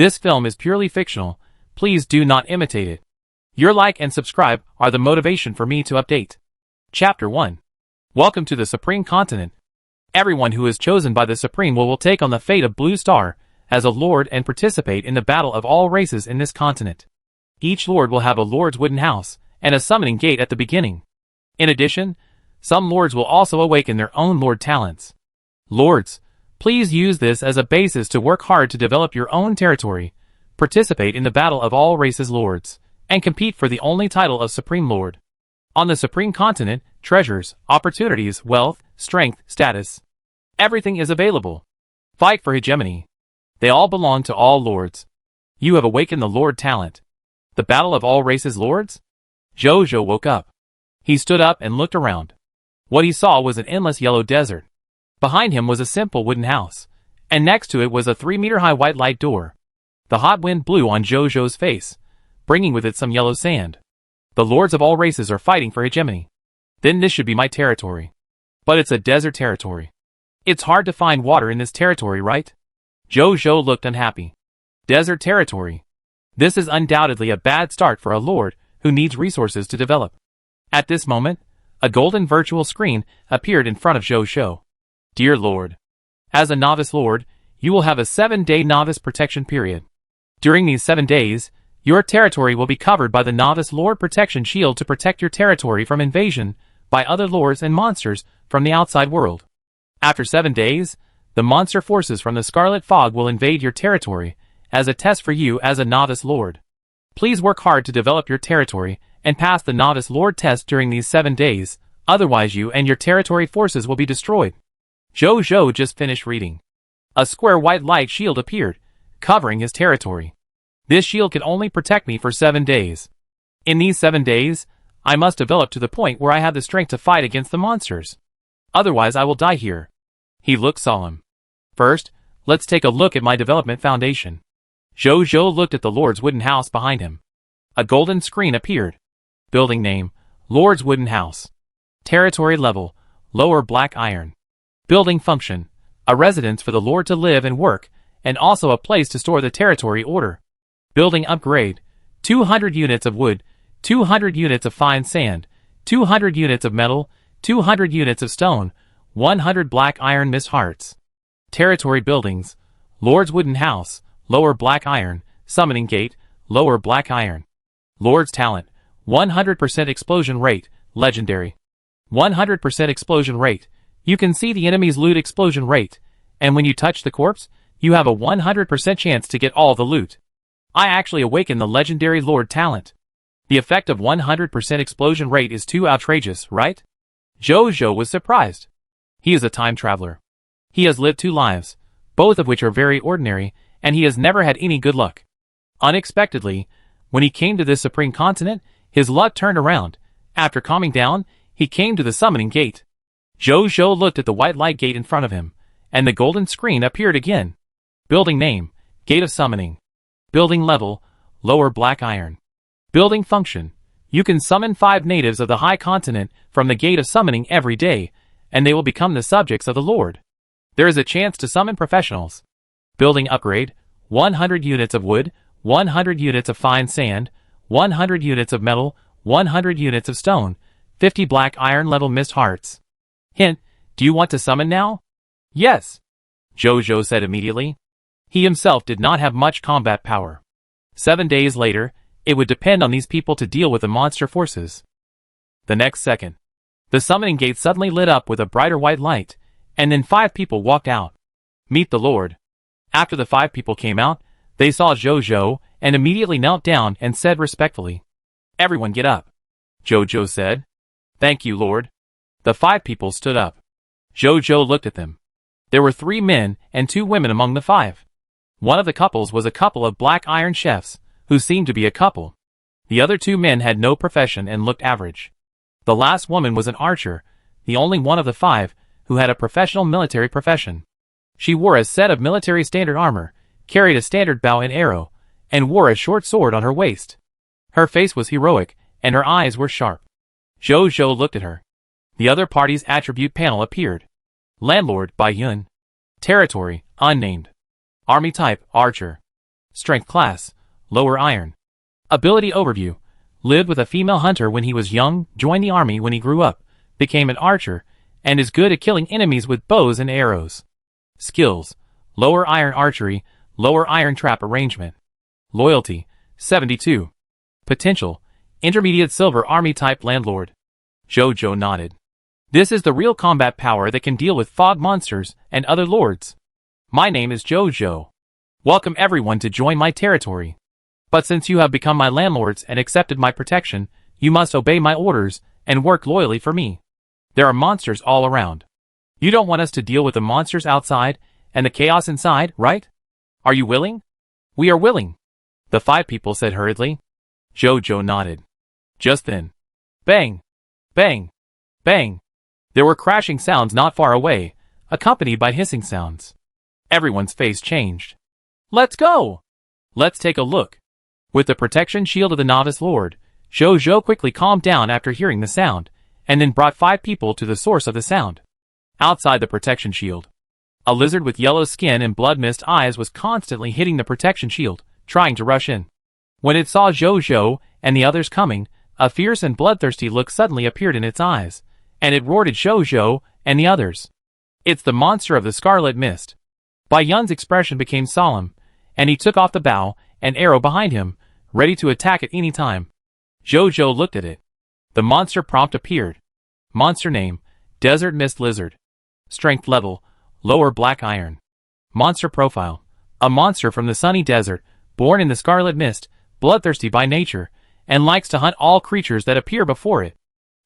This film is purely fictional. Please do not imitate it. Your like and subscribe are the motivation for me to update. Chapter 1. Welcome to the Supreme Continent. Everyone who is chosen by the Supreme will take on the fate of Blue Star as a lord and participate in the battle of all races in this continent. Each lord will have a lord's wooden house and a summoning gate at the beginning. In addition, some lords will also awaken their own lord talents. Lords, please use this as a basis to work hard to develop your own territory, participate in the battle of all races lords, and compete for the only title of Supreme Lord. On the Supreme Continent, treasures, opportunities, wealth, strength, status. Everything is available. Fight for hegemony. They all belong to all lords. You have awakened the lord talent. The battle of all races lords? Jojo woke up. He stood up and looked around. What he saw was an endless yellow desert. Behind him was a simple wooden house, and next to it was a 3-meter-high white light door. The hot wind blew on Jojo's face, bringing with it some yellow sand. The lords of all races are fighting for hegemony. Then this should be my territory. But it's a desert territory. It's hard to find water in this territory, right? Jojo looked unhappy. Desert territory. This is undoubtedly a bad start for a lord who needs resources to develop. At this moment, a golden virtual screen appeared in front of Jojo. Dear Lord, as a novice lord, you will have a 7-day novice protection period. During these 7 days, your territory will be covered by the Novice Lord Protection Shield to protect your territory from invasion by other lords and monsters from the outside world. After 7 days, the monster forces from the Scarlet Fog will invade your territory as a test for you as a novice lord. Please work hard to develop your territory and pass the Novice Lord test during these 7 days, otherwise you and your territory forces will be destroyed. Jojo just finished reading. A square white light shield appeared, covering his territory. This shield can only protect me for 7 days. In these 7 days, I must develop to the point where I have the strength to fight against the monsters. Otherwise I will die here. He looked solemn. First, let's take a look at my development foundation. Jojo looked at the Lord's wooden house behind him. A golden screen appeared. Building name, Lord's Wooden House. Territory level, Lower Black Iron. Building function, a residence for the Lord to live and work, and also a place to store the territory order. Building upgrade, 200 units of wood, 200 units of fine sand, 200 units of metal, 200 units of stone, 100 black iron mist hearts. Territory buildings, Lord's Wooden House, Lower Black Iron, Summoning Gate, Lower Black Iron. Lord's Talent, 100% explosion rate, legendary. 100% explosion rate. You can see the enemy's loot explosion rate, and when you touch the corpse, you have a 100% chance to get all the loot. I actually awakened the legendary Lord talent. The effect of 100% explosion rate is too outrageous, right? Jojo was surprised. He is a time traveler. He has lived 2 lives, both of which are very ordinary, and he has never had any good luck. Unexpectedly, when he came to this Supreme Continent, his luck turned around. After calming down, he came to the summoning gate. Jojo looked at the white light gate in front of him, and the golden screen appeared again. Building name, Gate of Summoning. Building level, Lower Black Iron. Building function, you can summon 5 natives of the High Continent from the Gate of Summoning every day, and they will become the subjects of the Lord. There is a chance to summon professionals. Building upgrade, 100 units of wood, 100 units of fine sand, 100 units of metal, 100 units of stone, 50 black iron level mist hearts. Hint, do you want to summon now? Yes, Jojo said immediately. He himself did not have much combat power. 7 days later, it would depend on these people to deal with the monster forces. The next second, the summoning gate suddenly lit up with a brighter white light, and then 5 people walked out. Meet the Lord. After the 5 people came out, they saw Jojo and immediately knelt down and said respectfully, "Everyone get up." Jojo said, "Thank you, Lord." The 5 people stood up. Jojo looked at them. There were 3 men and 2 women among the 5. One of the couples was a couple of black iron chefs, who seemed to be a couple. The other 2 men had no profession and looked average. The last woman was an archer, the only one of the 5 who had a professional military profession. She wore a set of military standard armor, carried a standard bow and arrow, and wore a short sword on her waist. Her face was heroic, and her eyes were sharp. Jojo looked at her. The other party's attribute panel appeared. Landlord by Yun. Territory, unnamed. Army type, archer. Strength class, lower iron. Ability overview. Lived with a female hunter when he was young, joined the army when he grew up, became an archer, and is good at killing enemies with bows and arrows. Skills. Lower iron archery, lower iron trap arrangement. Loyalty, 72. Potential. Intermediate silver army type landlord. Jojo nodded. This is the real combat power that can deal with fog monsters and other lords. My name is Jojo. Welcome everyone to join my territory. But since you have become my landlords and accepted my protection, you must obey my orders and work loyally for me. There are monsters all around. You don't want us to deal with the monsters outside and the chaos inside, right? Are you willing? We are willing, the 5 people said hurriedly. Jojo nodded. Just then. Bang! Bang! Bang! There were crashing sounds not far away, accompanied by hissing sounds. Everyone's face changed. Let's go! Let's take a look. With the protection shield of the Novice Lord, Jojo quickly calmed down after hearing the sound, and then brought 5 people to the source of the sound. Outside the protection shield, a lizard with yellow skin and blood-mist eyes was constantly hitting the protection shield, trying to rush in. When it saw Jojo and the others coming, a fierce and bloodthirsty look suddenly appeared in its eyes, and it roared at Jojo and the others. It's the monster of the Scarlet Mist. Bai Yun's expression became solemn, and he took off the bow and arrow behind him, ready to attack at any time. Jojo looked at it. The monster prompt appeared. Monster name, Desert Mist Lizard. Strength level, lower black iron. Monster profile, a monster from the sunny desert, born in the Scarlet Mist, bloodthirsty by nature, and likes to hunt all creatures that appear before it.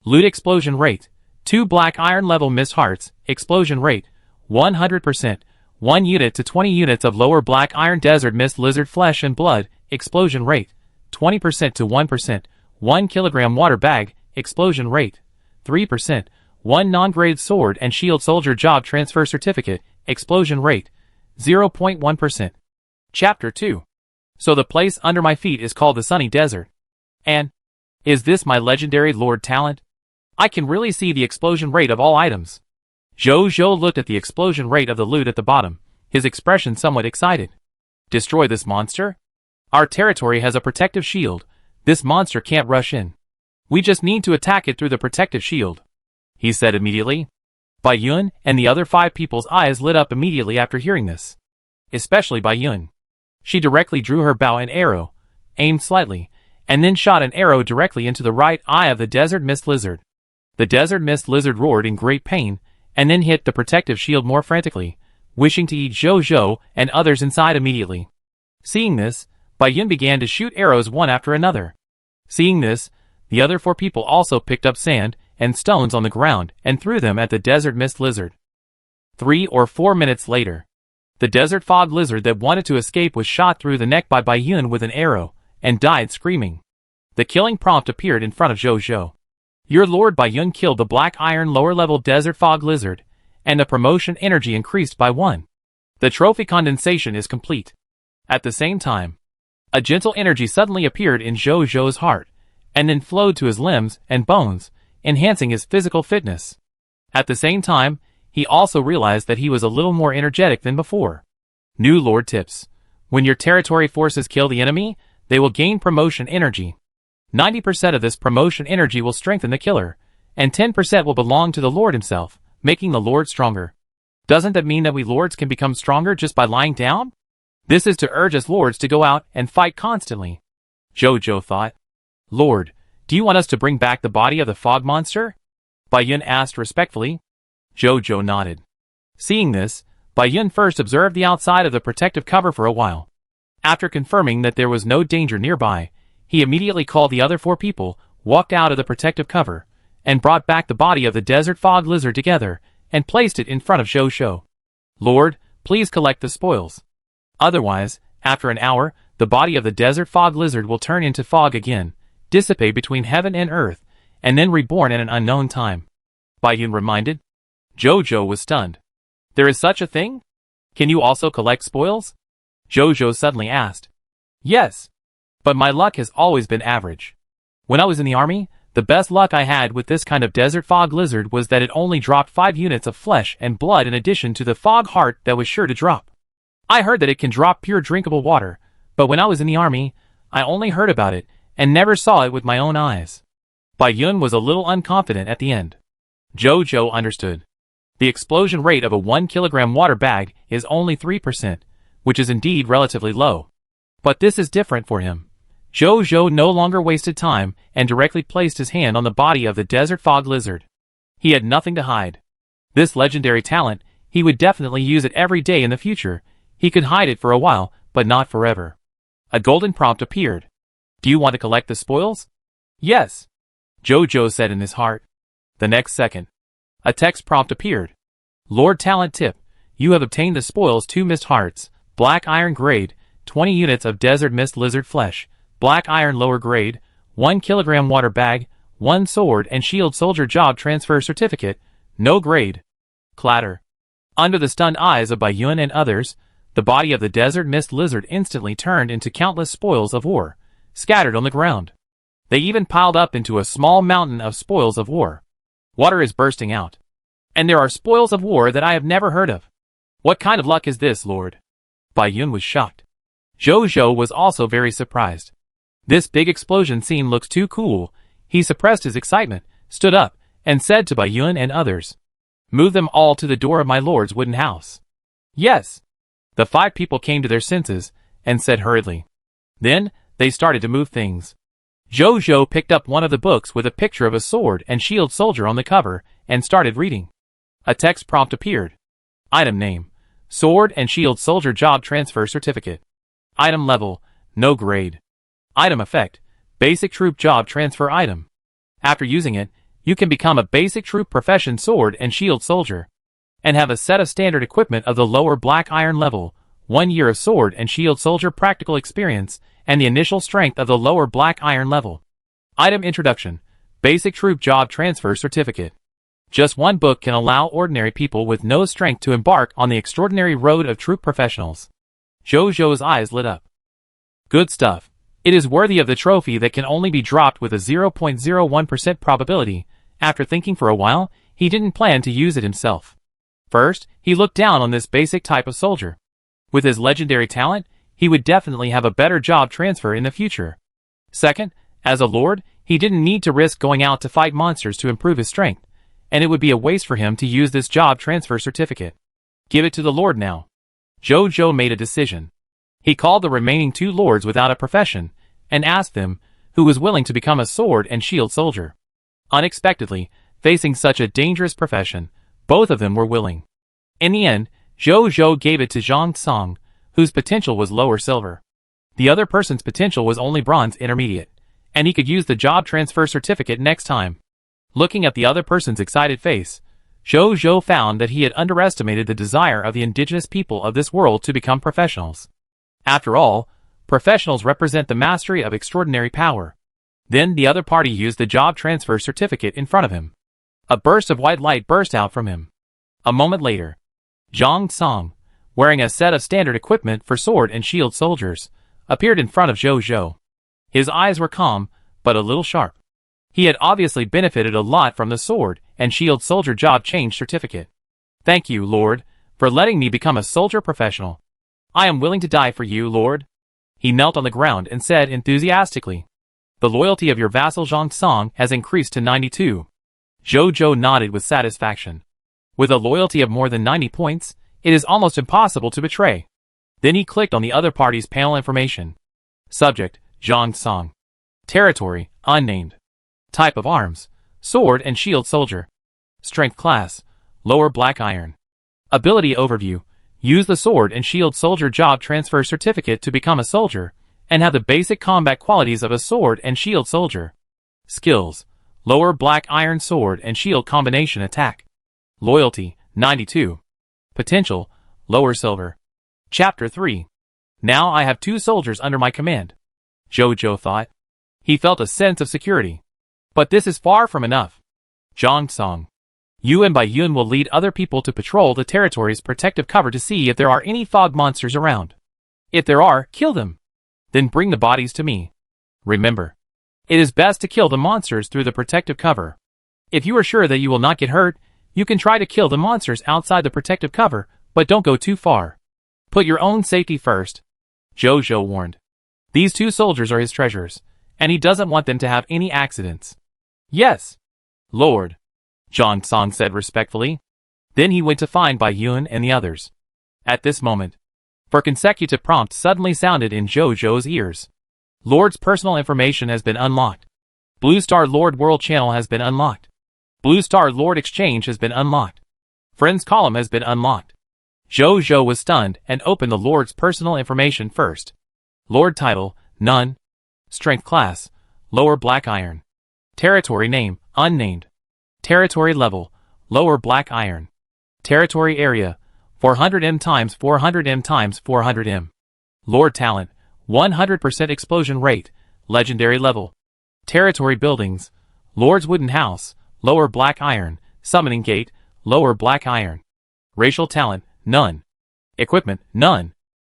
Loot explosion rate, 2 black iron level mist hearts, explosion rate, 100%, 1 unit to 20 units of lower black iron desert mist lizard flesh and blood, explosion rate, 20% to 1%, 1 kilogram water bag, explosion rate, 3%, 1 non-graded sword and shield soldier job transfer certificate, explosion rate, 0.1%. Chapter 2. So the place under my feet is called the Sunny Desert. And, is this my legendary lord talent? I can really see the explosion rate of all items. Jojo looked at the explosion rate of the loot at the bottom, his expression somewhat excited. Destroy this monster? Our territory has a protective shield. This monster can't rush in. We just need to attack it through the protective shield, he said immediately. Bai Yun and the other 5 people's eyes lit up immediately after hearing this. Especially Bai Yun. She directly drew her bow and arrow, aimed slightly, and then shot an arrow directly into the right eye of the Desert Mist Lizard. The Desert Mist Lizard roared in great pain, and then hit the protective shield more frantically, wishing to eat Jojo and others inside immediately. Seeing this, Bai Yun began to shoot arrows one after another. Seeing this, the other 4 people also picked up sand and stones on the ground and threw them at the Desert Mist Lizard. 3 or 4 minutes later, the Desert Fog Lizard that wanted to escape was shot through the neck by Bai Yun with an arrow, and died screaming. The killing prompt appeared in front of Jojo. Your Lord Bai Yun killed the Black Iron lower-level Desert Fog Lizard, and the promotion energy increased by 1. The trophy condensation is complete. At the same time, a gentle energy suddenly appeared in Jojo's heart, and then flowed to his limbs and bones, enhancing his physical fitness. At the same time, he also realized that he was a little more energetic than before. New Lord tips. When your territory forces kill the enemy, they will gain promotion energy. 90% of this promotion energy will strengthen the killer, and 10% will belong to the Lord himself, making the Lord stronger. Doesn't that mean that we Lords can become stronger just by lying down? This is to urge us Lords to go out and fight constantly. Jojo thought. Lord, do you want us to bring back the body of the fog monster? Bai Yun asked respectfully. Jojo nodded. Seeing this, Bai Yun first observed the outside of the protective cover for a while. After confirming that there was no danger nearby, he immediately called the other 4 people, walked out of the protective cover, and brought back the body of the Desert Fog Lizard together, and placed it in front of Jojo. Lord, please collect the spoils. Otherwise, after an hour, the body of the Desert Fog Lizard will turn into fog again, dissipate between heaven and earth, and then reborn in an unknown time. Bai Yun reminded. Jojo was stunned. There is such a thing? Can you also collect spoils? Jojo suddenly asked. Yes. But my luck has always been average. When I was in the army, the best luck I had with this kind of Desert Fog Lizard was that it only dropped 5 units of flesh and blood in addition to the fog heart that was sure to drop. I heard that it can drop pure drinkable water, But when I was in the army, I only heard about it and never saw it with my own eyes. Bai Yun was a little unconfident at the end. Zhou understood. The explosion rate of a 1 kilogram water bag is only 3%, which is indeed relatively low. But this is different for him. Zhou no longer wasted time and directly placed his hand on the body of the desert fog lizard. He had nothing to hide. This legendary talent, he would definitely use it every day in the future. He could hide it for a while, but not forever. A golden prompt appeared. Do you want to collect the spoils? Yes, Zhou said in his heart. The next second, a text prompt appeared. Lord Talent Tip, you have obtained the spoils 2 mist hearts, black iron grade, 20 units of desert mist lizard flesh, black iron lower grade, 1 kilogram water bag, 1 sword and shield soldier job transfer certificate, no grade. Clatter. Under the stunned eyes of Bai Yun and others, the body of the desert mist lizard instantly turned into countless spoils of war, scattered on the ground. They even piled up into a small mountain of spoils of war. Water is bursting out. And there are spoils of war that I have never heard of. What kind of luck is this, Lord? Bai Yun was shocked. Zhou was also very surprised. This big explosion scene looks too cool. He suppressed his excitement, stood up, and said to Bai Yun and others, "Move them all to the door of my lord's wooden house." Yes. The 5 people came to their senses, and said hurriedly. Then, they started to move things. Zhou picked up one of the books with a picture of a sword and shield soldier on the cover, and started reading. A text prompt appeared. Item name, Sword and Shield Soldier Job Transfer Certificate. Item level, no grade. Item effect, Basic Troop Job Transfer Item. After using it, you can become a Basic Troop Profession Sword and Shield Soldier, and have a set of standard equipment of the lower Black Iron level, 1 year of Sword and Shield Soldier practical experience, and the initial strength of the lower Black Iron level. Item introduction, Basic Troop Job Transfer Certificate. Just one book can allow ordinary people with no strength to embark on the extraordinary road of troop professionals. Zhou's eyes lit up. Good stuff. It is worthy of the trophy that can only be dropped with a 0.01% probability. After thinking for a while, he didn't plan to use it himself. First, he looked down on this basic type of soldier. With his legendary talent, he would definitely have a better job transfer in the future. Second, as a lord, he didn't need to risk going out to fight monsters to improve his strength, and it would be a waste for him to use this job transfer certificate. Give it to the lord now. Zhou made a decision. He called the remaining 2 lords without a profession, and asked them who was willing to become a sword and shield soldier. Unexpectedly, facing such a dangerous profession, both of them were willing. In the end, Zhou gave it to Zhang Song, whose potential was lower silver. The other person's potential was only bronze intermediate, and he could use the job transfer certificate next time. Looking at the other person's excited face, Zhou found that he had underestimated the desire of the indigenous people of this world to become professionals. After all, professionals represent the mastery of extraordinary power. Then the other party used the job transfer certificate in front of him. A burst of white light burst out from him. A moment later, Zhang Song, wearing a set of standard equipment for sword and shield soldiers, appeared in front of Zhou. His eyes were calm, but a little sharp. He had obviously benefited a lot from the sword and shield soldier job change certificate. Thank you, Lord, for letting me become a soldier professional. I am willing to die for you, Lord. He knelt on the ground and said enthusiastically. The loyalty of your vassal Zhang Song has increased to 92. Zhou nodded with satisfaction. With a loyalty of more than 90 points, it is almost impossible to betray. Then he clicked on the other party's panel information. Subject, Zhang Song. Territory, unnamed. Type of arms, sword and shield soldier. Strength class, lower black iron. Ability overview, use the sword and shield soldier job transfer certificate to become a soldier, and have the basic combat qualities of a sword and shield soldier. Skills, lower black iron sword and shield combination attack. Loyalty, 92. Potential, lower silver. Chapter 3. Now I have 2 soldiers under my command. Zhou thought. He felt a sense of security. But this is far from enough. Zhang Song. You and Bai Yun will lead other people to patrol the territory's protective cover to see if there are any fog monsters around. If there are, kill them. Then bring the bodies to me. Remember, it is best to kill the monsters through the protective cover. If you are sure that you will not get hurt, you can try to kill the monsters outside the protective cover, but don't go too far. Put your own safety first. Zhou warned. These 2 soldiers are his treasures, and he doesn't want them to have any accidents. Yes, Lord, Zhang Song said respectfully. Then he went to find Bai Yun and the others. At this moment, for consecutive prompts suddenly sounded in Zhou's ears. Lord's personal information has been unlocked. Blue Star Lord World Channel has been unlocked. Blue Star Lord Exchange has been unlocked. Friends column has been unlocked. Zhou was stunned and opened the Lord's personal information first. Lord title, none. Strength class, lower black iron. Territory name, unnamed. Territory level, lower black iron. Territory area, 400m times 400m times 400m. Lord talent, 100% explosion rate, legendary level. Territory buildings, Lord's wooden house, lower black iron. Summoning gate, lower black iron. Racial talent, none. Equipment, none.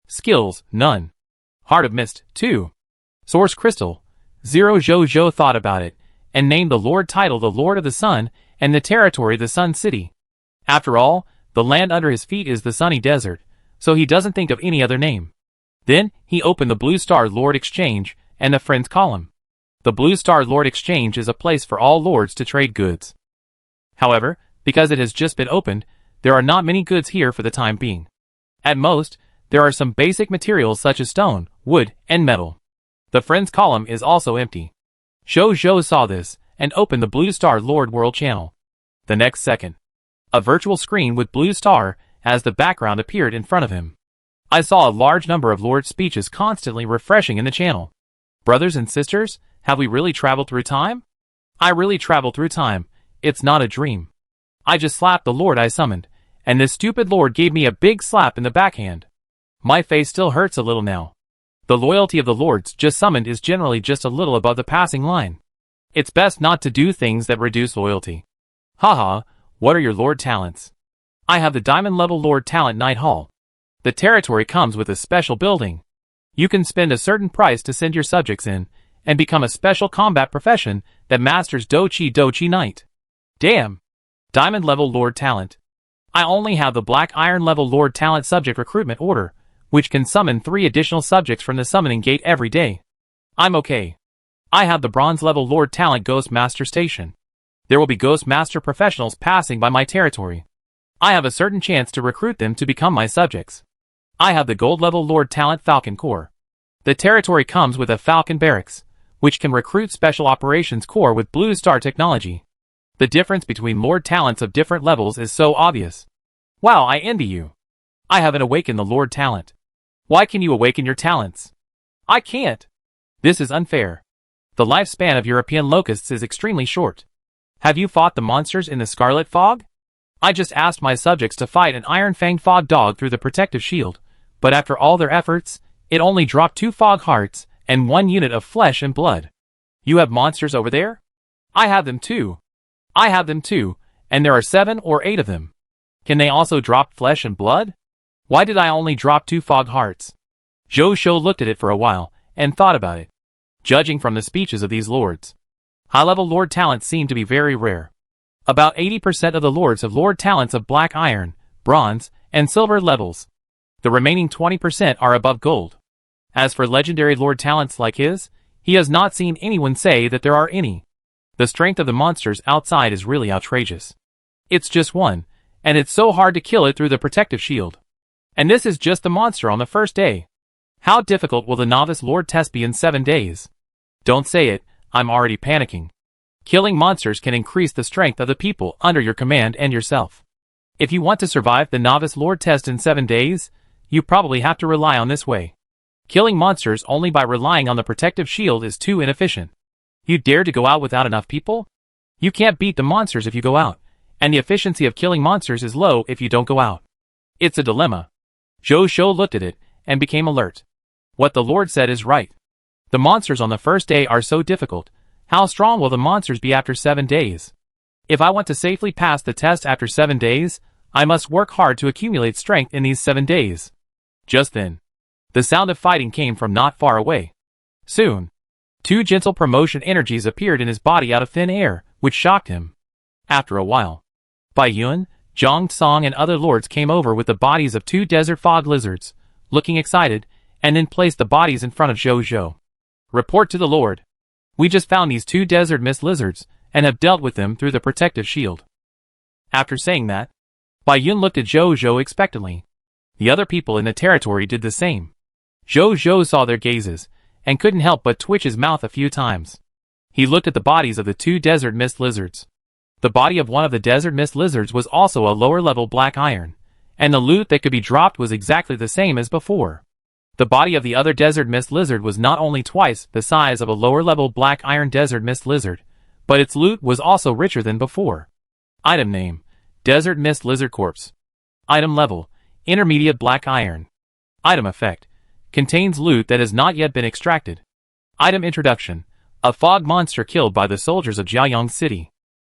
Skills, none. Heart of Mist, 2. Source Crystal, 0. Zhou thought about it, and named the Lord title the Lord of the Sun, and the territory the Sun City. After all, the land under his feet is the sunny desert, so he doesn't think of any other name. Then, he opened the Blue Star Lord Exchange, and the Friends column. The Blue Star Lord Exchange is a place for all lords to trade goods. However, because it has just been opened, there are not many goods here for the time being. At most, there are some basic materials such as stone, wood, and metal. The Friends column is also empty. Zhou saw this, and opened the Blue Star Lord World Channel. The next second, a virtual screen with Blue Star as the background appeared in front of him. I saw a large number of Lord speeches constantly refreshing in the channel. Brothers and sisters, have we really traveled through time? I really traveled through time. It's not a dream. I just slapped the Lord I summoned, and this stupid Lord gave me a big slap in the backhand. My face still hurts a little now. The loyalty of the Lords just summoned is generally just a little above the passing line. It's best not to do things that reduce loyalty. Haha, what are your Lord talents? I have the Diamond Level Lord Talent Night Hall. The territory comes with a special building. You can spend a certain price to send your subjects in, and become a special combat profession that masters Dochi Night. Damn! Diamond Level Lord Talent. I only have the Black Iron Level Lord Talent Subject Recruitment Order, which can summon 3 additional subjects from the summoning gate every day. I'm okay. I have the Bronze Level Lord Talent Ghost Master Station. There will be Ghost Master professionals passing by my territory. I have a certain chance to recruit them to become my subjects. I have the Gold Level Lord Talent Falcon Corps. The territory comes with a Falcon Barracks, which can recruit Special Operations Corps with Blue Star technology. The difference between Lord Talents of different levels is so obvious. Wow, I envy you. I haven't awakened the Lord Talent. Why can you awaken your talents? I can't. This is unfair. The lifespan of European locusts is extremely short. Have you fought the monsters in the Scarlet Fog? I just asked my subjects to fight an Iron-Fanged Fog Dog through the protective shield, but after all their efforts, it only dropped 2 Fog Hearts and 1 unit of flesh and blood. You have monsters over there? I have them too. I have them too, and there are 7 or 8 of them. Can they also drop flesh and blood? Why did I only drop 2 Fog Hearts? Zhou looked at it for a while, and thought about it. Judging from the speeches of these lords, high-level Lord talents seem to be very rare. About 80% of the lords have Lord talents of Black Iron, Bronze, and Silver levels. The remaining 20% are above Gold. As for legendary Lord talents like his, he has not seen anyone say that there are any. The strength of the monsters outside is really outrageous. It's just one, and it's so hard to kill it through the protective shield. And this is just the monster on the first day. How difficult will the Novice Lord test be in 7 days? Don't say it, I'm already panicking. Killing monsters can increase the strength of the people under your command and yourself. If you want to survive the Novice Lord test in 7 days, you probably have to rely on this way. Killing monsters only by relying on the protective shield is too inefficient. You dare to go out without enough people? You can't beat the monsters if you go out, and the efficiency of killing monsters is low if you don't go out. It's a dilemma. Zhou looked at it, and became alert. What the Lord said is right. The monsters on the first day are so difficult. How strong will the monsters be after 7 days? If I want to safely pass the test after 7 days, I must work hard to accumulate strength in these 7 days. Just then, the sound of fighting came from not far away. Soon, 2 gentle promotion energies appeared in his body out of thin air, which shocked him. After a while, Bai Yun, Zhang Song and other lords came over with the bodies of 2 desert fog lizards, looking excited, and then placed the bodies in front of Zhou. Report to the Lord. We just found these 2 desert mist lizards, and have dealt with them through the protective shield. After saying that, Bai Yun looked at Zhou expectantly. The other people in the territory did the same. Zhou saw their gazes, and couldn't help but twitch his mouth a few times. He looked at the bodies of the 2 desert mist lizards. The body of one of the desert mist lizards was also a lower-level black iron, and the loot that could be dropped was exactly the same as before. The body of the other desert mist lizard was not only twice the size of a lower-level black iron desert mist lizard, but its loot was also richer than before. Item name: Desert Mist Lizard Corpse. Item level: Intermediate Black Iron. Item effect: Contains loot that has not yet been extracted. Item introduction: A fog monster killed by the soldiers of Jiayang City.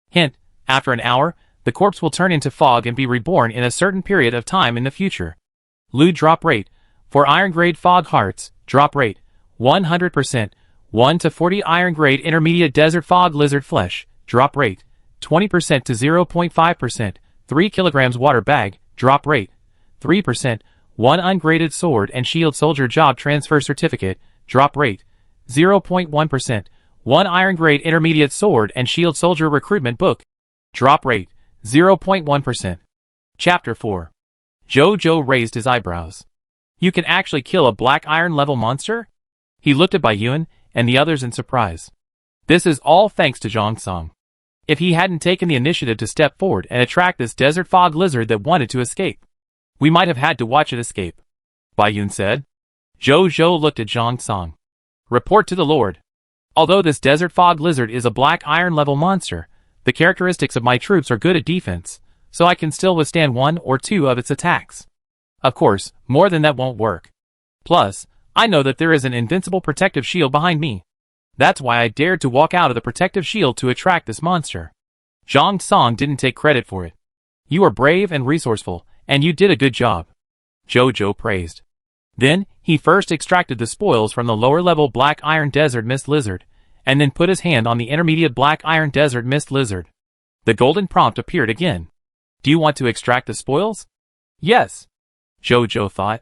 Hint: After an hour, the corpse will turn into fog and be reborn in a certain period of time in the future. Loot drop rate: For iron grade fog hearts, drop rate 100%. 1 to 40 iron grade intermediate desert fog lizard flesh, drop rate 20% to 0.5%. 3 kilograms water bag, drop rate 3%. 1 ungraded sword and shield soldier job transfer certificate, drop rate 0.1%. 1 iron grade intermediate sword and shield soldier recruitment book, drop rate 0.1%. Chapter 4. Zhou raised his eyebrows. You can actually kill a black iron level monster? He looked at Bai Yun and the others in surprise. This is all thanks to Zhang Song. If he hadn't taken the initiative to step forward and attract this desert fog lizard that wanted to escape, we might have had to watch it escape, Bai Yun said. Zhou looked at Zhang Song. Report to the Lord. Although this desert fog lizard is a black iron level monster, the characteristics of my troops are good at defense, so I can still withstand 1 or 2 of its attacks. Of course, more than that won't work. Plus, I know that there is an invincible protective shield behind me. That's why I dared to walk out of the protective shield to attract this monster. Zhang Song didn't take credit for it. You are brave and resourceful, and you did a good job, Zhou praised. Then, he first extracted the spoils from the lower-level black iron desert mist lizard, and then put his hand on the intermediate black iron desert mist lizard. The golden prompt appeared again. Do you want to extract the spoils? Yes, Zhou thought.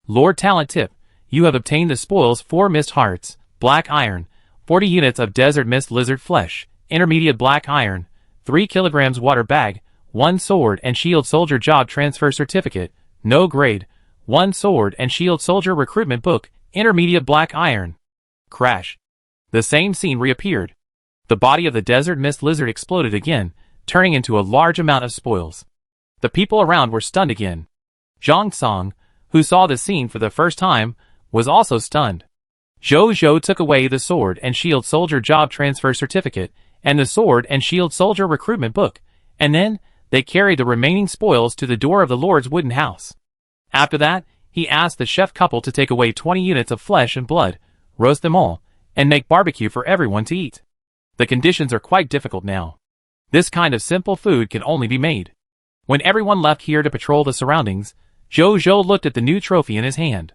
Lord Talent Tip, you have obtained the spoils: 4 mist hearts, black iron, 40 units of desert mist lizard flesh, intermediate black iron, 3 kilograms water bag, 1 sword and shield soldier job transfer certificate, no grade, 1 sword and shield soldier recruitment book, intermediate black iron. Crash. The same scene reappeared. The body of the desert mist lizard exploded again, turning into a large amount of spoils. The people around were stunned again. Zhang Song, who saw the scene for the first time, was also stunned. Zhou took away the sword and shield soldier job transfer certificate, and the sword and shield soldier recruitment book, and then, they carried the remaining spoils to the door of the Lord's wooden house. After that, he asked the chef couple to take away 20 units of flesh and blood, roast them all, and make barbecue for everyone to eat. The conditions are quite difficult now. This kind of simple food can only be made. When everyone left here to patrol the surroundings, Zhou looked at the new trophy in his hand.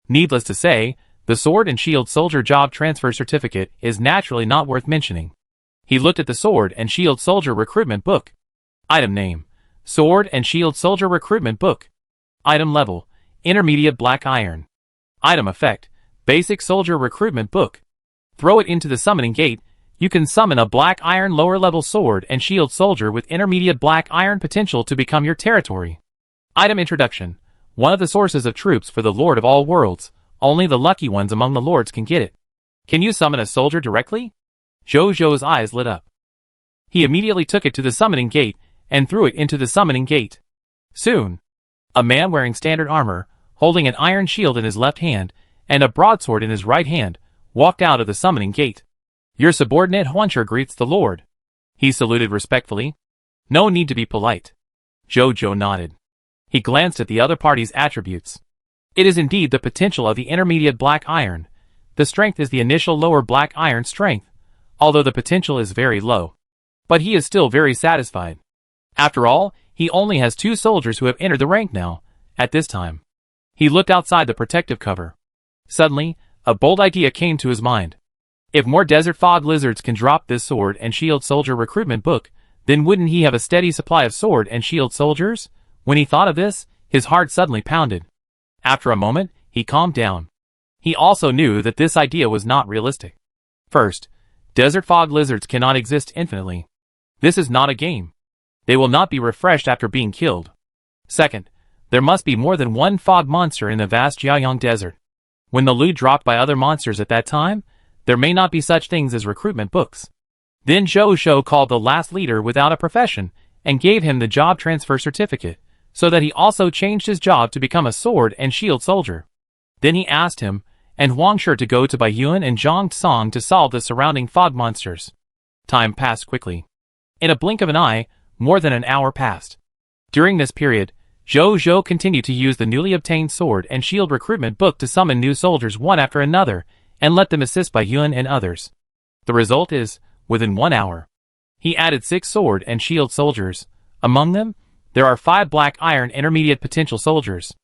Needless to say, the sword and shield soldier job transfer certificate is naturally not worth mentioning. He looked at the sword and shield soldier recruitment book. Item name: Sword and shield soldier recruitment book. Item level: Intermediate black iron. Item effect: Basic soldier recruitment book. Throw it into the summoning gate. You can summon a black iron lower level sword and shield soldier with intermediate black iron potential to become your territory. Item introduction: One of the sources of troops for the Lord of all worlds. Only the lucky ones among the lords can get it. Can you summon a soldier directly? Zhou's eyes lit up. He immediately took it to the summoning gate and threw it into the summoning gate. Soon, a man wearing standard armor, holding an iron shield in his left hand and a broadsword in his right hand, walked out of the summoning gate. Your subordinate Huancher greets the Lord. He saluted respectfully. No need to be polite. Zhou nodded. He glanced at the other party's attributes. It is indeed the potential of the intermediate black iron. The strength is the initial lower black iron strength, although the potential is very low. But he is still very satisfied. After all, he only has 2 soldiers who have entered the rank now, at this time. He looked outside the protective cover. Suddenly, a bold idea came to his mind. If more desert fog lizards can drop this sword and shield soldier recruitment book, then wouldn't he have a steady supply of sword and shield soldiers? When he thought of this, his heart suddenly pounded. After a moment, he calmed down. He also knew that this idea was not realistic. First, desert fog lizards cannot exist infinitely. This is not a game. They will not be refreshed after being killed. Second, there must be more than one fog monster in the vast Jiayang Desert. When the loot dropped by other monsters at that time, there may not be such things as recruitment books. Then Zhou Zhou called the last leader without a profession and gave him the job transfer certificate, so that he also changed his job to become a sword and shield soldier. Then he asked him and Huang Shi to go to Baiyuan and Zhang Tsong to solve the surrounding fog monsters. Time passed quickly. In a blink of an eye, more than an hour passed. During this period, Zhou Zhou continued to use the newly obtained sword and shield recruitment book to summon new soldiers one after another and let them assist Baiyuan and others. The result is, within 1 hour, he added 6 sword and shield soldiers. Among them, there are 5 black iron intermediate potential soldiers,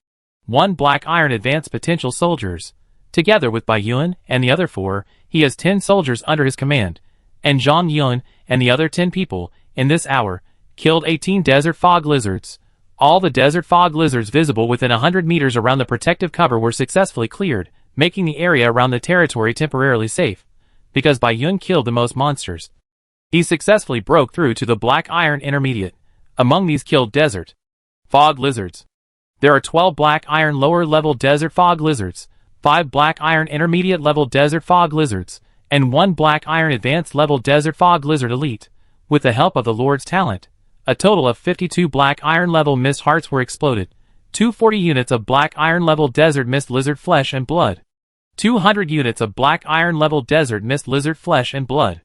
1 black iron advanced potential soldiers. Together with Baiyuan and the other 4, he has 10 soldiers under his command, and Zhang Yun and the other 10 people, in this hour, killed 18 desert fog lizards. All the desert fog lizards visible within 100 meters around the protective cover were successfully cleared, making the area around the territory temporarily safe. Because Baiyuan killed the most monsters, he successfully broke through to the black iron intermediate. Among these killed desert fog lizards, there are 12 black iron lower level desert fog lizards, 5 black iron intermediate level desert fog lizards, and 1 black iron advanced level desert fog lizard elite. With the help of the Lord's talent, a total of 52 black iron level mist hearts were exploded, 240 units of black iron level desert mist lizard flesh and blood, 200 units of black iron level desert mist lizard flesh and blood,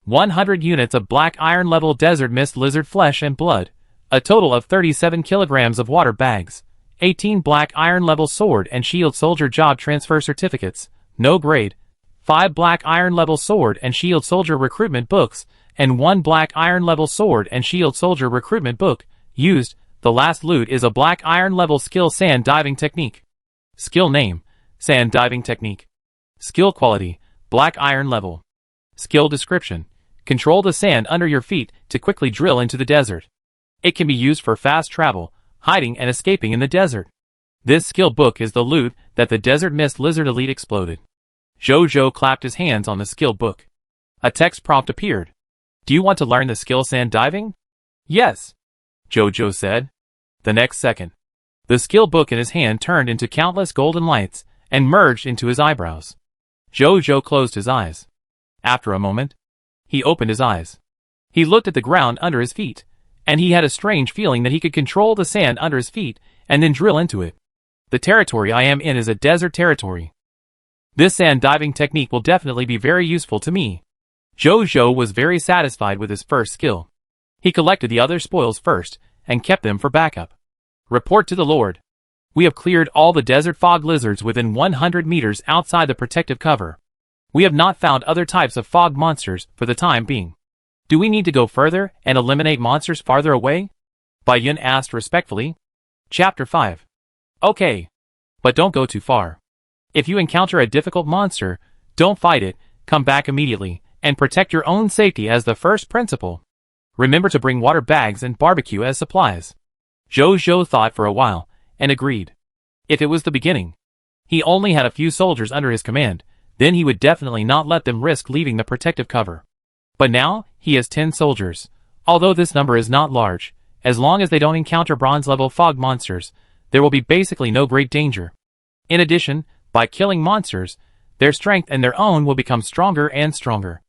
100 units of black iron level desert mist lizard flesh and blood, a total of 37 kilograms of water bags, 18 black iron level sword and shield soldier job transfer certificates, no grade, 5 black iron level sword and shield soldier recruitment books, and 1 black iron level sword and shield soldier recruitment book, used. The last loot is a black iron level skill sand diving technique. Skill name, sand diving technique. Skill quality, black iron level. Skill description, control the sand under your feet to quickly drill into the desert. It can be used for fast travel, hiding and escaping in the desert. This skill book is the loot that the Desert Mist Lizard Elite exploded. Zhou Zhou clapped his hands on the skill book. A text prompt appeared. Do you want to learn the skill sand diving? Yes, Zhou Zhou said. The next second, the skill book in his hand turned into countless golden lights and merged into his eyebrows. Zhou Zhou closed his eyes. After a moment, he opened his eyes. He looked at the ground under his feet, and he had a strange feeling that he could control the sand under his feet and then drill into it. The territory I am in is a desert territory. This sand diving technique will definitely be very useful to me. Zhou Zhou was very satisfied with his first skill. He collected the other spoils first and kept them for backup. Report to the Lord. We have cleared all the desert fog lizards within 100 meters outside the protective cover. We have not found other types of fog monsters for the time being. Do we need to go further and eliminate monsters farther away? Baiyuan asked respectfully. Chapter 5. Okay. But don't go too far. If you encounter a difficult monster, don't fight it, come back immediately, and protect your own safety as the first principle. Remember to bring water bags and barbecue as supplies. Zhou Zhou thought for a while, and agreed. If it was the beginning, he only had a few soldiers under his command, then he would definitely not let them risk leaving the protective cover. But now, he has 10 soldiers. Although this number is not large, as long as they don't encounter bronze-level fog monsters, there will be basically no great danger. In addition, by killing monsters, their strength and their own will become stronger and stronger.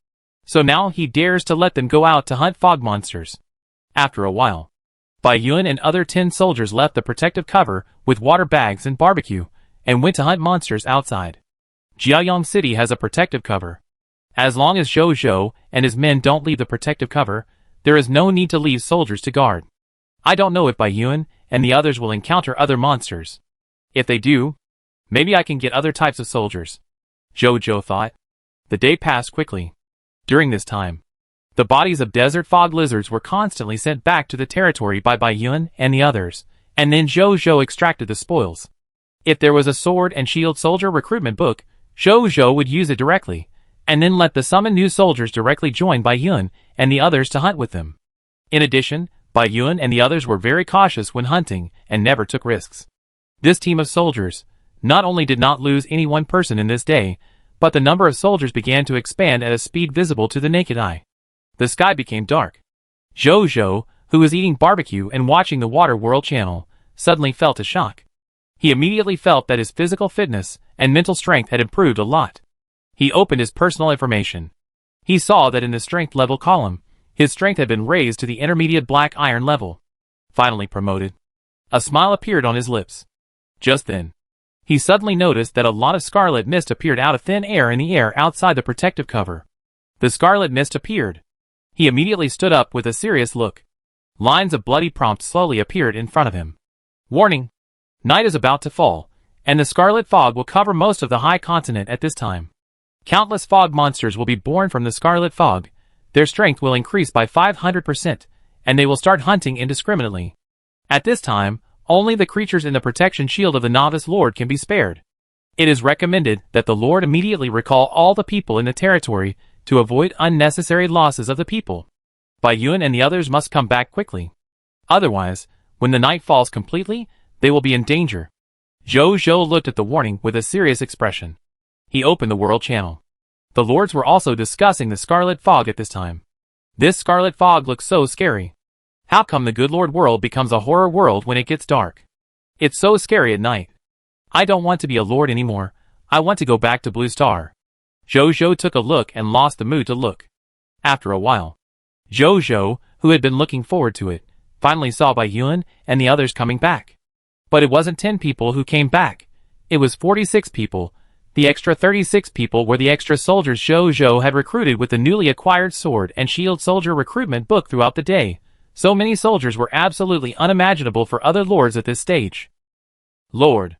So now he dares to let them go out to hunt fog monsters. After a while, Baiyuan and other 10 soldiers left the protective cover with water bags and barbecue, and went to hunt monsters outside. Jiayang City has a protective cover. As long as Zhou Zhou and his men don't leave the protective cover, there is no need to leave soldiers to guard. I don't know if Baiyuan and the others will encounter other monsters. If they do, maybe I can get other types of soldiers. Zhou Zhou thought. The day passed quickly. During this time, the bodies of desert fog lizards were constantly sent back to the territory by Baiyuan and the others, and then Zhou Zhou extracted the spoils. If there was a sword and shield soldier recruitment book, Zhou Zhou would use it directly, and then let the summoned new soldiers directly join Baiyuan and the others to hunt with them. In addition, Baiyuan and the others were very cautious when hunting and never took risks. This team of soldiers, not only did not lose any one person in this day, but the number of soldiers began to expand at a speed visible to the naked eye. The sky became dark. Jojo, who was eating barbecue and watching the Water World channel, suddenly felt a shock. He immediately felt that his physical fitness and mental strength had improved a lot. He opened his personal information. He saw that in the strength level column, his strength had been raised to the intermediate black iron level. Finally promoted. A smile appeared on his lips. Just then, he suddenly noticed that a lot of scarlet mist appeared out of thin air in the air outside the protective cover. The scarlet mist appeared. He immediately stood up with a serious look. Lines of bloody prompt slowly appeared in front of him. Warning! Night is about to fall, and the scarlet fog will cover most of the high continent at this time. Countless fog monsters will be born from the scarlet fog. Their strength will increase by 500%, and they will start hunting indiscriminately. At this time, only the creatures in the protection shield of the Novice Lord can be spared. It is recommended that the Lord immediately recall all the people in the territory to avoid unnecessary losses of the people. Bayun and the others must come back quickly. Otherwise, when the night falls completely, they will be in danger. Jojo looked at the warning with a serious expression. He opened the world channel. The lords were also discussing the scarlet fog at this time. This scarlet fog looks so scary. How come the good Lord world becomes a horror world when it gets dark? It's so scary at night. I don't want to be a lord anymore. I want to go back to Blue Star. Jojo took a look and lost the mood to look. After a while, Jojo, who had been looking forward to it, finally saw Bayun and the others coming back. But it wasn't 10 people who came back. It was 46 people. The extra 36 people were the extra soldiers Jojo had recruited with the newly acquired sword and shield soldier recruitment book throughout the day. So many soldiers were absolutely unimaginable for other lords at this stage. Lord,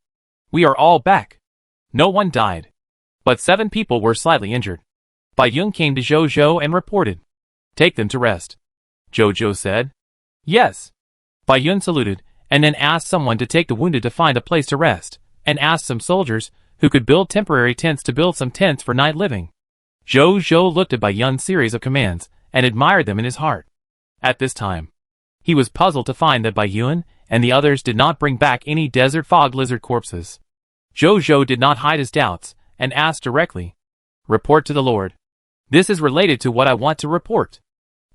we are all back. No one died. But 7 people were slightly injured. Bayun came to Jojo and reported. Take them to rest. Jojo said. Yes. Bayun saluted, and then asked someone to take the wounded to find a place to rest, and asked some soldiers who could build temporary tents to build some tents for night living. Jojo looked at Bayun's series of commands, and admired them in his heart. At this time, he was puzzled to find that Bayun and the others did not bring back any desert fog lizard corpses. Jojo did not hide his doubts, and asked directly. Report to the Lord. This is related to what I want to report.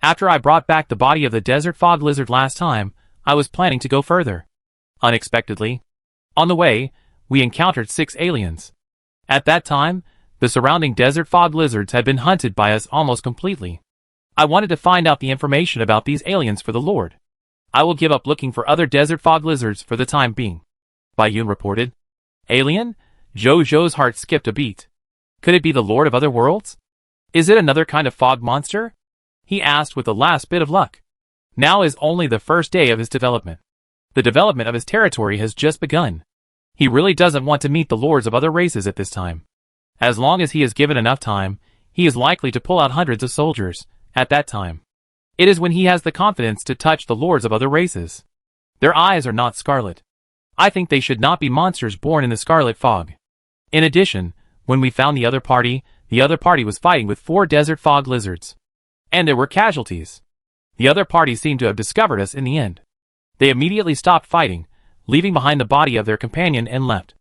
After I brought back the body of the desert fog lizard last time, I was planning to go further. Unexpectedly, on the way, we encountered 6 aliens. At that time, the surrounding desert fog lizards had been hunted by us almost completely. I wanted to find out the information about these aliens for the Lord. I will give up looking for other desert fog lizards for the time being. Bayun reported. Alien? Jojo's heart skipped a beat. Could it be the Lord of Other Worlds? Is it another kind of fog monster? He asked with the last bit of luck. Now is only the first day of his development. The development of his territory has just begun. He really doesn't want to meet the lords of other races at this time. As long as he is given enough time, he is likely to pull out hundreds of soldiers. At that time, it is when he has the confidence to touch the lords of other races. Their eyes are not scarlet. I think they should not be monsters born in the scarlet fog. In addition, when we found the other party was fighting with 4 desert fog lizards. And there were casualties. The other party seemed to have discovered us in the end. They immediately stopped fighting, leaving behind the body of their companion and left.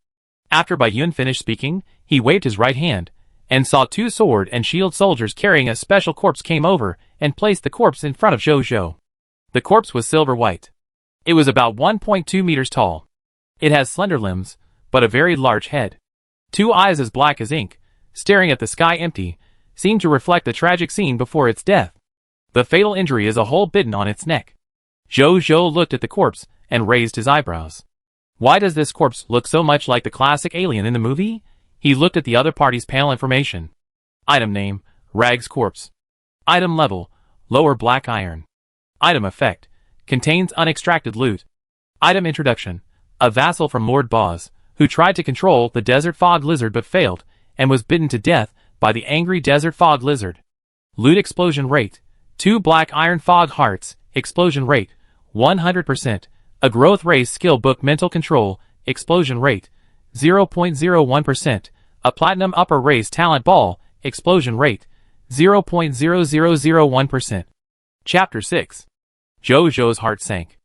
After Bayun finished speaking, he waved his right hand, and saw 2 sword and shield soldiers carrying a special corpse came over and placed the corpse in front of Jojo. The corpse was silver white. It was about 1.2 meters tall. It has slender limbs, but a very large head. 2 eyes as black as ink, staring at the sky empty, seemed to reflect the tragic scene before its death. The fatal injury is a hole bitten on its neck. Jojo looked at the corpse and raised his eyebrows. Why does this corpse look so much like the classic alien in the movie? He looked at the other party's panel information. Item name, Rag's corpse. Item level, lower black iron. Item effect, contains unextracted loot. Item introduction, a vassal from Lord Boz, who tried to control the desert fog lizard but failed, and was bitten to death by the angry desert fog lizard. Loot explosion rate, 2 black iron fog hearts, explosion rate, 100%. A growth race skill book mental control, explosion rate, 0.01%. A platinum upper race talent ball, explosion rate, 0.0001%. Chapter 6. Jojo's heart sank.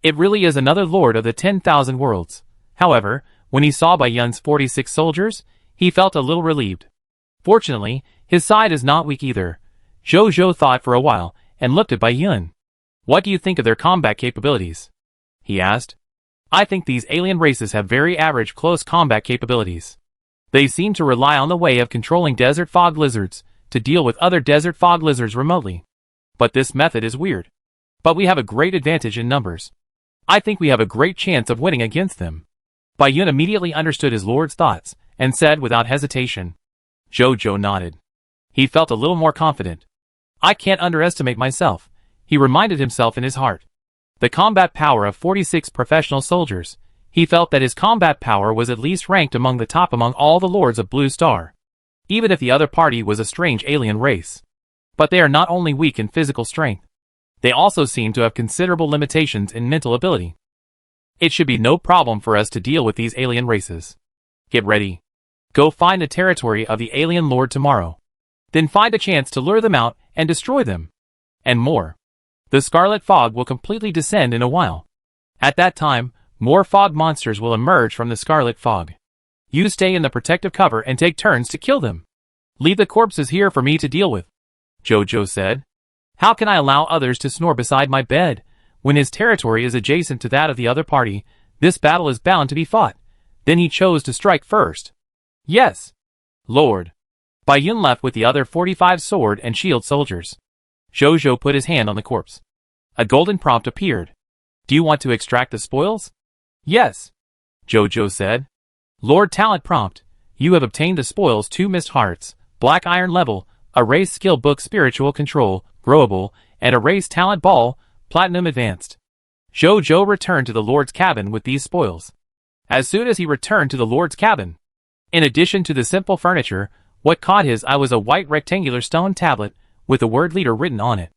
It really is another lord of the 10,000 worlds. However, When he saw Bai Yun's 46 soldiers, he felt a little relieved. Fortunately, his side is not weak either. Zhou Zhou thought for a while and looked at Bai Yun. What do you think of their combat capabilities? He asked. I think these alien races have very average close combat capabilities. They seem to rely on the way of controlling desert fog lizards to deal with other desert fog lizards remotely. But this method is weird. But we have a great advantage in numbers. I think we have a great chance of winning against them. Bai Yun immediately understood his lord's thoughts and said without hesitation. Zhou Zhou nodded. He felt a little more confident. I can't underestimate myself, he reminded himself in his heart. The combat power of 46 professional soldiers. He felt that his combat power was at least ranked among the top among all the lords of Blue Star. Even if the other party was a strange alien race. But they are not only weak in physical strength. They also seem to have considerable limitations in mental ability. It should be no problem for us to deal with these alien races. Get ready. Go find the territory of the alien lord tomorrow. Then find a chance to lure them out and destroy them. And more. The scarlet fog will completely descend in a while. At that time, more fog monsters will emerge from the scarlet fog. You stay in the protective cover and take turns to kill them. Leave the corpses here for me to deal with, Zhou Zhou said. How can I allow others to snore beside my bed? When his territory is adjacent to that of the other party, this battle is bound to be fought. Then he chose to strike first. Yes, Lord. Bai Yun left with the other 45 sword and shield soldiers. Zhou Zhou put his hand on the corpse. A golden prompt appeared. Do you want to extract the spoils? Yes, Zhou Zhou said. Lord Talent prompt. You have obtained the spoils 2 mist hearts, black iron level, a race skill book spiritual control, growable, and a race talent ball, platinum advanced. Zhou Zhou returned to the Lord's cabin with these spoils. As soon as he returned to the Lord's cabin, in addition to the simple furniture, what caught his eye was a white rectangular stone tablet with the word leader written on it.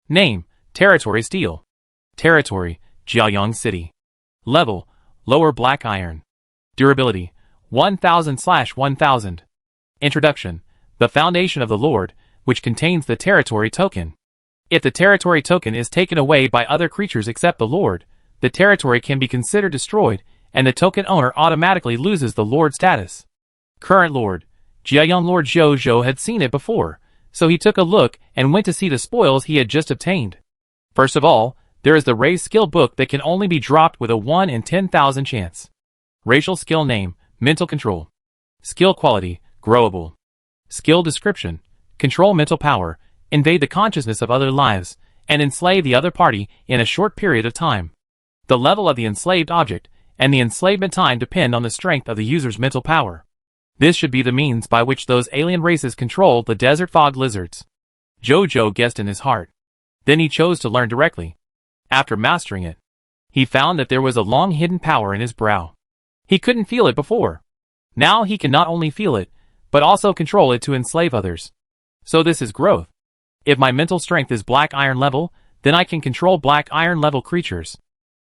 Name, Territory Steel. Territory, Jiaoyang City. Level, Lower Black Iron. Durability, 1000/1000. Introduction, the Foundation of the Lord, which contains the Territory Token. If the Territory Token is taken away by other creatures except the Lord, the territory can be considered destroyed, and the token owner automatically loses the Lord status. Current Lord, Jiaoyang Lord Zhou Zhou had seen it before, so he took a look and went to see the spoils he had just obtained. First of all, there is the race skill book that can only be dropped with a 1 in 10,000 chance. Racial skill name, mental control. Skill quality, growable. Skill description, control mental power, invade the consciousness of other lives, and enslave the other party in a short period of time. The level of the enslaved object and the enslavement time depend on the strength of the user's mental power. This should be the means by which those alien races control the desert fog lizards. Zhou Zhou guessed in his heart. Then he chose to learn directly. After mastering it, he found that there was a long hidden power in his brow. He couldn't feel it before. Now he can not only feel it, but also control it to enslave others. So this is growth. If my mental strength is black iron level, then I can control black iron level creatures.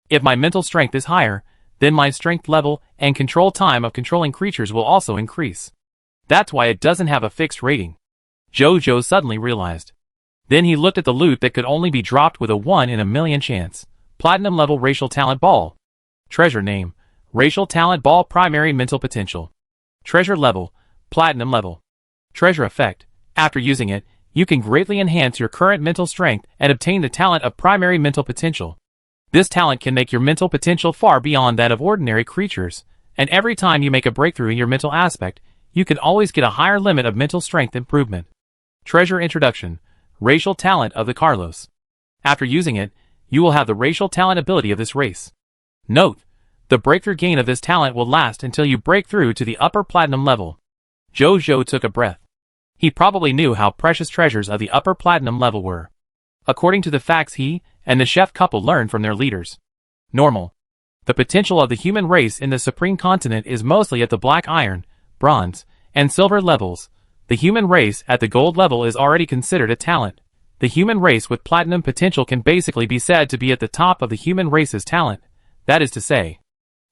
If my mental strength is higher, then my strength level and control time of controlling creatures will also increase. That's why it doesn't have a fixed rating. Zhou Zhou suddenly realized. Then he looked at the loot that could only be dropped with a 1 in a million chance. Platinum level racial talent ball. Treasure name, racial talent ball primary mental potential. Treasure level, platinum level. Treasure effect, after using it, you can greatly enhance your current mental strength and obtain the talent of primary mental potential. This talent can make your mental potential far beyond that of ordinary creatures, and every time you make a breakthrough in your mental aspect, you can always get a higher limit of mental strength improvement. Treasure introduction, racial talent of the Carlos. After using it, you will have the racial talent ability of this race. Note, the breakthrough gain of this talent will last until you break through to the upper platinum level. Zhou Zhou took a breath. He probably knew how precious treasures of the upper platinum level were. According to the facts he and the chef couple learned from their leaders. Normal. The potential of the human race in the Supreme Continent is mostly at the black iron, bronze, and silver levels. The human race at the gold level is already considered a talent. The human race with platinum potential can basically be said to be at the top of the human race's talent. That is to say,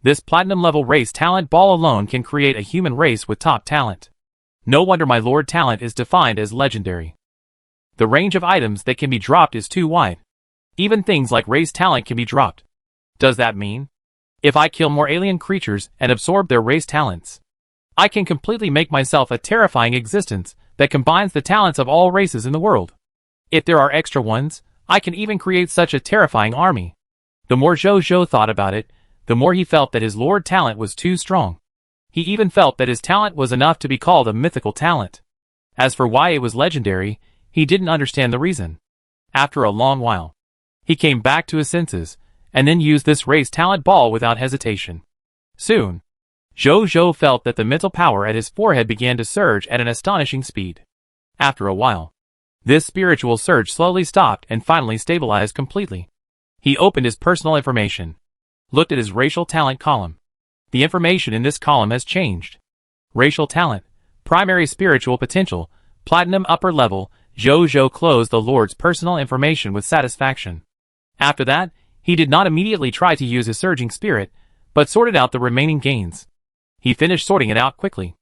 this platinum level race talent ball alone can create a human race with top talent. No wonder my Lord talent is defined as legendary. The range of items that can be dropped is too wide. Even things like race talent can be dropped. Does that mean If I kill more alien creatures and absorb their race talents, I can completely make myself a terrifying existence that combines the talents of all races in the world. If there are extra ones, I can even create such a terrifying army. The more Zhou thought about it, the more he felt that his lord talent was too strong. He even felt that his talent was enough to be called a mythical talent. As for why it was legendary, he didn't understand the reason. After a long while, he came back to his senses, and then used this race talent ball without hesitation. Soon, Zhou felt that the mental power at his forehead began to surge at an astonishing speed. After a while, this spiritual surge slowly stopped and finally stabilized completely. He opened his personal information, looked at his racial talent column. The information in this column has changed. Racial talent, primary spiritual potential, platinum upper level. Zhou closed the Lord's personal information with satisfaction. After that, he did not immediately try to use his surging spirit, but sorted out the remaining gains. He finished sorting it out quickly.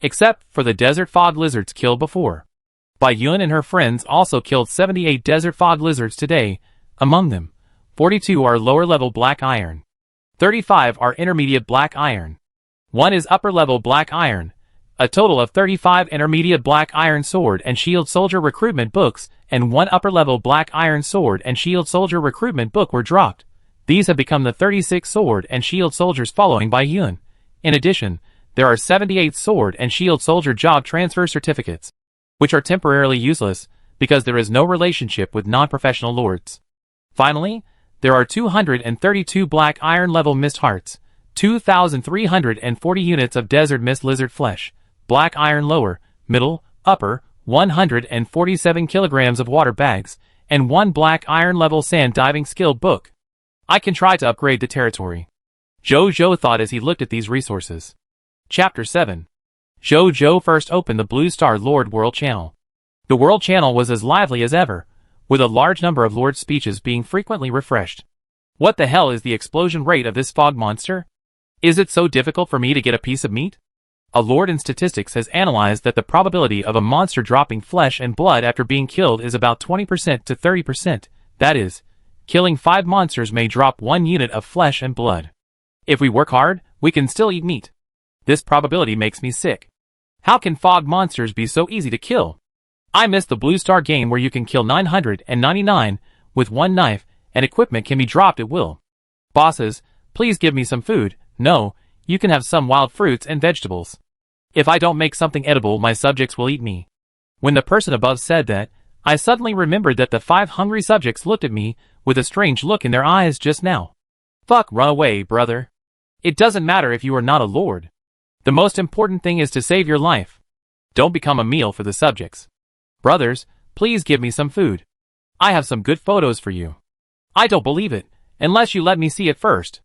Except for the desert fog lizards killed before. Bai Yun and her friends also killed 78 desert fog lizards today. Among them, 42 are lower-level black iron. 35 are intermediate black iron. 1 is upper-level black iron. A total of 35 intermediate black iron sword and shield soldier recruitment books and 1 upper-level black iron sword and shield soldier recruitment book were dropped. These have become the 36 sword and shield soldiers following Bai Yun. In addition, there are 78 sword and shield soldier job transfer certificates, which are temporarily useless because there is no relationship with non-professional lords. Finally, there are 232 black iron level mist hearts, 2,340 units of desert mist lizard flesh, black iron lower, middle, upper, 147 kilograms of water bags, and 1 black iron level sand diving skill book. I can try to upgrade the territory. Zhou thought as he looked at these resources. Chapter 7. Zhou first opened the Blue Star Lord World Channel. The World Channel was as lively as ever, with a large number of Lord speeches being frequently refreshed. What the hell is the explosion rate of this fog monster? Is it so difficult for me to get a piece of meat? A lord in statistics has analyzed that the probability of a monster dropping flesh and blood after being killed is about 20% to 30%. That is, killing 5 monsters may drop 1 unit of flesh and blood. If we work hard, we can still eat meat. This probability makes me sick. How can fog monsters be so easy to kill? I miss the Blue Star game where you can kill 999 with 1 knife and equipment can be dropped at will. Bosses, please give me some food. No, you can have some wild fruits and vegetables. If I don't make something edible, my subjects will eat me. When the person above said that, I suddenly remembered that the 5 hungry subjects looked at me with a strange look in their eyes just now. Fuck, run away, brother. It doesn't matter if you are not a lord. The most important thing is to save your life. Don't become a meal for the subjects. Brothers, please give me some food. I have some good photos for you. I don't believe it, unless you let me see it first.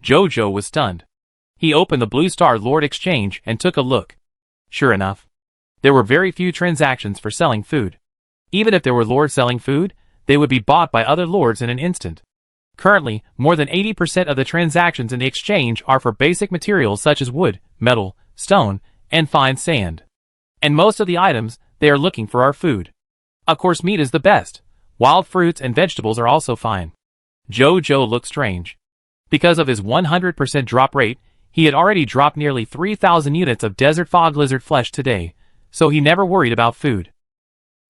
Zhou was stunned. He opened the Blue Star Lord Exchange and took a look. Sure enough, there were very few transactions for selling food. Even if there were lords selling food, they would be bought by other lords in an instant. Currently, more than 80% of the transactions in the exchange are for basic materials such as wood, metal, stone, and fine sand. And most of the items they are looking for are food. Of course, meat is the best. Wild fruits and vegetables are also fine. Zhou looked strange. Because of his 100% drop rate, he had already dropped nearly 3,000 units of desert fog lizard flesh today, so he never worried about food.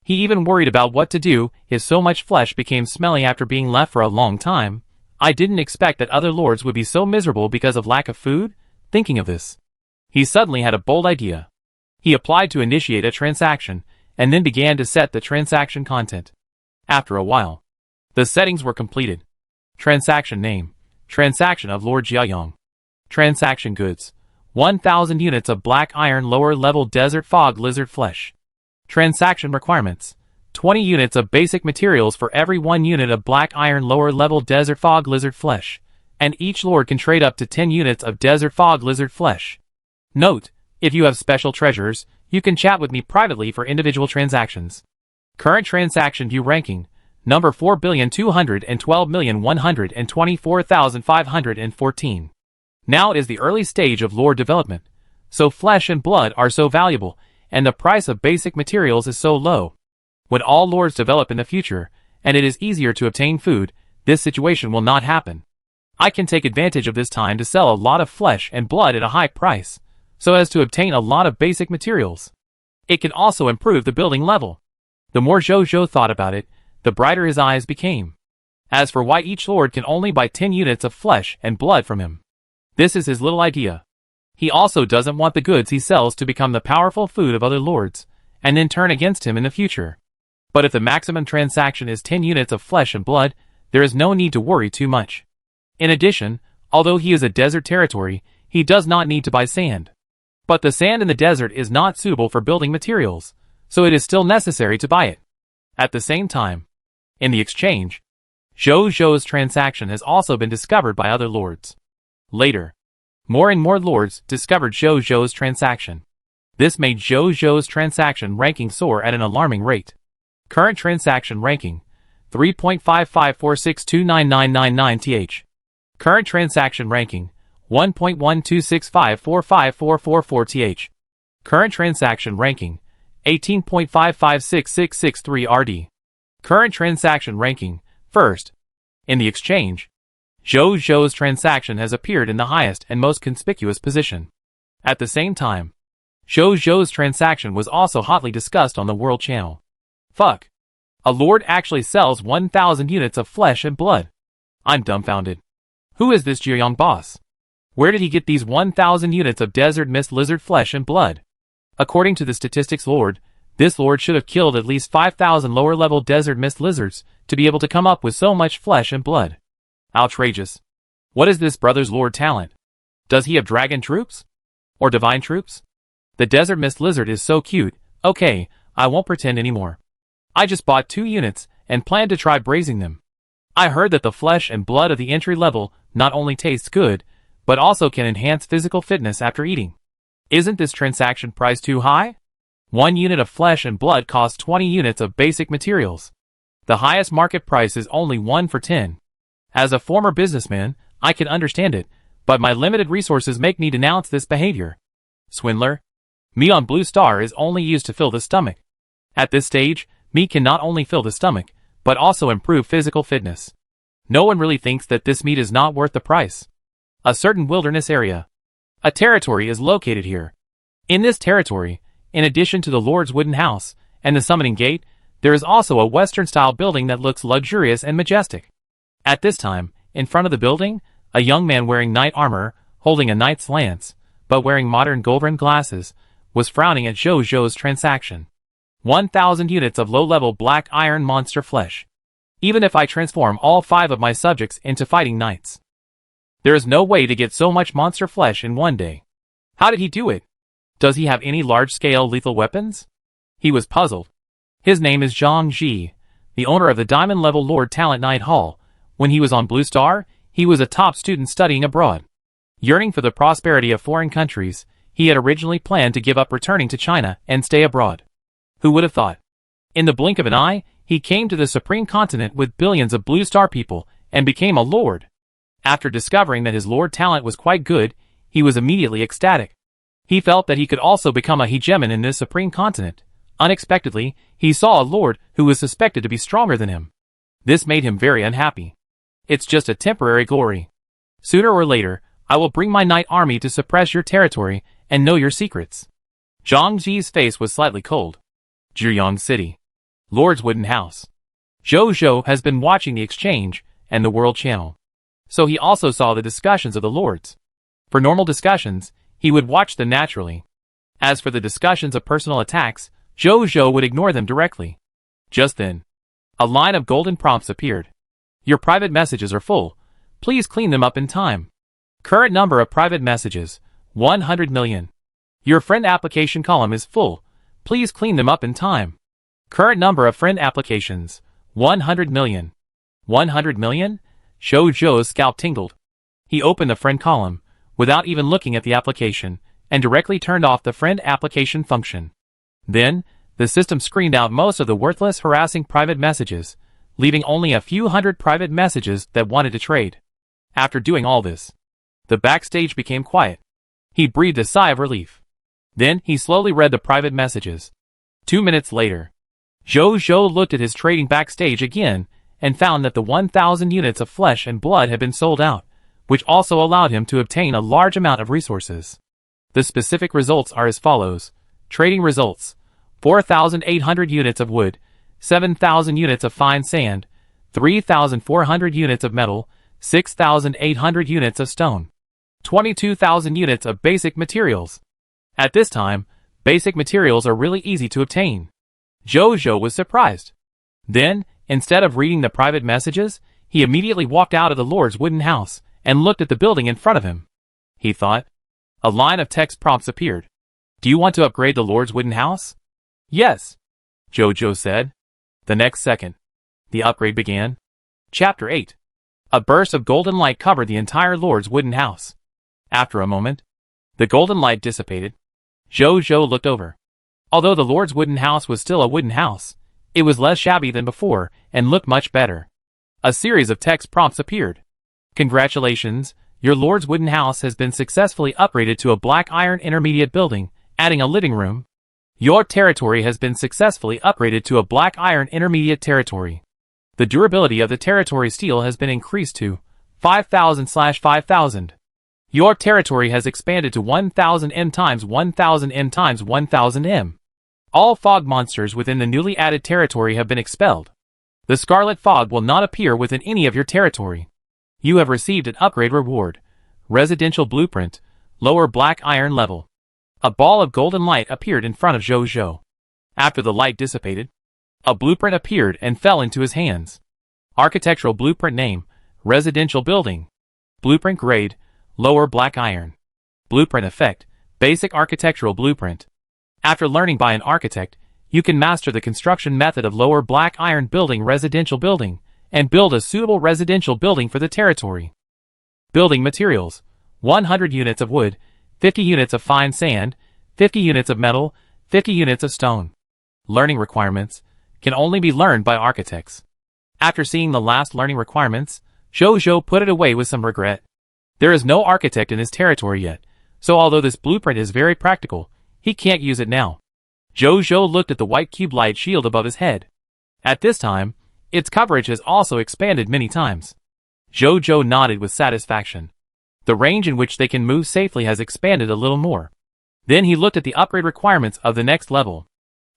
He even worried about what to do if so much flesh became smelly after being left for a long time. I didn't expect that other lords would be so miserable because of lack of food. Thinking of this, he suddenly had a bold idea. He applied to initiate a transaction, and then began to set the transaction content. After a while, the settings were completed. Transaction name: Transaction of Lord Jiayong. Transaction goods: 1,000 units of black iron lower level desert fog lizard flesh. Transaction requirements: 20 units of basic materials for every 1 unit of black iron lower level desert fog lizard flesh, and each lord can trade up to 10 units of desert fog lizard flesh. Note: if you have special treasures, you can chat with me privately for individual transactions. Current transaction view ranking: number 4,212,124,514. Now it is the early stage of lore development, so flesh and blood are so valuable, and the price of basic materials is so low. When all lords develop in the future, and it is easier to obtain food, this situation will not happen. I can take advantage of this time to sell a lot of flesh and blood at a high price, so as to obtain a lot of basic materials. It can also improve the building level. The more Zhou thought about it, the brighter his eyes became. As for why each lord can only buy 10 units of flesh and blood from him, this is his little idea. He also doesn't want the goods he sells to become the powerful food of other lords, and then turn against him in the future. But if the maximum transaction is 10 units of flesh and blood, there is no need to worry too much. In addition, although he is a desert territory, he does not need to buy sand. But the sand in the desert is not suitable for building materials, so it is still necessary to buy it. At the same time, in the exchange, Zhou's transaction has also been discovered by other lords. Later, more and more lords discovered Zhou's transaction. This made Zhou's transaction ranking soar at an alarming rate. Current transaction ranking 3.5546299999th. Current transaction ranking 1.126545444th. Current transaction ranking 18.556663rd. Current transaction ranking first. In the exchange, Zhou's transaction has appeared in the highest and most conspicuous position. At the same time, Zhou's transaction was also hotly discussed on the World Channel. Fuck. A lord actually sells 1,000 units of flesh and blood. I'm dumbfounded. Who is this Jiuyang boss? Where did he get these 1,000 units of desert mist lizard flesh and blood? According to the statistics lord, this lord should have killed at least 5,000 lower-level desert mist lizards to be able to come up with so much flesh and blood. Outrageous. What is this brother's lord talent? Does he have dragon troops? Or divine troops? The desert mist lizard is so cute. Okay, I won't pretend anymore. I just bought 2 units and plan to try braising them. I heard that the flesh and blood of the entry level not only tastes good, but also can enhance physical fitness after eating. Isn't this transaction price too high? 1 unit of flesh and blood costs 20 units of basic materials. The highest market price is only 1 for 10. As a former businessman, I can understand it, but my limited resources make me denounce this behavior. Swindler. Meat on Blue Star is only used to fill the stomach. At this stage, meat can not only fill the stomach, but also improve physical fitness. No one really thinks that this meat is not worth the price. A certain wilderness area. A territory is located here. In this territory, in addition to the Lord's wooden house and the summoning gate, there is also a Western-style building that looks luxurious and majestic. At this time, in front of the building, a young man wearing knight armor, holding a knight's lance, but wearing modern gold-rimmed glasses, was frowning at Zhou's transaction. 1,000 units of low-level black iron monster flesh. Even if I transform all 5 of my subjects into fighting knights, there is no way to get so much monster flesh in one day. How did he do it? Does he have any large-scale lethal weapons? He was puzzled. His name is Zhang Ji, the owner of the Diamond-level Lord Talent Night Hall. When he was on Blue Star, he was a top student studying abroad. Yearning for the prosperity of foreign countries, he had originally planned to give up returning to China and stay abroad. Who would have thought? In the blink of an eye, he came to the supreme continent with billions of Blue Star people and became a lord. After discovering that his lord talent was quite good, he was immediately ecstatic. He felt that he could also become a hegemon in this supreme continent. Unexpectedly, he saw a lord who was suspected to be stronger than him. This made him very unhappy. It's just a temporary glory. Sooner or later, I will bring my knight army to suppress your territory and know your secrets. Zhang Ji's face was slightly cold. Jiuyang City. Lord's wooden house. Zhou has been watching the exchange and the World Channel, so he also saw the discussions of the lords. For normal discussions, he would watch them naturally. As for the discussions of personal attacks, Zhou would ignore them directly. Just then, a line of golden prompts appeared. Your private messages are full. Please clean them up in time. Current number of private messages, 100 million. Your friend application column is full. Please clean them up in time. Current number of friend applications, 100 million. 100 million? Zhou's scalp tingled. He opened the friend column, without even looking at the application, and directly turned off the friend application function. Then, the system screened out most of the worthless, harassing private messages, leaving only a few hundred private messages that wanted to trade. After doing all this, the backstage became quiet. He breathed a sigh of relief. Then, he slowly read the private messages. 2 minutes later, Zhou looked at his trading backstage again, and found that the 1,000 units of flesh and blood had been sold out, which also allowed him to obtain a large amount of resources. The specific results are as follows. Trading results: 4,800 units of wood, 7,000 units of fine sand, 3,400 units of metal, 6,800 units of stone, 22,000 units of basic materials. At this time, basic materials are really easy to obtain. Jojo was surprised. Then, instead of reading the private messages, he immediately walked out of the Lord's wooden house and looked at the building in front of him. He thought. A line of text prompts appeared. Do you want to upgrade the Lord's wooden house? Yes, Jojo said. The next second, the upgrade began. Chapter 8. A burst of golden light covered the entire Lord's wooden house. After a moment, the golden light dissipated. Jojo looked over. Although the Lord's wooden house was still a wooden house, it was less shabby than before and looked much better. A series of text prompts appeared. Congratulations, your Lord's wooden house has been successfully upgraded to a black iron intermediate building, adding a living room. Your territory has been successfully upgraded to a black iron intermediate territory. The durability of the territory steel has been increased to 5,000/5,000. Your territory has expanded to 1,000 m times 1,000 m times 1,000 m. All fog monsters within the newly added territory have been expelled. The scarlet fog will not appear within any of your territory. You have received an upgrade reward. Residential blueprint, lower black iron level. A ball of golden light appeared in front of Jojo. After the light dissipated, a blueprint appeared and fell into his hands. Architectural blueprint name, residential building. Blueprint grade, lower black iron. Blueprint effect, basic architectural blueprint. After learning by an architect, you can master the construction method of lower black iron building residential building, and build a suitable residential building for the territory. Building materials: 100 units of wood, 50 units of fine sand, 50 units of metal, 50 units of stone. Learning requirements can only be learned by architects. After seeing the last learning requirements, Jojo put it away with some regret. There is no architect in his territory yet, so although this blueprint is very practical, he can't use it now. Jojo looked at the white cube light shield above his head. At this time, its coverage has also expanded many times. Jojo nodded with satisfaction. The range in which they can move safely has expanded a little more. Then he looked at the upgrade requirements of the next level.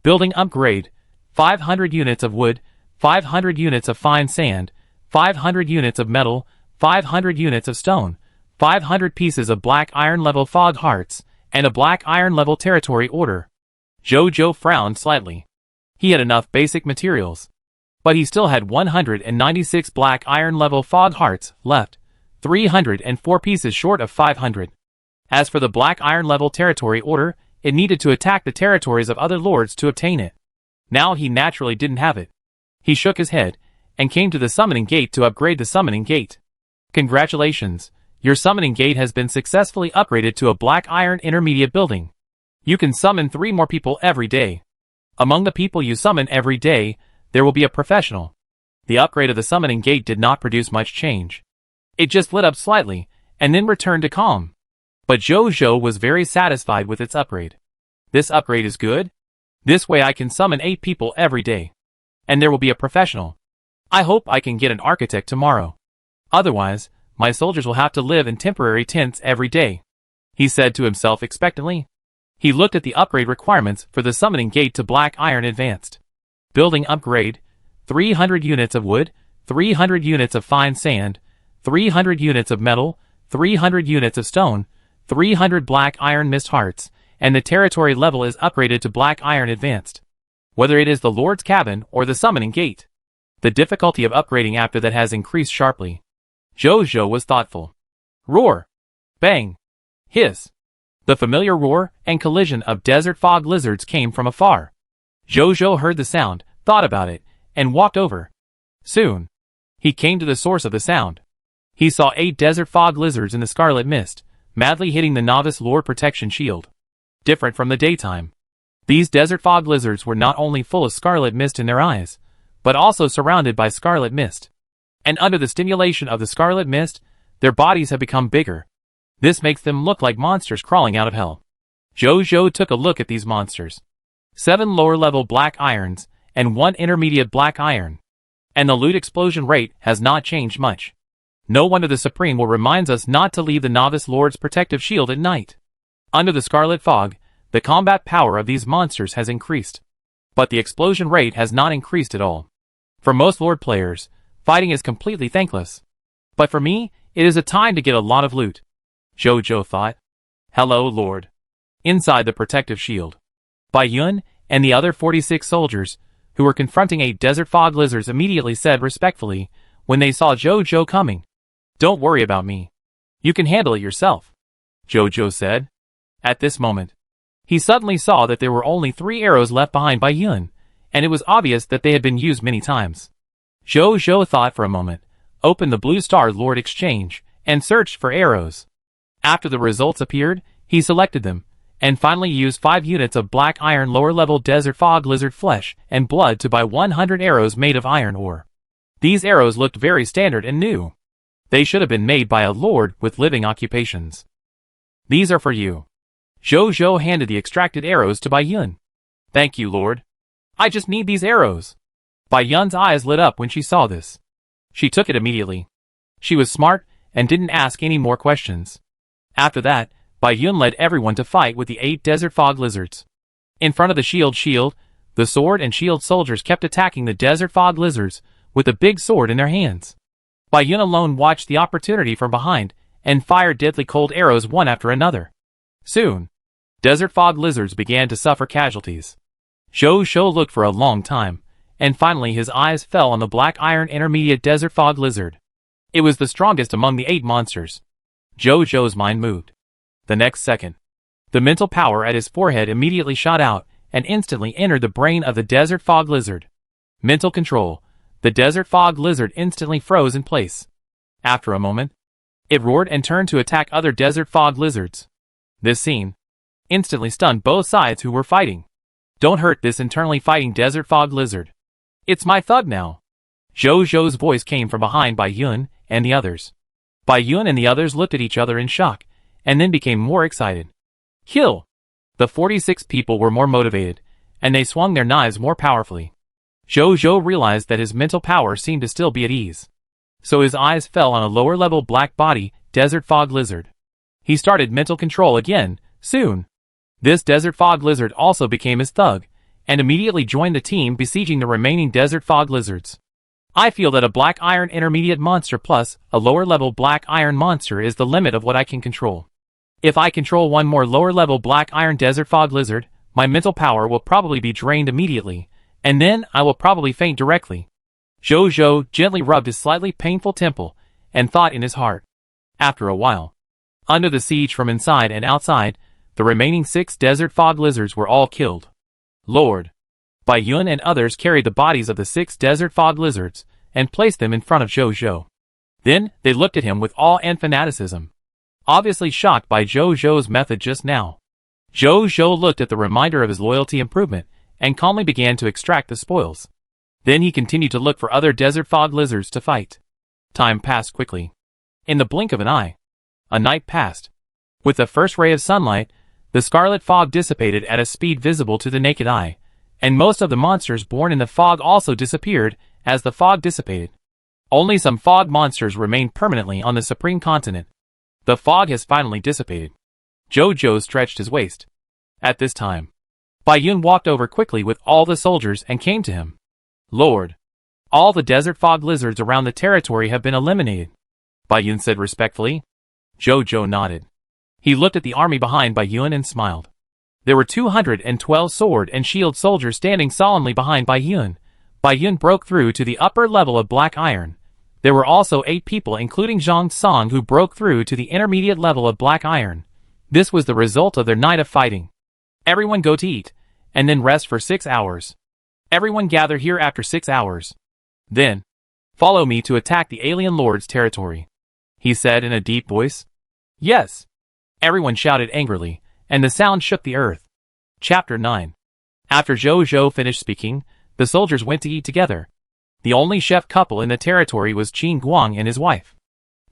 Building upgrade: 500 units of wood, 500 units of fine sand, 500 units of metal, 500 units of stone, 500 pieces of black iron level fog hearts, and a black iron level territory order. Jojo frowned slightly. He had enough basic materials, but he still had 196 black iron level fog hearts left, 304 pieces short of 500. As for the black iron level territory order, it needed to attack the territories of other lords to obtain it. Now he naturally didn't have it. He shook his head, and came to the summoning gate to upgrade the summoning gate. Congratulations, your summoning gate has been successfully upgraded to a black iron intermediate building. You can summon 3 more people every day. Among the people you summon every day, there will be a professional. The upgrade of the summoning gate did not produce much change. It just lit up slightly, and then returned to calm. But Jojo was very satisfied with its upgrade. This upgrade is good. This way I can summon 8 people every day. And there will be a professional. I hope I can get an architect tomorrow. Otherwise, my soldiers will have to live in temporary tents every day, he said to himself expectantly. He looked at the upgrade requirements for the summoning gate to black iron advanced. Building upgrade: 300 units of wood, 300 units of fine sand, 300 units of metal, 300 units of stone, 300 black iron mist hearts, and the territory level is upgraded to black iron advanced. Whether it is the Lord's cabin or the summoning gate, the difficulty of upgrading after that has increased sharply. Jojo was thoughtful. Roar! Bang! Hiss! The familiar roar and collision of desert fog lizards came from afar. Jojo heard the sound, thought about it, and walked over. Soon, he came to the source of the sound. He saw 8 desert fog lizards in the scarlet mist, madly hitting the novice lord protection shield. Different from the daytime. These desert fog lizards were not only full of scarlet mist in their eyes, but also surrounded by scarlet mist. And under the stimulation of the scarlet mist, their bodies have become bigger. This makes them look like monsters crawling out of hell. Jojo took a look at these monsters. 7 lower-level black irons, and 1 intermediate black iron. And the loot explosion rate has not changed much. No wonder the Supreme will reminds us not to leave the Novice Lord's protective shield at night. Under the scarlet fog, the combat power of these monsters has increased. But the explosion rate has not increased at all. For most Lord players, fighting is completely thankless. But for me, it is a time to get a lot of loot. Jojo thought. Hello, Lord. Inside the protective shield, Bai Yun and the other 46 soldiers, who were confronting 8 desert fog lizards, immediately said respectfully, when they saw Jojo coming, "Don't worry about me. You can handle it yourself," Jojo said. At this moment, he suddenly saw that there were only 3 arrows left behind Bai Yun, and it was obvious that they had been used many times. Jojo thought for a moment, opened the Blue Star Lord exchange, and searched for arrows. After the results appeared, he selected them, and finally used 5 units of black iron lower-level desert fog lizard flesh and blood to buy 100 arrows made of iron ore. These arrows looked very standard and new. They should have been made by a lord with living occupations. These are for you. Jojo handed the extracted arrows to Bai Yun. Thank you, Lord. I just need these arrows. Bai Yun's eyes lit up when she saw this. She took it immediately. She was smart and didn't ask any more questions. After that, Bai Yun led everyone to fight with the 8 desert fog lizards. In front of the shield, the sword and shield soldiers kept attacking the desert fog lizards with a big sword in their hands. Bai Yun alone watched the opportunity from behind and fired deadly cold arrows one after another. Soon, desert fog lizards began to suffer casualties. Jojo looked for a long time, and finally his eyes fell on the black iron intermediate desert fog lizard. It was the strongest among the 8 monsters. Jojo's mind moved. The next second, the mental power at his forehead immediately shot out and instantly entered the brain of the desert fog lizard. Mental control. The desert fog lizard instantly froze in place. After a moment, it roared and turned to attack other desert fog lizards. This scene instantly stunned both sides who were fighting. Don't hurt this internally fighting desert fog lizard. It's my thug now. Jojo's voice came from behind Bai Yun and the others. Bai Yun and the others looked at each other in shock, and then became more excited. Kill! The 46 people were more motivated, and they swung their knives more powerfully. Jojo realized that his mental power seemed to still be at ease. So his eyes fell on a lower-level black body, desert fog lizard. He started mental control again, soon. This desert fog lizard also became his thug, and immediately joined the team besieging the remaining desert fog lizards. I feel that a black iron intermediate monster plus a lower-level black iron monster is the limit of what I can control. If I control one more lower-level black iron desert fog lizard, my mental power will probably be drained immediately, and then I will probably faint directly. Jojo gently rubbed his slightly painful temple, and thought in his heart. After a while, under the siege from inside and outside, the remaining 6 desert fog lizards were all killed. Lord. Bai Yun and others carried the bodies of the 6 desert fog lizards, and placed them in front of Jojo. Then, they looked at him with awe and fanaticism. Obviously shocked by Jojo's method just now. Jojo looked at the reminder of his loyalty improvement, and calmly began to extract the spoils. Then he continued to look for other desert fog lizards to fight. Time passed quickly. In the blink of an eye, a night passed. With the first ray of sunlight, the scarlet fog dissipated at a speed visible to the naked eye, and most of the monsters born in the fog also disappeared as the fog dissipated. Only some fog monsters remained permanently on the Supreme Continent. The fog has finally dissipated. Jojo stretched his waist. At this time, Bai Yun walked over quickly with all the soldiers and came to him. Lord, all the desert fog lizards around the territory have been eliminated, Bai Yun said respectfully. Jojo nodded. He looked at the army behind Bai Yun and smiled. There were 212 sword and shield soldiers standing solemnly behind Bai Yun. Bai Yun broke through to the upper level of black iron. There were also 8 people including Zhang Song who broke through to the intermediate level of black iron. This was the result of their night of fighting. Everyone go to eat, and then rest for 6 hours. Everyone gather here after 6 hours. Then, follow me to attack the alien lord's territory, he said in a deep voice. Yes. Everyone shouted angrily, and the sound shook the earth. Chapter 9. After Jojo finished speaking, the soldiers went to eat together. The only chef couple in the territory was Qin Guang and his wife.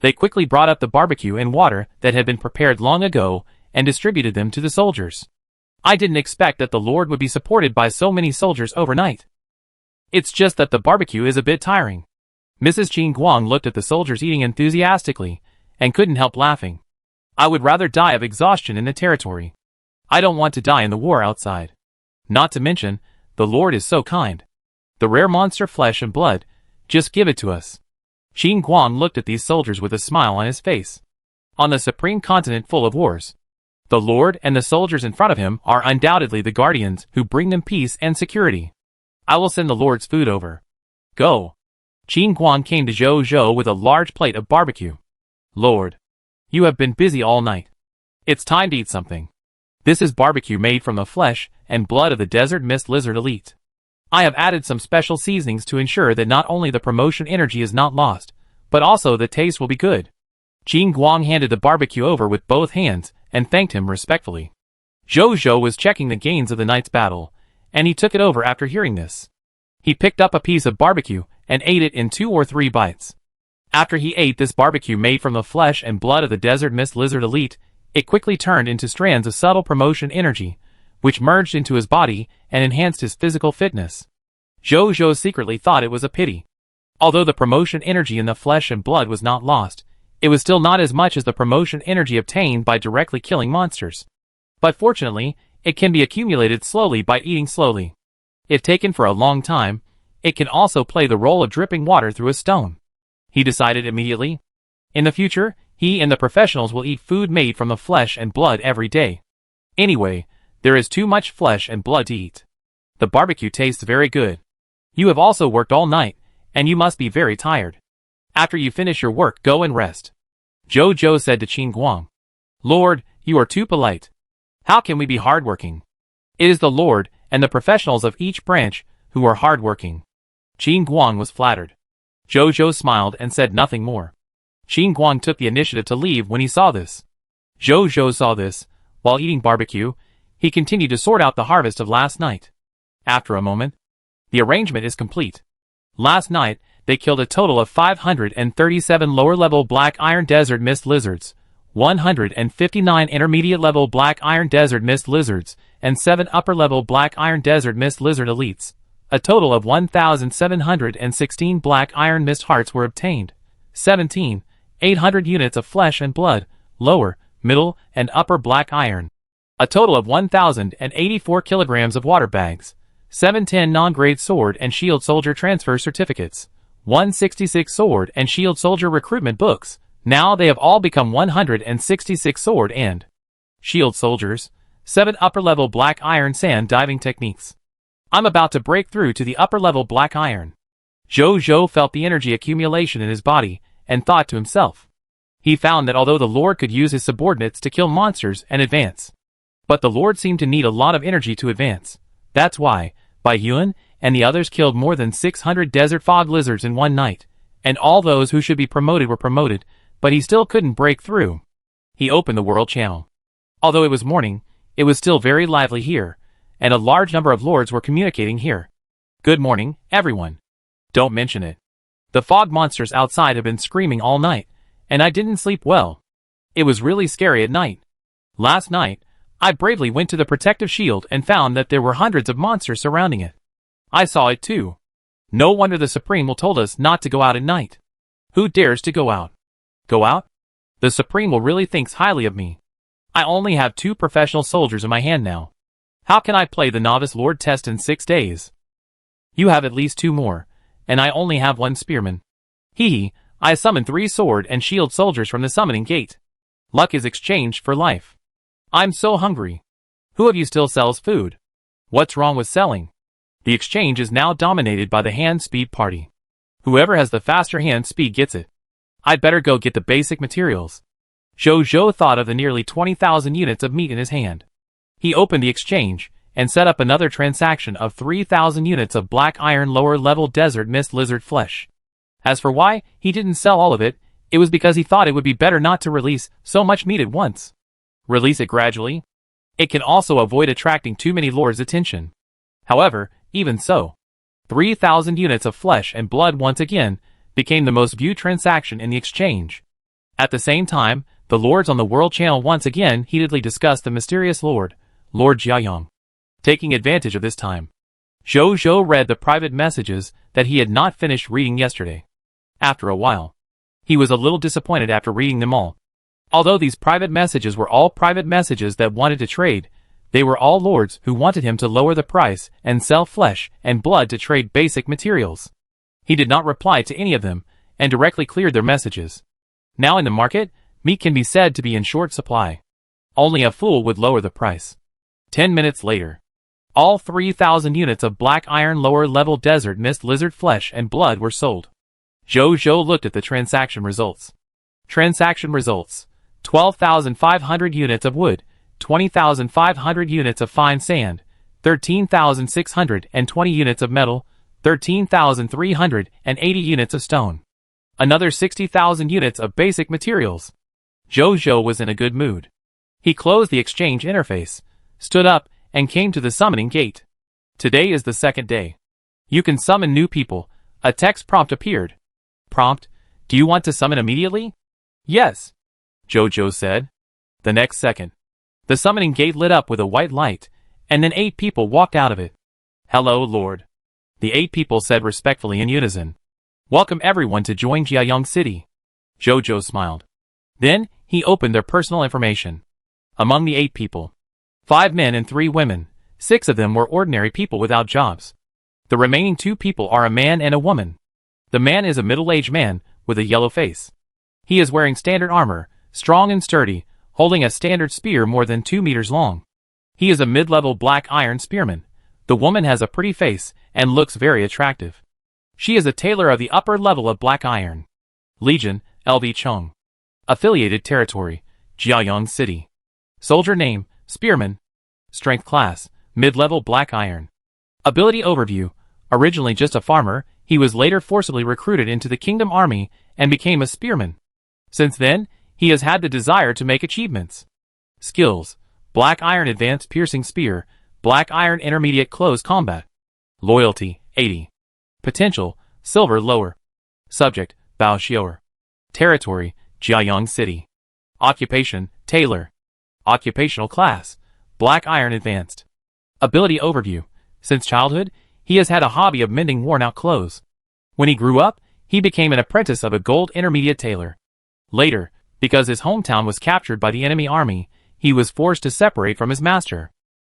They quickly brought up the barbecue and water that had been prepared long ago and distributed them to the soldiers. I didn't expect that the Lord would be supported by so many soldiers overnight. It's just that the barbecue is a bit tiring. Mrs. Qin Guang looked at the soldiers eating enthusiastically, and couldn't help laughing. I would rather die of exhaustion in the territory. I don't want to die in the war outside. Not to mention, the Lord is so kind. The rare monster flesh and blood, just give it to us. Qin Guang looked at these soldiers with a smile on his face. On the supreme continent full of wars, the Lord and the soldiers in front of him are undoubtedly the guardians who bring them peace and security. I will send the Lord's food over. Go. Qin Guang came to Zhou Zhou with a large plate of barbecue. Lord, you have been busy all night. It's time to eat something. This is barbecue made from the flesh and blood of the desert mist lizard elite. I have added some special seasonings to ensure that not only the promotion energy is not lost, but also the taste will be good. Qin Guang handed the barbecue over with both hands and thanked him respectfully. Zhou Zhou was checking the gains of the night's battle, and he took it over after hearing this. He picked up a piece of barbecue and ate it in 2 or 3 bites. After he ate this barbecue made from the flesh and blood of the desert mist lizard elite, it quickly turned into strands of subtle promotion energy, which merged into his body and enhanced his physical fitness. Zhou Zhou secretly thought it was a pity. Although the promotion energy in the flesh and blood was not lost, it was still not as much as the promotion energy obtained by directly killing monsters. But fortunately, it can be accumulated slowly by eating slowly. If taken for a long time, it can also play the role of dripping water through a stone. He decided immediately. In the future, he and the professionals will eat food made from the flesh and blood every day. Anyway, there is too much flesh and blood to eat. The barbecue tastes very good. You have also worked all night, and you must be very tired. After you finish your work, go and rest. Zhou Zhou said to Qin Guang. Lord, you are too polite. How can we be hardworking? It is the Lord and the professionals of each branch who are hardworking. Qin Guang was flattered. Zhou Zhou smiled and said nothing more. Qin Guang took the initiative to leave when he saw this. Zhou Zhou saw this. While eating barbecue, he continued to sort out the harvest of last night. After a moment, the arrangement is complete. Last night, they killed a total of 537 lower-level black iron desert mist lizards, 159 intermediate-level black iron desert mist lizards, and 7 upper-level black iron desert mist lizard elites. A total of 1,716 black iron mist hearts were obtained. 800 units of flesh and blood, lower, middle, and upper black iron. A total of 1,084 kilograms of water bags. 710 non-grade sword and shield soldier transfer certificates. 166 sword and shield soldier recruitment books. Now they have all become 166 sword and shield soldiers. 7 upper-level black iron sand diving techniques. I'm about to break through to the upper-level black iron. Zhou Zhou felt the energy accumulation in his body and thought to himself. He found that although the Lord could use his subordinates to kill monsters and advance, but the Lord seemed to need a lot of energy to advance. That's why, Bai Yuan and the others killed more than 600 desert fog lizards in one night, and all those who should be promoted were promoted, but he still couldn't break through. He opened the world channel. Although it was morning, it was still very lively here, and a large number of lords were communicating here. Good morning, everyone. Don't mention it. The fog monsters outside have been screaming all night, and I didn't sleep well. It was really scary at night. Last night, I bravely went to the protective shield and found that there were hundreds of monsters surrounding it. I saw it too. No wonder the Supreme will told us not to go out at night. Who dares to go out? Go out? The Supreme will really thinks highly of me. I only have 2 professional soldiers in my hand now. How can I play the Novice Lord test in 6 days? You have at least 2 more, and I only have 1 spearman. Hee, I summoned 3 sword and shield soldiers from the summoning gate. Luck is exchanged for life. I'm so hungry. Who of you still sells food? What's wrong with selling? The exchange is now dominated by the hand speed party. Whoever has the faster hand speed gets it. I'd better go get the basic materials. Zhou Zhou thought of the nearly 20,000 units of meat in his hand. He opened the exchange and set up another transaction of 3,000 units of black iron lower-level desert mist lizard flesh. As for why he didn't sell all of it, it was because he thought it would be better not to release so much meat at once. Release it gradually. It can also avoid attracting too many lords' attention. However, even so, 3,000 units of flesh and blood once again became the most viewed transaction in the exchange. At the same time, the lords on the world channel once again heatedly discussed the mysterious Lord Jiayong. Taking advantage of this time, Zhou Zhou read the private messages that he had not finished reading yesterday. After a while, he was a little disappointed after reading them all. Although these private messages were all private messages that wanted to trade, they were all lords who wanted him to lower the price and sell flesh and blood to trade basic materials. He did not reply to any of them, and directly cleared their messages. Now in the market, meat can be said to be in short supply. Only a fool would lower the price. 10 minutes later, all 3,000 units of black iron lower-level desert mist lizard flesh and blood were sold. Zhou looked at the transaction results. Transaction results: 12,500 units of wood, 20,500 units of fine sand, 13,620 units of metal, 13,380 units of stone. Another 60,000 units of basic materials. Zhou was in a good mood. He closed the exchange interface, stood up, and came to the summoning gate. Today is the second day. You can summon new people. A text prompt appeared. Prompt: do you want to summon immediately? Yes, Zhou said. The next second, the summoning gate lit up with a white light, and then 8 people walked out of it. Hello, Lord. The 8 people said respectfully in unison. Welcome everyone to join Jiayang City. Zhou smiled. Then, he opened their personal information. Among the 8 people, 5 men and 3 women, 6 of them were ordinary people without jobs. The remaining 2 people are a man and a woman. The man is a middle-aged man, with a yellow face. He is wearing standard armor, strong and sturdy, holding a standard spear more than 2 meters long. He is a mid-level black iron spearman. The woman has a pretty face, and looks very attractive. She is a tailor of the upper level of black iron. Legion, LV Chung. Affiliated territory, Jiayang City. Soldier name, Spearman. Strength class, mid-level black iron. Ability overview: originally just a farmer, he was later forcibly recruited into the Kingdom Army and became a spearman. Since then, he has had the desire to make achievements. Skills: black iron advanced piercing spear, black iron intermediate close combat. Loyalty, 80. Potential, silver lower. Subject, Bao Xiaoer. Territory, Jiayang City. Occupation, tailor. Occupational class, black iron advanced. Ability overview: since childhood, he has had a hobby of mending worn-out clothes. When he grew up, he became an apprentice of a gold intermediate tailor. Later, because his hometown was captured by the enemy army, he was forced to separate from his master.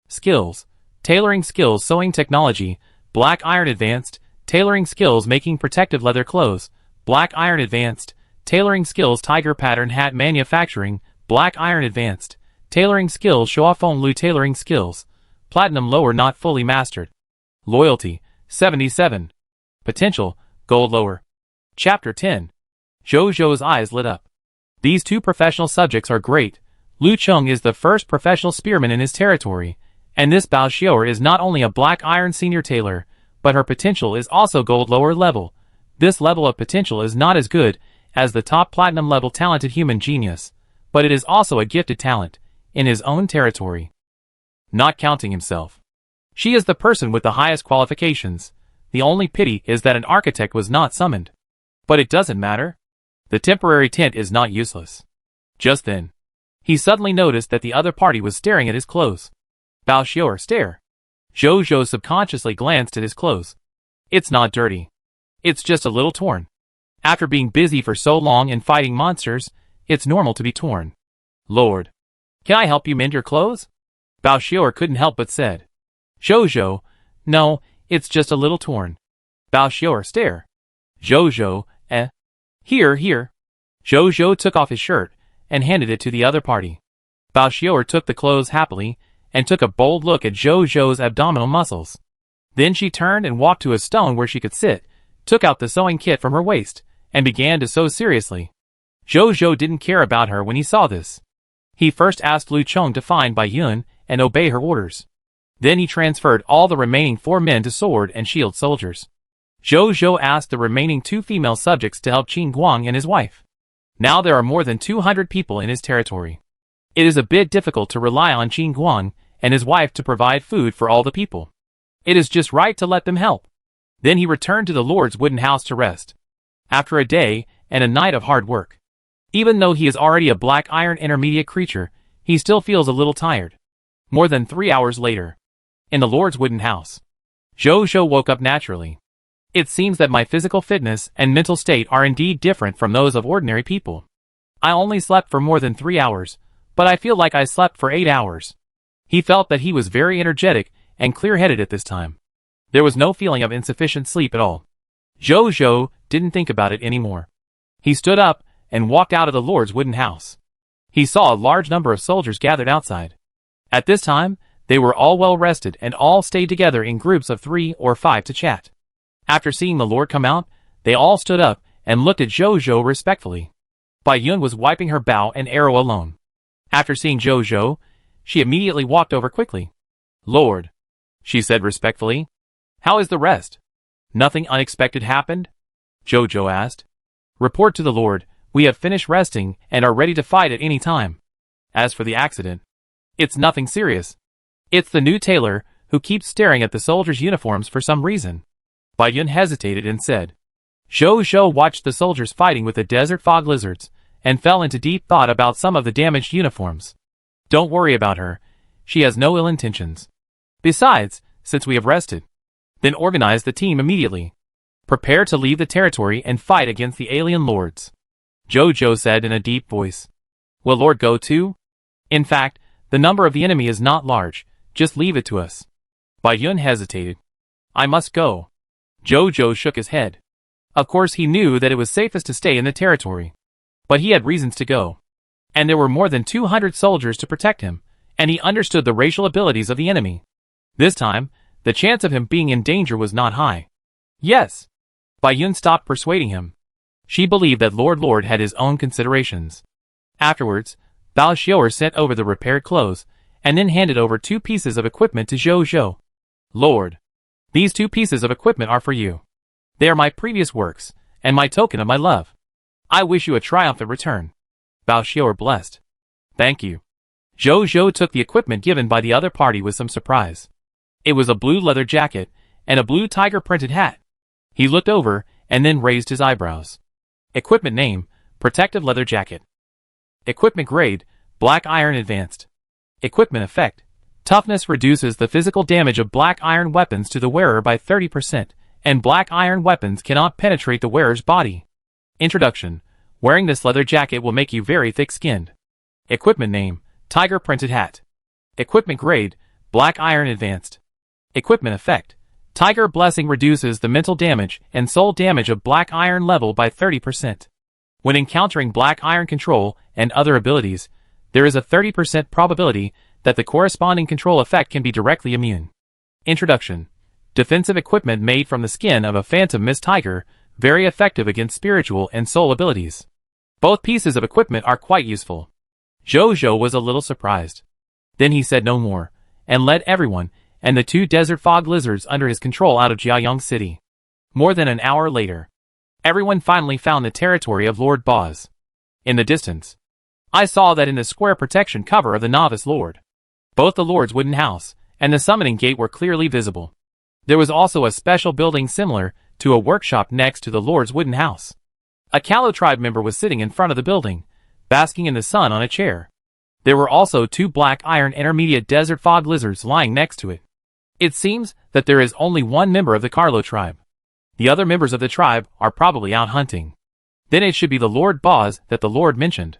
Skills: tailoring skills, sewing technology, black iron advanced, tailoring skills, making protective leather clothes, black iron advanced, tailoring skills, tiger pattern hat manufacturing, black iron advanced, tailoring skills, Shuafeng Lu tailoring skills, platinum lower not fully mastered. Loyalty, 77. Potential, gold lower. Chapter 10. Zhou's eyes lit up. These 2 professional subjects are great. Lu Chung is the first professional spearman in his territory, and this Bao Xiaoer is not only a black iron senior tailor, but her potential is also gold lower level. This level of potential is not as good as the top platinum level talented human genius, but it is also a gifted talent in his own territory. Not counting himself. She is the person with the highest qualifications. The only pity is that an architect was not summoned. But it doesn't matter. The temporary tent is not useless. Just then, he suddenly noticed that the other party was staring at his clothes. Bao Xiaoer stare. Zhou subconsciously glanced at his clothes. It's not dirty. It's just a little torn. After being busy for so long and fighting monsters, it's normal to be torn. Lord, can I help you mend your clothes? Bao Xiaoer couldn't help but said. Zhou, no, it's just a little torn. Bao Xiaoer stare. Zhou, Here. Zhou took off his shirt and handed it to the other party. Bao Xiaoer took the clothes happily and took a bold look at Zhou's abdominal muscles. Then she turned and walked to a stone where she could sit, took out the sewing kit from her waist, and began to sew seriously. Zhou didn't care about her when he saw this. He first asked Lu Chung to find Bai Yun and obey her orders. Then he transferred all the remaining 4 men to sword and shield soldiers. Zhou asked the remaining 2 female subjects to help Qin Guang and his wife. Now there are more than 200 people in his territory. It is a bit difficult to rely on Qin Guang and his wife to provide food for all the people. It is just right to let them help. Then he returned to the Lord's wooden house to rest. After a day and a night of hard work. Even though he is already a black iron intermediate creature, he still feels a little tired. More than 3 hours later. In the Lord's wooden house. Zhou woke up naturally. It seems that my physical fitness and mental state are indeed different from those of ordinary people. I only slept for more than 3 hours, but I feel like I slept for 8 hours. He felt that he was very energetic and clear-headed at this time. There was no feeling of insufficient sleep at all. Zhou didn't think about it anymore. He stood up and walked out of the Lord's wooden house. He saw a large number of soldiers gathered outside. At this time, they were all well rested and all stayed together in groups of 3 or 5 to chat. After seeing the Lord come out, they all stood up and looked at Zhou respectfully. Bai Yun was wiping her bow and arrow alone. After seeing Zhou, she immediately walked over quickly. "Lord," she said respectfully, "how is the rest? Nothing unexpected happened?" Zhou asked. "Report to the Lord, we have finished resting and are ready to fight at any time. As for the accident, it's nothing serious. It's the new tailor who keeps staring at the soldiers' uniforms for some reason." Bai Yun hesitated and said. Zhou watched the soldiers fighting with the desert fog lizards and fell into deep thought about some of the damaged uniforms. "Don't worry about her. She has no ill intentions. Besides, since we have rested, then organize the team immediately. Prepare to leave the territory and fight against the alien lords." Zhou said in a deep voice. "Will Lord go too? In fact, the number of the enemy is not large. Just leave it to us." Bai Yun hesitated. "I must go." Zhou shook his head. Of course he knew that it was safest to stay in the territory. But he had reasons to go. And there were more than 200 soldiers to protect him, and he understood the racial abilities of the enemy. This time, the chance of him being in danger was not high. Yes. Bai Yun stopped persuading him. She believed that Lord had his own considerations. Afterwards, Bao Xiu'er sent over the repaired clothes, and then handed over 2 pieces of equipment to Zhou. "Lord, these 2 pieces of equipment are for you. They are my previous works, and my token of my love. I wish you a triumphant return." Bao Xiu'er blessed. "Thank you." Zhou took the equipment given by the other party with some surprise. It was a blue leather jacket, and a blue tiger-printed hat. He looked over, and then raised his eyebrows. Equipment name, Protective Leather Jacket. Equipment grade, Black Iron Advanced. Equipment effect, Toughness reduces the physical damage of black iron weapons to the wearer by 30%, and black iron weapons cannot penetrate the wearer's body. Introduction. Wearing this leather jacket will make you very thick-skinned. Equipment name, Tiger Printed Hat. Equipment grade, Black Iron Advanced. Equipment effect, Tiger Blessing reduces the mental damage and soul damage of black iron level by 30%. When encountering black iron control and other abilities, there is a 30% probability that the corresponding control effect can be directly immune. Introduction. Defensive equipment made from the skin of a phantom mist tiger, very effective against spiritual and soul abilities. Both pieces of equipment are quite useful. Zhou was a little surprised. Then he said no more, and led everyone and the 2 desert fog lizards under his control out of Jiayang City. More than an hour later, everyone finally found the territory of Lord Boz. In the distance, I saw that in the square protection cover of the Novice Lord, both the Lord's wooden house and the summoning gate were clearly visible. There was also a special building similar to a workshop next to the Lord's wooden house. A Callow tribe member was sitting in front of the building, basking in the sun on a chair. There were also 2 black iron intermediate desert fog lizards lying next to it. It seems that there is only one member of the Carlo tribe. The other members of the tribe are probably out hunting. Then it should be the Lord Boz that the Lord mentioned.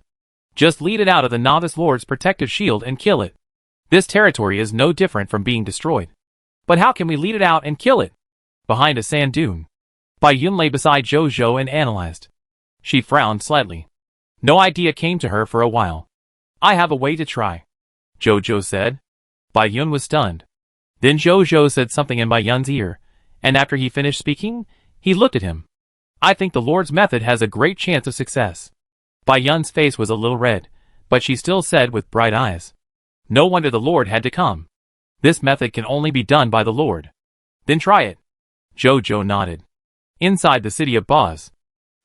Just lead it out of the Novice Lord's protective shield and kill it. This territory is no different from being destroyed. But how can we lead it out and kill it? Behind a sand dune. Bai Yun lay beside Zhou and analyzed. She frowned slightly. No idea came to her for a while. "I have a way to try," Zhou said. Bai Yun was stunned. Then Zhou said something in Bai Yun's ear, and after he finished speaking, he looked at him. "I think the Lord's method has a great chance of success." Bai Yun's face was a little red, but she still said with bright eyes. "No wonder the Lord had to come. This method can only be done by the Lord." "Then try it." Zhou nodded. Inside the city of Boz,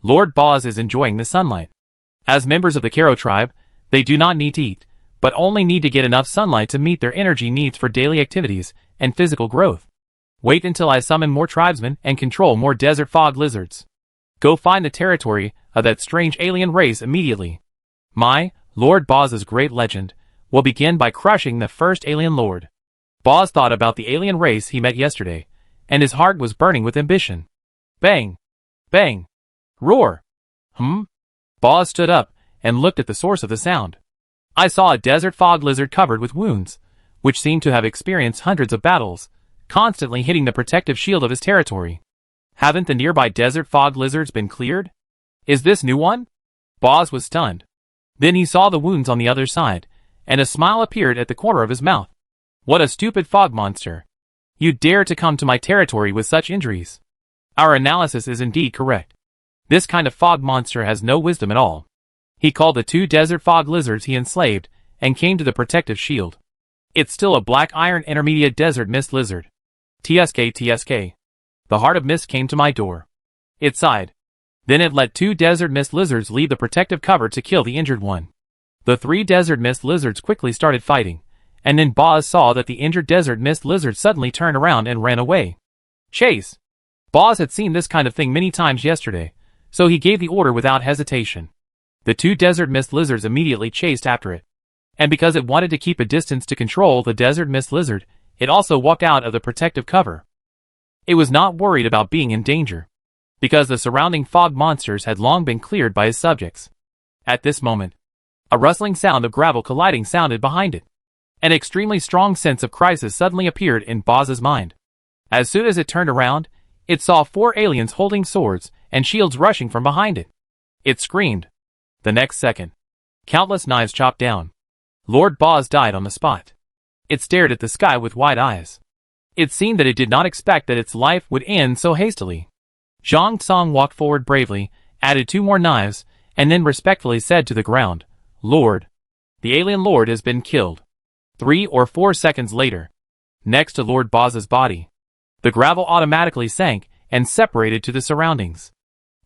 Lord Boz is enjoying the sunlight. As members of the Caro tribe, they do not need to eat, but only need to get enough sunlight to meet their energy needs for daily activities and physical growth. Wait until I summon more tribesmen and control more desert fog lizards. Go find the territory of that strange alien race immediately. My, Lord Boz's great legend, will begin by crushing the first alien lord. Boz thought about the alien race he met yesterday, and his heart was burning with ambition. Bang! Bang! Roar! Boz stood up and looked at the source of the sound. I saw a desert fog lizard covered with wounds, which seemed to have experienced hundreds of battles, constantly hitting the protective shield of his territory. Haven't the nearby desert fog lizards been cleared? Is this new one? Boz was stunned. Then he saw the wounds on the other side, and a smile appeared at the corner of his mouth. What a stupid fog monster. You dare to come to my territory with such injuries. Our analysis is indeed correct. This kind of fog monster has no wisdom at all. He called the 2 desert fog lizards he enslaved, and came to the protective shield. It's still a black iron intermediate desert mist lizard. TSK. The heart of mist came to my door. It sighed. Then it let 2 desert mist lizards leave the protective cover to kill the injured one. The 3 desert mist lizards quickly started fighting, and then Boz saw that the injured desert mist lizard suddenly turned around and ran away. Chase! Boz had seen this kind of thing many times yesterday, so he gave the order without hesitation. The 2 desert mist lizards immediately chased after it. And because it wanted to keep a distance to control the desert mist lizard, it also walked out of the protective cover. It was not worried about being in danger, because the surrounding fog monsters had long been cleared by his subjects. At this moment, a rustling sound of gravel colliding sounded behind it. An extremely strong sense of crisis suddenly appeared in Boz's mind. As soon as it turned around, it saw 4 aliens holding swords and shields rushing from behind it. It screamed. The next second, countless knives chopped down. Lord Boz died on the spot. It stared at the sky with wide eyes. It seemed that it did not expect that its life would end so hastily. Zhang Tsong walked forward bravely, added 2 more knives, and then respectfully said to the ground, "Lord, the alien lord has been killed." 3 or 4 seconds later, next to Lord Boz's body, the gravel automatically sank and separated to the surroundings.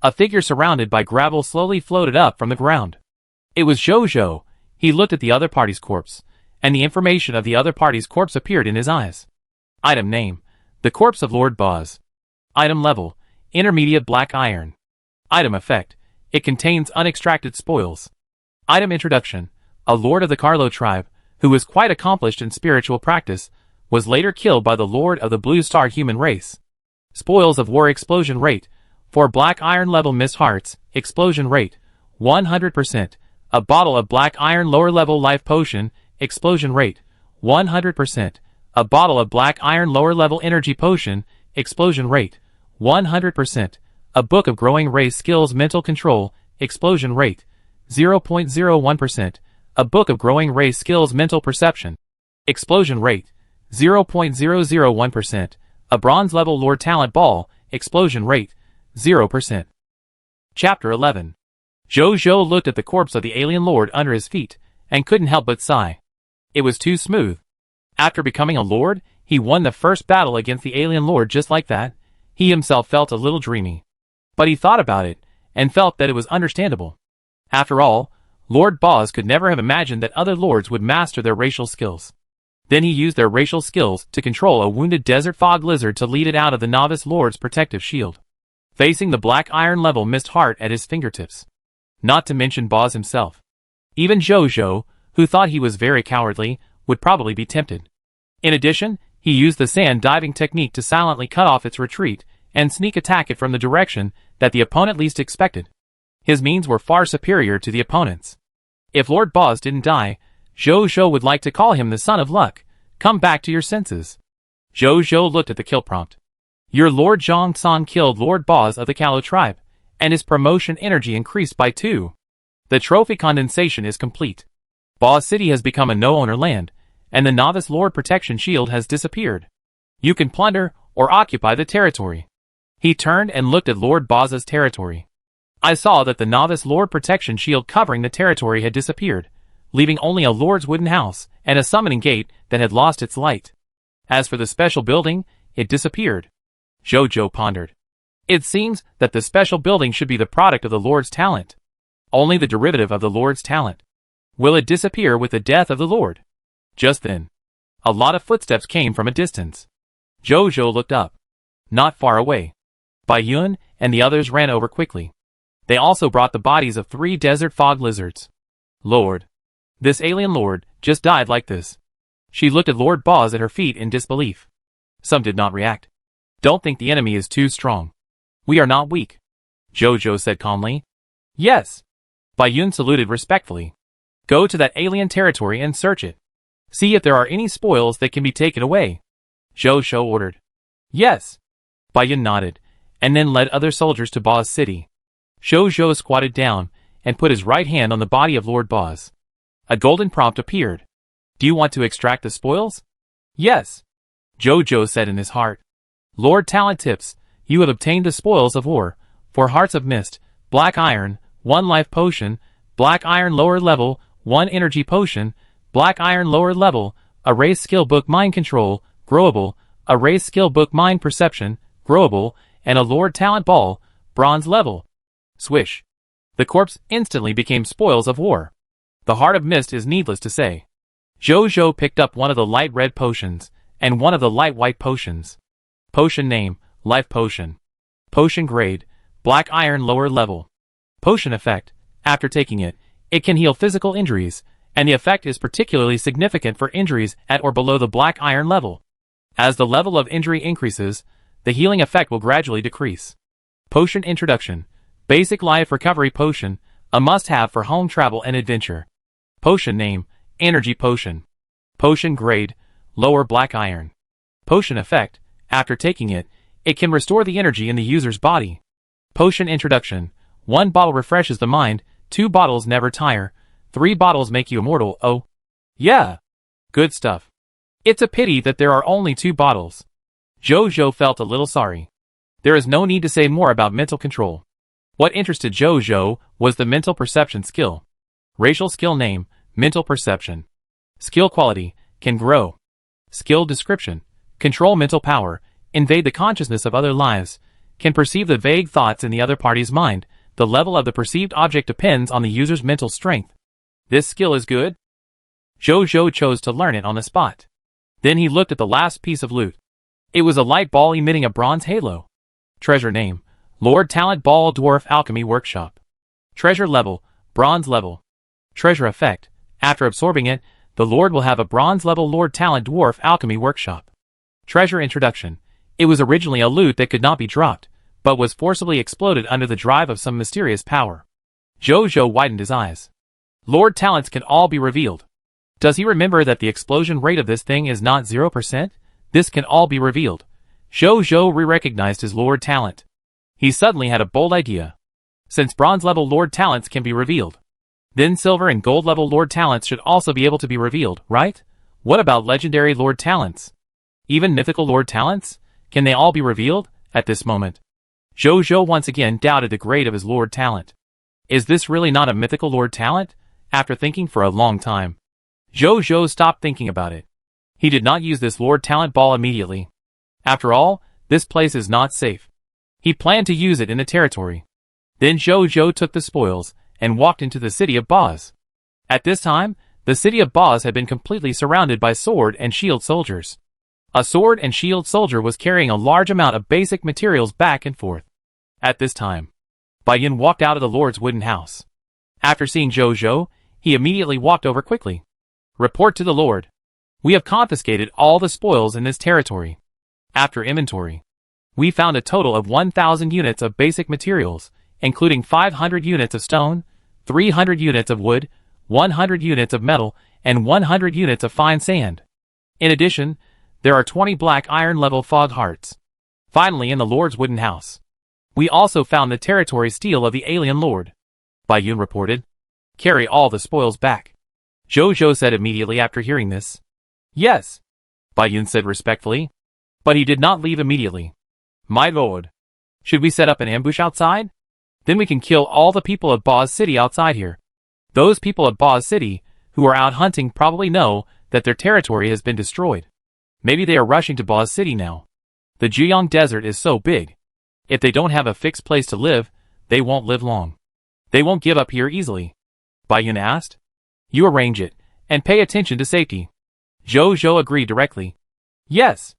A figure surrounded by gravel slowly floated up from the ground. It was Zhou. He looked at the other party's corpse, and the information of the other party's corpse appeared in his eyes. Item name: the corpse of Lord Boz. Item level: intermediate black iron. Item effect: it contains unextracted spoils. Item introduction: a lord of the Carlo tribe, who was quite accomplished in spiritual practice, was later killed by the lord of the Blue Star human race. Spoils of war: explosion rate: for black iron level mist hearts, explosion rate 100%. A bottle of black iron lower level life potion, explosion rate 100%. A bottle of black iron lower level energy potion, explosion rate 100%. A book of growing race skills mental control, explosion rate 0.01%. A book of growing race skills mental perception, explosion rate 0.001%. A bronze level lord talent ball, explosion rate 0%. Chapter 11. Zhou looked at the corpse of the alien lord under his feet, and couldn't help but sigh. It was too smooth. After becoming a lord, he won the first battle against the alien lord just like that. He himself felt a little dreamy. But he thought about it, and felt that it was understandable. After all, Lord Boz could never have imagined that other lords would master their racial skills. Then he used their racial skills to control a wounded desert fog lizard to lead it out of the novice lord's protective shield, facing the black iron level mist heart at his fingertips. Not to mention Boz himself. Even Zhou, who thought he was very cowardly, would probably be tempted. In addition, he used the sand diving technique to silently cut off its retreat and sneak attack it from the direction that the opponent least expected. His means were far superior to the opponent's. If Lord Boz didn't die, Zhou would like to call him the son of luck. Come back to your senses. Zhou looked at the kill prompt. Your Lord Zhang San killed Lord Boz of the Callow tribe, and his promotion energy increased by 2. The trophy condensation is complete. Boz City has become a no-owner land, and the novice lord protection shield has disappeared. You can plunder or occupy the territory. He turned and looked at Lord Boz's territory. I saw that the novice lord protection shield covering the territory had disappeared, leaving only a lord's wooden house and a summoning gate that had lost its light. As for the special building, it disappeared. Zhou pondered. It seems that the special building should be the product of the lord's talent. Only the derivative of the lord's talent. Will it disappear with the death of the lord? Just then, a lot of footsteps came from a distance. Zhou looked up. Not far away, Bai Yun and the others ran over quickly. They also brought the bodies of 3 desert fog lizards. Lord. This alien lord just died like this. She looked at Lord Boz at her feet in disbelief. Some did not react. Don't think the enemy is too strong. We are not weak. Jojo said calmly. Yes. Bai Yun saluted respectfully. Go to that alien territory and search it. See if there are any spoils that can be taken away. Jojo ordered. Yes. Bai Yun nodded, and then led other soldiers to Ba's city. Jojo squatted down and put his right hand on the body of Lord Baz. A golden prompt appeared. Do you want to extract the spoils? Yes. Jojo said in his heart. Lord Talent tips, you have obtained the spoils of war, 4 hearts of mist, black iron, 1 life potion, black iron lower level, 1 energy potion, black iron lower level, a race skill book mind control, growable, a race skill book mind perception, growable, and a Lord Talent ball, bronze level. Swish. The corpse instantly became spoils of war. The heart of mist is needless to say. Jojo picked up one of the light red potions, and one of the light white potions. Potion name, life potion. Potion grade, black iron lower level. Potion effect, after taking it, it can heal physical injuries, and the effect is particularly significant for injuries at or below the black iron level. As the level of injury increases, the healing effect will gradually decrease. Potion introduction, basic life recovery potion, a must-have for home travel and adventure. Potion name, energy potion. Potion grade, lower black iron. Potion effect, after taking it, it can restore the energy in the user's body. Potion introduction, 1 bottle refreshes the mind, 2 bottles never tire, 3 bottles make you immortal. Oh, yeah. Good stuff. It's a pity that there are only 2 bottles. Jojo felt a little sorry. There is no need to say more about mental control. What interested Jojo was the mental perception skill. Racial skill name, mental perception. Skill quality, can grow. Skill description, control mental power, invade the consciousness of other lives, can perceive the vague thoughts in the other party's mind. The level of the perceived object depends on the user's mental strength. This skill is good? Jojo chose to learn it on the spot. Then he looked at the last piece of loot. It was a light ball emitting a bronze halo. Treasure name, Lord Talent Ball Dwarf Alchemy Workshop. Treasure level, bronze level. Treasure effect, after absorbing it, the Lord will have a bronze level Lord Talent Dwarf Alchemy Workshop. Treasure introduction, it was originally a loot that could not be dropped, but was forcibly exploded under the drive of some mysterious power. Jojo widened his eyes. Lord Talents can all be revealed. Does he remember that the explosion rate of this thing is not 0%? This can all be revealed. Jojo re-recognized his Lord Talent. He suddenly had a bold idea. Since bronze level Lord Talents can be revealed, then silver and gold level Lord Talents should also be able to be revealed, right? What about legendary Lord Talents? Even mythical Lord Talents? Can they all be revealed? At this moment, Jojo once again doubted the grade of his Lord Talent. Is this really not a mythical Lord Talent? After thinking for a long time, Jojo stopped thinking about it. He did not use this Lord Talent ball immediately. After all, this place is not safe. He planned to use it in the territory. Then Jojo took the spoils and walked into the city of Baz. At this time, the city of Baz had been completely surrounded by sword and shield soldiers. A sword and shield soldier was carrying a large amount of basic materials back and forth. At this time, Bai Yun walked out of the Lord's wooden house. After seeing Jojo, he immediately walked over quickly. Report to the Lord. We have confiscated all the spoils in this territory. After inventory, we found a total of 1,000 units of basic materials, including 500 units of stone, 300 units of wood, 100 units of metal, and 100 units of fine sand. In addition, there are 20 black iron level fog hearts. Finally, in the Lord's wooden house, we also found the territory steel of the alien Lord. Bai Yun reported. Carry all the spoils back. Jojo said immediately after hearing this. Yes, Bai Yun said respectfully. But he did not leave immediately. My lord, should we set up an ambush outside? Then we can kill all the people of Baz City outside here. Those people of Baz City, who are out hunting, probably know that their territory has been destroyed. Maybe they are rushing to Baz City now. The Juyong Desert is so big. If they don't have a fixed place to live, they won't live long. They won't give up here easily. Bai Yun asked. You arrange it, and pay attention to safety. Jojo agreed directly. Yes,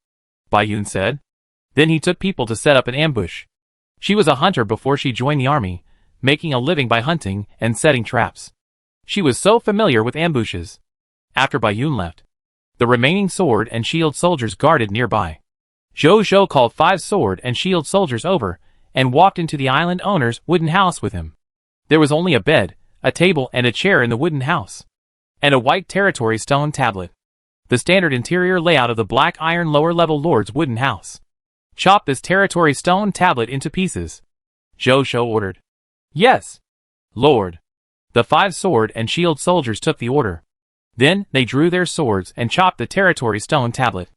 Bai Yun said. Then he took people to set up an ambush. She was a hunter before she joined the army, making a living by hunting and setting traps. She was so familiar with ambushes. After Bai Yun left, the remaining sword and shield soldiers guarded nearby. Jojo called 5 sword and shield soldiers over and walked into the island owner's wooden house with him. There was only a bed, a table and a chair in the wooden house, and a white territory stone tablet. The standard interior layout of the black iron lower-level lord's wooden house. Chop this territory stone tablet into pieces, Jojo ordered. Yes, Lord. The 5 sword and shield soldiers took the order. Then they drew their swords and chopped the territory stone tablet.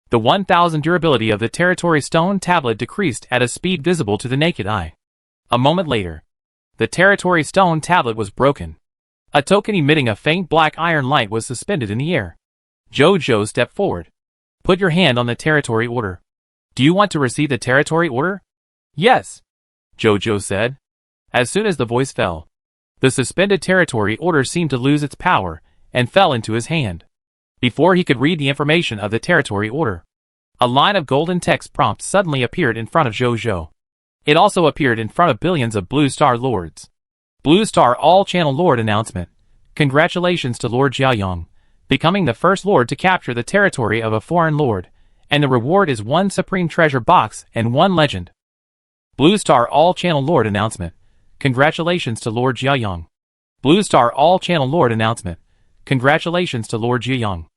The 1000 durability of the territory stone tablet decreased at a speed visible to the naked eye. A moment later, the territory stone tablet was broken. A token emitting a faint black iron light was suspended in the air. Jojo stepped forward. Put your hand on the territory order. Do you want to receive the territory order? Yes, Jojo said. As soon as the voice fell, the suspended territory order seemed to lose its power and fell into his hand. Before he could read the information of the territory order, a line of golden text prompts suddenly appeared in front of Jojo. It also appeared in front of billions of Blue Star Lords. Blue Star All-Channel Lord announcement. Congratulations to Lord Jiayong, becoming the first Lord to capture the territory of a foreign Lord, and the reward is 1 Supreme Treasure Box and 1 Legend. Blue Star All-Channel Lord announcement. Congratulations to Lord Jiayong. Blue Star All-Channel Lord announcement. Congratulations to Lord Jiayong.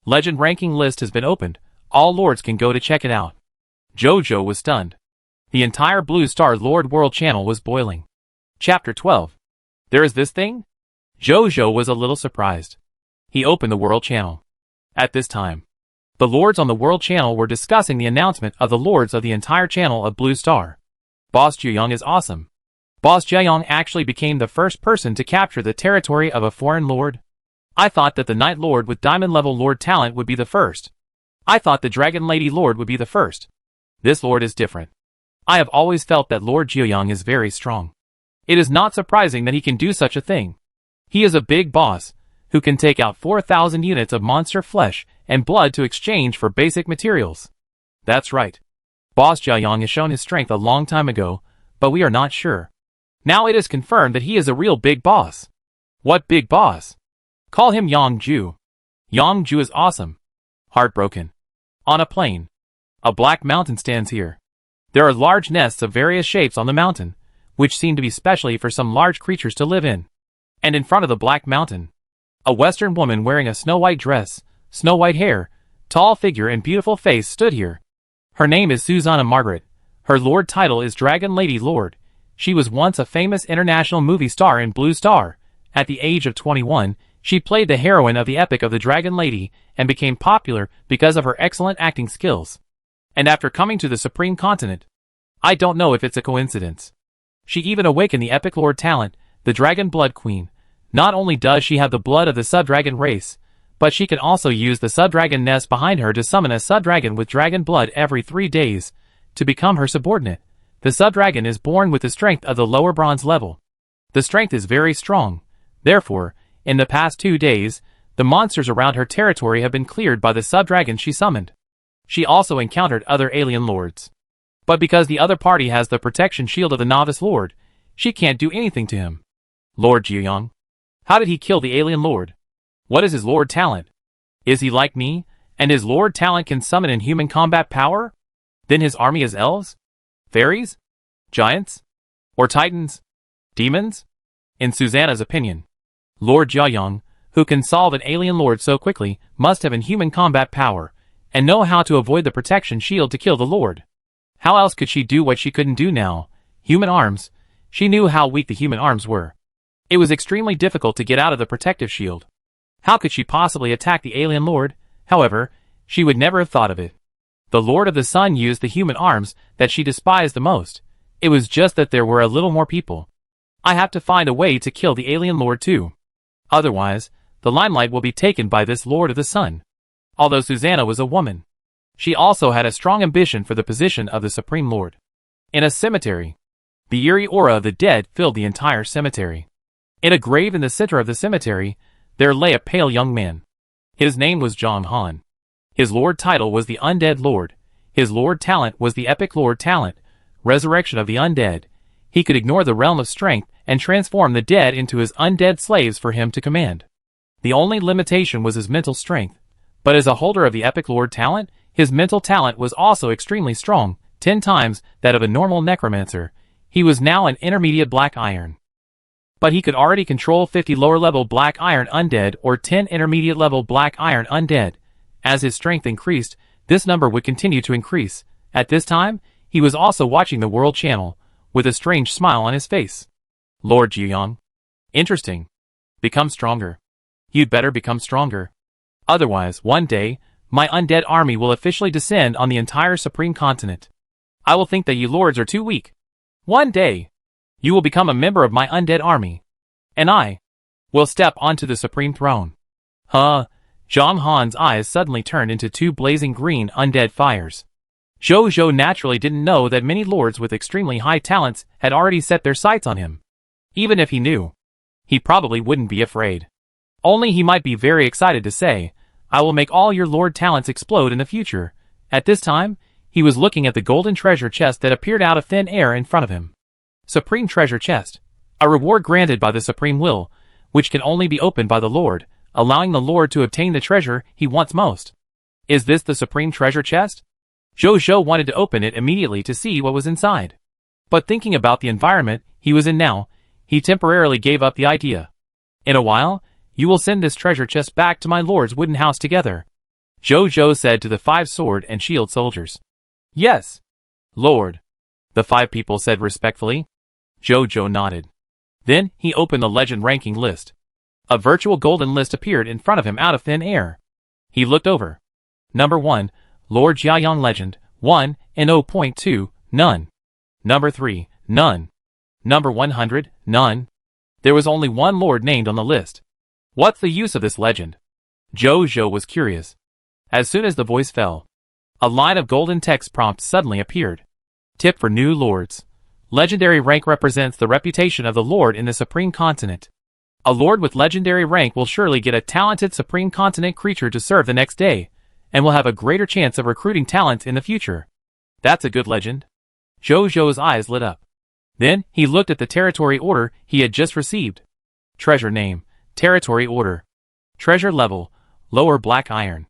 Legend ranking list has been opened. All Lords can go to check it out. Jojo was stunned. The entire Blue Star Lord World channel was boiling. Chapter 12. There is this thing? Jojo was a little surprised. He opened the World channel. At this time, the Lords on the World channel were discussing the announcement of the Lords of the entire channel of Blue Star. Boss Jiayong is awesome. Boss Jiayong actually became the first person to capture the territory of a foreign Lord. I thought that the Night Lord with Diamond level Lord talent would be the first. I thought the Dragon Lady Lord would be the first. This Lord is different. I have always felt that Lord Jiayong is very strong. It is not surprising that he can do such a thing. He is a big boss, who can take out 4,000 units of monster flesh and blood to exchange for basic materials. That's right. Boss Jiayong has shown his strength a long time ago, but we are not sure. Now it is confirmed that he is a real big boss. What big boss? Call him Yongju. Yongju is awesome. Heartbroken. On a plain. A black mountain stands here. There are large nests of various shapes on the mountain, which seem to be specially for some large creatures to live in. And in front of the black mountain, a Western woman wearing a snow-white dress, snow-white hair, tall figure and beautiful face stood here. Her name is Susanna Margaret. Her Lord title is Dragon Lady Lord. She was once a famous international movie star in Blue Star. At the age of 21, she played the heroine of the epic of the Dragon Lady and became popular because of her excellent acting skills. And after coming to the Supreme Continent, I don't know if it's a coincidence, she even awakened the epic Lord talent, the Dragon Blood Queen. Not only does she have the blood of the Subdragon race, but she can also use the Subdragon nest behind her to summon a Subdragon with dragon blood every 3 days to become her subordinate. The Subdragon is born with the strength of the lower bronze level. The strength is very strong. Therefore, in the past 2 days, the monsters around her territory have been cleared by the Subdragon she summoned. She also encountered other alien lords. But because the other party has the protection shield of the Novice Lord, she can't do anything to him. Lord Jiayong. How did he kill the alien lord? What is his Lord talent? Is he like me, and his Lord talent can summon in human combat power? Then his army is elves? Fairies? Giants? Or titans? Demons? In Susanna's opinion, Lord Jiayong, who can solve an alien lord so quickly, must have inhuman combat power, and know how to avoid the protection shield to kill the lord. How else could she do what she couldn't do now? Human arms. She knew how weak the human arms were. It was extremely difficult to get out of the protective shield. How could she possibly attack the alien lord? However, she would never have thought of it. The Lord of the Sun used the human arms that she despised the most. It was just that there were a little more people. I have to find a way to kill the alien lord too. Otherwise, the limelight will be taken by this Lord of the Sun. Although Susanna was a woman, she also had a strong ambition for the position of the Supreme Lord. In a cemetery, the eerie aura of the dead filled the entire cemetery. In a grave in the center of the cemetery, there lay a pale young man. His name was Zhang Han. His Lord title was the Undead Lord. His Lord talent was the Epic Lord talent, Resurrection of the Undead. He could ignore the realm of strength and transform the dead into his undead slaves for him to command. The only limitation was his mental strength. But as a holder of the Epic Lord talent, his mental talent was also extremely strong, 10 times that of a normal necromancer. He was now an intermediate black iron. But he could already control 50 lower-level black iron undead or 10 intermediate-level black iron undead. As his strength increased, this number would continue to increase. At this time, he was also watching the World Channel, with a strange smile on his face. Lord Jiang. Interesting. Become stronger. You'd better become stronger. Otherwise, one day, my undead army will officially descend on the entire Supreme Continent. I will think that you lords are too weak. One day, you will become a member of my undead army. And I will step onto the Supreme Throne. Huh? Zhang Han's eyes suddenly turned into two blazing green undead fires. Zhou Zhou naturally didn't know that many lords with extremely high talents had already set their sights on him. Even if he knew, he probably wouldn't be afraid. Only he might be very excited to say, I will make all your lord talents explode in the future. At this time, he was looking at the golden treasure chest that appeared out of thin air in front of him. Supreme Treasure Chest. A reward granted by the Supreme Will, which can only be opened by the Lord, allowing the Lord to obtain the treasure he wants most. Is this the Supreme Treasure Chest? Zhou Zhou wanted to open it immediately to see what was inside. But thinking about the environment he was in now, he temporarily gave up the idea. In a while, you will send this treasure chest back to my lord's wooden house together. Zhou Zhou said to the 5 sword and shield soldiers. Yes, Lord, the 5 people said respectfully. Zhou Zhou nodded. Then he opened the legend ranking list. A virtual golden list appeared in front of him out of thin air. He looked over. Number 1, Lord Jiayang Legend, 1 and 0.2, none. Number 3, none. Number 100, none. There was only one lord named on the list. What's the use of this legend? Zhou Zhou was curious. As soon as the voice fell, a line of golden text prompts suddenly appeared. Tip for new lords. Legendary rank represents the reputation of the lord in the Supreme Continent. A lord with legendary rank will surely get a talented Supreme Continent creature to serve the next day, and will have a greater chance of recruiting talents in the future. That's a good legend. Zhou Zhou's eyes lit up. Then, he looked at the territory order he had just received. Treasure name, territory order. Treasure level, lower black iron.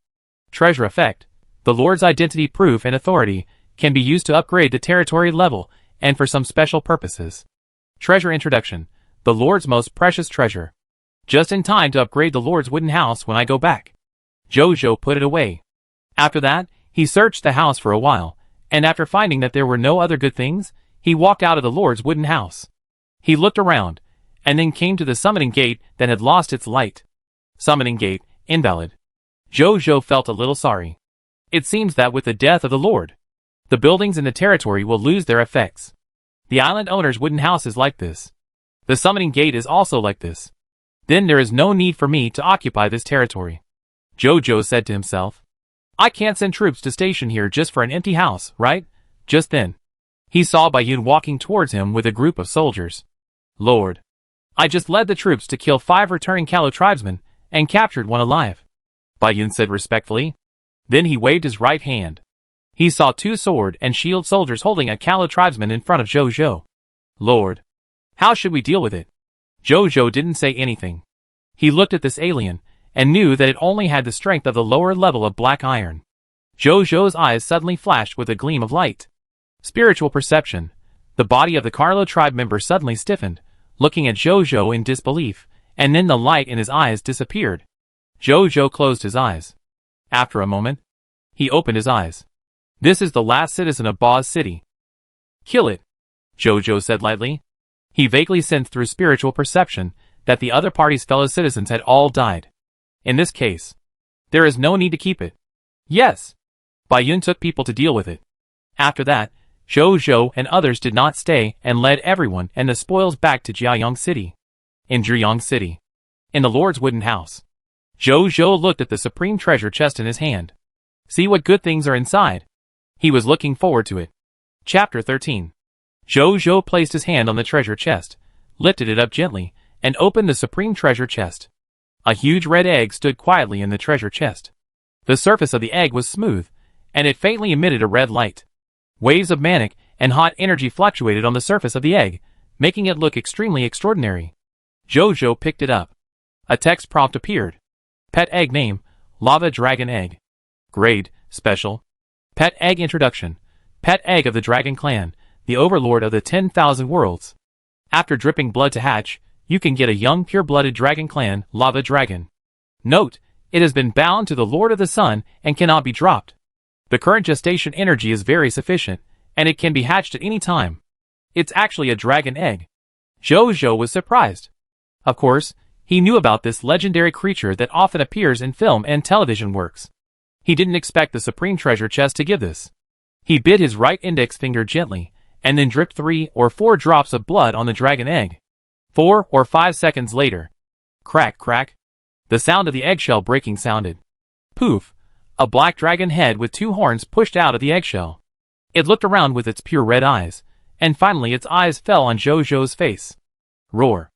Treasure effect, the Lord's identity proof and authority can be used to upgrade the territory level and for some special purposes. Treasure introduction, the Lord's most precious treasure. Just in time to upgrade the Lord's wooden house when I go back. Zhou Zhou put it away. After that, he searched the house for a while, and after finding that there were no other good things, he walked out of the Lord's wooden house. He looked around, and then came to the summoning gate that had lost its light. Summoning gate, invalid. Zhou Zhou felt a little sorry. It seems that with the death of the Lord, the buildings in the territory will lose their effects. The island owner's wooden house is like this. The summoning gate is also like this. Then there is no need for me to occupy this territory. Zhou Zhou said to himself. I can't send troops to station here just for an empty house, right? Just then, he saw Baiyun walking towards him with a group of soldiers. Lord, I just led the troops to kill 5 returning Kalu tribesmen and captured one alive, Baiyun said respectfully. Then he waved his right hand. He saw 2 sword and shield soldiers holding a Kalu tribesman in front of Zhou Zhou. Lord, how should we deal with it? Zhou Zhou didn't say anything. He looked at this alien and knew that it only had the strength of the lower level of black iron. Zhou Zhou's eyes suddenly flashed with a gleam of light. Spiritual perception. The body of the Carlo tribe member suddenly stiffened, looking at Zhou Zhou in disbelief, and then the light in his eyes disappeared. Zhou Zhou closed his eyes. After a moment, he opened his eyes. This is the last citizen of Ba's city. Kill it, Zhou Zhou said lightly. He vaguely sensed through spiritual perception that the other party's fellow citizens had all died. In this case, there is no need to keep it. Yes. Baiyun took people to deal with it. After that, Zhou Zhou and others did not stay and led everyone and the spoils back to Jiayang City. In Jiayang City, in the Lord's wooden house, Zhou Zhou looked at the supreme treasure chest in his hand. See what good things are inside. He was looking forward to it. Chapter 13. Zhou Zhou placed his hand on the treasure chest, lifted it up gently, and opened the supreme treasure chest. A huge red egg stood quietly in the treasure chest. The surface of the egg was smooth, and it faintly emitted a red light. Waves of manic and hot energy fluctuated on the surface of the egg, making it look extremely extraordinary. Zhou Zhou picked it up. A text prompt appeared. Pet egg name, Lava Dragon Egg. Grade, Special. Pet egg introduction. Pet egg of the Dragon Clan, the overlord of the 10,000 worlds. After dripping blood to hatch, you can get a young pure-blooded Dragon Clan, Lava Dragon. Note, it has been bound to the Lord of the Sun and cannot be dropped. The current gestation energy is very sufficient, and it can be hatched at any time. It's actually a dragon egg. Jojo was surprised. Of course, he knew about this legendary creature that often appears in film and television works. He didn't expect the Supreme Treasure Chest to give this. He bit his right index finger gently, and then dripped 3 or 4 drops of blood on the dragon egg. 4 or 5 seconds later. Crack, crack. The sound of the eggshell breaking sounded. Poof! A black dragon head with 2 horns pushed out of the eggshell. It looked around with its pure red eyes, and finally its eyes fell on Jojo's face. Roar!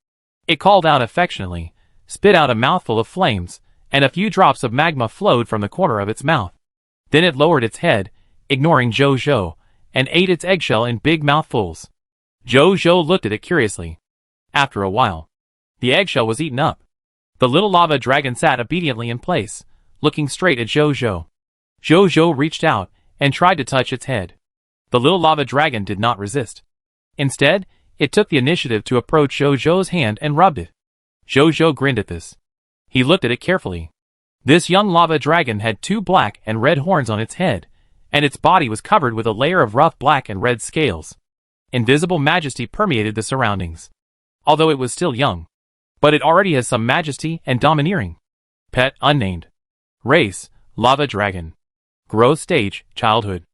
It called out affectionately, spit out a mouthful of flames, and a few drops of magma flowed from the corner of its mouth. Then it lowered its head, ignoring Jojo, and ate its eggshell in big mouthfuls. Jojo looked at it curiously. After a while, the eggshell was eaten up. The little lava dragon sat obediently in place, looking straight at Jojo. Jojo reached out and tried to touch its head. The little lava dragon did not resist. Instead, it took the initiative to approach Jojo's hand and rubbed it. Jojo grinned at this. He looked at it carefully. This young lava dragon had 2 black and red horns on its head, and its body was covered with a layer of rough black and red scales. Invisible majesty permeated the surroundings. Although it was still young. But it already has some majesty and domineering. Pet unnamed. Race, Lava Dragon. Growth stage, childhood.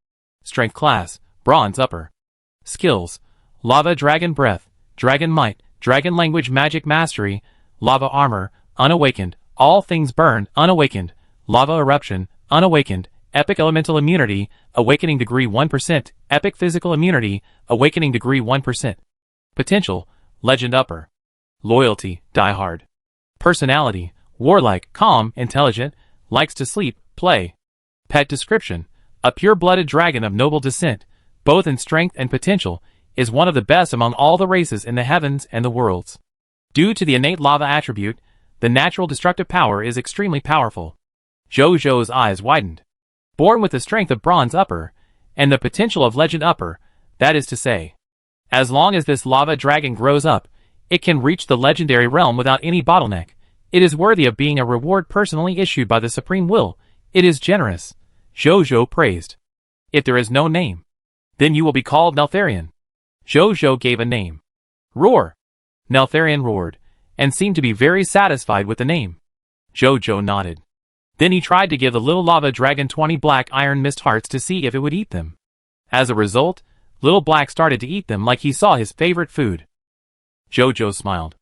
Strength class, Bronze upper. Skills, Lava Dragon Breath, Dragon Might, Dragon Language Magic Mastery, Lava Armor, Unawakened, All Things Burn, Unawakened, Lava Eruption, Unawakened, Epic Elemental Immunity, Awakening Degree 1%, Epic Physical Immunity, Awakening Degree 1%. Potential, Legend Upper. Loyalty, Die Hard. Personality, warlike, calm, intelligent, likes to sleep, play. Pet description, a pure-blooded dragon of noble descent, both in strength and potential, is one of the best among all the races in the heavens and the worlds. Due to the innate lava attribute, the natural destructive power is extremely powerful. Jojo's eyes widened. Born with the strength of Bronze Upper, and the potential of Legend Upper, that is to say. As long as this lava dragon grows up, it can reach the legendary realm without any bottleneck. It is worthy of being a reward personally issued by the Supreme Will. It is generous. Jojo praised. If there is no name, then you will be called Neltharion. Jojo gave a name. Roar! Neltharion roared, and seemed to be very satisfied with the name. Jojo nodded. Then he tried to give the little lava dragon 20 black iron mist hearts to see if it would eat them. As a result, Little Black started to eat them like he saw his favorite food. Jojo smiled.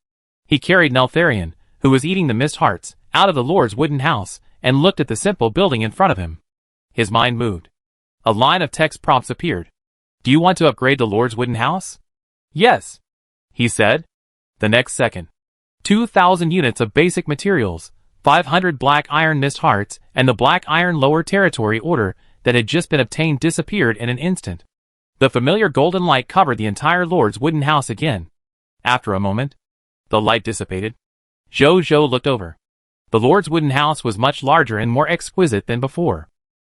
He carried Neltharion, who was eating the mist hearts, out of the Lord's wooden house, and looked at the simple building in front of him. His mind moved. A line of text prompts appeared. Do you want to upgrade the Lord's wooden house? Yes, he said. The next second. 2,000 units of basic materials, 500 black iron mist hearts, and the black iron lower territory order that had just been obtained disappeared in an instant. The familiar golden light covered the entire Lord's wooden house again. After a moment, the light dissipated. Jojo looked over. The Lord's wooden house was much larger and more exquisite than before.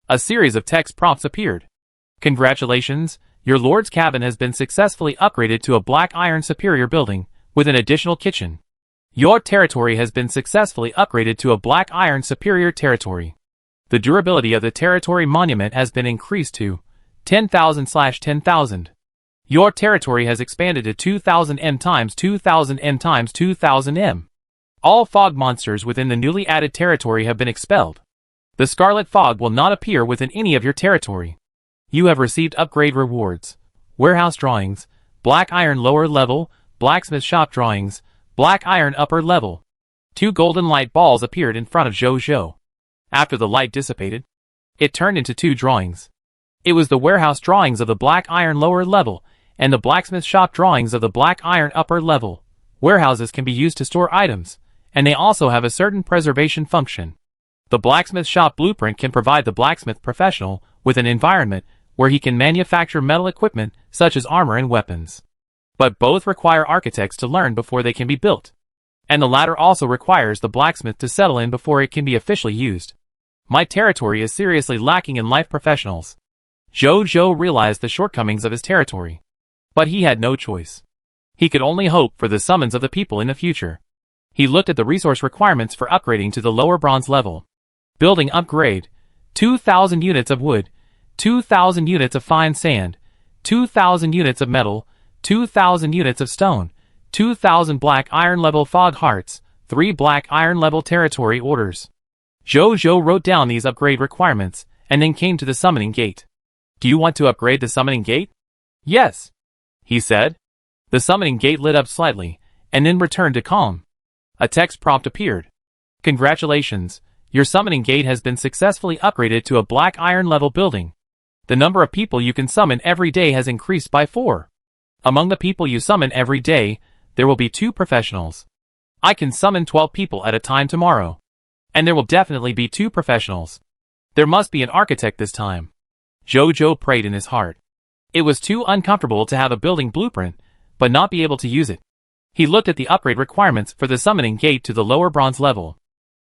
A series of text prompts appeared. Congratulations, your Lord's cabin has been successfully upgraded to a black iron superior building, with an additional kitchen. Your territory has been successfully upgraded to a black iron superior territory. The durability of the territory monument has been increased to 10,000/10,000. Your territory has expanded to 2,000 m times 2,000 m times 2,000 m. All fog monsters within the newly added territory have been expelled. The scarlet fog will not appear within any of your territory. You have received upgrade rewards. Warehouse drawings, black iron lower level, blacksmith shop drawings, black iron upper level. 2 golden light balls appeared in front of Jojo. After the light dissipated, it turned into 2 drawings. It was the warehouse drawings of the black iron lower level, and the blacksmith shop drawings of the black iron upper level. Warehouses can be used to store items, and they also have a certain preservation function. The blacksmith shop blueprint can provide the blacksmith professional with an environment where he can manufacture metal equipment such as armor and weapons. But both require architects to learn before they can be built. And the latter also requires the blacksmith to settle in before it can be officially used. My territory is seriously lacking in life professionals. Jojo realized the shortcomings of his territory. But he had no choice. He could only hope for the summons of the people in the future. He looked at the resource requirements for upgrading to the lower bronze level. Building upgrade. 2,000 units of wood. 2,000 units of fine sand. 2,000 units of metal. 2,000 units of stone. 2,000 black iron level fog hearts. 3 black iron level territory orders. Jojo wrote down these upgrade requirements, and then came to the summoning gate. Do you want to upgrade the summoning gate? Yes, he said. The summoning gate lit up slightly, and then returned to calm. A text prompt appeared. Congratulations, your summoning gate has been successfully upgraded to a black iron level building. The number of people you can summon every day has increased by 4. Among the people you summon every day, there will be 2 professionals. I can summon 12 people at a time tomorrow. And there will definitely be 2 professionals. There must be an architect this time. Jojo prayed in his heart. It was too uncomfortable to have a building blueprint, but not be able to use it. He looked at the upgrade requirements for the summoning gate to the lower bronze level.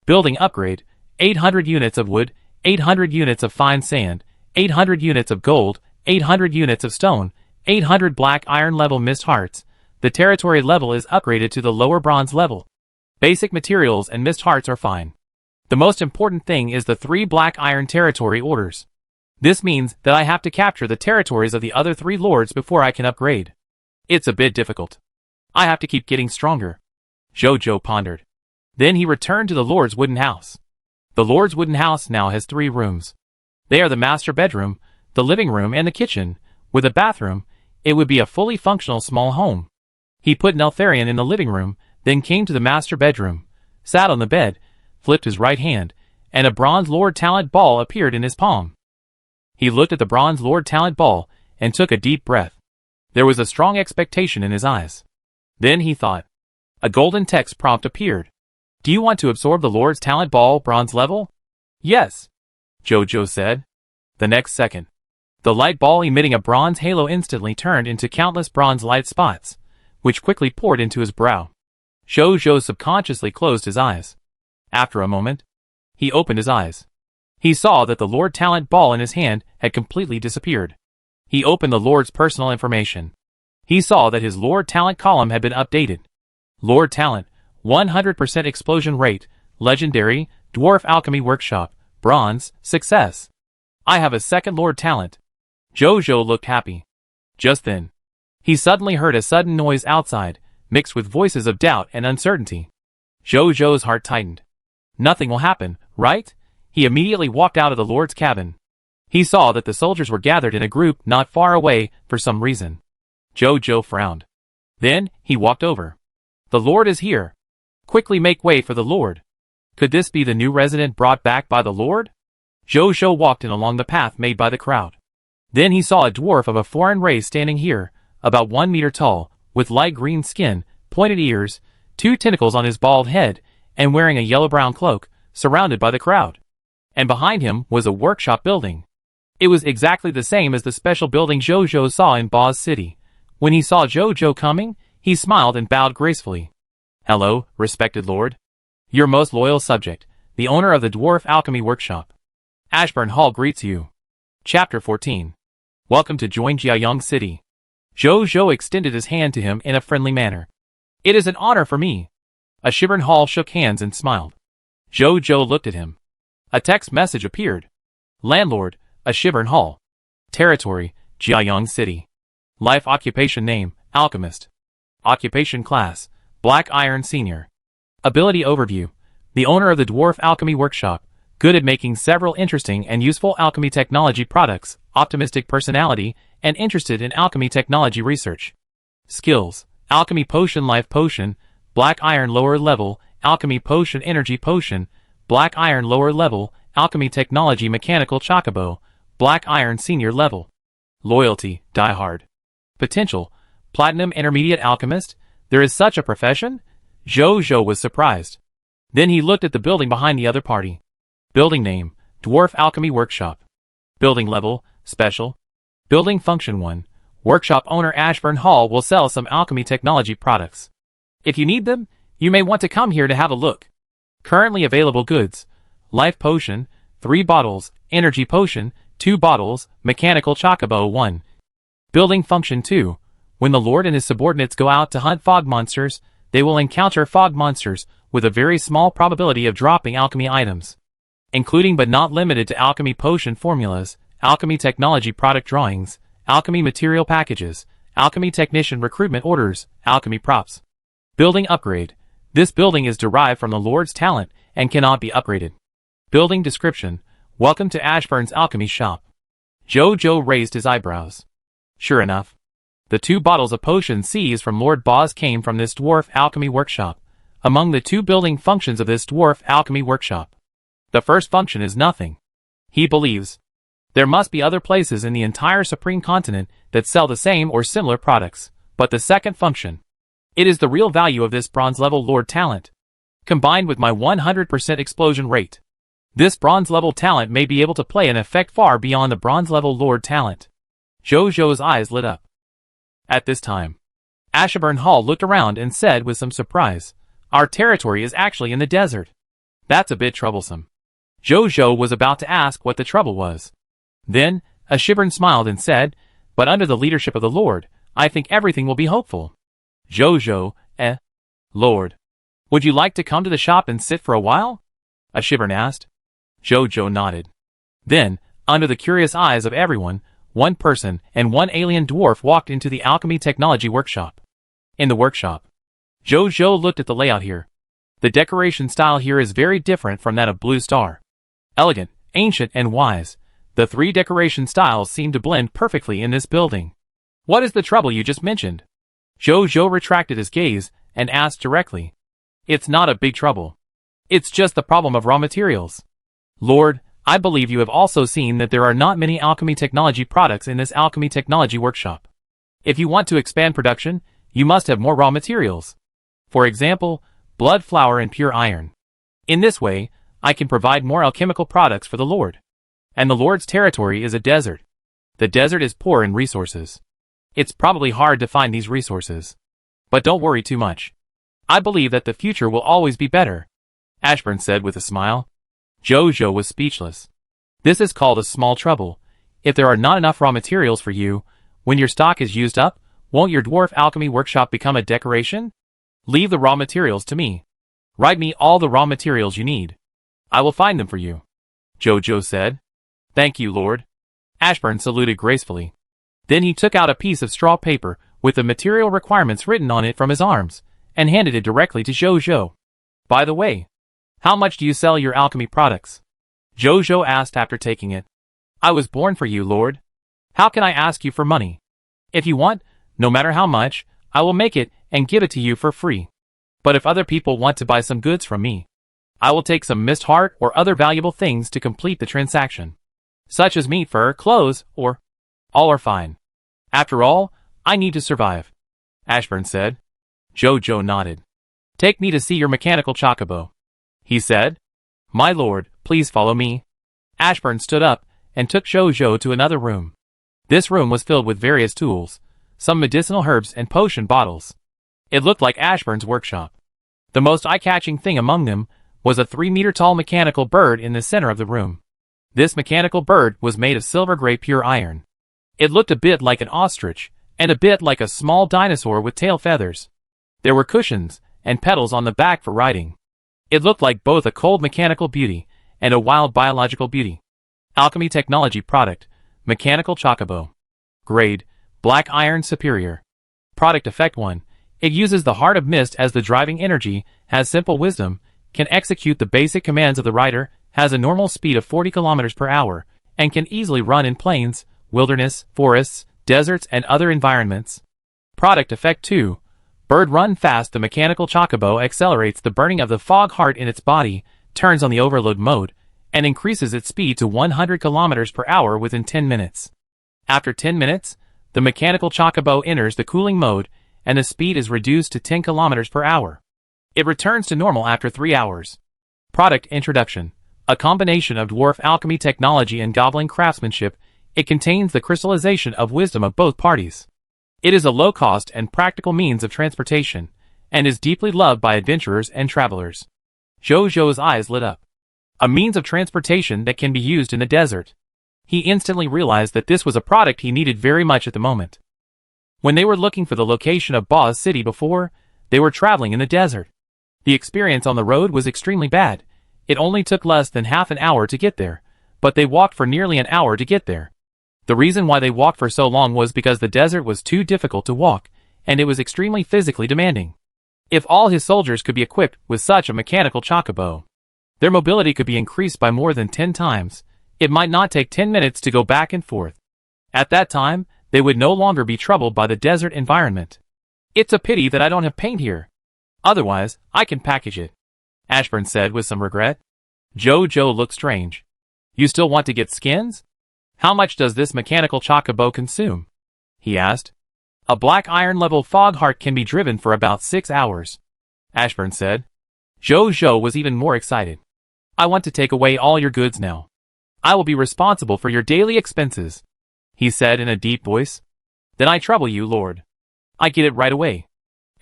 Building upgrade, 800 units of wood, 800 units of fine sand, 800 units of gold, 800 units of stone, 800 black iron level mist hearts. The territory level is upgraded to the lower bronze level. Basic materials and mist hearts are fine. The most important thing is the 3 black iron territory orders. This means that I have to capture the territories of the other 3 lords before I can upgrade. It's a bit difficult. I have to keep getting stronger. Jojo pondered. Then he returned to the lord's wooden house. The lord's wooden house now has 3 rooms. They are the master bedroom, the living room and the kitchen. With a bathroom, it would be a fully functional small home. He put Neltharion in the living room, then came to the master bedroom, sat on the bed, flipped his right hand, and a bronze Lord Talent ball appeared in his palm. He looked at the bronze Lord Talent ball and took a deep breath. There was a strong expectation in his eyes. Then he thought. A golden text prompt appeared. Do you want to absorb the Lord's Talent ball bronze level? Yes, Jojo said. The next second, the light ball emitting a bronze halo instantly turned into countless bronze light spots, which quickly poured into his brow. Jojo subconsciously closed his eyes. After a moment, he opened his eyes. He saw that the Lord Talent ball in his hand had completely disappeared. He opened the Lord's personal information. He saw that his Lord Talent column had been updated. Lord Talent, 100% explosion rate, legendary, dwarf alchemy workshop, bronze, success. I have a second Lord Talent. Jojo looked happy. Just then, he suddenly heard a sudden noise outside, mixed with voices of doubt and uncertainty. Jojo's heart tightened. Nothing will happen, right? He immediately walked out of the Lord's cabin. He saw that the soldiers were gathered in a group not far away for some reason. Jojo frowned. Then, he walked over. The Lord is here. Quickly make way for the Lord. Could this be the new resident brought back by the Lord? Jojo walked in along the path made by the crowd. Then he saw a dwarf of a foreign race standing here, about 1 meter tall, with light green skin, pointed ears, 2 tentacles on his bald head, and wearing a yellow-brown cloak, surrounded by the crowd. And behind him was a workshop building. It was exactly the same as the special building Jojo saw in Boz City. When he saw Jojo coming, he smiled and bowed gracefully. Hello, respected lord. Your most loyal subject, the owner of the Dwarf Alchemy Workshop. Ashburn Hall greets you. Chapter 14. Welcome to Jiayang City. Jojo extended his hand to him in a friendly manner. It is an honor for me. Ashburn Hall shook hands and smiled. Jojo looked at him. A text message appeared. Landlord, Ashburn Hall. Territory, Jiayang City. Life occupation name, Alchemist. Occupation class, Black Iron Senior. Ability overview. The owner of the Dwarf Alchemy Workshop, good at making several interesting and useful alchemy technology products, optimistic personality, and interested in alchemy technology research. Skills, Alchemy Potion Life Potion, Black Iron Lower Level, Alchemy Potion Energy Potion, Black Iron Lower Level, Alchemy Technology Mechanical Chocobo, Black Iron Senior Level. Loyalty, Diehard. Potential, Platinum Intermediate Alchemist. There is such a profession? Jojo was surprised. Then he looked at the building behind the other party. Building name, Dwarf Alchemy Workshop. Building level, Special. Building function 1. Workshop owner Ashburn Hall will sell some alchemy technology products. If you need them, you may want to come here to have a look. Currently available goods. Life Potion, 3 bottles, Energy Potion, 2 bottles, mechanical chocobo 1. Building function 2. When the Lord and his subordinates go out to hunt fog monsters, they will encounter fog monsters with a very small probability of dropping alchemy items, including but not limited to alchemy potion formulas, alchemy technology product drawings, alchemy material packages, alchemy technician recruitment orders, alchemy props. Building upgrade. This building is derived from the Lord's talent and cannot be upgraded. Building description. Welcome to Ashburn's alchemy shop. Jojo raised his eyebrows. Sure enough, the 2 bottles of potions seized from Lord Boz came from this dwarf alchemy workshop. Among the 2 building functions of this dwarf alchemy workshop, the first function is nothing. He believes there must be other places in the entire Supreme Continent that sell the same or similar products, but the second function, it is the real value of this bronze level Lord talent, combined with my 100% explosion rate. This bronze level talent may be able to play an effect far beyond the bronze level Lord talent. Jojo's eyes lit up. At this time, Ashburn Hall looked around and said with some surprise, "Our territory is actually in the desert. That's a bit troublesome." Jojo was about to ask what the trouble was. Then, Ashburn smiled and said, "But under the leadership of the Lord, I think everything will be hopeful." Jojo, Lord, would you like to come to the shop and sit for a while? Ashburn asked. Jojo nodded. Then, under the curious eyes of everyone, 1 person and 1 alien dwarf walked into the alchemy technology workshop. In the workshop, Jojo looked at the layout here. The decoration style here is very different from that of Blue Star. Elegant, ancient, and wise, the 3 decoration styles seem to blend perfectly in this building. What is the trouble you just mentioned? Jojo retracted his gaze and asked directly. It's not a big trouble. It's just the problem of raw materials. Lord, I believe you have also seen that there are not many alchemy technology products in this alchemy technology workshop. If you want to expand production, you must have more raw materials. For example, blood flower and pure iron. In this way, I can provide more alchemical products for the Lord. And the Lord's territory is a desert. The desert is poor in resources. It's probably hard to find these resources. But don't worry too much. I believe that the future will always be better, Ashburn said with a smile. Jojo was speechless. This is called a small trouble. If there are not enough raw materials for you, when your stock is used up, won't your dwarf alchemy workshop become a decoration? Leave the raw materials to me. Write me all the raw materials you need. I will find them for you, Jojo said. Thank you, Lord. Ashburn saluted gracefully. Then he took out a piece of straw paper with the material requirements written on it from his arms, and handed it directly to Jojo. By the way, how much do you sell your alchemy products? Jojo asked after taking it. I was born for you, Lord. How can I ask you for money? If you want, no matter how much, I will make it and give it to you for free. But if other people want to buy some goods from me, I will take some mist heart or other valuable things to complete the transaction, such as meat, fur, clothes, or all are fine. After all, I need to survive, Ashburn said. Jojo nodded. Take me to see your mechanical chocobo, he said. My lord, please follow me. Ashburn stood up and took Jojo to another room. This room was filled with various tools, some medicinal herbs and potion bottles. It looked like Ashburn's workshop. The most eye-catching thing among them was a 3-meter-tall mechanical bird in the center of the room. This mechanical bird was made of silver-gray pure iron. It looked a bit like an ostrich, and a bit like a small dinosaur with tail feathers. There were cushions and pedals on the back for riding. It looked like both a cold mechanical beauty and a wild biological beauty. Alchemy technology product, mechanical chocobo. Grade, black iron superior. Product effect 1. It uses the heart of mist as the driving energy, has simple wisdom, can execute the basic commands of the rider, has a normal speed of 40 km per hour, and can easily run in plains, wilderness, forests, deserts, and other environments. Product effect 2. Bird run fast. The mechanical chocobo accelerates the burning of the fog heart in its body, turns on the overload mode, and increases its speed to 100 km per hour within 10 minutes. After 10 minutes, the mechanical chocobo enters the cooling mode, and the speed is reduced to 10 km per hour. It returns to normal after 3 hours. Product introduction. A combination of dwarf alchemy technology and goblin craftsmanship, it contains the crystallization of wisdom of both parties. It is a low-cost and practical means of transportation, and is deeply loved by adventurers and travelers. Jojo's eyes lit up. A means of transportation that can be used in the desert. He instantly realized that this was a product he needed very much at the moment. When they were looking for the location of Boz City before, they were traveling in the desert. The experience on the road was extremely bad. It only took less than half an hour to get there, but they walked for nearly an hour to get there. The reason why they walked for so long was because the desert was too difficult to walk, and it was extremely physically demanding. If all his soldiers could be equipped with such a mechanical chocobo, their mobility could be increased by more than 10 times. It might not take 10 minutes to go back and forth. At that time, they would no longer be troubled by the desert environment. It's a pity that I don't have paint here. Otherwise, I can package it, Ashburn said with some regret. Jojo looked strange. You still want to get skins? How much does this mechanical chocobo consume? He asked. A black iron level Foghart can be driven for about 6 hours, Ashburn said. Jojo was even more excited. I want to take away all your goods now. I will be responsible for your daily expenses, he said in a deep voice. Then I trouble you, Lord. I get it right away.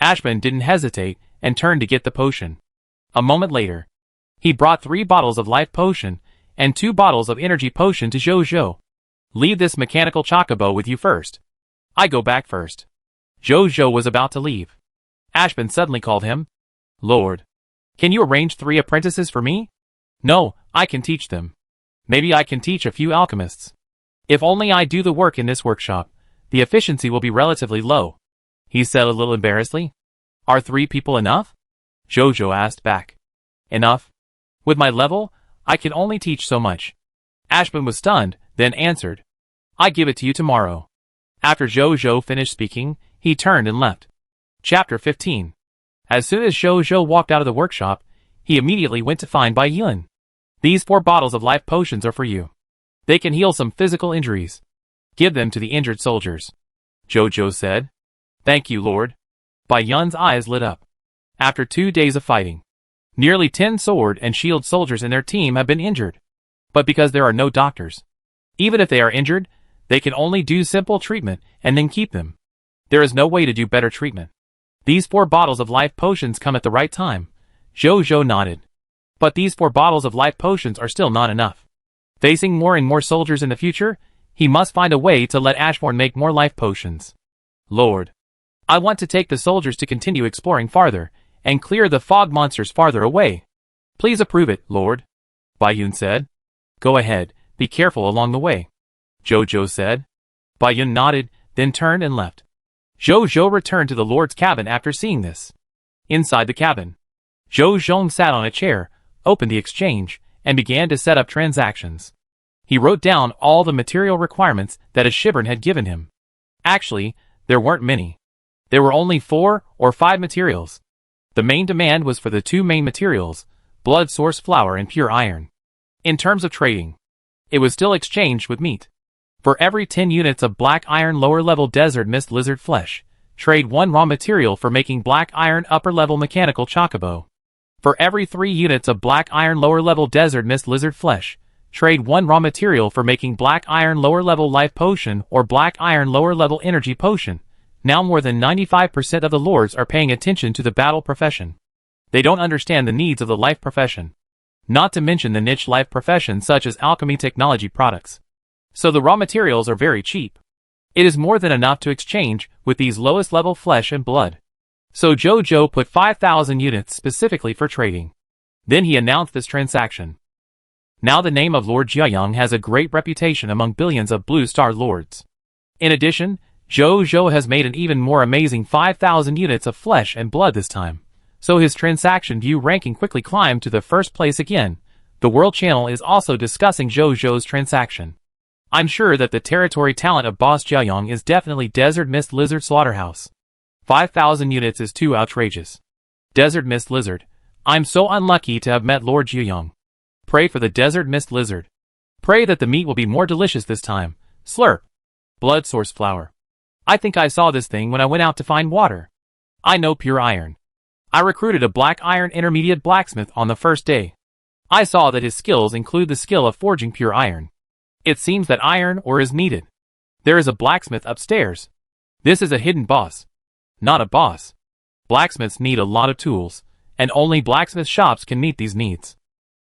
Ashburn didn't hesitate and turned to get the potion. A moment later, he brought 3 bottles of life potion and 2 bottles of energy potion to Jojo. Leave this mechanical chocobo with you first. I go back first. Jojo was about to leave. Ashburn suddenly called him. Lord, can you arrange 3 apprentices for me? No, I can teach them. Maybe I can teach a few alchemists. If only I do the work in this workshop, the efficiency will be relatively low, he said a little embarrassedly. Are 3 people enough? Jojo asked back. Enough? With my level, I can only teach so much. Ashburn was stunned, then answered. I give it to you tomorrow. After Jojo finished speaking, he turned and left. Chapter 15. As soon as Jojo walked out of the workshop, he immediately went to find Bai Yun. These 4 bottles of life potions are for you. They can heal some physical injuries. Give them to the injured soldiers, Jojo said. Thank you, Lord. Bai Yun's eyes lit up. After 2 days of fighting, nearly 10 sword and shield soldiers in their team have been injured. But because there are no doctors, even if they are injured, they can only do simple treatment and then keep them. There is no way to do better treatment. These 4 bottles of life potions come at the right time. Jojo nodded. But these 4 bottles of life potions are still not enough. Facing more and more soldiers in the future, he must find a way to let Ashbourne make more life potions. Lord, I want to take the soldiers to continue exploring farther, and clear the fog monsters farther away. Please approve it, Lord, Bai Yun said. Go ahead, be careful along the way, Jojo said. Bai Yun nodded, then turned and left. Jojo returned to the Lord's cabin after seeing this. Inside the cabin, Jojo sat on a chair, opened the exchange, and began to set up transactions. He wrote down all the material requirements that Ashburn had given him. Actually, there weren't many. There were only 4 or 5 materials. The main demand was for the 2 main materials, blood source flour and pure iron. In terms of trading, it was still exchanged with meat. For every 10 units of black iron lower-level desert mist lizard flesh, trade 1 raw material for making black iron upper-level mechanical chocobo. For every 3 units of black iron lower-level desert mist lizard flesh, trade 1 raw material for making black iron lower-level life potion or black iron lower-level energy potion. Now more than 95% of the lords are paying attention to the battle profession. They don't understand the needs of the life profession. Not to mention the niche life profession such as alchemy technology products. So the raw materials are very cheap. It is more than enough to exchange with these lowest level flesh and blood. So Jojo put 5,000 units specifically for trading. Then he announced this transaction. Now the name of Lord Jiayang has a great reputation among billions of Blue Star lords. In addition, Jojo has made an even more amazing 5,000 units of flesh and blood this time. So his transaction view ranking quickly climbed to the first place again. The World Channel is also discussing Jojo's transaction. I'm sure that the territory talent of Boss Jiayang is definitely Desert Mist Lizard Slaughterhouse. 5,000 units is too outrageous. Desert Mist Lizard. I'm so unlucky to have met Lord Jiayang. Pray for the Desert Mist Lizard. Pray that the meat will be more delicious this time. Slurp. Blood source flour. I think I saw this thing when I went out to find water. I know pure iron. I recruited a black iron intermediate blacksmith on the first day. I saw that his skills include the skill of forging pure iron. It seems that iron ore is needed. There is a blacksmith upstairs. This is a hidden boss. Not a boss. Blacksmiths need a lot of tools, and only blacksmith shops can meet these needs.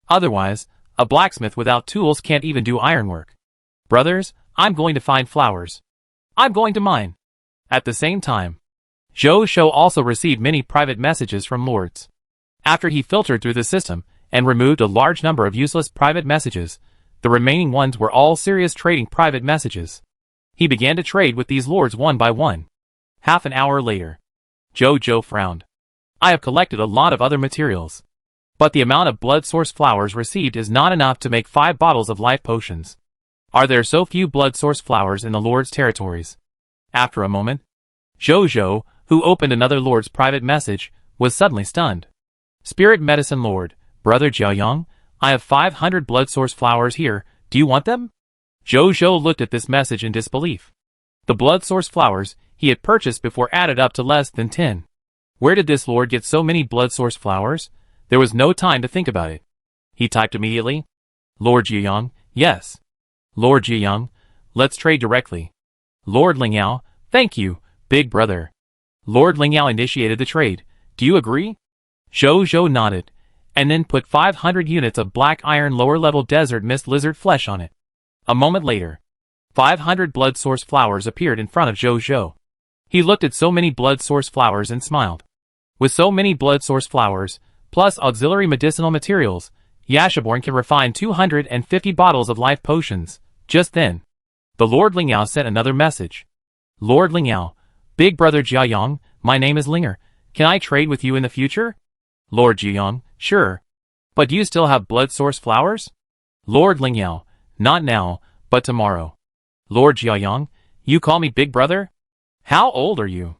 Otherwise, a blacksmith without tools can't even do ironwork. Brothers, I'm going to find flowers. I'm going to mine. At the same time, Zhou also received many private messages from lords. After he filtered through the system and removed a large number of useless private messages, the remaining ones were all serious trading private messages. He began to trade with these lords one by one. Half an hour later, Zhou frowned. I have collected a lot of other materials, but the amount of blood source flowers received is not enough to make 5 bottles of life potions. Are there so few blood source flowers in the lord's territories? After a moment, Zhou, who opened another lord's private message, was suddenly stunned. Spirit Medicine Lord, Brother Jiaoyang, I have 500 blood source flowers here, do you want them? Zhou looked at this message in disbelief. The blood source flowers he had purchased before added up to less than 10. Where did this lord get so many blood source flowers? There was no time to think about it. He typed immediately. Lord Jiaoyang, yes. Lord Jiaoyang, let's trade directly. Lord Lingyao, thank you, big brother. Lord Lingyao initiated the trade. Do you agree? Zhou nodded, and then put 500 units of black iron lower-level desert mist lizard flesh on it. A moment later, 500 blood source flowers appeared in front of Zhou. He looked at so many blood source flowers and smiled. With so many blood source flowers, plus auxiliary medicinal materials, Yashaborn can refine 250 bottles of life potions. Just then, the Lord Lingyao sent another message. Lord Lingyao, big brother Jiaoyang, my name is Linger. Can I trade with you in the future? Lord Jiaoyang, sure. But do you still have blood source flowers? Lord Lingyao, not now, but tomorrow. Lord Jiaoyang, you call me big brother? How old are you?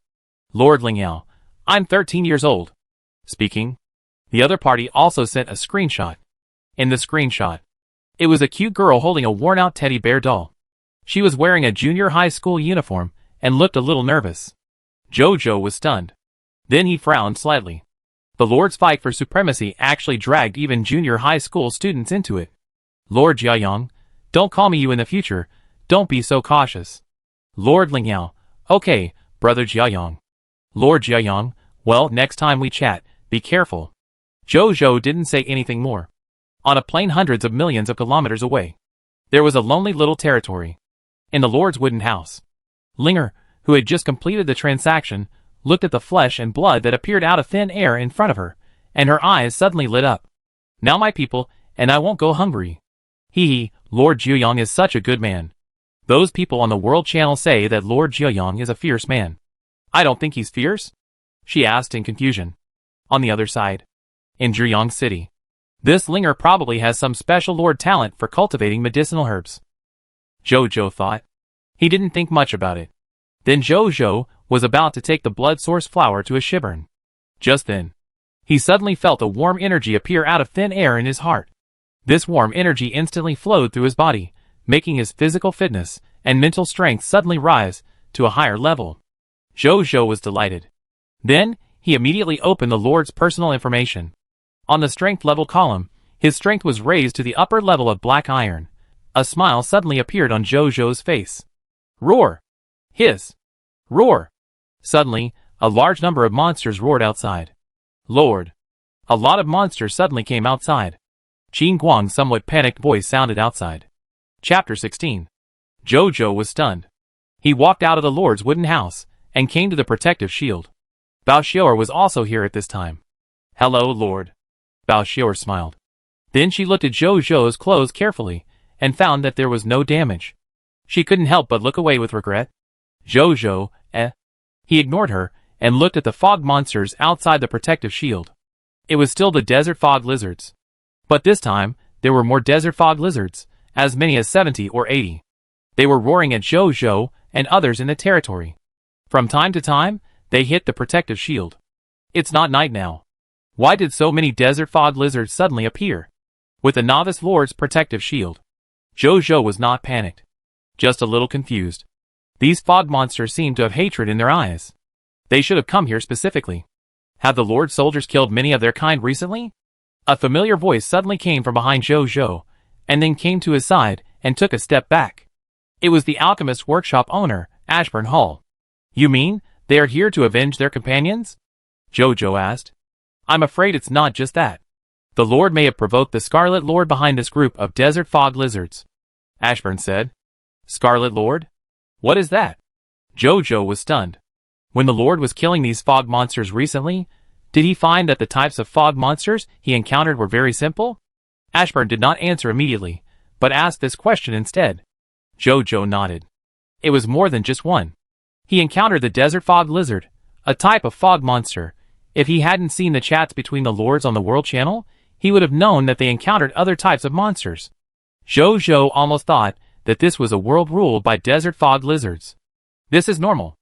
Lord Lingyao, I'm 13 years old. Speaking. The other party also sent a screenshot. In the screenshot, it was a cute girl holding a worn-out teddy bear doll. She was wearing a junior high school uniform and looked a little nervous. Zhou was stunned. Then he frowned slightly. The Lord's fight for supremacy actually dragged even junior high school students into it. Lord Jiaoyang, don't call me you in the future. Don't be so cautious. Lord Lingyao, okay, brother Jiaoyang. Lord Jiaoyang, well, next time we chat, be careful. Zhou didn't say anything more. On a plain hundreds of millions of kilometers away, there was a lonely little territory. In the Lord's wooden house, Linger, who had just completed the transaction, looked at the flesh and blood that appeared out of thin air in front of her, and her eyes suddenly lit up. Now my people, and I won't go hungry. Lord Jiaoyang is such a good man. Those people on the World Channel say that Lord Jiaoyang is a fierce man. I don't think he's fierce? She asked in confusion. On the other side, in Zhiyang City, this Linger probably has some special lord talent for cultivating medicinal herbs. Zhou thought. He didn't think much about it. Then Zhou was about to take the blood source flower to a Shiburn. Just then, he suddenly felt a warm energy appear out of thin air in his heart. This warm energy instantly flowed through his body, making his physical fitness and mental strength suddenly rise to a higher level. Zhou was delighted. Then, he immediately opened the Lord's personal information. On the strength level column, his strength was raised to the upper level of black iron. A smile suddenly appeared on Zhou's face. Roar! Hiss! Roar! Suddenly, a large number of monsters roared outside. Lord! A lot of monsters suddenly came outside. Qin Guang's somewhat panicked voice sounded outside. Chapter 16. Zhou was stunned. He walked out of the Lord's wooden house and came to the protective shield. Bao Xiaoer was also here at this time. Hello, Lord. Bao Xiaoer smiled. Then she looked at Zhou's clothes carefully and found that there was no damage. She couldn't help but look away with regret. Zhou, He ignored her and looked at the fog monsters outside the protective shield. It was still the desert fog lizards. But this time, there were more desert fog lizards, as many as 70 or 80. They were roaring at Zhou and others in the territory. From time to time, they hit the protective shield. It's not night now. Why did so many desert fog lizards suddenly appear? With the novice lord's protective shield, Zhou was not panicked. Just a little confused. These fog monsters seemed to have hatred in their eyes. They should have come here specifically. Have the Lord soldiers killed many of their kind recently? A familiar voice suddenly came from behind Zhou, and then came to his side and took a step back. It was the alchemist workshop owner, Ashburn Hall. You mean, they are here to avenge their companions? Zhou asked. I'm afraid it's not just that. The Lord may have provoked the Scarlet Lord behind this group of desert fog lizards. Ashburn said. Scarlet Lord? What is that? Jojo was stunned. When the Lord was killing these fog monsters recently, did he find that the types of fog monsters he encountered were very simple? Ashburn did not answer immediately, but asked this question instead. Jojo nodded. It was more than just one. He encountered the desert fog lizard, a type of fog monster. If he hadn't seen the chats between the lords on the World Channel, he would have known that they encountered other types of monsters. Jojo almost thought that this was a world ruled by desert fog lizards. This is normal.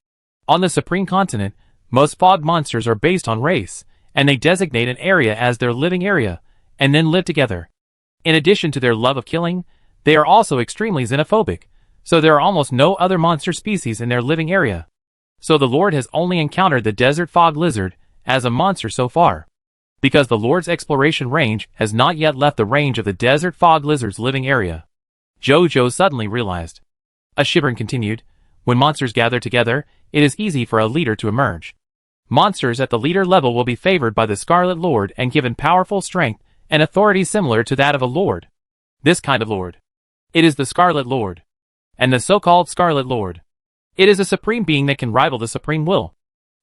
On the Supreme Continent, most fog monsters are based on race, and they designate an area as their living area, and then live together. In addition to their love of killing, they are also extremely xenophobic, so there are almost no other monster species in their living area. So the Lord has only encountered the desert fog lizard as a monster so far. Because the Lord's exploration range has not yet left the range of the desert fog lizard's living area. Jojo suddenly realized. Ashburn continued, when monsters gather together, it is easy for a leader to emerge. Monsters at the leader level will be favored by the Scarlet Lord and given powerful strength and authority similar to that of a lord. This kind of lord. It is the Scarlet Lord. And the so-called Scarlet Lord. It is a supreme being that can rival the supreme will.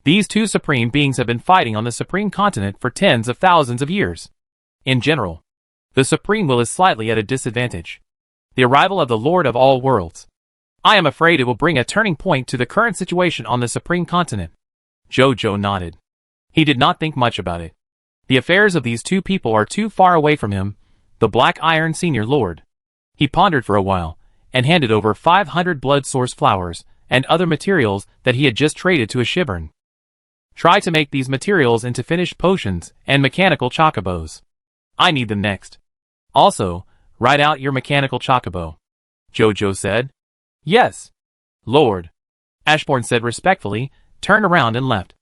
These two supreme beings have been fighting on the Supreme Continent for tens of thousands of years. In general, the supreme will is slightly at a disadvantage. The arrival of the Lord of all worlds. I am afraid it will bring a turning point to the current situation on the Supreme Continent. Jojo nodded. He did not think much about it. The affairs of these two people are too far away from him, the Black Iron Senior Lord. He pondered for a while, and handed over 500 blood source flowers and other materials that he had just traded to Ashburn. Try to make these materials into finished potions and mechanical chocobos. I need them next. Also, write out your mechanical chocobo. Jojo said. Yes, Lord. Ashburn said respectfully, turned around and left.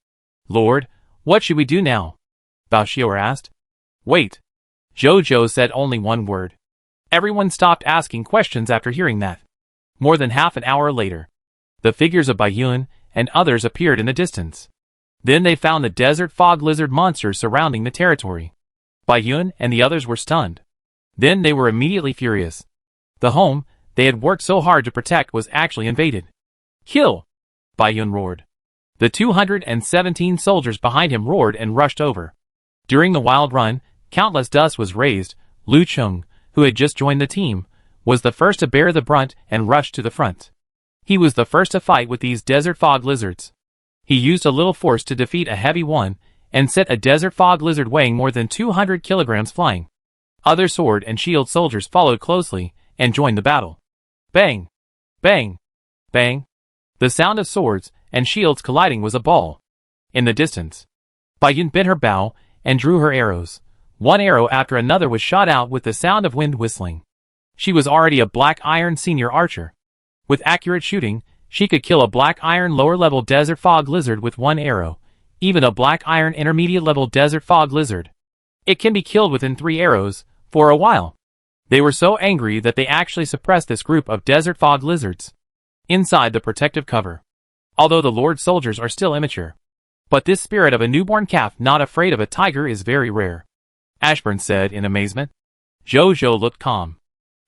Lord, what should we do now? Baoshior asked. Wait. Jojo said only one word. Everyone stopped asking questions after hearing that. More than half an hour later, the figures of Baiyun and others appeared in the distance. Then they found the desert fog lizard monsters surrounding the territory. Baiyun and the others were stunned. Then they were immediately furious. The home they had worked so hard to protect was actually invaded. Kill! Baiyun roared. The 217 soldiers behind him roared and rushed over. During the wild run, countless dust was raised. Lu Chung, who had just joined the team, was the first to bear the brunt and rushed to the front. He was the first to fight with these desert fog lizards. He used a little force to defeat a heavy one, and set a desert fog lizard weighing more than 200 kilograms flying. Other sword and shield soldiers followed closely, and joined the battle. Bang! Bang! Bang! The sound of swords and shields colliding was a ball. In the distance, Baiyun bent her bow, and drew her arrows. One arrow after another was shot out with the sound of wind whistling. She was already a Black Iron Senior Archer. With accurate shooting, she could kill a Black Iron lower-level Desert Fog Lizard with one arrow, even a Black Iron intermediate-level Desert Fog Lizard. It can be killed within 3 arrows, for a while. They were so angry that they actually suppressed this group of Desert Fog Lizards. Inside the protective cover. Although the Lord's soldiers are still immature. But this spirit of a newborn calf not afraid of a tiger is very rare. Ashburn said in amazement. Jojo looked calm.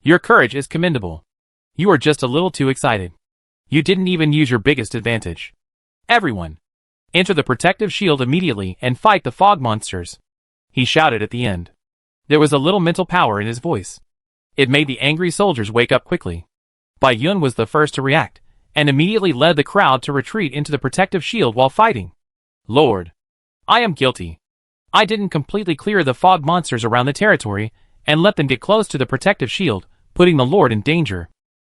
Your courage is commendable. You are just a little too excited. You didn't even use your biggest advantage. Everyone, enter the protective shield immediately and fight the fog monsters. He shouted at the end. There was a little mental power in his voice. It made the angry soldiers wake up quickly. Baiyun was the first to react, and immediately led the crowd to retreat into the protective shield while fighting. Lord, I am guilty. I didn't completely clear the fog monsters around the territory, and let them get close to the protective shield, putting the Lord in danger.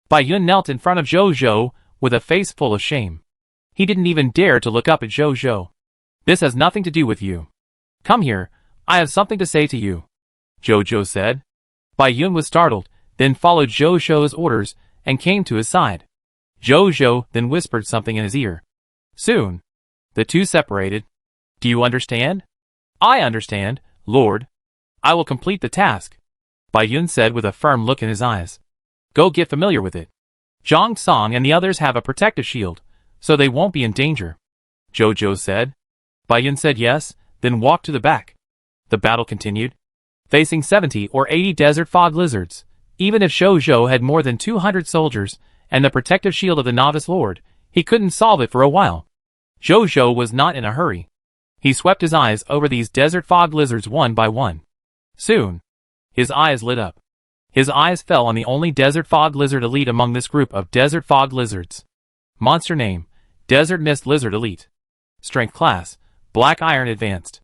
Baiyun knelt in front of Jojo, with a face full of shame. He didn't even dare to look up at Jojo. This has nothing to do with you. Come here, I have something to say to you. Jojo said. Baiyun was startled, then followed Jojo's orders, and came to his side. Jojo then whispered something in his ear. Soon, the two separated. Do you understand? I understand, Lord. I will complete the task, Baiyun said with a firm look in his eyes. Go get familiar with it. Zhang Song and the others have a protective shield, so they won't be in danger, Jojo said. Baiyun said yes, then walked to the back. The battle continued. Facing 70 or 80 desert fog lizards, even if Jojo had more than 200 soldiers, and the protective shield of the Novice Lord, he couldn't solve it for a while. Jojo was not in a hurry. He swept his eyes over these desert fog lizards one by one. Soon, his eyes lit up. His eyes fell on the only desert fog lizard elite among this group of desert fog lizards. Monster name, Desert Mist Lizard Elite. Strength class, Black Iron Advanced.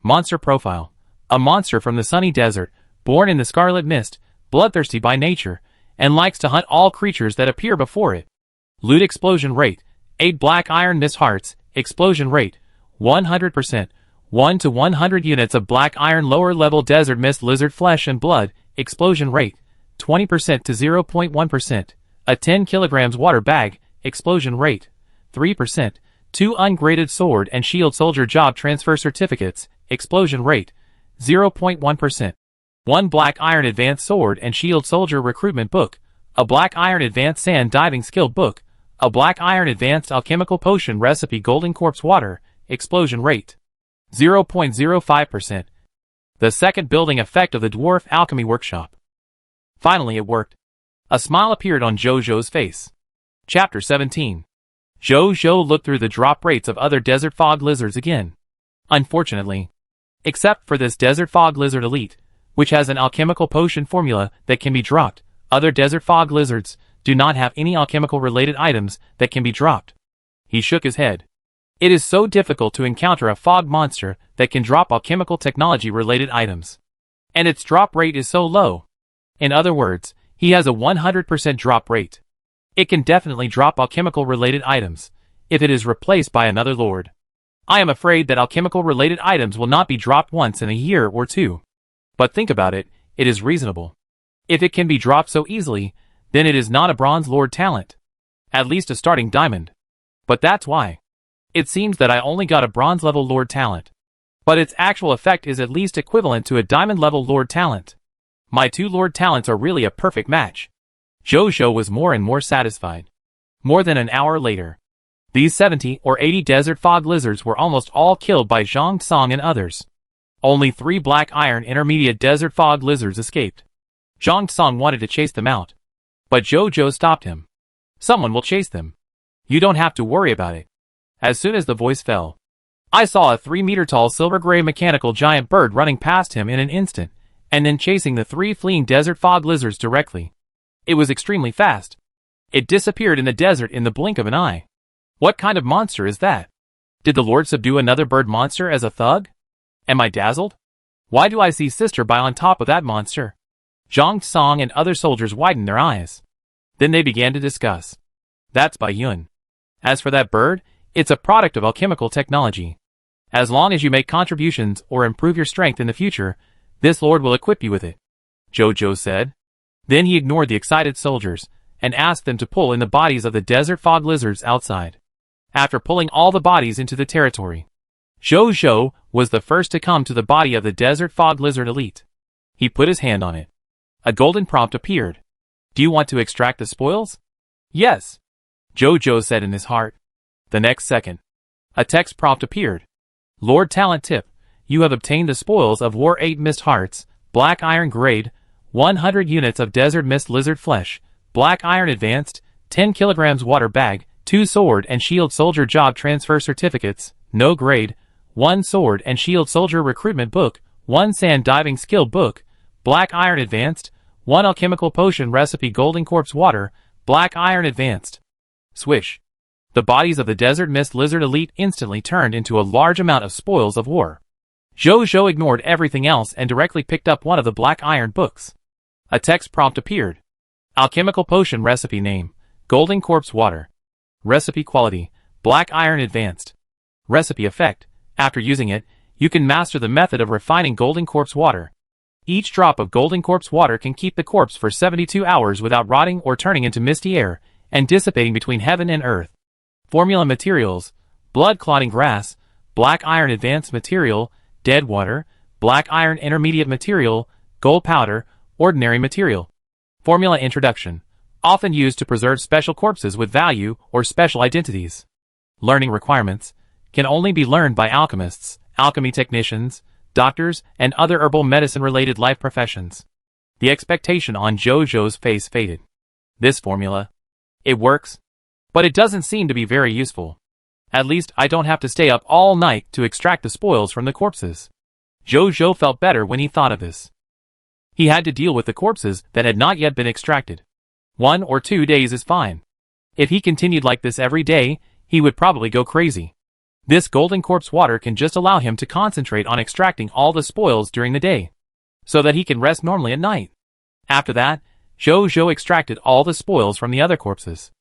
Monster profile, a monster from the sunny desert, born in the scarlet mist, bloodthirsty by nature, and likes to hunt all creatures that appear before it. Loot explosion rate, 8 Black Iron Mist Hearts, explosion rate, 100%, 1 to 100 units of Black Iron lower level Desert Mist Lizard Flesh and Blood, explosion rate, 20% to 0.1%, a 10 kilograms water bag, explosion rate, 3%, 2 ungraded sword and shield soldier job transfer certificates, explosion rate, 0.1%, 1 Black Iron Advanced Sword and Shield Soldier Recruitment Book, a Black Iron Advanced Sand Diving Skill Book, a Black Iron Advanced Alchemical Potion Recipe Golden Corpse Water, explosion rate, 0.05%. The second building effect of the Dwarf Alchemy Workshop. Finally it worked. A smile appeared on Jojo's face. Chapter 17. Jojo looked through the drop rates of other Desert Fog Lizards again. Unfortunately, except for this Desert Fog Lizard Elite, which has an alchemical potion formula that can be dropped, other Desert Fog Lizards do not have any alchemical related items that can be dropped. He shook his head. It is so difficult to encounter a fog monster that can drop alchemical technology related items. And its drop rate is so low. In other words, he has a 100% drop rate. It can definitely drop alchemical related items, if it is replaced by another lord. I am afraid that alchemical related items will not be dropped once in a year or two. But think about it, it is reasonable. If it can be dropped so easily, then it is not a bronze lord talent. At least a starting diamond. But that's why. It seems that I only got a bronze level lord talent. But its actual effect is at least equivalent to a diamond level lord talent. My 2 lord talents are really a perfect match. Jojo was more and more satisfied. More than an hour later, these 70 or 80 desert fog lizards were almost all killed by Zhang Song and others. Only 3 Black Iron intermediate desert fog lizards escaped. Zhang Song wanted to chase them out. But Jojo stopped him. Someone will chase them. You don't have to worry about it. As soon as the voice fell, I saw a 3-meter-tall silver-gray mechanical giant bird running past him in an instant, and then chasing the 3 fleeing desert fog lizards directly. It was extremely fast. It disappeared in the desert in the blink of an eye. What kind of monster is that? Did the Lord subdue another bird monster as a thug? Am I dazzled? Why do I see Sister Bai on top of that monster? Zhang Song and other soldiers widened their eyes. Then they began to discuss. That's Bai Yun. As for that bird, it's a product of alchemical technology. As long as you make contributions or improve your strength in the future, this lord will equip you with it, Jojo said. Then he ignored the excited soldiers, and asked them to pull in the bodies of the desert fog lizards outside. After pulling all the bodies into the territory, Jojo was the first to come to the body of the desert fog lizard elite. He put his hand on it. A golden prompt appeared. Do you want to extract the spoils? Yes, Jojo said in his heart. The next second, a text prompt appeared. Lord Talent Tip, you have obtained the spoils of War 8 Mist Hearts, Black Iron Grade, 100 units of Desert Mist Lizard Flesh, Black Iron Advanced, 10 kilograms water bag, 2 sword and shield soldier job transfer certificates, no grade, 1 sword and shield soldier recruitment book, 1 sand diving skill book, Black Iron Advanced, 1 alchemical potion recipe Golden Corpse Water, Black Iron Advanced. Swish. The bodies of the Desert Mist Lizard Elite instantly turned into a large amount of spoils of war. Jojo ignored everything else and directly picked up one of the Black Iron books. A text prompt appeared. Alchemical potion recipe name, Golden Corpse Water. Recipe quality, Black Iron Advanced. Recipe effect, after using it, you can master the method of refining Golden Corpse Water. Each drop of Golden Corpse Water can keep the corpse for 72 hours without rotting or turning into misty air, and dissipating between heaven and earth. Formula materials, blood clotting grass, Black Iron Advanced material, dead water, Black Iron Intermediate material, gold powder, ordinary material. Formula introduction, often used to preserve special corpses with value or special identities. Learning requirements, can only be learned by alchemists, alchemy technicians, doctors, and other herbal medicine-related life professions. The expectation on Jojo's face faded. This formula. It works, but it doesn't seem to be very useful. At least I don't have to stay up all night to extract the spoils from the corpses. Jojo felt better when he thought of this. He had to deal with the corpses that had not yet been extracted. 1 or 2 days is fine. If he continued like this every day, he would probably go crazy. This golden corpse water can just allow him to concentrate on extracting all the spoils during the day, so that he can rest normally at night. After that, Jojo extracted all the spoils from the other corpses.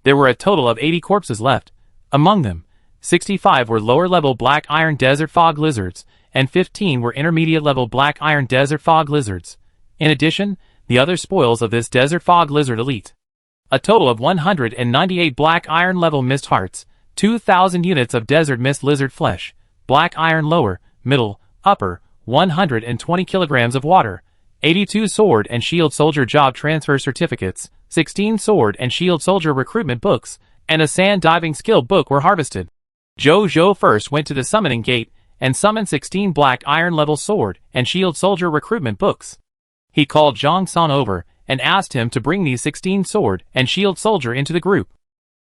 There were a total of 80 corpses left. Among them, 65 were lower-level black iron desert fog lizards, and 15 were intermediate-level black iron desert fog lizards. In addition, the other spoils of this desert fog lizard elite. A total of 198 black iron level mist hearts, 2,000 units of desert mist lizard flesh, black iron lower, middle, upper, 120 kilograms of water, 82 sword and shield soldier job transfer certificates, 16 sword and shield soldier recruitment books, and a sand diving skill book were harvested. Jojo first went to the summoning gate and summoned 16 black iron level sword and shield soldier recruitment books. He called Zhang San over and asked him to bring these 16 sword and shield soldier into the group.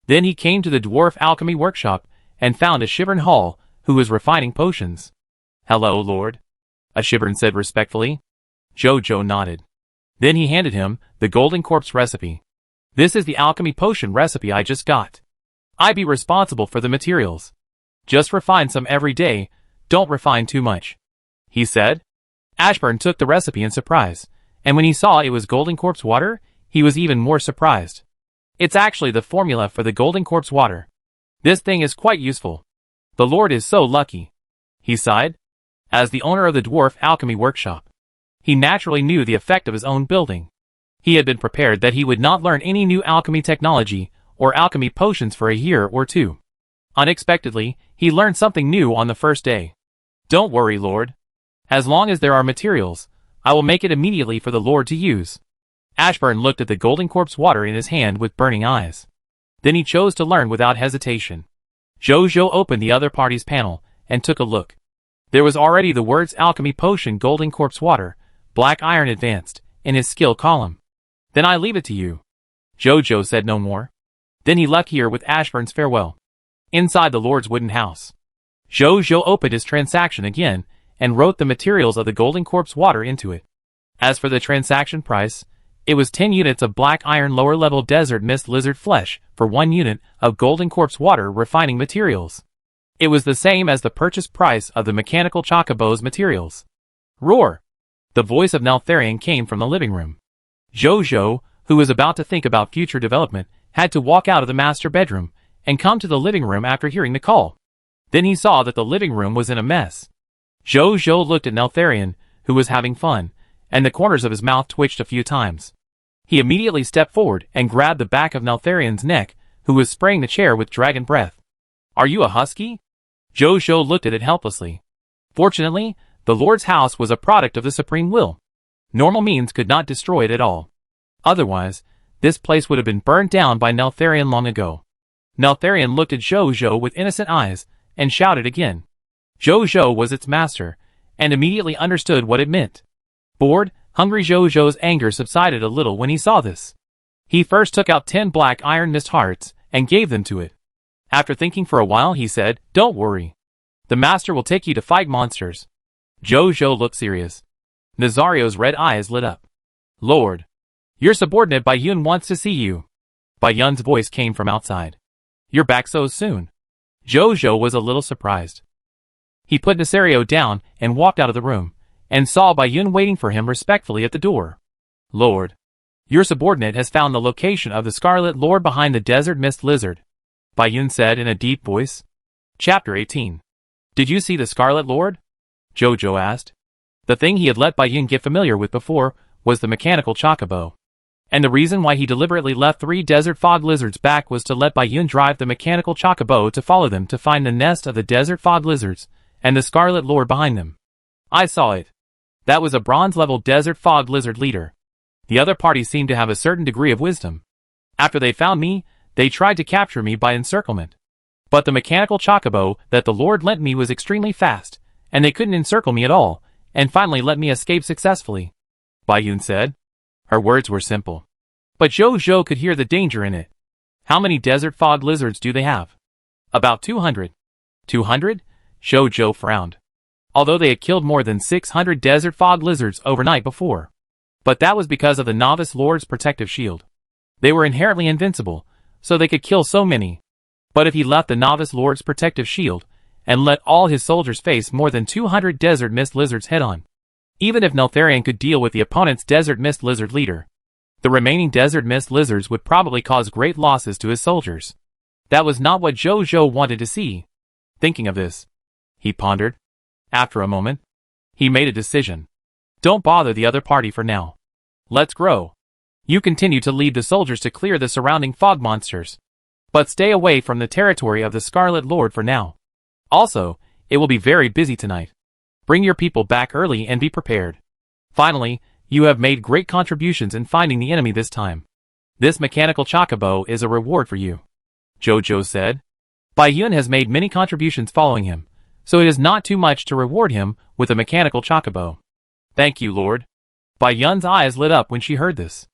Then he came to the dwarf alchemy workshop and found a Shivern Hall, who was refining potions. "Hello, Lord," a Shivern said respectfully. Jojo nodded. Then he handed him the golden corpse recipe. "This is the alchemy potion recipe I just got. I be responsible for the materials. Just refine some every day, don't refine too much," he said. Ashburn took the recipe in surprise, and when he saw it was golden corpse water, he was even more surprised. It's actually the formula for the golden corpse water. This thing is quite useful. The Lord is so lucky, he sighed. As the owner of the dwarf alchemy workshop, he naturally knew the effect of his own building. He had been prepared that he would not learn any new alchemy technology or alchemy potions for a year or two. Unexpectedly, he learned something new on the first day. "Don't worry, Lord. As long as there are materials, I will make it immediately for the Lord to use." Ashburn looked at the golden corpse water in his hand with burning eyes. Then he chose to learn without hesitation. Jojo opened the other party's panel and took a look. There was already the words Alchemy Potion Golden Corpse Water, Black Iron Advanced, in his skill column. "Then I leave it to you." Jojo said no more. Then he left here with Ashburn's farewell. Inside the Lord's wooden house, Jojo opened his transaction again and wrote the materials of the Golden Corpse Water into it. As for the transaction price, it was 10 units of black iron lower-level desert mist lizard flesh for 1 unit of Golden Corpse Water refining materials. It was the same as the purchase price of the mechanical chocobo's materials. Roar! The voice of Neltharion came from the living room. Jojo, who was about to think about future development, had to walk out of the master bedroom and come to the living room after hearing the call. Then he saw that the living room was in a mess. Jojo looked at Neltharion, who was having fun, and the corners of his mouth twitched a few times. He immediately stepped forward and grabbed the back of Neltharion's neck, who was spraying the chair with dragon breath. "Are you a husky?" Jojo looked at it helplessly. Fortunately, the Lord's house was a product of the supreme will. Normal means could not destroy it at all. Otherwise, this place would have been burned down by Neltharion long ago. Neltharion looked at Jojo with innocent eyes and shouted again. Jojo was its master, and immediately understood what it meant. Bored, hungry Jojo's anger subsided a little when he saw this. He first took out 10 black iron mist hearts and gave them to it. After thinking for a while, he said, "Don't worry. The master will take you to fight monsters." Jojo looked serious. Nazario's red eyes lit up. "Lord, your subordinate Bayun wants to see you." Bayun's voice came from outside. "You're back so soon." Jojo was a little surprised. He put Nazario down and walked out of the room, and saw Bayun waiting for him respectfully at the door. "Lord, your subordinate has found the location of the Scarlet Lord behind the Desert Mist Lizard," Bayun said in a deep voice. Chapter 18. "Did you see the Scarlet Lord?" Jojo asked. The thing he had let Bayun get familiar with before was the mechanical chocobo. And the reason why he deliberately left 3 desert fog lizards back was to let Bayun drive the mechanical chocobo to follow them to find the nest of the desert fog lizards and the Scarlet Lord behind them. "I saw it. That was a bronze-level desert fog lizard leader. The other party seemed to have a certain degree of wisdom. After they found me, they tried to capture me by encirclement. But the mechanical chocobo that the Lord lent me was extremely fast, and they couldn't encircle me at all, and finally let me escape successfully," Bayun said. Her words were simple, but Jojo could hear the danger in it. How many desert fog lizards do they have? About 200. 200? Zhou frowned. Although they had killed more than 600 desert fog lizards overnight before. But that was because of the Novice Lord's protective shield. They were inherently invincible, so they could kill so many. But if he left the Novice Lord's protective shield, and let all his soldiers face more than 200 desert mist lizards head-on, even if Neltharion could deal with the opponent's desert mist lizard leader, the remaining desert mist lizards would probably cause great losses to his soldiers. That was not what Zhou wanted to see. Thinking of this, he pondered. After a moment, he made a decision. Don't bother the other party for now. Let's grow. You continue to lead the soldiers to clear the surrounding fog monsters. But stay away from the territory of the Scarlet Lord for now. Also, it will be very busy tonight. Bring your people back early and be prepared. Finally, you have made great contributions in finding the enemy this time. This mechanical chocobo is a reward for you, Zhou said. Bai Yun has made many contributions following him, so it is not too much to reward him with a mechanical chocobo. Thank you, Lord. Bai Yun's eyes lit up when she heard this.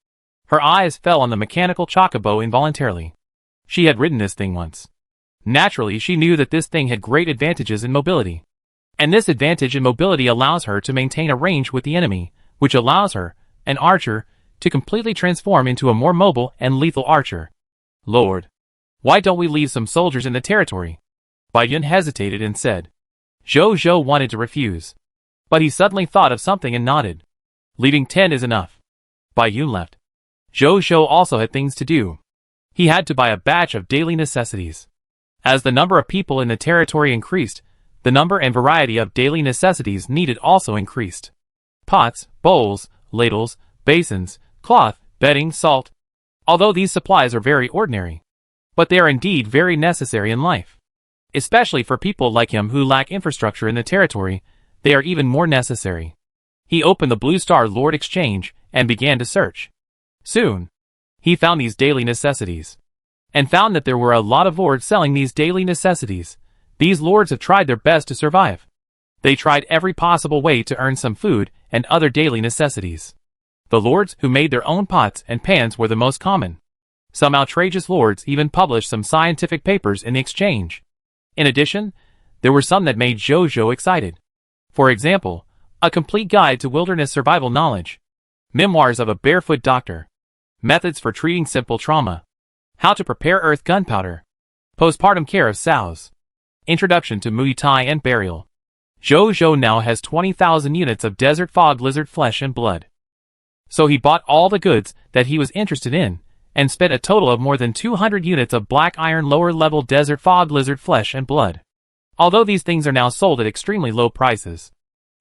Her eyes fell on the mechanical chocobo involuntarily. She had ridden this thing once. Naturally, she knew that this thing had great advantages in mobility. And this advantage in mobility allows her to maintain a range with the enemy, which allows her, an archer, to completely transform into a more mobile and lethal archer. Lord, why don't we leave some soldiers in the territory? Bai Yun hesitated and said. Zhou wanted to refuse. But he suddenly thought of something and nodded. Leaving 10 is enough. Bai Yun left. Zhou also had things to do. He had to buy a batch of daily necessities. As the number of people in the territory increased, the number and variety of daily necessities needed also increased. Pots, bowls, ladles, basins, cloth, bedding, salt. Although these supplies are very ordinary, but they are indeed very necessary in life. Especially for people like him who lack infrastructure in the territory, they are even more necessary. He opened the Blue Star Lord Exchange and began to search. Soon, he found these daily necessities, and found that there were a lot of lords selling these daily necessities. These lords have tried their best to survive. They tried every possible way to earn some food and other daily necessities. The lords who made their own pots and pans were the most common. Some outrageous lords even published some scientific papers in the exchange. In addition, there were some that made Zhou excited. For example, a complete guide to wilderness survival knowledge, memoirs of a barefoot doctor, methods for treating simple trauma, how to prepare earth gunpowder, postpartum care of sows, introduction to Muay Thai and burial. Zhou now has 20,000 units of desert fog lizard flesh and blood. So he bought all the goods that he was interested in, and spent a total of more than 200 units of black iron lower-level desert fog lizard flesh and blood. Although these things are now sold at extremely low prices.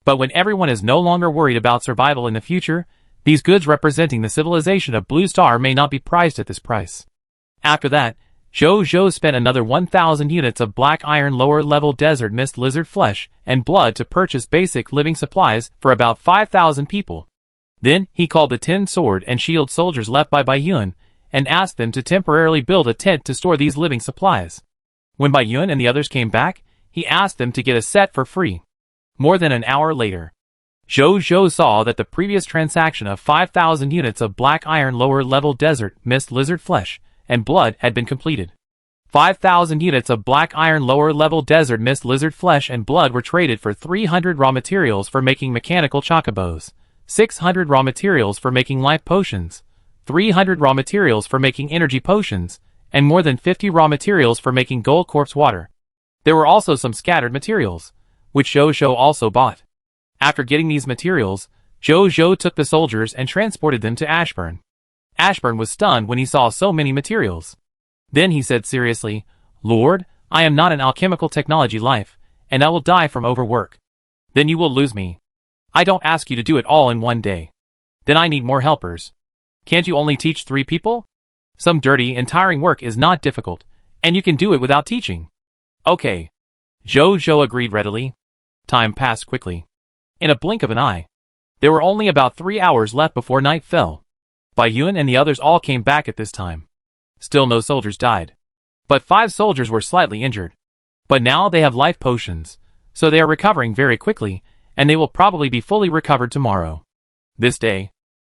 But when everyone is no longer worried about survival in the future, these goods representing the civilization of Blue Star may not be priced at this price. After that, Zhou spent another 1,000 units of black iron lower-level desert mist lizard flesh and blood to purchase basic living supplies for about 5,000 people. Then, he called the tin sword and shield soldiers left by Bai Yun, and asked them to temporarily build a tent to store these living supplies. When Bai Yun and the others came back, he asked them to get a set for free. More than an hour later, Zhou saw that the previous transaction of 5,000 units of black iron lower-level desert mist lizard flesh and blood had been completed. 5,000 units of black iron lower-level desert mist lizard flesh and blood were traded for 300 raw materials for making mechanical chocobos, 600 raw materials for making life potions, 300 raw materials for making energy potions, and more than 50 raw materials for making gold corpse water. There were also some scattered materials, which Zhou also bought. After getting these materials, Zhou took the soldiers and transported them to Ashburn. Ashburn was stunned when he saw so many materials. Then he said seriously, "Lord, I am not an alchemical technology life, and I will die from overwork. Then you will lose me. I don't ask you to do it all in one day. Then I need more helpers. Can't you only teach 3 people? Some dirty and tiring work is not difficult, and you can do it without teaching." Okay. Zhou agreed readily. Time passed quickly. In a blink of an eye. There were only about 3 hours left before night fell. Bai Yun and the others all came back at this time. Still no soldiers died. But 5 soldiers were slightly injured. But now they have life potions, so they are recovering very quickly, and they will probably be fully recovered tomorrow. This day,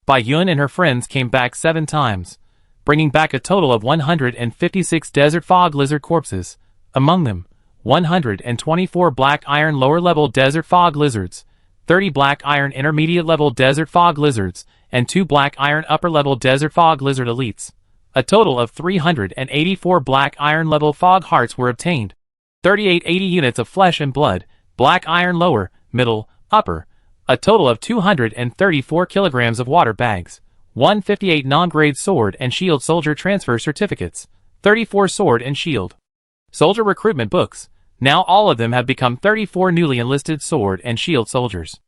Bai Yun and her friends came back 7 times, bringing back a total of 156 desert fog lizard corpses, among them 124 black iron lower-level desert fog lizards, 30 black iron intermediate-level desert fog lizards, and 2 black iron upper-level desert fog lizard elites. A total of 384 black iron-level fog hearts were obtained. 3880 units of flesh and blood, black iron lower, middle, upper. A total of 234 kilograms of water bags. 158 non-grade sword and shield soldier transfer certificates. 34 sword and shield soldier recruitment books. Now all of them have become 34 newly enlisted sword and shield soldiers.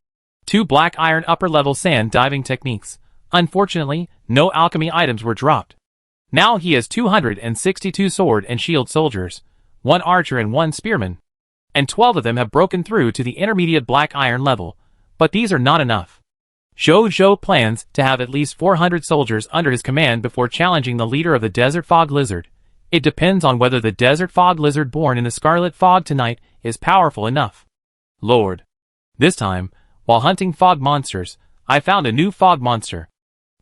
2 black iron upper-level sand diving techniques. Unfortunately, no alchemy items were dropped. Now he has 262 sword and shield soldiers, 1 archer and 1 spearman. And 12 of them have broken through to the intermediate black iron level, but these are not enough. Zhou plans to have at least 400 soldiers under his command before challenging the leader of the Desert Fog Lizard. It depends on whether the Desert Fog Lizard born in the Scarlet Fog tonight is powerful enough. Lord. This time, while hunting fog monsters, I found a new fog monster.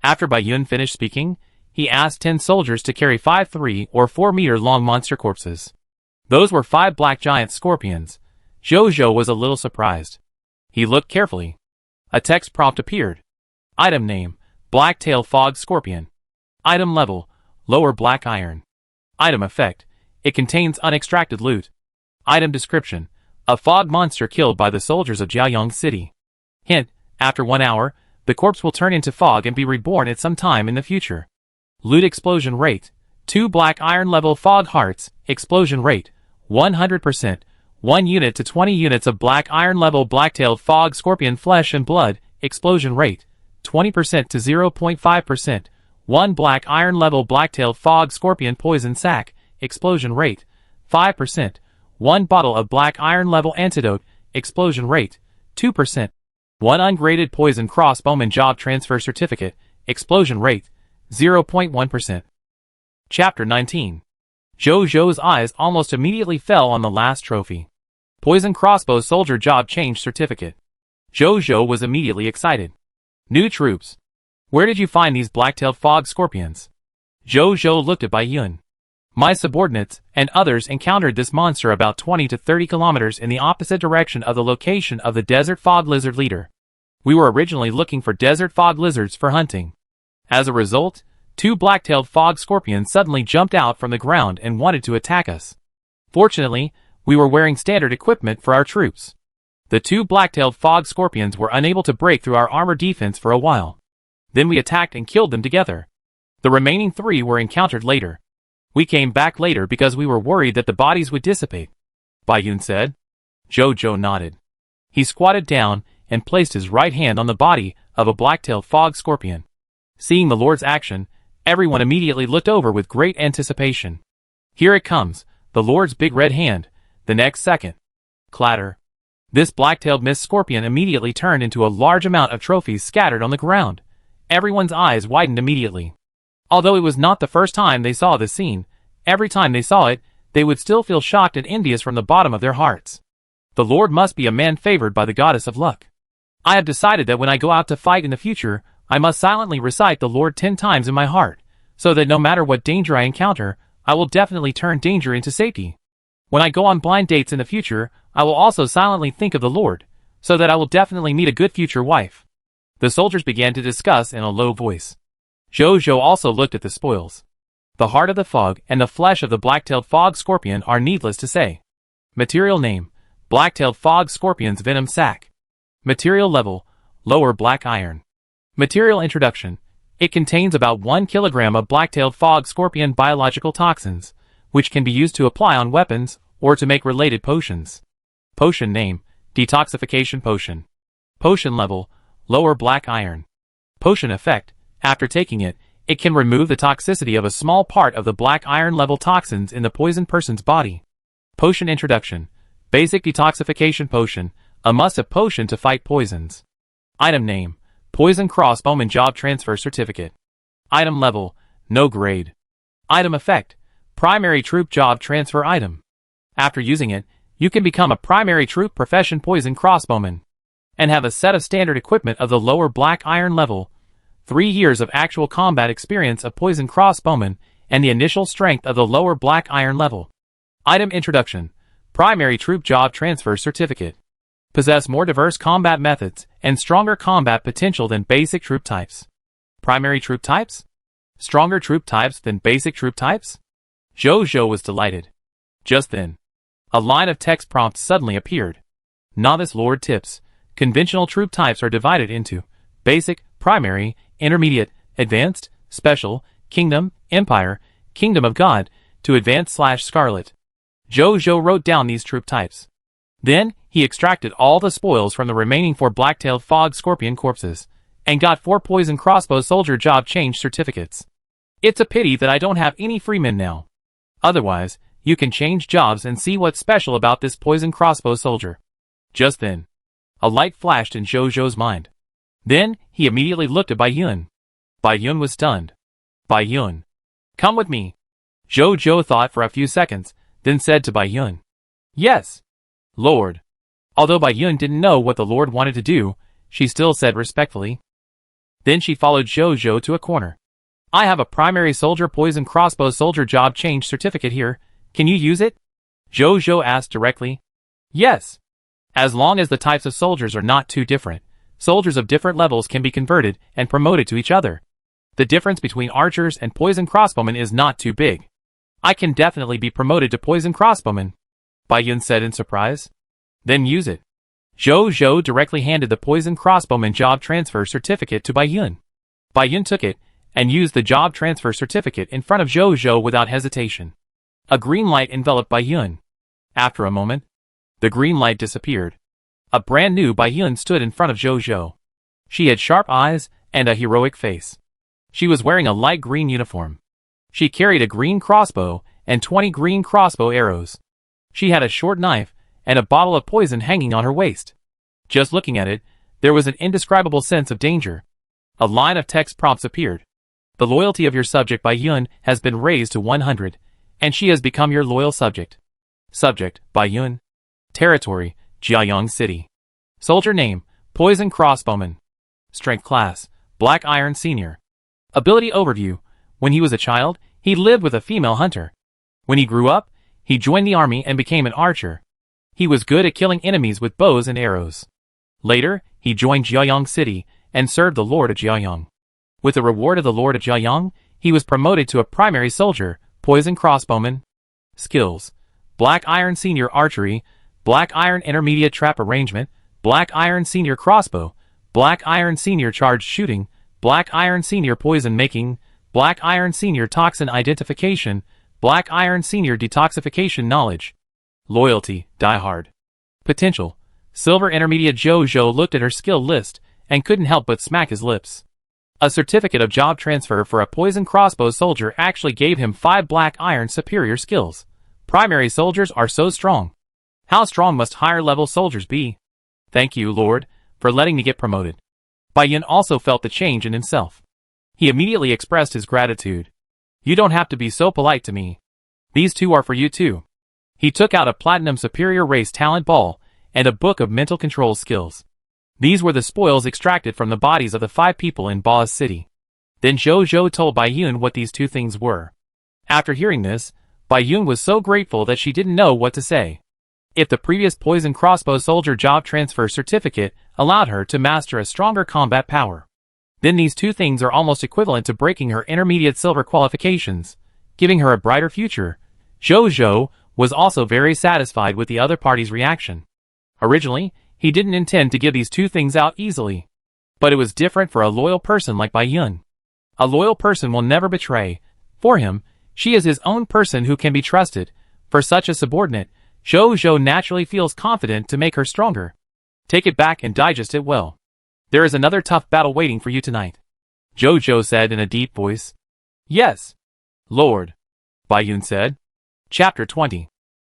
After Bai Yun finished speaking, he asked 10 soldiers to carry 5 3 or 4 meter long monster corpses. Those were 5 black giant scorpions. Zhou was a little surprised. He looked carefully. A text prompt appeared. Item name, Black-tail Fog Scorpion. Item level, lower black iron. Item effect, it contains unextracted loot. Item description, a fog monster killed by the soldiers of Jiaoyong City. Hint, after 1 hour, the corpse will turn into fog and be reborn at some time in the future. Loot explosion rate, 2 black iron level fog hearts, explosion rate, 100%, 1 unit to 20 units of black iron level black-tailed fog scorpion flesh and blood, explosion rate, 20% to 0.5%, 1 black iron level black-tailed fog scorpion poison sac, explosion rate, 5%, 1 bottle of black iron level antidote, explosion rate, 2%, 1 ungraded poison crossbowman job transfer certificate, explosion rate, 0.1%. Chapter 19. Zhou's eyes almost immediately fell on the last trophy. Poison crossbow soldier job change certificate. Zhou was immediately excited. New troops. Where did you find these black-tailed fog scorpions? Zhou looked at Bai Yun. My subordinates and others encountered this monster about 20 to 30 kilometers in the opposite direction of the location of the Desert Fog Lizard leader. We were originally looking for Desert Fog Lizards for hunting. As a result, 2 black-tailed fog scorpions suddenly jumped out from the ground and wanted to attack us. Fortunately, we were wearing standard equipment for our troops. The 2 black-tailed fog scorpions were unable to break through our armor defense for a while. Then we attacked and killed them together. The remaining 3 were encountered later. We came back later because we were worried that the bodies would dissipate, Bai Yun said. Zhou nodded. He squatted down and placed his right hand on the body of a black-tailed fog scorpion. Seeing the Lord's action, everyone immediately looked over with great anticipation. Here it comes, the Lord's big red hand. The next second. Clatter. This black-tailed mist scorpion immediately turned into a large amount of trophies scattered on the ground. Everyone's eyes widened immediately. Although it was not the first time they saw this scene, every time they saw it, they would still feel shocked and envious from the bottom of their hearts. The Lord must be a man favored by the goddess of luck. I have decided that when I go out to fight in the future, I must silently recite the Lord 10 times in my heart, so that no matter what danger I encounter, I will definitely turn danger into safety. When I go on blind dates in the future, I will also silently think of the Lord, so that I will definitely meet a good future wife. The soldiers began to discuss in a low voice. Zhou also looked at the spoils. The heart of the fog and the flesh of the black-tailed fog scorpion are needless to say. Material name, black-tailed fog scorpion's venom sac. Material level, lower black iron. Material introduction. It contains about 1 kilogram of black-tailed fog scorpion biological toxins, which can be used to apply on weapons or to make related potions. Potion name, detoxification potion. Potion level, lower black iron. Potion effect. After taking it, it can remove the toxicity of a small part of the black iron level toxins in the poisoned person's body. Potion introduction. Basic detoxification potion, a must-have potion to fight poisons. Item name, poison crossbowman job transfer certificate. Item level, no grade. Item effect, primary troop job transfer item. After using it, you can become a primary troop profession poison crossbowman and have a set of standard equipment of the lower black iron level. 3 years of actual combat experience of poison crossbowman, and the initial strength of the lower black iron level. Item Introduction. Primary Troop Job Transfer Certificate. Possess more diverse combat methods and stronger combat potential than basic troop types. Primary troop types? Stronger troop types than basic troop types? Jojo was delighted. Just then, a line of text prompts suddenly appeared. Novice Lord Tips. Conventional troop types are divided into Basic, Primary, Intermediate, Advanced, Special, Kingdom, Empire, Kingdom of God, to Advanced/Scarlet. Jojo wrote down these troop types. Then, he extracted all the spoils from the remaining 4 black-tailed fog scorpion corpses, and got 4 poison crossbow soldier job change certificates. It's a pity that I don't have any freemen now. Otherwise, you can change jobs and see what's special about this poison crossbow soldier. Just then, a light flashed in Jojo's mind. Then, he immediately looked at Bai Yun. Bai Yun was stunned. Bai Yun, come with me. Jojo thought for a few seconds, then said to Bai Yun, Yes, Lord. Although Bai Yun didn't know what the Lord wanted to do, she still said respectfully. Then she followed Jojo to a corner. I have a primary soldier poison crossbow soldier job change certificate here. Can you use it? Jojo asked directly. Yes. As long as the types of soldiers are not too different, soldiers of different levels can be converted and promoted to each other. The difference between archers and poison crossbowmen is not too big. I can definitely be promoted to poison crossbowman, Bai Yun said in surprise. Then use it. Jojo directly handed the poison crossbowman job transfer certificate to Bai Yun. Bai Yun took it, and used the job transfer certificate in front of Jojo without hesitation. A green light enveloped Bai Yun. After a moment, the green light disappeared. A brand new Bai Yun stood in front of Jojo. She had sharp eyes and a heroic face. She was wearing a light green uniform. She carried a green crossbow and 20 green crossbow arrows. She had a short knife and a bottle of poison hanging on her waist. Just looking at it, there was an indescribable sense of danger. A line of text prompts appeared. The loyalty of your subject Bai Yun has been raised to 100, and she has become your loyal subject. Subject, Bai Yun. Territory, Jiayang City. Soldier name, Poison Crossbowman. Strength class, Black Iron Senior. Ability overview. When he was a child, he lived with a female hunter. When he grew up, he joined the army and became an archer. He was good at killing enemies with bows and arrows. Later, he joined Jiayang City and served the Lord of Jiayang. With the reward of the Lord of Jiayang, he was promoted to a primary soldier, Poison Crossbowman. Skills: Black Iron Senior Archery, Black Iron Intermediate Trap Arrangement, Black Iron Senior Crossbow, Black Iron Senior Charged Shooting, Black Iron Senior Poison Making, Black Iron Senior Toxin Identification, Black Iron Senior Detoxification Knowledge. Loyalty, Die Hard. Potential: Silver Intermediate. Jojo looked at her skill list and couldn't help but smack his lips. A certificate of job transfer for a poison crossbow soldier actually gave him 5 black iron superior skills. Primary soldiers are so strong. How strong must higher level soldiers be? Thank you, Lord, for letting me get promoted. Bai Yun also felt the change in himself. He immediately expressed his gratitude. You don't have to be so polite to me. These 2 are for you too. He took out a platinum superior race talent ball and a book of mental control skills. These were the spoils extracted from the bodies of the 5 people in Ba's city. Then Jojo told Bai Yun what these 2 things were. After hearing this, Bai Yun was so grateful that she didn't know what to say. If the previous poison crossbow soldier job transfer certificate allowed her to master a stronger combat power, then these 2 things are almost equivalent to breaking her intermediate silver qualifications, giving her a brighter future. Jojo was also very satisfied with the other party's reaction. Originally, he didn't intend to give these 2 things out easily. But it was different for a loyal person like Bai Yun. A loyal person will never betray. For him, she is his own person who can be trusted. For such a subordinate, Jojo naturally feels confident to make her stronger. Take it back and digest it well. There is another tough battle waiting for you tonight, Jojo said in a deep voice. Yes, Lord, Bai Yun said. Chapter 20.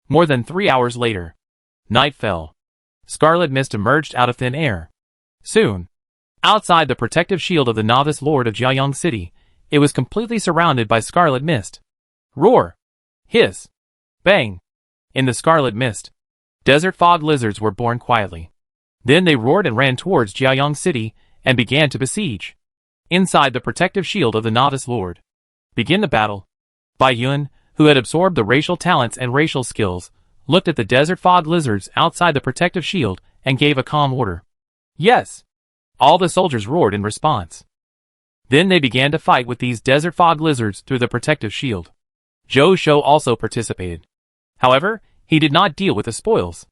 More than 3 hours later. Night fell. Scarlet mist emerged out of thin air. Soon, outside the protective shield of the Novice Lord of Jiayang City, it was completely surrounded by scarlet mist. Roar! Hiss! Bang! In the scarlet mist, desert fog lizards were born quietly. Then they roared and ran towards Jiayang City and began to besiege. inside the protective shield of the Novice Lord. Begin the battle. Bai Yun, who had absorbed the racial talents and racial skills, looked at the desert fog lizards outside the protective shield and gave a calm order. Yes! All the soldiers roared in response. Then they began to fight with these desert fog lizards through the protective shield. Zhou Zhou also participated. However, he did not deal with the spoils,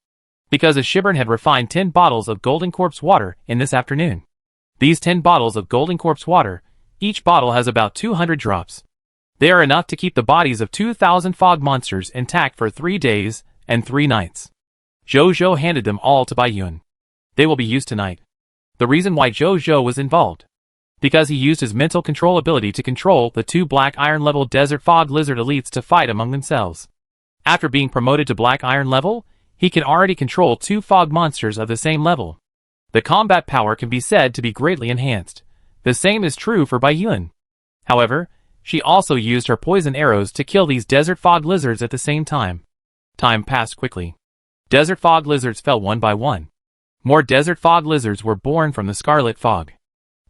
because a Shibern had refined 10 bottles of golden corpse water in this afternoon. These 10 bottles of golden corpse water, each bottle has about 200 drops. They are enough to keep the bodies of 2,000 fog monsters intact for 3 days and 3 nights. Zhou Zhou handed them all to Bai Yun. They will be used tonight. The reason why Zhou Zhou was involved, because he used his mental control ability to control the 2 black iron level desert fog lizard elites to fight among themselves. After being promoted to black iron level, he can already control 2 fog monsters of the same level. The combat power can be said to be greatly enhanced. The same is true for Bai Yun. However, she also used her poison arrows to kill these desert fog lizards at the same time. Time passed quickly. Desert fog lizards fell one by one. More desert fog lizards were born from the scarlet fog.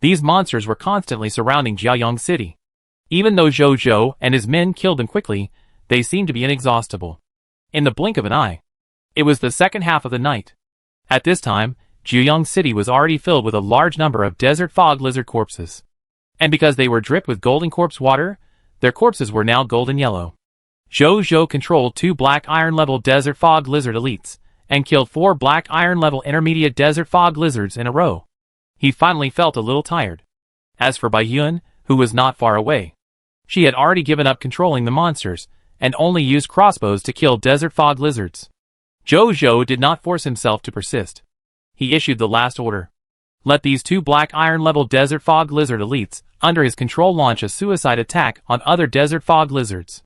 These monsters were constantly surrounding Jiaoyang City. Even though Zhou Zhou and his men killed them quickly, they seemed to be inexhaustible. In the blink of an eye. It was the second half of the night. At this time, Jiaoyang City was already filled with a large number of desert fog lizard corpses. And because they were dripped with golden corpse water, their corpses were now golden yellow. Zhou Zhou controlled 2 black iron level desert fog lizard elites, and killed 4 black iron level intermediate desert fog lizards in a row. He finally felt a little tired. As for Bai Yun, who was not far away, she had already given up controlling the monsters, and only used crossbows to kill desert fog lizards. Zhou Zhou did not force himself to persist. He issued the last order. Let these 2 black iron level desert fog lizard elites under his control launch a suicide attack on other desert fog lizards.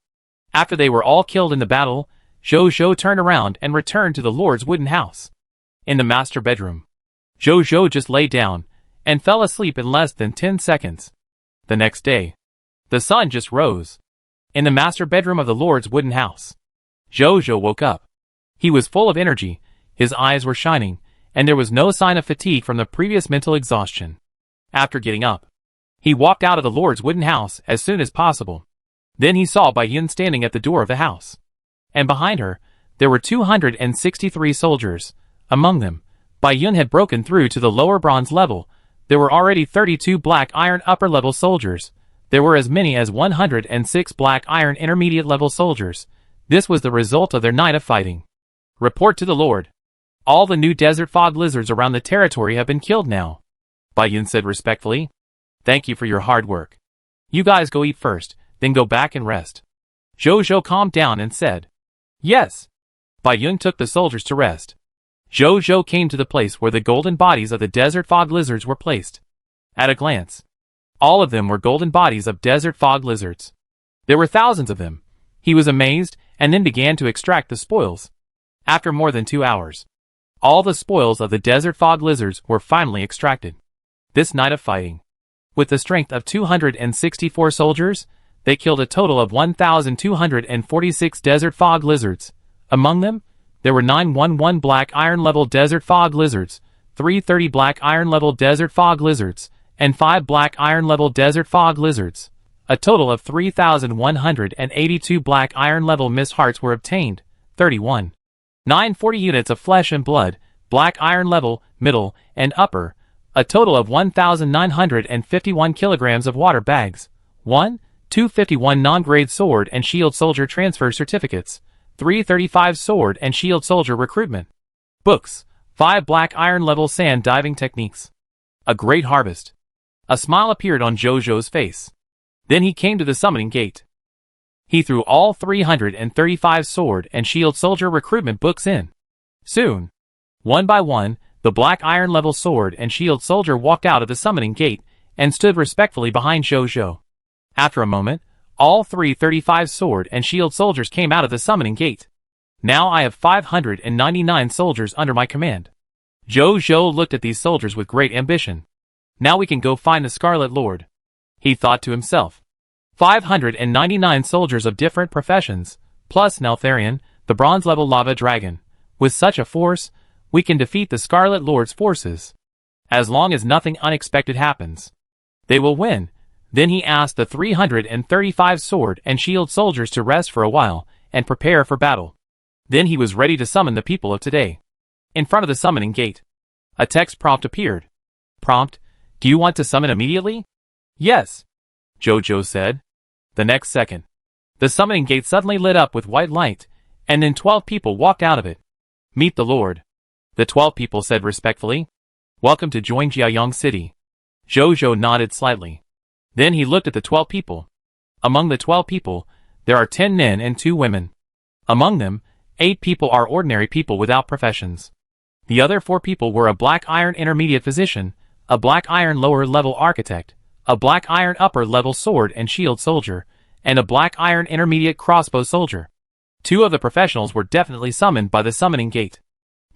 After they were all killed in the battle, Zhou Zhou turned around and returned to the Lord's wooden house. In the master bedroom, Zhou Zhou just lay down and fell asleep in less than 10 seconds. The next day, the sun just rose. In the master bedroom of the Lord's wooden house, Zhou Zhou woke up. He was full of energy, his eyes were shining, and there was no sign of fatigue from the previous mental exhaustion. After getting up, he walked out of the Lord's wooden house as soon as possible. Then he saw Bai Yun standing at the door of the house. And behind her, there were 263 soldiers. Among them, Bai Yun had broken through to the lower bronze level. There were already 32 black iron upper level soldiers. There were as many as 106 black iron intermediate level soldiers. This was the result of their night of fighting. Report to the Lord. All the new desert fog lizards around the territory have been killed now. Bai Yun said respectfully. Thank you for your hard work. You guys go eat first, then go back and rest. Zhou Zhou calmed down and said, Yes. Bai Yun took the soldiers to rest. Zhou Zhou came to the place where the golden bodies of the desert fog lizards were placed. At a glance, all of them were golden bodies of desert fog lizards. There were thousands of them. He was amazed and then began to extract the spoils. After more than 2 hours, all the spoils of the desert fog lizards were finally extracted. This night of fighting, with the strength of 264 soldiers, they killed a total of 1,246 desert fog lizards. Among them, there were 911 black iron level desert fog lizards, 330 black iron level desert fog lizards, and 5 black iron level desert fog lizards. A total of 3,182 black iron level mist hearts were obtained, 31. 940 units of flesh and blood, black iron level, middle, and upper. A total of 1,951 kilograms of water bags. 251 non-grade sword and shield soldier transfer certificates. 335 sword and shield soldier recruitment books. 5 black iron level sand diving techniques. A great harvest. A smile appeared on Zhou Zhou's face. Then he came to the summoning gate. He threw all 335 sword and shield soldier recruitment books in. Soon, one by one, the black iron level sword and shield soldier walked out of the summoning gate and stood respectfully behind Zhou Zhou. After a moment, all 335 sword and shield soldiers came out of the summoning gate. Now I have 599 soldiers under my command. Zhou Zhou looked at these soldiers with great ambition. Now we can go find the Scarlet Lord. He thought to himself. 599 soldiers of different professions, plus Neltharion, the bronze-level lava dragon. With such a force, we can defeat the Scarlet Lord's forces. As long as nothing unexpected happens. They will win. Then he asked the 335 sword and shield soldiers to rest for a while and prepare for battle. Then he was ready to summon the people of today. In front of the summoning gate, a text prompt appeared. Prompt: do you want to summon immediately? Yes, Jojo said. The next second, the summoning gate suddenly lit up with white light, and then 12 people walked out of it. Meet the Lord, the 12 people said respectfully. Welcome to join Jiayang City. Jojo nodded slightly. Then he looked at the 12 people. Among the 12 people, there are 10 men and 2 women. Among them, 8 people are ordinary people without professions. The other 4 people were a black iron intermediate physician, a black iron lower level architect, a black iron upper level sword and shield soldier, and a black iron intermediate crossbow soldier. 2 of the professionals were definitely summoned by the summoning gate.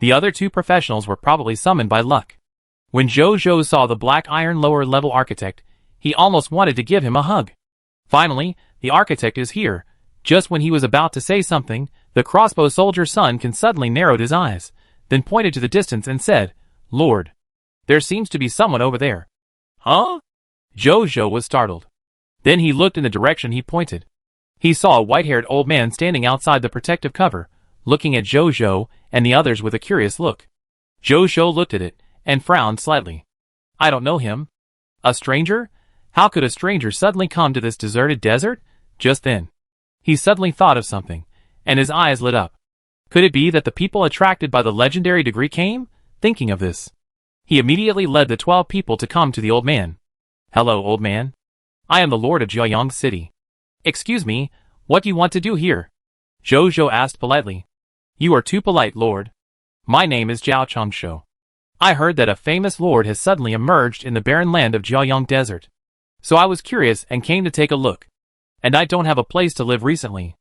The other 2 professionals were probably summoned by luck. When Jojo saw the black iron lower level architect, he almost wanted to give him a hug. Finally, the architect is here. Just when he was about to say something, the crossbow soldier's son suddenly narrowed his eyes, then pointed to the distance and said, "Lord, there seems to be someone over there." Huh? Jojo was startled. Then he looked in the direction he pointed. He saw a white-haired old man standing outside the protective cover, looking at Jojo and the others with a curious look. Jojo looked at it and frowned slightly. I don't know him. A stranger? How could a stranger suddenly come to this deserted desert? Just then, he suddenly thought of something, and his eyes lit up. Could it be that the people attracted by the legendary degree came? Thinking of this, he immediately led the 12 people to come to the old man. Hello, old man. I am the Lord of Jiayang City. Excuse me, what do you want to do here? Jojo asked politely. You are too polite, Lord. My name is Zhao Changshu. I heard that a famous lord has suddenly emerged in the barren land of Jiayang Desert. So I was curious and came to take a look. And I don't have a place to live recently.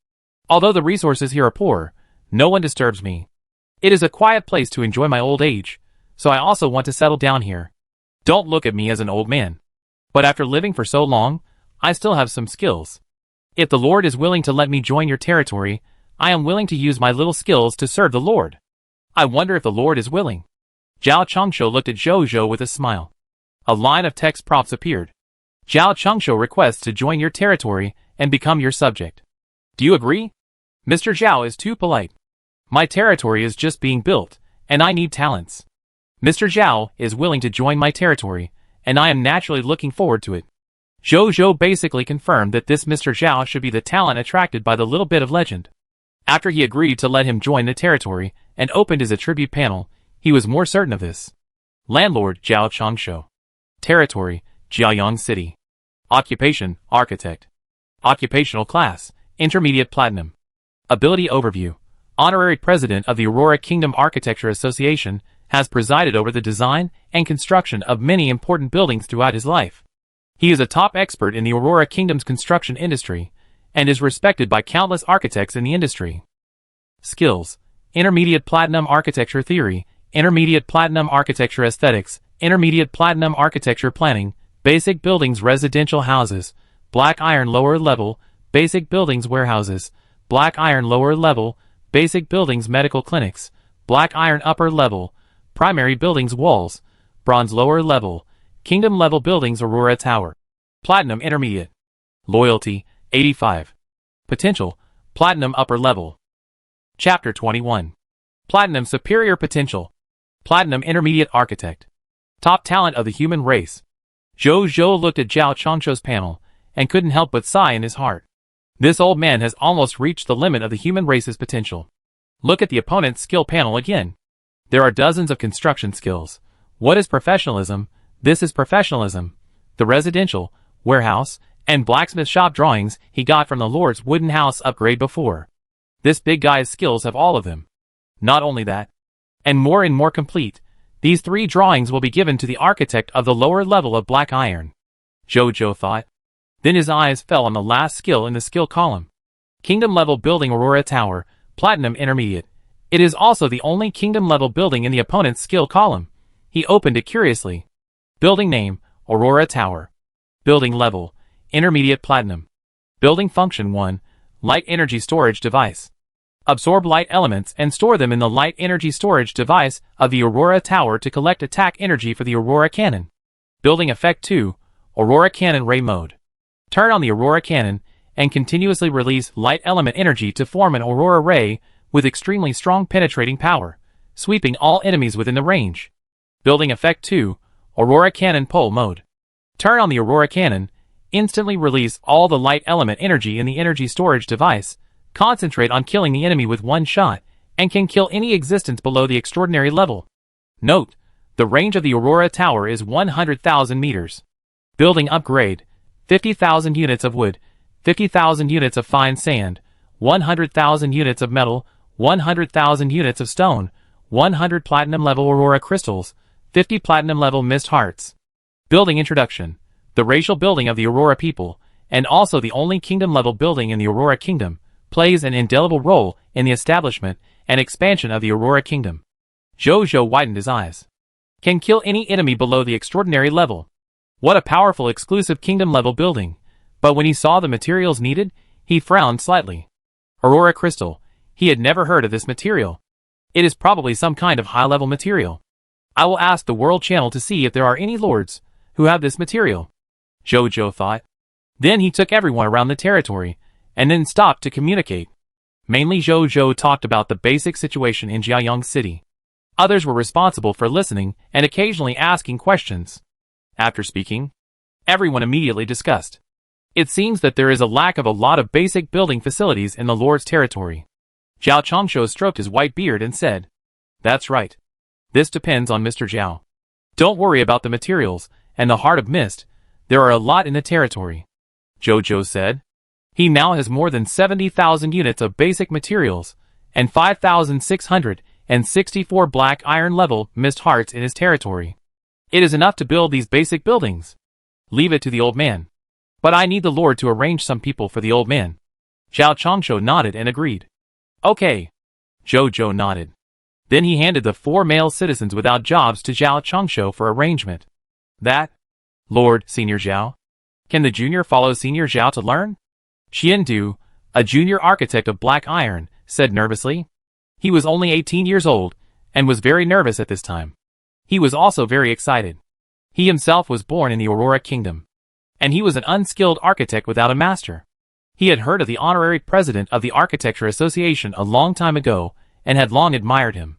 Although the resources here are poor, no one disturbs me. It is a quiet place to enjoy my old age, so I also want to settle down here. Don't look at me as an old man. But after living for so long, I still have some skills. If the Lord is willing to let me join your territory, I am willing to use my little skills to serve the Lord. I wonder if the Lord is willing. Zhao Changshu looked at Jojo with a smile. A line of text prompts appeared. Zhao Changshu requests to join your territory and become your subject. Do you agree? Mr. Zhao is too polite. My territory is just being built, and I need talents. Mr. Zhao is willing to join my territory, and I am naturally looking forward to it. Jojo basically confirmed that this Mr. Zhao should be the talent attracted by the little bit of legend. After he agreed to let him join the territory and opened his attribute panel, he was more certain of this. Landlord Zhao Changshu. Territory Jiayang City. Occupation Architect. Occupational class Intermediate Platinum. Ability overview. Honorary President of the Aurora Kingdom Architecture Association, has presided over the design and construction of many important buildings throughout his life. He is a top expert in the Aurora Kingdom's construction industry, and is respected by countless architects in the industry. Skills. Intermediate Platinum Architecture Theory, Intermediate Platinum Architecture Aesthetics, Intermediate Platinum Architecture Planning, Basic Buildings Residential Houses, Black Iron Lower Level, Basic Buildings Warehouses, Black Iron Lower Level, Basic Buildings Medical Clinics, Black Iron Upper Level, Primary Buildings Walls, Bronze Lower Level, Kingdom Level Buildings Aurora Tower. Platinum Intermediate. Loyalty, 85. Potential, Platinum Upper Level. Chapter 21. Platinum Superior Potential. Platinum Intermediate Architect. Top Talent of the Human Race. Jojo looked at Zhao Changshu's panel, and couldn't help but sigh in his heart. This old man has almost reached the limit of the human race's potential. Look at the opponent's skill panel again. There are dozens of construction skills. What is professionalism? This is professionalism. The residential, warehouse, and blacksmith shop drawings he got from the Lord's wooden house upgrade before. This big guy's skills have all of them. Not only that, and more complete, these 3 drawings will be given to the architect of the lower level of black iron. Jojo thought. Then his eyes fell on the last skill in the skill column. Kingdom level building Aurora Tower, Platinum Intermediate. It is also the only kingdom level building in the opponent's skill column. He opened it curiously. Building name, Aurora Tower. Building level, Intermediate Platinum. Building function 1, Light Energy Storage Device. Absorb light elements and store them in the light energy storage device of the Aurora Tower to collect attack energy for the Aurora Cannon. Building effect 2, Aurora Cannon Ray Mode. Turn on the Aurora Cannon and continuously release light element energy to form an Aurora Ray with extremely strong penetrating power, sweeping all enemies within the range. Building Effect 2, Aurora Cannon Pole Mode. Turn on the Aurora Cannon, instantly release all the light element energy in the energy storage device, concentrate on killing the enemy with one shot, and can kill any existence below the extraordinary level. Note, the range of the Aurora Tower is 100,000 meters. Building Upgrade, 50,000 units of wood, 50,000 units of fine sand, 100,000 units of metal, 100,000 units of stone, 100 platinum level Aurora crystals, 50 platinum level mist hearts. Building Introduction, the racial building of the Aurora people, and also the only kingdom level building in the Aurora Kingdom, plays an indelible role in the establishment and expansion of the Aurora Kingdom. Jojo widened his eyes. Can kill any enemy below the extraordinary level. What a powerful exclusive kingdom level building. But when he saw the materials needed, he frowned slightly. Aurora Crystal. He had never heard of this material. It is probably some kind of high-level material. I will ask the World Channel to see if there are any lords who have this material, Jojo thought. Then he took everyone around the territory, and then stopped to communicate. Mainly Jojo talked about the basic situation in Jiayang City. Others were responsible for listening and occasionally asking questions. After speaking, everyone immediately discussed. It seems that there is a lack of a lot of basic building facilities in the Lord's territory. Zhao Chongshuo stroked his white beard and said, "That's right. This depends on Mr. Zhao. Don't worry about the materials and the Heart of Mist. There are a lot in the territory," Jojo said. He now has more than 70,000 units of basic materials and 5,664 black iron level mist hearts in his territory. It is enough to build these basic buildings. Leave it to the old man. But I need the Lord to arrange some people for the old man. Zhao Chongshuo nodded and agreed. Okay. Jojo nodded. Then he handed the 4 male citizens without jobs to Zhao Chongshuo for arrangement. That? Lord, Senior Zhao? Can the junior follow Senior Zhao to learn? Qiandu, a junior architect of black iron, said nervously. He was only 18 years old, and was very nervous at this time. He was also very excited. He himself was born in the Aurora Kingdom. And he was an unskilled architect without a master. He had heard of the honorary president of the Architecture Association a long time ago, and had long admired him.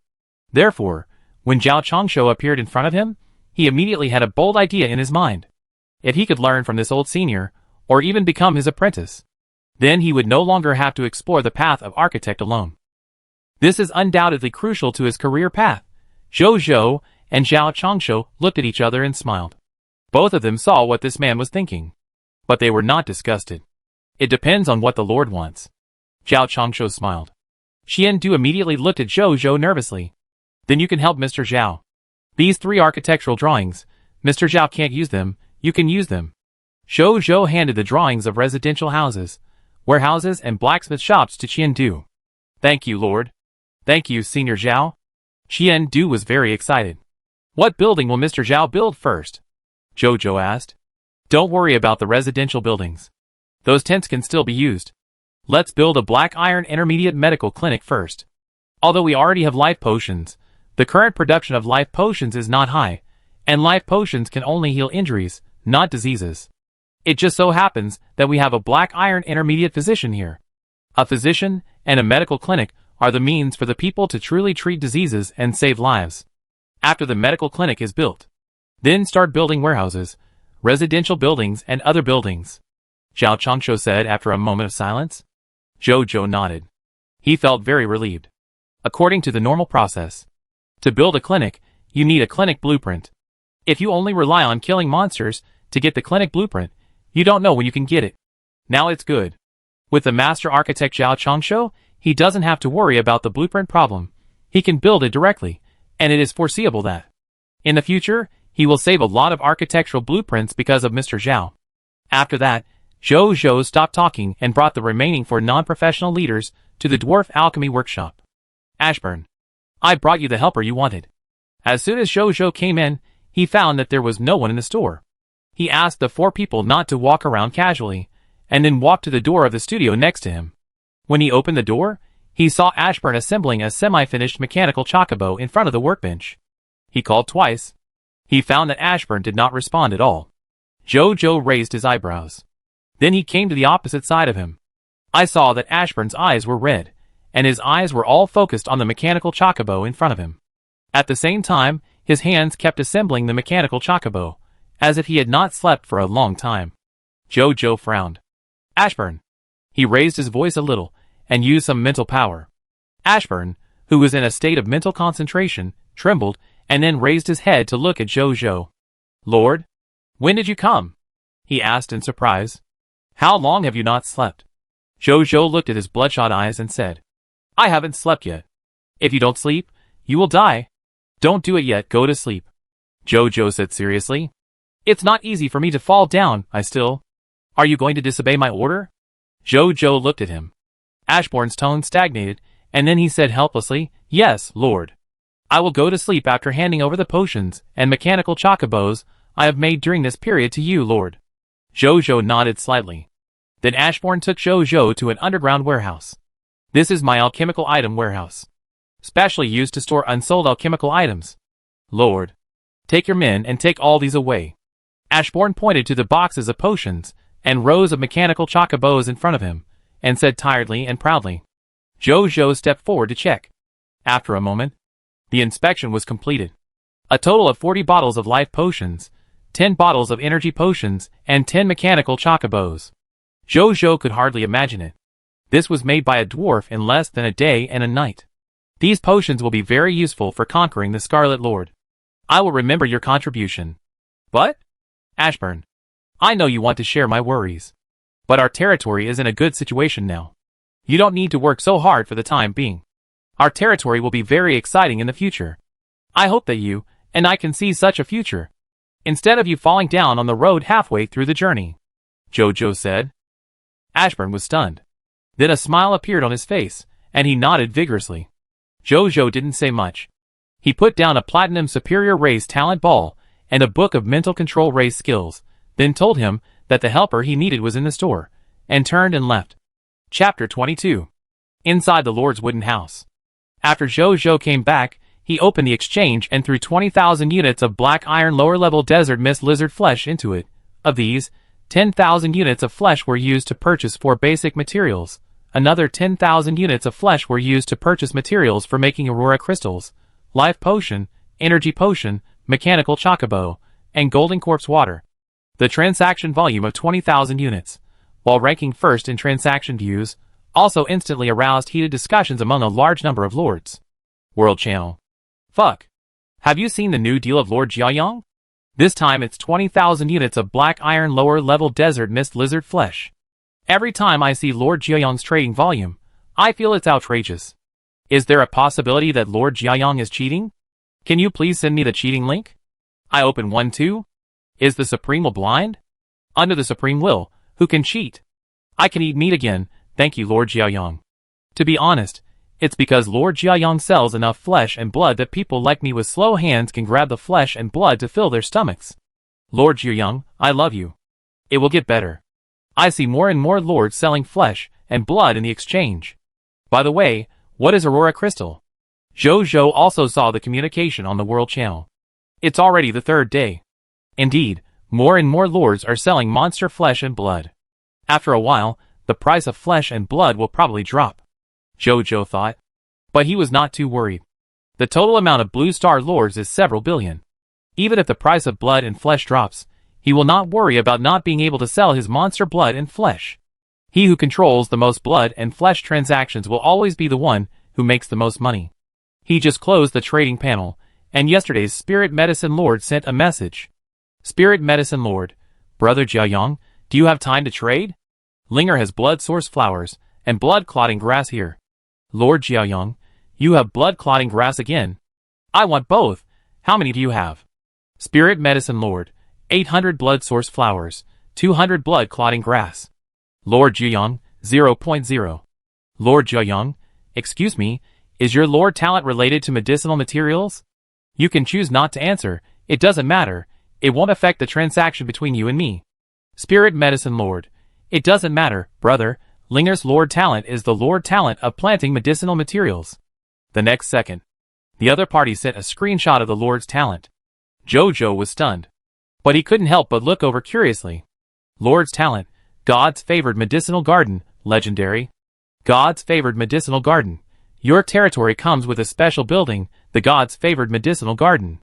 Therefore, when Zhao Chongshuo appeared in front of him, he immediately had a bold idea in his mind. If he could learn from this old senior, or even become his apprentice, then he would no longer have to explore the path of architect alone. This is undoubtedly crucial to his career path. Jojo and Zhao Chongshuo looked at each other and smiled. Both of them saw what this man was thinking. But they were not disgusted. It depends on what the Lord wants. Zhao Chongshuo smiled. Qiandu immediately looked at Jojo nervously. Then you can help Mr. Zhao. These 3 architectural drawings, Mr. Zhao can't use them, you can use them. Jojo handed the drawings of residential houses, warehouses and blacksmith shops to Qiandu. Thank you, Lord. Thank you, Senior Zhao. Qiandu was very excited. What building will Mr. Zhao build first? Jojo asked. Don't worry about the residential buildings. Those tents can still be used. Let's build a black iron intermediate medical clinic first. Although we already have life potions, the current production of life potions is not high, and life potions can only heal injuries, not diseases. It just so happens that we have a black iron intermediate physician here. A physician and a medical clinic are the means for the people to truly treat diseases and save lives. After the medical clinic is built, then start building warehouses, residential buildings and other buildings. Zhao Chongshuo said after a moment of silence. Jojo nodded. He felt very relieved. According to the normal process, to build a clinic, you need a clinic blueprint. If you only rely on killing monsters to get the clinic blueprint, you don't know when you can get it. Now it's good. With the master architect Zhao Chongshuo, he doesn't have to worry about the blueprint problem. He can build it directly, and it is foreseeable that in the future, he will save a lot of architectural blueprints because of Mr. Zhao. After that, Jojo stopped talking and brought the remaining 4 non-professional leaders to the dwarf alchemy workshop. Ashburn, I brought you the helper you wanted. As soon as Jojo came in, he found that there was no one in the store. He asked the 4 people not to walk around casually, and then walked to the door of the studio next to him. When he opened the door, he saw Ashburn assembling a semi-finished mechanical chocobo in front of the workbench. He called twice. He found that Ashburn did not respond at all. Jojo raised his eyebrows. Then he came to the opposite side of him. I saw that Ashburn's eyes were red, and his eyes were all focused on the mechanical chocobo in front of him. At the same time, his hands kept assembling the mechanical chocobo, as if he had not slept for a long time. Jojo frowned. Ashburn. He raised his voice a little, and used some mental power. Ashburn, who was in a state of mental concentration, trembled, and then raised his head to look at Jojo. Lord? When did you come? He asked in surprise. How long have you not slept? Jojo looked at his bloodshot eyes and said, I haven't slept yet. If you don't sleep, you will die. Don't do it yet, go to sleep. Jojo said seriously. It's not easy for me to fall down, Are you going to disobey my order? Jojo looked at him. Ashbourne's tone stagnated, and then he said helplessly, Yes, Lord. I will go to sleep after handing over the potions and mechanical chocobos I have made during this period to you, Lord. Jojo nodded slightly. Then Ashbourne took Jojo to an underground warehouse. This is my alchemical item warehouse, specially used to store unsold alchemical items. Lord, take your men and take all these away. Ashbourne pointed to the boxes of potions and rows of mechanical chocobos in front of him, and said tiredly and proudly. Jojo stepped forward to check. After a moment, the inspection was completed. A total of 40 bottles of life potions, 10 bottles of energy potions, and 10 mechanical chocobos. Jojo could hardly imagine it. This was made by a dwarf in less than a day and a night. These potions will be very useful for conquering the Scarlet Lord. I will remember your contribution. But? Ashburn, I know you want to share my worries. But our territory is in a good situation now. You don't need to work so hard for the time being. Our territory will be very exciting in the future. I hope that you and I can see such a future, instead of you falling down on the road halfway through the journey. Jojo said. Ashburn was stunned. Then a smile appeared on his face, and he nodded vigorously. Jojo didn't say much. He put down a Platinum Superior Race Talent Ball and a book of Mental Control Race Skills, then told him that the helper he needed was in the store, and turned and left. Chapter 22. Inside the Lord's wooden house. After Jojo came back, he opened the exchange and threw 20,000 units of black iron lower-level desert mist lizard flesh into it. Of these, 10,000 units of flesh were used to purchase 4 basic materials. Another 10,000 units of flesh were used to purchase materials for making Aurora crystals, life potion, energy potion, mechanical chocobo, and golden corpse water. The transaction volume of 20,000 units, while ranking first in transaction views, also instantly aroused heated discussions among a large number of lords. World Channel. Fuck. Have you seen the new deal of Lord Jiayang? This time it's 20,000 units of black iron lower-level desert mist lizard flesh. Every time I see Lord Jiayang's trading volume, I feel it's outrageous. Is there a possibility that Lord Jiayang is cheating? Can you please send me the cheating link? I open one too. Is the Supreme Will blind? Under the Supreme Will, who can cheat? I can eat meat again, thank you Lord Jiayang. To be honest, it's because Lord Jiayang sells enough flesh and blood that people like me with slow hands can grab the flesh and blood to fill their stomachs. Lord Jiayang, I love you. It will get better. I see more and more lords selling flesh and blood in the exchange. By the way, what is Aurora Crystal? Jojo also saw the communication on the World Channel. It's already the 3rd day. Indeed, more and more lords are selling monster flesh and blood. After a while, the price of flesh and blood will probably drop. Jojo thought. But he was not too worried. The total amount of Blue Star lords is several billion. Even if the price of blood and flesh drops, he will not worry about not being able to sell his monster blood and flesh. He who controls the most blood and flesh transactions will always be the one who makes the most money. He just closed the trading panel, and yesterday's Spirit Medicine Lord sent a message. Spirit Medicine Lord, Brother Jiayang, do you have time to trade? Linger has blood source flowers and blood clotting grass here. Lord Jiayang, you have blood clotting grass again. I want both. How many do you have? Spirit Medicine Lord, 800 blood source flowers, 200 blood clotting grass. Lord Jiayang, 0.0. Lord Jiayang, excuse me, is your lord talent related to medicinal materials? You can choose not to answer, it doesn't matter, it won't affect the transaction between you and me. Spirit Medicine Lord, it doesn't matter, brother, Linger's lord talent is the lord talent of planting medicinal materials. The next second, the other party sent a screenshot of the lord's talent. Jojo was stunned. but he couldn't help but look over curiously. Lord's talent, God's favored medicinal garden, legendary. God's favored medicinal garden. Your territory comes with a special building, the God's favored medicinal garden.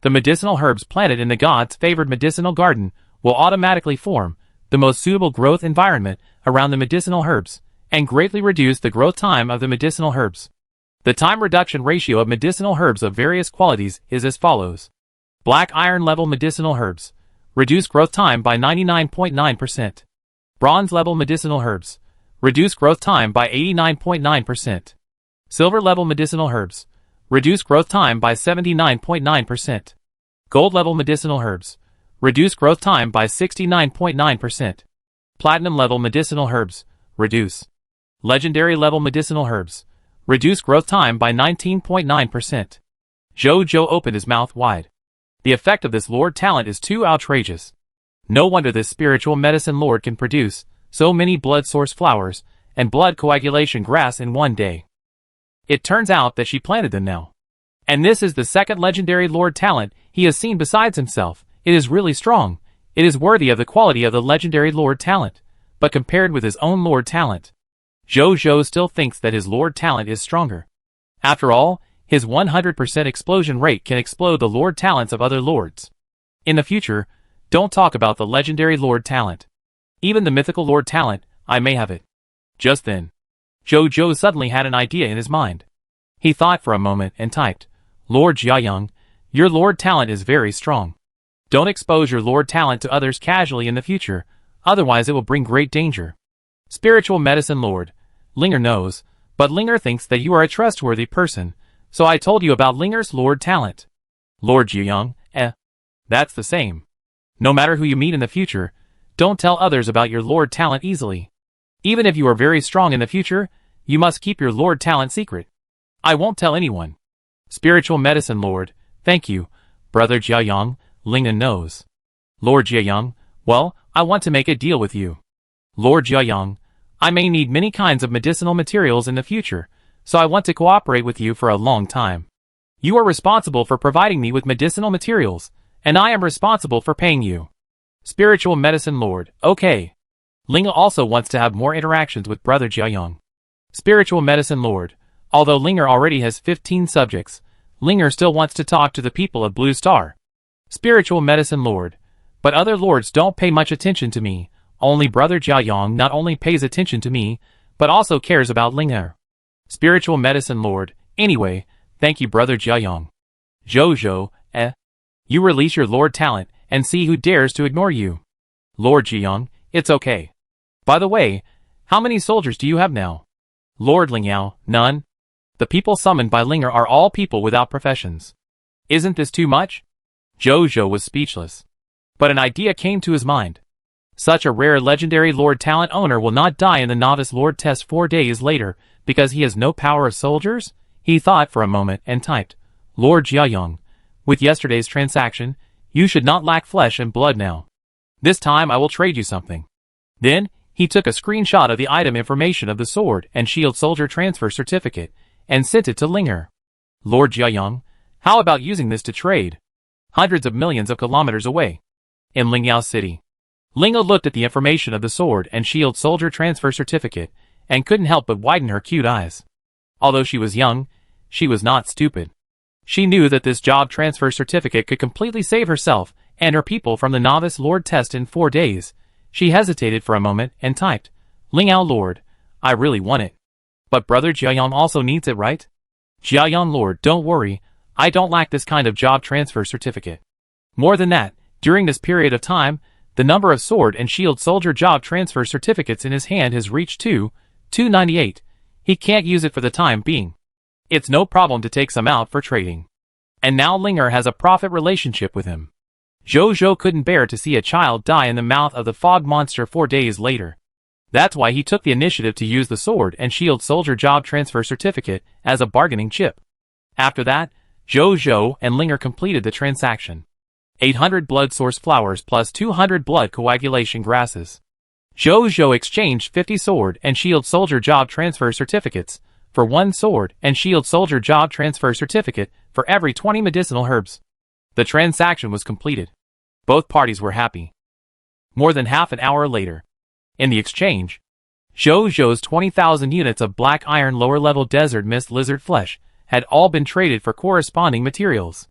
The medicinal herbs planted in the God's favored medicinal garden will automatically form the most suitable growth environment around the medicinal herbs, and greatly reduce the growth time of the medicinal herbs. The time reduction ratio of medicinal herbs of various qualities is as follows. Black iron level medicinal herbs. Reduce growth time by 99.9%. Bronze level medicinal herbs. Reduce growth time by 89.9%. Silver level medicinal herbs. Reduce growth time by 79.9%. Gold level medicinal herbs. Reduce growth time by 69.9%. Platinum level medicinal herbs. Reduce. Legendary level medicinal herbs. Reduce growth time by 19.9%. Joe opened his mouth wide. The effect of this Lord talent is too outrageous. No wonder this spiritual medicine Lord can produce so many blood source flowers and blood coagulation grass in one day. It turns out that she planted them now. And this is the second legendary Lord talent he has seen besides himself. It is really strong. It is worthy of the quality of the legendary Lord talent. But compared with his own Lord talent, Joe still thinks that his Lord talent is stronger. After all, his 100% explosion rate can explode the Lord talents of other Lords. In the future, don't talk about the legendary Lord talent. Even the mythical Lord talent, I may have it. Just then, Joe suddenly had an idea in his mind. He thought for a moment and typed, Lord Jiayang, your Lord talent is very strong. Don't expose your Lord talent to others casually in the future, otherwise it will bring great danger. Spiritual medicine Lord, Linger knows, but Linger thinks that you are a trustworthy person, so I told you about Linger's Lord talent. Lord Jiayang, that's the same. No matter who you meet in the future, don't tell others about your Lord talent easily. Even if you are very strong in the future, you must keep your Lord talent secret. I won't tell anyone. Spiritual medicine Lord, thank you, Brother Jiayang, Lingnan knows. Lord Jiayang, well, I want to make a deal with you. Lord Jiayang, I may need many kinds of medicinal materials in the future, so I want to cooperate with you for a long time. You are responsible for providing me with medicinal materials, and I am responsible for paying you. Spiritual medicine Lord, okay. Linga also wants to have more interactions with Brother Jiayang. Spiritual medicine Lord, although Linger already has 15 subjects, Linger still wants to talk to the people of Blue Star. Spiritual medicine Lord, but other lords don't pay much attention to me. Only Brother Jiayang not only pays attention to me, but also cares about Linger. Spiritual medicine Lord, anyway, thank you Brother Jiayang. Joe, you release your Lord talent and see who dares to ignore you. Lord Jiayang, it's okay. By the way, how many soldiers do you have now? Lord Lingyao, none. The people summoned by Linger are all people without professions. Isn't this too much? Joe was speechless. But an idea came to his mind. Such a rare legendary Lord talent owner will not die in the novice Lord test 4 days later because he has no power of soldiers? He thought for a moment and typed, Lord Jiayang, with yesterday's transaction, you should not lack flesh and blood now. This time I will trade you something. Then, he took a screenshot of the item information of the sword and shield soldier transfer certificate and sent it to Linger. Lord Jiayang, how about using this to trade? Hundreds of millions of kilometers away. In Lingyao City. Linga looked at the information of the sword and shield soldier transfer certificate and couldn't help but widen her cute eyes. Although she was young, she was not stupid. She knew that this job transfer certificate could completely save herself and her people from the novice Lord test in 4 days. She hesitated for a moment and typed, Lingyao Lord, I really want it. But Brother Jiayang also needs it, right? Jiayang Lord, don't worry, I don't lack this kind of job transfer certificate. More than that, during this period of time, the number of sword and shield soldier job transfer certificates in his hand has reached 298. He can't use it for the time being. It's no problem to take some out for trading. And now Linger has a profit relationship with him. Joe couldn't bear to see a child die in the mouth of the fog monster 4 days later. That's why he took the initiative to use the sword and shield soldier job transfer certificate as a bargaining chip. After that, Joe and Linger completed the transaction. 800 blood source flowers plus 200 blood coagulation grasses. Joe exchanged 50 sword and shield soldier job transfer certificates for 1 sword and shield soldier job transfer certificate for every 20 medicinal herbs. The transaction was completed. Both parties were happy. More than half an hour later, in the exchange, Zhou's 20,000 units of black iron lower-level desert mist lizard flesh had all been traded for corresponding materials.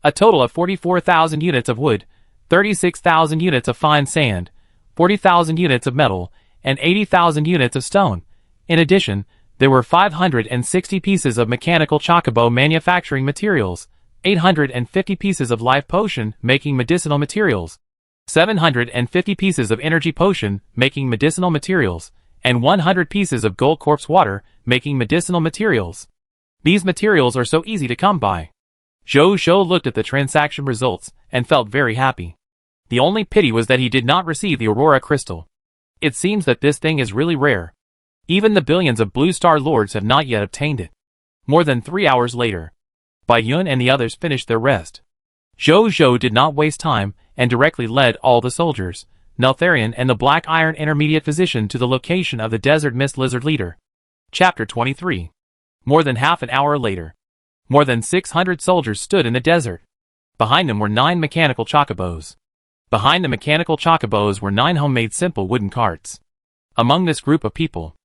A total of 44,000 units of wood, 36,000 units of fine sand, 40,000 units of metal, and 80,000 units of stone. In addition, there were 560 pieces of mechanical chocobo manufacturing materials, 850 pieces of life potion making medicinal materials, 750 pieces of energy potion making medicinal materials, and 100 pieces of gold corpse water making medicinal materials. These materials are so easy to come by. Zhou looked at the transaction results and felt very happy. The only pity was that he did not receive the Aurora Crystal. It seems that this thing is really rare. Even the billions of Blue Star Lords have not yet obtained it. More than 3 hours later, Bai Yun and the others finished their rest. Zhou did not waste time and directly led all the soldiers, Neltharion and the Black Iron Intermediate Physician to the location of the Desert Mist Lizard Leader. Chapter 23. More than half an hour later, more than 600 soldiers stood in the desert. Behind them were 9 mechanical chocobos. Behind the mechanical chocobos were 9 homemade simple wooden carts. Among this group of people,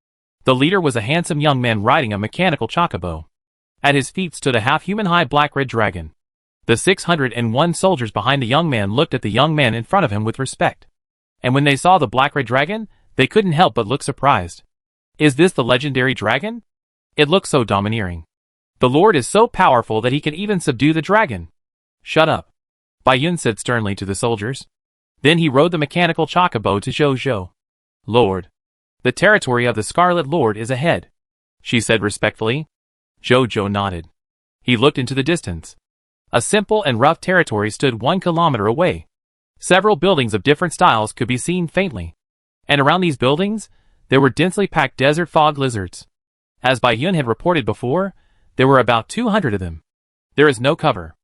the leader was a handsome young man riding a mechanical chocobo. At his feet stood a half-human-high black-red dragon. The 601 soldiers behind the young man looked at the young man in front of him with respect. And when they saw the black-red dragon, they couldn't help but look surprised. Is this the legendary dragon? It looks so domineering. The Lord is so powerful that he can even subdue the dragon. Shut up, Bai Yun said sternly to the soldiers. Then he rode the mechanical chocobo to Zhou. Lord, the territory of the Scarlet Lord is ahead, she said respectfully. Zhou nodded. He looked into the distance. A simple and rough territory stood 1 kilometer away. Several buildings of different styles could be seen faintly. And around these buildings, there were densely packed desert fog lizards. As Bai Yun had reported before, there were about 200 of them. There is no cover.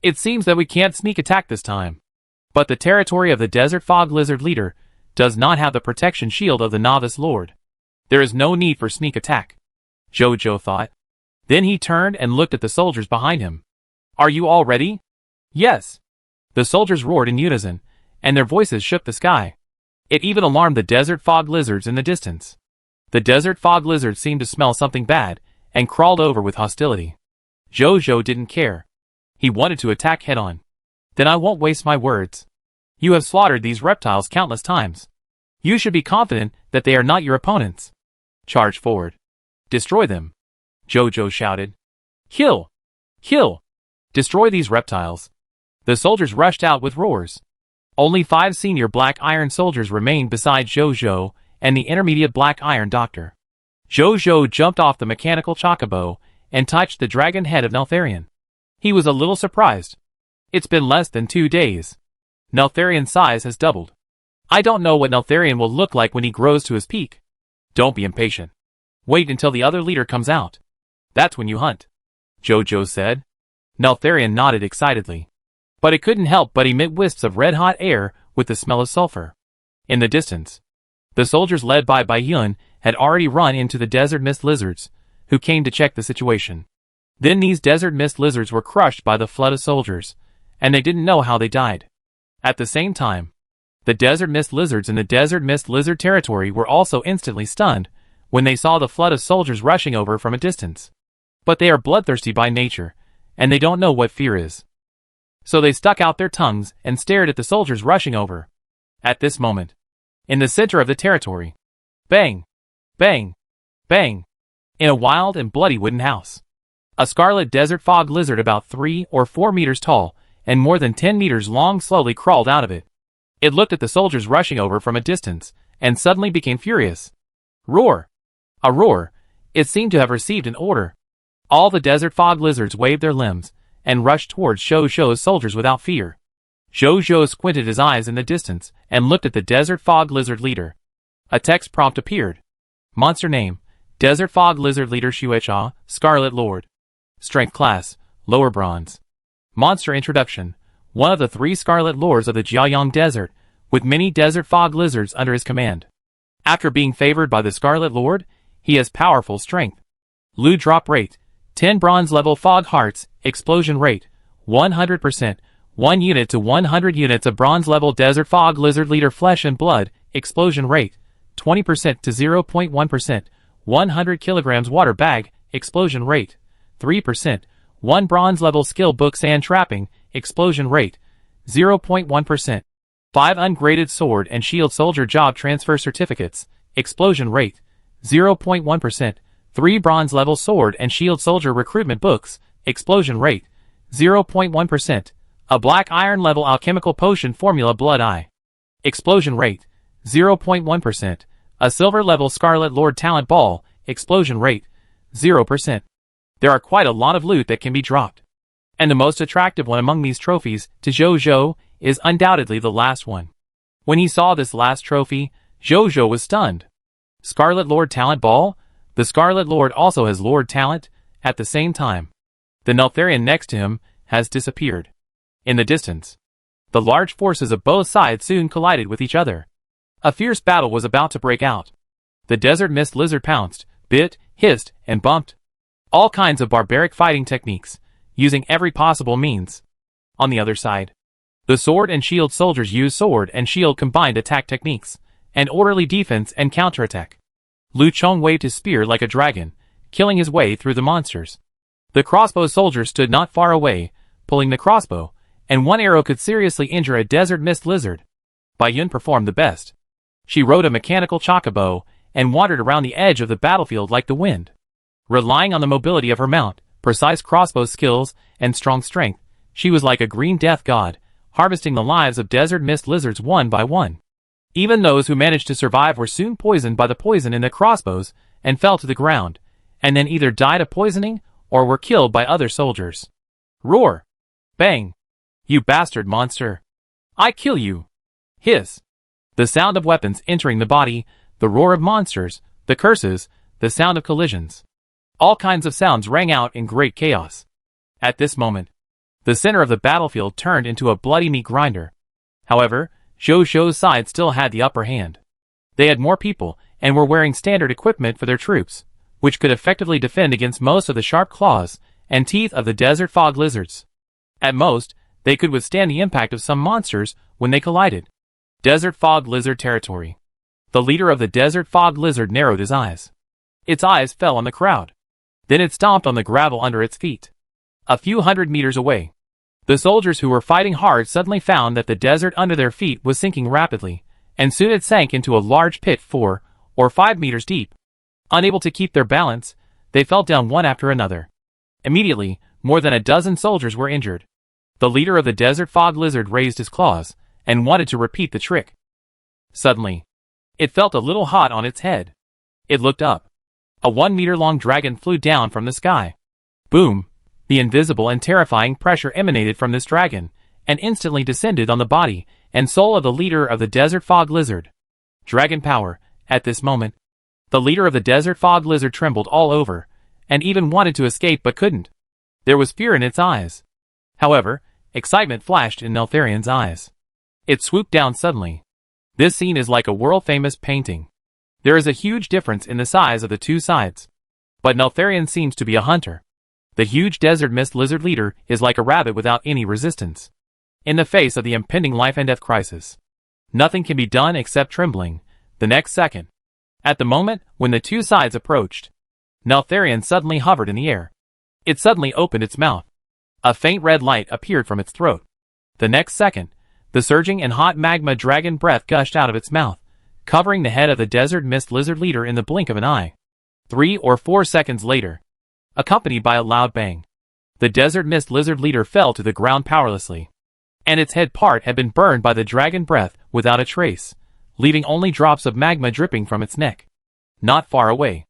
It seems that we can't sneak attack this time. But the territory of the Desert Fog Lizard Leader does not have the protection shield of the Novice Lord. There is no need for sneak attack, Zhou thought. Then he turned and looked at the soldiers behind him. Are you all ready? Yes. The soldiers roared in unison, and their voices shook the sky. It even alarmed the Desert Fog Lizards in the distance. The Desert Fog Lizard seemed to smell something bad, and crawled over with hostility. Zhou didn't care. He wanted to attack head-on. Then I won't waste my words. You have slaughtered these reptiles countless times. You should be confident that they are not your opponents. Charge forward. Destroy them, Zhou shouted. Kill! Kill! Destroy these reptiles. The soldiers rushed out with roars. Only 5 senior black iron soldiers remained beside Zhou and the intermediate black iron doctor. Zhou jumped off the mechanical chocobo and touched the dragon head of Neltharion. He was a little surprised. It's been less than 2 days. Neltharion's size has doubled. I don't know what Neltharion will look like when he grows to his peak. Don't be impatient. Wait until the other leader comes out. That's when you hunt, Zhou said. Neltharion nodded excitedly. But it couldn't help but emit wisps of red-hot air with the smell of sulfur. In the distance, the soldiers led by Bai Yun had already run into the Desert Mist Lizards, who came to check the situation. Then these Desert Mist Lizards were crushed by the flood of soldiers, and they didn't know how they died. At the same time, the Desert Mist Lizards in the Desert Mist Lizard territory were also instantly stunned when they saw the flood of soldiers rushing over from a distance. But they are bloodthirsty by nature, and they don't know what fear is. So they stuck out their tongues and stared at the soldiers rushing over. At this moment, in the center of the territory, bang, bang, bang, in a wild and bloody wooden house, a scarlet desert fog lizard about 3 or 4 meters tall and more than 10 meters long slowly crawled out of it. It looked at the soldiers rushing over from a distance and suddenly became furious. Roar! A roar! It seemed to have received an order. All the desert fog lizards waved their limbs and rushed towards Zhou's soldiers without fear. Zhou squinted his eyes in the distance and looked at the Desert Fog Lizard Leader. A text prompt appeared. Monster name, Desert Fog Lizard Leader Xuecha, Scarlet Lord. Strength class, Lower Bronze. Monster introduction, one of the 3 Scarlet Lords of the Jiaoyang Desert, with many Desert Fog Lizards under his command. After being favored by the Scarlet Lord, he has powerful strength. Loot drop rate, 10 bronze level fog hearts, explosion rate, 100%, 1 unit to 100 units of bronze level Desert Fog Lizard Leader flesh and blood, explosion rate, 20% to 0.1%, 100 kilograms water bag, explosion rate, 3%, 1 bronze level skill book sand trapping, explosion rate, 0.1%, 5 ungraded sword and shield soldier job transfer certificates, explosion rate, 0.1%, 3 bronze level sword and shield soldier recruitment books, explosion rate, 0.1%, a black iron level alchemical potion formula blood eye, explosion rate, 0.1%, a silver level Scarlet Lord talent ball, explosion rate, 0%. There are quite a lot of loot that can be dropped. And the most attractive one among these trophies to Jojo is undoubtedly the last one. When he saw this last trophy, Jojo was stunned. Scarlet Lord talent ball? The Scarlet Lord also has Lord talent, at the same time. The Neltharion next to him has disappeared. In the distance, the large forces of both sides soon collided with each other. A fierce battle was about to break out. The Desert Mist Lizard pounced, bit, hissed, and bumped. All kinds of barbaric fighting techniques, using every possible means. On the other side, the sword and shield soldiers used sword and shield combined attack techniques, and orderly defense and counterattack. Lu Chong waved his spear like a dragon, killing his way through the monsters. The crossbow soldier stood not far away, pulling the crossbow, and one arrow could seriously injure a Desert Mist Lizard. Bai Yun performed the best. She rode a mechanical chocobo, and wandered around the edge of the battlefield like the wind. Relying on the mobility of her mount, precise crossbow skills, and strong strength, she was like a green death god, harvesting the lives of Desert Mist Lizards one by one. Even those who managed to survive were soon poisoned by the poison in the crossbows, and fell to the ground, and then either died of poisoning, or were killed by other soldiers. Roar! Bang! You bastard monster! I kill you! Hiss! The sound of weapons entering the body, the roar of monsters, the curses, the sound of collisions. All kinds of sounds rang out in great chaos. At this moment, the center of the battlefield turned into a bloody meat grinder. However, Jojo's side still had the upper hand. They had more people, and were wearing standard equipment for their troops, which could effectively defend against most of the sharp claws and teeth of the Desert Fog Lizards. At most, they could withstand the impact of some monsters when they collided. Desert Fog Lizard territory. The leader of the Desert Fog Lizard narrowed his eyes. Its eyes fell on the crowd. Then it stomped on the gravel under its feet. A few hundred meters away, the soldiers who were fighting hard suddenly found that the desert under their feet was sinking rapidly, and soon it sank into a large pit 4 or 5 meters deep. Unable to keep their balance, they fell down one after another. Immediately, more than a dozen soldiers were injured. The leader of the Desert Fog Lizard raised his claws, and wanted to repeat the trick. Suddenly, it felt a little hot on its head. It looked up. A 1-meter-long dragon flew down from the sky. Boom! The invisible and terrifying pressure emanated from this dragon, and instantly descended on the body and soul of the leader of the Desert Fog Lizard. Dragon power. At this moment, the leader of the Desert Fog Lizard trembled all over, and even wanted to escape but couldn't. There was fear in its eyes. However, excitement flashed in Neltharion's eyes. It swooped down suddenly. This scene is like a world-famous painting. There is a huge difference in the size of the two sides. But Neltharion seems to be a hunter. The huge Desert Mist Lizard leader is like a rabbit without any resistance. In the face of the impending life and death crisis, nothing can be done except trembling. The next second, at the moment when the two sides approached, Neltharion suddenly hovered in the air. It suddenly opened its mouth. A faint red light appeared from its throat. The next second, the surging and hot magma dragon breath gushed out of its mouth, covering the head of the Desert Mist Lizard leader in the blink of an eye. 3 or 4 seconds later, accompanied by a loud bang, the Desert Mist Lizard leader fell to the ground powerlessly, and its head part had been burned by the dragon breath without a trace, leaving only drops of magma dripping from its neck. Not far away,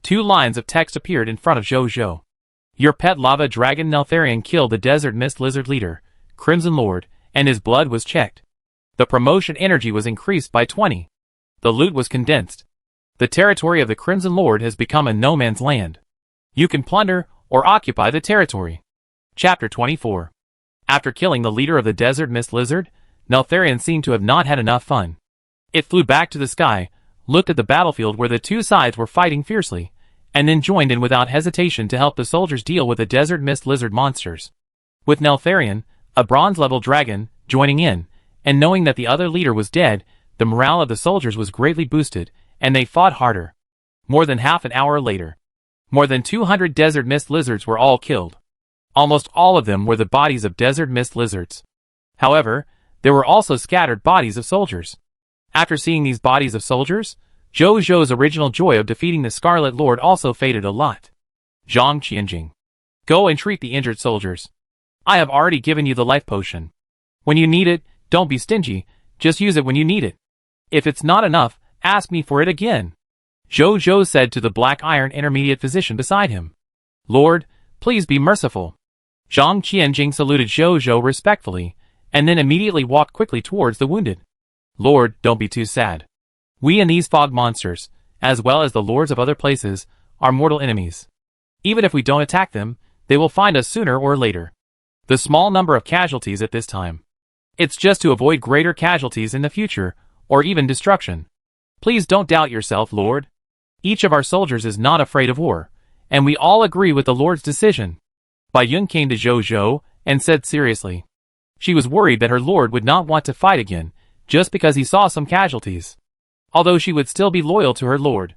2 lines of text appeared in front of Jojo. Your pet lava dragon Neltharion killed the Desert Mist Lizard leader, Crimson Lord, and his blood was checked. The promotion energy was increased by 20. The loot was condensed. The territory of the Crimson Lord has become a no man's land. You can plunder or occupy the territory. Chapter 24. After killing the leader of the Desert Mist Lizard, Neltharion seemed to have not had enough fun. It flew back to the sky, looked at the battlefield where the two sides were fighting fiercely, and then joined in without hesitation to help the soldiers deal with the Desert Mist Lizard monsters. With Neltharion, A bronze-level dragon, joining in, and knowing that the other leader was dead, the morale of the soldiers was greatly boosted, and they fought harder. More than half an hour later, more than 200 desert mist lizards were all killed. Almost all of them were the bodies of desert mist lizards. However, there were also scattered bodies of soldiers. After seeing these bodies of soldiers, Zhou Zhou's original joy of defeating the Scarlet Lord also faded a lot. Zhang Qianjing. Go and treat the injured soldiers. I have already given you the life potion. When you need it, don't be stingy, just use it when you need it. If it's not enough, ask me for it again. Zhou Zhou said to the Black Iron Intermediate physician beside him. Lord, please be merciful. Zhang Qianjing saluted Zhou Zhou respectfully, and then immediately walked quickly towards the wounded. Lord, don't be too sad. We and these fog monsters, as well as the lords of other places, are mortal enemies. Even if we don't attack them, they will find us sooner or later. The small number of casualties at this time. It's just to avoid greater casualties in the future, or even destruction. Please don't doubt yourself, Lord. Each of our soldiers is not afraid of war, and we all agree with the Lord's decision. Bai Yun came to Zhou Zhou and said seriously. She was worried that her Lord would not want to fight again, just because he saw some casualties. Although she would still be loyal to her Lord.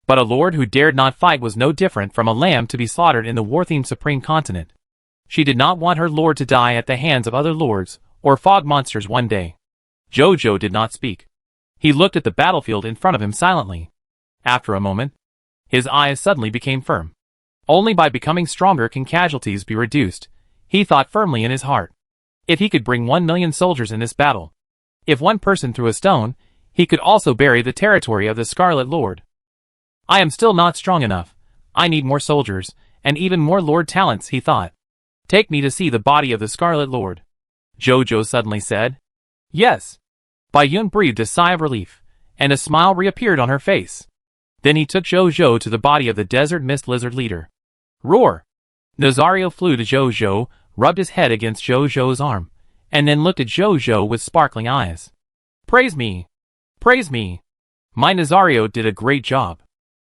But a Lord who dared not fight was no different from a lamb to be slaughtered in the war-themed Supreme Continent. She did not want her Lord to die at the hands of other lords, or fog monsters one day. Zhou Zhou did not speak. He looked at the battlefield in front of him silently. After a moment, his eyes suddenly became firm. Only by becoming stronger can casualties be reduced, he thought firmly in his heart. If he could bring 1 million soldiers in this battle, if one person threw a stone, he could also bury the territory of the Scarlet Lord. I am still not strong enough. I need more soldiers, and even more Lord talents, he thought. Take me to see the body of the Scarlet Lord. Zhou Zhou suddenly said. Yes. Bai Yun breathed a sigh of relief, and a smile reappeared on her face. Then he took Zhou Zhou to the body of the Desert Mist Lizard leader. Roar! Nazario flew to Zhou Zhou, rubbed his head against Zhou Zhou's arm, and then looked at Zhou Zhou with sparkling eyes. Praise me! Praise me! My Nazario did a great job.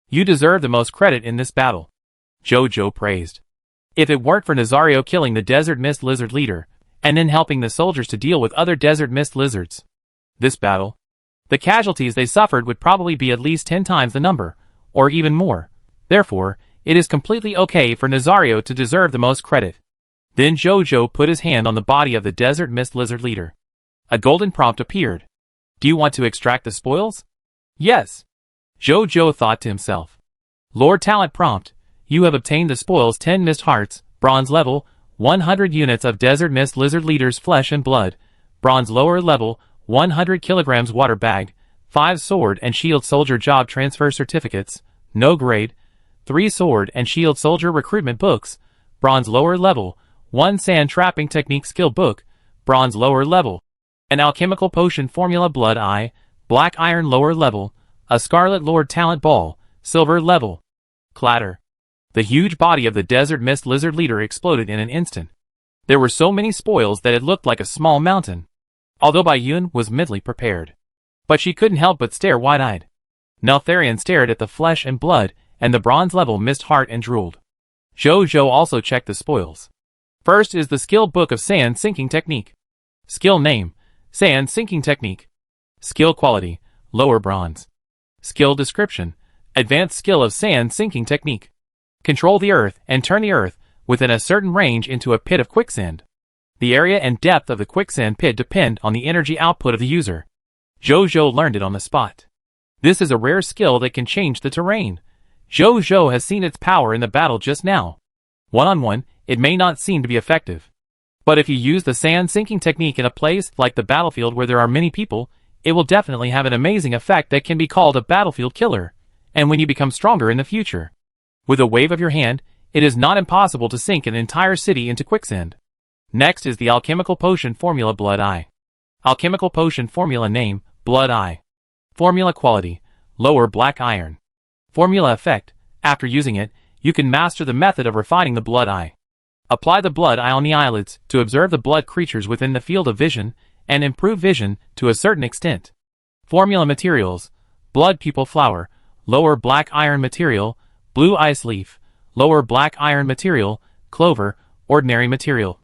You deserve the most credit in this battle. Zhou Zhou praised. If it weren't for Nazario killing the Desert Mist Lizard leader, and then helping the soldiers to deal with other Desert Mist Lizards, this battle, the casualties they suffered would probably be at least 10 times the number, or even more. Therefore, it is completely okay for Nazario to deserve the most credit. Then Zhou Zhou put his hand on the body of the Desert Mist Lizard leader. A golden prompt appeared. Do you want to extract the spoils? Yes. Zhou Zhou thought to himself. Lord Talent prompt. You have obtained the spoils 10 Mist Hearts, bronze level, 100 units of Desert Mist Lizard leader's flesh and blood, bronze lower level, 100 kilograms water bag, 5 sword and shield soldier job transfer certificates, no grade, 3 sword and shield soldier recruitment books, bronze lower level, 1 sand trapping technique skill book, bronze lower level, an alchemical potion formula blood eye, black iron lower level, a Scarlet Lord talent ball, silver level. Clatter. The huge body of the Desert Mist Lizard leader exploded in an instant. There were so many spoils that it looked like a small mountain. Although Bai Yun was mentally prepared. But she couldn't help but stare wide-eyed. Neltharion stared at the flesh and blood, and the bronze-level Mist Heart and drooled. Zhou Zhou also checked the spoils. First is the skill book of sand sinking technique. Skill name, sand sinking technique. Skill quality, lower bronze. Skill description, advanced skill of sand sinking technique. Control the earth and turn the earth within a certain range into a pit of quicksand. The area and depth of the quicksand pit depend on the energy output of the user. Zhou Zhou learned it on the spot. This is a rare skill that can change the terrain. Zhou Zhou has seen its power in the battle just now. One-on-one, it may not seem to be effective. But if you use the sand sinking technique in a place like the battlefield where there are many people, it will definitely have an amazing effect that can be called a battlefield killer, and when you become stronger in the future. With a wave of your hand, it is not impossible to sink an entire city into quicksand. Next is the alchemical potion formula Blood Eye. Alchemical potion formula name, Blood Eye. Formula quality, lower black iron. Formula effect, after using it, you can master the method of refining the Blood Eye. Apply the Blood Eye on the eyelids to observe the blood creatures within the field of vision, and improve vision to a certain extent. Formula materials, Blood People Flower, lower black iron material, blue ice leaf, lower black iron material, clover, ordinary material.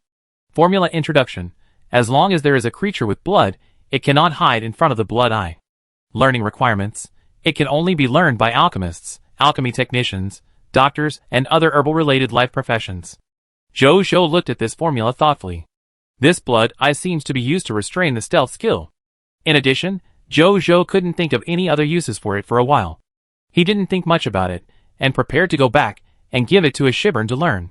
Formula Introduction. As long as there is a creature with blood, it cannot hide in front of the blood eye. Learning requirements. It can only be learned by alchemists, alchemy technicians, doctors, and other herbal-related life professions. Zhou looked at this formula thoughtfully. This blood eye seems to be used to restrain the stealth skill. In addition, Zhou couldn't think of any other uses for it for a while. He didn't think much about it, and prepared to go back and give it to a Shibern to learn.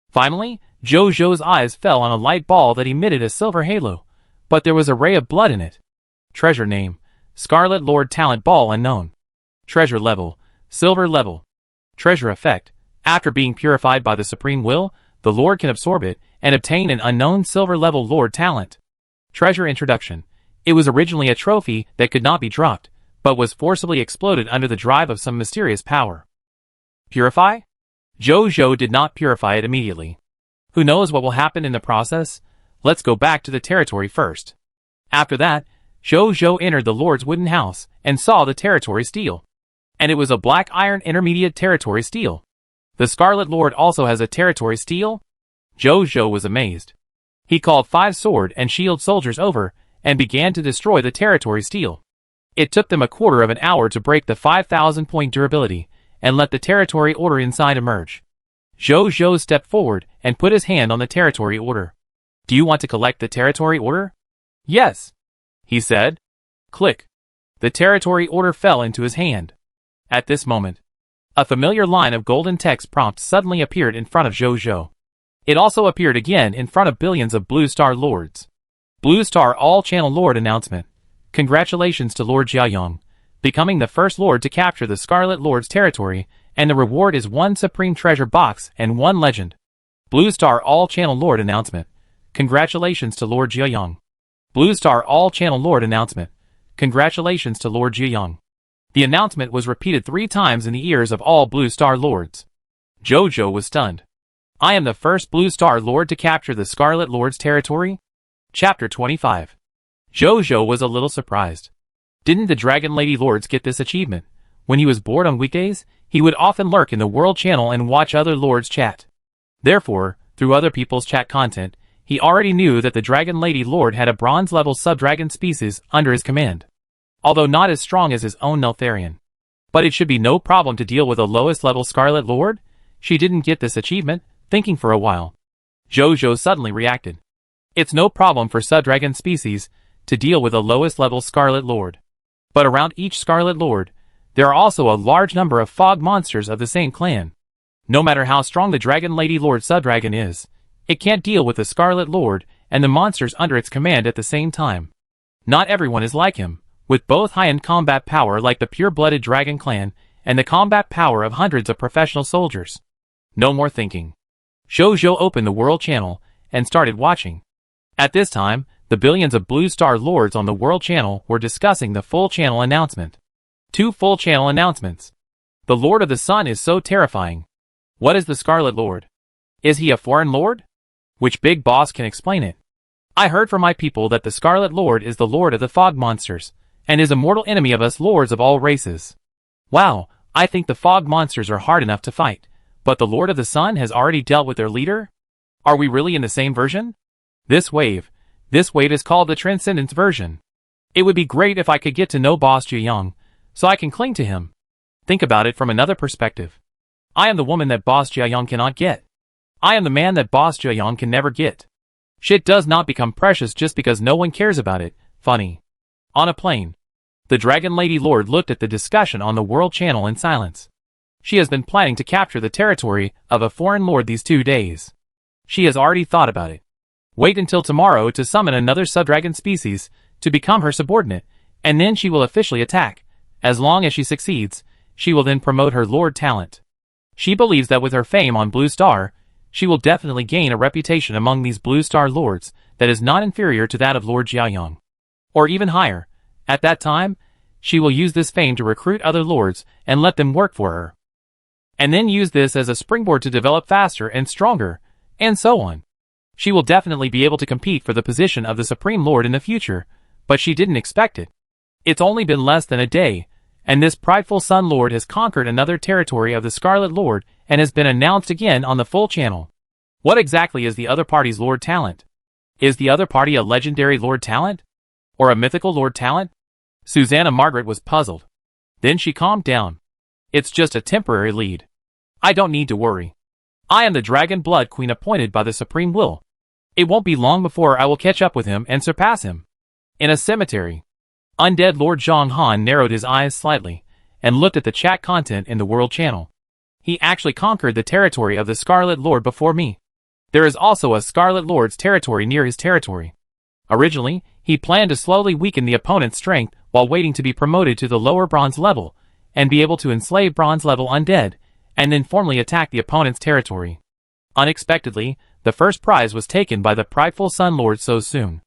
Finally, Zhou's eyes fell on a light ball that emitted a silver halo, but there was a ray of blood in it. Treasure name: Scarlet Lord Talent Ball Unknown. Treasure level: Silver level. Treasure effect: after being purified by the Supreme Will, the Lord can absorb it and obtain an unknown silver level Lord talent. Treasure introduction: it was originally a trophy that could not be dropped, but was forcibly exploded under the drive of some mysterious power. Purify? Zhou did not purify it immediately. Who knows what will happen in the process? Let's go back to the territory first. After that, Zhou entered the Lord's wooden house and saw the territory steel. And it was a black iron intermediate territory steel. The Scarlet Lord also has a territory steel? Zhou was amazed. He called 5 sword and shield soldiers over and began to destroy the territory steel. It took them a quarter of an hour to break the 5,000-point durability and let the territory order inside emerge. Zhou stepped forward and put his hand on the territory order. Do you want to collect the territory order? Yes, he said. Click. The territory order fell into his hand. At this moment, a familiar line of golden text prompt suddenly appeared in front of Zhou. It also appeared again in front of billions of Blue Star Lords. Blue Star All-Channel Lord announcement. Congratulations to Lord Jiayong, becoming the first Lord to capture the Scarlet Lord's territory, and the reward is 1 Supreme Treasure Box and 1 Legend. Blue Star All-Channel Lord announcement. Congratulations to Lord Jiayong. Blue Star All-Channel Lord announcement. Congratulations to Lord Jiayong. The announcement was repeated 3 times in the ears of all Blue Star Lords. Zhou was stunned. I am the first Blue Star Lord to capture the Scarlet Lord's territory? Chapter 25. Zhou was a little surprised. Didn't the Dragon Lady Lords get this achievement? When he was bored on weekdays, he would often lurk in the World Channel and watch other Lords chat. Therefore, through other people's chat content, he already knew that the Dragon Lady Lord had a bronze-level sub-dragon species under his command. Although not as strong as his own Neltharion. But it should be no problem to deal with a lowest-level Scarlet Lord? She didn't get this achievement, thinking for a while. Zhou suddenly reacted. It's no problem for sub-dragon species to deal with a lowest-level Scarlet Lord. But around each Scarlet Lord, there are also a large number of fog monsters of the same clan. No matter how strong the Dragon Lady Lord sub-dragon is, it can't deal with the Scarlet Lord and the monsters under its command at the same time. Not everyone is like him, with both high-end combat power like the pure-blooded Dragon Clan and the combat power of hundreds of professional soldiers. No more thinking. Zhou opened the World Channel and started watching. At this time, the billions of Blue Star Lords on the World Channel were discussing the full channel announcement. 2 full channel announcements. The Lord of the Sun is so terrifying. What is the Scarlet Lord? Is he a foreign lord? Which big boss can explain it? I heard from my people that the Scarlet Lord is the Lord of the Fog Monsters, and is a mortal enemy of us lords of all races. Wow, I think the Fog Monsters are hard enough to fight, but the Lord of the Sun has already dealt with their leader? Are we really in the same version? This wave is called the Transcendence version. It would be great if I could get to know Boss Jiayong, so I can cling to him. Think about it from another perspective. I am the woman that Boss Jiayong cannot get. I am the man that Boss Jiayong can never get. Shit does not become precious just because no one cares about it. Funny. On a plane. The Dragon Lady Lord looked at the discussion on the World Channel in silence. She has been planning to capture the territory of a foreign lord these 2 days. She has already thought about it. Wait until tomorrow to summon another sub-dragon species to become her subordinate, and then she will officially attack. As long as she succeeds, she will then promote her lord talent. She believes that with her fame on Blue Star, she will definitely gain a reputation among these Blue Star Lords that is not inferior to that of Lord Jiayong. Or even higher. At that time, she will use this fame to recruit other lords and let them work for her. And then use this as a springboard to develop faster and stronger, and so on. She will definitely be able to compete for the position of the Supreme Lord in the future, but she didn't expect it. It's only been less than a day, and this prideful Sun Lord has conquered another territory of the Scarlet Lord and has been announced again on the full channel. What exactly is the other party's Lord talent? Is the other party a legendary Lord Talent? Or a mythical Lord Talent? Susanna Margaret was puzzled. Then she calmed down. It's just a temporary lead. I don't need to worry. I am the Dragon Blood Queen appointed by the Supreme Will. It won't be long before I will catch up with him and surpass him. In a cemetery. Undead Lord Zhang Han narrowed his eyes slightly and looked at the chat content in the World Channel. He actually conquered the territory of the Scarlet Lord before me. There is also a Scarlet Lord's territory near his territory. Originally, he planned to slowly weaken the opponent's strength while waiting to be promoted to the lower bronze level and be able to enslave bronze level undead and then formally attack the opponent's territory. Unexpectedly, the first prize was taken by the prideful Sun Lord so soon.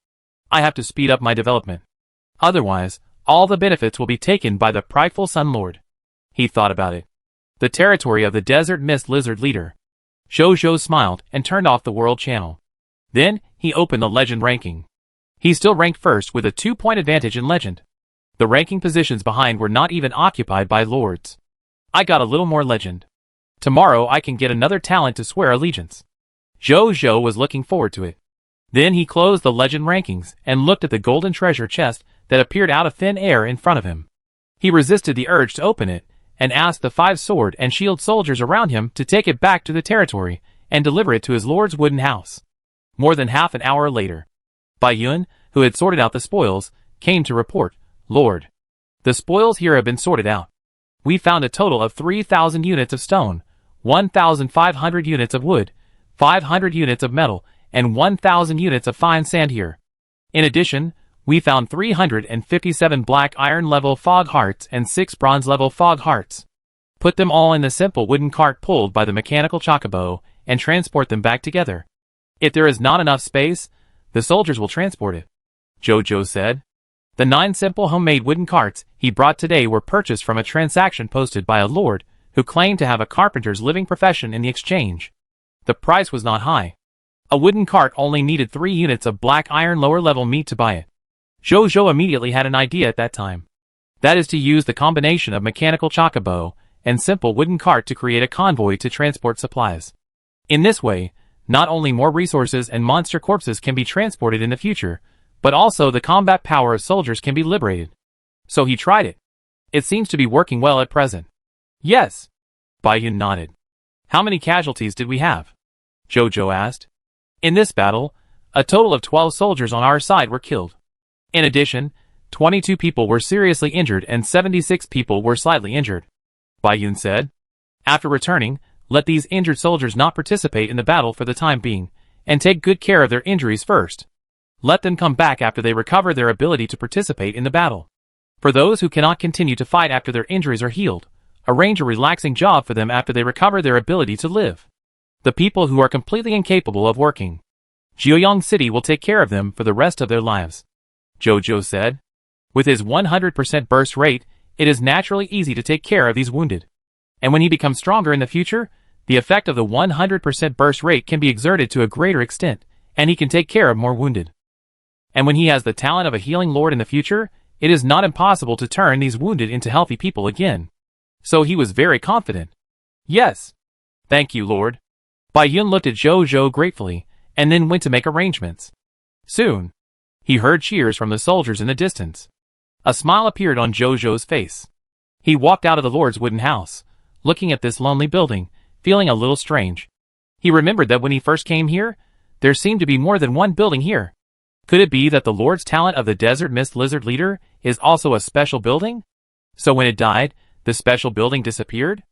I have to speed up my development. Otherwise, all the benefits will be taken by the prideful Sun Lord. He thought about it. The territory of the Desert Mist Lizard Leader. Zhou smiled and turned off the World Channel. Then, he opened the Legend ranking. He still ranked first with a 2-point advantage in Legend. The ranking positions behind were not even occupied by Lords. I got a little more Legend. Tomorrow I can get another talent to swear allegiance. Zhou was looking forward to it. Then he closed the Legend rankings and looked at the golden treasure chest that appeared out of thin air in front of him. He resisted the urge to open it and asked the 5 sword and shield soldiers around him to take it back to the territory and deliver it to his lord's wooden house. More than half an hour later, Bai Yun, who had sorted out the spoils, came to report, Lord, the spoils here have been sorted out. We found a total of 3,000 units of stone, 1,500 units of wood, 500 units of metal, and 1,000 units of fine sand here. In addition, we found 357 black iron level fog hearts and 6 bronze level fog hearts. Put them all in the simple wooden cart pulled by the mechanical chocobo and transport them back together. If there is not enough space, the soldiers will transport it. Zhou said. The 9 simple homemade wooden carts he brought today were purchased from a transaction posted by a lord who claimed to have a carpenter's living profession in the exchange. The price was not high. A wooden cart only needed 3 units of black iron lower level meat to buy it. Zhou immediately had an idea at that time. That is to use the combination of mechanical chocobo and simple wooden cart to create a convoy to transport supplies. In this way, not only more resources and monster corpses can be transported in the future, but also the combat power of soldiers can be liberated. So he tried it. It seems to be working well at present. Yes. Bai Yun nodded. How many casualties did we have? Zhou asked. In this battle, a total of 12 soldiers on our side were killed. In addition, 22 people were seriously injured and 76 people were slightly injured. Bai Yun said. After returning, let these injured soldiers not participate in the battle for the time being, and take good care of their injuries first. Let them come back after they recover their ability to participate in the battle. For those who cannot continue to fight after their injuries are healed, arrange a relaxing job for them after they recover their ability to live. The people who are completely incapable of working, Jiuyang City will take care of them for the rest of their lives. Zhou said. With his 100% burst rate, it is naturally easy to take care of these wounded. And when he becomes stronger in the future, the effect of the 100% burst rate can be exerted to a greater extent, and he can take care of more wounded. And when he has the talent of a healing lord in the future, it is not impossible to turn these wounded into healthy people again. So he was very confident. Yes. Thank you, Lord. Bai Yun looked at Zhou gratefully, and then went to make arrangements. Soon, he heard cheers from the soldiers in the distance. A smile appeared on Zhou's face. He walked out of the Lord's wooden house, looking at this lonely building, feeling a little strange. He remembered that when he first came here, there seemed to be more than one building here. Could it be that the Lord's talent of the Desert Mist Lizard Leader is also a special building? So when it died, the special building disappeared?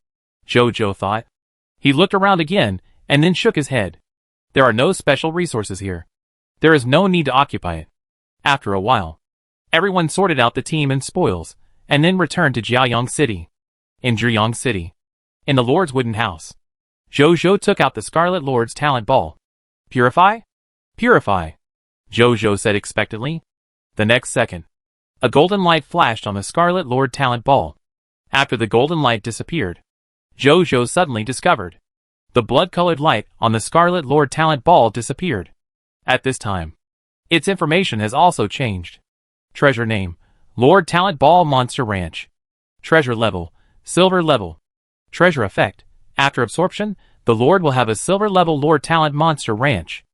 Zhou thought. He looked around again, and then shook his head. There are no special resources here. There is no need to occupy it. After a while, everyone sorted out the team and spoils, and then returned to Jiuyang City. In Jiuyang City, in the Lord's wooden house, Zhou took out the Scarlet Lord's talent ball. Purify? Purify, Zhou said expectantly. The next second, a golden light flashed on the Scarlet Lord talent ball. After the golden light disappeared, Zhou suddenly discovered the blood-colored light on the Scarlet Lord talent ball disappeared. At this time, its information has also changed. Treasure name, Lord Talent Ball Monster Ranch. Treasure level, Silver level. Treasure effect, after absorption, the Lord will have a Silver level Lord Talent Monster Ranch.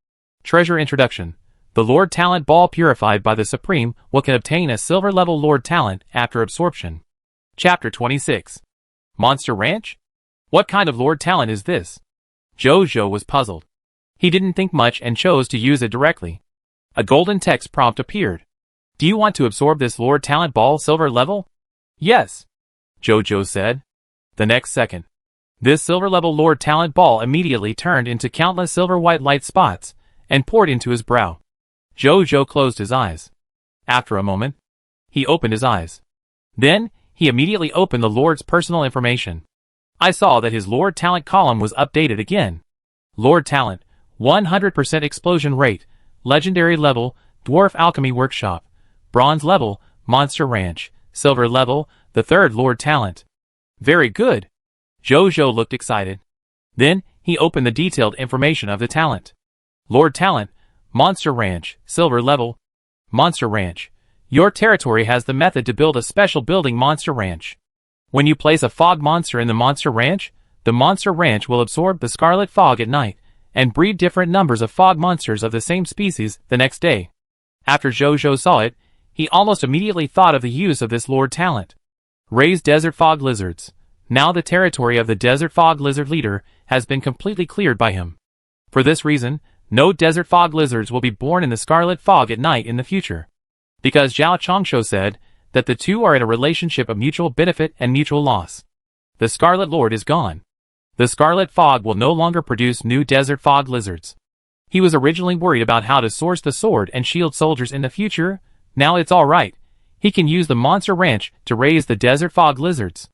Treasure introduction, The Lord Talent Ball purified by the Supreme will can obtain a silver level Lord Talent after absorption. Chapter 26. Monster Ranch? What kind of Lord Talent is this? Jojo was puzzled. He didn't think much and chose to use it directly. A golden text prompt appeared. Do you want to absorb this Lord Talent Ball silver level? Yes, Jojo said. The next second, this silver level Lord Talent Ball immediately turned into countless silver white light spots and poured into his brow. Jojo closed his eyes. After a moment, he opened his eyes. Then, he immediately opened the Lord's personal information. I saw that his Lord Talent column was updated again. Lord Talent, 100% explosion rate, legendary level, dwarf alchemy workshop, bronze level, monster ranch, silver level, the third Lord Talent. Very good. Jojo looked excited. Then, he opened the detailed information of the talent. Lord Talent, monster ranch, silver level, monster ranch. Your territory has the method to build a special building monster ranch. When you place a fog monster in the monster ranch will absorb the scarlet fog at night and breed different numbers of fog monsters of the same species the next day. After Jojo saw it, he almost immediately thought of the use of this Lord Talent. Raise desert fog lizards. Now the territory of the desert fog lizard leader has been completely cleared by him. For this reason, no desert fog lizards will be born in the scarlet fog at night in the future. Because Zhao Chongsho said that the two are in a relationship of mutual benefit and mutual loss. The Scarlet Lord is gone. The scarlet fog will no longer produce new desert fog lizards. He was originally worried about how to source the sword and shield soldiers in the future. Now it's alright. He can use the monster ranch to raise the desert fog lizards.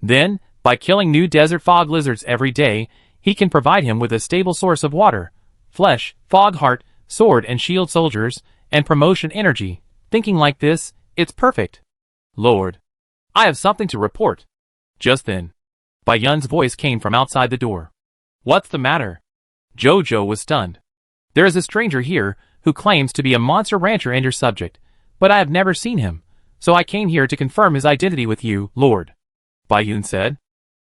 Then, by killing new desert fog lizards every day, he can provide him with a stable source of water, flesh, fog heart, sword and shield soldiers, and promotion energy. Thinking like this, it's perfect. Lord, I have something to report. Just then, Bai Yun's voice came from outside the door. What's the matter? Jojo was stunned. There is a stranger here who claims to be a monster rancher and your subject, but I have never seen him, so I came here to confirm his identity with you, Lord. Bai Yun said.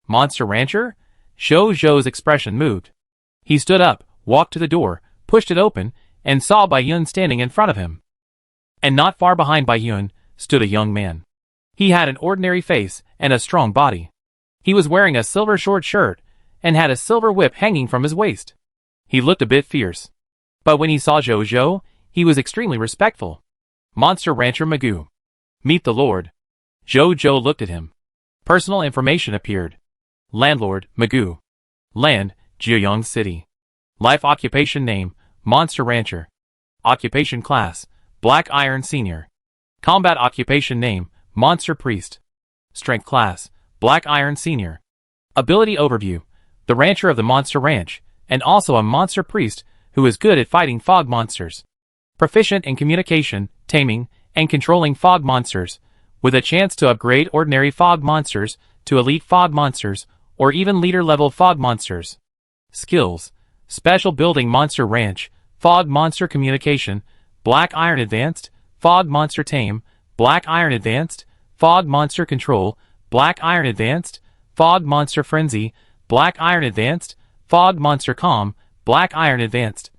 Monster rancher? Jojo's expression moved. He stood up, walked to the door, pushed it open, and saw Bai Yun standing in front of him. And not far behind Bai Yun stood a young man. He had an ordinary face and a strong body. He was wearing a silver short shirt and had a silver whip hanging from his waist. He looked a bit fierce. But when he saw Jojo, he was extremely respectful. Monster Rancher Magoo. Meet the Lord. Jojo looked at him. Personal information appeared. Landlord, Magoo. Land, Jiuyang City. Life occupation name, Monster Rancher. Occupation class, Black Iron Senior. Combat occupation name, Monster Priest. Strength class, Black Iron Senior. Ability overview, the rancher of the Monster Ranch, and also a Monster Priest who is good at fighting fog monsters. Proficient in communication, taming, and controlling fog monsters, with a chance to upgrade ordinary fog monsters to elite fog monsters, or even leader-level fog monsters. Skills, Special Building Monster Ranch, Fog Monster Communication, Black Iron Advanced, Fog Monster Tame, Black Iron Advanced, Fog Monster Control, Black Iron Advanced, Fog Monster Frenzy, Black Iron Advanced, Fog Monster Calm, Black Iron Advanced.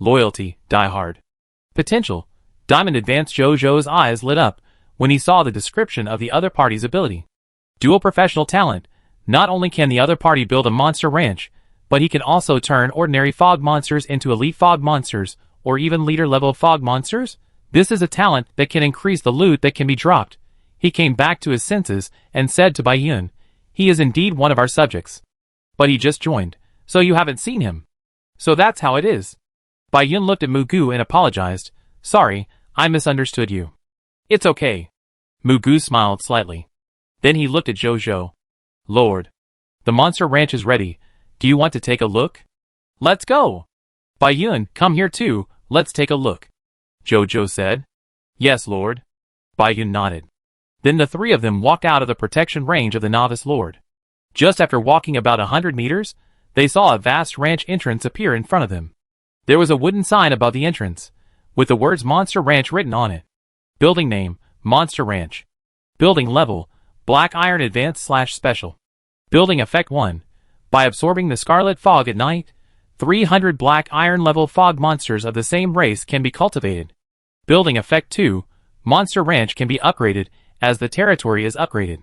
Loyalty, Die Hard. Potential, Diamond Advanced. Jojo's eyes lit up when he saw the description of the other party's ability. Dual Professional Talent, not only can the other party build a monster ranch, but he can also turn ordinary fog monsters into elite fog monsters, or even leader-level fog monsters. This is a talent that can increase the loot that can be dropped. He came back to his senses and said to Bai Yun, he is indeed one of our subjects. But he just joined, so you haven't seen him. So that's how it is. Bai Yun looked at Magoo and apologized. Sorry, I misunderstood you. It's okay. Magoo smiled slightly. Then he looked at Jojo. Lord, the monster ranch is ready. Do you want to take a look? Let's go. Bai Yun, come here too, let's take a look. Jojo said. Yes, Lord. Bai Yun nodded. Then the three of them walked out of the protection range of the Novice Lord. Just after walking about 100 meters, they saw a vast ranch entrance appear in front of them. There was a wooden sign above the entrance, with the words Monster Ranch written on it. Building name, Monster Ranch. Building level, Black Iron Advanced / Special. Building effect 1. By absorbing the scarlet fog at night, 300 black iron level fog monsters of the same race can be cultivated. Building effect 2, Monster Ranch can be upgraded as the territory is upgraded.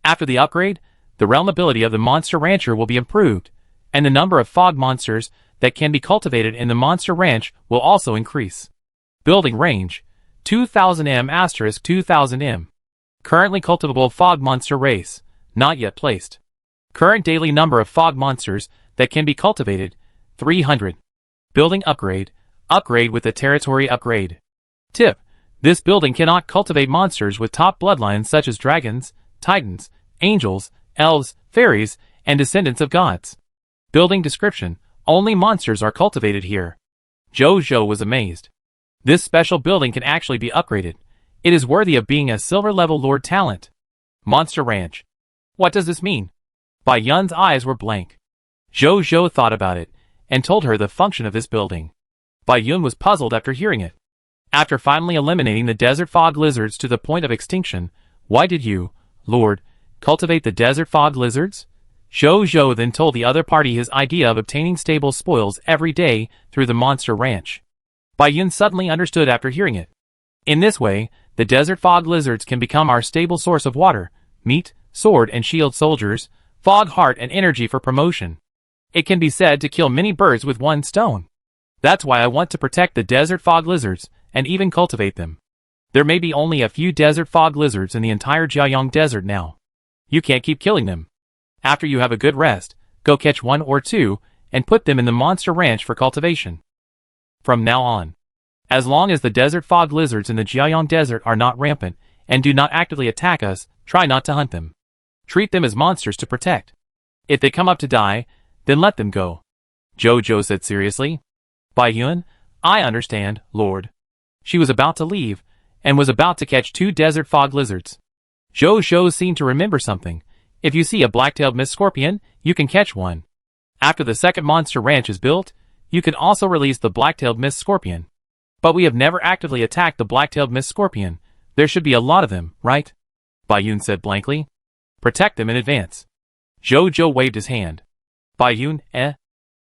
After the upgrade, the realm ability of the Monster Rancher will be improved, and the number of fog monsters that can be cultivated in the Monster Ranch will also increase. Building range, 2000 m * 2000 m. Currently cultivable fog monster race, not yet placed. Current daily number of fog monsters that can be cultivated, 300. Building upgrade, upgrade with the territory upgrade. Tip: this building cannot cultivate monsters with top bloodlines such as dragons, titans, angels, elves, fairies, and descendants of gods. Building description: only monsters are cultivated here. Jojo was amazed. This special building can actually be upgraded. It is worthy of being a silver level lord talent. Monster Ranch. What does this mean? Bai Yun's eyes were blank. Jojo thought about it, and told her the function of this building. Bai Yun was puzzled after hearing it. After finally eliminating the desert fog lizards to the point of extinction, why did you, Lord, cultivate the desert fog lizards? Jojo then told the other party his idea of obtaining stable spoils every day through the Monster Ranch. Bai Yun suddenly understood after hearing it. In this way, the desert fog lizards can become our stable source of water, meat, sword and shield soldiers, fog heart and energy for promotion. It can be said to kill many birds with one stone. That's why I want to protect the desert fog lizards and even cultivate them. There may be only a few desert fog lizards in the entire Jiayang Desert now. You can't keep killing them. After you have a good rest, go catch 1 or 2 and put them in the Monster Ranch for cultivation. From now on, as long as the desert fog lizards in the Jiayang Desert are not rampant and do not actively attack us, try not to hunt them. Treat them as monsters to protect. If they come up to die, then let them go. Jojo said seriously. Bai Yun, I understand, Lord. She was about to leave, and was about to catch 2 desert fog lizards. Jojo seemed to remember something. If you see a black-tailed mist scorpion, you can catch one. After the second Monster Ranch is built, you can also release the black-tailed mist scorpion. But we have never actively attacked the black-tailed mist scorpion. There should be a lot of them, right? Bai Yun said blankly. Protect them in advance. Jojo waved his hand. Bai Yun,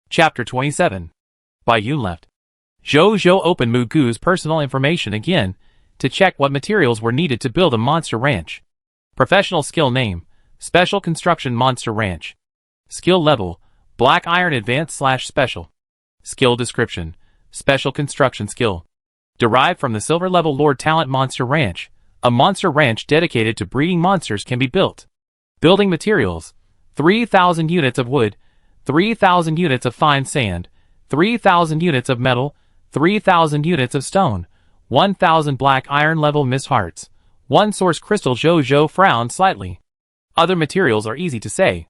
Chapter 27. Bai Yun left. Jojo opened Mugu's personal information again to check what materials were needed to build a monster ranch. Professional skill name, Special Construction Monster Ranch. Skill level, Black Iron Advanced / Special. Skill description, Special Construction Skill. Derived from the Silver Level Lord Talent Monster Ranch, a monster ranch dedicated to breeding monsters can be built. Building materials, 3,000 units of wood, 3,000 units of fine sand, 3,000 units of metal, 3,000 units of stone, 1,000 black iron level miss hearts, 1 source crystal. Jojo frowned slightly. Other materials are easy to say.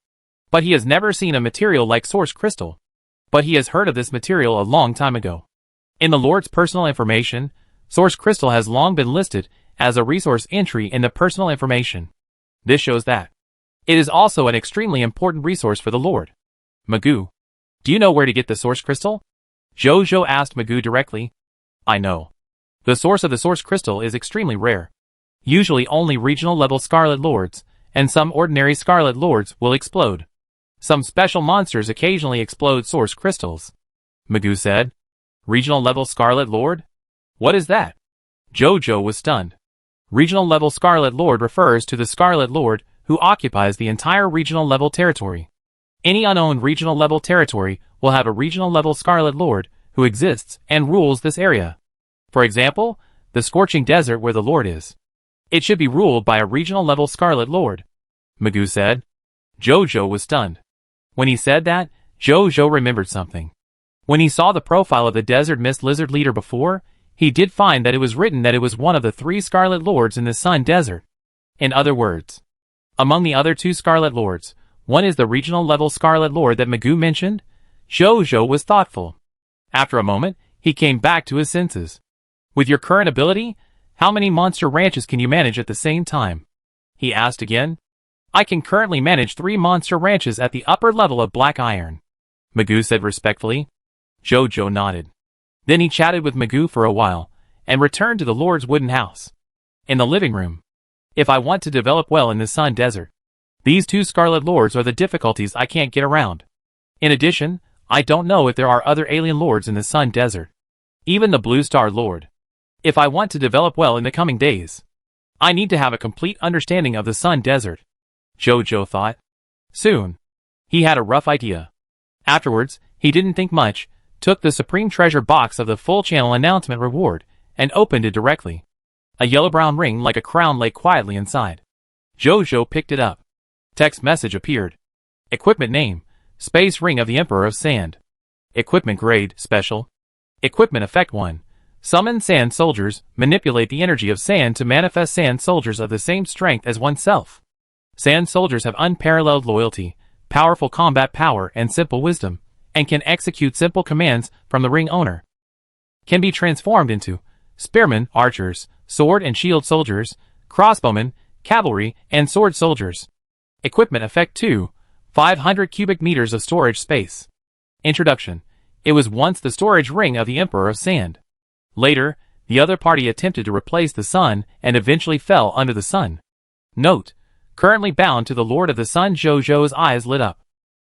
But he has never seen a material like source crystal. But he has heard of this material a long time ago. In the Lord's personal information, source crystal has long been listed as a resource entry in the personal information. This shows that it is also an extremely important resource for the Lord. Mugu, do you know where to get the source crystal? Jojo asked Mugu directly. I know. The source of the source crystal is extremely rare. Usually only regional level Scarlet Lords, and some ordinary Scarlet Lords will explode. Some special monsters occasionally explode source crystals. Mugu said. Regional level Scarlet Lord? What is that? Jojo was stunned. Regional level Scarlet Lord refers to the Scarlet Lord who occupies the entire regional level territory. Any unowned regional level territory will have a regional level Scarlet Lord who exists and rules this area. For example, the scorching desert where the Lord is. It should be ruled by a regional level Scarlet Lord. Mugu said. Jojo was stunned. When he said that, Jojo remembered something. When he saw the profile of the Desert Mist Lizard leader before, he did find that it was written that it was one of the 3 Scarlet Lords in the Sun Desert. In other words, among the other 2 Scarlet Lords, one is the regional level Scarlet Lord that Mugu mentioned. Jojo was thoughtful. After a moment, he came back to his senses. With your current ability, how many monster ranches can you manage at the same time? He asked again. I can currently manage 3 monster ranches at the upper level of Black Iron. Mugu said respectfully. Jojo nodded. Then he chatted with Mugu for a while, and returned to the Lord's wooden house. In the living room. If I want to develop well in the Sun Desert, these 2 Scarlet Lords are the difficulties I can't get around. In addition, I don't know if there are other alien lords in the Sun Desert. Even the Blue Star Lord. If I want to develop well in the coming days, I need to have a complete understanding of the Sun Desert, Jojo thought. Soon, he had a rough idea. Afterwards, he didn't think much, took the Supreme Treasure box of the full channel announcement reward, and opened it directly. A yellow-brown ring like a crown lay quietly inside. Jojo picked it up. Text message appeared. Equipment name, Space Ring of the Emperor of Sand. Equipment grade, Special. Equipment effect 1. Summon sand soldiers, manipulate the energy of sand to manifest sand soldiers of the same strength as oneself. Sand soldiers have unparalleled loyalty, powerful combat power and simple wisdom, and can execute simple commands from the ring owner. Can be transformed into spearmen, archers, sword and shield soldiers, crossbowmen, cavalry, and sword soldiers. Equipment effect 2. 500 cubic meters of storage space. Introduction. It was once the storage ring of the Emperor of Sand. Later, the other party attempted to replace the sun and eventually fell under the sun. Note. Currently bound to the Lord of the Sun. Jojo's eyes lit up.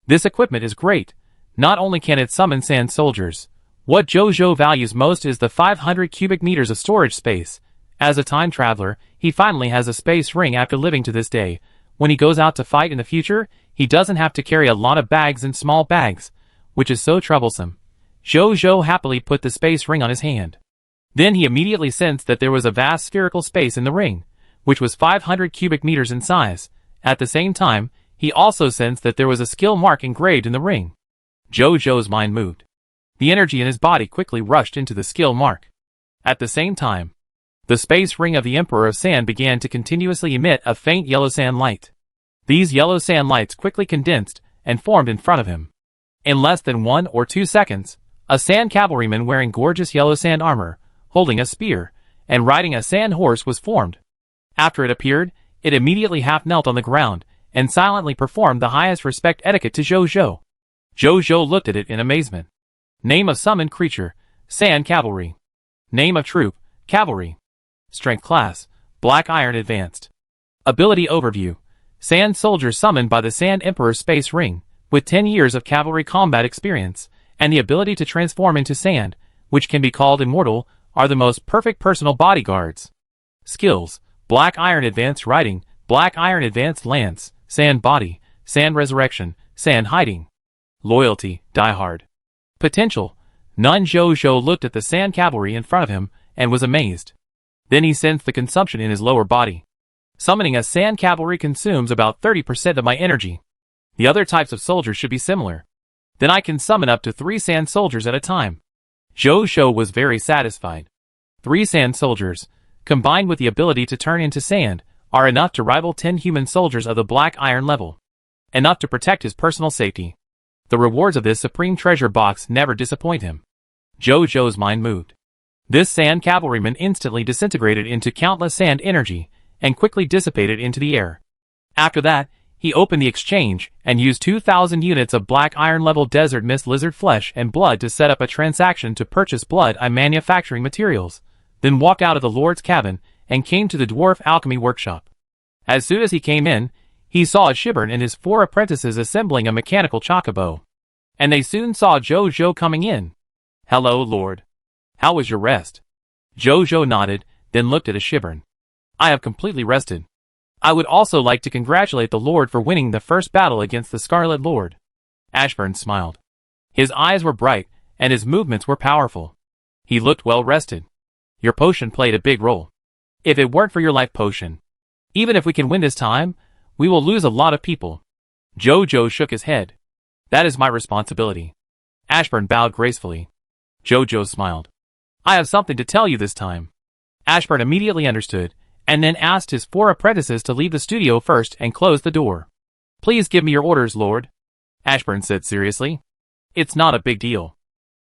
This equipment is great. Not only can it summon sand soldiers, what Jojo values most is the 500 cubic meters of storage space. As a time traveler, he finally has a space ring after living to this day. When he goes out to fight in the future, he doesn't have to carry a lot of bags and small bags, which is so troublesome. Jojo happily put the space ring on his hand. Then he immediately sensed that there was a vast spherical space in the ring, which was 500 cubic meters in size. At the same time, he also sensed that there was a skill mark engraved in the ring. Jojo's mind moved. The energy in his body quickly rushed into the skill mark. At the same time, the space ring of the Emperor of Sand began to continuously emit a faint yellow sand light. These yellow sand lights quickly condensed and formed in front of him. In less than 1 or 2 seconds, a sand cavalryman wearing gorgeous yellow sand armor, holding a spear, and riding a sand horse was formed. After it appeared, it immediately half knelt on the ground, and silently performed the highest respect etiquette to Jojo. Jojo looked at it in amazement. Name of summoned creature, Sand Cavalry. Name of troop, Cavalry. Strength class, Black Iron Advanced. Ability overview, Sand soldier summoned by the Sand Emperor Space Ring, with 10 years of cavalry combat experience, and the ability to transform into sand, which can be called immortal, are the most perfect personal bodyguards. Skills, Black Iron Advanced Riding, Black Iron Advanced Lance, Sand Body, Sand Resurrection, Sand Hiding. Loyalty, Die Hard. Potential, none. Jojo looked at the sand cavalry in front of him, and was amazed. Then he sensed the consumption in his lower body. Summoning a sand cavalry consumes about 30% of my energy. The other types of soldiers should be similar. Then I can summon up to 3 sand soldiers at a time. Jojo was very satisfied. 3 sand soldiers, combined with the ability to turn into sand, are enough to rival 10 human soldiers of the Black Iron level. Enough to protect his personal safety. The rewards of this Supreme Treasure box never disappoint him. Jojo's mind moved. This sand cavalryman instantly disintegrated into countless sand energy, and quickly dissipated into the air. After that, he opened the exchange, and used 2,000 units of Black Iron level Desert Mist lizard flesh and blood to set up a transaction to purchase blood and manufacturing materials. Then walked out of the Lord's cabin, and came to the Dwarf Alchemy workshop. As soon as he came in, he saw Shibern and his 4 apprentices assembling a mechanical chocobo. And they soon saw Jojo coming in. Hello, Lord. How was your rest? Jojo nodded, then looked at Shibern. I have completely rested. I would also like to congratulate the Lord for winning the first battle against the Scarlet Lord. Ashburn smiled. His eyes were bright, and his movements were powerful. He looked well rested. Your potion played a big role. If it weren't for your life potion, even if we can win this time, we will lose a lot of people. Jojo shook his head. That is my responsibility. Ashburn bowed gracefully. Jojo smiled. I have something to tell you this time. Ashburn immediately understood, and then asked his 4 apprentices to leave the studio first and close the door. Please give me your orders, Lord. Ashburn said seriously. It's not a big deal.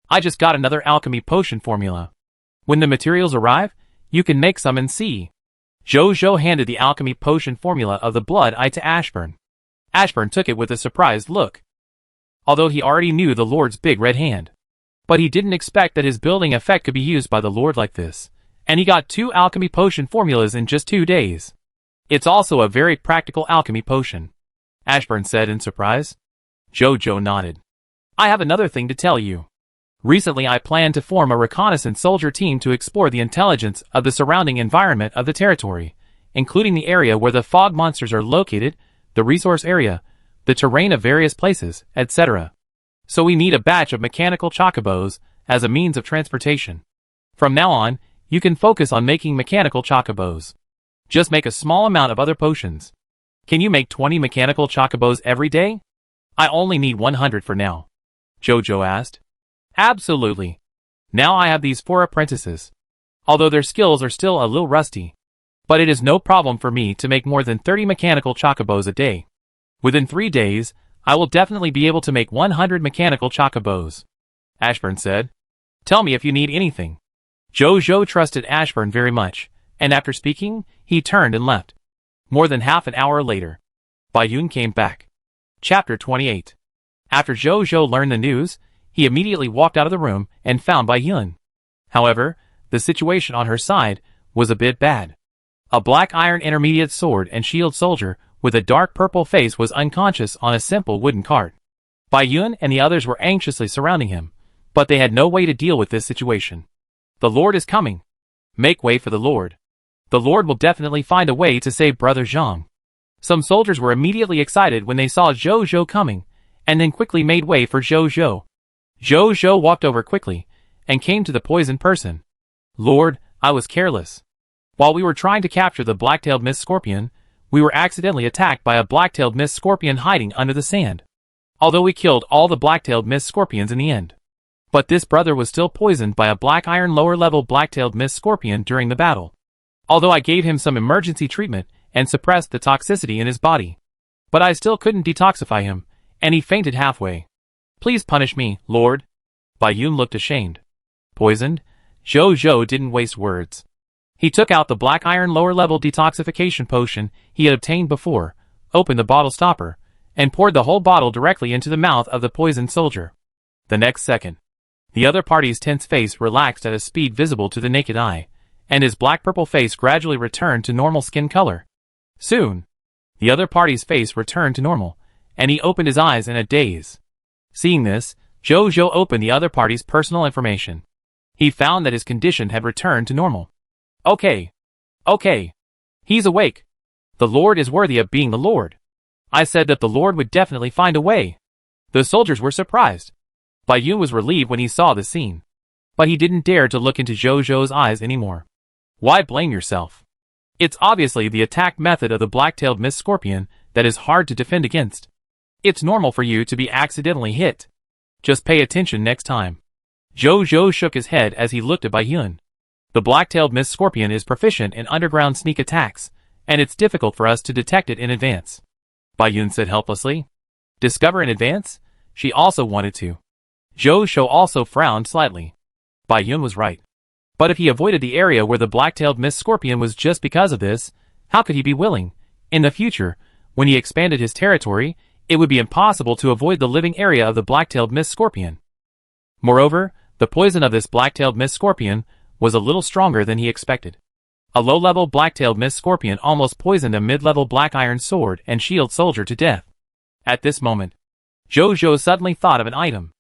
I just got another alchemy potion formula. When the materials arrive, you can make some and see. Jojo handed the alchemy potion formula of the Blood Eye to Ashburn. Ashburn took it with a surprised look. Although he already knew the Lord's big red hand. But he didn't expect that his building effect could be used by the Lord like this. And he got 2 alchemy potion formulas in just 2 days. It's also a very practical alchemy potion. Ashburn said in surprise. Jojo nodded. I have another thing to tell you. Recently I planned to form a reconnaissance soldier team to explore the intelligence of the surrounding environment of the territory, including the area where the fog monsters are located, the resource area, the terrain of various places, etc. So we need a batch of mechanical chocobos as a means of transportation. From now on, you can focus on making mechanical chocobos. Just make a small amount of other potions. Can you make 20 mechanical chocobos every day? I only need 100 for now. Jojo asked. Absolutely. Now I have these 4 apprentices. Although their skills are still a little rusty. But it is no problem for me to make more than 30 mechanical chocobos a day. Within 3 days, I will definitely be able to make 100 mechanical chocobos. Ashburn said. Tell me if you need anything. Jojo trusted Ashburn very much, and after speaking, he turned and left. More than half an hour later, Bayun came back. Chapter 28. After Jojo learned the news, he immediately walked out of the room and found Bayun. However, the situation on her side was a bit bad. A black iron intermediate sword and shield soldier with a dark purple face was unconscious on a simple wooden cart. Bayun and the others were anxiously surrounding him, but they had no way to deal with this situation. The Lord is coming. Make way for the Lord. The Lord will definitely find a way to save Brother Zhang. Some soldiers were immediately excited when they saw Jojo coming, and then quickly made way for Jojo. Jojo walked over quickly, and came to the poisoned person. Lord, I was careless. While we were trying to capture the black-tailed mist scorpion, we were accidentally attacked by a black-tailed mist scorpion hiding under the sand. Although we killed all the black-tailed mist scorpions in the end. But this brother was still poisoned by a black iron lower-level black-tailed mist scorpion during the battle. Although I gave him some emergency treatment and suppressed the toxicity in his body. But I still couldn't detoxify him, and he fainted halfway. Please punish me, Lord. Bayun looked ashamed. Poisoned? Jojo didn't waste words. He took out the black iron lower-level detoxification potion he had obtained before, opened the bottle stopper, and poured the whole bottle directly into the mouth of the poisoned soldier. The next second, the other party's tense face relaxed at a speed visible to the naked eye, and his black-purple face gradually returned to normal skin color. Soon, the other party's face returned to normal, and he opened his eyes in a daze. Seeing this, Jojo opened the other party's personal information. He found that his condition had returned to normal. Okay. He's awake. The Lord is worthy of being the Lord. I said that the Lord would definitely find a way. The soldiers were surprised. Bayun was relieved when he saw the scene. But he didn't dare to look into Jojo's eyes anymore. Why blame yourself? It's obviously the attack method of the black-tailed mist scorpion that is hard to defend against. It's normal for you to be accidentally hit. Just pay attention next time. Jojo shook his head as he looked at Bayun. The black-tailed mist scorpion is proficient in underground sneak attacks, and it's difficult for us to detect it in advance. Bayun said helplessly. Discover in advance? She also wanted to. Jojo also frowned slightly. Bayun was right. But if he avoided the area where the black-tailed mist scorpion was just because of this, how could he be willing? In the future, when he expanded his territory, it would be impossible to avoid the living area of the black-tailed mist scorpion. Moreover, the poison of this black-tailed mist scorpion was a little stronger than he expected. A low-level black-tailed mist scorpion almost poisoned a mid-level black iron sword and shield soldier to death. At this moment, Jojo suddenly thought of an item.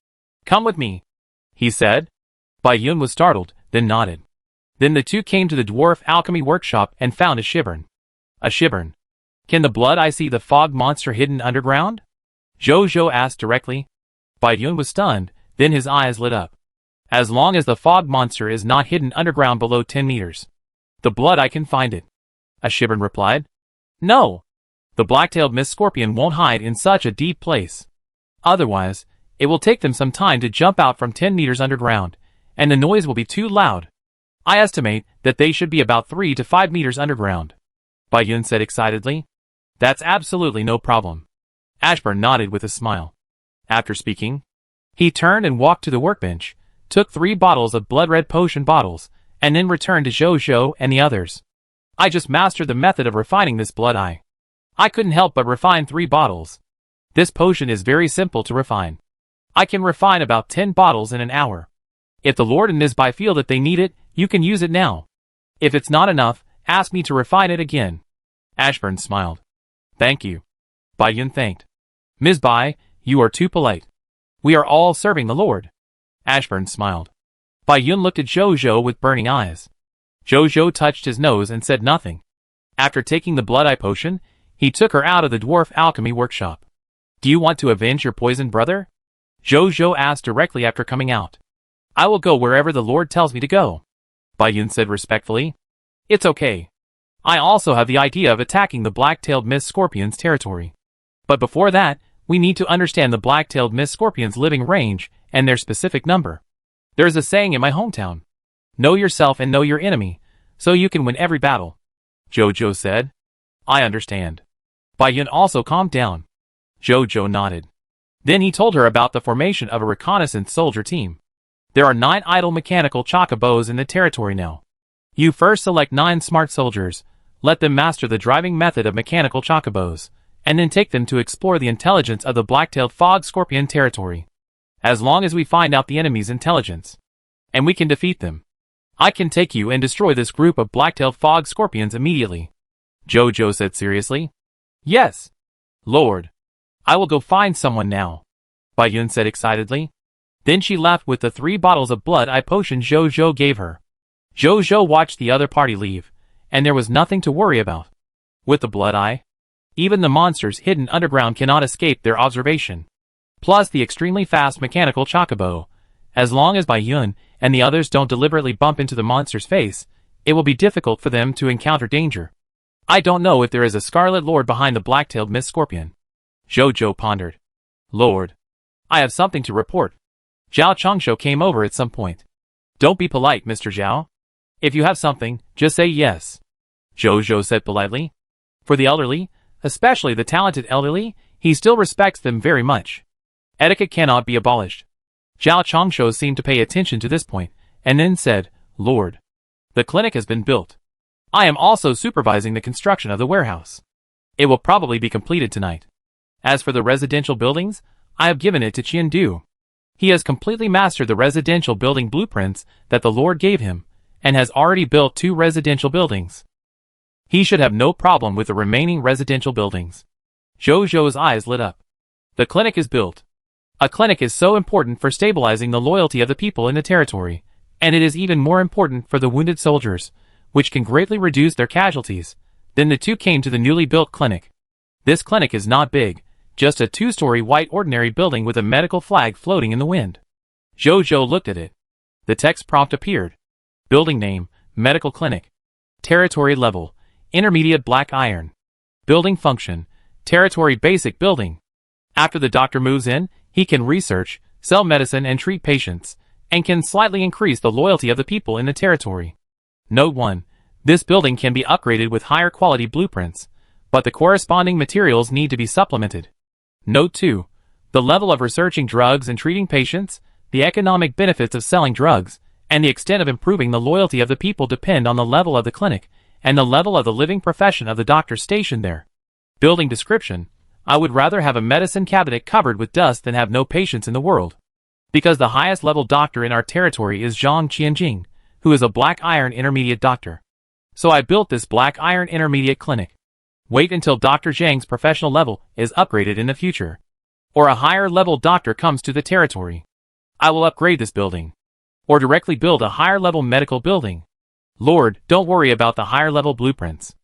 Come with me, he said. Bayun was startled, then nodded. Then the two came to the dwarf alchemy workshop and found a shibern. A shibern. Can the blood I see the fog monster hidden underground? Jojo asked directly. Bayun was stunned, then his eyes lit up. As long as the fog monster is not hidden underground below 10 meters. The blood I can find it. A shibern replied. No. The black-tailed mist scorpion won't hide in such a deep place. Otherwise, it will take them some time to jump out from 10 meters underground, and the noise will be too loud. I estimate that they should be about 3 to 5 meters underground. Bayun said excitedly. That's absolutely no problem. Ashburn nodded with a smile. After speaking, he turned and walked to the workbench, took 3 bottles of blood-red potion bottles, and then returned to Jojo and the others. I just mastered the method of refining this blood eye. I couldn't help but refine 3 bottles. This potion is very simple to refine. I can refine about 10 bottles in an hour. If the Lord and Nizbai feel that they need it, you can use it now. If it's not enough, ask me to refine it again. Ashburn smiled. Thank you. Bayun thanked. Ms. Bai, you are too polite. We are all serving the Lord. Ashburn smiled. Bai Yun looked at Zhou Zhou with burning eyes. Zhou Zhou touched his nose and said nothing. After taking the blood eye potion, he took her out of the dwarf alchemy workshop. Do you want to avenge your poisoned brother? Zhou Zhou asked directly after coming out. I will go wherever the Lord tells me to go, Bai Yun said respectfully. It's okay. I also have the idea of attacking the black-tailed mist scorpion's territory. But before that, we need to understand the black-tailed mist scorpion's living range and their specific number. There is a saying in my hometown. Know yourself and know your enemy, so you can win every battle. Zhou Zhou said. I understand. Bai Yun also calmed down. Zhou Zhou nodded. Then he told her about the formation of a reconnaissance soldier team. There are 9 idle mechanical chocobos in the territory now. You first select 9 smart soldiers, let them master the driving method of mechanical chocobos, and then take them to explore the intelligence of the black-tailed fog scorpion territory. As long as we find out the enemy's intelligence, and we can defeat them, I can take you and destroy this group of black-tailed fog scorpions immediately. Zhou Zhou said seriously. Yes, Lord. I will go find someone now, Bai Yun said excitedly. Then she left with the 3 bottles of blood eye potion Zhou Zhou gave her. Zhou Zhou watched the other party leave, and there was nothing to worry about. With the blood eye, even the monsters hidden underground cannot escape their observation. Plus the extremely fast mechanical chocobo. As long as Bai Yun and the others don't deliberately bump into the monster's face, it will be difficult for them to encounter danger. I don't know if there is a Scarlet Lord behind the black-tailed mist scorpion. Zhou Zhou pondered. Lord, I have something to report. Zhao Changshu came over at some point. Don't be polite, Mr. Zhao. If you have something, just say yes, Zhou Zhou said politely. For the elderly, especially the talented elderly, he still respects them very much. Etiquette cannot be abolished. Zhao Changshu seemed to pay attention to this point, and then said, Lord, the clinic has been built. I am also supervising the construction of the warehouse. It will probably be completed tonight. As for the residential buildings, I have given it to Qian Du. He has completely mastered the residential building blueprints that the Lord gave him, and has already built 2 residential buildings. He should have no problem with the remaining residential buildings. Zhou Zhou's eyes lit up. The clinic is built. A clinic is so important for stabilizing the loyalty of the people in the territory, and it is even more important for the wounded soldiers, which can greatly reduce their casualties. Then the 2 came to the newly built clinic. This clinic is not big, just a 2-story white ordinary building with a medical flag floating in the wind. Zhou Zhou looked at it. The text prompt appeared. Building name, Medical Clinic. Territory level, Intermediate Black Iron. Building function, Territory Basic Building. After the doctor moves in, he can research, sell medicine and treat patients, and can slightly increase the loyalty of the people in the territory. Note 1. This building can be upgraded with higher quality blueprints, but the corresponding materials need to be supplemented. Note 2. The level of researching drugs and treating patients, the economic benefits of selling drugs, and the extent of improving the loyalty of the people depend on the level of the clinic, and the level of the living profession of the doctor stationed there. Building description. I would rather have a medicine cabinet covered with dust than have no patients in the world. Because the highest level doctor in our territory is Zhang Qianjing, who is a black iron intermediate doctor. So I built this black iron intermediate clinic. Wait until Dr. Zhang's professional level is upgraded in the future, or a higher level doctor comes to the territory. I will upgrade this building, or directly build a higher level medical building. Lord, don't worry about the higher level blueprints.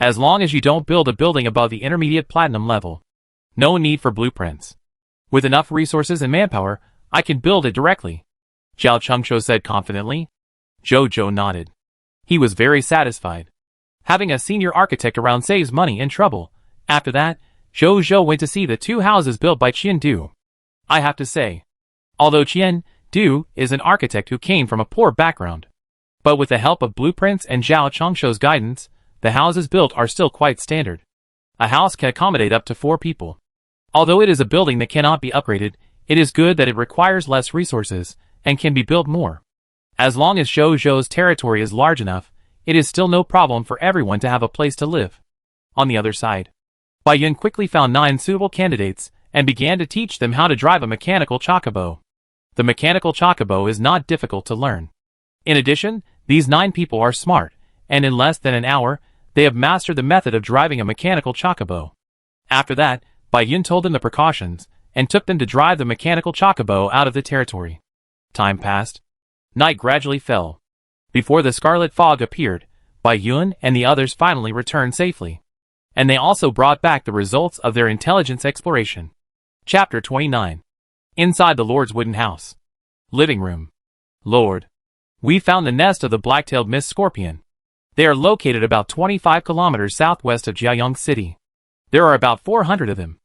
As long as you don't build a building above the intermediate platinum level. No need for blueprints. With enough resources and manpower, I can build it directly, Zhao Changshu said confidently. Zhou Zhou nodded. He was very satisfied. Having a senior architect around saves money and trouble. After that, Zhou Zhou went to see the 2 houses built by Qian Du. I have to say, although Qian Du is an architect who came from a poor background, but with the help of blueprints and Zhao Changshu's guidance, the houses built are still quite standard. A house can accommodate up to 4 people. Although it is a building that cannot be upgraded, it is good that it requires less resources and can be built more. As long as Zhou Zhou's territory is large enough, it is still no problem for everyone to have a place to live. On the other side, Bai Yun quickly found 9 suitable candidates and began to teach them how to drive a mechanical chocobo. The mechanical chocobo is not difficult to learn. In addition, these 9 people are smart, and in less than an hour, they have mastered the method of driving a mechanical chocobo. After that, Bai Yun told them the precautions, and took them to drive the mechanical chocobo out of the territory. Time passed. Night gradually fell. Before the scarlet fog appeared, Bai Yun and the others finally returned safely. And they also brought back the results of their intelligence exploration. Chapter 29. Inside the Lord's wooden house. Living room. Lord. We found the nest of the black-tailed mist scorpion. They are located about 25 kilometers southwest of Jiayang City. There are about 400 of them.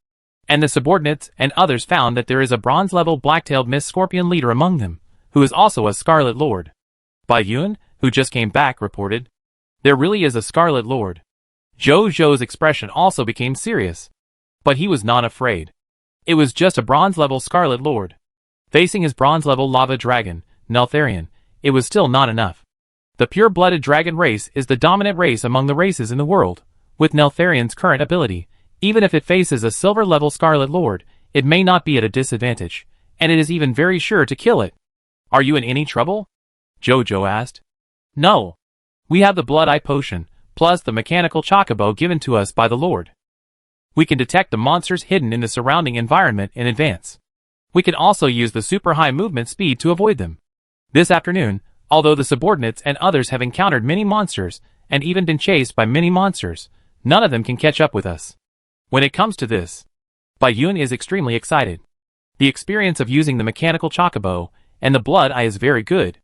And the subordinates and others found that there is a bronze-level black-tailed mist scorpion leader among them, who is also a Scarlet Lord. Bai Yun, who just came back, reported. There really is a Scarlet Lord. Zhou's expression also became serious. But he was not afraid. It was just a bronze-level Scarlet Lord. Facing his bronze-level lava dragon, Neltharion, it was still not enough. The pure-blooded dragon race is the dominant race among the races in the world. With Neltharion's current ability, even if it faces a silver-level Scarlet Lord, it may not be at a disadvantage, and it is even very sure to kill it. Are you in any trouble? Zhou asked. No. We have the Blood Eye Potion, plus the mechanical chocobo given to us by the Lord. We can detect the monsters hidden in the surrounding environment in advance. We can also use the super high movement speed to avoid them. This afternoon, although the subordinates and others have encountered many monsters, and even been chased by many monsters, none of them can catch up with us. When it comes to this, Bai Yun is extremely excited. The experience of using the mechanical chocobo and the blood eye is very good.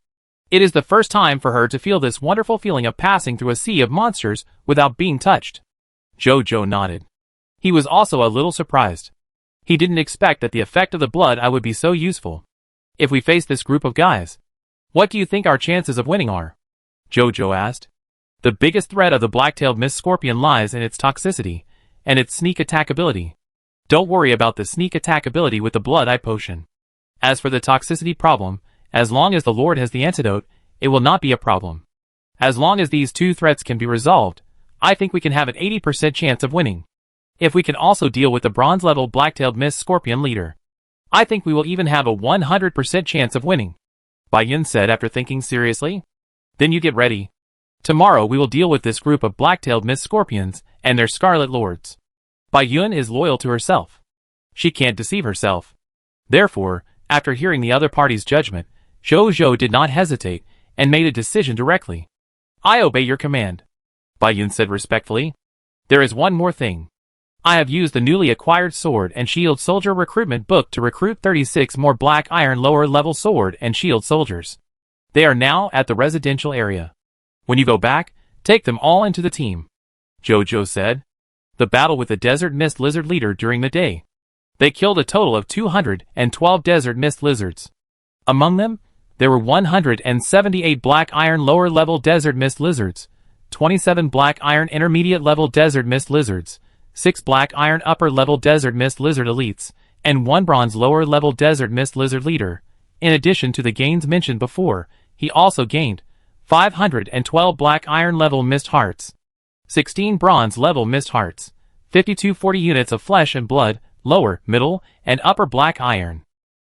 It is the first time for her to feel this wonderful feeling of passing through a sea of monsters without being touched. Zhou nodded. He was also a little surprised. He didn't expect that the effect of the blood eye would be so useful. If we face this group of guys, what do you think our chances of winning are? Zhou asked. The biggest threat of the black-tailed mist scorpion lies in its toxicity and its sneak attack ability. Don't worry about the sneak attack ability with the Blood Eye Potion. As for the toxicity problem, as long as the Lord has the antidote, it will not be a problem. As long as these two threats can be resolved, I think we can have an 80% chance of winning. If we can also deal with the bronze-level black-tailed mist scorpion leader, I think we will even have a 100% chance of winning. Bai Yun said after thinking seriously. Then you get ready. Tomorrow we will deal with this group of black-tailed mist scorpions and their Scarlet Lords. Bai Yun is loyal to herself. She can't deceive herself. Therefore, after hearing the other party's judgment, Zhou did not hesitate and made a decision directly. I obey your command, Bai Yun said respectfully. There is one more thing. I have used the newly acquired Sword and Shield Soldier recruitment book to recruit 36 more Black Iron lower-level Sword and Shield Soldiers. They are now at the residential area. When you go back, take them all into the team, Zhou said. The battle with the Desert Mist Lizard leader during the day. They killed a total of 212 Desert Mist Lizards. Among them, there were 178 Black Iron lower-level Desert Mist Lizards, 27 Black Iron intermediate-level Desert Mist Lizards, 6 Black Iron upper-level Desert Mist Lizard elites, and 1 Bronze lower-level Desert Mist Lizard leader. In addition to the gains mentioned before, he also gained 512 Black Iron level Mist Hearts, 16 Bronze level Mist Hearts, 5240 units of Flesh and Blood, lower, middle, and upper Black Iron,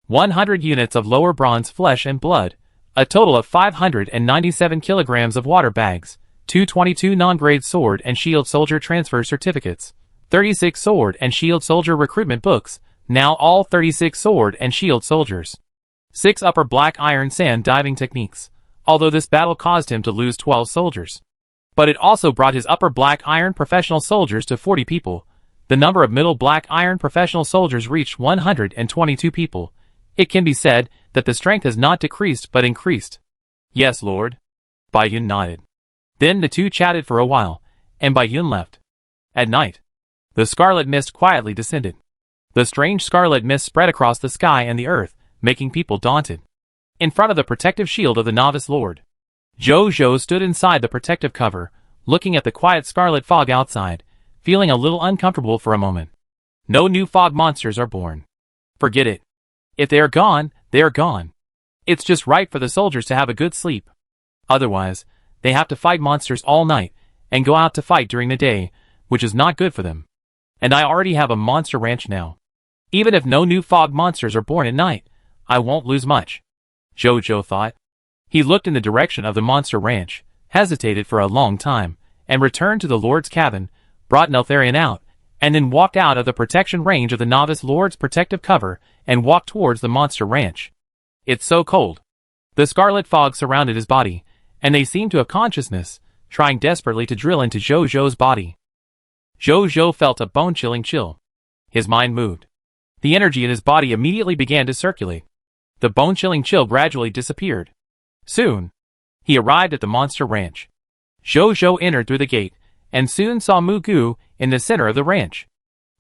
100 units of lower Bronze Flesh and Blood, a total of 597 kilograms of water bags, 222 non-grade Sword and Shield Soldier transfer certificates, 36 Sword and Shield Soldier recruitment books, now all 36 Sword and Shield Soldiers, 6 upper Black Iron sand diving techniques, although this battle caused him to lose 12 soldiers. But it also brought his upper Black Iron professional soldiers to 40 people. The number of middle Black Iron professional soldiers reached 122 people. It can be said that the strength has not decreased but increased. Yes, Lord. Bai Yun nodded. Then the two chatted for a while, and Bai Yun left. At night, the scarlet mist quietly descended. The strange scarlet mist spread across the sky and the earth, making people daunted. In front of the protective shield of the Novice Lord, Zhou stood inside the protective cover, looking at the quiet scarlet fog outside, feeling a little uncomfortable for a moment. No new fog monsters are born. Forget it. If they are gone, they are gone. It's just right for the soldiers to have a good sleep. Otherwise, they have to fight monsters all night, and go out to fight during the day, which is not good for them. And I already have a monster ranch now. Even if no new fog monsters are born at night, I won't lose much, Zhou thought. He looked in the direction of the monster ranch, hesitated for a long time, and returned to the Lord's cabin, brought Neltharion out, and then walked out of the protection range of the Novice Lord's protective cover and walked towards the monster ranch. It's so cold. The scarlet fog surrounded his body, and they seemed to have consciousness, trying desperately to drill into Zhou body. Zhou felt a bone-chilling chill. His mind moved. The energy in his body immediately began to circulate. The bone-chilling chill gradually disappeared. Soon, he arrived at the monster ranch. Zhou entered through the gate, and soon saw Mugu in the center of the ranch.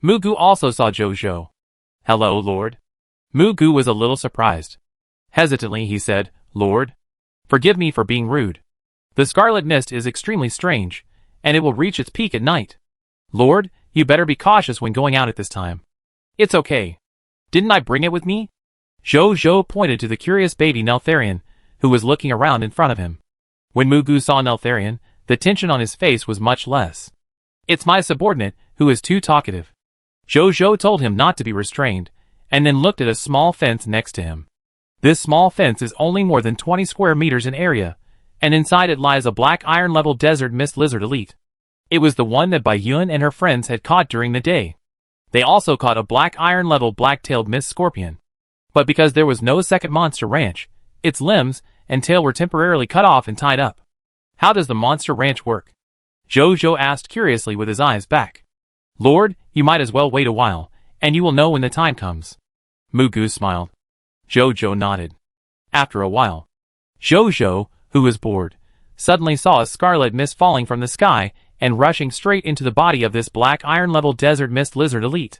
Mugu also saw Zhou. "Hello, Lord." Mugu was a little surprised. Hesitantly he said, "Lord, forgive me for being rude. The scarlet mist is extremely strange, and it will reach its peak at night. Lord, you better be cautious when going out at this time." "It's okay. Didn't I bring it with me?" Zhou pointed to the curious baby Neltharion, who was looking around in front of him. When Mugu saw Neltharion, the tension on his face was much less. "It's my subordinate, who is too talkative." Zhou told him not to be restrained, and then looked at a small fence next to him. This small fence is only more than 20 square meters in area, and inside it lies a black iron-level desert mist lizard elite. It was the one that Bai Yun and her friends had caught during the day. They also caught a black iron-level black-tailed mist scorpion. But because there was no second monster ranch, its limbs and tail were temporarily cut off and tied up. "How does the monster ranch work?" Zhou asked curiously with his eyes back. "Lord, you might as well wait a while, and you will know when the time comes." Mugu smiled. Zhou nodded. After a while, Zhou, who was bored, suddenly saw a scarlet mist falling from the sky and rushing straight into the body of this black iron-level desert mist lizard elite.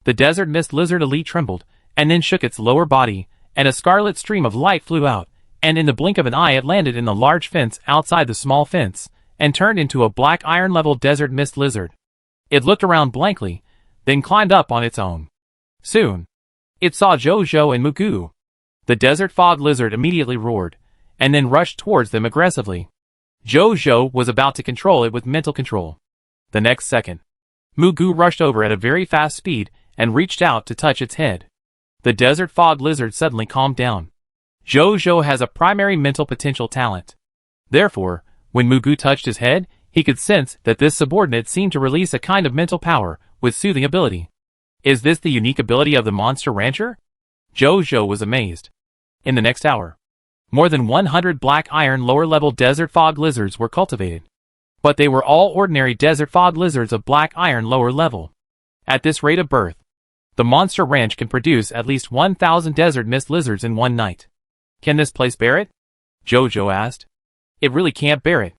The desert mist lizard elite trembled, and then shook its lower body, and a scarlet stream of light flew out, and in the blink of an eye it landed in the large fence outside the small fence, and turned into a black iron-level desert mist lizard. It looked around blankly, then climbed up on its own. Soon, it saw Zhou and Mugu. The desert fog lizard immediately roared, and then rushed towards them aggressively. Zhou was about to control it with mental control. The next second, Mugu rushed over at a very fast speed and reached out to touch its head. The desert fog lizard suddenly calmed down. Zhou has a primary mental potential talent. Therefore, when Mugu touched his head, he could sense that this subordinate seemed to release a kind of mental power with soothing ability. Is this the unique ability of the monster rancher? Zhou was amazed. In the next hour, more than 100 black iron lower-level desert fog lizards were cultivated. But they were all ordinary desert fog lizards of black iron lower level. At this rate of birth, the monster ranch can produce at least 1,000 desert mist lizards in one night. Can this place bear it? Zhou asked. It really can't bear it.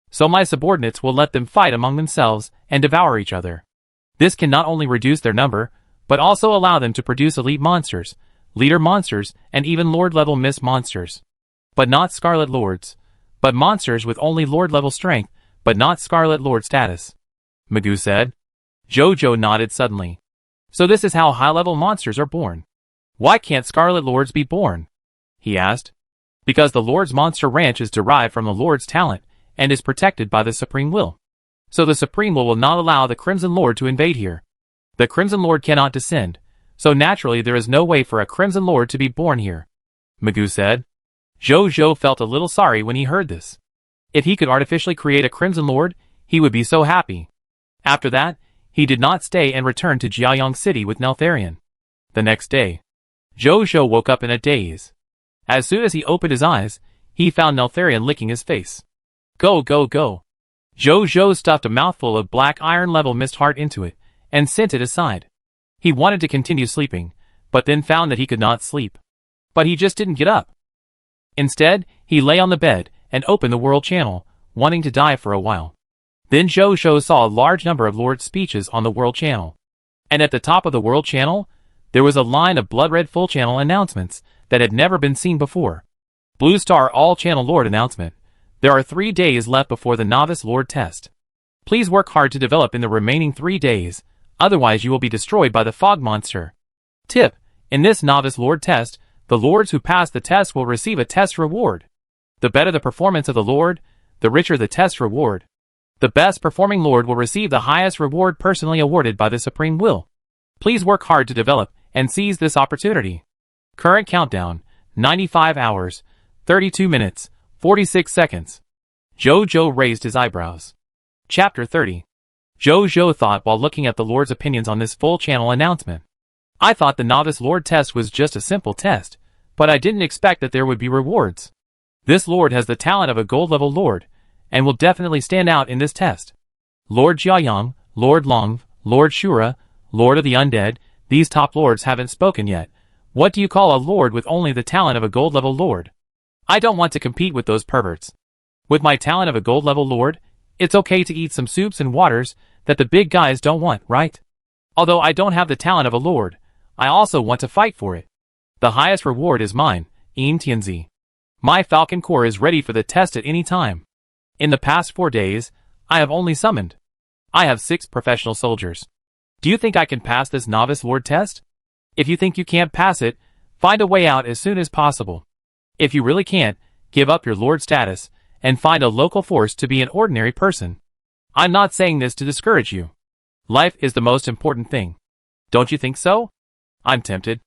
So my subordinates will let them fight among themselves and devour each other. This can not only reduce their number, but also allow them to produce elite monsters, leader monsters, and even lord-level mist monsters. But not Scarlet Lords. But monsters with only lord-level strength, but not Scarlet Lord status. Mugu said. Zhou nodded suddenly. So this is how high-level monsters are born. Why can't Scarlet Lords be born? He asked. Because the Lord's monster ranch is derived from the Lord's talent, and is protected by the Supreme Will. So the Supreme Will not allow the Crimson Lord to invade here. The Crimson Lord cannot descend, so naturally there is no way for a Crimson Lord to be born here. Mugu said. Zhou felt a little sorry when he heard this. If he could artificially create a Crimson Lord, he would be so happy. After that, he did not stay and returned to Jiayang City with Neltharion. The next day, Zhou woke up in a daze. As soon as he opened his eyes, he found Neltharion licking his face. Go, go, go. Zhou stuffed a mouthful of black iron-level mist heart into it, and sent it aside. He wanted to continue sleeping, but then found that he could not sleep. But he just didn't get up. Instead, he lay on the bed, and opened the world channel, wanting to die for a while. Then Zhou saw a large number of Lord's speeches on the world channel. And at the top of the world channel, there was a line of blood-red full-channel announcements that had never been seen before. Blue Star All-Channel Lord announcement. There are 3 days left before the Novice Lord test. Please work hard to develop in the remaining 3 days, otherwise you will be destroyed by the fog monster. Tip: in this Novice Lord test, the Lords who pass the test will receive a test reward. The better the performance of the Lord, the richer the test reward. The best performing Lord will receive the highest reward personally awarded by the Supreme Will. Please work hard to develop and seize this opportunity. Current countdown, 95 hours, 32 minutes, 46 seconds. Zhou raised his eyebrows. Chapter 30. Zhou thought while looking at the Lord's opinions on this full channel announcement. I thought the Novice Lord test was just a simple test, but I didn't expect that there would be rewards. This Lord has the talent of a gold-level Lord, and will definitely stand out in this test. Lord Jiayang, Lord Long, Lord Shura, Lord of the Undead, these top lords haven't spoken yet. What do you call a lord with only the talent of a gold-level Lord? I don't want to compete with those perverts. With my talent of a gold-level Lord, it's okay to eat some soups and waters that the big guys don't want, right? Although I don't have the talent of a Lord, I also want to fight for it. The highest reward is mine, Yin Tianzi. My Falcon Corps is ready for the test at any time. In the past 4 days, I have only summoned. I have 6 professional soldiers. Do you think I can pass this Novice Lord test? If you think you can't pass it, find a way out as soon as possible. If you really can't, give up your Lord status, and find a local force to be an ordinary person. I'm not saying this to discourage you. Life is the most important thing. Don't you think so? I'm tempted.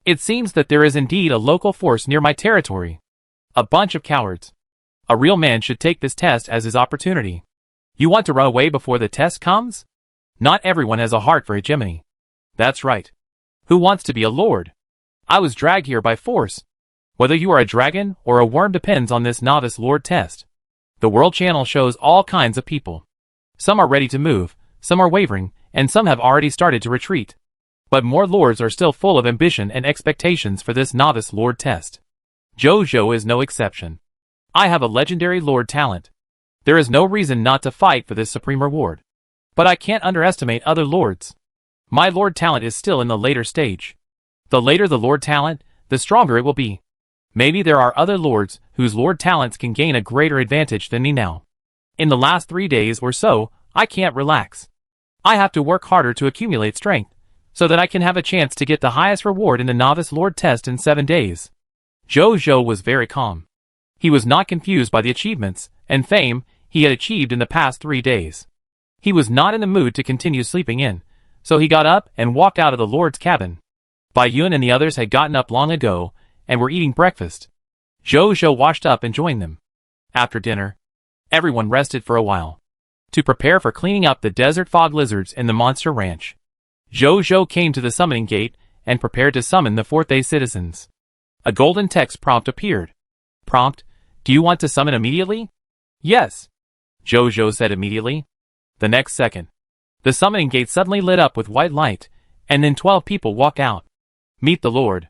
It seems that there is indeed a local force near my territory. A bunch of cowards. A real man should take this test as his opportunity. You want to run away before the test comes? Not everyone has a heart for hegemony. That's right. Who wants to be a lord? I was dragged here by force. Whether you are a dragon or a worm depends on this Novice Lord test. The World Channel shows all kinds of people. Some are ready to move, some are wavering, and some have already started to retreat. But more lords are still full of ambition and expectations for this Novice Lord test. Zhou is no exception. I have a legendary Lord talent. There is no reason not to fight for this supreme reward. But I can't underestimate other lords. My Lord talent is still in the later stage. The later the Lord talent, the stronger it will be. Maybe there are other lords whose Lord talents can gain a greater advantage than me now. In the last 3 days or so, I can't relax. I have to work harder to accumulate strength, so that I can have a chance to get the highest reward in the Novice Lord test in 7 days. Zhou was very calm. He was not confused by the achievements and fame he had achieved in the past 3 days. He was not in the mood to continue sleeping in, so he got up and walked out of the Lord's cabin. Bai Yun and the others had gotten up long ago and were eating breakfast. Zhou washed up and joined them. After dinner, everyone rested for a while, to prepare for cleaning up the desert fog lizards in the monster ranch. Zhou came to the summoning gate and prepared to summon the 4th day citizens. A golden text prompt appeared. Prompt: do you want to summon immediately? Yes, Zhou said immediately. The next second, the summoning gate suddenly lit up with white light, and then 12 people walked out. Meet the Lord.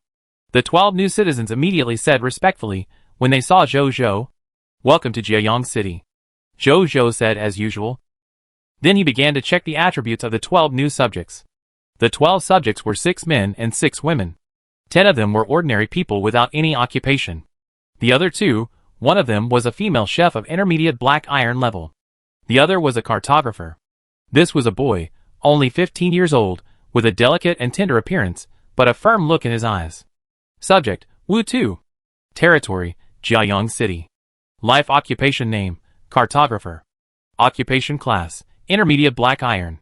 The 12 new citizens immediately said respectfully when they saw Zhou. Welcome to Jiayang City, Zhou said as usual. Then he began to check the attributes of the 12 new subjects. The 12 subjects were 6 men and 6 women. 10 of them were ordinary people without any occupation. The other 2, one of them was a female chef of intermediate black iron level. The other was a cartographer. This was a boy, only 15 years old, with a delicate and tender appearance, but a firm look in his eyes. Subject: Wu Tu. Territory: Jiayang City. Life occupation name: cartographer. Occupation class: intermediate black iron.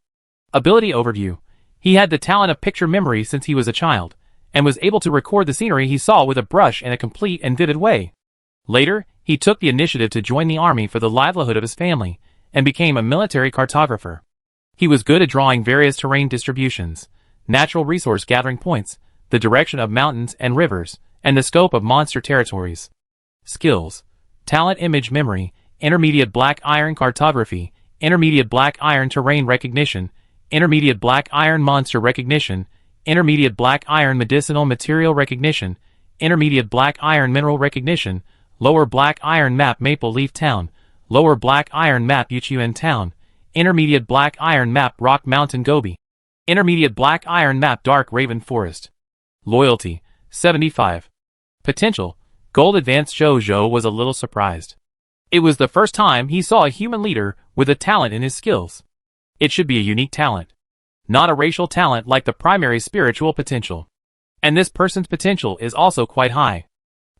Ability overview: he had the talent of picture memory since he was a child, and was able to record the scenery he saw with a brush in a complete and vivid way. Later, he took the initiative to join the army for the livelihood of his family, and became a military cartographer. He was good at drawing various terrain distributions, natural resource gathering points, the direction of mountains and rivers, and the scope of monster territories. Skills: talent image memory, intermediate black iron cartography, intermediate black iron terrain recognition, intermediate black iron monster recognition, intermediate black iron medicinal material recognition, intermediate black iron mineral recognition, lower black iron map Maple Leaf Town, lower black iron map Yuchuan Town, intermediate black iron map Rock Mountain Gobi, intermediate black iron map Dark Raven Forest. Loyalty: 75. Potential: Gold Advanced. Zhou was a little surprised. It was the first time he saw a human leader with a talent in his skills. It should be a unique talent, not a racial talent like the primary spiritual potential. And this person's potential is also quite high.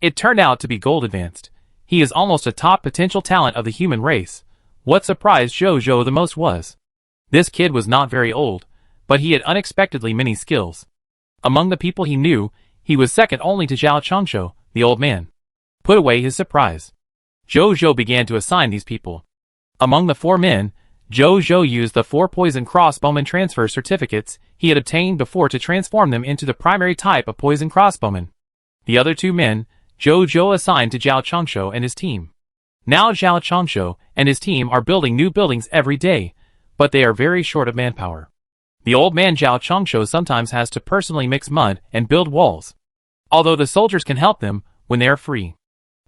It turned out to be Gold Advanced. He is almost a top potential talent of the human race. What surprised Zhou the most was, this kid was not very old, but he had unexpectedly many skills. Among the people he knew, he was second only to Zhao Chongshou, the old man. Put away his surprise. Zhou began to assign these people. Among the 4 men, Jojo used the 4 poison crossbowman transfer certificates he had obtained before to transform them into the primary type of poison crossbowman. The other 2 men, Jojo assigned to Zhao Changshu and his team. Now Zhao Changshu and his team are building new buildings every day, but they are very short of manpower. The old man Zhao Changshu sometimes has to personally mix mud and build walls. Although the soldiers can help them when they are free.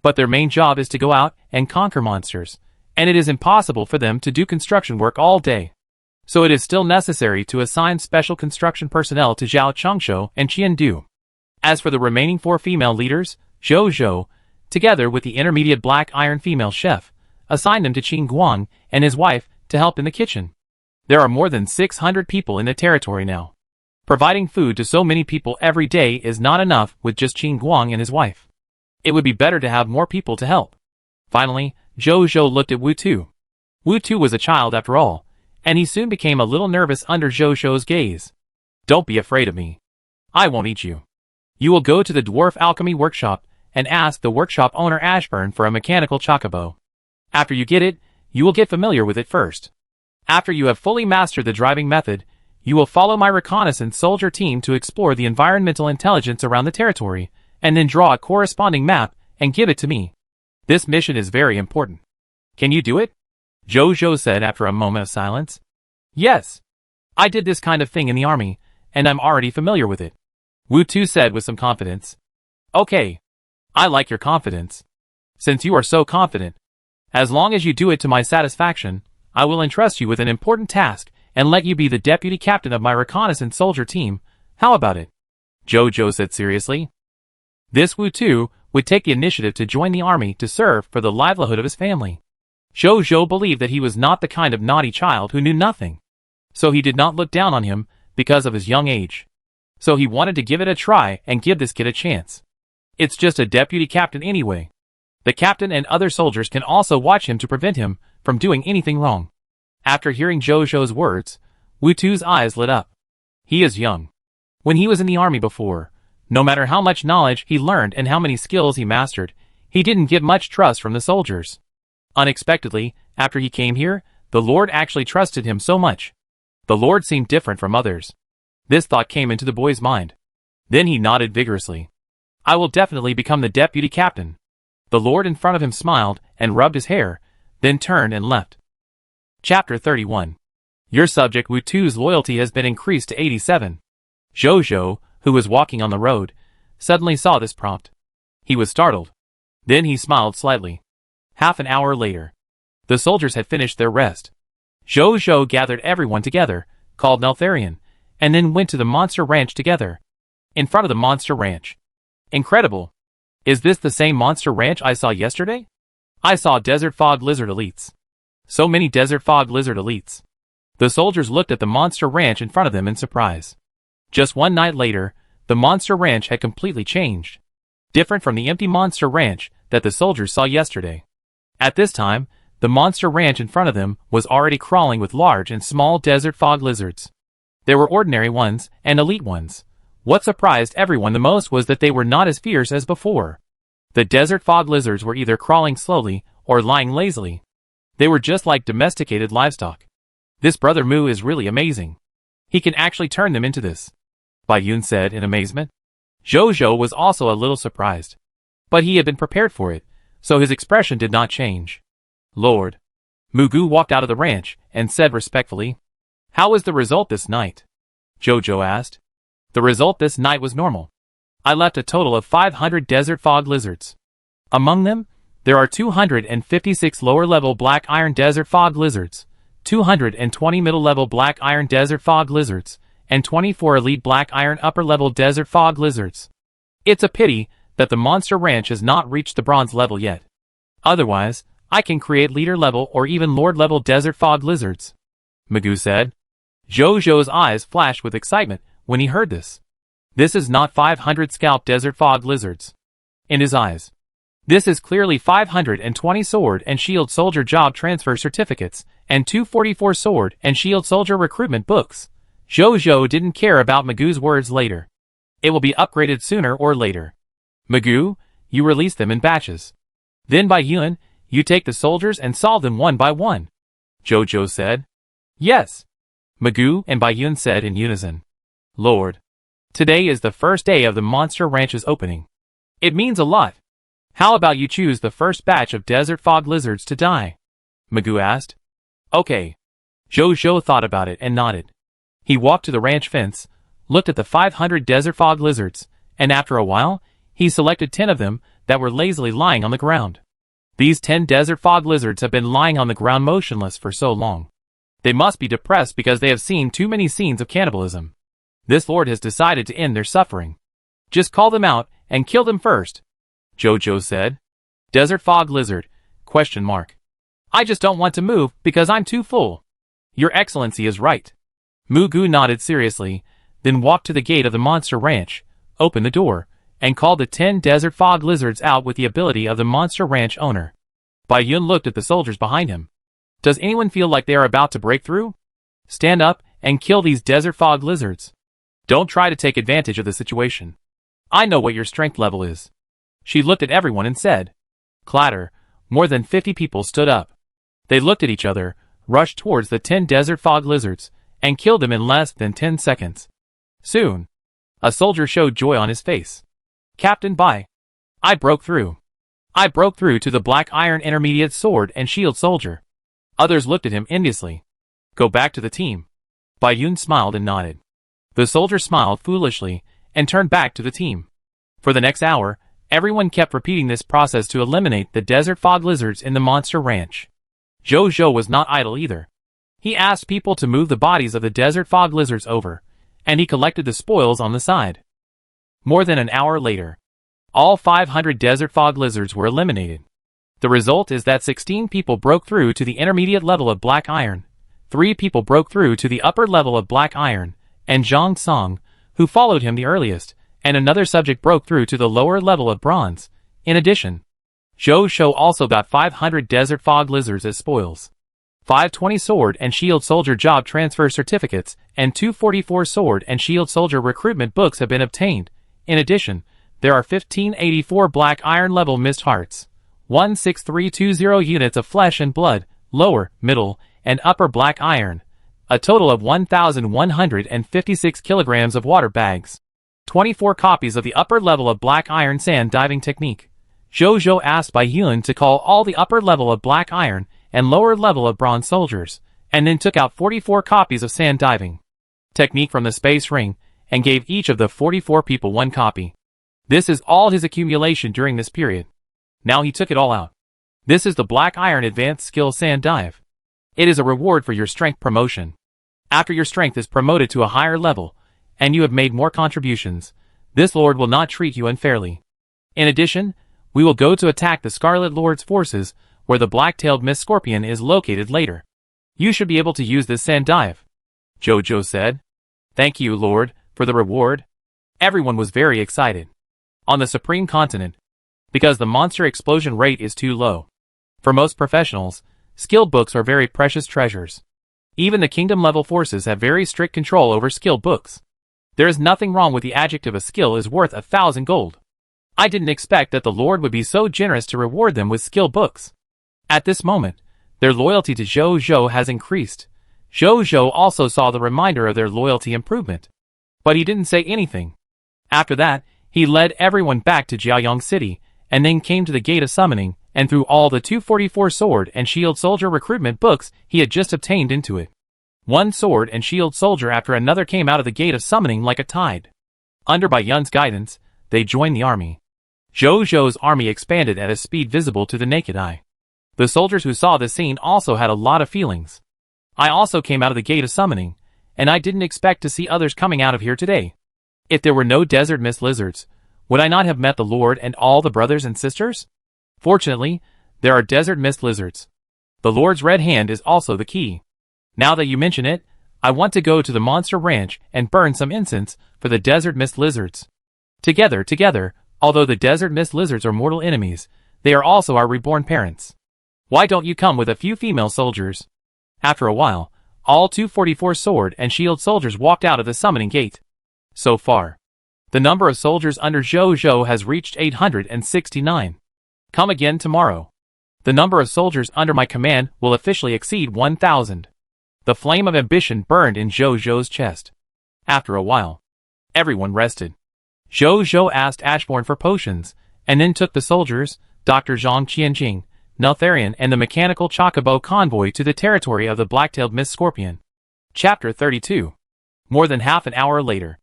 But their main job is to go out and conquer monsters, and it is impossible for them to do construction work all day. So it is still necessary to assign special construction personnel to Zhao Changshu and Qian Du. As for the remaining 4 female leaders, Jojo, together with the intermediate black iron female chef, assigned them to Qin Guang and his wife to help in the kitchen. There are more than 600 people in the territory now. Providing food to so many people every day is not enough with just Qin Guang and his wife. It would be better to have more people to help. Finally, Jojo looked at Wu Tu. Wu Tu was a child after all, and he soon became a little nervous under Jojo's gaze. Don't be afraid of me. I won't eat you. You will go to the dwarf alchemy workshop and ask the workshop owner Ashburn for a mechanical chocobo. After you get it, you will get familiar with it first. After you have fully mastered the driving method, you will follow my reconnaissance soldier team to explore the environmental intelligence around the territory, and then draw a corresponding map and give it to me. This mission is very important. Can you do it? Jojo said after a moment of silence. Yes. I did this kind of thing in the army, and I'm already familiar with it. Wu Tu said with some confidence. Okay. I like your confidence. Since you are so confident, as long as you do it to my satisfaction, I will entrust you with an important task and let you be the deputy captain of my reconnaissance soldier team. How about it? Jojo said seriously. This Wu Tu would take the initiative to join the army to serve for the livelihood of his family. Jojo believed that he was not the kind of naughty child who knew nothing. So he did not look down on him because of his young age. So he wanted to give it a try and give this kid a chance. It's just a deputy captain anyway. The captain and other soldiers can also watch him to prevent him from doing anything wrong. After hearing Jojo's words, Wu Tu's eyes lit up. He is young. When he was in the army before, no matter how much knowledge he learned and how many skills he mastered, he didn't get much trust from the soldiers. Unexpectedly, after he came here, the Lord actually trusted him so much. The Lord seemed different from others. This thought came into the boy's mind. Then he nodded vigorously. I will definitely become the deputy captain. The Lord in front of him smiled and rubbed his hair, then turned and left. Chapter 31. Your subject Wu Tu's loyalty has been increased to 87. Jojo, who was walking on the road, suddenly saw this prompt. He was startled. Then he smiled slightly. Half an hour later, the soldiers had finished their rest. Jojo gathered everyone together, called Neltharion, and then went to the monster ranch together. In front of the monster ranch. Incredible. Is this the same monster ranch I saw yesterday? I saw desert fog lizard elites. So many desert fog lizard elites. The soldiers looked at the monster ranch in front of them in surprise. Just one night later, the monster ranch had completely changed. Different from the empty monster ranch that the soldiers saw yesterday. At this time, the monster ranch in front of them was already crawling with large and small desert fog lizards. There were ordinary ones and elite ones. What surprised everyone the most was that they were not as fierce as before. The desert fog lizards were either crawling slowly or lying lazily. They were just like domesticated livestock. This Brother Mu is really amazing. He can actually turn them into this. Bai Yun said in amazement. Jojo was also a little surprised. But he had been prepared for it, so his expression did not change. Lord. Mugu walked out of the ranch and said respectfully, How was the result this night? Jojo asked. The result this night was normal. I left a total of 500 desert fog lizards. Among them, there are 256 lower-level black iron desert fog lizards, 220 middle-level black iron desert fog lizards, and 24 elite black iron upper-level desert fog lizards. It's a pity that the monster ranch has not reached the bronze level yet. Otherwise, I can create leader-level or even lord-level desert fog lizards. Mugu said. Jojo's eyes flashed with excitement when he heard this. This is not 500 scalp desert fog lizards. In his eyes. This is clearly 520 sword and shield soldier job transfer certificates, and 244 sword and shield soldier recruitment books. Jojo didn't care about Mugu's words later. It will be upgraded sooner or later. Mugu, you release them in batches. Then Bai Yun, you take the soldiers and solve them one by one. Jojo said. Yes, Magoo and Bayun said in unison. Lord, today is the first day of the Monster Ranch's opening. It means a lot. How about you choose the first batch of desert fog lizards to die? Magoo asked. Okay. Jojo thought about it and nodded. He walked to the ranch fence, looked at the 500 desert fog lizards, and after a while, he selected 10 of them that were lazily lying on the ground. These 10 desert fog lizards have been lying on the ground motionless for so long. They must be depressed because they have seen too many scenes of cannibalism. This lord has decided to end their suffering. Just call them out and kill them first, Jojo said. Desert fog lizard, ? I just don't want to move because I'm too full. Your Excellency is right. Magoo nodded seriously, then walked to the gate of the Monster Ranch, opened the door, and called the 10 desert fog lizards out with the ability of the Monster Ranch owner. Bayun looked at the soldiers behind him. Does anyone feel like they are about to break through? Stand up and kill these desert fog lizards. Don't try to take advantage of the situation. I know what your strength level is. She looked at everyone and said. Clatter, more than 50 people stood up. They looked at each other, rushed towards the 10 desert fog lizards, and killed them in less than 10 seconds. Soon, a soldier showed joy on his face. Captain Bai. I broke through. I broke through to the Black Iron Intermediate Sword and Shield Soldier. Others looked at him enviously. Go back to the team. Bayun smiled and nodded. The soldier smiled foolishly and turned back to the team. For the next hour, everyone kept repeating this process to eliminate the desert fog lizards in the Monster Ranch. Jojo was not idle either. He asked people to move the bodies of the desert fog lizards over, and he collected the spoils on the side. More than an hour later, all 500 desert fog lizards were eliminated. The result is that 16 people broke through to the intermediate level of black iron, 3 people broke through to the upper level of black iron, and Zhang Song, who followed him the earliest, and another subject broke through to the lower level of bronze. In addition, Jojo also got 500 desert fog lizards as spoils. 520 sword and shield soldier job transfer certificates and 244 sword and shield soldier recruitment books have been obtained. In addition, there are 1584 black iron level mist hearts, 16320 units of flesh and blood, lower, middle, and upper black iron, a total of 1,156 kilograms of water bags, 24 copies of the upper level of black iron sand diving technique. Jojo asked Bayun to call all the upper level of black iron and lower level of bronze soldiers, and then took out 44 copies of sand diving technique from the space ring, and gave each of the 44 people 1 copy. This is all his accumulation during this period. Now he took it all out. This is the Black Iron Advanced Skill Sand Dive. It is a reward for your strength promotion. After your strength is promoted to a higher level, and you have made more contributions, this lord will not treat you unfairly. In addition, we will go to attack the Scarlet Lord's forces, where the black-tailed Mist Scorpion is located later. You should be able to use this sand dive, Jojo said. Thank you, Lord, for the reward. Everyone was very excited. On the Supreme Continent, because the monster explosion rate is too low. For most professionals, skill books are very precious treasures. Even the kingdom-level forces have very strict control over skill books. There is nothing wrong with the adjective a skill is worth 1,000 gold. I didn't expect that the Lord would be so generous to reward them with skill books. At this moment, their loyalty to Jojo has increased. Jojo also saw the reminder of their loyalty improvement. But he didn't say anything. After that, he led everyone back to Jiaoyang City, and then came to the Gate of Summoning, and threw all the 244 sword and shield soldier recruitment books he had just obtained into it. One sword and shield soldier after another came out of the Gate of Summoning like a tide. Under Bayun's guidance, they joined the army. Jojo's army expanded at a speed visible to the naked eye. The soldiers who saw this scene also had a lot of feelings. I also came out of the Gate of Summoning, and I didn't expect to see others coming out of here today. If there were no desert mist lizards, would I not have met the Lord and all the brothers and sisters? Fortunately, there are desert mist lizards. The Lord's red hand is also the key. Now that you mention it, I want to go to the Monster Ranch and burn some incense for the desert mist lizards. Together, although the desert mist lizards are mortal enemies, they are also our reborn parents. Why don't you come with a few female soldiers? After a while, all 244 sword and shield soldiers walked out of the summoning gate. So far, the number of soldiers under Jojo has reached 869. Come again tomorrow. The number of soldiers under my command will officially exceed 1,000. The flame of ambition burned in Zhou chest. After a while, everyone rested. Zhou asked Ashbourne for potions, and then took the soldiers, Dr. Zhang Qianjing, Neltharion and the mechanical chocobo convoy to the territory of the black-tailed mist scorpion. Chapter 32. More than half an hour later,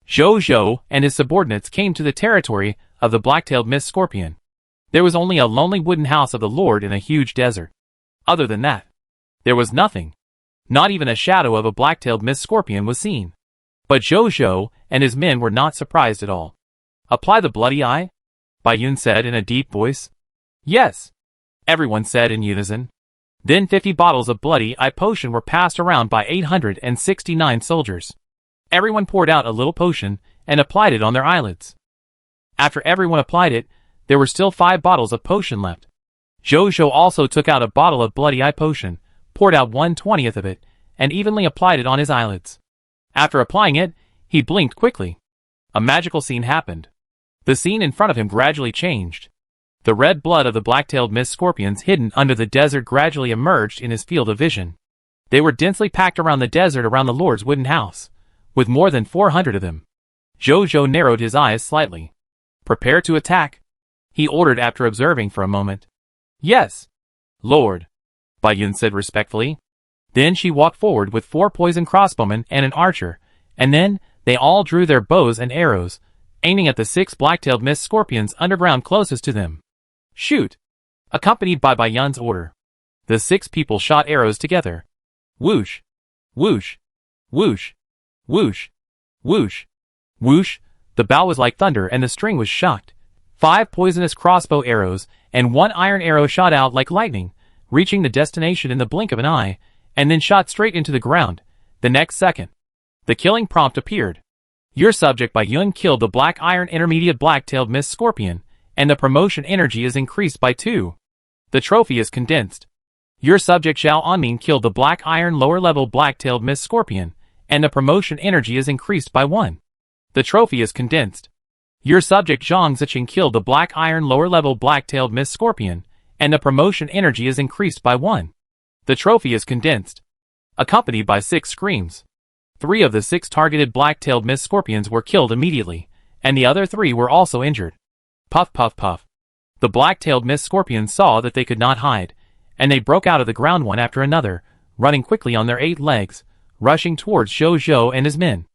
Zhou and his subordinates came to the territory of the black-tailed mist scorpion. There was only a lonely wooden house of the Lord in a huge desert. Other than that, there was nothing. Not even a shadow of a black-tailed mist scorpion was seen. But Zhou and his men were not surprised at all. "Apply the bloody eye?" Baiyun said in a deep voice. "Yes," everyone said in unison. Then 50 bottles of bloody eye potion were passed around by 869 soldiers. Everyone poured out a little potion and applied it on their eyelids. After everyone applied it, there were still 5 bottles of potion left. Zhou also took out a bottle of bloody eye potion, poured out 1/20th of it, and evenly applied it on his eyelids. After applying it, he blinked quickly. A magical scene happened. The scene in front of him gradually changed. The red blood of the black-tailed mist scorpions hidden under the desert gradually emerged in his field of vision. They were densely packed around the desert around the Lord's wooden house, with more than 400 of them. Zhou narrowed his eyes slightly. "Prepare to attack," he ordered after observing for a moment. "Yes, Lord," Baiyun said respectfully. Then she walked forward with 4 poison crossbowmen and an archer, and then they all drew their bows and arrows, aiming at the 6 black-tailed mist scorpions underground closest to them. "Shoot!" Accompanied by Baiyun's order, the 6 people shot arrows together. Whoosh! Whoosh! Whoosh! Whoosh! Whoosh! Whoosh! The bow was like thunder and the string was shocked. 5 poisonous crossbow arrows and 1 iron arrow shot out like lightning, reaching the destination in the blink of an eye, and then shot straight into the ground. The next second, the killing prompt appeared. "Your subject Baiyun killed the black iron intermediate black-tailed mist scorpion, and the promotion energy is increased by 2. The trophy is condensed. Your subject Zhao Anmin killed the black iron lower-level black-tailed mist scorpion, and the promotion energy is increased by 1. The trophy is condensed. Your subject Zhang Ziqing killed the black iron lower-level black-tailed mist scorpion, and the promotion energy is increased by 1. The trophy is condensed." Accompanied by 6 screams. 3 of the 6 targeted black-tailed mist scorpions were killed immediately, and the other 3 were also injured. Puff puff puff. The black-tailed mist scorpions saw that they could not hide, and they broke out of the ground one after another, running quickly on their 8 legs, rushing towards Zhou and his men.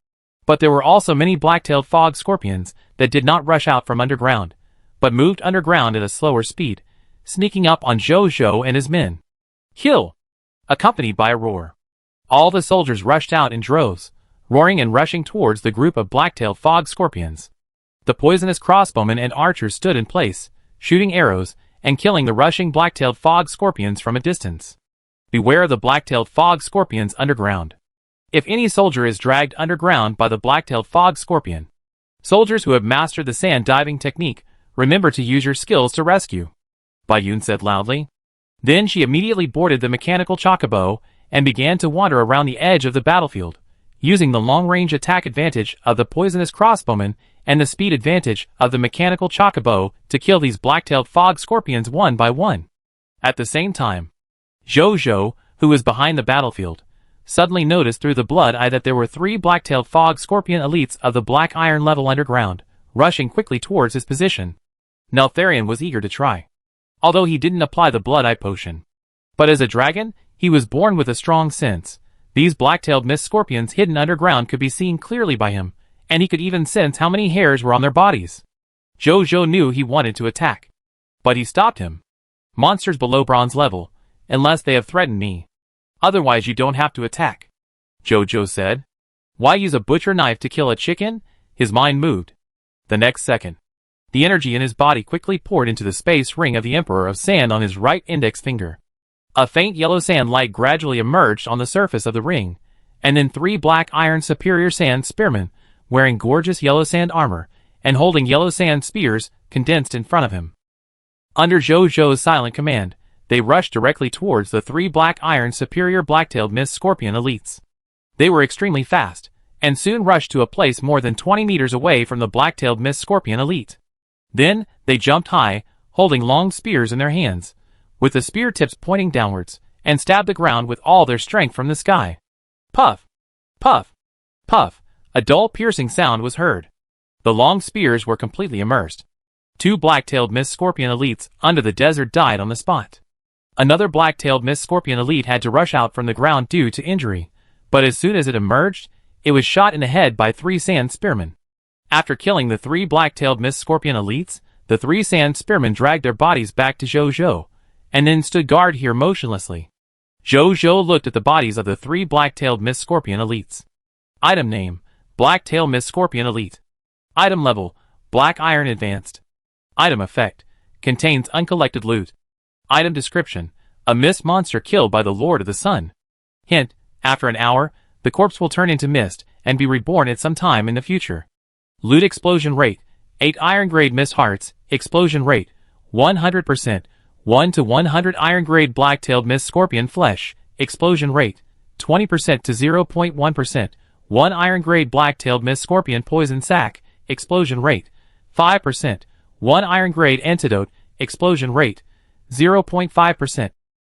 But there were also many black-tailed fog scorpions that did not rush out from underground, but moved underground at a slower speed, sneaking up on Zhou and his men. "Kill!" Accompanied by a roar. All the soldiers rushed out in droves, roaring and rushing towards the group of black-tailed fog scorpions. The poisonous crossbowmen and archers stood in place, shooting arrows and killing the rushing black-tailed fog scorpions from a distance. Beware of the black-tailed fog scorpions underground. If any soldier is dragged underground by the black-tailed fog scorpion, soldiers who have mastered the sand diving technique, remember to use your skills to rescue, Baiyun said loudly. Then she immediately boarded the mechanical chocobo and began to wander around the edge of the battlefield, using the long-range attack advantage of the poisonous crossbowmen and the speed advantage of the mechanical chocobo to kill these black-tailed fog scorpions one by one. At the same time, Zhou, who was behind the battlefield, suddenly noticed through the blood eye that there were 3 black-tailed fog scorpion elites of the black iron level underground, rushing quickly towards his position. Neltharion was eager to try, although he didn't apply the blood eye potion. But as a dragon, he was born with a strong sense. These black-tailed mist scorpions hidden underground could be seen clearly by him, and he could even sense how many hairs were on their bodies. Zhou knew he wanted to attack, but he stopped him. "Monsters below bronze level, unless they have threatened me. Otherwise you don't have to attack," Zhou said. "Why use a butcher knife to kill a chicken?" His mind moved. The next second, the energy in his body quickly poured into the space ring of the Emperor of Sand on his right index finger. A faint yellow sand light gradually emerged on the surface of the ring, and then 3 black iron superior sand spearmen, wearing gorgeous yellow sand armor, and holding yellow sand spears, condensed in front of him. Under Zhou's silent command, they rushed directly towards the 3 black iron superior black-tailed mist scorpion elites. They were extremely fast, and soon rushed to a place more than 20 meters away from the black-tailed mist scorpion elite. Then, they jumped high, holding long spears in their hands, with the spear tips pointing downwards, and stabbed the ground with all their strength from the sky. Puff! Puff! Puff! A dull piercing sound was heard. The long spears were completely immersed. 2 black-tailed mist scorpion elites under the desert died on the spot. Another black-tailed mist scorpion elite had to rush out from the ground due to injury, but as soon as it emerged, it was shot in the head by 3 sand spearmen. After killing the 3 black-tailed mist scorpion elites, the 3 sand spearmen dragged their bodies back to Zhou, and then stood guard here motionlessly. Zhou looked at the bodies of the 3 black-tailed mist scorpion elites. Item name: Black-tail mist scorpion elite. Item level: Black Iron Advanced. Item effect: Contains uncollected loot. Item description: A mist monster killed by the Lord of the Sun. Hint: After an hour, the corpse will turn into mist and be reborn at some time in the future. Loot explosion rate: 8 iron grade mist hearts. Explosion rate: 100%. 1 to 100 iron grade black-tailed mist scorpion flesh. Explosion rate: 20% to 0.1%. 1 iron grade black-tailed mist scorpion poison sac. Explosion rate: 5%. 1 iron grade antidote. Explosion rate: 0.5%.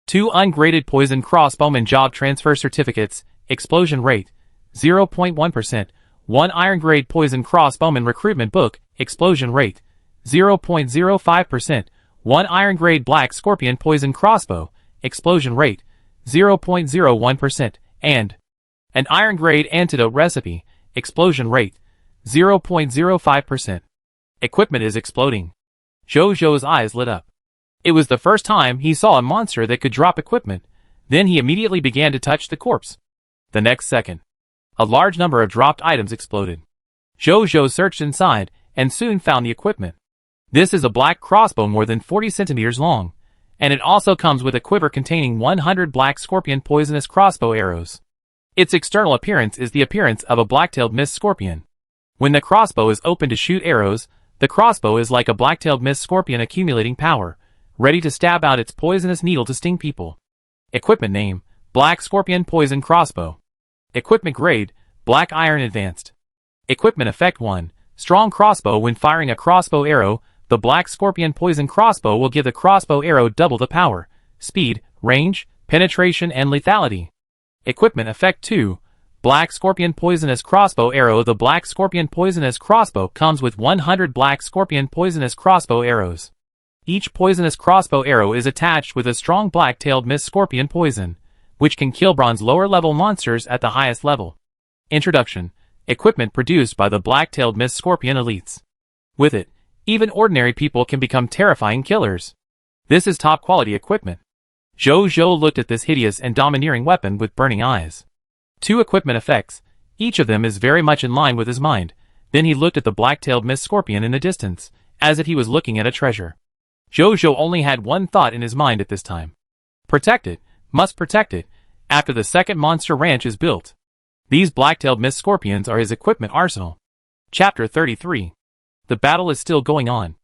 2 ungraded poison crossbowman job transfer certificates. Explosion rate: 0.1%. 1 iron grade poison crossbowman recruitment book. Explosion rate: 0.05%. 1 iron grade black scorpion poison crossbow. Explosion rate: 0.01%. And an iron grade antidote recipe. Explosion rate: 0.05%. Equipment is exploding. Zhou's eyes lit up. It was the first time he saw a monster that could drop equipment. Then he immediately began to touch the corpse. The next second, a large number of dropped items exploded. Zhou searched inside and soon found the equipment. This is a black crossbow more than 40 centimeters long, and it also comes with a quiver containing 100 black scorpion poisonous crossbow arrows. Its external appearance is the appearance of a black-tailed mist scorpion. When the crossbow is open to shoot arrows, the crossbow is like a black-tailed mist scorpion accumulating power, ready to stab out its poisonous needle to sting people. Equipment name: Black Scorpion Poison Crossbow. Equipment grade: Black Iron Advanced. Equipment effect 1. Strong crossbow. When firing a crossbow arrow, the Black Scorpion Poison Crossbow will give the crossbow arrow double the power, speed, range, penetration and lethality. Equipment effect 2. Black Scorpion Poisonous Crossbow Arrow. The Black Scorpion Poisonous Crossbow comes with 100 Black Scorpion Poisonous Crossbow Arrows. Each poisonous crossbow arrow is attached with a strong black-tailed mist scorpion poison, which can kill bronze lower-level monsters at the highest level. Introduction: Equipment produced by the black-tailed mist scorpion elites. With it, even ordinary people can become terrifying killers. This is top-quality equipment. Zhou looked at this hideous and domineering weapon with burning eyes. 2 equipment effects, each of them is very much in line with his mind. Then he looked at the black-tailed mist scorpion in the distance, as if he was looking at a treasure. Zhou only had one thought in his mind at this time. Protect it, must protect it, after the second monster ranch is built. These black-tailed mist scorpions are his equipment arsenal. Chapter 33. The battle is still going on.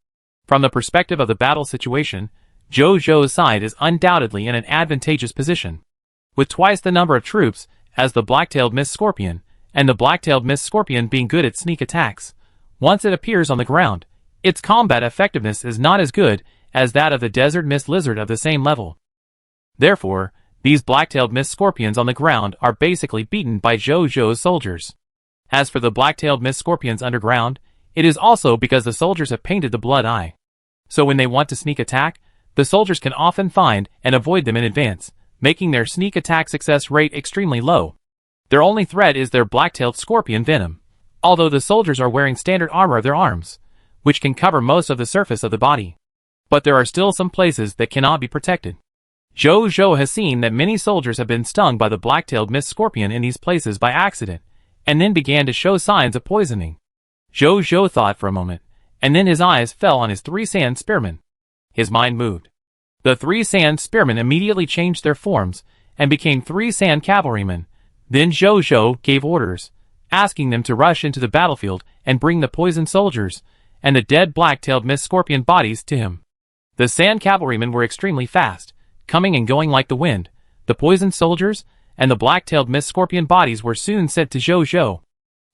From the perspective of the battle situation, Zhou's side is undoubtedly in an advantageous position. With twice the number of troops as the black-tailed mist scorpion, and the black-tailed mist scorpion being good at sneak attacks, once it appears on the ground, its combat effectiveness is not as good as that of the desert mist lizard of the same level. Therefore, these black-tailed mist scorpions on the ground are basically beaten by Zhou's soldiers. As for the black-tailed mist scorpions underground, it is also because the soldiers have painted the blood eye. So when they want to sneak attack, the soldiers can often find and avoid them in advance, making their sneak attack success rate extremely low. Their only threat is their black-tailed scorpion venom, although the soldiers are wearing standard armor of their arms, which can cover most of the surface of the body. But there are still some places that cannot be protected. Zhou has seen that many soldiers have been stung by the black-tailed mist scorpion in these places by accident, and then began to show signs of poisoning. Zhou thought for a moment, and then his eyes fell on his 3 sand spearmen. His mind moved. The 3 sand spearmen immediately changed their forms, and became 3 sand cavalrymen. Then Zhou gave orders, asking them to rush into the battlefield and bring the poisoned soldiers, and the dead black-tailed mist scorpion bodies to him. The sand cavalrymen were extremely fast, coming and going like the wind. The poisoned soldiers and the black-tailed mist scorpion bodies were soon sent to Zhou.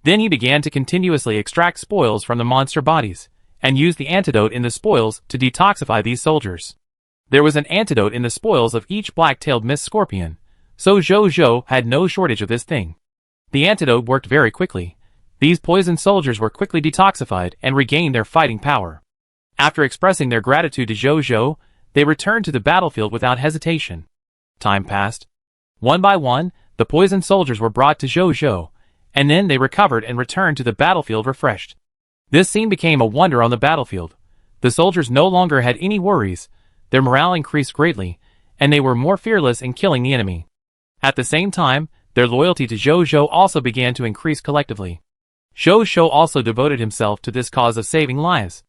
Then he began to continuously extract spoils from the monster bodies, and use the antidote in the spoils to detoxify these soldiers. There was an antidote in the spoils of each black-tailed mist scorpion, so Zhou had no shortage of this thing. The antidote worked very quickly. These poisoned soldiers were quickly detoxified and regained their fighting power. After expressing their gratitude to Zhou, they returned to the battlefield without hesitation. Time passed. One by one, the poisoned soldiers were brought to Zhou, and then they recovered and returned to the battlefield refreshed. This scene became a wonder on the battlefield. The soldiers no longer had any worries, their morale increased greatly, and they were more fearless in killing the enemy. At the same time, their loyalty to Zhou also began to increase collectively. Zhou also devoted himself to this cause of saving lives.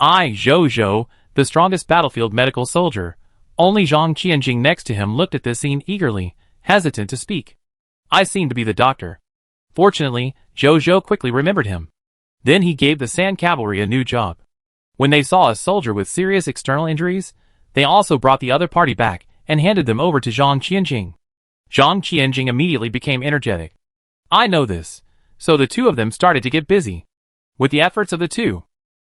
Zhou, the strongest battlefield medical soldier. Only Zhang Qianjing next to him looked at this scene eagerly, hesitant to speak. I seem to be the doctor. Fortunately, Zhou quickly remembered him. Then he gave the Sand Cavalry a new job. When they saw a soldier with serious external injuries, they also brought the other party back and handed them over to Zhang Qianjing. Zhang Qianjing immediately became energetic. I know this. So the two of them started to get busy. With the efforts of the two,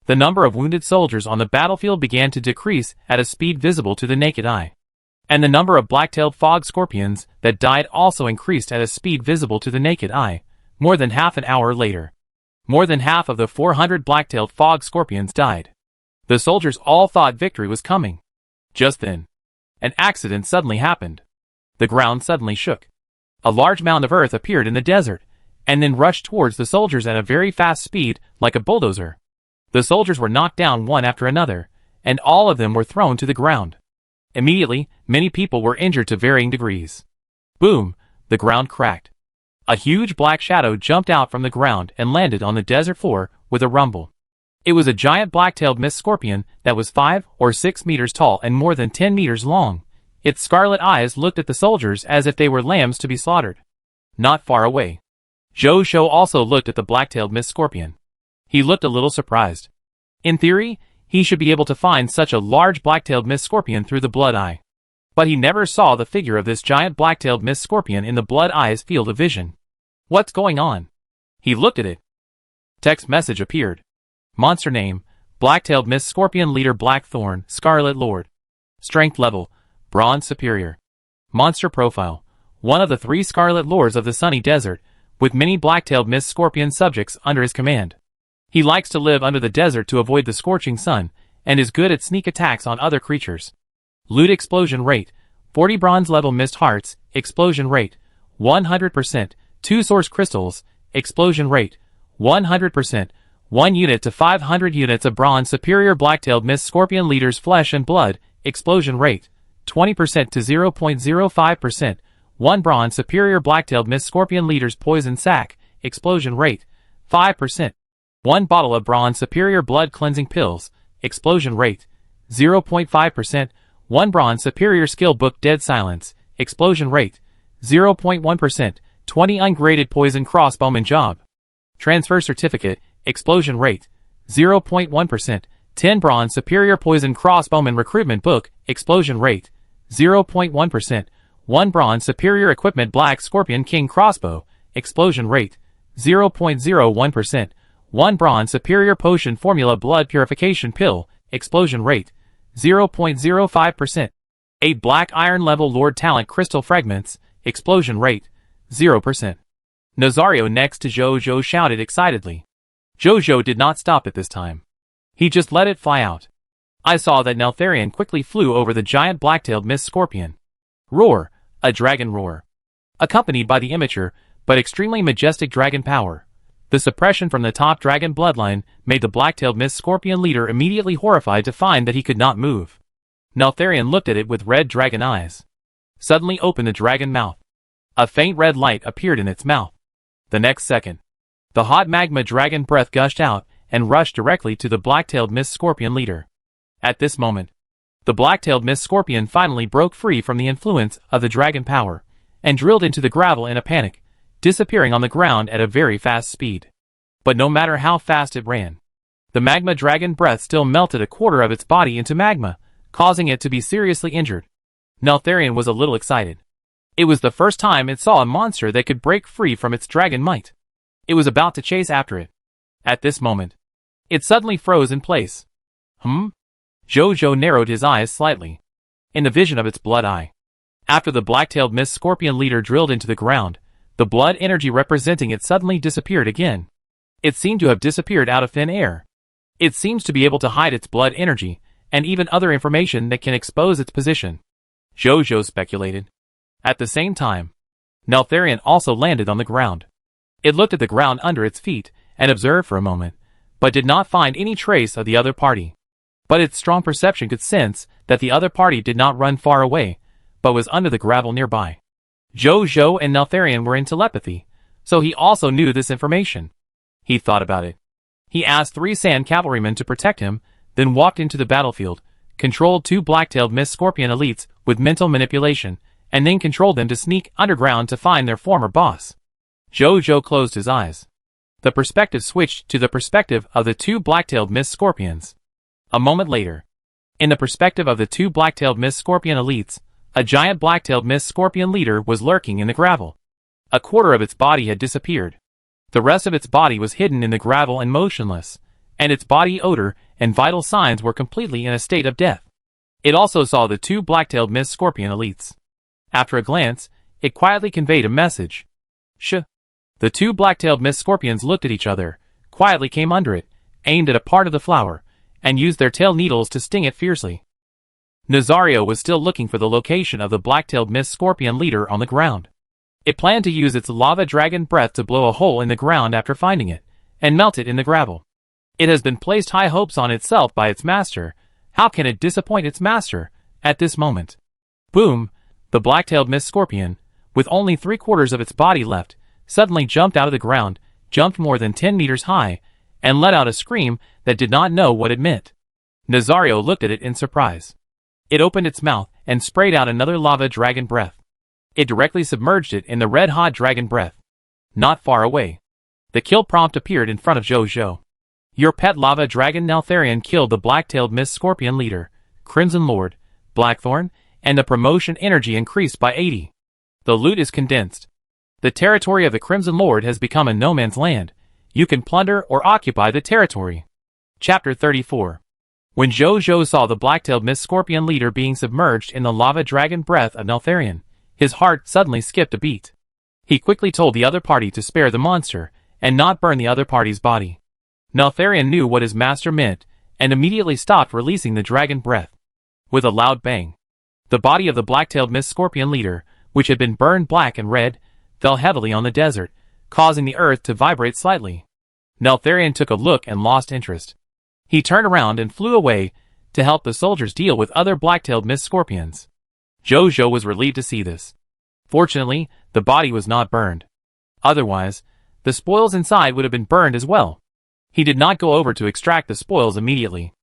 the number of wounded soldiers on the battlefield began to decrease at a speed visible to the naked eye. And the number of black-tailed fog scorpions that died also increased at a speed visible to the naked eye, more than half an hour later. More than half of the 400 black-tailed fog scorpions died. The soldiers all thought victory was coming. Just then, an accident suddenly happened. The ground suddenly shook. A large mound of earth appeared in the desert, and then rushed towards the soldiers at a very fast speed, like a bulldozer. The soldiers were knocked down one after another, and all of them were thrown to the ground. Immediately, many people were injured to varying degrees. Boom! The ground cracked. A huge black shadow jumped out from the ground and landed on the desert floor with a rumble. It was a giant black-tailed mist scorpion that was 5 or 6 meters tall and more than 10 meters long. Its scarlet eyes looked at the soldiers as if they were lambs to be slaughtered. Not far away, Zhou also looked at the black-tailed mist scorpion. He looked a little surprised. In theory, he should be able to find such a large black-tailed mist scorpion through the blood eye. But he never saw the figure of this giant black-tailed mist scorpion in the blood eye's field of vision. What's going on? He looked at it. Text message appeared. Monster name, Black-tailed Mist Scorpion Leader Blackthorn, Scarlet Lord. Strength level, Bronze Superior. Monster profile, one of the 3 Scarlet Lords of the Sunny Desert, with many black-tailed mist scorpion subjects under his command. He likes to live under the desert to avoid the scorching sun, and is good at sneak attacks on other creatures. Loot explosion rate, 40 bronze level mist hearts, explosion rate, 100%, 2 source crystals, explosion rate, 100%, 1 unit to 500 units of bronze superior black-tailed mist scorpion leader's flesh and blood, explosion rate, 20% to 0.05%, 1 bronze superior black-tailed mist scorpion leader's poison sac, explosion rate, 5%, 1 bottle of bronze superior blood cleansing pills, explosion rate, 0.5%, 1 bronze superior skill book dead silence, explosion rate, 0.1%, 20 ungraded poison crossbowman job. Transfer certificate, explosion rate, 0.1%, 10 bronze superior poison crossbowman recruitment book, explosion rate, 0.1%, 1 bronze superior equipment black scorpion king crossbow, explosion rate, 0.01%, 1 bronze superior potion formula blood purification pill, explosion rate, 0.05%, 8 black iron level lord talent crystal fragments, explosion rate, 0%. Nazario next to Zhou shouted excitedly. Zhou did not stop at this time. He just let it fly out. I saw that Neltharion quickly flew over the giant black-tailed mist scorpion. Roar, a dragon roar. Accompanied by the immature, but extremely majestic dragon power. The suppression from the top dragon bloodline made the black-tailed mist scorpion leader immediately horrified to find that he could not move. Neltharion looked at it with red dragon eyes. Suddenly opened the dragon mouth. A faint red light appeared in its mouth. The next second, the hot magma dragon breath gushed out and rushed directly to the black-tailed mist scorpion leader. At this moment, the black-tailed mist scorpion finally broke free from the influence of the dragon power and drilled into the gravel in a panic, disappearing on the ground at a very fast speed. But no matter how fast it ran, the magma dragon breath still melted a quarter of its body into magma, causing it to be seriously injured. Neltharion was a little excited. It was the first time it saw a monster that could break free from its dragon might. It was about to chase after it. At this moment, it suddenly froze in place. Zhou narrowed his eyes slightly. in the vision of its blood eye. After the black-tailed mist scorpion leader drilled into the ground, the blood energy representing it suddenly disappeared again. It seemed to have disappeared out of thin air. It seems to be able to hide its blood energy, and even other information that can expose its position, Jojo speculated. At the same time, Neltharion also landed on the ground. It looked at the ground under its feet, and observed for a moment, but did not find any trace of the other party. But its strong perception could sense that the other party did not run far away, but was under the gravel nearby. Jojo and Neltharion were in telepathy, so he also knew this information. He thought about it. He asked 3 sand cavalrymen to protect him, then walked into the battlefield, controlled 2 black-tailed mist scorpion elites with mental manipulation, and then controlled them to sneak underground to find their former boss. Jojo closed his eyes. The perspective switched to the perspective of the 2 black-tailed mist scorpions. A moment later, in the perspective of the 2 black-tailed mist scorpion elites, a giant black-tailed mist scorpion leader was lurking in the gravel. A quarter of its body had disappeared. The rest of its body was hidden in the gravel and motionless, and its body odor and vital signs were completely in a state of death. It also saw the 2 black-tailed mist scorpion elites. After a glance, it quietly conveyed a message. Sh. The 2 black-tailed mist scorpions looked at each other, quietly came under it, aimed at a part of the flower, and used their tail needles to sting it fiercely. Nazario was still looking for the location of the black-tailed mist scorpion leader on the ground. It planned to use its lava dragon breath to blow a hole in the ground after finding it, and melt it in the gravel. It has been placed high hopes on itself by its master. How can it disappoint its master at this moment? Boom! The black-tailed mist scorpion, with only 3/4 of its body left, suddenly jumped out of the ground, jumped more than 10 meters high, and let out a scream that did not know what it meant. Nazario looked at it in surprise. It opened its mouth and sprayed out another lava dragon breath. It directly submerged it in the red-hot dragon breath. Not far away, the kill prompt appeared in front of Jojo. Your pet lava dragon Neltharion killed the black-tailed mist scorpion leader, Crimson Lord, Blackthorn, and the promotion energy increased by 80. The loot is condensed. The territory of the Crimson Lord has become a no man's land. You can plunder or occupy the territory. Chapter 34. When Jojo saw the black-tailed mist scorpion leader being submerged in the lava dragon breath of Neltharion, his heart suddenly skipped a beat. He quickly told the other party to spare the monster, and not burn the other party's body. Neltharion knew what his master meant, and immediately stopped releasing the dragon breath. With a loud bang, the body of the black-tailed mist scorpion leader, which had been burned black and red, fell heavily on the desert, causing the earth to vibrate slightly. Neltharion took a look and lost interest. He turned around and flew away to help the soldiers deal with other black-tailed mist scorpions. Jojo was relieved to see this. Fortunately, the body was not burned. Otherwise, the spoils inside would have been burned as well. He did not go over to extract the spoils immediately.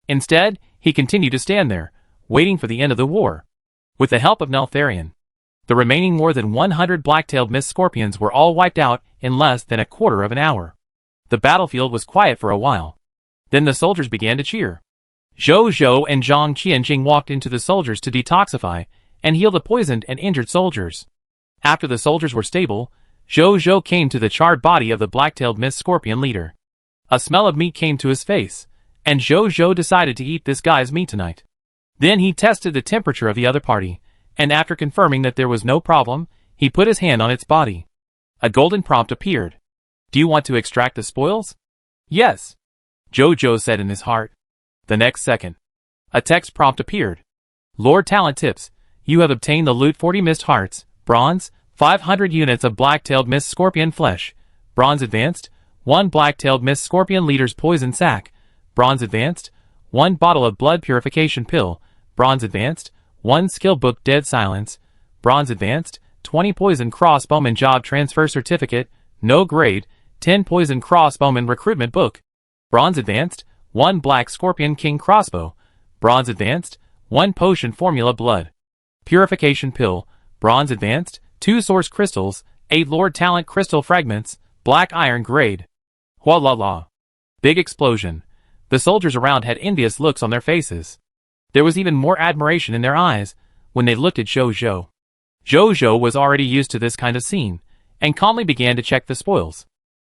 Instead, he continued to stand there, waiting for the end of the war. With the help of Neltharion, the remaining more than 100 black-tailed mist scorpions were all wiped out in less than a quarter of an hour. The battlefield was quiet for a while. Then the soldiers began to cheer. Jojo and Zhang Qianjing walked into the soldiers to detoxify and heal the poisoned and injured soldiers. After the soldiers were stable, Jojo came to the charred body of the black-tailed mist scorpion leader. A smell of meat came to his face, and Jojo decided to eat this guy's meat tonight. Then he tested the temperature of the other party, and after confirming that there was no problem, he put his hand on its body. A golden prompt appeared. Do you want to extract the spoils? Yes, Jojo said in his heart. The next second, a text prompt appeared. Lord Talent Tips, you have obtained the loot 40 mist hearts, bronze, 500 units of black-tailed mist scorpion flesh, bronze advanced, 1 black-tailed mist scorpion leader's poison sac, bronze advanced, 1 bottle of blood purification pill, bronze advanced, 1 skill book dead silence, bronze advanced, 20 poison crossbowman job transfer certificate, no grade, 10 poison crossbowman recruitment book, bronze advanced, 1 black scorpion king crossbow, bronze advanced, 1 potion formula blood purification pill, bronze advanced, 2 source crystals, 8 lord talent crystal fragments, black iron grade. Wah-la-la. Big explosion. The soldiers around had envious looks on their faces. There was even more admiration in their eyes when they looked at Jojo. Jojo was already used to this kind of scene, and calmly began to check the spoils.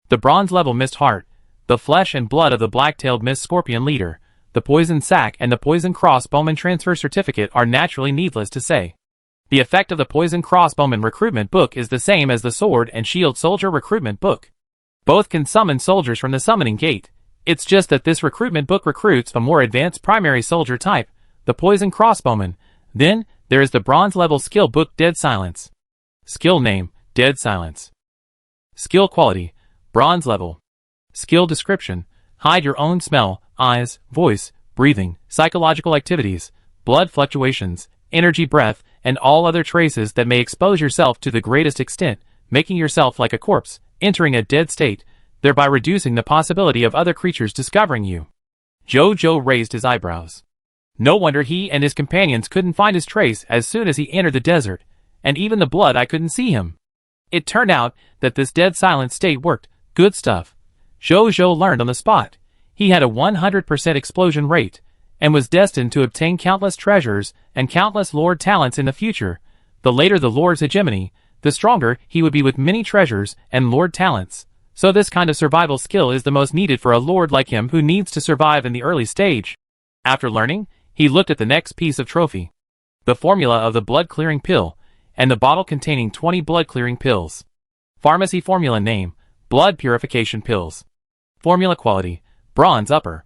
The bronze level mist heart, the flesh and blood of the black-tailed mist scorpion leader, the poison sac and the poison crossbowman transfer certificate are naturally needless to say. The effect of the poison crossbowman recruitment book is the same as the sword and shield soldier recruitment book. Both can summon soldiers from the summoning gate. It's just that this recruitment book recruits a more advanced primary soldier type, the poison crossbowman. Then, there is the bronze level skill book Dead Silence. Skill name, Dead Silence. Skill quality, bronze level. Skill description, hide your own smell, eyes, voice, breathing, psychological activities, blood fluctuations, energy breath, and all other traces that may expose yourself to the greatest extent, making yourself like a corpse, entering a dead state, thereby reducing the possibility of other creatures discovering you. Jojo raised his eyebrows. No wonder he and his companions couldn't find his trace as soon as he entered the desert, and even the blood I couldn't see him. It turned out that this dead silent state worked. Good stuff. Jojo learned on the spot. He had a 100% explosion rate, and was destined to obtain countless treasures and countless lord talents in the future. The later the lord's hegemony, the stronger he would be with many treasures and lord talents. So this kind of survival skill is the most needed for a lord like him who needs to survive in the early stage. After learning, he looked at the next piece of trophy. The formula of the blood-clearing pill, and the bottle containing 20 blood-clearing pills. Pharmacy formula name, blood purification pills. Formula quality, bronze upper.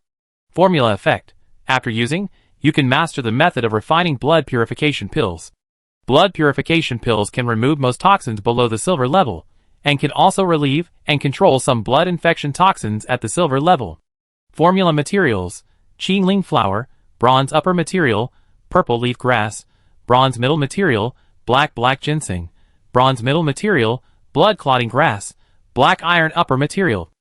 Formula effect, after using, you can master the method of refining blood purification pills. Blood purification pills can remove most toxins below the silver level, and can also relieve and control some blood infection toxins at the silver level. Formula materials, Qingling flower, bronze upper material, purple leaf grass, bronze middle material, black ginseng, bronze middle material, blood clotting grass, black iron upper material.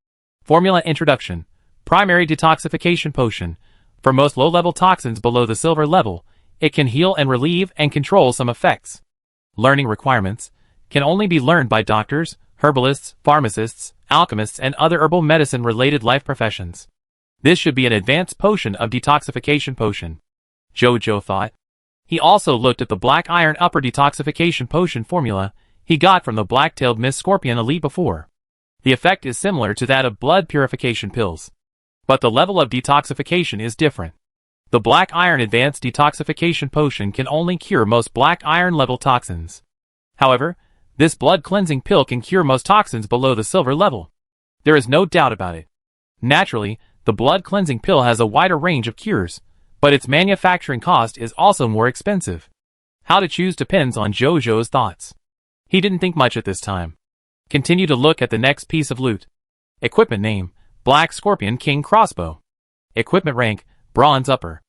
Formula introduction, primary detoxification potion. For most low-level toxins below the silver level, it can heal and relieve and control some effects. Learning requirements, can only be learned by doctors, herbalists, pharmacists, alchemists, and other herbal medicine-related life professions. This should be an advanced potion of detoxification potion, Jojo thought. He also looked at the black iron upper detoxification potion formula he got from the black-tailed mist scorpion elite before. The effect is similar to that of blood purification pills, but the level of detoxification is different. The black iron advanced detoxification potion can only cure most black iron level toxins. However, this blood cleansing pill can cure most toxins below the silver level. There is no doubt about it. Naturally, the blood cleansing pill has a wider range of cures, but its manufacturing cost is also more expensive. How to choose depends on Jojo's thoughts. He didn't think much at this time. Continue to look at the next piece of loot. Equipment name, Black Scorpion King Crossbow. Equipment rank, Bronze Upper.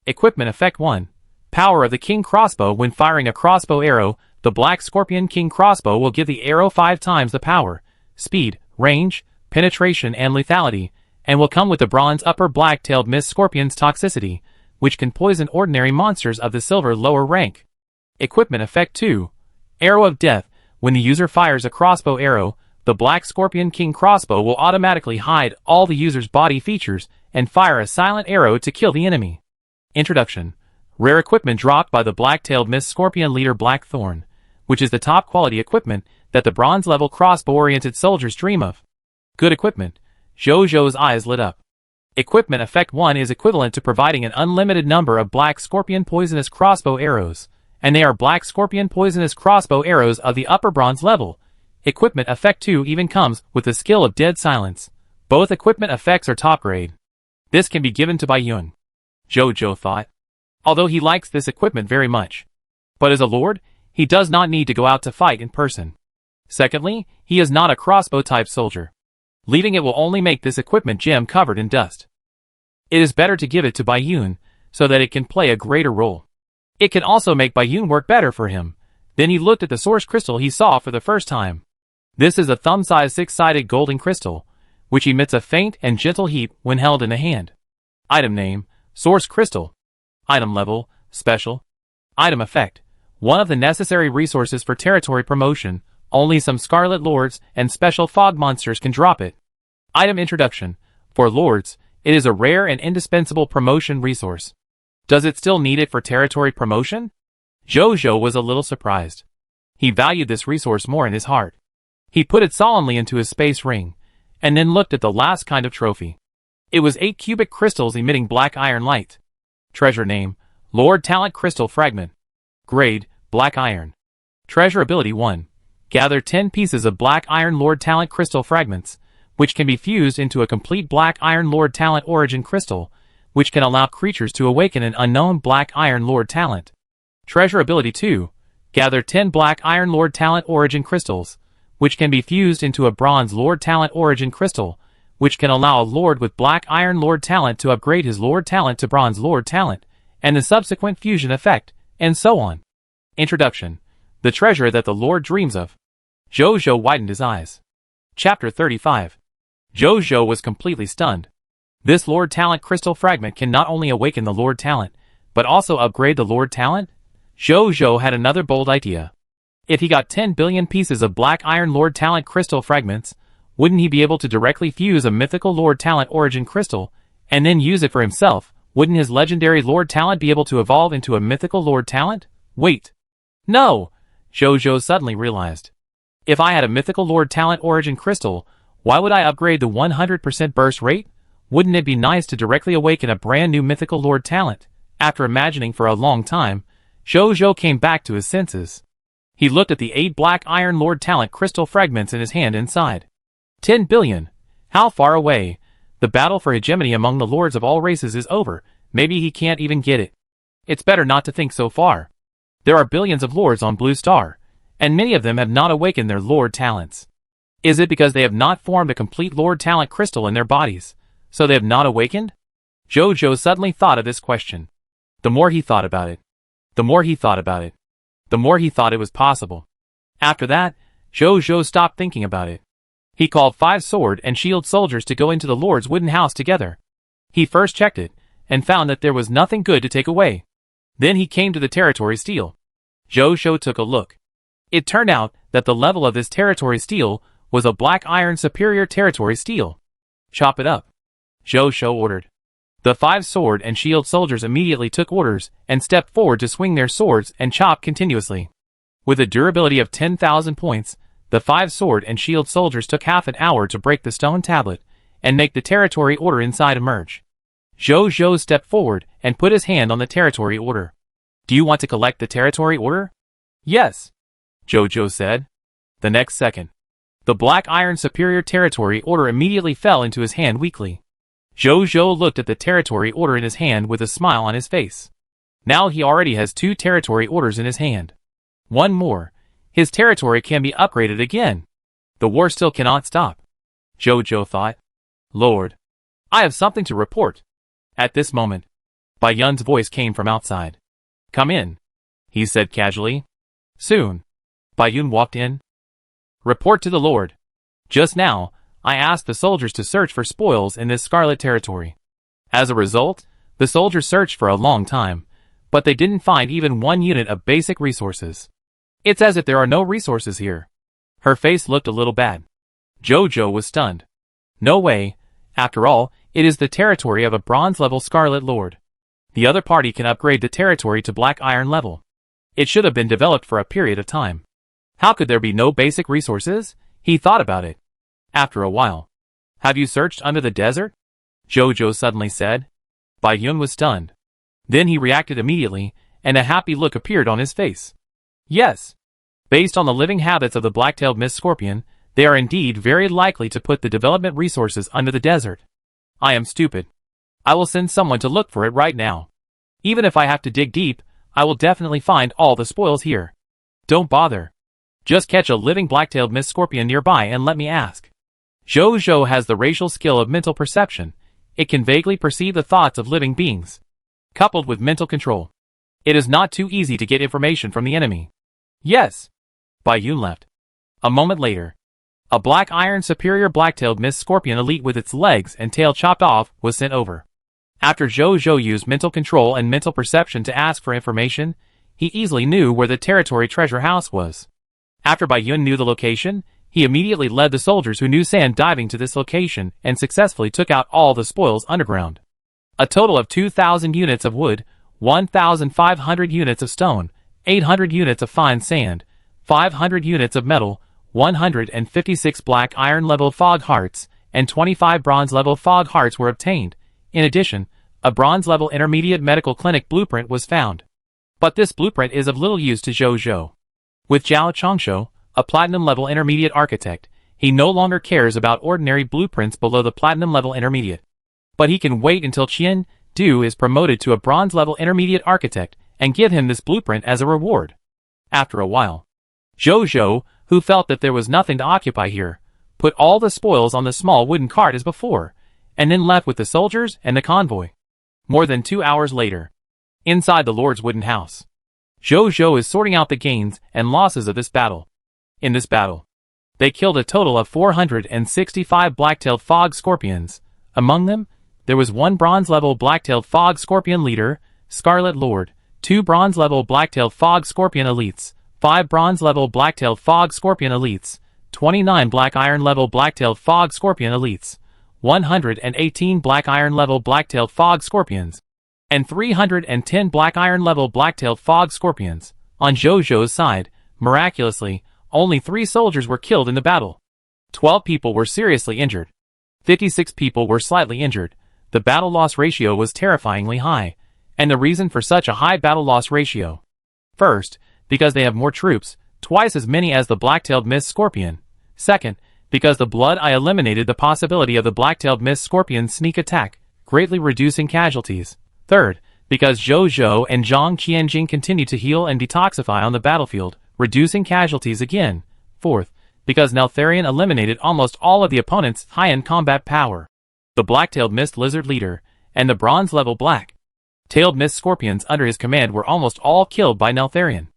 Equipment effect 1. Power of the King Crossbow. When firing a crossbow arrow, the Black Scorpion King Crossbow will give the arrow 5 times the power, speed, range, penetration and lethality, and will come with the Bronze Upper Black-tailed Mist Scorpion's toxicity, which can poison ordinary monsters of the silver lower rank. Equipment effect 2. Arrow of Death. When the user fires a crossbow arrow, the Black Scorpion King Crossbow will automatically hide all the user's body features and fire a silent arrow to kill the enemy. Introduction. Rare equipment dropped by the Black-tailed Mist Scorpion leader Blackthorn, which is the top quality equipment that the bronze level crossbow-oriented soldiers dream of. Good equipment. Jojo's eyes lit up. Equipment effect 1 is equivalent to providing an unlimited number of Black Scorpion poisonous crossbow arrows, and they are Black Scorpion poisonous crossbow arrows of the upper bronze level. Equipment effect 2 even comes with the skill of Dead Silence. Both equipment effects are top grade. This can be given to Baiyun, Jojo thought, although he likes this equipment very much. But as a lord, he does not need to go out to fight in person. Secondly, he is not a crossbow-type soldier. Leaving it will only make this equipment gem covered in dust. It is better to give it to Baiyun, so that it can play a greater role. It can also make Baiyun work better for him. Then he looked at the source crystal he saw for the first time. This is a thumb-sized 6-sided golden crystal, which emits a faint and gentle heat when held in the hand. Item name, Source Crystal. Item level, Special. Item effect, one of the necessary resources for territory promotion. Only some Scarlet Lords and special fog monsters can drop it. Item introduction. For Lords, it is a rare and indispensable promotion resource. Does it still need it for territory promotion? Jojo was a little surprised. He valued this resource more in his heart. He put it solemnly into his space ring, and then looked at the last kind of trophy. It was 8 cubic crystals emitting black iron light. Treasure name, Lord Talent Crystal Fragment. Grade, Black Iron. Treasure ability 1. Gather 10 pieces of Black Iron Lord Talent Crystal Fragments, which can be fused into a complete Black Iron Lord Talent Origin Crystal, which can allow creatures to awaken an unknown Black Iron Lord Talent. Treasure ability 2. Gather 10 Black Iron Lord Talent Origin Crystals, which can be fused into a Bronze Lord Talent Origin Crystal, which can allow a Lord with Black Iron Lord Talent to upgrade his Lord Talent to Bronze Lord Talent, and the subsequent fusion effect, and so on. Introduction. The treasure that the Lord dreams of. Jojo widened his eyes. Chapter 35. Jojo was completely stunned. This Lord Talent Crystal Fragment can not only awaken the Lord Talent, but also upgrade the Lord Talent? Jojo had another bold idea. If he got 10 billion pieces of Black Iron Lord Talent Crystal Fragments, wouldn't he be able to directly fuse a mythical Lord Talent Origin Crystal, and then use it for himself? Wouldn't his legendary Lord Talent be able to evolve into a mythical Lord Talent? Wait. No! Jojo suddenly realized. If I had a mythical Lord Talent Origin Crystal, why would I upgrade the 100% burst rate? Wouldn't it be nice to directly awaken a brand new mythical Lord Talent? After imagining for a long time, Jojo came back to his senses. He looked at the 8 Black Iron Lord Talent Crystal Fragments in his hand inside. 10 billion. How far away? The battle for hegemony among the lords of all races is over. Maybe he can't even get it. It's better not to think so far. There are billions of lords on Blue Star, and many of them have not awakened their Lord Talents. Is it because they have not formed a complete Lord Talent crystal in their bodies, so they have not awakened? Jojo suddenly thought of this question. The more he thought about it, the more he thought about it, the more he thought it was possible. After that, Jojo stopped thinking about it. He called 5 sword and shield soldiers to go into the Lord's wooden house together. He first checked it, and found that there was nothing good to take away. Then he came to the territory steel. Jojo took a look. It turned out that the level of this territory steel was a Black Iron Superior Territory Steel. Chop it up, Jojo ordered. The 5 sword and shield soldiers immediately took orders and stepped forward to swing their swords and chop continuously. With a durability of 10,000 points, the 5 sword and shield soldiers took half an hour to break the stone tablet and make the territory order inside emerge. Jojo stepped forward and put his hand on the territory order. Do you want to collect the territory order? Yes, Jojo said. The next second, the Black Iron Superior Territory Order immediately fell into his hand weakly. Jojo looked at the territory order in his hand with a smile on his face. Now he already has 2 territory orders in his hand. One more. His territory can be upgraded again. The war still cannot stop. Jojo thought. Lord, I have something to report. At this moment, Bai Yun's voice came from outside. Come in, he said casually. Soon, Bai Yun walked in. Report to the Lord. Just now, I asked the soldiers to search for spoils in this Scarlet territory. As a result, the soldiers searched for a long time, but they didn't find even 1 unit of basic resources. It's as if there are no resources here. Her face looked a little bad. Jojo was stunned. No way. After all, it is the territory of a bronze-level Scarlet Lord. The other party can upgrade the territory to Black Iron level. It should have been developed for a period of time. How could there be no basic resources? He thought about it. After a while. Have you searched under the desert? Jojo suddenly said. Bai Yun was stunned. Then he reacted immediately, and a happy look appeared on his face. Yes. Based on the living habits of the black-tailed mist scorpion, they are indeed very likely to put the development resources under the desert. I am stupid. I will send someone to look for it right now. Even if I have to dig deep, I will definitely find all the spoils here. Don't bother. Just catch a living black-tailed mist scorpion nearby and let me ask. Jojo has the racial skill of mental perception. It can vaguely perceive the thoughts of living beings. Coupled with mental control, it is not too easy to get information from the enemy. Yes. Bai Yun left. A moment later, a Black Iron Superior Black-tailed Mist Scorpion Elite with its legs and tail chopped off was sent over. After Jojo used mental control and mental perception to ask for information, he easily knew where the territory treasure house was. After Bai Yun knew the location, he immediately led the soldiers who knew sand diving to this location and successfully took out all the spoils underground. A total of 2,000 units of wood, 1,500 units of stone, 800 units of fine sand, 500 units of metal, 156 black iron level fog hearts, and 25 bronze-level fog hearts were obtained. In addition, a bronze-level intermediate medical clinic blueprint was found. But this blueprint is of little use to Zhou Zhou. With Zhao Chongshou, a platinum-level intermediate architect, he no longer cares about ordinary blueprints below the platinum-level intermediate. But he can wait until Qian Du is promoted to a bronze-level intermediate architect and give him this blueprint as a reward. After a while, Zhou Zhou, who felt that there was nothing to occupy here, put all the spoils on the small wooden cart as before, and then left with the soldiers and the convoy. More than 2 hours later, inside the Lord's wooden house, Zhou Zhou is sorting out the gains and losses of this battle. In this battle, they killed a total of 465 black-tailed fog scorpions. Among them, there was 1 bronze-level black-tailed fog scorpion leader, Scarlet Lord, 2 bronze-level black-tailed fog scorpion elites, 5 bronze-level black-tailed fog scorpion elites, 29 black iron-level black-tailed fog scorpion elites, 118 black iron-level black-tailed fog scorpions, and 310 black iron-level black-tailed fog scorpions. On Zhou Zhou's side, miraculously, only 3 soldiers were killed in the battle. 12 people were seriously injured. 56 people were slightly injured. The battle loss ratio was terrifyingly high, and the reason for such a high battle loss ratio. First, because they have more troops, twice as many as the black-tailed mist scorpion. Second, because the blood eye eliminated the possibility of the black-tailed mist scorpion's sneak attack, greatly reducing casualties. Third, because Zhou Zhou and Zhang Qianjing continued to heal and detoxify on the battlefield, reducing casualties again. Fourth, because Neltharion eliminated almost all of the opponent's high-end combat power. The black-tailed mist lizard leader, and the bronze-level black-tailed mist scorpions under his command were almost all killed by Neltharion.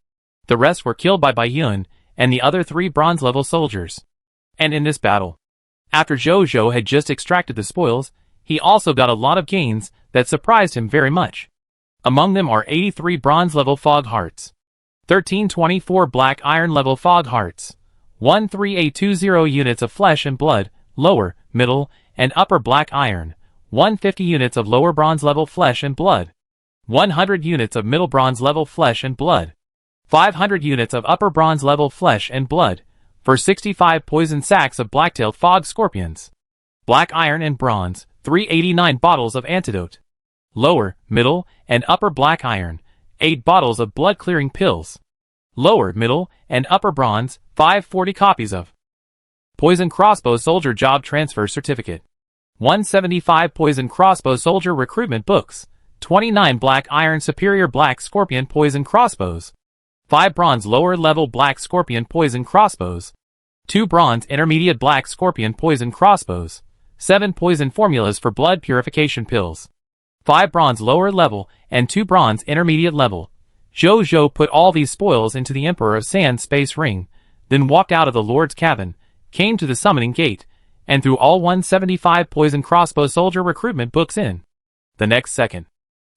The rest were killed by Baiyun and the other 3 bronze-level soldiers. And in this battle, after Zhou Zhou had just extracted the spoils, he also got a lot of gains that surprised him very much. Among them are 83 bronze-level fog hearts, 1324 black iron-level fog hearts, 13820 units of flesh and blood, lower, middle, and upper black iron, 150 units of lower bronze-level flesh and blood, 100 units of middle bronze-level flesh and blood, 500 units of upper bronze-level flesh and blood, for 65 poison sacks of black-tailed fog scorpions. Black iron and bronze, 389 bottles of antidote. Lower, middle, and upper black iron, 8 bottles of blood-clearing pills. Lower, middle, and upper bronze, 540 copies of Poison Crossbow Soldier Job Transfer Certificate. 175 Poison Crossbow Soldier Recruitment Books. 29 Black Iron Superior Black Scorpion Poison Crossbows. 5 Bronze Lower Level Black Scorpion Poison Crossbows. 2 Bronze Intermediate Black Scorpion Poison Crossbows. 7 Poison Formulas for Blood Purification Pills. 5 Bronze Lower Level and 2 Bronze Intermediate Level. Zhou Zhou put all these spoils into the Emperor of Sand space ring, then walked out of the Lord's cabin, came to the summoning gate, and threw all 175 Poison Crossbow Soldier recruitment books in. The next second,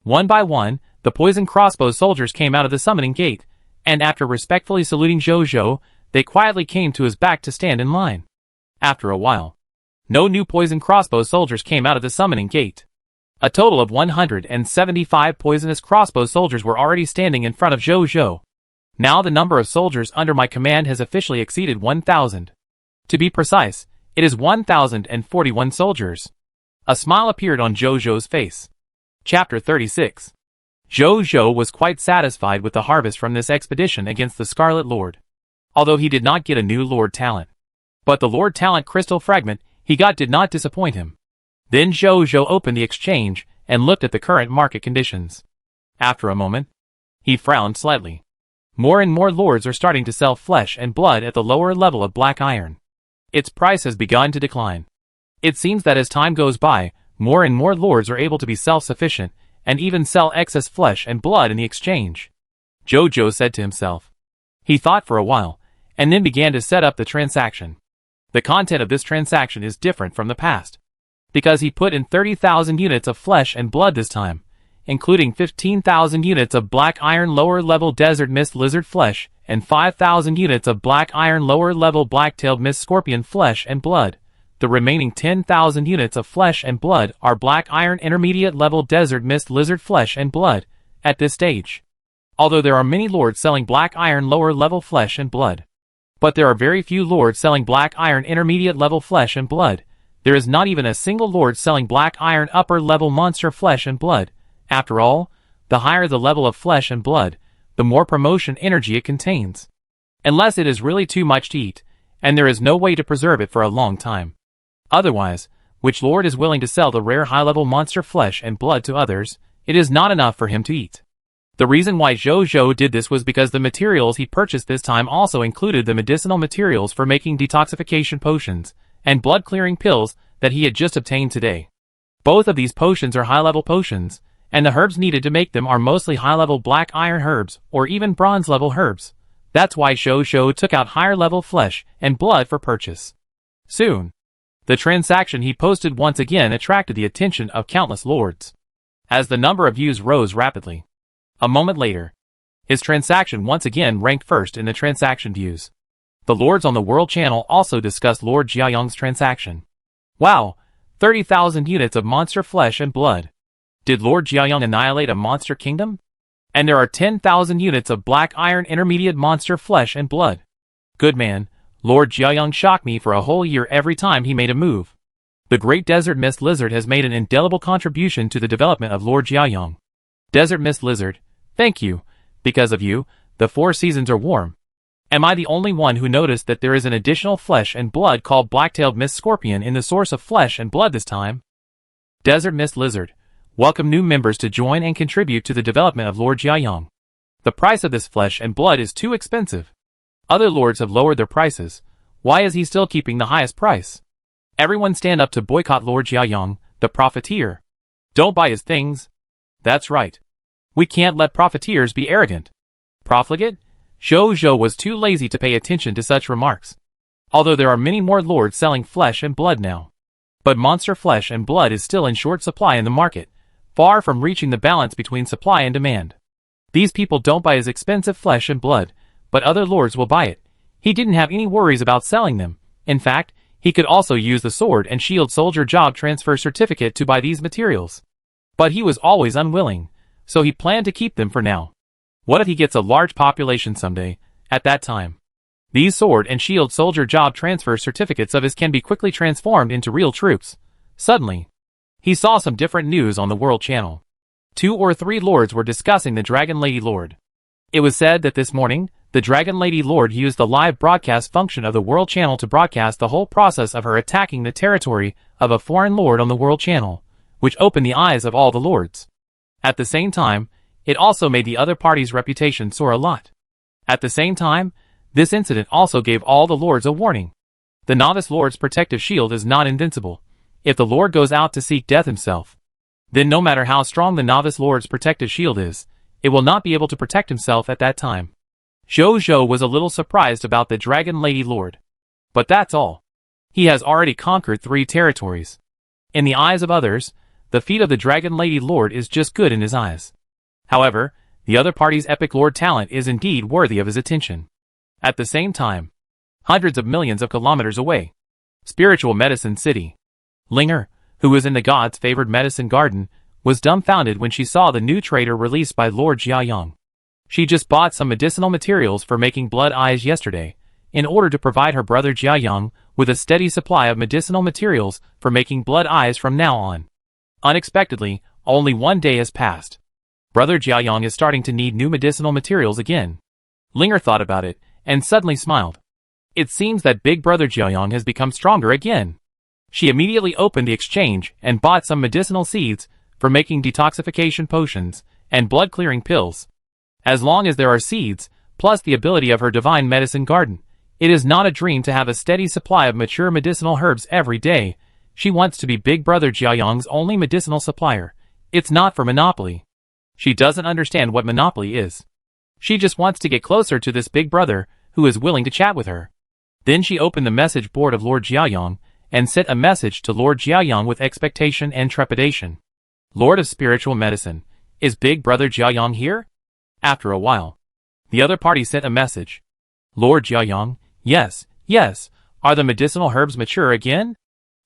one by one, the Poison Crossbow soldiers came out of the summoning gate, and after respectfully saluting Zhou Zhou, they quietly came to his back to stand in line. After a while, no new Poison Crossbow soldiers came out of the summoning gate. A total of 175 poisonous crossbow soldiers were already standing in front of Zhou Zhou. Now the number of soldiers under my command has officially exceeded 1,000. To be precise, it is 1,041 soldiers. A smile appeared on Zhou Zhou's face. Chapter 36. Zhou Zhou was quite satisfied with the harvest from this expedition against the Scarlet Lord, although he did not get a new Lord Talent. But the Lord Talent crystal fragment he got did not disappoint him. Then Zhou Zhou opened the exchange and looked at the current market conditions. After a moment, he frowned slightly. More and more lords are starting to sell flesh and blood at the lower level of black iron. Its price has begun to decline. It seems that as time goes by, more and more lords are able to be self-sufficient and even sell excess flesh and blood in the exchange. Zhou Zhou said to himself. He thought for a while, and then began to set up the transaction. The content of this transaction is different from the past, because he put in 30,000 units of flesh and blood this time, including 15,000 units of black iron lower level desert mist lizard flesh, and 5,000 units of black iron lower level black-tailed mist scorpion flesh and blood. The remaining 10,000 units of flesh and blood are black iron intermediate level desert mist lizard flesh and blood, at this stage. Although there are many lords selling black iron lower level flesh and blood, but there are very few lords selling black iron intermediate level flesh and blood. There is not even a single lord selling black iron upper-level monster flesh and blood. After all, the higher the level of flesh and blood, the more promotion energy it contains. Unless it is really too much to eat, and there is no way to preserve it for a long time. Otherwise, which lord is willing to sell the rare high-level monster flesh and blood to others, it is not enough for him to eat. The reason why Zhou did this was because the materials he purchased this time also included the medicinal materials for making detoxification potions and blood-clearing pills that he had just obtained today. Both of these potions are high-level potions, and the herbs needed to make them are mostly high-level black iron herbs or even bronze-level herbs. That's why Zhou took out higher-level flesh and blood for purchase. Soon, the transaction he posted once again attracted the attention of countless lords, as the number of views rose rapidly. A moment later, his transaction once again ranked first in the transaction views. The lords on the World Channel also discussed Lord Jiayong's transaction. Wow, 30,000 units of monster flesh and blood. Did Lord Jiayong annihilate a monster kingdom? And there are 10,000 units of black iron intermediate monster flesh and blood. Good man, Lord Jiayong shocked me for a whole year every time he made a move. The Great Desert Mist Lizard has made an indelible contribution to the development of Lord Jiayong. Desert Mist Lizard, thank you. Because of you, the 4 seasons are warm. Am I the only one who noticed that there is an additional flesh and blood called Black-tailed Mist Scorpion in the source of flesh and blood this time? Desert Mist Lizard, welcome new members to join and contribute to the development of Lord Jiayong. The price of this flesh and blood is too expensive. Other lords have lowered their prices. Why is he still keeping the highest price? Everyone stand up to boycott Lord Jiayong, the profiteer. Don't buy his things. That's right. We can't let profiteers be arrogant. Profligate? Zhou was too lazy to pay attention to such remarks. Although there are many more lords selling flesh and blood now. But monster flesh and blood is still in short supply in the market, far from reaching the balance between supply and demand. These people don't buy his expensive flesh and blood, but other lords will buy it. He didn't have any worries about selling them. In fact, he could also use the sword and shield soldier job transfer certificate to buy these materials. But he was always unwilling, so he planned to keep them for now. What if he gets a large population someday? At that time, these sword and shield soldier job transfer certificates of his can be quickly transformed into real troops. Suddenly, he saw some different news on the World Channel. 2 or 3 lords were discussing the Dragon Lady Lord. It was said that this morning, the Dragon Lady Lord used the live broadcast function of the World Channel to broadcast the whole process of her attacking the territory of a foreign lord on the World Channel, which opened the eyes of all the lords. At the same time, it also made the other party's reputation soar a lot. At the same time, this incident also gave all the lords a warning. The novice lord's protective shield is not invincible. If the lord goes out to seek death himself, then no matter how strong the novice lord's protective shield is, it will not be able to protect himself at that time. Zhou was a little surprised about the Dragon Lady Lord. But that's all. He has already conquered 3 territories. In the eyes of others, the feat of the Dragon Lady Lord is just good in his eyes. However, the other party's epic lord talent is indeed worthy of his attention. At the same time, hundreds of millions of kilometers away, Spiritual Medicine City. Linger, who was in the god's favored medicine garden, was dumbfounded when she saw the new trader released by Lord Jiayong. She just bought some medicinal materials for making blood eyes yesterday, in order to provide her brother Jiayong with a steady supply of medicinal materials for making blood eyes from now on. Unexpectedly, only 1 day has passed. Brother Jiayong is starting to need new medicinal materials again. Linger thought about it, and suddenly smiled. It seems that big brother Jiayong has become stronger again. She immediately opened the exchange and bought some medicinal seeds for making detoxification potions and blood-clearing pills. As long as there are seeds, plus the ability of her divine medicine garden, it is not a dream to have a steady supply of mature medicinal herbs every day. She wants to be big brother Jiayong's only medicinal supplier. It's not for monopoly. She doesn't understand what monopoly is. She just wants to get closer to this big brother, who is willing to chat with her. Then she opened the message board of Lord Jiayong, and sent a message to Lord Jiayong with expectation and trepidation. Lord of Spiritual Medicine, is big brother Jiayong here? After a while, the other party sent a message. Lord Jiayong, yes, yes, are the medicinal herbs mature again?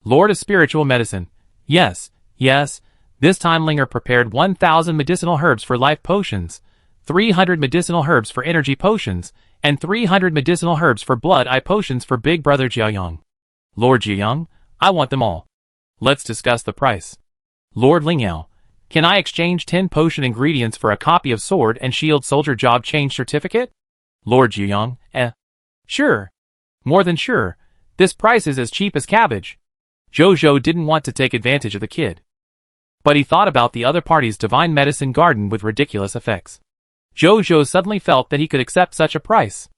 Lord of Spiritual Medicine, yes, yes. This time Linger prepared 1,000 medicinal herbs for life potions, 300 medicinal herbs for energy potions, and 300 medicinal herbs for blood eye potions for big brother Jiayong. Lord Jiayong, I want them all. Let's discuss the price. Lord Lingyao, can I exchange 10 potion ingredients for a copy of Sword and Shield Soldier Job Change Certificate? Lord Jiayang, Sure. More than sure. This price is as cheap as cabbage. Zhou didn't want to take advantage of the kid. But he thought about the other party's divine medicine garden with ridiculous effects. Zhou suddenly felt that he could accept such a price.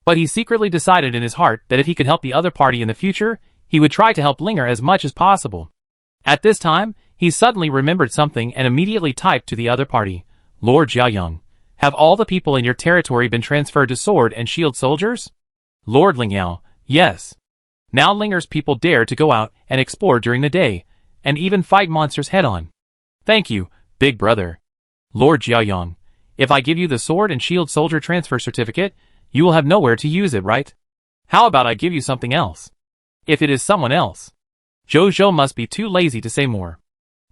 But he secretly decided in his heart that if he could help the other party in the future, he would try to help Linger as much as possible. At this time, he suddenly remembered something and immediately typed to the other party, Lord Jiayang, have all the people in your territory been transferred to Sword and Shield Soldiers? Lord Lingyao, yes. Now Linger's people dare to go out and explore during the day, and even fight monsters head-on. Thank you, big brother. Lord Jiayang, if I give you the Sword and Shield Soldier Transfer Certificate, you will have nowhere to use it, right? How about I give you something else? If it is someone else. Zhou must be too lazy to say more.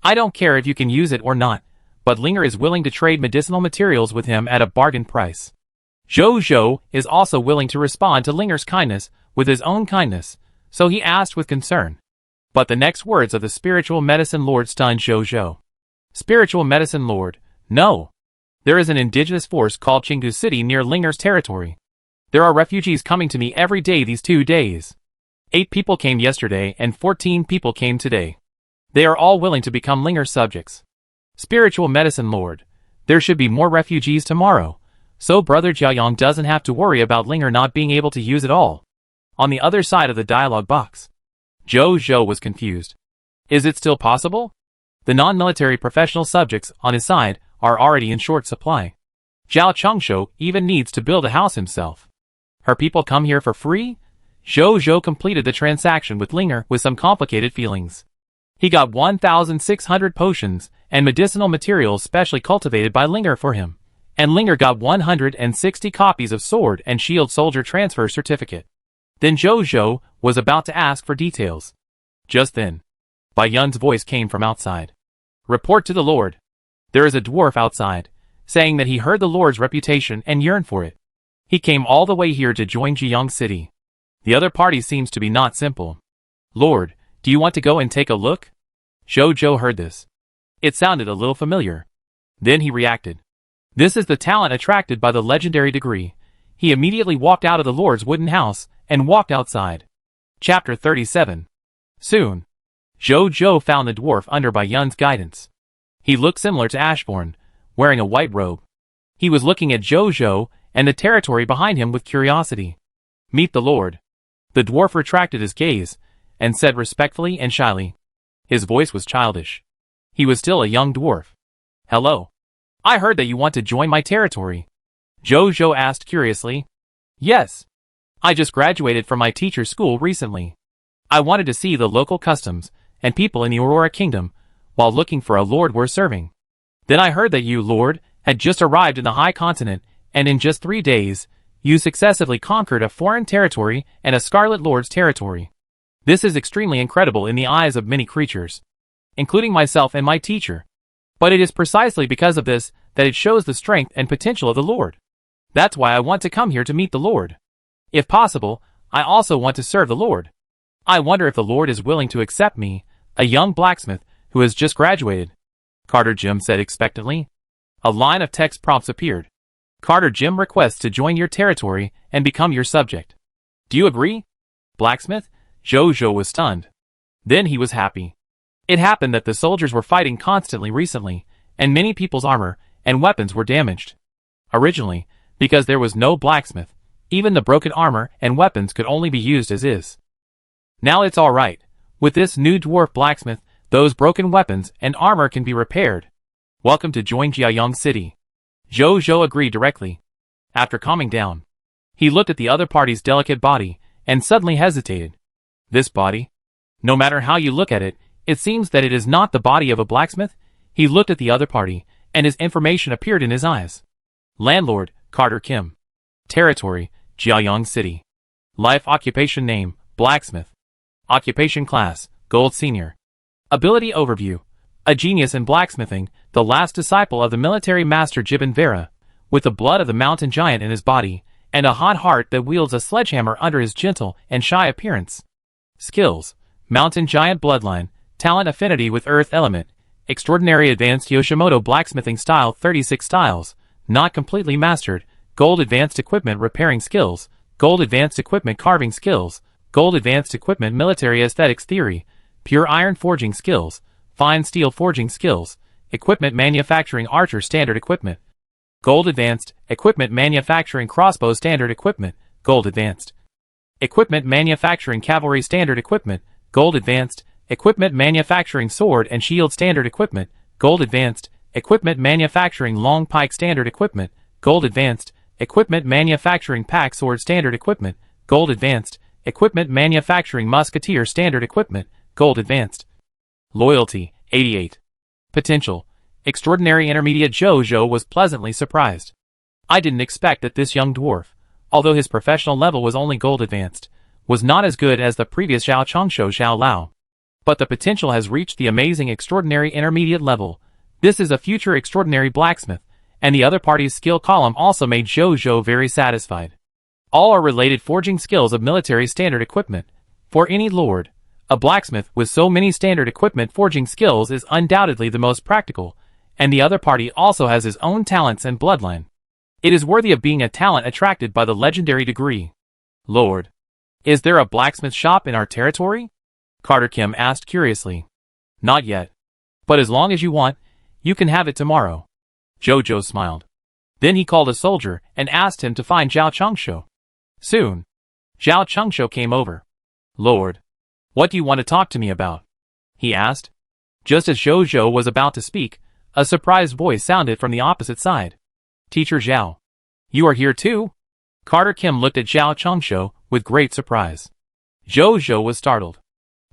I don't care if you can use it or not, but Linger is willing to trade medicinal materials with him at a bargain price. Zhou is also willing to respond to Linger's kindness with his own kindness, so he asked with concern. But the next words of the Spiritual Medicine Lord stunned Zhou. Spiritual Medicine Lord, no. There is an indigenous force called Qinggu City near Linger's territory. There are refugees coming to me every day these 2 days. 8 people came yesterday and 14 people came today. They are all willing to become Linger's subjects. Spiritual Medicine Lord, there should be more refugees tomorrow, so Brother Jiayang doesn't have to worry about Linger not being able to use it all. On the other side of the dialogue box, Zhou was confused. Is it still possible? The non-military professional subjects on his side are already in short supply. Zhao Chengshou even needs to build a house himself. Her people come here for free? Zhou completed the transaction with Linger with some complicated feelings. He got 1,600 potions and medicinal materials specially cultivated by Linger for him, and Linger got 160 copies of Sword and Shield Soldier Transfer Certificate. Then Zhou was about to ask for details. Just then, Bai Yun's voice came from outside. Report to the Lord. There is a dwarf outside, saying that he heard the Lord's reputation and yearned for it. He came all the way here to join Jiayang City. The other party seems to be not simple. Lord, do you want to go and take a look? Zhou heard this. It sounded a little familiar. Then he reacted. This is the talent attracted by the legendary degree. He immediately walked out of the Lord's wooden house and walked outside. Chapter 37. Soon, Zhou found the dwarf under Bai Yun's guidance. He looked similar to Ashbourne, wearing a white robe. He was looking at Zhou and the territory behind him with curiosity. Meet the Lord. The dwarf retracted his gaze and said respectfully and shyly. His voice was childish. He was still a young dwarf. Hello. I heard that you want to join my territory. Zhou asked curiously. Yes. I just graduated from my teacher's school recently. I wanted to see the local customs and people in the Aurora Kingdom while looking for a lord worth serving. Then I heard that you, Lord, had just arrived in the High Continent, and in just 3 days, you successively conquered a foreign territory and a Scarlet Lord's territory. This is extremely incredible in the eyes of many creatures, including myself and my teacher. But it is precisely because of this that it shows the strength and potential of the Lord. That's why I want to come here to meet the Lord. If possible, I also want to serve the Lord. I wonder if the Lord is willing to accept me, a young blacksmith who has just graduated. Carter Jim said expectantly. A line of text prompts appeared. Carter Jim requests to join your territory and become your subject. Do you agree? Blacksmith? Zhou was stunned. Then he was happy. It happened that the soldiers were fighting constantly recently, and many people's armor and weapons were damaged. Originally, because there was no blacksmith, even the broken armor and weapons could only be used as is. Now it's all right. With this new dwarf blacksmith, those broken weapons and armor can be repaired. Welcome to join Jiayang City. Zhou agreed directly. After calming down, he looked at the other party's delicate body and suddenly hesitated. This body? No matter how you look at it, it seems that it is not the body of a blacksmith. He looked at the other party, and his information appeared in his eyes. Landlord, Carter Kim. Territory, Jiayang City. Life occupation name, blacksmith. Occupation class, gold senior. Ability overview. A genius in blacksmithing, the last disciple of the military master Jibin Vera, with the blood of the mountain giant in his body, and a hot heart that wields a sledgehammer under his gentle and shy appearance. Skills. Mountain Giant Bloodline, Talent Affinity with Earth Element, Extraordinary Advanced Yoshimoto Blacksmithing Style 36 Styles, Not Completely Mastered, Gold Advanced Equipment Repairing Skills, Gold Advanced Equipment Carving Skills, Gold Advanced Equipment Military Aesthetics Theory, Pure Iron Forging Skills, Fine Steel Forging Skills, Equipment Manufacturing Archer Standard Equipment, Gold Advanced Equipment Manufacturing Crossbow Standard Equipment, Gold Advanced Equipment Manufacturing Cavalry Standard Equipment, Gold Advanced Equipment Manufacturing Sword and Shield Standard Equipment, Gold Advanced Equipment Manufacturing Long Pike Standard Equipment, Gold Advanced Equipment Manufacturing Pack Sword Standard Equipment, Gold Advanced Equipment Manufacturing Musketeer Standard Equipment, Gold Advanced Loyalty 88 Potential Extraordinary Intermediate. Jojo was pleasantly surprised. I didn't expect that this young dwarf, although his professional level was only Gold Advanced, was not as good as the previous Xiao Chongsho Xiao Lao. But the potential has reached the amazing Extraordinary Intermediate level. This is a future Extraordinary Blacksmith, and the other party's skill column also made Jojo very satisfied. All are related forging skills of military standard equipment. For any lord, a blacksmith with so many standard equipment forging skills is undoubtedly the most practical, and the other party also has his own talents and bloodline. It is worthy of being a talent attracted by the legendary degree. Lord, is there a blacksmith shop in our territory? Carter Kim asked curiously. Not yet. But as long as you want, you can have it tomorrow. Jojo smiled. Then he called a soldier and asked him to find Zhao Chongsho. Soon, Zhao Chongsho came over. Lord, what do you want to talk to me about? He asked. Just as Jojo was about to speak, a surprised voice sounded from the opposite side. Teacher Zhao. You are here too? Carter Kim looked at Zhao Chongsho with great surprise. Jojo was startled.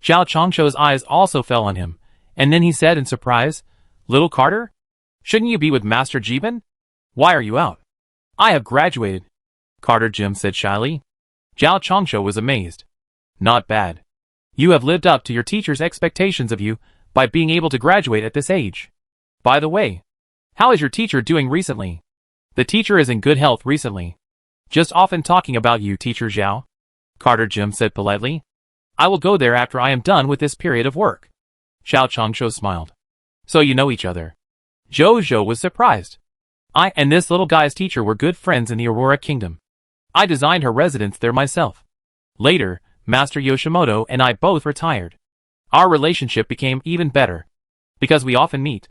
Zhao Chongsho's eyes also fell on him, and then he said in surprise, Little Carter? Shouldn't you be with Master Jiban? Why are you out? I have graduated, Carter Jim said shyly. Zhao Chongsho was amazed. Not bad. You have lived up to your teacher's expectations of you by being able to graduate at this age. By the way, how is your teacher doing recently? The teacher is in good health recently. Just often talking about you, Teacher Zhao, Carter Jim said politely. I will go there after I am done with this period of work. Zhao Chongsho smiled. So you know each other. Jojo was surprised. I and this little guy's teacher were good friends in the Aurora Kingdom. I designed her residence there myself. Later, Master Yoshimoto and I both retired. Our relationship became even better, because we often meet.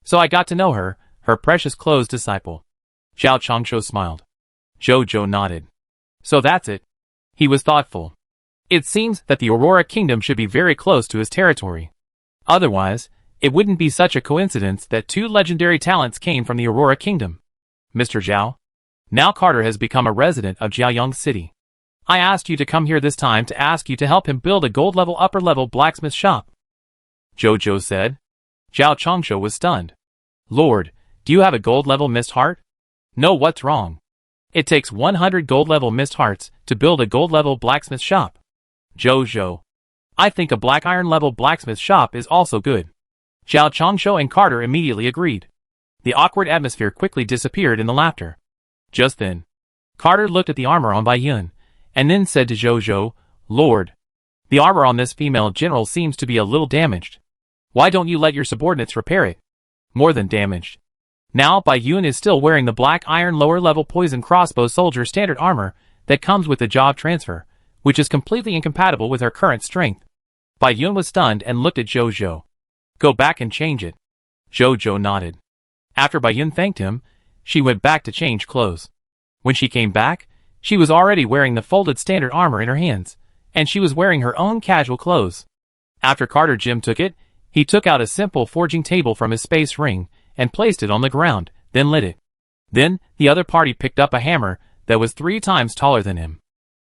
So I got to know her, her precious closed disciple. Zhao Chongsho smiled. Jojo nodded. So that's it. He was thoughtful. It seems that the Aurora Kingdom should be very close to his territory. Otherwise, it wouldn't be such a coincidence that two legendary talents came from the Aurora Kingdom. Mr. Zhao, now Carter has become a resident of Jiaoyang City. I asked you to come here this time to ask you to help him build a gold-level upper-level blacksmith shop. Jojo said. Zhao Chongsho was stunned. Lord, do you have a gold-level mist heart? No, what's wrong? It takes 100 gold-level mist hearts to build a gold-level blacksmith shop. Jojo. I think a black iron-level blacksmith shop is also good. Zhao Chongsho and Carter immediately agreed. The awkward atmosphere quickly disappeared in the laughter. Just then, Carter looked at the armor on Bai Yun, and then said to Jojo, Lord, the armor on this female general seems to be a little damaged. Why don't you let your subordinates repair it? More than damaged. Now Bai Yun is still wearing the black iron lower-level poison crossbow soldier standard armor that comes with the job transfer, which is completely incompatible with her current strength. Bai Yun was stunned and looked at Jojo. Go back and change it. Jojo nodded. After Bai Yun thanked him, she went back to change clothes. When she came back, she was already wearing the folded standard armor in her hands, and she was wearing her own casual clothes. After Carter Jim took it, he took out a simple forging table from his space ring and placed it on the ground, then lit it. Then, the other party picked up a hammer that was 3 times taller than him.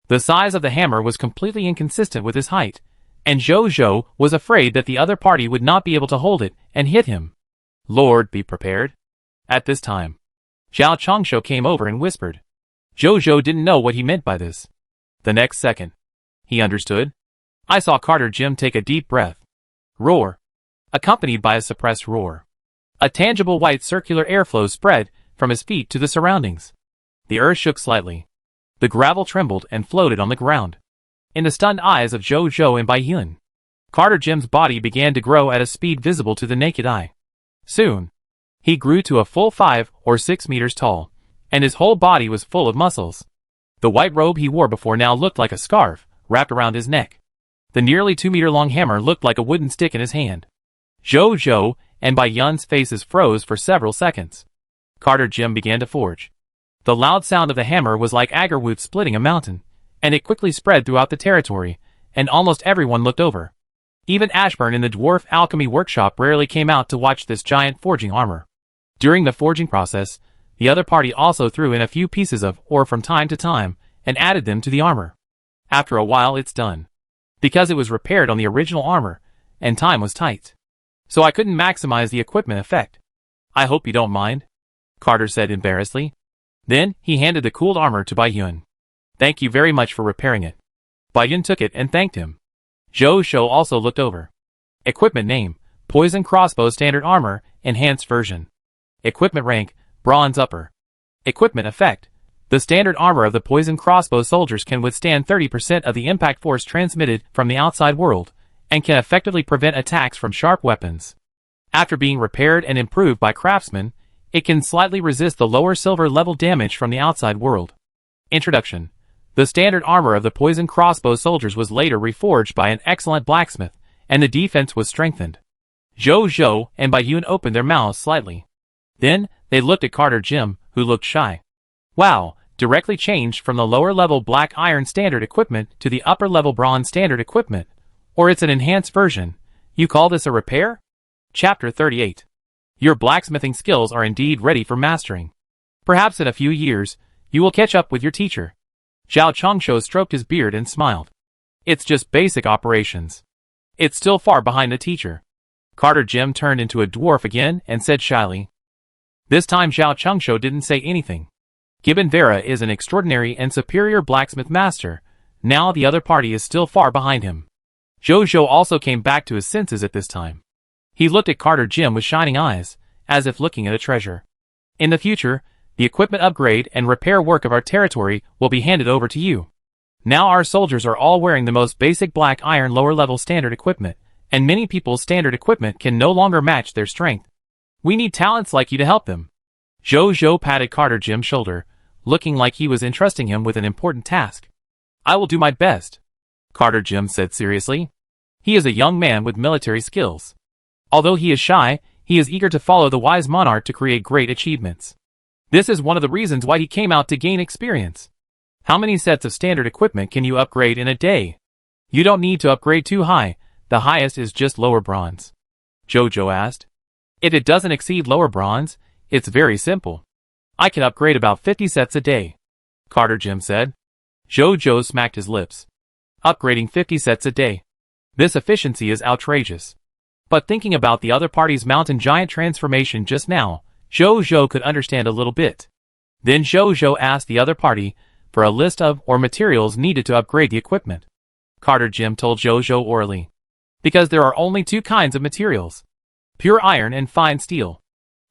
The size of the hammer was completely inconsistent with his height, and Jojo was afraid that the other party would not be able to hold it and hit him. Lord, be prepared. At this time, Zhao Chongsho came over and whispered. Jojo didn't know what he meant by this. The next second, he understood. I saw Carter Jim take a deep breath. Roar. Accompanied by a suppressed roar. A tangible white circular airflow spread from his feet to the surroundings. The earth shook slightly. The gravel trembled and floated on the ground. In the stunned eyes of Jojo and Bai Yun, Carter Jim's body began to grow at a speed visible to the naked eye. Soon, he grew to a full 5 or 6 meters tall, and his whole body was full of muscles. The white robe he wore before now looked like a scarf wrapped around his neck. The nearly 2-meter-long hammer looked like a wooden stick in his hand. Zhou and Bai Yun's faces froze for several seconds. Carter Jim began to forge. The loud sound of the hammer was like agarwood splitting a mountain, and it quickly spread throughout the territory, and almost everyone looked over. Even Ashburn in the dwarf alchemy workshop rarely came out to watch this giant forging armor. During the forging process, the other party also threw in a few pieces of ore from time to time, and added them to the armor. After a while it's done. Because it was repaired on the original armor, and time was tight. So I couldn't maximize the equipment effect. I hope you don't mind, Carter said embarrassedly. Then, he handed the cooled armor to Bai Yun. Thank you very much for repairing it. Bai Yun took it and thanked him. Zhou also looked over. Equipment name, Poison Crossbow Standard Armor, Enhanced Version. Equipment rank, Bronze Upper. Equipment effect. The standard armor of the Poison Crossbow soldiers can withstand 30% of the impact force transmitted from the outside world, and can effectively prevent attacks from sharp weapons. After being repaired and improved by craftsmen, it can slightly resist the lower silver level damage from the outside world. Introduction. The standard armor of the Poison Crossbow soldiers was later reforged by an excellent blacksmith, and the defense was strengthened. Zhou and Bai Yun opened their mouths slightly. Then, they looked at Carter Jim, who looked shy. Wow, directly changed from the lower level black iron standard equipment to the upper level bronze standard equipment. Or it's an enhanced version. You call this a repair? Chapter 38. Your blacksmithing skills are indeed ready for mastering. Perhaps in a few years, you will catch up with your teacher. Zhao Chongsho stroked his beard and smiled. It's just basic operations. It's still far behind the teacher. Carter Jim turned into a dwarf again and said shyly. This time Zhao Chongsho didn't say anything. Gibbon Vera is an extraordinary and superior blacksmith master. Now the other party is still far behind him. Zhou also came back to his senses at this time. He looked at Carter Jim with shining eyes, as if looking at a treasure. In the future, the equipment upgrade and repair work of our territory will be handed over to you. Now our soldiers are all wearing the most basic black iron lower level standard equipment, and many people's standard equipment can no longer match their strength. We need talents like you to help them. Zhou patted Carter Jim's shoulder, looking like he was entrusting him with an important task. I will do my best, Carter Jim said seriously. He is a young man with military skills. Although he is shy, he is eager to follow the wise monarch to create great achievements. This is one of the reasons why he came out to gain experience. How many sets of standard equipment can you upgrade in a day? You don't need to upgrade too high, the highest is just lower bronze. Zhou asked. If it doesn't exceed lower bronze, it's very simple. I can upgrade about 50 sets a day, Carter Jim said. Zhou smacked his lips. Upgrading 50 sets a day. This efficiency is outrageous. But thinking about the other party's mountain giant transformation just now, Zhou could understand a little bit. Then Zhou asked the other party for a list of or materials needed to upgrade the equipment. Carter Jim told Zhou orally. Because there are only two kinds of materials. Pure iron and fine steel.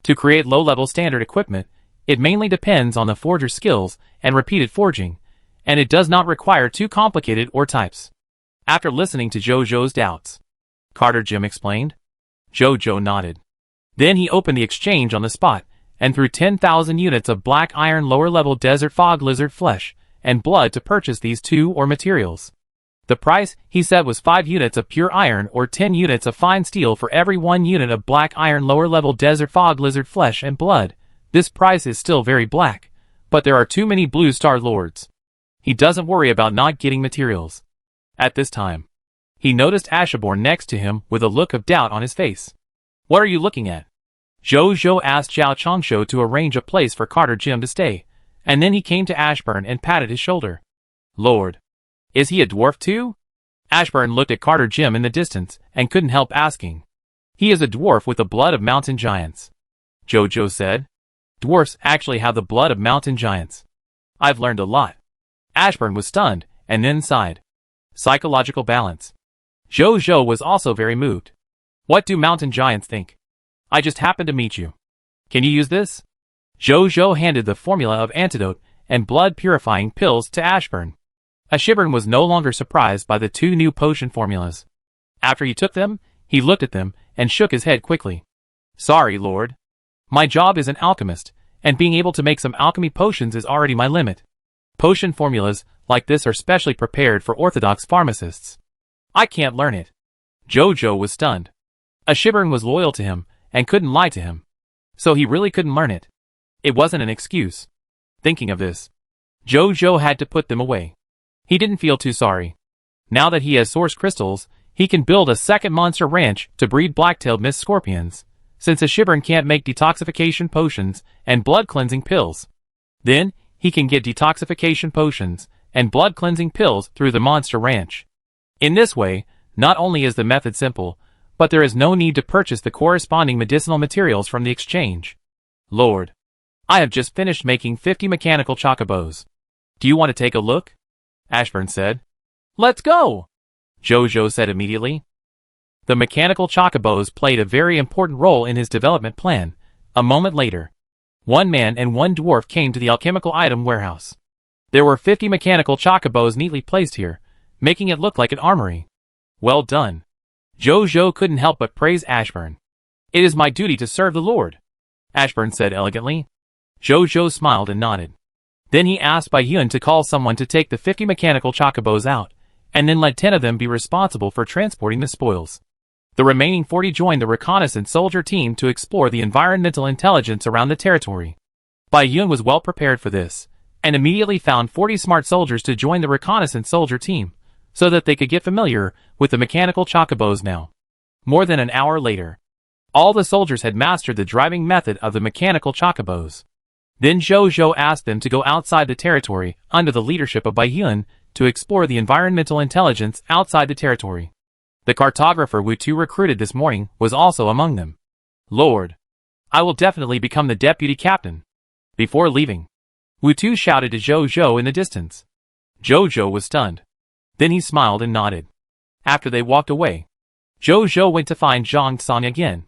To create low-level standard equipment, it mainly depends on the forger's skills and repeated forging, and it does not require too complicated ore types. After listening to Zhou's doubts, Carter Jim explained. Zhou nodded. Then he opened the exchange on the spot, and threw 10,000 units of black iron lower-level desert fog lizard flesh and blood to purchase these two ore materials. The price, he said, was 5 units of pure iron or 10 units of fine steel for every 1 unit of black iron lower-level desert fog lizard flesh and blood. This price is still very black, but there are too many Blue Star Lords. He doesn't worry about not getting materials. At this time, he noticed Ashburn next to him with a look of doubt on his face. What are you looking at? Zhou asked Zhao Chongsho to arrange a place for Carter Jim to stay, and then he came to Ashburn and patted his shoulder. Lord. Is he a dwarf too? Ashburn looked at Carter Jim in the distance and couldn't help asking. He is a dwarf with the blood of mountain giants. Zhou said. Dwarfs actually have the blood of mountain giants. I've learned a lot. Ashburn was stunned, and then sighed. Psychological balance. Zhou was also very moved. What do mountain giants think? I just happened to meet you. Can you use this? Zhou handed the formula of antidote and blood-purifying pills to Ashburn. Ashburn was no longer surprised by the 2 new potion formulas. After he took them, he looked at them and shook his head quickly. Sorry, Lord. My job is an alchemist, and being able to make some alchemy potions is already my limit. Potion formulas like this are specially prepared for orthodox pharmacists. I can't learn it. Jojo was stunned. A Shivering was loyal to him and couldn't lie to him. So he really couldn't learn it. It wasn't an excuse. Thinking of this, Jojo had to put them away. He didn't feel too sorry. Now that he has source crystals, he can build a second monster ranch to breed black-tailed mist scorpions, since a Shivering can't make detoxification potions and blood-cleansing pills. Then, he can get detoxification potions and blood-cleansing pills through the monster ranch. In this way, not only is the method simple, but there is no need to purchase the corresponding medicinal materials from the exchange. Lord, I have just finished making 50 mechanical chocobos. Do you want to take a look? Ashburn said. Let's go! Jojo said immediately. The mechanical chocobos played a very important role in his development plan. A moment later, one man and one dwarf came to the alchemical item warehouse. There were 50 mechanical chocobos neatly placed here, making it look like an armory. Well done. Jojo couldn't help but praise Ashburn. It is my duty to serve the Lord, Ashburn said elegantly. Jojo smiled and nodded. Then he asked Bai Yun to call someone to take the 50 mechanical chocobos out, and then let 10 of them be responsible for transporting the spoils. The remaining 40 joined the reconnaissance soldier team to explore the environmental intelligence around the territory. Bai Yun was well prepared for this, and immediately found 40 smart soldiers to join the reconnaissance soldier team, so that they could get familiar with the mechanical chocobos now. More than an hour later, all the soldiers had mastered the driving method of the mechanical chocobos. Then Jojo asked them to go outside the territory under the leadership of Bai Yun to explore the environmental intelligence outside the territory. The cartographer Wu Tu recruited this morning was also among them. Lord, I will definitely become the deputy captain. Before leaving, Wu Tu shouted to Jojo in the distance. Jojo was stunned. Then he smiled and nodded. After they walked away, Jojo went to find Zhang Song again.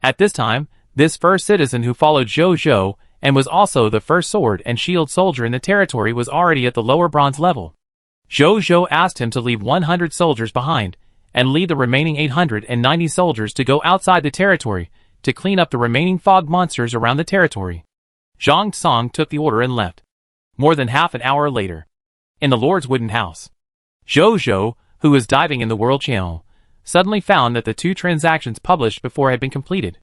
At this time, this first citizen who followed Jojo and was also the first sword and shield soldier in the territory was already at the lower bronze level. Jojo asked him to leave 100 soldiers behind, and lead the remaining 890 soldiers to go outside the territory to clean up the remaining fog monsters around the territory. Zhang Song took the order and left. More than half an hour later, in the Lord's wooden house, Jojo, who was diving in the World Channel, suddenly found that the 2 transactions published before had been completed.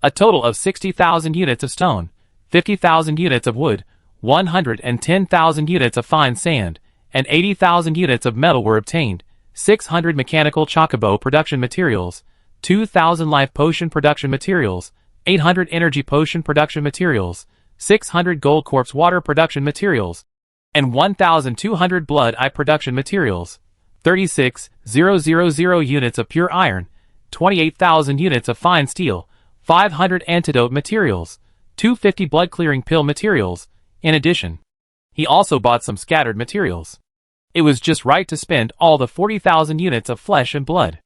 A total of 60,000 units of stone, 50,000 units of wood, 110,000 units of fine sand, and 80,000 units of metal were obtained, 600 mechanical chocobo production materials, 2,000 life potion production materials, 800 energy potion production materials, 600 gold corpse water production materials, and 1,200 blood eye production materials, 36,000 units of pure iron, 28,000 units of fine steel, 500 antidote materials, 250 blood clearing pill materials. In addition, he also bought some scattered materials. It was just right to spend all the 40,000 units of flesh and blood.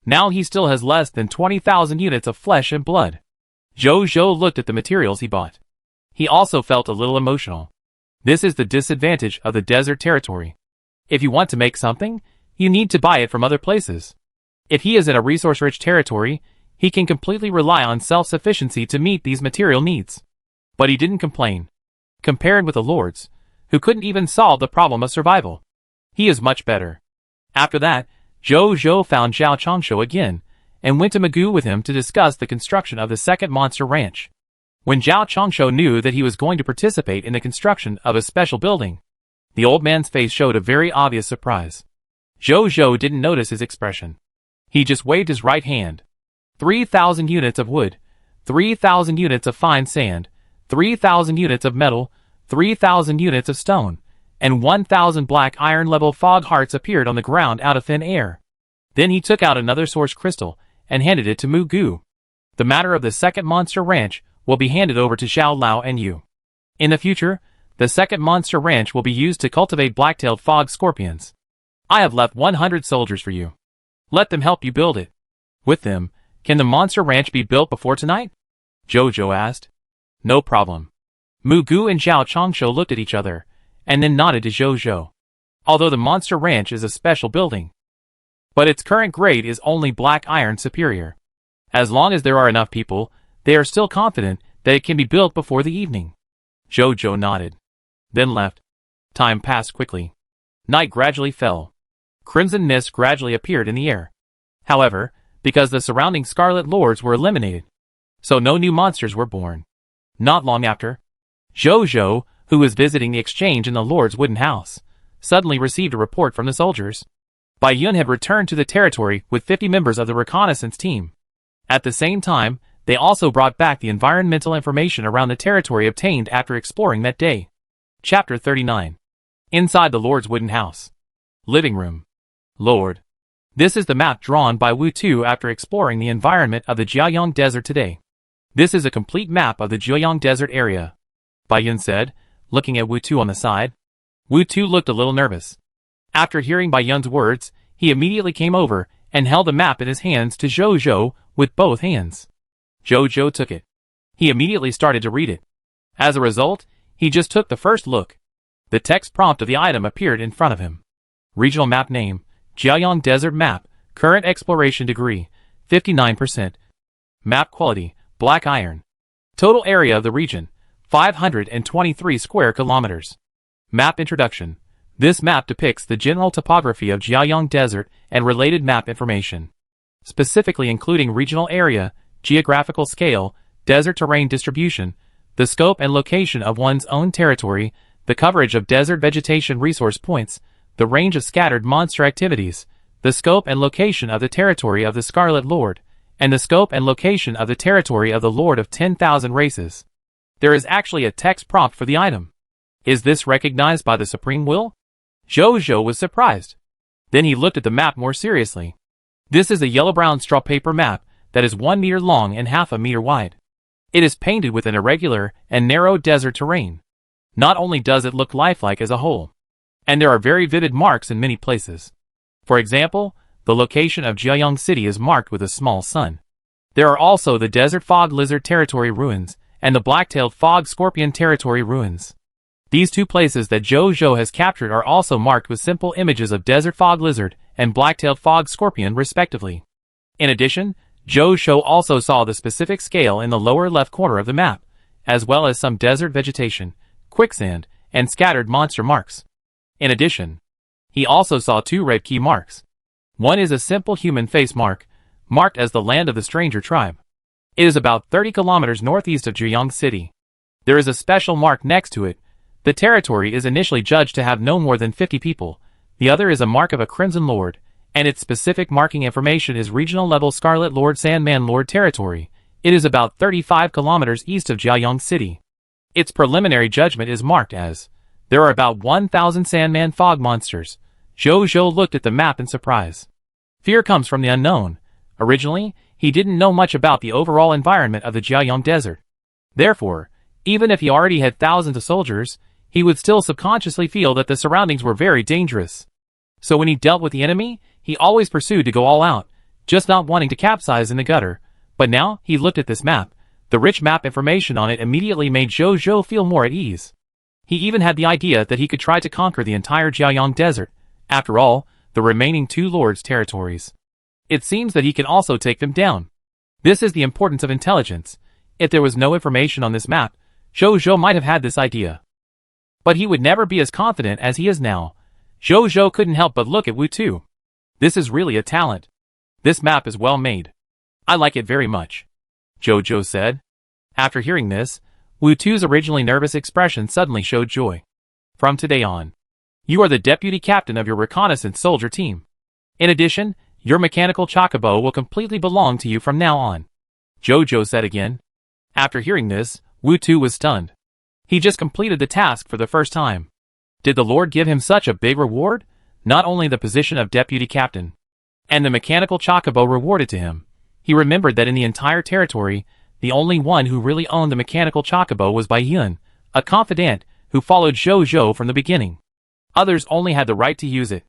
Now he still has less than 20,000 units of flesh and blood. Jojo looked at the materials he bought. He also felt a little emotional. This is the disadvantage of the desert territory. If you want to make something, you need to buy it from other places. If he is in a resource-rich territory, he can completely rely on self-sufficiency to meet these material needs. But he didn't complain. Compared with the lords, who couldn't even solve the problem of survival, he is much better. After that, Jojo found Zhao Changshu again, and went to Magoo with him to discuss the construction of the second monster ranch. When Zhao Changshu knew that he was going to participate in the construction of a special building, the old man's face showed a very obvious surprise. Jojo didn't notice his expression. He just waved his right hand. 3,000 units of wood, 3,000 units of fine sand, 3,000 units of metal, 3,000 units of stone, and 1,000 black iron level fog hearts appeared on the ground out of thin air. Then he took out another source crystal and handed it to Magoo. The matter of the second monster ranch will be handed over to Xiao Lao and you. In the future, the second monster ranch will be used to cultivate black-tailed fog scorpions. I have left 100 soldiers for you. Let them help you build it. With them, can the monster ranch be built before tonight? Jojo asked. No problem. Magoo and Zhao Changshu looked at each other, and then nodded to Jojo. Although the monster ranch is a special building, but its current grade is only black iron superior. As long as there are enough people, they are still confident that it can be built before the evening. Jojo nodded, then left. Time passed quickly. Night gradually fell. Crimson mist gradually appeared in the air. However, because the surrounding Scarlet Lords were eliminated, so no new monsters were born. Not long after, Jojo, who was visiting the exchange in the Lord's wooden house, suddenly received a report from the soldiers. Bai Yun had returned to the territory with 50 members of the reconnaissance team. At the same time, they also brought back the environmental information around the territory obtained after exploring that day. Chapter 39. Inside the Lord's wooden house. Living room. Lord. This is the map drawn by Wu Tu after exploring the environment of the Jiaoyang Desert today. This is a complete map of the Jiaoyang Desert area, Bai Yun said, looking at Wu Tu on the side. Wu Tu looked a little nervous. After hearing Bai Yun's words, he immediately came over and held the map in his hands to Jojo with both hands. Jojo took it. He immediately started to read it. As a result, he just took the first look. The text prompt of the item appeared in front of him. Regional map name, Jiaoyang Desert Map, current exploration degree, 59%. Map quality, black iron. Total area of the region, 523 square kilometers. Map introduction. This map depicts the general topography of Jiaoyang Desert and related map information, specifically including regional area, geographical scale, desert terrain distribution, the scope and location of one's own territory, the coverage of desert vegetation resource points, the range of scattered monster activities, the scope and location of the territory of the Scarlet Lord, and the scope and location of the territory of the Lord of 10,000 races. There is actually a text prompt for the item. Is this recognized by the Supreme Will? Jojo was surprised. Then he looked at the map more seriously. This is a yellow-brown straw paper map that is 1 meter long and half a meter wide. It is painted with an irregular and narrow desert terrain. Not only does it look lifelike as a whole, and there are very vivid marks in many places. For example, the location of Jiaoyang City is marked with a small sun. There are also the Desert Fog Lizard Territory ruins and the Black-tailed Fog Scorpion Territory ruins. These two places that Jojo has captured are also marked with simple images of Desert Fog Lizard and Black-tailed Fog Scorpion respectively. In addition, Jojo also saw the specific scale in the lower left corner of the map, as well as some desert vegetation, quicksand, and scattered monster marks. In addition, he also saw 2 red key marks. One is a simple human face mark, marked as the land of the stranger tribe. It is about 30 kilometers northeast of Jiaoyang City. There is a special mark next to it. The territory is initially judged to have no more than 50 people. The other is a mark of a Crimson Lord, and its specific marking information is regional level Scarlet Lord Sandman Lord territory. It is about 35 kilometers east of Jiaoyang City. Its preliminary judgment is marked as, there are about 1,000 Sandman fog monsters. Jojo looked at the map in surprise. Fear comes from the unknown. Originally, he didn't know much about the overall environment of the Jiaoyang Desert. Therefore, even if he already had thousands of soldiers, he would still subconsciously feel that the surroundings were very dangerous. So when he dealt with the enemy, he always pursued to go all out, just not wanting to capsize in the gutter. But now, he looked at this map. The rich map information on it immediately made Jojo feel more at ease. He even had the idea that he could try to conquer the entire Jiaoyang Desert. After all, the remaining 2 lords' territories. It seems that he can also take them down. This is the importance of intelligence. If there was no information on this map, Jojo might have had this idea. But he would never be as confident as he is now. Jojo couldn't help but look at Wu Tu. This is really a talent. This map is well made. I like it very much, Jojo said. After hearing this, Wu Tu's originally nervous expression suddenly showed joy. From today on, you are the deputy captain of your reconnaissance soldier team. In addition, your mechanical chocobo will completely belong to you from now on, Jojo said again. After hearing this, Wu Tu was stunned. He just completed the task for the first time. Did the Lord give him such a big reward? Not only the position of deputy captain, and the mechanical chocobo rewarded to him. He remembered that in the entire territory, the only one who really owned the mechanical chocobo was Bai Yun, a confidant who followed Jojo from the beginning. Others only had the right to use it.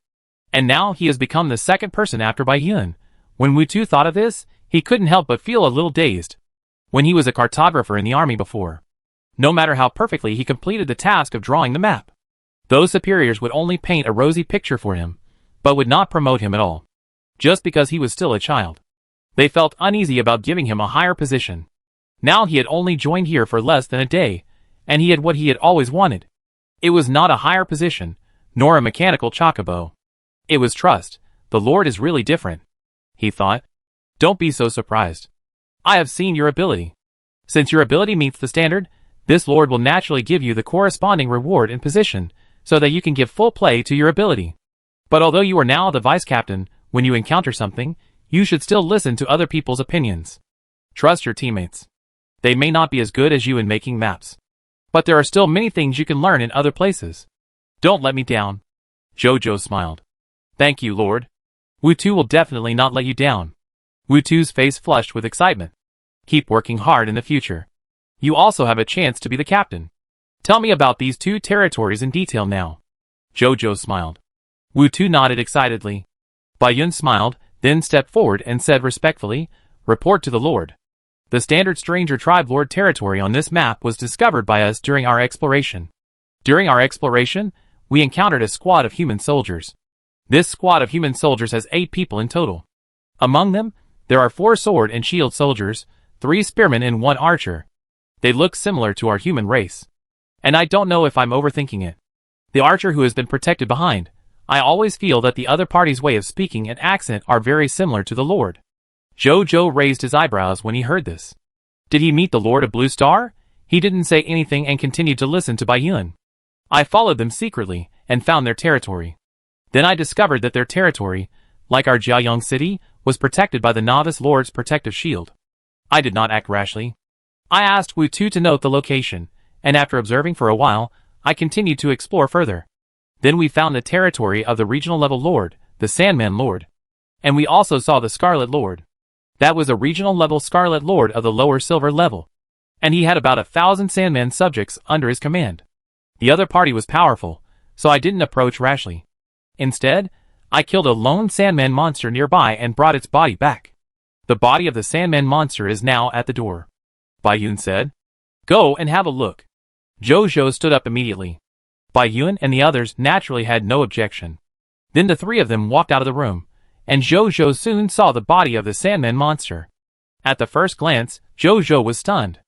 And now he has become the second person after Bai Yun. When Wu Tu thought of this, he couldn't help but feel a little dazed. When he was a cartographer in the army before, no matter how perfectly he completed the task of drawing the map, those superiors would only paint a rosy picture for him, but would not promote him at all. just because he was still a child. They felt uneasy about giving him a higher position. Now he had only joined here for less than a day, and he had what he had always wanted. It was not a higher position, nor a mechanical chocobo. It was trust. The Lord is really different, he thought. Don't be so surprised. I have seen your ability. Since your ability meets the standard, this Lord will naturally give you the corresponding reward and position, so that you can give full play to your ability. But although you are now the vice captain, when you encounter something, you should still listen to other people's opinions. Trust your teammates. They may not be as good as you in making maps, but there are still many things you can learn in other places. Don't let me down. Jojo smiled. Thank you, Lord. Wu-Tu will definitely not let you down. Wu-Tu's face flushed with excitement. Keep working hard in the future. You also have a chance to be the captain. Tell me about these 2 territories in detail now. Jojo smiled. Wu-Tu nodded excitedly. Baiyun smiled, then stepped forward and said respectfully, Report to the Lord. The standard Stranger Tribe Lord territory on this map was discovered by us during our exploration. During our exploration, we encountered a squad of human soldiers. This squad of human soldiers has 8 people in total. Among them, there are 4 sword and shield soldiers, 3 spearmen and 1 archer. They look similar to our human race. And I don't know if I'm overthinking it. The archer who has been protected behind, I always feel that the other party's way of speaking and accent are very similar to the Lord. Jojo raised his eyebrows when he heard this. Did he meet the Lord of Blue Star? He didn't say anything and continued to listen to Baiyun. I followed them secretly and found their territory. Then I discovered that their territory, like our Jiaoyang city, was protected by the Novice Lord's protective shield. I did not act rashly. I asked Wu-Tu to note the location, and after observing for a while, I continued to explore further. Then we found the territory of the regional level Lord, the Sandman Lord. And we also saw the Scarlet Lord. That was a regional level Scarlet Lord of the lower silver level. And he had about 1,000 Sandman subjects under his command. The other party was powerful, so I didn't approach rashly. Instead, I killed a lone Sandman monster nearby and brought its body back. The body of the Sandman monster is now at the door. Baiyun said. Go and have a look. Jojo stood up immediately. Baiyun and the others naturally had no objection. Then the 3 of them walked out of the room, and Jojo soon saw the body of the Sandman monster. At the first glance, Jojo was stunned.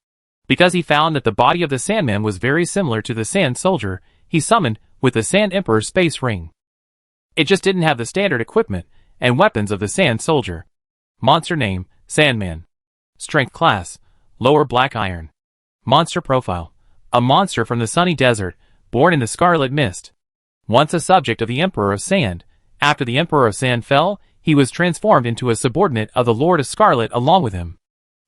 Because he found that the body of the Sandman was very similar to the Sand Soldier, he summoned with the Sand Emperor's space ring. It just didn't have the standard equipment and weapons of the Sand Soldier. Monster name, Sandman. Strength class, lower black iron. Monster profile, a monster from the sunny desert, born in the Scarlet Mist. Once a subject of the Emperor of Sand, after the Emperor of Sand fell, he was transformed into a subordinate of the Lord of Scarlet along with him.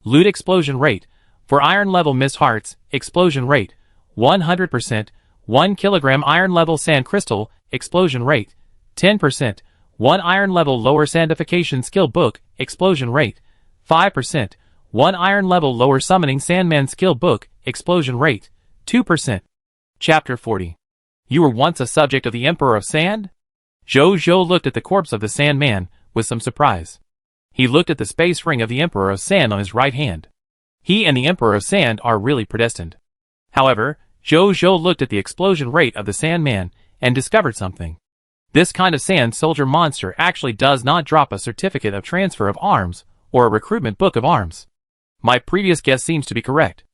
Loot explosion rate, for iron level Miss Hearts, explosion rate, 100%, 1 kilogram iron level sand crystal, explosion rate, 10%, 1 iron level lower sandification skill book, explosion rate, 5%, 1 iron level lower summoning Sandman skill book, explosion rate, 2%. Chapter 40. You were once a subject of the Emperor of Sand? Jojo looked at the corpse of the Sandman with some surprise. He looked at the space ring of the Emperor of Sand on his right hand. He and the Emperor of Sand are really predestined. However, Jojo looked at the explosion rate of the Sandman and discovered something. This kind of Sand Soldier monster actually does not drop a certificate of transfer of arms or a recruitment book of arms. My previous guess seems to be correct.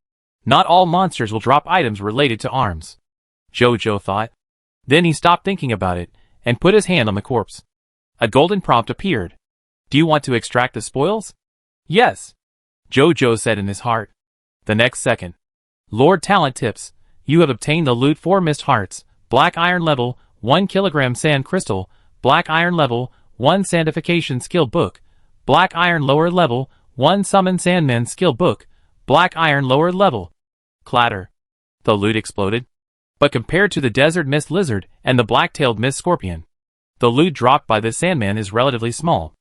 Not all monsters will drop items related to arms. Jojo thought. Then he stopped thinking about it and put his hand on the corpse. A golden prompt appeared. Do you want to extract the spoils? Yes, Jojo said in his heart. The next second. Lord Talent Tips. You have obtained the loot 4 Mist Hearts, black iron level, 1 kilogram sand crystal, black iron level, 1 sandification skill book, black iron lower level, 1 summon Sandman skill book, black iron lower level. Clatter. The loot exploded. But compared to the desert mist lizard and the black-tailed mist scorpion, the loot dropped by this Sandman is relatively small.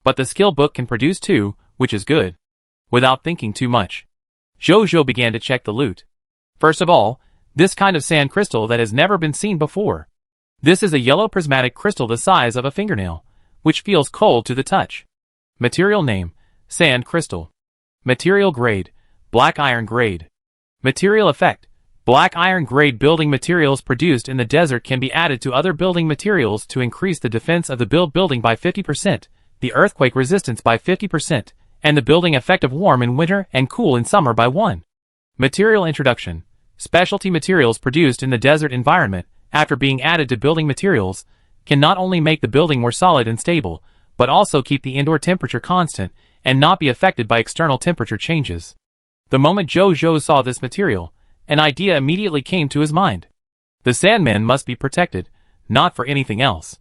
But the skill book can produce 2, which is good. Without thinking too much, Jojo began to check the loot. First of all, this kind of sand crystal that has never been seen before. This is a yellow prismatic crystal the size of a fingernail, which feels cold to the touch. Material name, sand crystal. Material grade, black iron grade. Material effect, black iron grade building materials produced in the desert can be added to other building materials to increase the defense of the building by 50%, the earthquake resistance by 50%, and the building effective warm in winter and cool in summer by 1. Material introduction. Specialty materials produced in the desert environment, after being added to building materials, can not only make the building more solid and stable, but also keep the indoor temperature constant and not be affected by external temperature changes. The moment Jojo saw this material, an idea immediately came to his mind. The Sandman must be protected, not for anything else.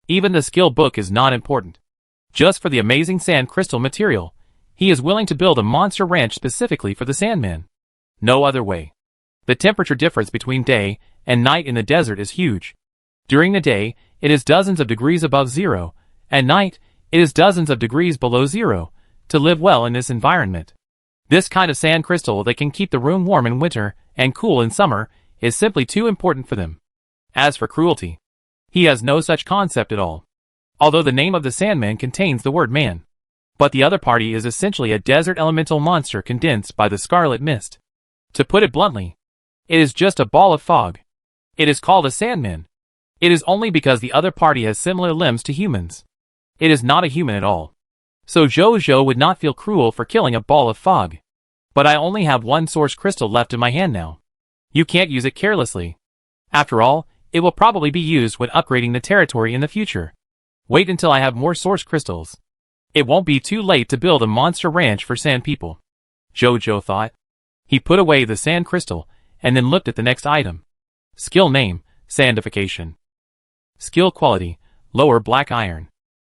Even the skill book is not important. Just for the amazing sand crystal material, he is willing to build a monster ranch specifically for the Sandman. No other way. The temperature difference between day and night in the desert is huge. During the day, it is dozens of degrees above zero. At night, it is dozens of degrees below zero. To live well in this environment, this kind of sand crystal that can keep the room warm in winter and cool in summer is simply too important for them. As for cruelty, he has no such concept at all. Although the name of the Sandman contains the word man. But the other party is essentially a desert elemental monster condensed by the scarlet mist. To put it bluntly, it is just a ball of fog. It is called a Sandman. It is only because the other party has similar limbs to humans. It is not a human at all. So Jojo would not feel cruel for killing a ball of fog. But I only have one source crystal left in my hand now. You can't use it carelessly. After all, it will probably be used when upgrading the territory in the future. Wait until I have more source crystals. It won't be too late to build a monster ranch for sand people. Jojo thought. He put away the sand crystal, and then looked at the next item. Skill name, sandification. Skill quality, lower black iron.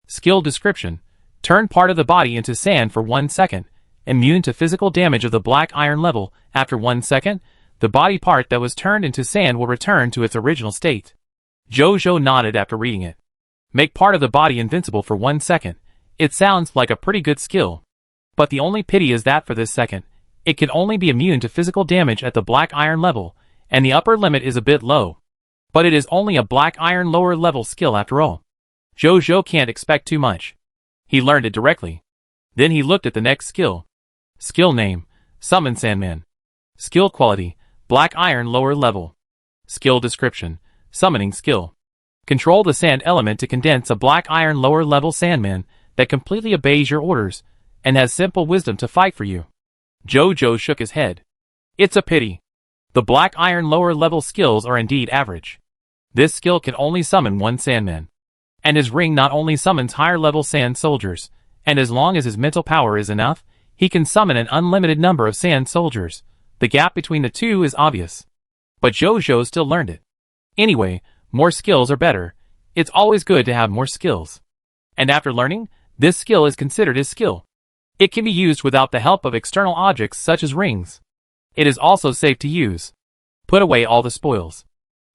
Skill description, turn part of the body into sand for 1 second, immune to physical damage of the black iron level. After 1 second, the body part that was turned into sand will return to its original state. Jojo nodded after reading it. Make part of the body invincible for 1 second. It sounds like a pretty good skill. But the only pity is that for this second, it can only be immune to physical damage at the black iron level, and the upper limit is a bit low. But it is only a black iron lower level skill after all. Jojo can't expect too much. He learned it directly. Then he looked at the next skill. Skill name, Summon Sandman. Skill quality, black iron lower level. Skill description, summoning skill. Control the sand element to condense a black iron lower level Sandman that completely obeys your orders and has simple wisdom to fight for you. Jojo shook his head. It's a pity. The black iron lower level skills are indeed average. This skill can only summon one Sandman. And his ring not only summons higher level sand soldiers, and as long as his mental power is enough, he can summon an unlimited number of sand soldiers. The gap between the two is obvious. But Jojo still learned it. Anyway, more skills are better. It's always good to have more skills. And after learning, this skill is considered his skill. It can be used without the help of external objects such as rings. It is also safe to use. Put away all the spoils.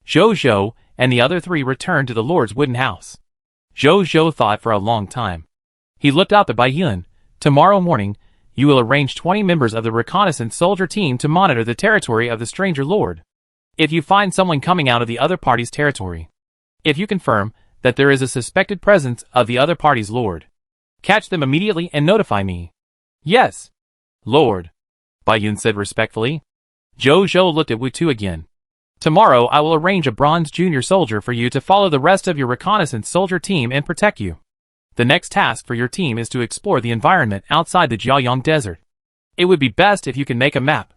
Jojo and the other three returned to the Lord's wooden house. Jojo thought for a long time. He looked out the Bayun. Tomorrow morning, you will arrange 20 members of the reconnaissance soldier team to monitor the territory of the stranger lord. If you find someone coming out of the other party's territory, if you confirm that there is a suspected presence of the other party's lord, catch them immediately and notify me. Yes, Lord, Bayun said respectfully. Jojo looked at Wutu again. Tomorrow I will arrange a bronze junior soldier for you to follow the rest of your reconnaissance soldier team and protect you. The next task for your team is to explore the environment outside the Jiaoyang Desert. It would be best if you can make a map.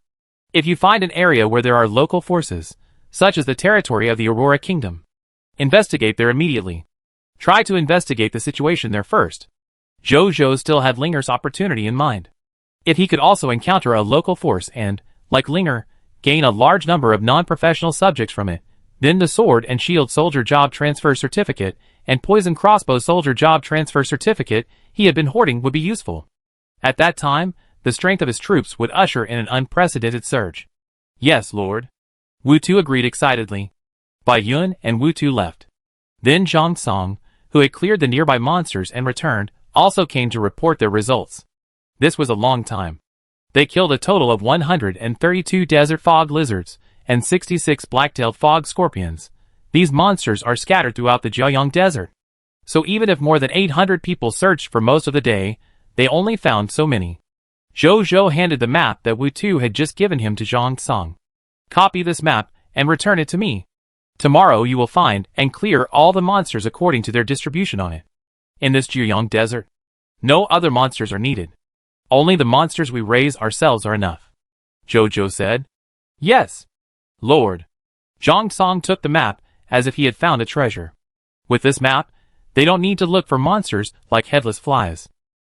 If you find an area where there are local forces, such as the territory of the Aurora Kingdom, investigate there immediately. Try to investigate the situation there first. Jojo still had Linger's opportunity in mind. If he could also encounter a local force and, like Linger, gain a large number of non-professional subjects from it, then the sword and shield soldier job transfer certificate and poison crossbow soldier job transfer certificate he had been hoarding would be useful. At that time, the strength of his troops would usher in an unprecedented surge. Yes, Lord. Wutu agreed excitedly. Bayun and Wutu left. Then Zhang Song, who had cleared the nearby monsters and returned, also came to report their results. This was a long time. They killed a total of 132 desert fog lizards and 66 black-tailed fog scorpions. These monsters are scattered throughout the Jiaoyang Desert. So even if more than 800 people searched for most of the day, they only found so many. Jojo handed the map that Wutu had just given him to Zhang Song. Copy this map and return it to me. Tomorrow you will find and clear all the monsters according to their distribution on it. In this Jiaoyang Desert, No other monsters are needed. Only the monsters we raise ourselves are enough. Jojo said. Yes, Lord. Zhang Song took the map as if he had found a treasure. With this map, they don't need to look for monsters like headless flies.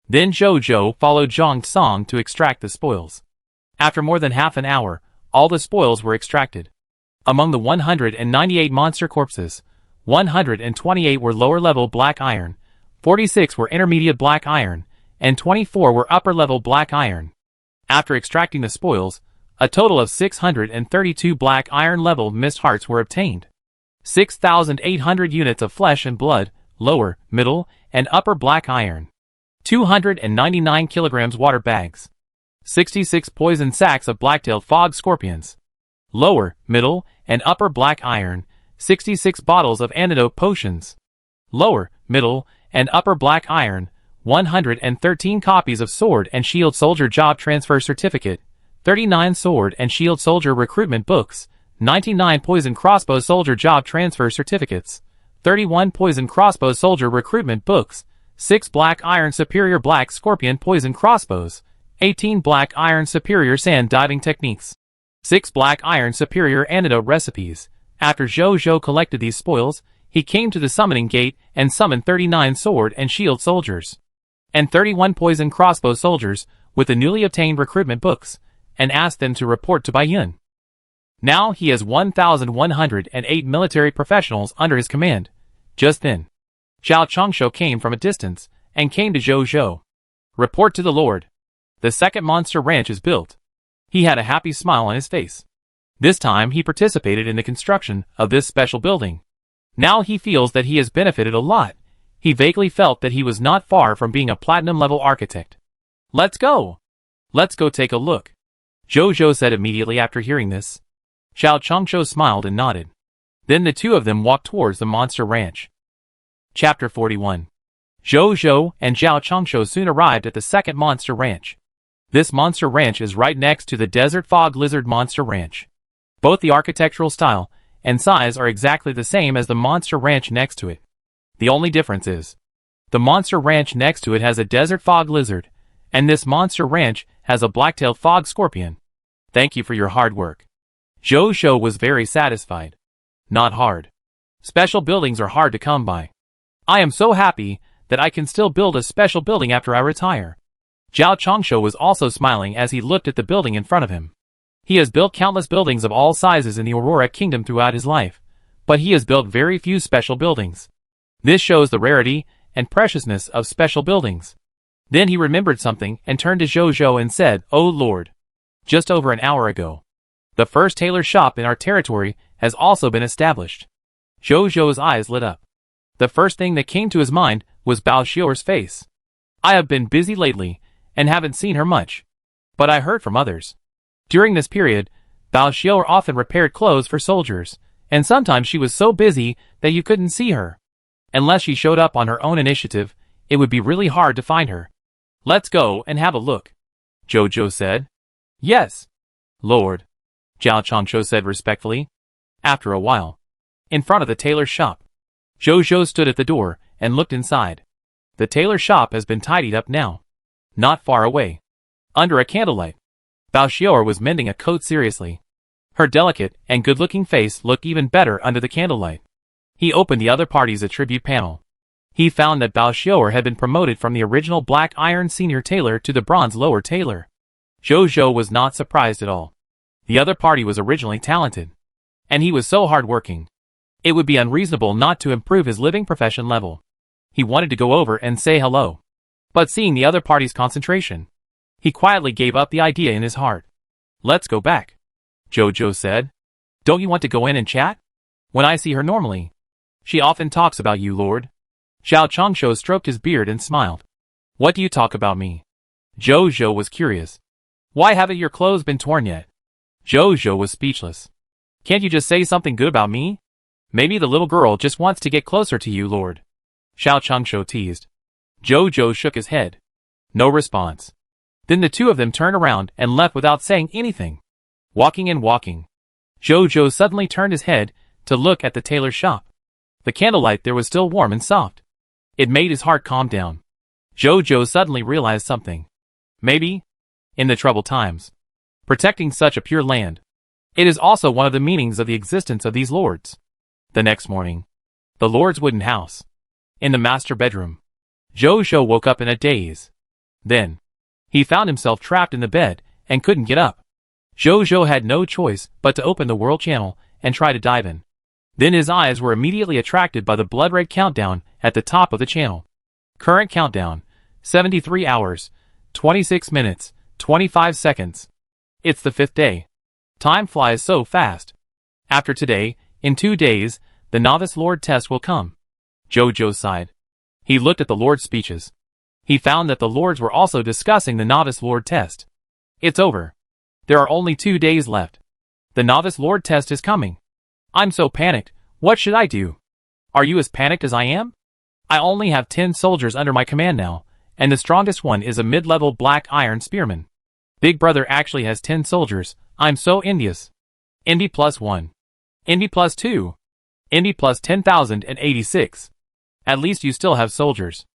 Then Jojo followed Zhang Song to extract the spoils. After more than half an hour, all the spoils were extracted. Among the 198 monster corpses, 128 were lower-level black iron, 46 were intermediate black iron, and 24 were upper-level black iron. After extracting the spoils, a total of 632 black iron-level mist hearts were obtained. 6,800 units of flesh and blood, lower, middle, and upper black iron. 299 kilograms water bags. 66 poison sacks of black-tailed fog scorpions. Lower, middle, and upper black iron. 66 bottles of antidote potions. Lower, middle, and upper black iron. 113 copies of Sword and Shield Soldier Job Transfer Certificate. 39 Sword and Shield Soldier Recruitment Books. 99 Poison Crossbow Soldier Job Transfer Certificates. 31 Poison Crossbow Soldier Recruitment Books. 6 Black Iron Superior Black Scorpion Poison Crossbows. 18 Black Iron Superior Sand Diving Techniques. 6 Black Iron Superior Antidote Recipes. After Jojo collected these spoils, he came to the summoning gate and summoned 39 Sword and Shield Soldiers. And 31 Poison Crossbow Soldiers, with the newly obtained recruitment books, and asked them to report to Baiyun. Now he has 1,108 military professionals under his command. Just then, Zhao Chongsho came from a distance, and came to Jojo. Report to the Lord. The second monster ranch is built. He had a happy smile on his face. This time he participated in the construction of this special building. Now he feels that he has benefited a lot. He vaguely felt that he was not far from being a platinum-level architect. Let's go! Let's go take a look. Jojo said immediately after hearing this. Zhao Chongsho smiled and nodded. Then the two of them walked towards the monster ranch. Chapter 41. Jojo and Zhao Chongsho soon arrived at the second monster ranch. This monster ranch is right next to the Desert Fog Lizard Monster Ranch. Both the architectural style and size are exactly the same as the monster ranch next to it. The only difference is, the monster ranch next to it has a Desert Fog Lizard, and this monster ranch has a black-tailed fog scorpion. Thank you for your hard work. Jojo was very satisfied. Not hard. Special buildings are hard to come by. I am so happy that I can still build a special building after I retire. Zhao Chongsho was also smiling as he looked at the building in front of him. He has built countless buildings of all sizes in the Aurora Kingdom throughout his life, but he has built very few special buildings. This shows the rarity and preciousness of special buildings. Then he remembered something and turned to Jojo and said, "Oh Lord. Just over an hour ago, the first tailor shop in our territory has also been established." Jojo's eyes lit up. The first thing that came to his mind was Bao Xiao's face. I have been busy lately, and haven't seen her much. But I heard from others. During this period, Bao Xiao often repaired clothes for soldiers, and sometimes she was so busy that you couldn't see her. Unless she showed up on her own initiative, it would be really hard to find her. Let's go and have a look, Jojo said. Yes, Lord, Zhao Chongsho said respectfully. After a while, in front of the tailor's shop, Jojo stood at the door and looked inside. The tailor's shop has been tidied up now. Not far away, under a candlelight, Bao Xiao was mending a coat seriously. Her delicate and good-looking face looked even better under the candlelight. He opened the other party's attribute panel. He found that Bao Xiao had been promoted from the original Black Iron Senior Tailor to the Bronze Lower Tailor. Jojo was not surprised at all. The other party was originally talented, and he was so hard-working. It would be unreasonable not to improve his living profession level. He wanted to go over and say hello. But seeing the other party's concentration, he quietly gave up the idea in his heart. Let's go back, Jojo said. Don't you want to go in and chat? When I see her normally, she often talks about you, Lord. Zhao Chongsho stroked his beard and smiled. What do you talk about me? Jojo was curious. Why haven't your clothes been torn yet? Jojo was speechless. Can't you just say something good about me? Maybe the little girl just wants to get closer to you, Lord. Zhao Chongsho teased. Jojo shook his head. No response. Then the two of them turned around and left without saying anything. Walking and walking, Jojo suddenly turned his head to look at the tailor's shop. The candlelight there was still warm and soft. It made his heart calm down. Jojo suddenly realized something. Maybe, in the troubled times, protecting such a pure land. It is also one of the meanings of the existence of these lords. The next morning, the lord's wooden house. In the master bedroom, Jojo woke up in a daze. Then, he found himself trapped in the bed and couldn't get up. Jojo had no choice but to open the world channel and try to dive in. Then his eyes were immediately attracted by the blood red countdown at the top of the channel. Current countdown, 73 hours, 26 minutes, 25 seconds. It's the 5th day. Time flies so fast. After today, in 2 days, the Novice Lord test will come. Jojo sighed. He looked at the Lord's speeches. He found that the Lords were also discussing the Novice Lord test. It's over. There are only 2 days left. The Novice Lord test is coming. I'm so panicked. What should I do? Are you as panicked as I am? I only have 10 soldiers under my command now, and the strongest one is a mid-level black iron spearman. Big brother actually has 10 soldiers. I'm so envious. Envy +1. Envy +2. Envy plus 10,086. At least you still have soldiers.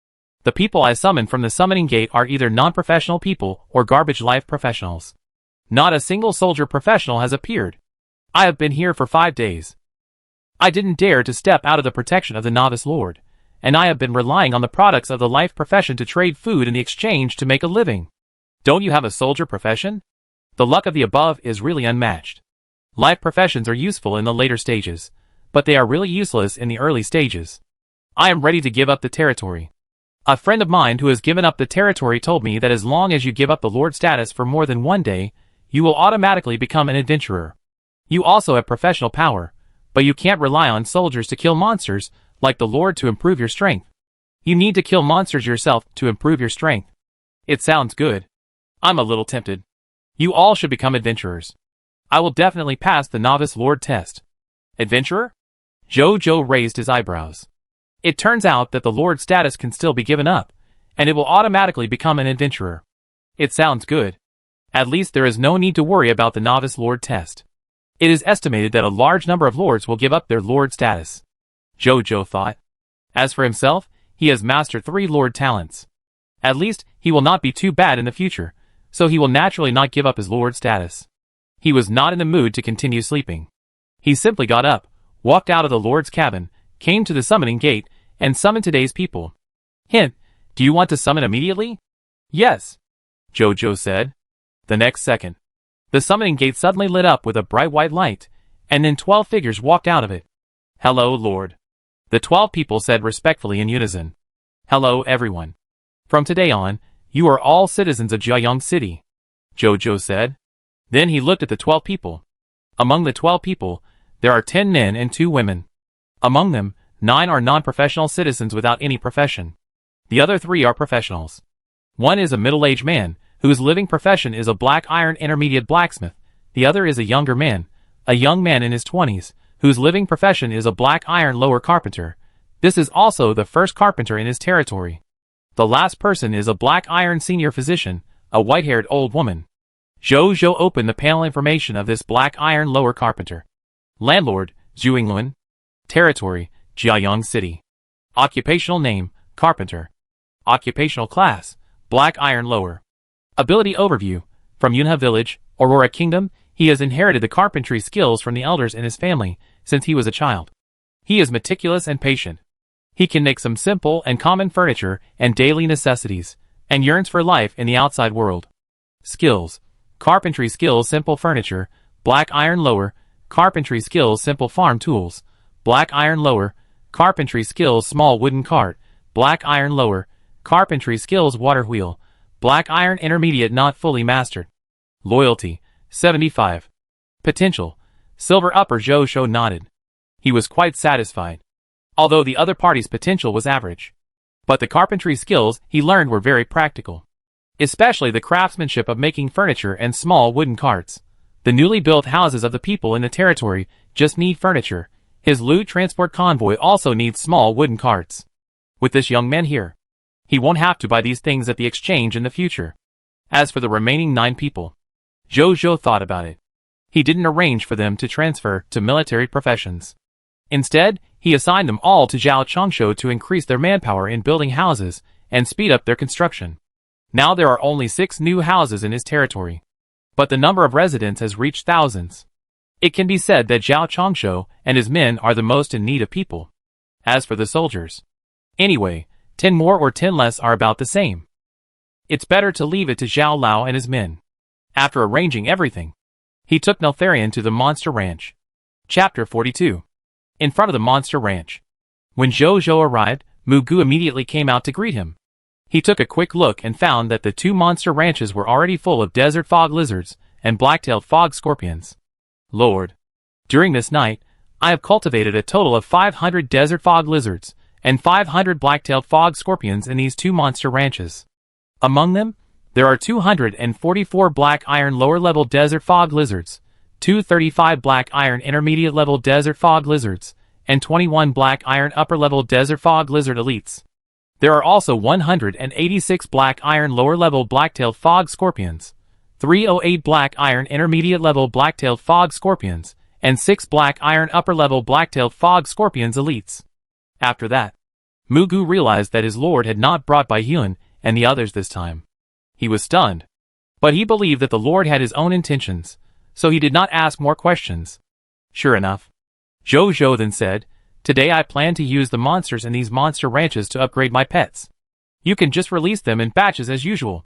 The people I summon from the summoning gate are either non-professional people or garbage life professionals. Not a single soldier professional has appeared. I have been here for 5 days. I didn't dare to step out of the protection of the Novice Lord, and I have been relying on the products of the life profession to trade food in the exchange to make a living. Don't you have a soldier profession? The luck of the above is really unmatched. Life professions are useful in the later stages, but they are really useless in the early stages. I am ready to give up the territory. A friend of mine who has given up the territory told me that as long as you give up the Lord status for more than 1 day, you will automatically become an adventurer. You also have professional power, but you can't rely on soldiers to kill monsters like the Lord to improve your strength. You need to kill monsters yourself to improve your strength. It sounds good. I'm a little tempted. You all should become adventurers. I will definitely pass the Novice Lord test. Adventurer? Jojo raised his eyebrows. It turns out that the Lord status can still be given up, and it will automatically become an adventurer. It sounds good. At least there is no need to worry about the Novice Lord test. It is estimated that a large number of lords will give up their Lord status. Jojo thought. As for himself, he has mastered 3 Lord talents. At least, he will not be too bad in the future, so he will naturally not give up his Lord status. He was not in the mood to continue sleeping. He simply got up, walked out of the Lord's cabin, came to the summoning gate, and summoned today's people. Hint, do you want to summon immediately? Yes, Jojo said. The next second, the summoning gate suddenly lit up with a bright white light, and then 12 figures walked out of it. Hello, Lord. The 12 people said respectfully in unison. Hello, everyone. From today on, you are all citizens of Jiayang City, Jojo said. Then he looked at the 12 people. Among the 12 people, there are 10 men and 2 women. Among them, 9 are non-professional citizens without any profession. The other 3 are professionals. One is a middle-aged man, whose living profession is a black iron intermediate blacksmith. The other is a younger man, a young man in his 20s, whose living profession is a black iron lower carpenter. This is also the first carpenter in his territory. The last person is a black iron senior physician, a white-haired old woman. Jojo opened the panel information of this black iron lower carpenter. Landlord, Zhuinglun. Territory, Jiayang City. Occupational name, carpenter. Occupational class, black iron lower. Ability overview, from Yunhe Village, Aurora Kingdom, he has inherited the carpentry skills from the elders in his family since he was a child. He is meticulous and patient. He can make some simple and common furniture and daily necessities, and yearns for life in the outside world. Skills. Carpentry skills simple furniture, black iron lower, carpentry skills simple farm tools, black iron lower, carpentry skills small wooden cart, black iron lower, carpentry skills water wheel, black iron intermediate not fully mastered. Loyalty, 75. Potential, silver upper. Jojo nodded. He was quite satisfied. Although the other party's potential was average. But the carpentry skills he learned were very practical. Especially the craftsmanship of making furniture and small wooden carts. The newly built houses of the people in the territory just need furniture. His loot transport convoy also needs small wooden carts. With this young man here, he won't have to buy these things at the exchange in the future. As for the remaining 9 people, Jojo thought about it. He didn't arrange for them to transfer to military professions. Instead, he assigned them all to Zhao Changshu to increase their manpower in building houses and speed up their construction. Now there are only 6 new houses in his territory, but the number of residents has reached thousands. It can be said that Zhao Chongshou and his men are the most in need of people. As for the soldiers, anyway, 10 more or 10 less are about the same. It's better to leave it to Zhao Lao and his men. After arranging everything, he took Neltharion to the monster ranch. Chapter 42. In front of the monster ranch. When Zhou Zhou arrived, Mu Gu immediately came out to greet him. He took a quick look and found that the 2 monster ranches were already full of desert fog lizards and black-tailed fog scorpions. Lord, during this night, I have cultivated a total of 500 desert fog lizards and 500 black-tailed fog scorpions in these 2 monster ranches. Among them, there are 244 black iron lower-level desert fog lizards, 235 black iron intermediate-level desert fog lizards, and 21 black iron upper-level desert fog lizard elites. There are also 186 black iron lower-level black-tailed fog scorpions, 308 black iron intermediate-level black-tailed fog scorpions, and 6 black iron upper-level black-tailed fog scorpions elites. After that, Mu Gu realized that his lord had not brought Bai Yun and the others this time. He was stunned, but he believed that the lord had his own intentions, so he did not ask more questions. Sure enough, Zhou Zhou then said, "Today I plan to use the monsters in these monster ranches to upgrade my pets. You can just release them in batches as usual."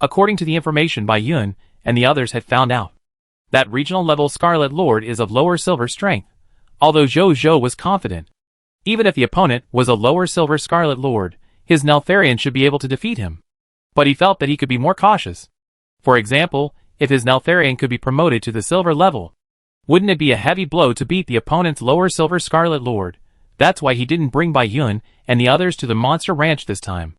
According to the information Bai Yun and the others had found out, that regional level Scarlet Lord is of lower silver strength, although Zhou Zhou was confident. Even if the opponent was a lower silver Scarlet Lord, his Neltharion should be able to defeat him. But he felt that he could be more cautious. For example, if his Neltharion could be promoted to the silver level, wouldn't it be a heavy blow to beat the opponent's lower silver Scarlet Lord? That's why he didn't bring Bai Yun and the others to the monster ranch this time.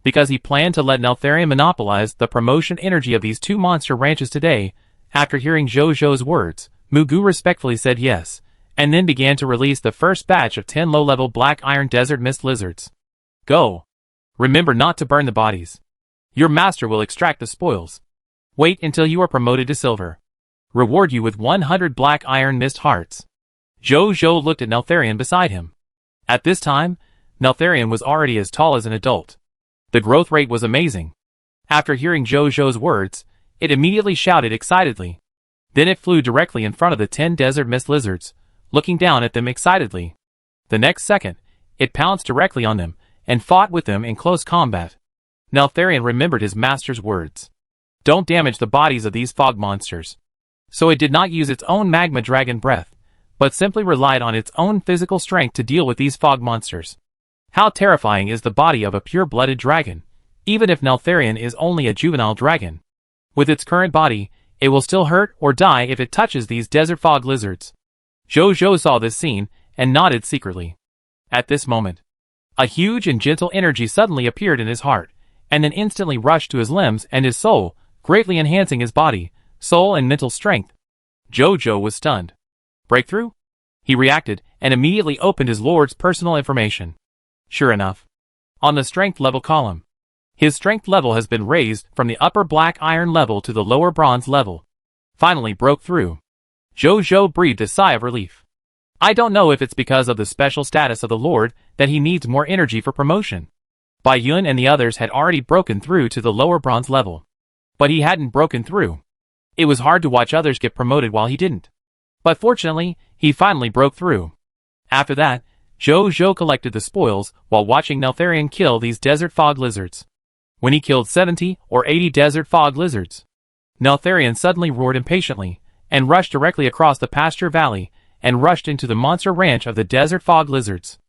Because he planned to let Neltharion monopolize the promotion energy of these 2 monster ranches today. After hearing Zhou Zhou's words, Mu Gu respectfully said yes, and then began to release the first batch of 10 low-level black iron desert mist lizards. Go. Remember not to burn the bodies. Your master will extract the spoils. Wait until you are promoted to silver. Reward you with 100 black iron mist hearts. Zhou Zhou looked at Neltharion beside him. At this time, Neltharion was already as tall as an adult. The growth rate was amazing. After hearing Zhou Zhou's words, it immediately shouted excitedly. Then it flew directly in front of the 10 desert mist lizards, looking down at them excitedly. The next second, it pounced directly on them and fought with them in close combat. Neltharion remembered his master's words. Don't damage the bodies of these fog monsters. So it did not use its own magma dragon breath, but simply relied on its own physical strength to deal with these fog monsters. How terrifying is the body of a pure-blooded dragon, even if Neltharion is only a juvenile dragon. With its current body, it will still hurt or die if it touches these desert fog lizards. Zhou Zhou saw this scene and nodded secretly. At this moment, a huge and gentle energy suddenly appeared in his heart, and then instantly rushed to his limbs and his soul, greatly enhancing his body, soul and mental strength. Zhou Zhou was stunned. Breakthrough? He reacted and immediately opened his lord's personal information. Sure enough, on the strength level column, his strength level has been raised from the upper black iron level to the lower bronze level. Finally broke through. Zhou Zhou breathed a sigh of relief. I don't know if it's because of the special status of the Lord that he needs more energy for promotion. Bai Yun and the others had already broken through to the lower bronze level. But he hadn't broken through. It was hard to watch others get promoted while he didn't. But fortunately, he finally broke through. After that, Zhou Zhou collected the spoils while watching Neltharion kill these desert fog lizards. When he killed 70 or 80 desert fog lizards, Neltharion suddenly roared impatiently and rushed directly across the pasture valley and rushed into the monster ranch of the desert fog lizards.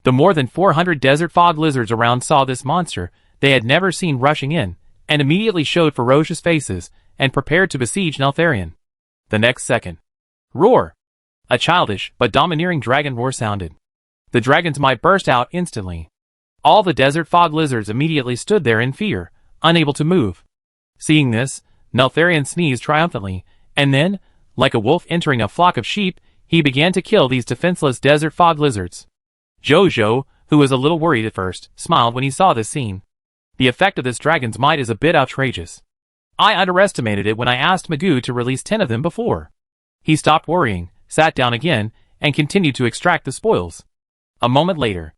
The more than 400 desert fog lizards around saw this monster they had never seen rushing in, and immediately showed ferocious faces and prepared to besiege Neltharion. The next second, roar! A childish but domineering dragon roar sounded. The dragon's might burst out instantly. All the desert fog lizards immediately stood there in fear, unable to move. Seeing this, Neltharion sneezed triumphantly, and then, like a wolf entering a flock of sheep, he began to kill these defenseless desert fog lizards. Zhou Zhou, who was a little worried at first, smiled when he saw this scene. The effect of this dragon's might is a bit outrageous. I underestimated it when I asked Magoo to release 10 of them before. He stopped worrying, sat down again, and continued to extract the spoils. A moment later,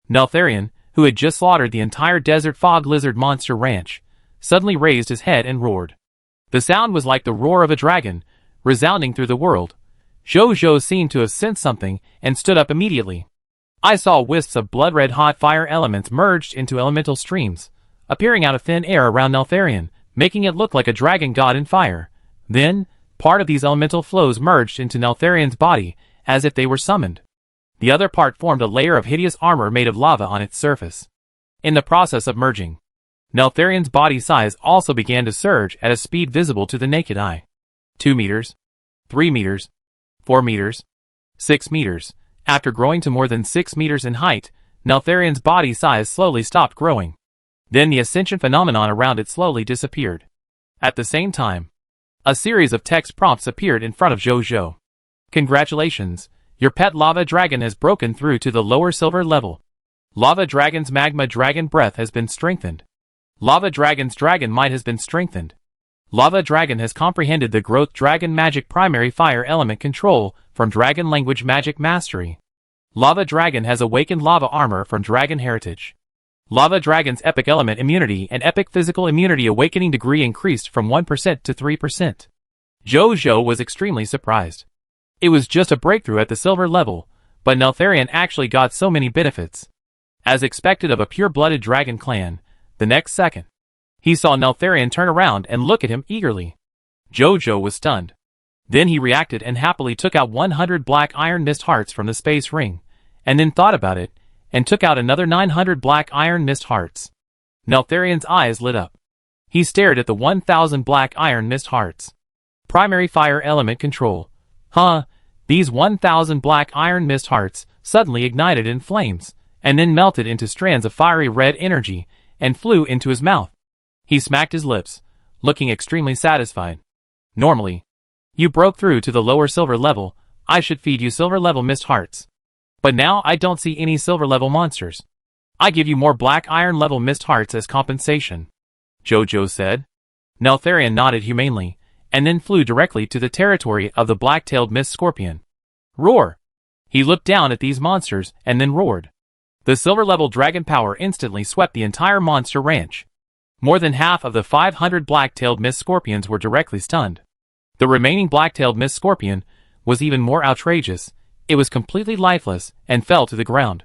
Neltharion, who had just slaughtered the entire desert fog lizard monster ranch, suddenly raised his head and roared. The sound was like the roar of a dragon, resounding through the world. Zhou seemed to have sensed something and stood up immediately. I saw wisps of blood-red-hot fire elements merged into elemental streams, appearing out of thin air around Neltharion, making it look like a dragon god in fire. Then, part of these elemental flows merged into Neltharion's body, as if they were summoned. The other part formed a layer of hideous armor made of lava on its surface. In the process of merging, Neltharion's body size also began to surge at a speed visible to the naked eye. 2 meters, 3 meters, 4 meters, 6 meters. After growing to more than 6 meters in height, Neltharion's body size slowly stopped growing. Then the ascension phenomenon around it slowly disappeared. At the same time, a series of text prompts appeared in front of Zhou. Congratulations, your pet lava dragon has broken through to the lower silver level. Lava dragon's magma dragon breath has been strengthened. Lava dragon's dragon might has been strengthened. Lava dragon has comprehended the growth dragon magic primary fire element control from dragon language magic mastery. Lava dragon has awakened lava armor from dragon heritage. Lava dragon's epic element immunity and epic physical immunity awakening degree increased from 1% to 3%. Zhou was extremely surprised. It was just a breakthrough at the silver level, but Neltharion actually got so many benefits. As expected of a pure-blooded dragon clan, the next second, he saw Neltharion turn around and look at him eagerly. Zhou was stunned. Then he reacted and happily took out 100 black iron mist hearts from the space ring, and then thought about it, and took out another 900 black iron mist hearts. Neltharion's eyes lit up. He stared at the 1,000 black iron mist hearts. Primary fire element control. These 1,000 black iron mist hearts suddenly ignited in flames, and then melted into strands of fiery red energy, and flew into his mouth. He smacked his lips, looking extremely satisfied. Normally, you broke through to the lower silver level, I should feed you silver level mist hearts. But now I don't see any silver level monsters. I give you more black iron level mist hearts as compensation, Zhou said. Neltharion nodded humanely, and then flew directly to the territory of the black-tailed mist scorpion. Roar! He looked down at these monsters and then roared. The silver level dragon power instantly swept the entire monster ranch. More than half of the 500 black-tailed mist scorpions were directly stunned. The remaining black-tailed mist scorpion was even more outrageous. It was completely lifeless and fell to the ground.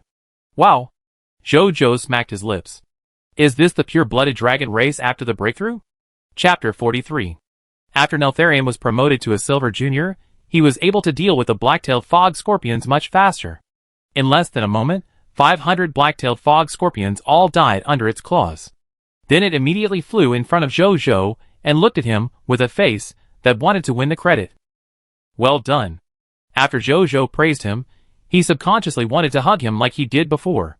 Wow! Zhou smacked his lips. Is this the pure-blooded dragon race after the breakthrough? Chapter 43. After Neltharion was promoted to a Silver Junior, he was able to deal with the black-tailed fog scorpions much faster. In less than a moment, 500 black-tailed fog scorpions all died under its claws. Then it immediately flew in front of Zhou and looked at him with a face that wanted to win the credit. Well done. After Zhou praised him, he subconsciously wanted to hug him like he did before.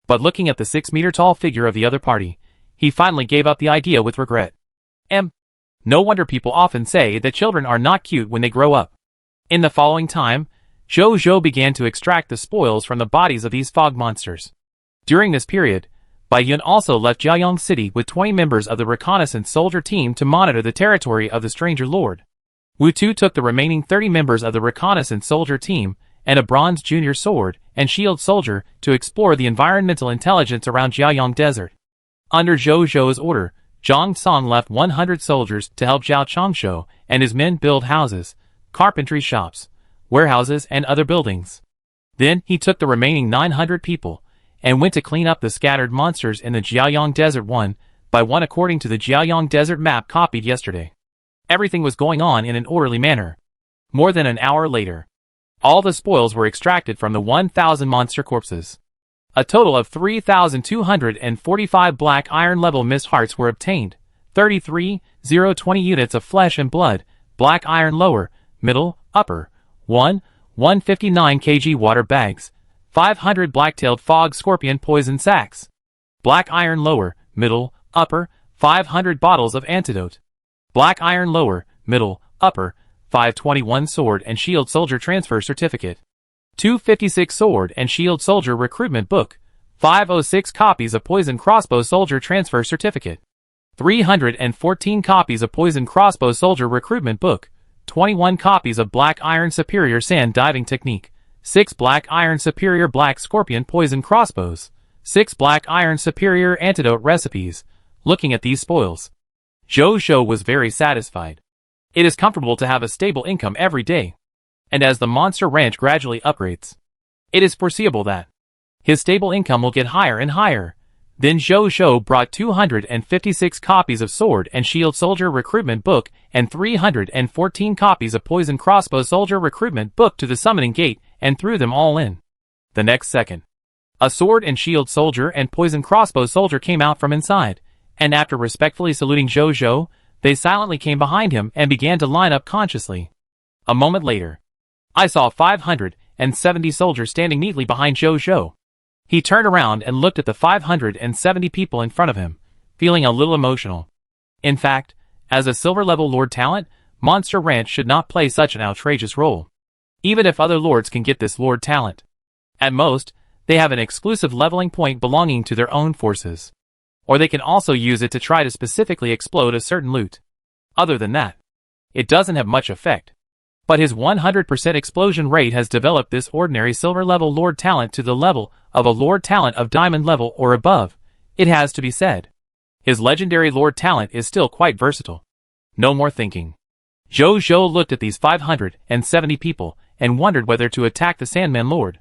But looking at the 6-meter-tall figure of the other party, he finally gave up the idea with regret. No wonder people often say that children are not cute when they grow up. In the following time, Zhou began to extract the spoils from the bodies of these fog monsters. During this period, Bai Yun also left Jiaoyang City with 20 members of the reconnaissance soldier team to monitor the territory of the stranger lord. Wu Tu took the remaining 30 members of the reconnaissance soldier team and a bronze junior sword and shield soldier to explore the environmental intelligence around Jiaoyang Desert. Under Zhou's order, Zhang Song left 100 soldiers to help Zhao Changshu and his men build houses, carpentry shops, warehouses and other buildings. Then he took the remaining 900 people and went to clean up the scattered monsters in the Jiaoyang Desert one by one according to the Jiaoyang Desert map copied yesterday. Everything was going on in an orderly manner. More than an hour later, all the spoils were extracted from the 1,000 monster corpses. A total of 3,245 black iron level mist hearts were obtained, 33,020 units of flesh and blood, black iron lower, middle, upper, 159 kg water bags, 500 black-tailed fog scorpion poison sacks, black iron lower, middle, upper, 500 bottles of antidote, black iron lower, middle, upper, 521 sword and shield soldier transfer certificate, 256 sword and shield soldier recruitment book, 506 copies of poison crossbow soldier transfer certificate, 314 copies of poison crossbow soldier recruitment book, 21 copies of black iron superior sand diving technique, 6 black iron superior black scorpion poison crossbows, 6 black iron superior antidote recipes. Looking at these spoils, Zhou was very satisfied. It is comfortable to have a stable income every day. And as the monster ranch gradually upgrades, it is foreseeable that his stable income will get higher and higher. Then Zhou brought 256 copies of Sword and Shield Soldier Recruitment Book and 314 copies of Poison Crossbow Soldier Recruitment Book to the summoning gate and threw them all in. The next second, a Sword and Shield Soldier and Poison Crossbow Soldier came out from inside, and after respectfully saluting Zhou, they silently came behind him and began to line up consciously. A moment later, I saw 570 soldiers standing neatly behind Zhou. He turned around and looked at the 570 people in front of him, feeling a little emotional. In fact, as a silver-level lord talent, Monster Ranch should not play such an outrageous role. Even if other lords can get this lord talent, at most, they have an exclusive leveling point belonging to their own forces. Or they can also use it to try to specifically explode a certain loot. Other than that, it doesn't have much effect. But his 100% explosion rate has developed this ordinary silver-level lord talent to the level of a lord talent of diamond level or above, it has to be said. His legendary lord talent is still quite versatile. No more thinking. Zhou looked at these 570 people and wondered whether to attack the Sandman Lord.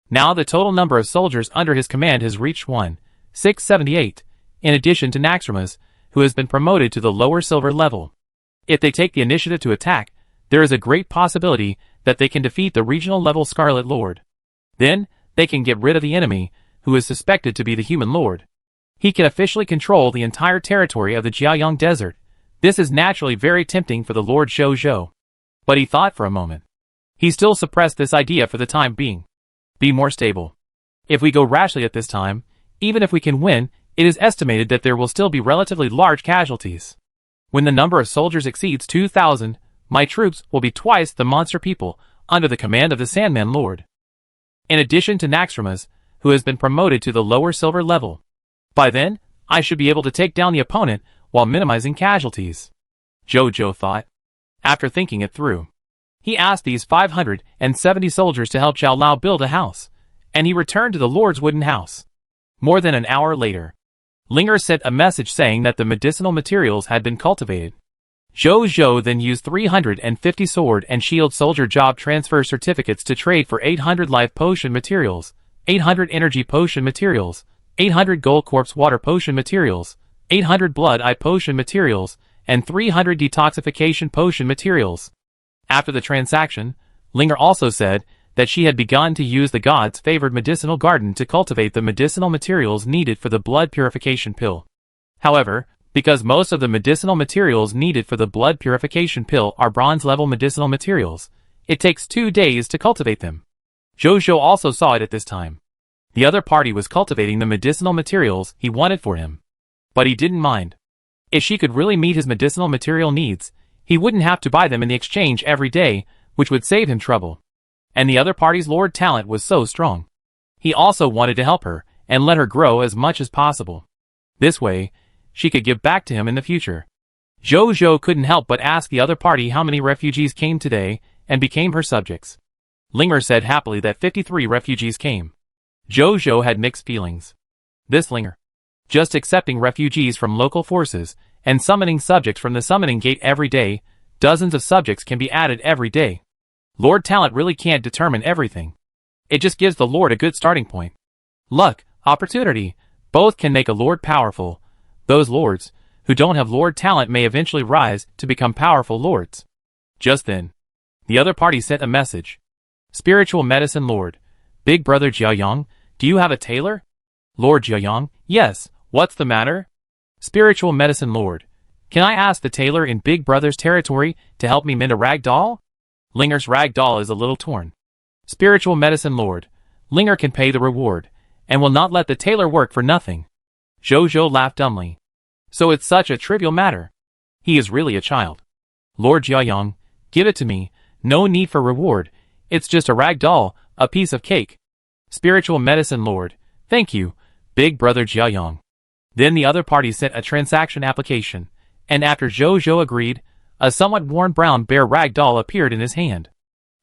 Now the total number of soldiers under his command has reached 1,678, in addition to Naxxramas, who has been promoted to the lower silver level. If they take the initiative to attack, there is a great possibility that they can defeat the regional level Scarlet Lord. Then, they can get rid of the enemy, who is suspected to be the Human Lord. He can officially control the entire territory of the Jiaoyang Desert. This is naturally very tempting for the Lord Zhou. But he thought for a moment. He still suppressed this idea for the time being. Be more stable. If we go rashly at this time, even if we can win, it is estimated that there will still be relatively large casualties. When the number of soldiers exceeds 2,000, my troops will be twice the monster people under the command of the Sandman Lord. In addition to Naxxramas, who has been promoted to the lower silver level. By then, I should be able to take down the opponent while minimizing casualties. Zhou thought. After thinking it through, he asked these 570 soldiers to help Zhao Lao build a house, and he returned to the Lord's wooden house. More than an hour later, Linger sent a message saying that the medicinal materials had been cultivated. Zhou then used 350 sword and shield soldier job transfer certificates to trade for 800 life potion materials, 800 energy potion materials, 800 gold corpse water potion materials, 800 blood eye potion materials, and 300 detoxification potion materials. After the transaction, Linger also said that she had begun to use the god's favored medicinal garden to cultivate the medicinal materials needed for the blood purification pill. However, because most of the medicinal materials needed for the blood purification pill are bronze-level medicinal materials, it takes 2 days to cultivate them. Zhou also saw it at this time. The other party was cultivating the medicinal materials he wanted for him. But he didn't mind. If she could really meet his medicinal material needs, he wouldn't have to buy them in the exchange every day, which would save him trouble. And the other party's lord talent was so strong. He also wanted to help her and let her grow as much as possible. This way, she could give back to him in the future. Zhou couldn't help but ask the other party how many refugees came today and became her subjects. Linger said happily that 53 refugees came. Zhou had mixed feelings. This Linger, just accepting refugees from local forces and summoning subjects from the summoning gate every day, dozens of subjects can be added every day. Lord talent really can't determine everything. It just gives the Lord a good starting point. Luck, opportunity, both can make a Lord powerful. Those lords who don't have lord talent may eventually rise to become powerful lords. Just then, the other party sent a message. Spiritual Medicine Lord, Big Brother Jiaoyang, do you have a tailor? Lord Jiaoyang, yes, what's the matter? Spiritual Medicine Lord, can I ask the tailor in Big Brother's territory to help me mend a rag doll? Linger's rag doll is a little torn. Spiritual Medicine Lord, Linger can pay the reward, and will not let the tailor work for nothing. Zhou laughed dumbly. So it's such a trivial matter. He is really a child. Lord Jiaoyang, give it to me, no need for reward, it's just a rag doll, a piece of cake. Spiritual Medicine Lord, thank you, Big Brother Jiaoyang. Then the other party sent a transaction application, and after Zhou agreed, a somewhat worn brown bear rag doll appeared in his hand.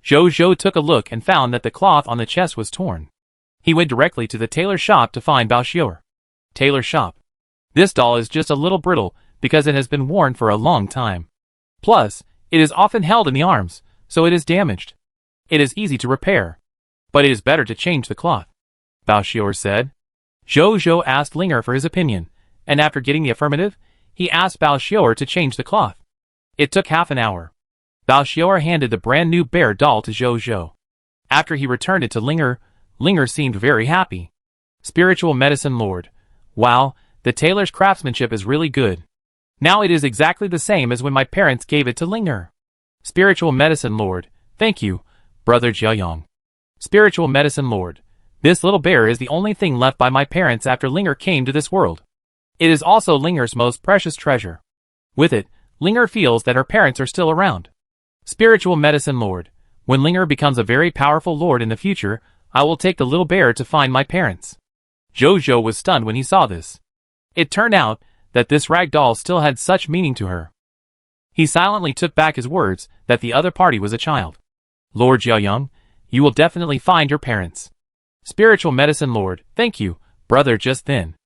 Zhou took a look and found that the cloth on the chest was torn. He went directly to the tailor shop to find Bao Xiu'er. Tailor shop. This doll is just a little brittle because it has been worn for a long time. Plus, it is often held in the arms, so it is damaged. It is easy to repair. But it is better to change the cloth, Bao Xiu'er said. Zhou asked Linger for his opinion, and after getting the affirmative, he asked Bao Xiu'er to change the cloth. It took half an hour. Bao Xiu'er handed the brand new bear doll to Zhou. After he returned it to Linger, Linger seemed very happy. Spiritual Medicine Lord. Wow, the tailor's craftsmanship is really good. Now it is exactly the same as when my parents gave it to Linger. Spiritual Medicine Lord. Thank you, Brother Jiayong. Spiritual Medicine Lord. This little bear is the only thing left by my parents after Linger came to this world. It is also Linger's most precious treasure. With it, Linger feels that her parents are still around. Spiritual Medicine Lord. When Linger becomes a very powerful lord in the future, I will take the little bear to find my parents. Zhou was stunned when he saw this. It turned out that this rag doll still had such meaning to her. He silently took back his words that the other party was a child. Lord Jiayong, you will definitely find your parents. Spiritual Medicine Lord, thank you, brother. Just then.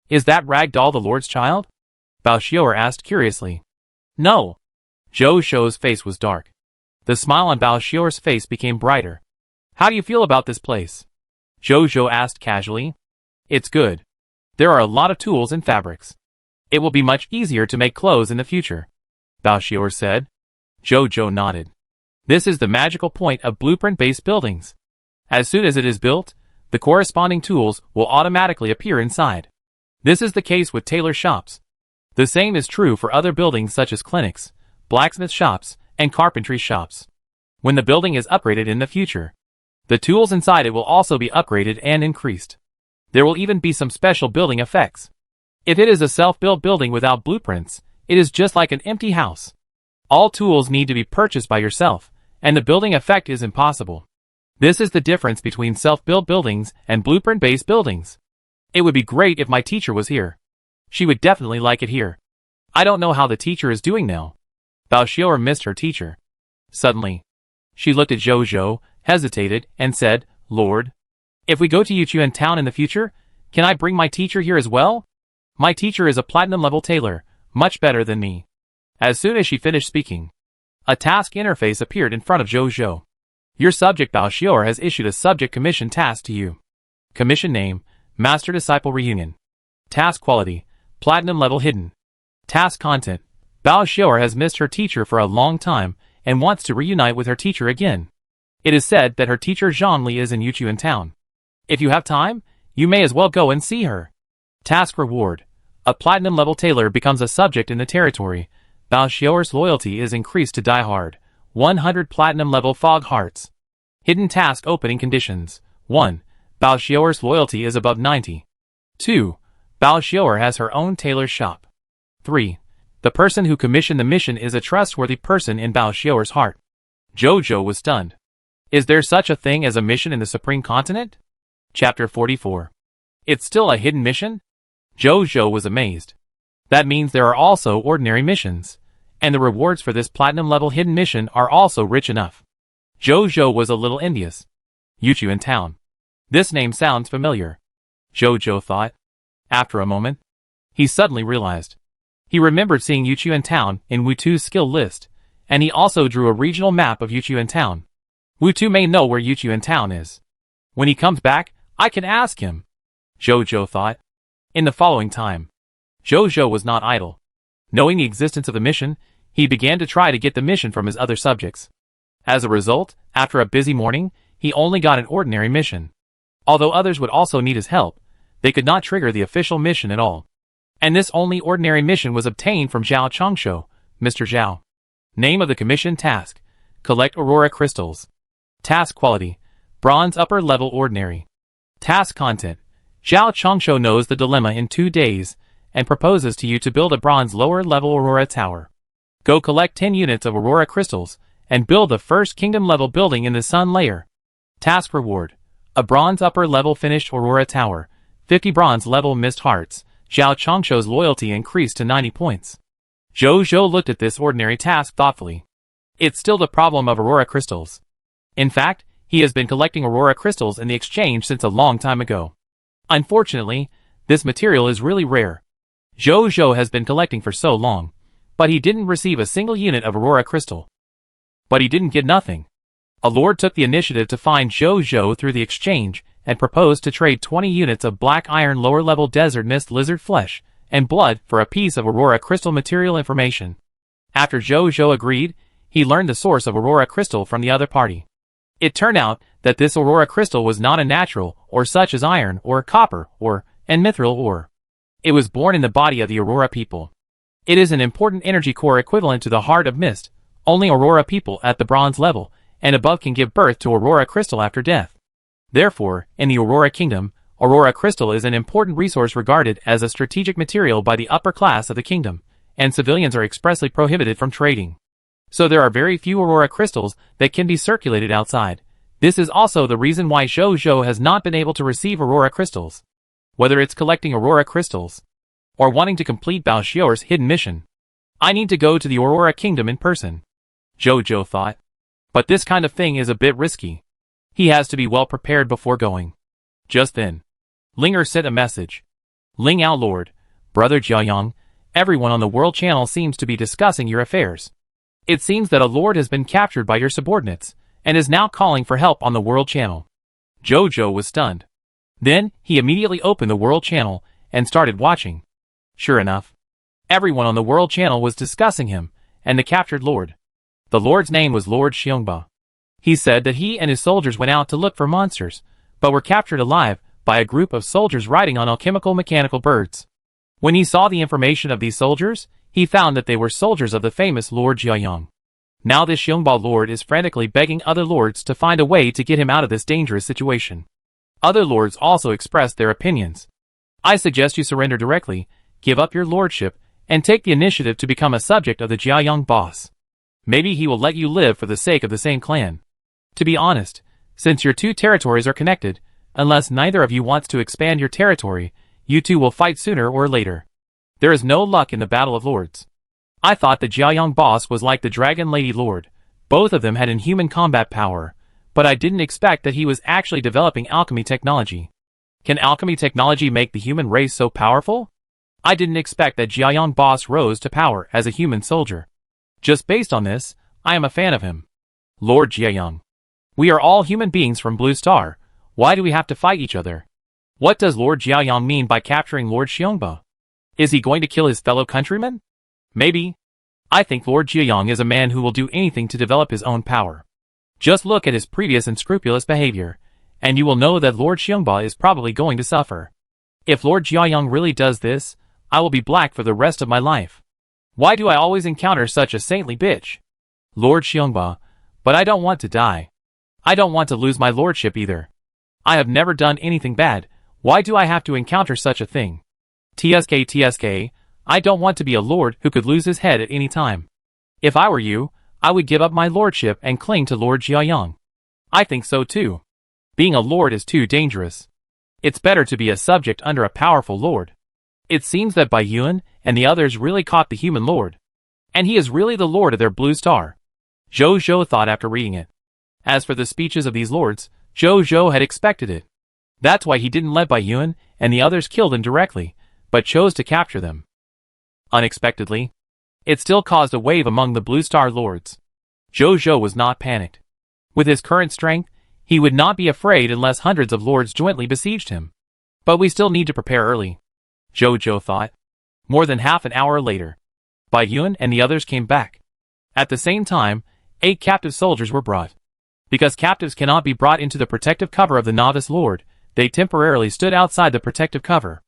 Is that rag doll the Lord's child? Bao Xiu'er asked curiously. No. Zhou's face was dark. The smile on Bao Xiu'er's face became brighter. How do you feel about this place? Zhou asked casually. It's good. There are a lot of tools and fabrics. It will be much easier to make clothes in the future, Bao Xiu'er said. Zhou nodded. This is the magical point of blueprint-based buildings. As soon as it is built, the corresponding tools will automatically appear inside. This is the case with tailor shops. The same is true for other buildings such as clinics, blacksmith shops, and carpentry shops. When the building is upgraded in the future, the tools inside it will also be upgraded and increased. There will even be some special building effects. If it is a self-built building without blueprints, it is just like an empty house. All tools need to be purchased by yourself, and the building effect is impossible. This is the difference between self-built buildings and blueprint-based buildings. It would be great if my teacher was here. She would definitely like it here. I don't know how the teacher is doing now. Bao Xiu'er missed her teacher. Suddenly, she looked at Zhou, hesitated, and said, Lord, if we go to Yuchuan town in the future, can I bring my teacher here as well? My teacher is a platinum-level tailor, much better than me. As soon as she finished speaking, a task interface appeared in front of Zhou. Your subject Bao Xiu'er has issued a subject commission task to you. Commission name, Master-Disciple Reunion. Task quality, Platinum level hidden. Task content, Bao Xiu'er has missed her teacher for a long time and wants to reunite with her teacher again. It is said that her teacher Zhongli is in Yuchuan town. If you have time, you may as well go and see her. Task reward, a platinum level tailor becomes a subject in the territory. Bao Xiu'er's loyalty is increased to Die Hard. 100 platinum level fog hearts. Hidden task opening conditions. 1. Bao Xiu'er's loyalty is above 90. 2. Bao Xiu'er has her own tailor shop. 3. The person who commissioned the mission is a trustworthy person in Bao Xiu'er's heart. Zhou was stunned. Is there such a thing as a mission in the Supreme Continent? Chapter 44. It's still a hidden mission? Zhou was amazed. That means there are also ordinary missions, and the rewards for this platinum-level hidden mission are also rich enough. Zhou was a little envious. Yuchuan town. This name sounds familiar, Zhou thought. After a moment, he suddenly realized. He remembered seeing Yuchuan town in Wutu's skill list, and he also drew a regional map of Yuchuan town. Wutu may know where Yuchuan town is. When he comes back, I can ask him, Zhou thought. In the following time, Zhou was not idle. Knowing the existence of the mission, he began to try to get the mission from his other subjects. As a result, after a busy morning, he only got an ordinary mission. Although others would also need his help, they could not trigger the official mission at all. And this only ordinary mission was obtained from Zhao Chongshou, Mr. Zhao. Name of the commission task: Collect Aurora Crystals. Task quality: Bronze upper level ordinary. Task content: Zhao Chongshou knows the dilemma in 2 days, and proposes to you to build a bronze lower level Aurora Tower. Go collect 10 units of Aurora Crystals, and build the first kingdom level building in the Sun Layer. Task reward: a bronze upper level finished Aurora Tower, 50 bronze level mist hearts. Zhao Chongshou's loyalty increased to 90 points. Zhou looked at this ordinary task thoughtfully. It's still the problem of Aurora Crystals. In fact, He has been collecting aurora crystals in the exchange since a long time ago. Unfortunately, this material is really rare. Zhou has been collecting for so long, but he didn't receive a single unit of aurora crystal. But he didn't get nothing. A lord took the initiative to find Zhou through the exchange and proposed to trade 20 units of black iron lower-level desert mist lizard flesh and blood for a piece of aurora crystal material information. After Zhou agreed, he learned the source of aurora crystal from the other party. It turned out that this aurora crystal was not a natural ore such as iron or copper ore and mithril ore. It was born in the body of the aurora people. It is an important energy core equivalent to the heart of mist. Only aurora people at the bronze level and above can give birth to aurora crystal after death. Therefore, in the Aurora Kingdom, aurora crystal is an important resource regarded as a strategic material by the upper class of the kingdom, and civilians are expressly prohibited from trading. So there are very few aurora crystals that can be circulated outside. This is also the reason why Zhou has not been able to receive aurora crystals. Whether it's collecting aurora crystals, or wanting to complete Bao Xiao's hidden mission, I need to go to the Aurora Kingdom in person. Zhou thought. But this kind of thing is a bit risky. He has to be well prepared before going. Just then, Linger sent a message. Ling Ao Lord, Brother Jiayang, everyone on the World Channel seems to be discussing your affairs. It seems that a lord has been captured by your subordinates, and is now calling for help on the World Channel. Zhou was stunned. Then, he immediately opened the World Channel, and started watching. Sure enough, everyone on the World Channel was discussing him, and the captured lord. The lord's name was Lord Xiongba. He said that he and his soldiers went out to look for monsters, but were captured alive by a group of soldiers riding on alchemical mechanical birds. When he saw the information of these soldiers, he found that they were soldiers of the famous Lord Jiayang. Now this Xiongba lord is frantically begging other lords to find a way to get him out of this dangerous situation. Other lords also expressed their opinions. I suggest you surrender directly, give up your lordship, and take the initiative to become a subject of the Jiayang boss. Maybe he will let you live for the sake of the same clan. To be honest, since your two territories are connected, unless neither of you wants to expand your territory, you two will fight sooner or later. There is no luck in the Battle of Lords. I thought the Jiayang boss was like the Dragon Lady Lord. Both of them had inhuman combat power, but I didn't expect that he was actually developing alchemy technology. Can alchemy technology make the human race so powerful? I didn't expect that Jiayang boss rose to power as a human soldier. Just based on this, I am a fan of him. Lord Jiayang. We are all human beings from Blue Star. Why do we have to fight each other? What does Lord Jiayang mean by capturing Lord Xiongba? Is he going to kill his fellow countrymen? Maybe. I think Lord Jiayang is a man who will do anything to develop his own power. Just look at his previous unscrupulous behavior, and you will know that Lord Xiongba is probably going to suffer. If Lord Jiayang really does this, I will be black for the rest of my life. Why do I always encounter such a saintly bitch? Lord Xiongba, but I don't want to die. I don't want to lose my lordship either. I have never done anything bad. Why do I have to encounter such a thing? TSK, I don't want to be a lord who could lose his head at any time. If I were you, I would give up my lordship and cling to Lord Jiayang. I think so too. Being a lord is too dangerous. It's better to be a subject under a powerful lord. It seems that Bai Yuan and the others really caught the human lord. And he is really the lord of their Blue Star. Zhou thought after reading it. As for the speeches of these lords, Zhou had expected it. That's why he didn't let Bai Yuan and the others kill them directly, but chose to capture them. Unexpectedly, it still caused a wave among the Blue Star lords. Zhou was not panicked. With his current strength, he would not be afraid unless hundreds of lords jointly besieged him. But we still need to prepare early. Zhou thought. More than half an hour later, Bai Yuan and the others came back. At the same time, 8 captive soldiers were brought. Because captives cannot be brought into the protective cover of the novice lord, they temporarily stood outside the protective cover.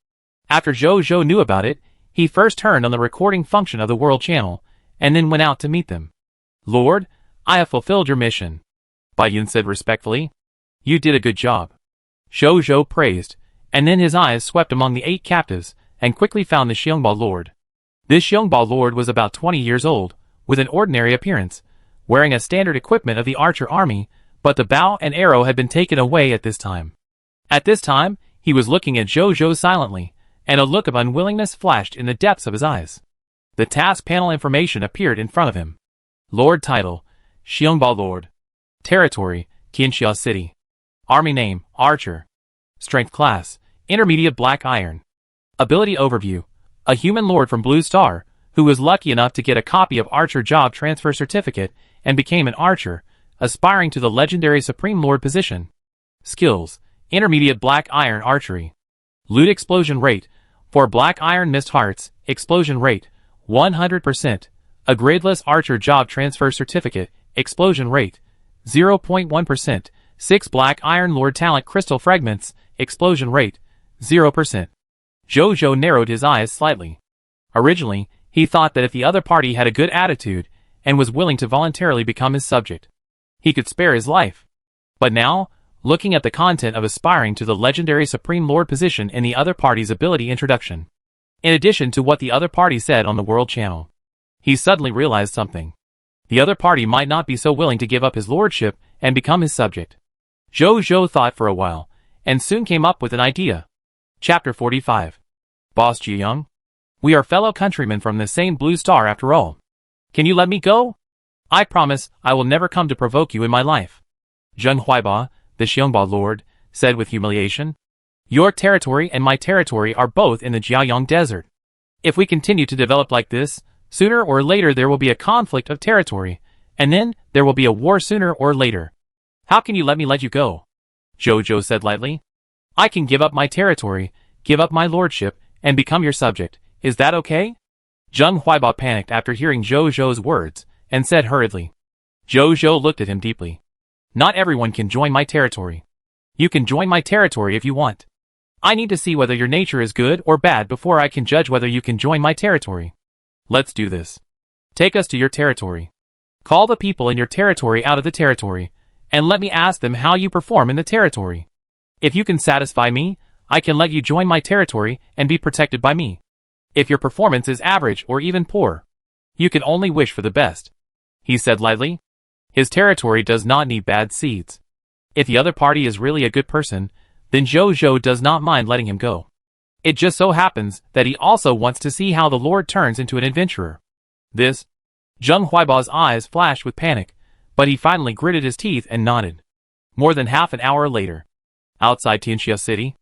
After Zhou knew about it, he first turned on the recording function of the World Channel, and then went out to meet them. Lord, I have fulfilled your mission. Bai Yuan said respectfully. You did a good job. Zhou praised, and then his eyes swept among the 8 captives, and quickly found the Xiongba lord. This Xiongba lord was about 20 years old, with an ordinary appearance, wearing a standard equipment of the archer army, but the bow and arrow had been taken away at this time. At this time, he was looking at Zhou silently, and a look of unwillingness flashed in the depths of his eyes. The task panel information appeared in front of him. Lord title, Xiongba Lord. Territory, Tianxia City. Army name, Archer. Strength class, Intermediate Black Iron. Ability overview. A human lord from Blue Star, who was lucky enough to get a copy of Archer Job Transfer Certificate and became an archer, aspiring to the legendary Supreme Lord position. Skills, Intermediate Black Iron Archery. Loot explosion rate. For Black Iron Missed Hearts, explosion rate, 100%. A gradeless Archer Job Transfer Certificate, explosion rate, 0.1%. 6 Black Iron Lord Talent Crystal Fragments, explosion rate, 0%. Jojo narrowed his eyes slightly. Originally, he thought that if the other party had a good attitude and was willing to voluntarily become his subject, he could spare his life. But now, looking at the content of aspiring to the legendary Supreme Lord position in the other party's ability introduction, in addition to what the other party said on the World Channel, he suddenly realized something. The other party might not be so willing to give up his lordship and become his subject. Jojo thought for a while, and soon came up with an idea. Chapter 45. Boss Jiyoung? We are fellow countrymen from the same Blue Star after all. Can you let me go? I promise I will never come to provoke you in my life. Zheng Huaiba, the Xiongba Lord, said with humiliation. Your territory and my territory are both in the Jiayang Desert. If we continue to develop like this, sooner or later there will be a conflict of territory, and then there will be a war sooner or later. How can you let me let you go? Jojo said lightly. I can give up my territory, give up my lordship, and become your subject. Is that okay? Zheng Huaiba panicked after hearing Jojo's words, and said hurriedly. Jojo looked at him deeply. Not everyone can join my territory. You can join my territory if you want. I need to see whether your nature is good or bad before I can judge whether you can join my territory. Let's do this. Take us to your territory. Call the people in your territory out of the territory, and let me ask them how you perform in the territory. If you can satisfy me, I can let you join my territory and be protected by me. If your performance is average or even poor, you can only wish for the best. He said lightly. His territory does not need bad seeds. If the other party is really a good person, then Jojo does not mind letting him go. It just so happens that he also wants to see how the Lord turns into an adventurer. This. Zheng Huaiba's eyes flashed with panic, but he finally gritted his teeth and nodded. More than half an hour later, outside Tianxia City,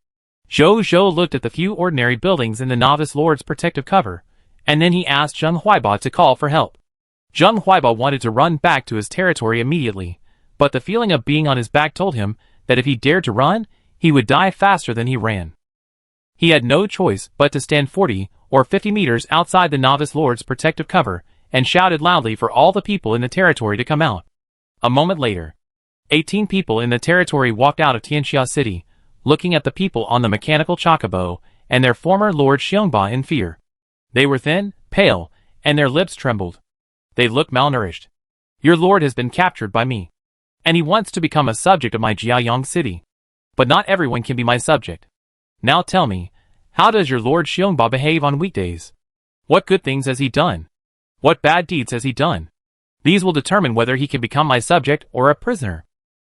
Jojo looked at the few ordinary buildings in the Novice Lord's protective cover, and then he asked Zheng Huaiba to call for help. Zheng Huaiba wanted to run back to his territory immediately, but the feeling of being on his back told him that if he dared to run, he would die faster than he ran. He had no choice but to stand 40 or 50 meters outside the Novice Lord's protective cover and shouted loudly for all the people in the territory to come out. A moment later, 18 people in the territory walked out of Tianxia City, looking at the people on the mechanical chocobo and their former Lord Xiongba in fear. They were thin, pale, and their lips trembled. They looked malnourished. Your lord has been captured by me, and he wants to become a subject of my Jiayang City. But not everyone can be my subject. Now tell me, how does your Lord Xiongba behave on weekdays? What good things has he done? What bad deeds has he done? These will determine whether he can become my subject or a prisoner.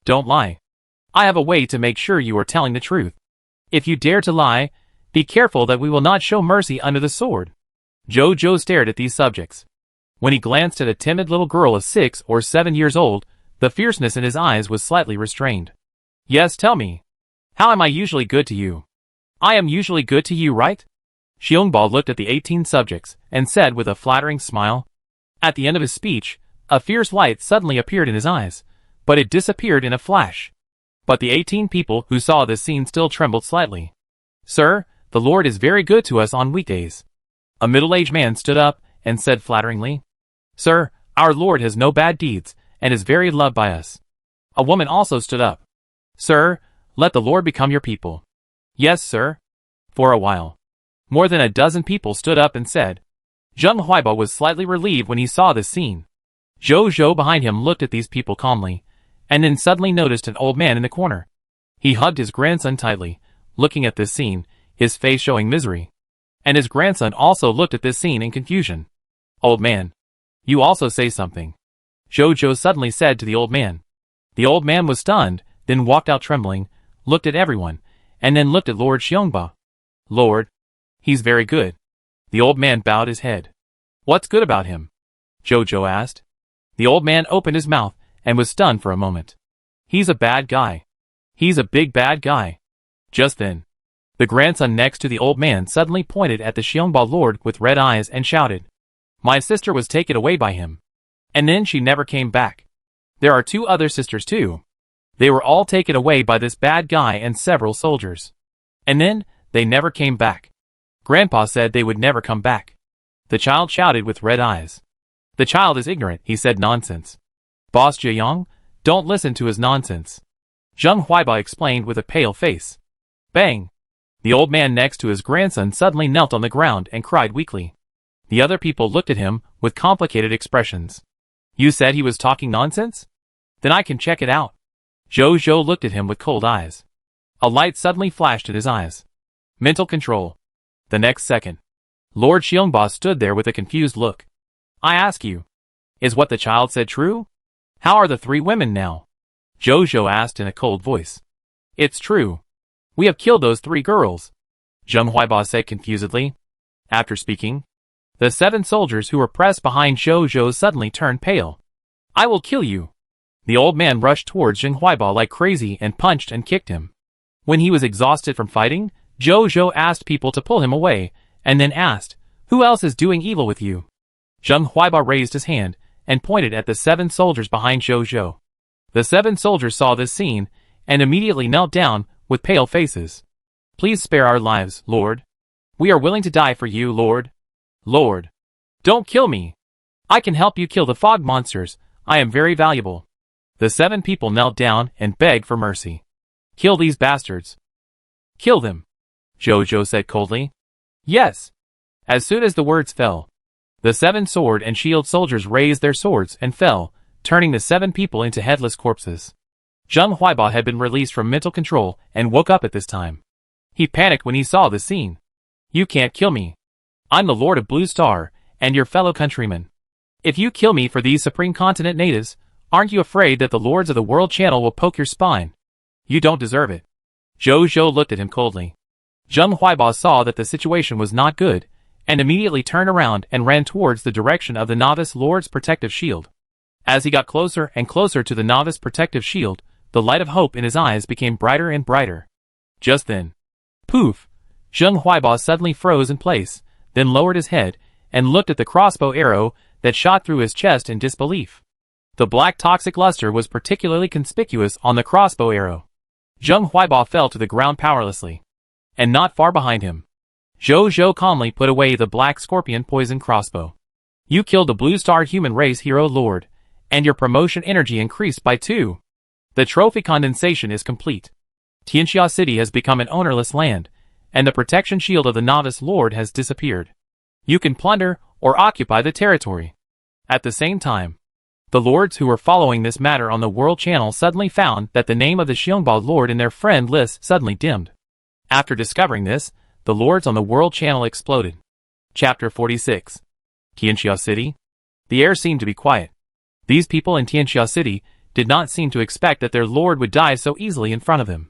Don't lie. I have a way to make sure you are telling the truth. If you dare to lie, be careful that we will not show mercy under the sword. Jojo stared at these subjects. When he glanced at a timid little girl of 6 or 7 years old, the fierceness in his eyes was slightly restrained. Yes, tell me. How am I usually good to you? I am usually good to you, right? Xiongba looked at the 18 subjects and said with a flattering smile. At the end of his speech, a fierce light suddenly appeared in his eyes, but it disappeared in a flash. But the 18 people who saw this scene still trembled slightly. Sir, the Lord is very good to us on weekdays. A middle-aged man stood up and said flatteringly. Sir, our Lord has no bad deeds and is very loved by us. A woman also stood up. Sir, let the Lord become your people. Yes, sir. For a while, more than a dozen people stood up and said. Zheng Huaiba was slightly relieved when he saw this scene. Jojo behind him looked at these people calmly, and then suddenly noticed an old man in the corner. He hugged his grandson tightly, looking at this scene, his face showing misery. And his grandson also looked at this scene in confusion. Old man, you also say something. Jojo suddenly said to the old man. The old man was stunned, then walked out trembling, looked at everyone, and then looked at Lord Xiongba. Lord, he's very good. The old man bowed his head. What's good about him? Jojo asked. The old man opened his mouth and was stunned for a moment. He's a bad guy. He's a big bad guy. Just then, the grandson next to the old man suddenly pointed at the Xiongba lord with red eyes and shouted, "My sister was taken away by him. And then she never came back. There are 2 other sisters too. They were all taken away by this bad guy and several soldiers. And then, they never came back. Grandpa said they would never come back." The child shouted with red eyes. "The child is ignorant," he said. "Nonsense. Boss Jiayong, don't listen to his nonsense," Zheng Huaiba explained with a pale face. Bang! The old man next to his grandson suddenly knelt on the ground and cried weakly. The other people looked at him with complicated expressions. "You said he was talking nonsense? Then I can check it out." Zhou Zhou looked at him with cold eyes. A light suddenly flashed in his eyes. Mental control. The next second, Lord Xiongba stood there with a confused look. "I ask you, is what the child said true? How are the 3 women now?" Zhou Zhou asked in a cold voice. "It's true. We have killed those 3 girls," Zheng Huaiba said confusedly. After speaking, the 7 soldiers who were pressed behind Zhou Zhou suddenly turned pale. "I will kill you." The old man rushed towards Zheng Huaiba like crazy and punched and kicked him. When he was exhausted from fighting, Zhou Zhou asked people to pull him away, and then asked, "Who else is doing evil with you?" Zheng Huaiba raised his hand and pointed at the 7 soldiers behind Zhou Zhou. The 7 soldiers saw this scene and immediately knelt down with pale faces. "Please spare our lives, Lord. We are willing to die for you, Lord. Lord, don't kill me. I can help you kill the fog monsters. I am very valuable." The 7 people knelt down and begged for mercy. "Kill these bastards. Kill them," Zhou Zhou said coldly. "Yes." As soon as the words fell, the 7 sword and shield soldiers raised their swords and fell, turning the 7 people into headless corpses. Zheng Huaiba had been released from mental control and woke up at this time. He panicked when he saw the scene. "You can't kill me. I'm the Lord of Blue Star, and your fellow countrymen. If you kill me for these Supreme Continent natives, aren't you afraid that the Lords of the World Channel will poke your spine? You don't deserve it." Zhou Zhou looked at him coldly. Zheng Huaiba saw that the situation was not good, and immediately turned around and ran towards the direction of the Novice Lord's protective shield. As he got closer and closer to the Novice protective shield, the light of hope in his eyes became brighter and brighter. Just then, poof! Zheng Huaiba suddenly froze in place, then lowered his head, and looked at the crossbow arrow that shot through his chest in disbelief. The black toxic luster was particularly conspicuous on the crossbow arrow. Zheng Huaiba fell to the ground powerlessly. And not far behind him, Zhou Zhou calmly put away the black scorpion poison crossbow. "You killed the Blue Star human race hero Lord, and your promotion energy increased by 2. The trophy condensation is complete. Tianxia City has become an ownerless land, and the protection shield of the Novice Lord has disappeared. You can plunder or occupy the territory." At the same time, the lords who were following this matter on the World Channel suddenly found that the name of the Xiongba Lord in their friend list suddenly dimmed. After discovering this, the lords on the World Channel exploded. Chapter 46. Tianxia City. The air seemed to be quiet. These people in Tianxia City did not seem to expect that their lord would die so easily in front of them.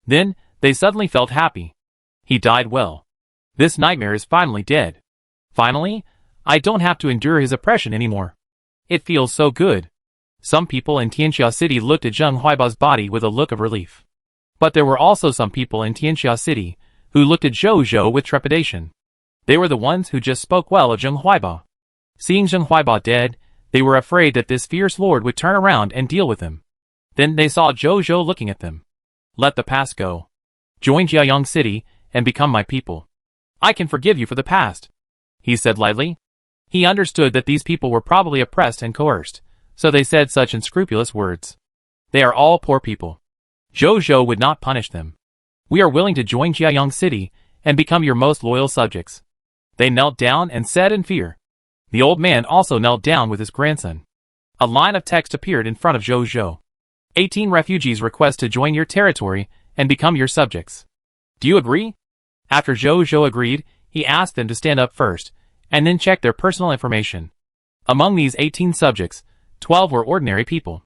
Then, they suddenly felt happy. He died well. This nightmare is finally dead. Finally, I don't have to endure his oppression anymore. It feels so good. Some people in Tianxia City looked at Zheng Huaiba's body with a look of relief. But there were also some people in Tianxia City who looked at Zhou Zhou with trepidation. They were the ones who just spoke well of Zheng Huaiba. Seeing Zheng Huaiba dead, they were afraid that this fierce lord would turn around and deal with them. Then they saw Zhou Zhou looking at them. "Let the past go. Join Jiayang City and become my people. I can forgive you for the past," he said lightly. He understood that these people were probably oppressed and coerced, so they said such unscrupulous words. They are all poor people. Zhou Zhou would not punish them. "We are willing to join Jiayang City and become your most loyal subjects." They knelt down and said in fear. The old man also knelt down with his grandson. A line of text appeared in front of Zhou Zhou. 18 refugees request to join your territory and become your subjects. Do you agree? After Zhou Zhou agreed, he asked them to stand up first, and then check their personal information. Among these 18 subjects, 12 were ordinary people.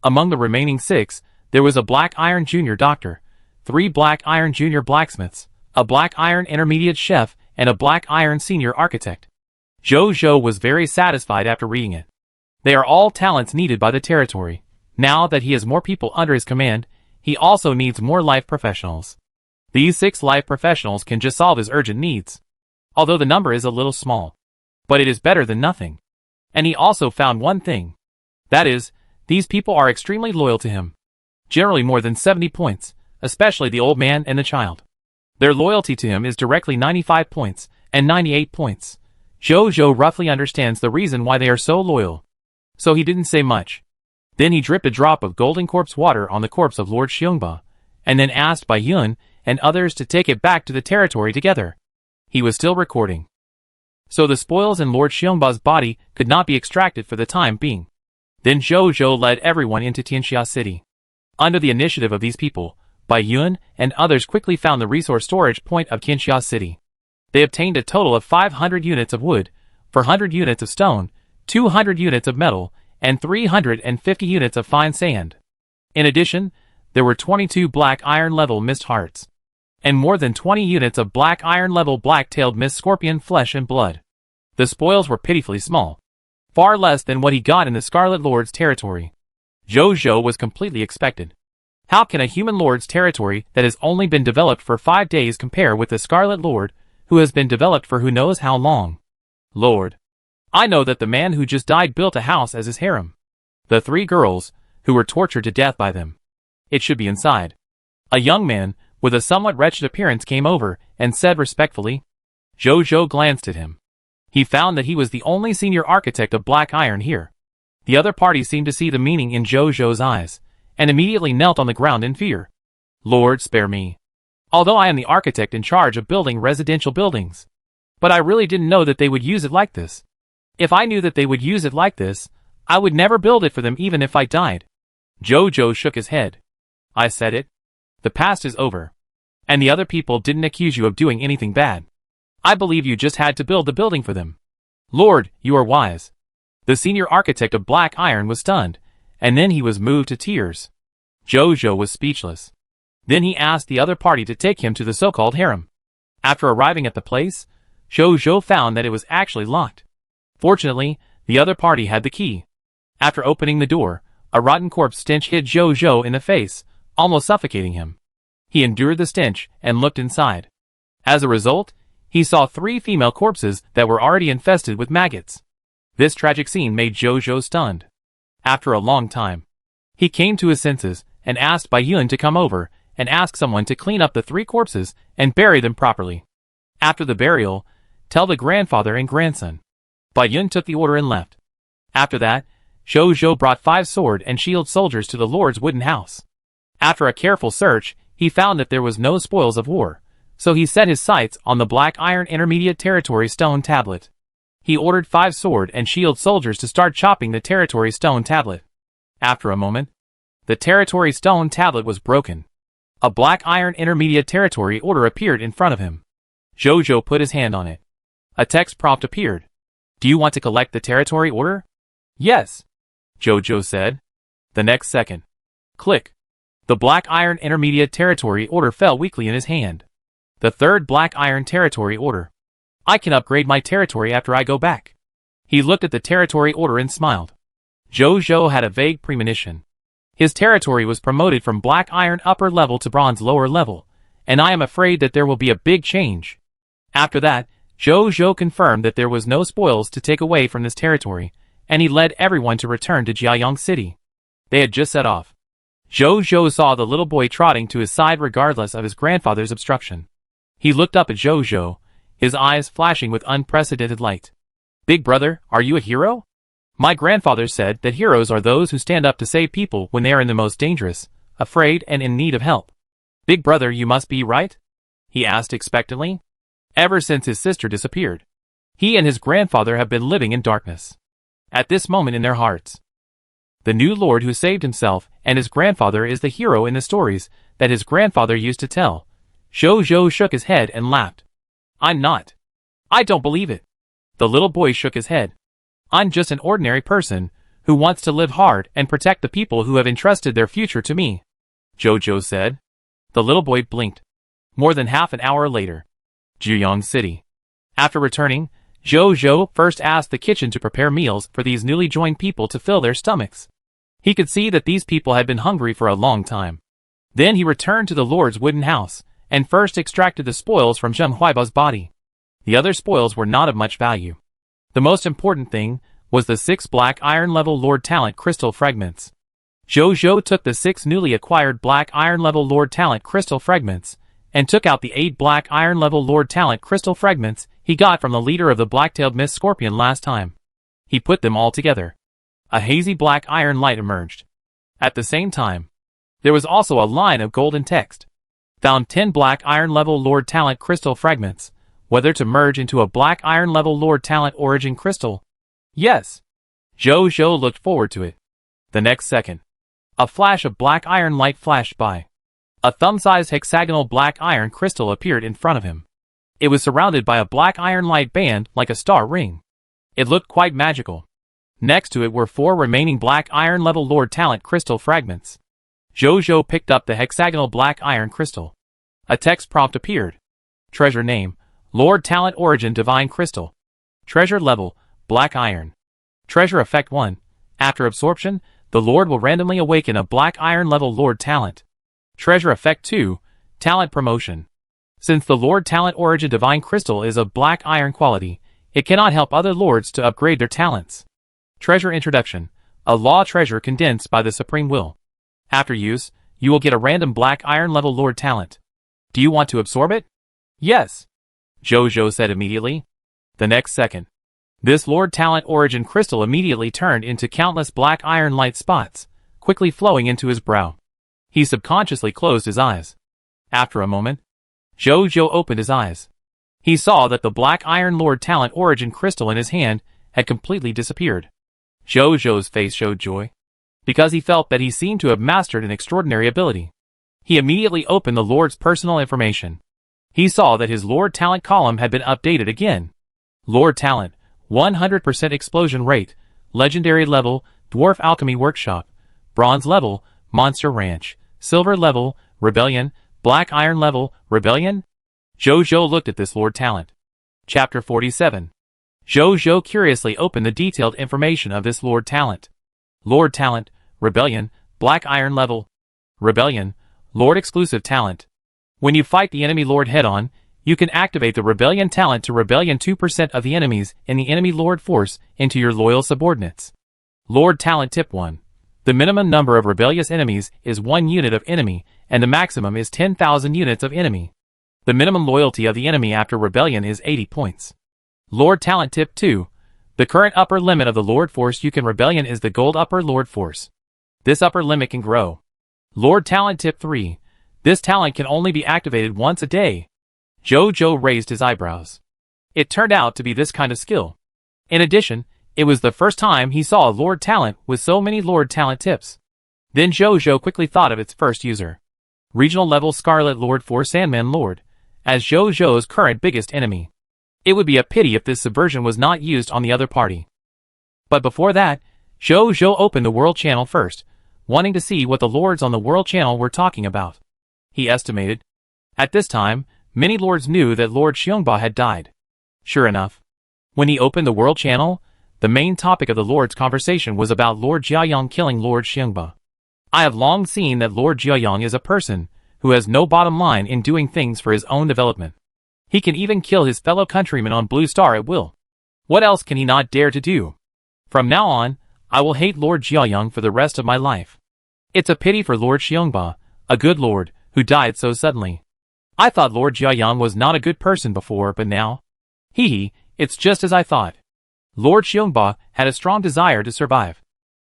Among the remaining 6, there was a black iron junior doctor, 3 black iron junior blacksmiths, a black iron intermediate chef, and a black iron senior architect. Zhou Zhou was very satisfied after reading it. They are all talents needed by the territory. Now that he has more people under his command, he also needs more life professionals. These 6 life professionals can just solve his urgent needs. Although the number is a little small. But it is better than nothing. And he also found one thing. That is, these people are extremely loyal to him. Generally more than 70 points, especially the old man and the child. Their loyalty to him is directly 95 points, and 98 points. Jojo roughly understands the reason why they are so loyal. So he didn't say much. Then he dripped a drop of golden corpse water on the corpse of Lord Xiongba, and then asked Bai Yun and others to take it back to the territory together. He was still recording. So the spoils in Lord Xiongba's body could not be extracted for the time being. Then Jojo led everyone into Tianxia City. Under the initiative of these people, Bai Yun and others quickly found the resource storage point of Tianxia City. They obtained a total of 500 units of wood, 400 units of stone, 200 units of metal, and 350 units of fine sand. In addition, there were 22 black iron level mist hearts, and more than 20 units of black iron level black-tailed mist scorpion flesh and blood. The spoils were pitifully small, far less than what he got in the Scarlet Lord's territory. Jojo was completely expected. How can a human lord's territory that has only been developed for 5 days compare with the Scarlet Lord, who has been developed for who knows how long? Lord, I know that the man who just died built a house as his harem. The 3 girls, who were tortured to death by them. It should be inside. A young man, with a somewhat wretched appearance came over, and said respectfully. Jojo glanced at him. He found that he was the only senior architect of black iron here. The other party seemed to see the meaning in Jojo's eyes, and immediately knelt on the ground in fear. Lord, spare me. Although I am the architect in charge of building residential buildings. But I really didn't know that they would use it like this. If I knew that they would use it like this, I would never build it for them even if I died. Jojo shook his head. I said it. The past is over. And the other people didn't accuse you of doing anything bad. I believe you just had to build the building for them. Lord, you are wise. The senior architect of black iron was stunned, and then he was moved to tears. Jojo was speechless. Then he asked the other party to take him to the so-called harem. After arriving at the place, Jojo found that it was actually locked. Fortunately, the other party had the key. After opening the door, a rotten corpse stench hit Jojo in the face, almost suffocating him. He endured the stench and looked inside. As a result, he saw 3 female corpses that were already infested with maggots. This tragic scene made Jojo stunned. After a long time, he came to his senses and asked Bai Yun to come over and ask someone to clean up the 3 corpses and bury them properly. After the burial, tell the grandfather and grandson. Bai Yun took the order and left. After that, Jojo brought 5 sword and shield soldiers to the Lord's wooden house. After a careful search, he found that there was no spoils of war, so he set his sights on the black iron intermediate territory stone tablet. He ordered 5 sword and shield soldiers to start chopping the territory stone tablet. After a moment, the territory stone tablet was broken. A black iron intermediate territory order appeared in front of him. Jojo put his hand on it. A text prompt appeared. Do you want to collect the territory order? Yes, Jojo said. The next second. Click. The black iron intermediate territory order fell weakly in his hand. The 3rd black iron territory order. I can upgrade my territory after I go back. He looked at the territory order and smiled. Jojo had a vague premonition. His territory was promoted from black iron upper level to bronze lower level, and I am afraid that there will be a big change. After that, Jojo confirmed that there was no spoils to take away from this territory, and he led everyone to return to Jiayang City. They had just set off. Jojo saw the little boy trotting to his side regardless of his grandfather's obstruction. He looked up at Jojo, his eyes flashing with unprecedented light. Big brother, are you a hero? My grandfather said that heroes are those who stand up to save people when they are in the most dangerous, afraid and in need of help. Big brother, you must be right? He asked expectantly. Ever since his sister disappeared, he and his grandfather have been living in darkness. At this moment in their hearts, the new lord who saved himself and his grandfather is the hero in the stories that his grandfather used to tell. Jojo shook his head and laughed. I'm not. I don't believe it. The little boy shook his head. I'm just an ordinary person who wants to live hard and protect the people who have entrusted their future to me, Jojo said. The little boy blinked. More than half an hour later. Jiayang City. After returning, Jojo first asked the kitchen to prepare meals for these newly joined people to fill their stomachs. He could see that these people had been hungry for a long time. Then he returned to the Lord's wooden house, and first extracted the spoils from Zheng Huaiba's body. The other spoils were not of much value. The most important thing was the 6 black iron level Lord Talent crystal fragments. Zhou Zhou took the 6 newly acquired black iron level Lord Talent crystal fragments, and took out the 8 black iron level Lord Talent crystal fragments he got from the leader of the black-tailed Mist Scorpion last time. He put them all together. A hazy black iron light emerged. At the same time, there was also a line of golden text. Found 10 black iron level Lord Talent crystal fragments, whether to merge into a black iron level Lord Talent origin crystal. Yes. Zhou Zhou looked forward to it. The next second, a flash of black iron light flashed by. A thumb-sized hexagonal black iron crystal appeared in front of him. It was surrounded by a black iron light band like a star ring. It looked quite magical. Next to it were 4 remaining black iron level Lord Talent crystal fragments. Zhou Zhou picked up the hexagonal black iron crystal. A text prompt appeared. Treasure name, Lord Talent origin divine crystal. Treasure level, black iron. Treasure effect 1. After absorption, the Lord will randomly awaken a black iron level Lord Talent. Treasure effect 2. Talent promotion. Since the Lord Talent origin divine crystal is of black iron quality, it cannot help other lords to upgrade their talents. Treasure introduction. A law treasure condensed by the supreme will. After use, you will get a random black iron level Lord Talent. Do you want to absorb it? Yes. Zhou Zhou said immediately. The next second, this Lord Talent origin crystal immediately turned into countless black iron light spots, quickly flowing into his brow. He subconsciously closed his eyes. After a moment, Zhou Zhou opened his eyes. He saw that the black iron Lord Talent origin crystal in his hand had completely disappeared. Zhou Zhou's face showed joy, because he felt that he seemed to have mastered an extraordinary ability. He immediately opened the Lord's personal information. He saw that his Lord Talent column had been updated again. Lord Talent, 100% explosion rate, legendary level, Dwarf Alchemy Workshop, bronze level, Monster Ranch, silver level, Rebellion, black iron level, Rebellion? Zhou Zhou looked at this Lord Talent. Chapter 47. Zhou Zhou curiously opened the detailed information of this Lord Talent. Lord Talent, Rebellion, black iron level, Rebellion, Lord exclusive talent. When you fight the enemy Lord head-on, you can activate the Rebellion talent to Rebellion 2% of the enemies in the enemy Lord force into your loyal subordinates. Lord Talent Tip 1. The minimum number of rebellious enemies is 1 unit of enemy, and the maximum is 10,000 units of enemy. The minimum loyalty of the enemy after Rebellion is 80 points. Lord Talent Tip 2. The current upper limit of the Lord force you can Rebellion is the Gold Upper Lord force. This upper limit can grow. Lord Talent Tip 3. This talent can only be activated once a day. Zhou Zhou raised his eyebrows. It turned out to be this kind of skill. In addition, it was the first time he saw a Lord Talent with so many Lord Talent tips. Then Zhou Zhou quickly thought of its first user. Regional level Scarlet Lord for Sandman Lord, as Zhou Zhou's current biggest enemy. It would be a pity if this subversion was not used on the other party. But before that, Zhou Zhou opened the World Channel first, wanting to see what the lords on the World Channel were talking about. He estimated. At this time, many lords knew that Lord Xiongba had died. Sure enough, when he opened the World Channel, the main topic of the lords' conversation was about Lord Jiayang killing Lord Xiongba. I have long seen that Lord Jiayang is a person who has no bottom line in doing things for his own development. He can even kill his fellow countrymen on Blue Star at will. What else can he not dare to do? From now on, I will hate Lord Jiayang for the rest of my life. It's a pity for Lord Xiongba, a good lord, who died so suddenly. I thought Lord Jiayang was not a good person before, but now? It's just as I thought. Lord Xiongba had a strong desire to survive.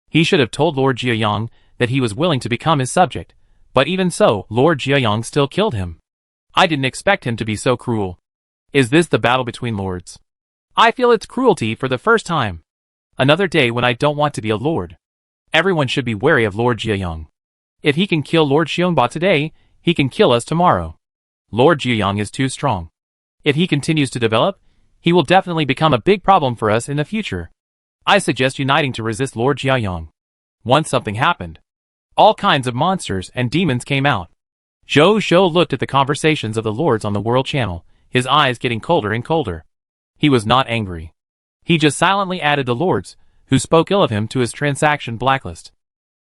He should have told Lord Jiayang that he was willing to become his subject, but even so, Lord Jiayang still killed him. I didn't expect him to be so cruel. Is this the battle between lords? I feel its cruelty for the first time. Another day when I don't want to be a lord. Everyone should be wary of Lord Jiayang. If he can kill Lord Xiongba today, he can kill us tomorrow. Lord Jiayang is too strong. If he continues to develop, he will definitely become a big problem for us in the future. I suggest uniting to resist Lord Jiayang. Once something happened. All kinds of monsters and demons came out. Zhou Zhou looked at the conversations of the lords on the World Channel, his eyes getting colder and colder. He was not angry. He just silently added the lords, who spoke ill of him, to his transaction blacklist.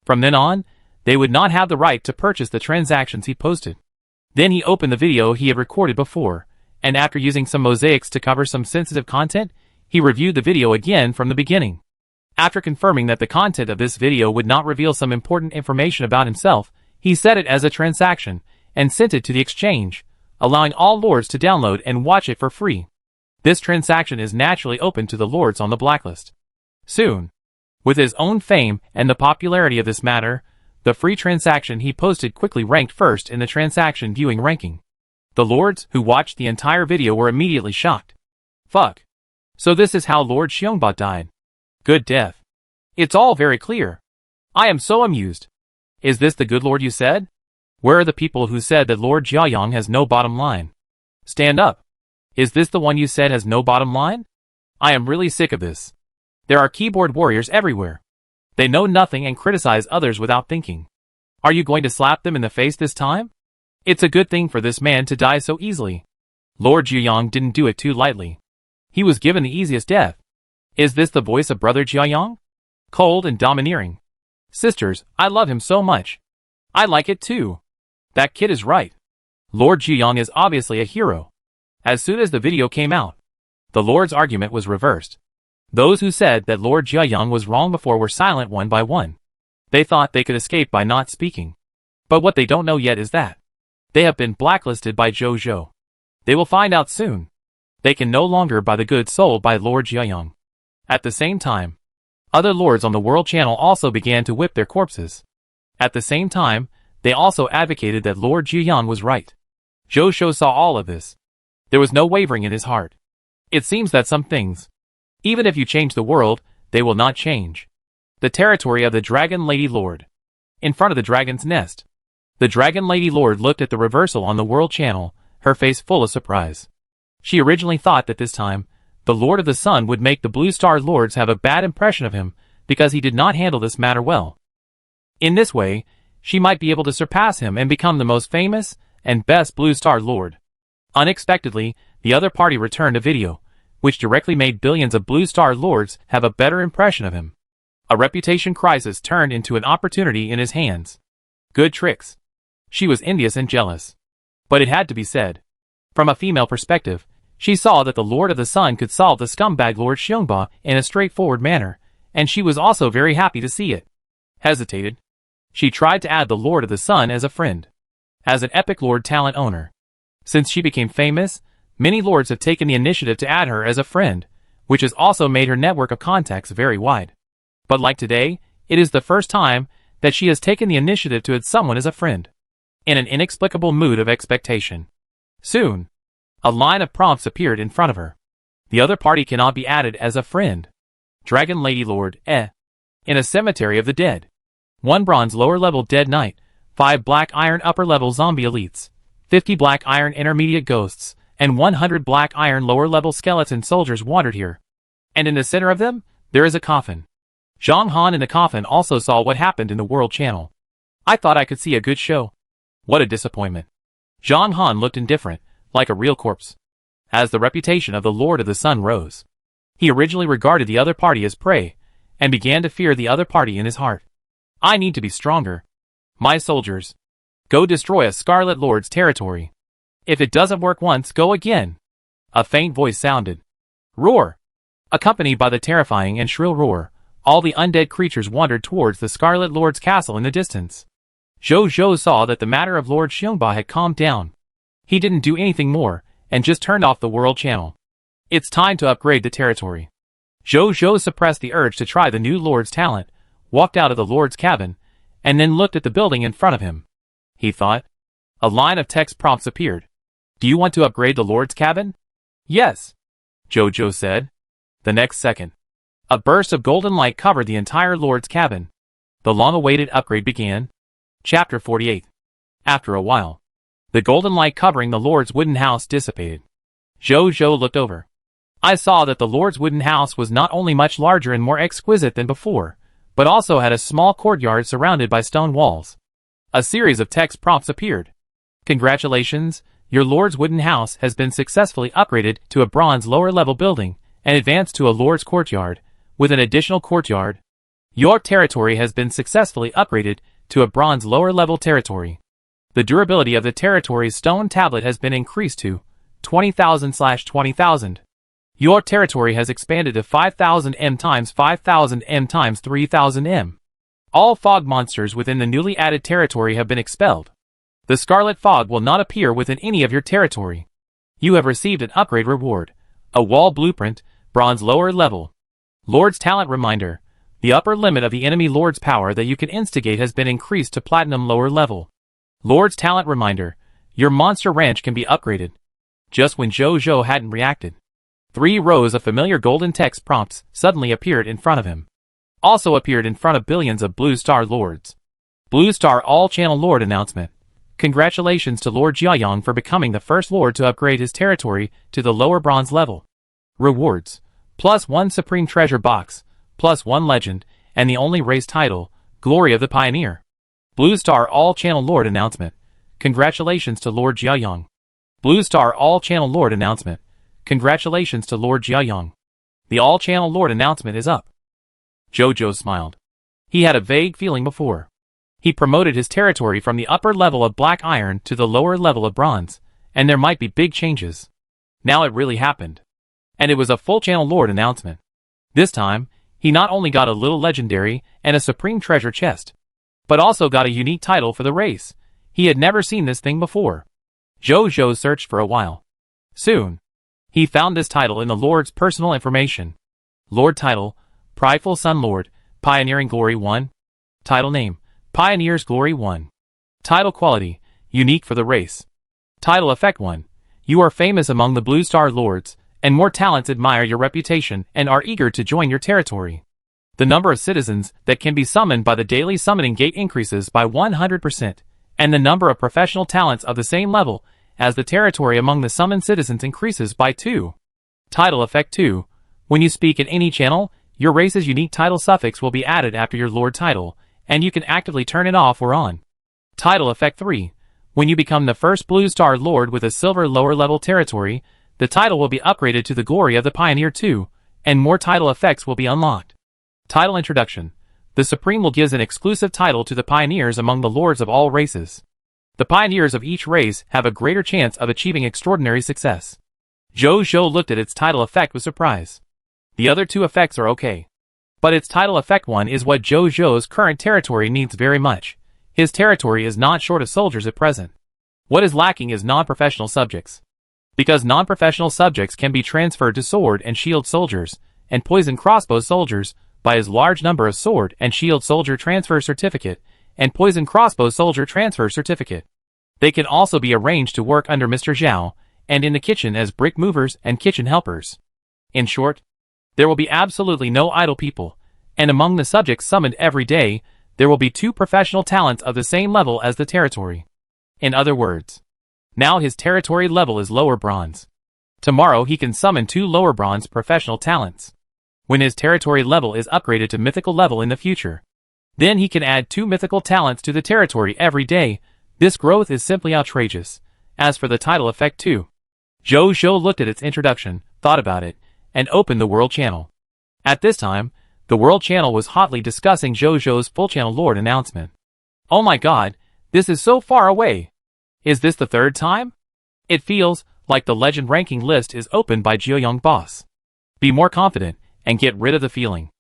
From then on, they would not have the right to purchase the transactions he posted. Then he opened the video he had recorded before, and after using some mosaics to cover some sensitive content, he reviewed the video again from the beginning. After confirming that the content of this video would not reveal some important information about himself, he set it as a transaction and sent it to the exchange, allowing all lords to download and watch it for free. This transaction is naturally open to the lords on the blacklist. Soon, with his own fame and the popularity of this matter, the free transaction he posted quickly ranked first in the transaction viewing ranking. The lords who watched the entire video were immediately shocked. Fuck. So this is how Lord Xiongba died. Good death. It's all very clear. I am so amused. Is this the good lord you said? Where are the people who said that Lord Jiayang has no bottom line? Stand up. Is this the one you said has no bottom line? I am really sick of this. There are keyboard warriors everywhere. They know nothing and criticize others without thinking. Are you going to slap them in the face this time? It's a good thing for this man to die so easily. Lord Jiayang didn't do it too lightly. He was given the easiest death. Is this the voice of Brother Jiayang? Cold and domineering. Sisters, I love him so much. I like it too. That kid is right. Lord Jiayang is obviously a hero. As soon as the video came out, the Lord's argument was reversed. Those who said that Lord Jiayang was wrong before were silent one by one. They thought they could escape by not speaking. But what they don't know yet is that they have been blacklisted by Zhou. They will find out soon. They can no longer buy the goods sold by Lord Jiayang. At the same time, other lords on the World Channel also began to whip their corpses. At the same time, they also advocated that Lord Jiayang was right. Zhou saw all of this. There was no wavering in his heart. It seems that some things, even if you change the world, they will not change. The territory of the Dragon Lady Lord. In front of the dragon's nest. The Dragon Lady Lord looked at the reversal on the World Channel, her face full of surprise. She originally thought that this time, the Lord of the Sun would make the Blue Star Lords have a bad impression of him because he did not handle this matter well. In this way, she might be able to surpass him and become the most famous and best Blue Star Lord. Unexpectedly, the other party returned a video, which directly made billions of Blue Star Lords have a better impression of him. A reputation crisis turned into an opportunity in his hands. Good tricks. She was envious and jealous. But it had to be said. From a female perspective, she saw that the Lord of the Sun could solve the scumbag Lord Xiongba in a straightforward manner, and she was also very happy to see it. Hesitated. She tried to add the Lord of the Sun as a friend. As an epic Lord talent owner. Since she became famous, many lords have taken the initiative to add her as a friend, which has also made her network of contacts very wide. But like today, it is the first time that she has taken the initiative to add someone as a friend. In an inexplicable mood of expectation. Soon, a line of prompts appeared in front of her. The other party cannot be added as a friend. Dragon Lady Lord, In a cemetery of the dead. 1 bronze lower level dead knight, 5 black iron upper level zombie elites, 50 black iron intermediate ghosts, and 100 black iron lower level skeleton soldiers wandered here. And in the center of them, there is a coffin. Zhang Han in the coffin also saw what happened in the World Channel. I thought I could see a good show. What a disappointment. Zhang Han looked indifferent, like a real corpse. As the reputation of the Lord of the Sun rose, he originally regarded the other party as prey, and began to fear the other party in his heart. I need to be stronger. My soldiers, go destroy a Scarlet Lord's territory. If it doesn't work once, go again. A faint voice sounded. Roar! Accompanied by the terrifying and shrill roar, all the undead creatures wandered towards the Scarlet Lord's castle in the distance. Zhou saw that the matter of Lord Xiongba had calmed down. He didn't do anything more, and just turned off the World Channel. It's time to upgrade the territory. Zhou suppressed the urge to try the new Lord's talent, walked out of the Lord's cabin, and then looked at the building in front of him. He thought. A line of text prompts appeared. Do you want to upgrade the Lord's cabin? Yes, Zhou said. The next second, a burst of golden light covered the entire Lord's cabin. The long-awaited upgrade began. Chapter 48. After a while, the golden light covering the Lord's wooden house dissipated. Zhou looked over. I saw that the Lord's wooden house was not only much larger and more exquisite than before, but also had a small courtyard surrounded by stone walls. A series of text prompts appeared. Congratulations, your Lord's wooden house has been successfully upgraded to a bronze lower-level building and advanced to a Lord's courtyard, with an additional courtyard. Your territory has been successfully upgraded to a bronze lower level territory. The durability of the territory's stone tablet has been increased to 20,000/20,000. Your territory has expanded to 5,000 m times 5,000 m times 3,000 m. All fog monsters within the newly added territory have been expelled. The scarlet fog will not appear within any of your territory. You have received an upgrade reward. A wall blueprint, bronze lower level. Lord's talent reminder. The upper limit of the enemy Lord's power that you can instigate has been increased to platinum lower level. Lord's talent reminder. Your monster ranch can be upgraded. Just when Jojo hadn't reacted, 3 rows of familiar golden text prompts suddenly appeared in front of him. Also appeared in front of billions of Blue Star Lords. Blue Star All-Channel Lord announcement. Congratulations to Lord Jiayong for becoming the first Lord to upgrade his territory to the lower bronze level. Rewards. +1 Supreme Treasure Box, +1 Legend, and the only race title, Glory of the Pioneer. Blue Star All-Channel Lord announcement. Congratulations to Lord Jiayong. Blue Star All-Channel Lord announcement. Congratulations to Lord Jiayong. The All-Channel Lord announcement is up. Jojo smiled. He had a vague feeling before. He promoted his territory from the upper level of black iron to the lower level of bronze, and there might be big changes. Now it really happened. And it was a full Channel Lord announcement. This time, he not only got a little legendary and a supreme treasure chest, but also got a unique title for the race. He had never seen this thing before. Jojo searched for a while. Soon, he found this title in the Lord's personal information. Lord title, Prideful Sun Lord, Pioneering Glory 1. Title name, Pioneer's Glory 1. Title quality, unique for the race. Title effect 1. You are famous among the Blue Star Lords, and more talents admire your reputation and are eager to join your territory. The number of citizens that can be summoned by the daily summoning gate increases by 100%, and the number of professional talents of the same level as the territory among the summoned citizens increases by 2. Title effect 2. When you speak in any channel, your race's unique title suffix will be added after your Lord title, and you can actively turn it off or on. Title effect 3. When you become the first Blue Star Lord with a silver lower level territory, the title will be upgraded to the Glory of the Pioneer 2, and more title effects will be unlocked. Title introduction. The Supreme will give an exclusive title to the pioneers among the lords of all races. The pioneers of each race have a greater chance of achieving extraordinary success. Jojo looked at its title effect with surprise. The other 2 effects are okay. But its title effect 1 is what Jojo's current territory needs very much. His territory is not short of soldiers at present. What is lacking is non-professional subjects. Because non-professional subjects can be transferred to sword and shield soldiers, and poison crossbow soldiers, by his large number of sword and shield soldier transfer certificate, and poison crossbow soldier transfer certificate. They can also be arranged to work under Mr. Zhao, and in the kitchen as brick movers and kitchen helpers. In short, there will be absolutely no idle people, and among the subjects summoned every day, there will be 2 professional talents of the same level as the territory. In other words, now his territory level is lower bronze. Tomorrow he can summon 2 lower bronze professional talents. When his territory level is upgraded to mythical level in the future, then he can add 2 mythical talents to the territory every day. This growth is simply outrageous. As for the title effect 2, Jojo looked at its introduction, thought about it, and opened the World Channel. At this time, the World Channel was hotly discussing Jojo's full Channel Lord announcement. Oh my god, this is so far away. Is this the 3rd time? It feels like the legend ranking list is opened by Jiayong Boss. Be more confident and get rid of the feeling.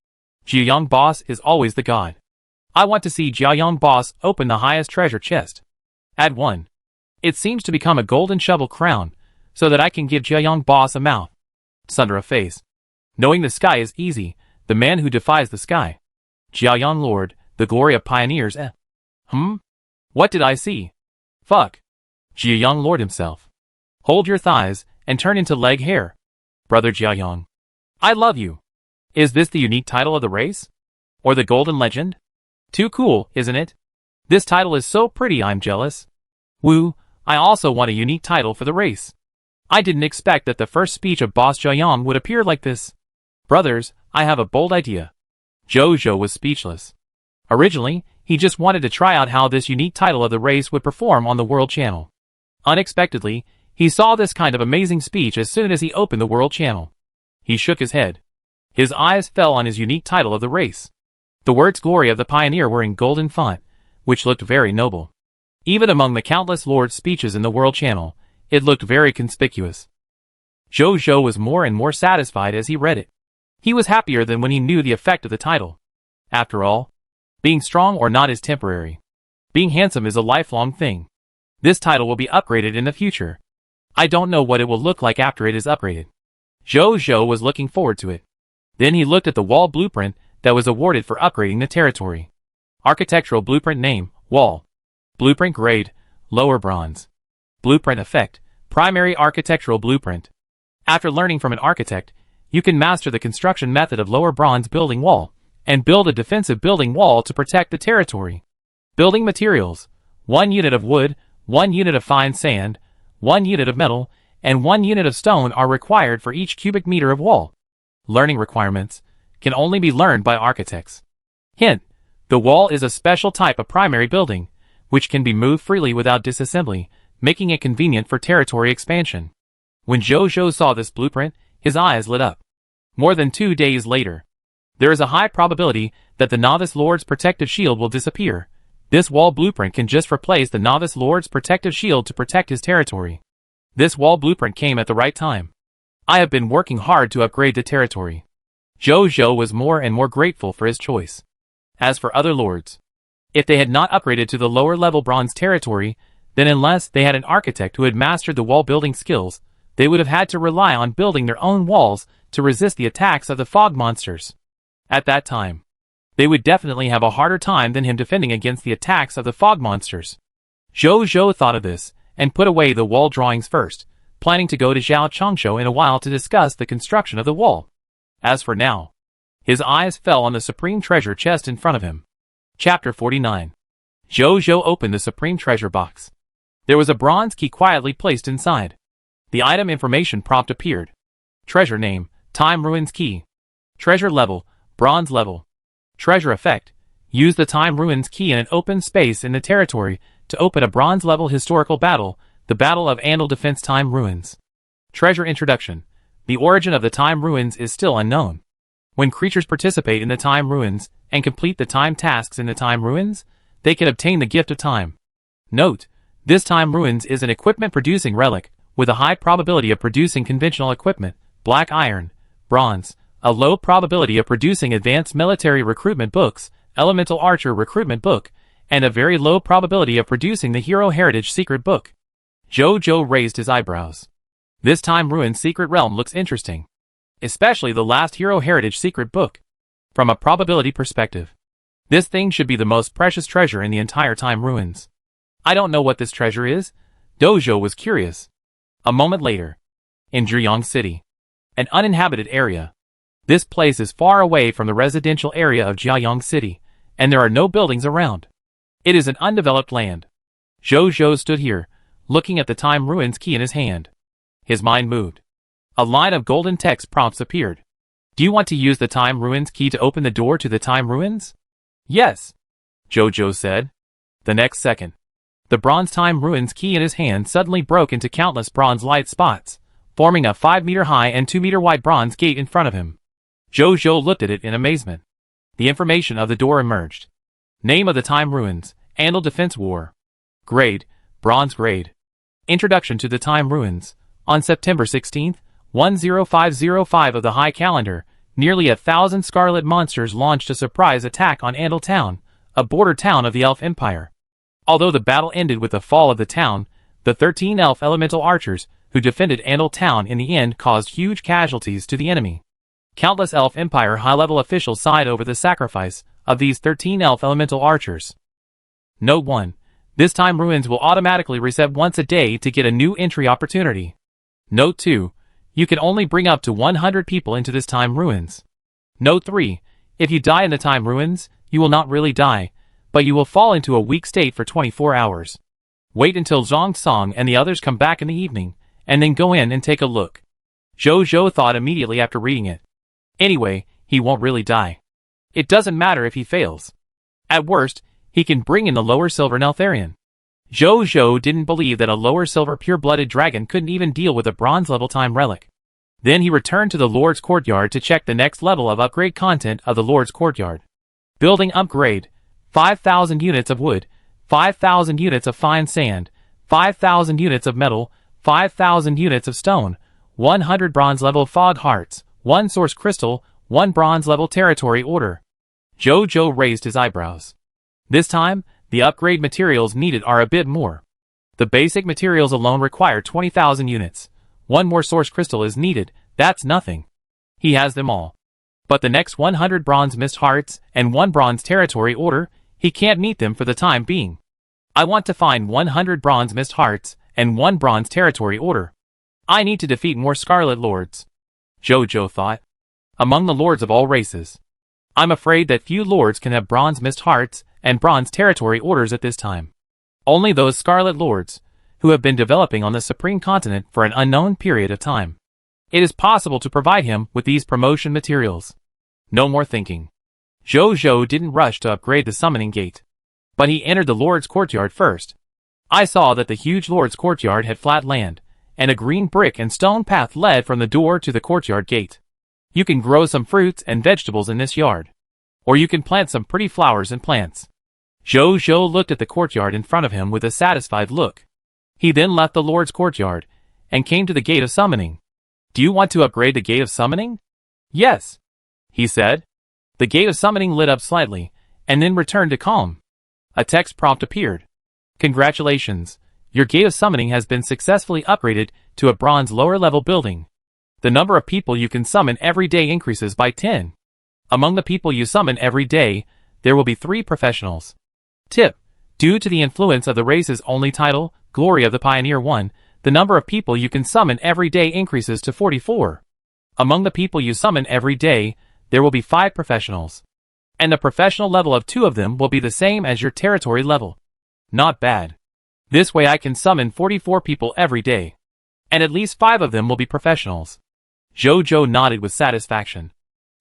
Jiayong Boss is always the god. I want to see Jiayong Boss open the highest treasure chest. Add 1. It seems to become a golden shovel crown, so that I can give Jiayong Boss a mouth. Sundra face. Knowing the sky is easy, the man who defies the sky. Jiayong Lord, the glory of pioneers. What did I see? Fuck. Jiayong Lord himself. Hold your thighs and turn into leg hair. Brother Jiayong. I love you. Is this the unique title of the race? Or the golden legend? Too cool, isn't it? This title is so pretty I'm jealous. Woo, I also want a unique title for the race. I didn't expect that the first speech of Boss Jiayong would appear like this. Brothers, I have a bold idea. Jojo was speechless. Originally, he just wanted to try out how this unique title of the race would perform on the World Channel. Unexpectedly, he saw this kind of amazing speech as soon as he opened the World Channel. He shook his head. His eyes fell on his unique title of the race. The words "Glory of the Pioneer" were in golden font, which looked very noble. Even among the countless Lord's speeches in the World Channel, it looked very conspicuous. Zhou was more and more satisfied as he read it. He was happier than when he knew the effect of the title. After all, being strong or not is temporary. Being handsome is a lifelong thing. This title will be upgraded in the future. I don't know what it will look like after it is upgraded. Zhou was looking forward to it. Then he looked at the wall blueprint that was awarded for upgrading the territory. Architectural blueprint name, wall. Blueprint grade, lower bronze. Blueprint effect, primary architectural blueprint. After learning from an architect, you can master the construction method of lower bronze building wall, and build a defensive building wall to protect the territory. Building materials, 1 unit of wood, 1 unit of fine sand, 1 unit of metal, and 1 unit of stone are required for each cubic meter of wall. Learning requirements can only be learned by architects. Hint: the wall is a special type of primary building, which can be moved freely without disassembly, making it convenient for territory expansion. When Zhou saw this blueprint, his eyes lit up. More than 2 days later, there is a high probability that the Novice Lord's protective shield will disappear. This wall blueprint can just replace the Novice Lord's protective shield to protect his territory. This wall blueprint came at the right time. I have been working hard to upgrade the territory. Zhou was more and more grateful for his choice. As for other lords, if they had not upgraded to the lower level bronze territory, then unless they had an architect who had mastered the wall building skills, they would have had to rely on building their own walls to resist the attacks of the fog monsters. At that time, they would definitely have a harder time than him defending against the attacks of the fog monsters. Zhou thought of this, and put away the wall drawings first, planning to go to Zhao Chongshu in a while to discuss the construction of the wall. As for now, his eyes fell on the supreme treasure chest in front of him. Chapter 49. Zhou opened the supreme treasure box. There was a bronze key quietly placed inside. The item information prompt appeared. Treasure name, Time Ruins Key. Treasure level, bronze level. Treasure effect, use the Time Ruins Key in an open space in the territory to open a bronze level historical battle, the Battle of Andal Defense Time Ruins. Treasure introduction, the origin of the Time Ruins is still unknown. When creatures participate in the Time Ruins and complete the time tasks in the Time Ruins, they can obtain the Gift of Time. Note, this Time Ruins is an equipment-producing relic, with a high probability of producing conventional equipment, black iron, bronze, a low probability of producing advanced military recruitment books, elemental archer recruitment book, and a very low probability of producing the Hero Heritage secret book. Zhou raised his eyebrows. This Time Ruins secret realm looks interesting. Especially the last Hero Heritage secret book. From a probability perspective, this thing should be the most precious treasure in the entire Time Ruins. I don't know what this treasure is. Zhou was curious. A moment later, in Zhiyang City, an uninhabited area. This place is far away from the residential area of Zhiyang City, and there are no buildings around. It is an undeveloped land. Zhou stood here, looking at the Time Ruins key in his hand. His mind moved. A line of golden text prompts appeared. Do you want to use the Time Ruins key to open the door to the Time Ruins? Yes, Zhou said. The next second, the bronze Time Ruins key in his hand suddenly broke into countless bronze light spots, forming a 5-meter high and 2-meter wide bronze gate in front of him. Zhou looked at it in amazement. The information of the door emerged. Name of the Time Ruins, Andal Defense War. Grade, bronze grade. Introduction to the Time Ruins. On September 16, 10505 of the High Calendar, nearly 1,000 scarlet monsters launched a surprise attack on Andal Town, a border town of the Elf Empire. Although the battle ended with the fall of the town, the 13 elf elemental archers, who defended Andal Town in the end caused huge casualties to the enemy. Countless Elf Empire high-level officials sighed over the sacrifice of these 13 elf elemental archers. Note 1. This Time Ruins will automatically reset once a day to get a new entry opportunity. Note 2. You can only bring up to 100 people into this Time Ruins. Note 3. If you die in the Time Ruins, you will not really die, but you will fall into a weak state for 24 hours. Wait until Zhang Song and the others come back in the evening, and then go in and take a look. Zhou thought immediately after reading it. Anyway, he won't really die. It doesn't matter if he fails. At worst, he can bring in the lower silver Neltharion. Zhou didn't believe that a lower silver pure-blooded dragon couldn't even deal with a bronze-level time relic. Then he returned to the Lord's Courtyard to check the next level of upgrade content of the Lord's Courtyard. Building upgrade. 5,000 units of wood, 5,000 units of fine sand, 5,000 units of metal, 5,000 units of stone, 100 bronze level fog hearts, 1 source crystal, 1 bronze level territory order. Jojo raised his eyebrows. This time, the upgrade materials needed are a bit more. The basic materials alone require 20,000 units. 1 more source crystal is needed, that's nothing. He has them all. But the next 100 bronze mist hearts and 1 bronze territory order, he can't meet them for the time being. I want to find 100 bronze mist hearts and 1 bronze territory order. I need to defeat more Scarlet Lords. Jojo thought. Among the lords of all races. I'm afraid that few lords can have bronze mist hearts and bronze territory orders at this time. Only those Scarlet Lords, who have been developing on the Supreme Continent for an unknown period of time. It is possible to provide him with these promotion materials. No more thinking. Jojo didn't rush to upgrade the summoning gate. But he entered the Lord's courtyard first. I saw that the huge Lord's courtyard had flat land, and a green brick and stone path led from the door to the courtyard gate. You can grow some fruits and vegetables in this yard. Or you can plant some pretty flowers and plants. Jojo looked at the courtyard in front of him with a satisfied look. He then left the Lord's courtyard, and came to the gate of summoning. Do you want to upgrade the gate of summoning? Yes, he said. The gate of summoning lit up slightly, and then returned to calm. A text prompt appeared. Congratulations, your gate of summoning has been successfully upgraded to a bronze lower level building. The number of people you can summon every day increases by 10. Among the people you summon every day, there will be 3 professionals. Tip: due to the influence of the race's only title, Glory of the Pioneer 1, the number of people you can summon every day increases to 44. Among the people you summon every day, there will be 5 professionals. And the professional level of 2 of them will be the same as your territory level. Not bad. This way I can summon 44 people every day. And at least 5 of them will be professionals. Jojo nodded with satisfaction.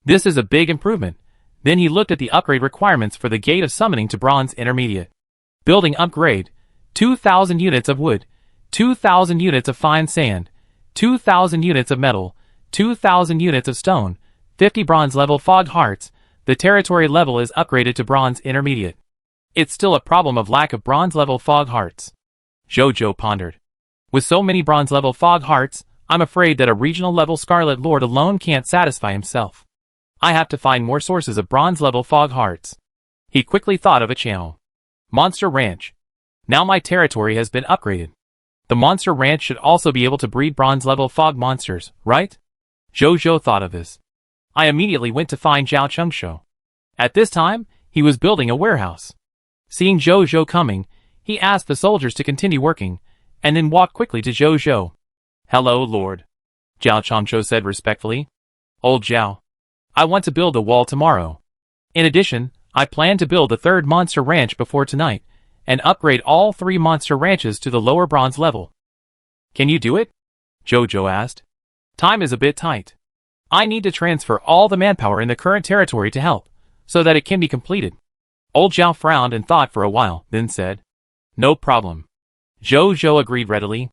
This is a big improvement. Then he looked at the upgrade requirements for the Gate of Summoning to Bronze Intermediate. Building upgrade. 2,000 units of wood, 2,000 units of fine sand, 2,000 units of metal, 2,000 units of stone, 50 bronze level fog hearts. The territory level is upgraded to Bronze Intermediate. It's still a problem of lack of bronze level fog hearts. Jojo pondered. With so many bronze level fog hearts, I'm afraid that a regional level Scarlet Lord alone can't satisfy himself. I have to find more sources of bronze level fog hearts. He quickly thought of a channel. Monster Ranch. Now my territory has been upgraded. The Monster Ranch should also be able to breed bronze level fog monsters, right? Jojo thought of this. I immediately went to find Zhao Chengshou. At this time, he was building a warehouse. Seeing Jojo coming, he asked the soldiers to continue working, and then walked quickly to Jojo. Hello, Lord. Zhao Chengshou said respectfully. Old Zhao. I want to build a wall tomorrow. In addition, I plan to build a 3rd monster ranch before tonight, and upgrade all 3 monster ranches to the lower bronze level. Can you do it? Jojo asked. Time is a bit tight. I need to transfer all the manpower in the current territory to help, so that it can be completed. Old Zhao frowned and thought for a while, then said, No problem. Jojo agreed readily.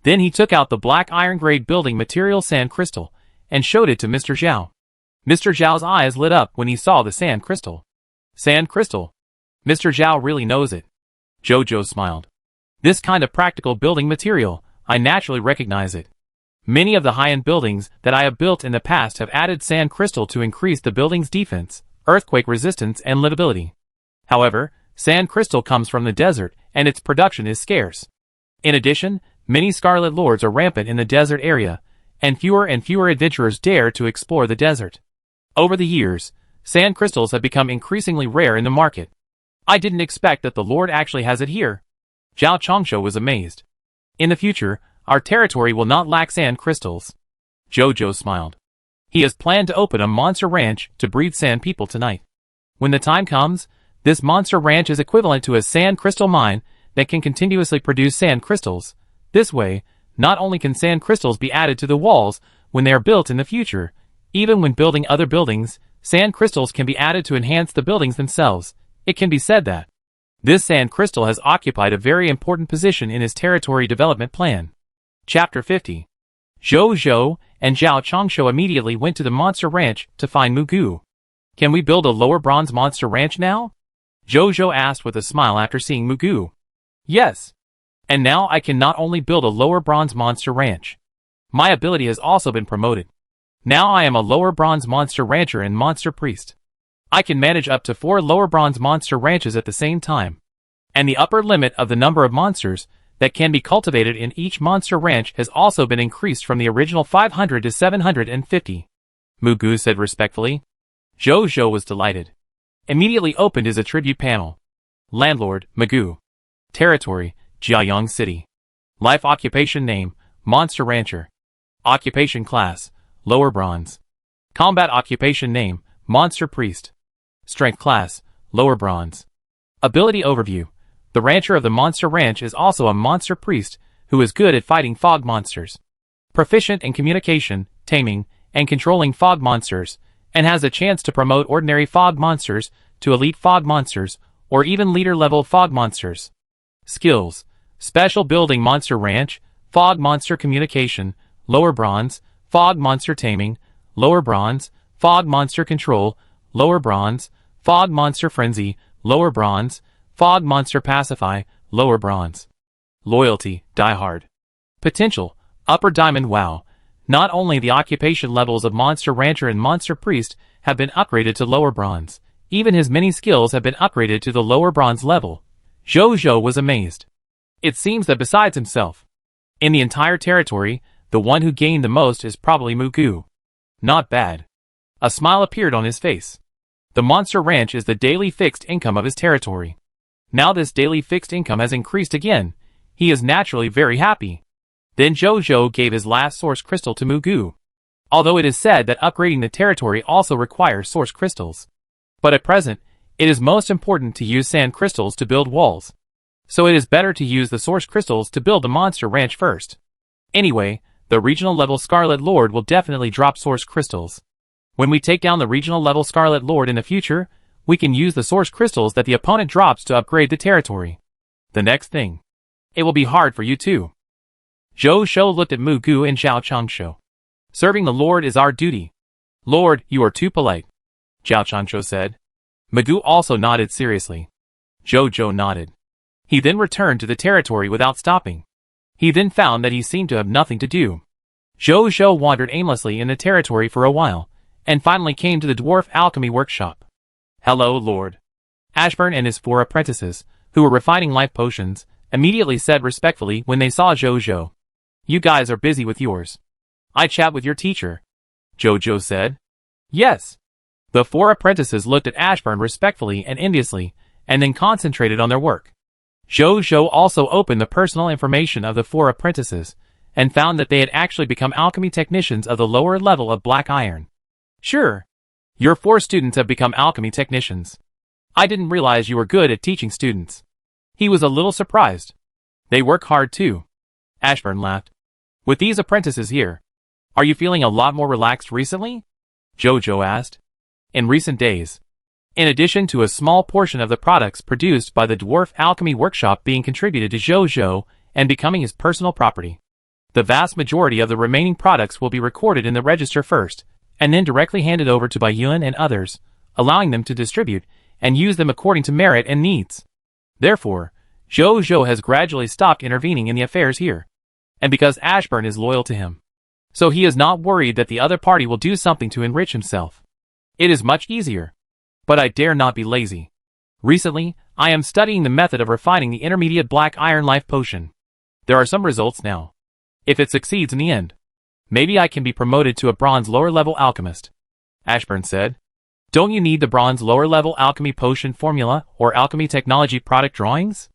Then he took out the black iron grade building material sand crystal, and showed it to Mr. Zhao. Mr. Zhao's eyes lit up when he saw the sand crystal. Sand crystal. Mr. Zhao really knows it. Jojo smiled. This kind of practical building material, I naturally recognize it. Many of the high-end buildings that I have built in the past have added sand crystal to increase the building's defense, earthquake resistance, and livability. However, sand crystal comes from the desert, and its production is scarce. In addition, many Scarlet Lords are rampant in the desert area, and fewer adventurers dare to explore the desert. Over the years, sand crystals have become increasingly rare in the market. I didn't expect that the Lord actually has it here. Zhao Chengshou was amazed. In the future, our territory will not lack sand crystals. Jojo smiled. He has planned to open a monster ranch to breed sand people tonight. When the time comes, this monster ranch is equivalent to a sand crystal mine that can continuously produce sand crystals. This way, not only can sand crystals be added to the walls when they are built in the future, even when building other buildings, sand crystals can be added to enhance the buildings themselves. It can be said that this sand crystal has occupied a very important position in his territory development plan. Chapter 50. Jojo and Zhao Chengshou immediately went to the monster ranch to find Mugu. Can we build a lower bronze monster ranch now? Jojo asked with a smile after seeing Mugu. Yes. And now I can not only build a lower bronze monster ranch. My ability has also been promoted. Now I am a lower bronze monster rancher and monster priest. I can manage up to 4 lower bronze monster ranches at the same time. And the upper limit of the number of monsters that can be cultivated in each monster ranch has also been increased from the original 500 to 750. Mugu said respectfully. Jojo was delighted. Immediately opened his attribute panel. Landlord, Mugu. Territory, Jiayang City. Life occupation name, Monster Rancher. Occupation class, Lower Bronze. Combat occupation name, Monster Priest. Strength class, Lower Bronze. Ability overview. The rancher of the Monster Ranch is also a Monster Priest who is good at fighting fog monsters. Proficient in communication, taming, and controlling fog monsters, and has a chance to promote ordinary fog monsters to elite fog monsters, or even leader-level fog monsters. Skills. Special Building Monster Ranch, Fog Monster Communication, Lower Bronze, Fog Monster Taming, Lower Bronze, Fog Monster Control, Lower Bronze, Fog Monster Frenzy, Lower Bronze, Fog Monster Pacify, Lower Bronze. Loyalty, Die Hard. Potential, Upper Diamond WoW. Not only the occupation levels of Monster Rancher and Monster Priest have been upgraded to Lower Bronze, even his many skills have been upgraded to the Lower Bronze level. Jojo was amazed. It seems that besides himself, in the entire territory, the one who gained the most is probably Mugu. Not bad. A smile appeared on his face. The Monster Ranch is the daily fixed income of his territory. Now this daily fixed income has increased again. He is naturally very happy. Then Jojo gave his last source crystal to Mugu. Although it is said that upgrading the territory also requires source crystals. But at present, it is most important to use sand crystals to build walls. So it is better to use the source crystals to build the Monster Ranch first. Anyway, the regional level Scarlet Lord will definitely drop source crystals. When we take down the regional level Scarlet Lord in the future, we can use the source crystals that the opponent drops to upgrade the territory. The next thing. It will be hard for you too. Zhou Shou looked at Mugu and Zhao Changshu. Serving the Lord is our duty. Lord, you are too polite. Zhao Changshu said. Mugu also nodded seriously. Jojo nodded. He then returned to the territory without stopping. He then found that he seemed to have nothing to do. Zhou Shou wandered aimlessly in the territory for a while, and finally came to the dwarf alchemy workshop. Hello, Lord. Ashburn and his 4 apprentices, who were refining life potions, immediately said respectfully when they saw Jojo. You guys are busy with yours. I chat with your teacher. Jojo said. Yes. The 4 apprentices looked at Ashburn respectfully and enviously, and then concentrated on their work. Jojo also opened the personal information of the 4 apprentices, and found that they had actually become alchemy technicians of the lower level of black iron. Sure. Your 4 students have become alchemy technicians. I didn't realize you were good at teaching students. He was a little surprised. They work hard too. Ashburn laughed. With these apprentices here, are you feeling a lot more relaxed recently? Jojo asked. In recent days. In addition to a small portion of the products produced by the Dwarf Alchemy Workshop being contributed to Jojo and becoming his personal property, the vast majority of the remaining products will be recorded in the register first, and then directly handed over to Baiyuan and others, allowing them to distribute and use them according to merit and needs. Therefore, Jojo has gradually stopped intervening in the affairs here, and because Ashburn is loyal to him. So he is not worried that the other party will do something to enrich himself. It is much easier. But I dare not be lazy. Recently, I am studying the method of refining the intermediate black iron life potion. There are some results now. If it succeeds in the end, maybe I can be promoted to a bronze lower level alchemist. Ashburn said. Don't you need the bronze lower level alchemy potion formula or alchemy technology product drawings?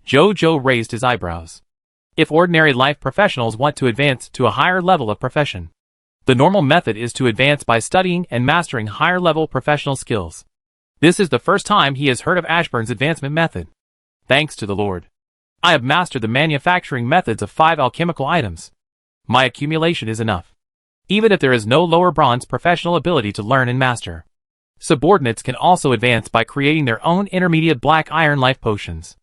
Jojo raised his eyebrows. If ordinary life professionals want to advance to a higher level of profession, the normal method is to advance by studying and mastering higher level professional skills. This is the first time he has heard of Ashburn's advancement method. Thanks to the Lord, I have mastered the manufacturing methods of 5 alchemical items. My accumulation is enough. Even if there is no lower bronze professional ability to learn and master, subordinates can also advance by creating their own intermediate black iron life potions.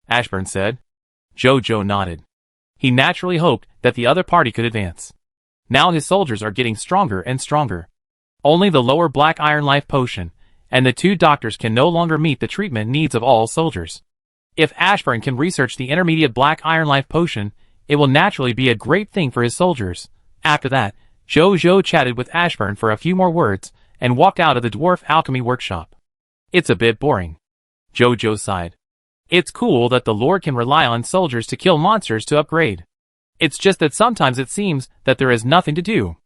Ashburn said. Jojo nodded. He naturally hoped that the other party could advance. Now his soldiers are getting stronger and stronger. Only the lower black iron life potion, and the two doctors can no longer meet the treatment needs of all soldiers. If Ashburn can research the intermediate black iron life potion, it will naturally be a great thing for his soldiers. After that, Jojo chatted with Ashburn for a few more words, and walked out of the dwarf alchemy workshop. It's a bit boring. Jojo sighed. It's cool that the Lord can rely on soldiers to kill monsters to upgrade. It's just that sometimes it seems that there is nothing to do.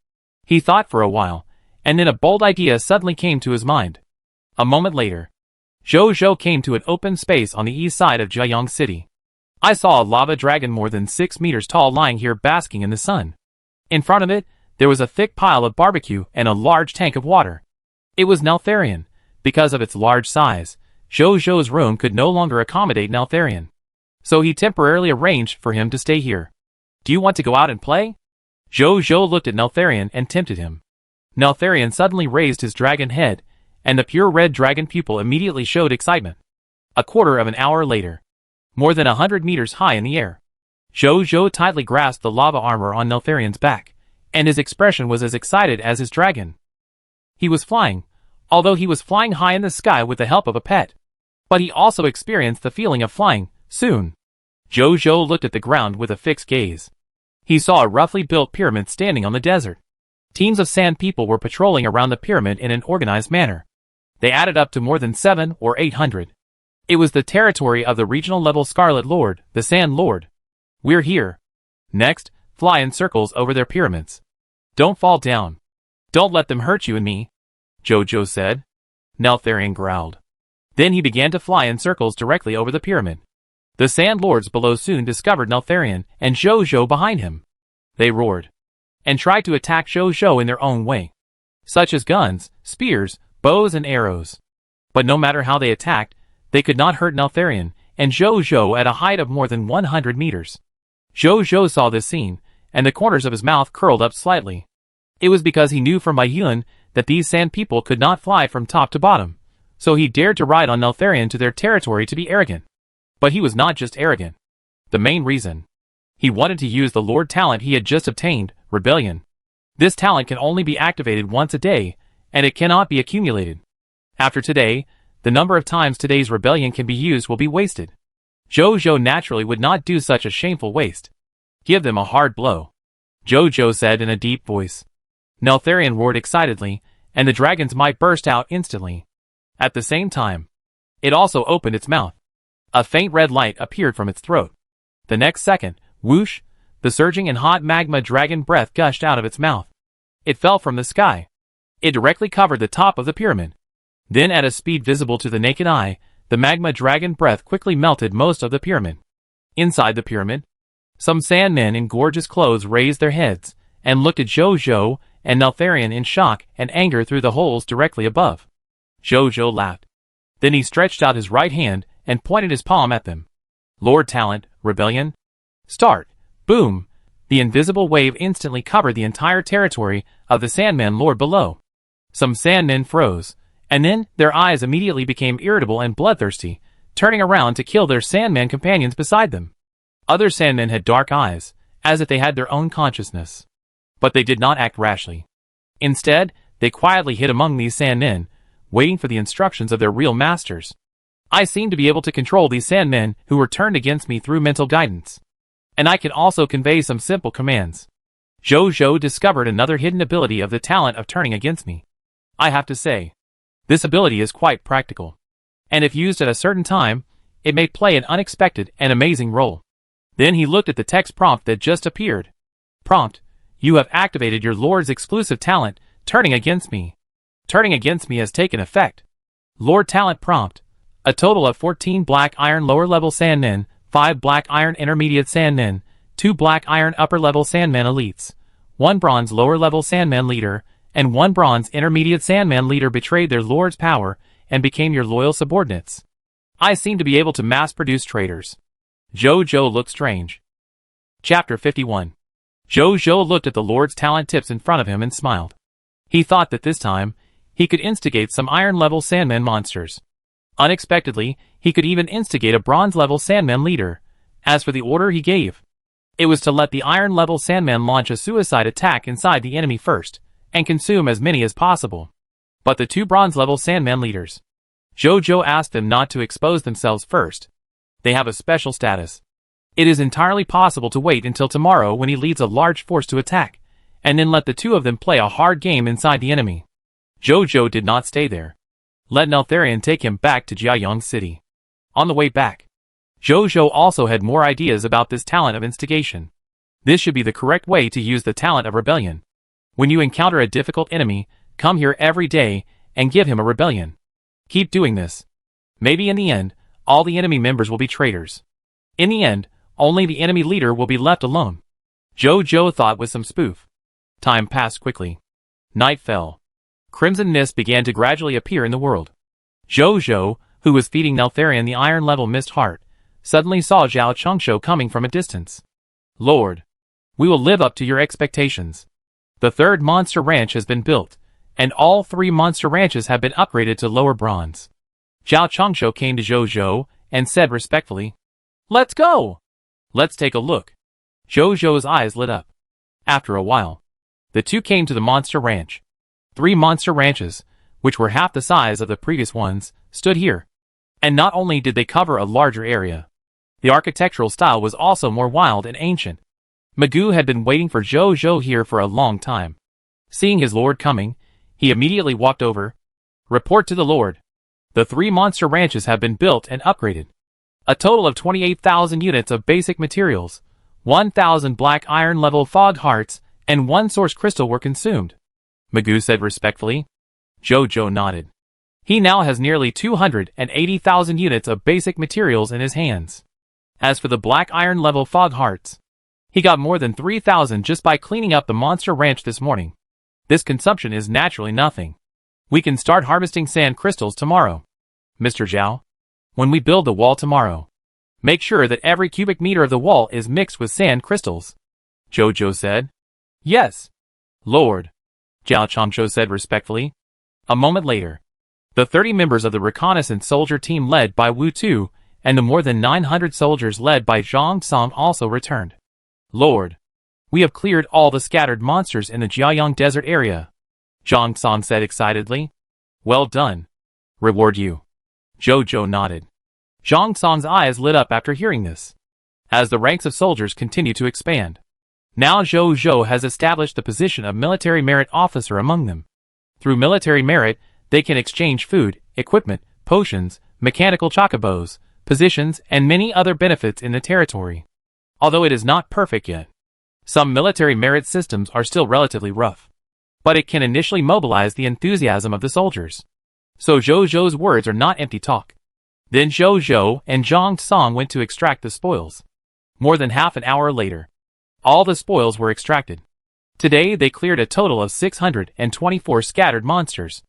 He thought for a while, and then a bold idea suddenly came to his mind. A moment later, Jojo came to an open space on the east side of Jiayang City. I saw a lava dragon more than 6 meters tall lying here basking in the sun. In front of it, there was a thick pile of barbecue and a large tank of water. It was Neltharion. Because of its large size, Jojo's room could no longer accommodate Neltharion. So he temporarily arranged for him to stay here. Do you want to go out and play? Jojo looked at Neltharion and tempted him. Neltharion suddenly raised his dragon head, and the pure red dragon pupil immediately showed excitement. A quarter of an hour later, more than 100 meters high in the air, Jojo tightly grasped the lava armor on Neltharion's back, and his expression was as excited as his dragon. He was flying, although he was flying high in the sky with the help of a pet. But he also experienced the feeling of flying, soon. Jojo looked at the ground with a fixed gaze. He saw a roughly built pyramid standing on the desert. Teams of sand people were patrolling around the pyramid in an organized manner. They added up to more than 700 or 800. It was the territory of the regional level Scarlet Lord, the Sand Lord. We're here. Next, fly in circles over their pyramids. Don't fall down. Don't let them hurt you and me, Jojo said. Neltharion growled. Then he began to fly in circles directly over the pyramid. The Sand Lords below soon discovered Neltharion and Jojo behind him. They roared and tried to attack Jojo in their own way, such as guns, spears, bows and arrows. But no matter how they attacked, they could not hurt Neltharion and Jojo at a height of more than 100 meters. Jojo saw this scene, and the corners of his mouth curled up slightly. It was because he knew from Mayun that these sand people could not fly from top to bottom, so he dared to ride on Neltharion to their territory to be arrogant. But he was not just arrogant. The main reason. He wanted to use the Lord talent he had just obtained, Rebellion. This talent can only be activated once a day, and it cannot be accumulated. After today, the number of times today's Rebellion can be used will be wasted. Jojo naturally would not do such a shameful waste. Give them a hard blow, Jojo said in a deep voice. Neltharion roared excitedly, and the dragon's might burst out instantly. At the same time, it also opened its mouth. A faint red light appeared from its throat. The next second, whoosh, the surging and hot magma dragon breath gushed out of its mouth. It fell from the sky. It directly covered the top of the pyramid. Then at a speed visible to the naked eye, the magma dragon breath quickly melted most of the pyramid. Inside the pyramid, some sandmen in gorgeous clothes raised their heads, and looked at Jojo and Neltharion in shock and anger through the holes directly above. Jojo laughed. Then he stretched out his right hand and pointed his palm at them. Lord Talent, Rebellion. Start. Boom. The invisible wave instantly covered the entire territory of the Sandman Lord below. Some Sandmen froze, and then their eyes immediately became irritable and bloodthirsty, turning around to kill their Sandman companions beside them. Other Sandmen had dark eyes, as if they had their own consciousness. But they did not act rashly. Instead, they quietly hid among these Sandmen, waiting for the instructions of their real masters. I seem to be able to control these Sandmen who were turned against me through mental guidance. And I can also convey some simple commands. Jojo discovered another hidden ability of the talent of turning against me. I have to say, this ability is quite practical. And if used at a certain time, it may play an unexpected and amazing role. Then he looked at the text prompt that just appeared. Prompt: you have activated your Lord's exclusive talent, Turning Against Me. Turning Against Me has taken effect. Lord Talent Prompt: a total of 14 Black Iron Lower Level Sandmen, 5 Black Iron Intermediate Sandmen, 2 Black Iron Upper Level Sandman Elites, 1 Bronze Lower Level Sandman Leader, and 1 Bronze Intermediate Sandman Leader betrayed their Lord's power and became your loyal subordinates. I seem to be able to mass-produce traitors. Jojo looked strange. Chapter 51. Jojo looked at the Lord's talent tips in front of him and smiled. He thought that this time, he could instigate some Iron-level Sandman monsters. Unexpectedly, he could even instigate a Bronze-level Sandman leader. As for the order he gave, it was to let the Iron-level Sandman launch a suicide attack inside the enemy first, and consume as many as possible. But the two bronze-level Sandman leaders, Jojo asked them not to expose themselves first. They have a special status. It is entirely possible to wait until tomorrow when he leads a large force to attack, and then let the two of them play a hard game inside the enemy. Jojo did not stay there. Let Neltharion take him back to Jiayang City. On the way back, Jojo also had more ideas about this talent of instigation. This should be the correct way to use the talent of rebellion. When you encounter a difficult enemy, come here every day and give him a rebellion. Keep doing this. Maybe in the end, all the enemy members will be traitors. In the end, only the enemy leader will be left alone. Jojo thought with some spoof. Time passed quickly. Night fell. Crimson mist began to gradually appear in the world. Jojo, who was feeding Neltharion the iron-level mist heart, suddenly saw Zhao Chengshou coming from a distance. Lord, we will live up to your expectations. The third monster ranch has been built, and all 3 monster ranches have been upgraded to lower bronze. Zhao Chengshou came to Jojo and said respectfully, "Let's go! Let's take a look." Jojo's eyes lit up. After a while, the two came to the monster ranch. 3 monster ranches, which were half the size of the previous ones, stood here. And not only did they cover a larger area, the architectural style was also more wild and ancient. Magoo had been waiting for Jojo here for a long time. Seeing his lord coming, he immediately walked over. "Report to the lord. The 3 monster ranches have been built and upgraded. A total of 28,000 units of basic materials, 1,000 black iron level fog hearts, and 1 source crystal were consumed," Magoo said respectfully. Jojo nodded. He now has nearly 280,000 units of basic materials in his hands. As for the black iron level fog hearts, he got more than 3,000 just by cleaning up the monster ranch this morning. This consumption is naturally nothing. We can start harvesting sand crystals tomorrow. Mr. Zhao, when we build the wall tomorrow, make sure that every cubic meter of the wall is mixed with sand crystals, Jojo said. Yes, Lord, Zhao Chengshou said respectfully. A moment later, the 30 members of the reconnaissance soldier team led by Wu Tu and the more than 900 soldiers led by Zhang Song also returned. Lord, we have cleared all the scattered monsters in the Jiayang desert area, Zhang Song said excitedly. Well done. Reward you. Jojo nodded. Zhang Song's eyes lit up after hearing this. As the ranks of soldiers continue to expand, now Jojo has established the position of military merit officer among them. Through military merit, they can exchange food, equipment, potions, mechanical chocobos, positions, and many other benefits in the territory. Although it is not perfect yet, some military merit systems are still relatively rough, but it can initially mobilize the enthusiasm of the soldiers. So Jojo's words are not empty talk. Then Jojo and Zhang Song went to extract the spoils. More than half an hour later, all the spoils were extracted. Today they cleared a total of 624 scattered monsters.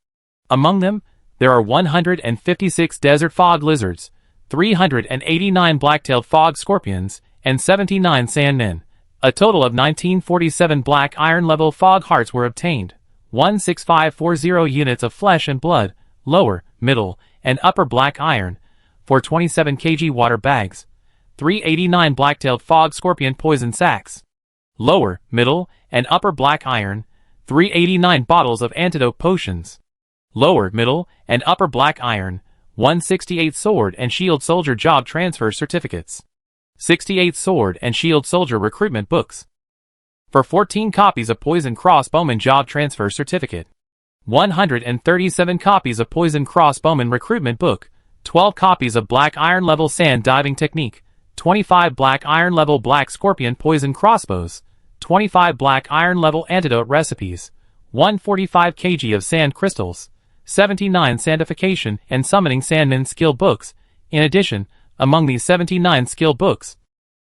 Among them, there are 156 desert fog lizards, 389 black-tailed fog scorpions, and 79 sandmen. A total of 1947 black iron level fog hearts were obtained, 16540 units of flesh and blood, lower, middle, and upper black iron, 427 kg water bags, 389 black-tailed fog scorpion poison sacs, lower, middle, and upper black iron, 389 bottles of antidote potions, lower, middle, and upper black iron, 168 sword and shield soldier job transfer certificates, 68 sword and shield soldier recruitment books, for 14 copies of poison crossbowman job transfer certificate, 137 copies of poison crossbowman recruitment book, 12 copies of black iron level sand diving technique, 25 black iron level black scorpion poison crossbows, 25 black iron level antidote recipes, 145 kg of sand crystals, 79 sandification and summoning sandman skill books. In addition, among these 79 skill books,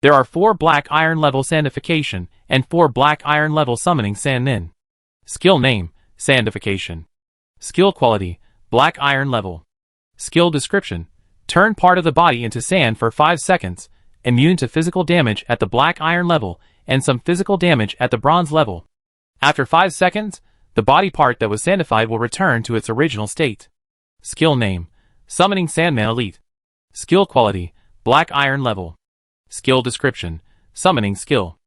there are 4 black iron level sandification and 4 black iron level summoning sandmen. Skill name, sandification. Skill quality, black iron level. Skill description, turn part of the body into sand for 5 seconds, immune to physical damage at the black iron level and some physical damage at the bronze level. After 5 seconds, the body part that was sandified will return to its original state. Skill name, summoning sandman elite. Skill quality, black iron level. Skill description, summoning skill.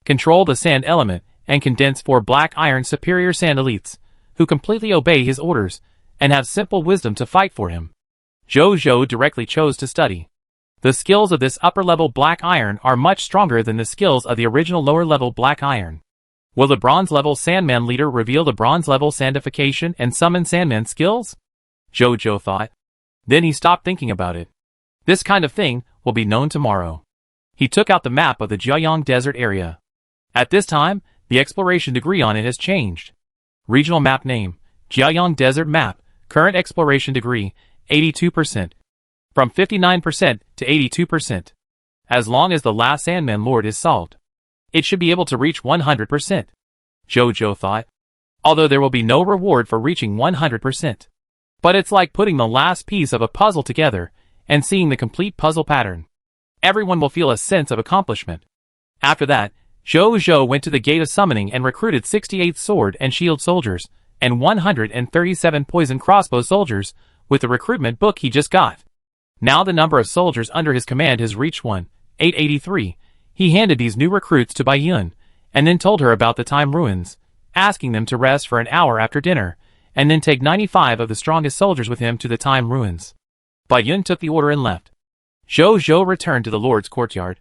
Control the sand element and condense 4 black iron superior sand elites, who completely obey his orders, and have simple wisdom to fight for him. Zhou directly chose to study. The skills of this upper-level Black Iron are much stronger than the skills of the original lower-level Black Iron. Will the bronze-level Sandman leader reveal the bronze-level Sandification and summon Sandman skills? Zhou thought. Then he stopped thinking about it. This kind of thing will be known tomorrow. He took out the map of the Jiayang Desert area. At this time, the exploration degree on it has changed. Regional map name, Jiayang Desert Map, current exploration degree, 82%. From 59% to 82%. As long as the last Sandman Lord is solved, it should be able to reach 100%. Zhou thought. Although there will be no reward for reaching 100%. But it's like putting the last piece of a puzzle together and seeing the complete puzzle pattern. Everyone will feel a sense of accomplishment. After that, Zhou went to the Gate of Summoning and recruited 68 sword and shield soldiers, and 137 poison crossbow soldiers, with the recruitment book he just got. Now the number of soldiers under his command has reached 883. He handed these new recruits to Bai Yun, and then told her about the Time Ruins, asking them to rest for an hour after dinner, and then take 95 of the strongest soldiers with him to the Time Ruins. Bai Yun took the order and left. Zhou returned to the Lord's courtyard.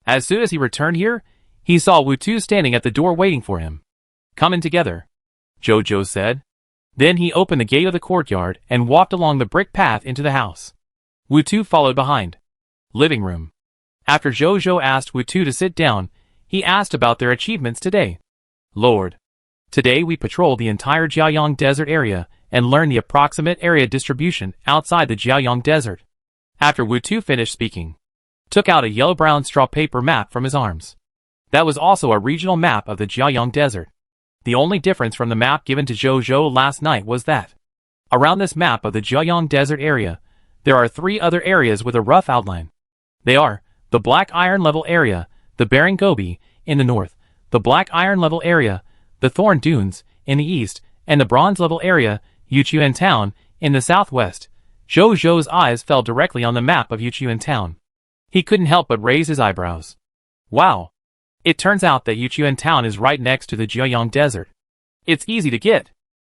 As soon as he returned here, he saw Wu Tu standing at the door waiting for him. Come in together, Zhou said. Then he opened the gate of the courtyard and walked along the brick path into the house. Wu Tu followed behind. Living room. After Zhou asked Wu Tu to sit down, he asked about their achievements today. Lord, today we patrolled the entire Jiayang Desert area and learned the approximate area distribution outside the Jiayang Desert. After Wu Tu finished speaking, took out a yellow-brown straw paper map from his arms. That was also a regional map of the Jiayang Desert. The only difference from the map given to Zhou last night was that, around this map of the Jiayang Desert area, there are 3 other areas with a rough outline. They are, the Black Iron Level area, the Barren Gobi, in the north, the Black Iron Level area, the Thorn Dunes, in the east, and the Bronze Level area, Yuchuan Town, in the southwest. Zhou's eyes fell directly on the map of Yuchuan Town. He couldn't help but raise his eyebrows. Wow! It turns out that Yuchuan Town is right next to the Jiayang Desert. It's easy to get.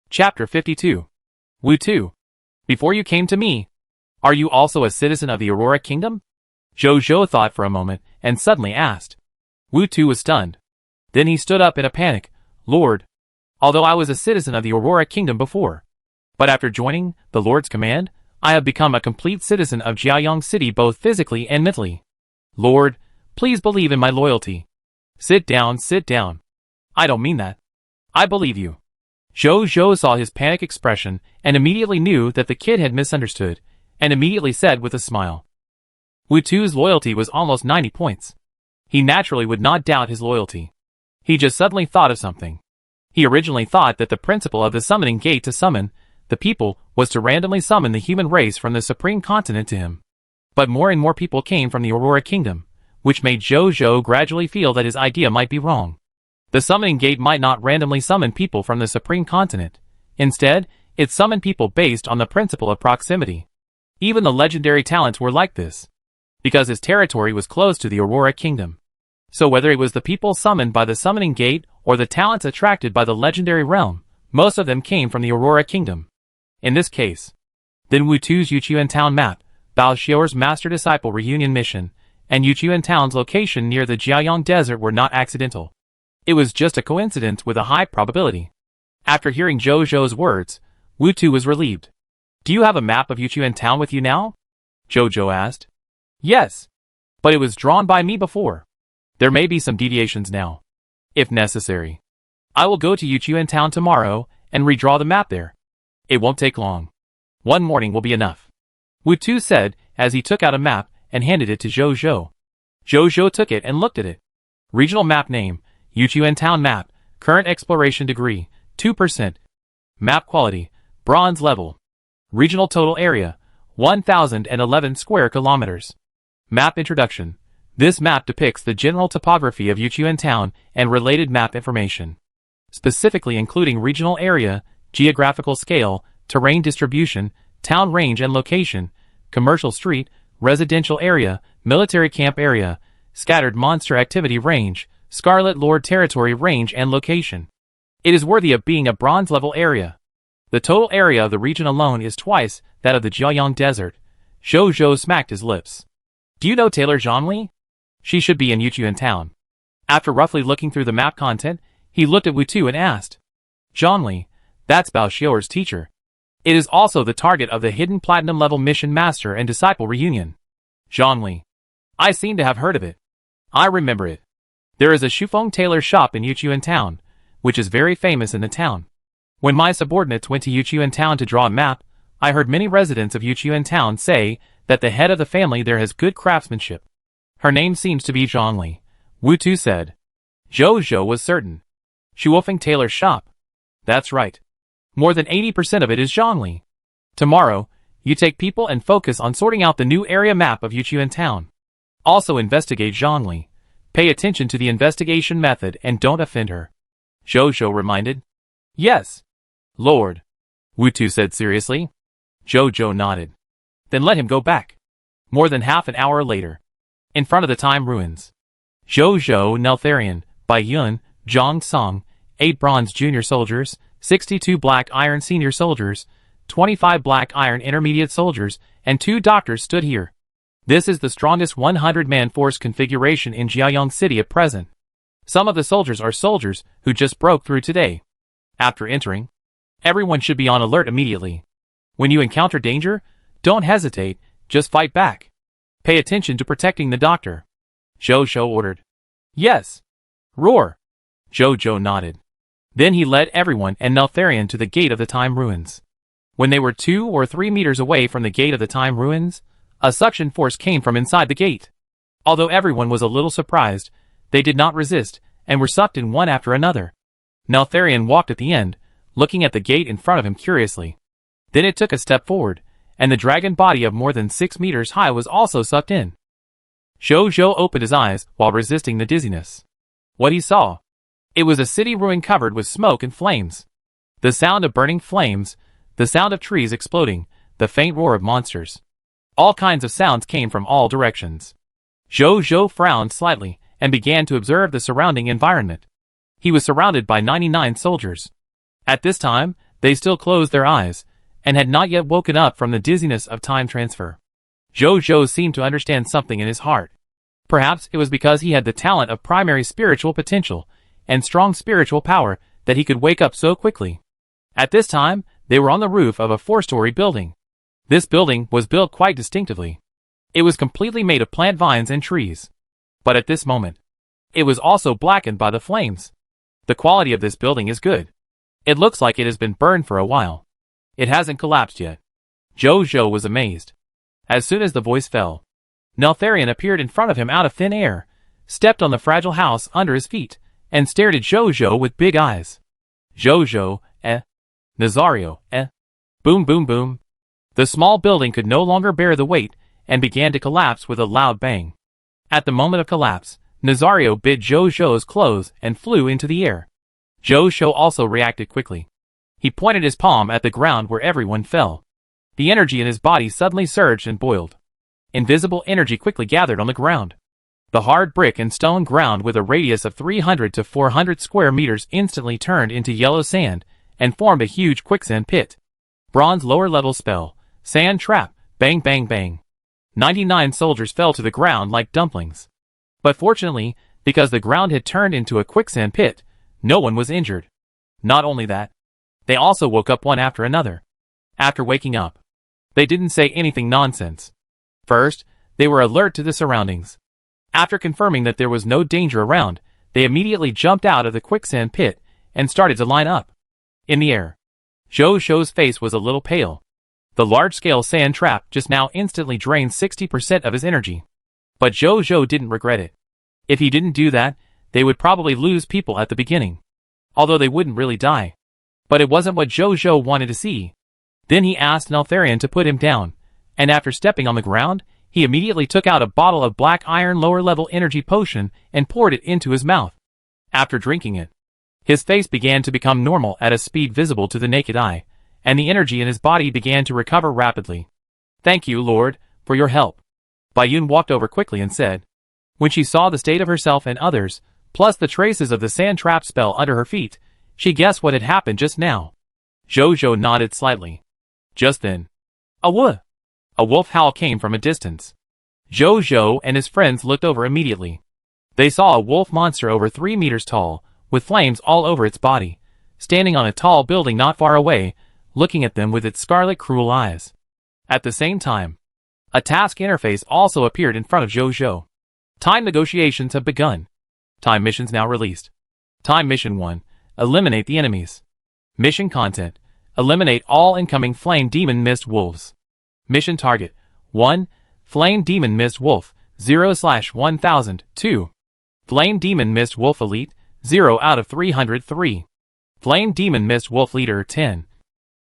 Chapter 52. Wu Tu. Before you came to me, are you also a citizen of the Aurora Kingdom? Zhou thought for a moment, and suddenly asked. Wu Tu was stunned. Then he stood up in a panic. Lord, although I was a citizen of the Aurora Kingdom before, but after joining the Lord's command, I have become a complete citizen of Jiayang City both physically and mentally. Lord, please believe in my loyalty. Sit down. I don't mean that. I believe you. Zhou saw his panic expression and immediately knew that the kid had misunderstood, and immediately said with a smile. Wu Tu's loyalty was almost 90 points. He naturally would not doubt his loyalty. He just suddenly thought of something. He originally thought that the principle of the summoning gate to summon the people was to randomly summon the human race from the supreme continent to him. But more and more people came from the Aurora Kingdom, which made Zhou gradually feel that his idea might be wrong. The summoning gate might not randomly summon people from the supreme continent. Instead, it summoned people based on the principle of proximity. Even the legendary talents were like this, because his territory was close to the Aurora Kingdom. So whether it was the people summoned by the summoning gate or the talents attracted by the legendary realm, most of them came from the Aurora Kingdom. In this case, then Wu Tu's Yuchuan Town map, Bao Xiao's Master-Disciple Reunion Mission, and Yuchuan Town's location near the Jiayang Desert were not accidental. It was just a coincidence with a high probability. After hearing Zhou's words, Wu Tu was relieved. Do you have a map of Yuchuan Town with you now? Zhou asked. Yes. But it was drawn by me before. There may be some deviations now. If necessary, I will go to Yuchuan Town tomorrow and redraw the map there. It won't take long. One morning will be enough. Wu Tu said as he took out a map and handed it to Zhou. Zhou took it and looked at it. Regional map name, Yuchuan Town map, current exploration degree, 2%. Map quality, bronze level. Regional total area, 1,011 square kilometers. Map introduction. This map depicts the general topography of Yuchuan Town and related map information, specifically including regional area, geographical scale, terrain distribution, town range and location, commercial street, residential area, military camp area, scattered monster activity range, Scarlet Lord territory range and location. It is worthy of being a bronze level area. The total area of the region alone is twice that of the Jiaoyang Desert. Zhou Zhou smacked his lips. Do you know Taylor Zhongli? She should be in Yuchuan town. After roughly looking through the map content, he looked at Wu Tu and asked. Zhongli, that's Bao Xiuer's teacher. It is also the target of the hidden platinum level mission master and disciple reunion. Zhongli. I seem to have heard of it. I remember it. There is a Shufeng tailor shop in Yuchuan town, which is very famous in the town. When my subordinates went to Yuchuan town to draw a map, I heard many residents of Yuchuan town say that the head of the family there has good craftsmanship. Her name seems to be Zhongli, Wu Tu said. Zhou Zhou was certain. Shufeng tailor shop. That's right. More than 80% of it is Zhongli. Tomorrow, you take people and focus on sorting out the new area map of Yuchuan town. Also investigate Zhongli. Pay attention to the investigation method and don't offend her. Zhou Zhou reminded. Yes. Lord. Wu Tu said seriously. Zhou Zhou nodded. Then let him go back. More than half an hour later. In front of the time ruins. Zhou Zhou Neltharion, Bai Yun, Zhang Song, 8 bronze junior soldiers, 62 black iron senior soldiers, 25 black iron intermediate soldiers, and 2 doctors stood here. This is the strongest 100-man force configuration in Jiaoyang City at present. Some of the soldiers are soldiers who just broke through today. After entering, everyone should be on alert immediately. When you encounter danger, don't hesitate, just fight back. Pay attention to protecting the doctor. Zhou Zhou ordered. Yes. Roar. Zhou Zhou nodded. Then he led everyone and Neltharion to the gate of the time ruins. When they were 2 or 3 meters away from the gate of the time ruins, a suction force came from inside the gate. Although everyone was a little surprised, they did not resist, and were sucked in one after another. Neltharion walked at the end, looking at the gate in front of him curiously. Then it took a step forward, and the dragon body of more than 6 meters high was also sucked in. Zhou Zhou opened his eyes while resisting the dizziness. What he saw. It was a city ruin covered with smoke and flames. The sound of burning flames, the sound of trees exploding, the faint roar of monsters. All kinds of sounds came from all directions. Zhou Zhou frowned slightly and began to observe the surrounding environment. He was surrounded by 99 soldiers. At this time, they still closed their eyes, and had not yet woken up from the dizziness of time transfer. Zhou Zhou seemed to understand something in his heart. Perhaps it was because he had the talent of primary spiritual potential, and strong spiritual power, that he could wake up so quickly. At this time, they were on the roof of a 4-story building. This building was built quite distinctively. It was completely made of plant vines and trees. But at this moment, it was also blackened by the flames. The quality of this building is good. It looks like it has been burned for a while. It hasn't collapsed yet. Zhou Zhou was amazed. As soon as the voice fell, Neltharion appeared in front of him out of thin air, stepped on the fragile house under his feet, and stared at Zhou Zhou with big eyes. Zhou Zhou, Nazario, Boom boom boom. The small building could no longer bear the weight, and began to collapse with a loud bang. At the moment of collapse, Nazario bit Zhou Zhou's clothes and flew into the air. Zhou Zhou also reacted quickly. He pointed his palm at the ground where everyone fell. The energy in his body suddenly surged and boiled. Invisible energy quickly gathered on the ground. The hard brick and stone ground with a radius of 300 to 400 square meters instantly turned into yellow sand, and formed a huge quicksand pit. Bronze lower level spell, sand trap, bang bang bang. 99 soldiers fell to the ground like dumplings. But fortunately, because the ground had turned into a quicksand pit, no one was injured. Not only that, they also woke up one after another. After waking up, they didn't say anything nonsense. First, they were alert to the surroundings. After confirming that there was no danger around, they immediately jumped out of the quicksand pit and started to line up. In the air, Zhou Zhou's face was a little pale. The large-scale sand trap just now instantly drained 60% of his energy. But Zhou Zhou didn't regret it. If he didn't do that, they would probably lose people at the beginning. Although they wouldn't really die. But it wasn't what Zhou Zhou wanted to see. Then he asked Neltharion to put him down, and after stepping on the ground, he immediately took out a bottle of black iron lower-level energy potion and poured it into his mouth. After drinking it, his face began to become normal at a speed visible to the naked eye, and the energy in his body began to recover rapidly. Thank you, Lord, for your help. Bai Yun walked over quickly and said. When she saw the state of herself and others, plus the traces of the sand trap spell under her feet, she guessed what had happened just now. Jojo nodded slightly. Just then, a wolf howl came from a distance. Jojo and his friends looked over immediately. They saw a wolf monster over 3 meters tall, with flames all over its body, standing on a tall building not far away, looking at them with its scarlet cruel eyes. At the same time, a task interface also appeared in front of Jojo. Time negotiations have begun. Time missions now released. Time Mission 1. Eliminate the enemies. Mission content. Eliminate all incoming Flame Demon Mist Wolves. Mission target. 1. Flame Demon Mist Wolf, 0/1000. 2. Flame Demon Mist Wolf Elite, 0 out of 303. Flame Demon Mist Wolf Leader 10.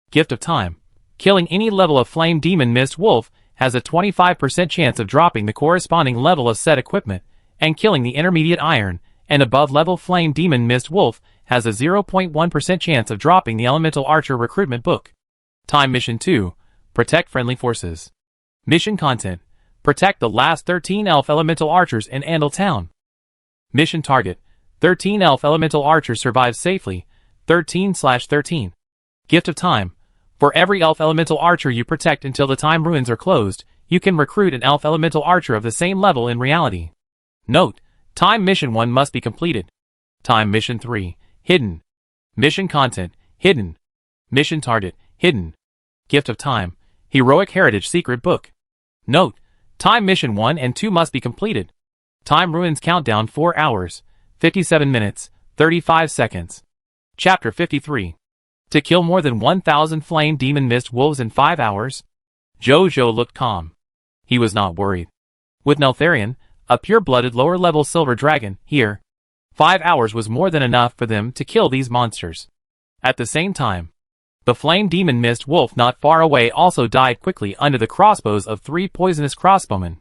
Gift of Time. Killing any level of Flame Demon Mist Wolf has a 25% chance of dropping the corresponding level of set equipment, and killing the intermediate Iron and above level Flame Demon Mist Wolf has a 0.1% chance of dropping the Elemental Archer Recruitment Book. Time Mission 2. Protect Friendly Forces. Mission content. Protect the last 13 Elf Elemental Archers in Andal Town. Mission target. 13 Elf Elemental Archers survive safely, 13/13. Gift of Time. For every Elf Elemental Archer you protect until the Time Ruins are closed, you can recruit an Elf Elemental Archer of the same level in reality. Note: Time Mission 1 must be completed. Time Mission 3. Hidden. Mission content. Hidden. Mission target. Hidden. Gift of Time. Heroic Heritage Secret Book. Note: Time Mission 1 and 2 must be completed. Time Ruins countdown 4 hours, 57 minutes, 35 seconds. Chapter 53. To kill more than 1,000 Flame Demon Mist Wolves in 5 hours? Jojo looked calm. He was not worried. With Neltharion, a pure-blooded lower-level silver dragon, here, 5 hours was more than enough for them to kill these monsters. At the same time, the Flame Demon Mist Wolf not far away also died quickly under the crossbows of 3 poisonous crossbowmen.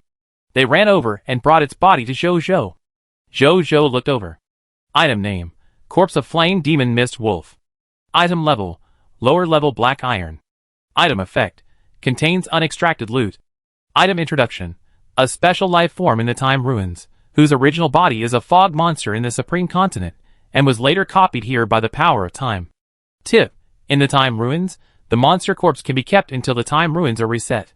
They ran over and brought its body to Jojo. Jojo looked over. Item name: Corpse of Flame Demon Mist Wolf. Item level: lower level black iron. Item effect: contains unextracted loot. Item introduction: a special life form in the Time Ruins, whose original body is a fog monster in the Supreme Continent, and was later copied here by the power of time. Tip: in the Time Ruins, the monster corpse can be kept until the Time Ruins are reset.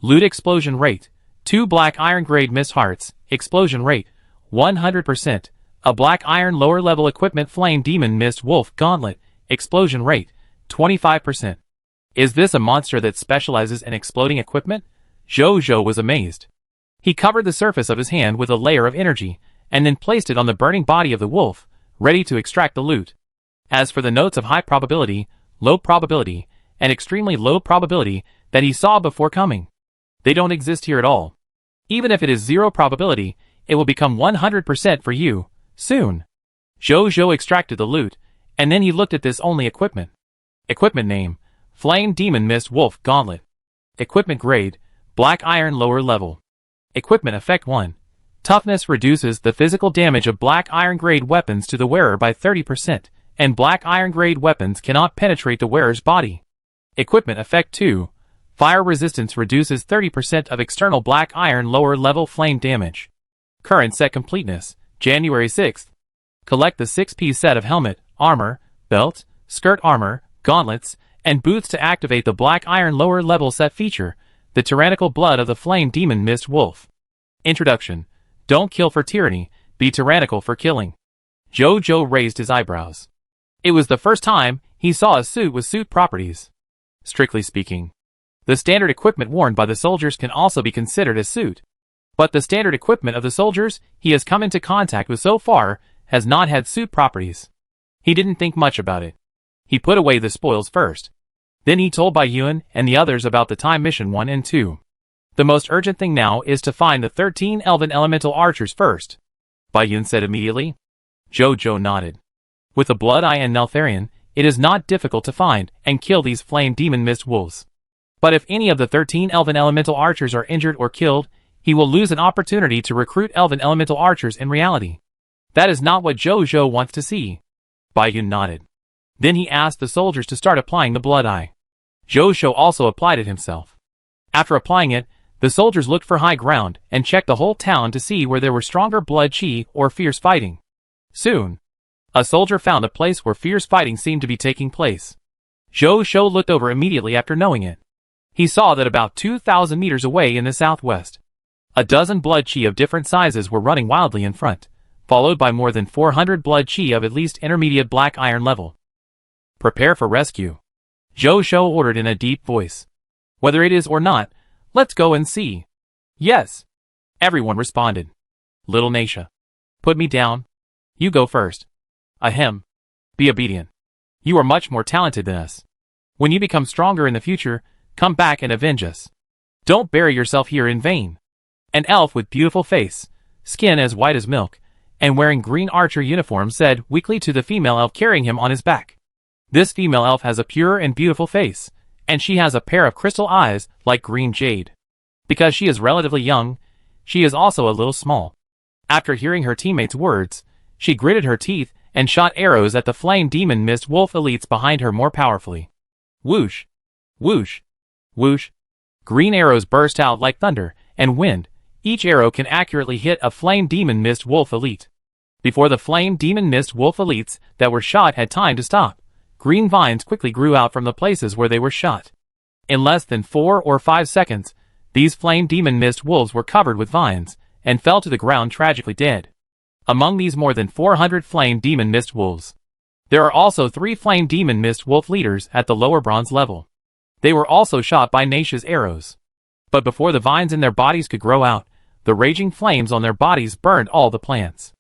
Loot explosion rate: 2 black iron grade Mist Hearts, explosion rate 100%. A black iron lower level equipment Flame Demon Mist Wolf Gauntlet, explosion rate 25%. Is this a monster that specializes in exploding equipment? Jojo was amazed. He covered the surface of his hand with a layer of energy, and then placed it on the burning body of the wolf, ready to extract the loot. As for the notes of high probability, low probability, and extremely low probability that he saw before coming, they don't exist here at all. Even if it is 0 probability, it will become 100% for you, soon. Jojo extracted the loot, and then he looked at this only equipment. Equipment name: Flame Demon Mist Wolf Gauntlet. Equipment grade: black iron lower level. Equipment effect 1. Toughness reduces the physical damage of black iron grade weapons to the wearer by 30%, and black iron grade weapons cannot penetrate the wearer's body. Equipment effect 2. Fire resistance reduces 30% of external black iron lower level flame damage. Current set completeness: January 6th. Collect the 6-piece set of helmet, armor, belt, skirt armor, gauntlets, and boots to activate the black iron lower level set feature, the tyrannical blood of the Flame Demon Mist Wolf. Introduction: don't kill for tyranny, be tyrannical for killing. Jojo raised his eyebrows. It was the first time he saw a suit with suit properties. Strictly speaking, the standard equipment worn by the soldiers can also be considered a suit. But the standard equipment of the soldiers he has come into contact with so far has not had suit properties. He didn't think much about it. He put away the spoils first. Then he told Baiyun and the others about the Time Mission 1 and 2. The most urgent thing now is to find the 13 Elven Elemental Archers first, Baiyun said immediately. Jojo nodded. With the Blood Eye and Neltharion, it is not difficult to find and kill these Flame Demon Mist Wolves. But if any of the 13 Elven Elemental Archers are injured or killed, he will lose an opportunity to recruit Elven Elemental Archers in reality. That is not what Jojo wants to see. Baiyun nodded. Then he asked the soldiers to start applying the Blood Eye. Jojo also applied it himself. After applying it, the soldiers looked for high ground and checked the whole town to see where there were stronger blood chi or fierce fighting. Soon, a soldier found a place where fierce fighting seemed to be taking place. Zhou Shou looked over immediately after knowing it. He saw that about 2,000 meters away in the southwest, a dozen blood chi of different sizes were running wildly in front, followed by more than 400 blood chi of at least intermediate black iron level. Prepare for rescue, Zhou Shou ordered in a deep voice. Whether it is or not, let's go and see. Yes, everyone responded. Little Naisha, put me down. You go first. Ahem. Be obedient. You are much more talented than us. When you become stronger in the future, come back and avenge us. Don't bury yourself here in vain. An elf with beautiful face, skin as white as milk, and wearing green archer uniform said weakly to the female elf carrying him on his back. This female elf has a pure and beautiful face, and she has a pair of crystal eyes like green jade. Because she is relatively young, she is also a little small. After hearing her teammates' words, she gritted her teeth and shot arrows at the flame demon mist wolf elites behind her more powerfully. Whoosh! Whoosh! Whoosh! Green arrows burst out like thunder and wind. Each arrow can accurately hit a flame demon mist wolf elite. Before the flame demon mist wolf elites that were shot had time to stop, green vines quickly grew out from the places where they were shot. In less than 4 or 5 seconds, these flame demon mist wolves were covered with vines and fell to the ground tragically dead. Among these more than 400 flame demon mist wolves, there are also 3 flame demon mist wolf leaders at the lower bronze level. They were also shot by Naisha's arrows. But before the vines in their bodies could grow out, the raging flames on their bodies burned all the plants.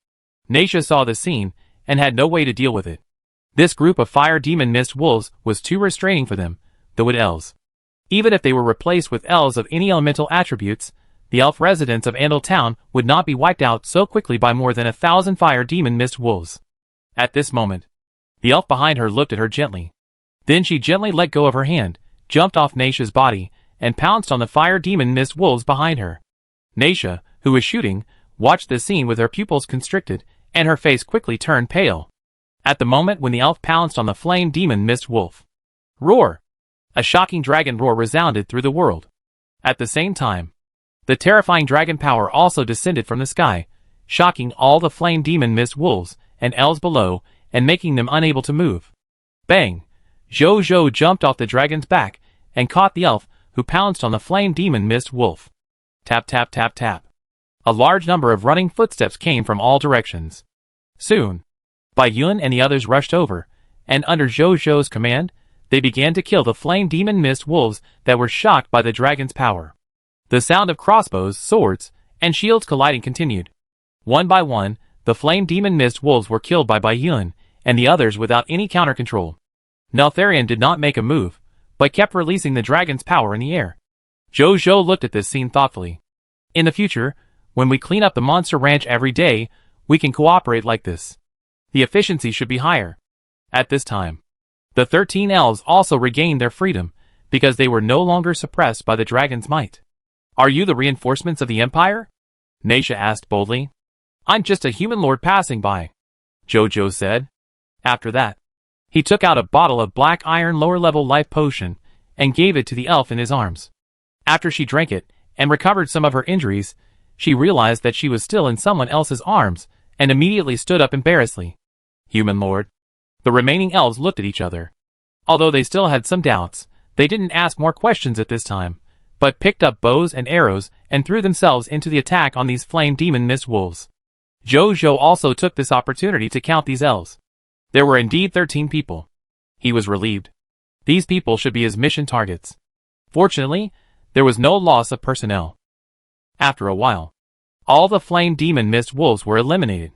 Naisha saw the scene and had no way to deal with it. This group of fire demon mist wolves was too restraining for them, though it elves. Even if they were replaced with elves of any elemental attributes, the elf residents of Andal Town would not be wiped out so quickly by more than 1,000 fire demon mist wolves. At this moment, the elf behind her looked at her gently. Then she gently let go of her hand, jumped off Naisha's body, and pounced on the fire demon mist wolves behind her. Naisha, who was shooting, watched the scene with her pupils constricted, and her face quickly turned pale. At the moment when the elf pounced on the flame demon mist wolf, roar! A shocking dragon roar resounded through the world. At the same time, the terrifying dragon power also descended from the sky, shocking all the flame demon mist wolves and elves below and making them unable to move. Bang! Zhou Zhou jumped off the dragon's back and caught the elf, who pounced on the flame demon mist wolf. Tap tap tap tap. A large number of running footsteps came from all directions. Soon, Bai Yun and the others rushed over, and under Zhou Zhou's command, they began to kill the flame demon mist wolves that were shocked by the dragon's power. The sound of crossbows, swords, and shields colliding continued. One by one, the flame demon mist wolves were killed by Bai Yun and the others without any counter-control. Neltharion did not make a move, but kept releasing the dragon's power in the air. Zhou Zhou looked at this scene thoughtfully. In the future, when we clean up the monster ranch every day, we can cooperate like this. The efficiency should be higher. At this time, the 13 elves also regained their freedom, because they were no longer suppressed by the dragon's might. Are you the reinforcements of the Empire? Naisha asked boldly. I'm just a human lord passing by, Zhou Zhou said. After that, he took out a bottle of black iron lower-level life potion and gave it to the elf in his arms. After she drank it and recovered some of her injuries, she realized that she was still in someone else's arms and immediately stood up embarrassedly. Human lord. The remaining elves looked at each other. Although they still had some doubts, they didn't ask more questions at this time, but picked up bows and arrows and threw themselves into the attack on these flame demon mist wolves. Zhou Zhou also took this opportunity to count these elves. There were indeed 13 people. He was relieved. These people should be his mission targets. Fortunately, there was no loss of personnel. After a while, all the flame demon mist wolves were eliminated.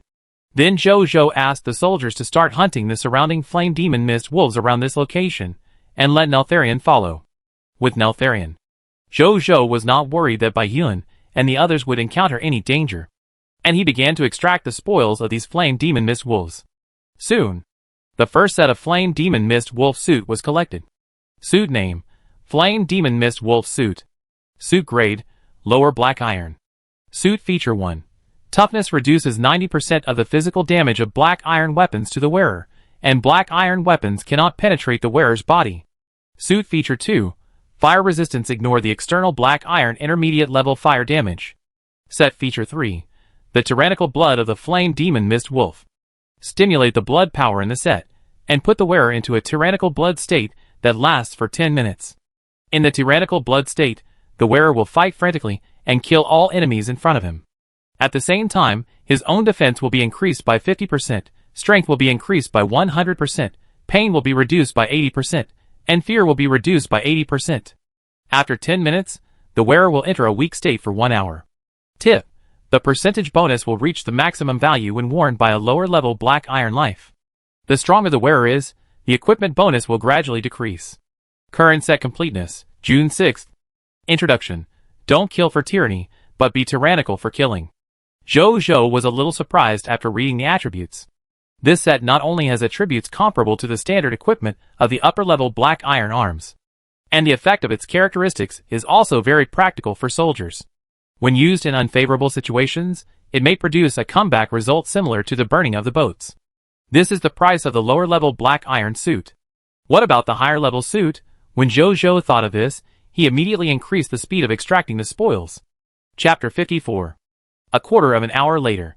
Then Zhou Zhou asked the soldiers to start hunting the surrounding flame demon mist wolves around this location, and let Neltharion follow. With Neltharion, Zhou Zhou was not worried that Bai Yun and the others would encounter any danger, and he began to extract the spoils of these flame demon mist wolves. Soon, the first set of flame demon mist wolf suit was collected. Suit name: Flame Demon Mist Wolf Suit. Suit grade: lower black iron. Suit feature 1. Toughness reduces 90% of the physical damage of black iron weapons to the wearer, and black iron weapons cannot penetrate the wearer's body. Suit feature 2. Fire resistance: ignore the external black iron intermediate level fire damage. Set feature 3. The tyrannical blood of the flame demon mist wolf. Stimulate the blood power in the set, and put the wearer into a tyrannical blood state that lasts for 10 minutes. In the tyrannical blood state, the wearer will fight frantically and kill all enemies in front of him. At the same time, his own defense will be increased by 50%, strength will be increased by 100%, pain will be reduced by 80%, and fear will be reduced by 80%. After 10 minutes, the wearer will enter a weak state for 1 hour. Tip: the percentage bonus will reach the maximum value when worn by a lower-level black iron life. The stronger the wearer is, the equipment bonus will gradually decrease. Current set completeness, June 6th. Introduction: don't kill for tyranny, but be tyrannical for killing. Zhou was a little surprised after reading the attributes. This set not only has attributes comparable to the standard equipment of the upper-level black iron arms, and the effect of its characteristics is also very practical for soldiers. When used in unfavorable situations, it may produce a comeback result similar to the burning of the boats. This is the price of the lower-level black iron suit. What about the higher-level suit? When Zhou thought of this, he immediately increased the speed of extracting the spoils. Chapter 54. A quarter of an hour later.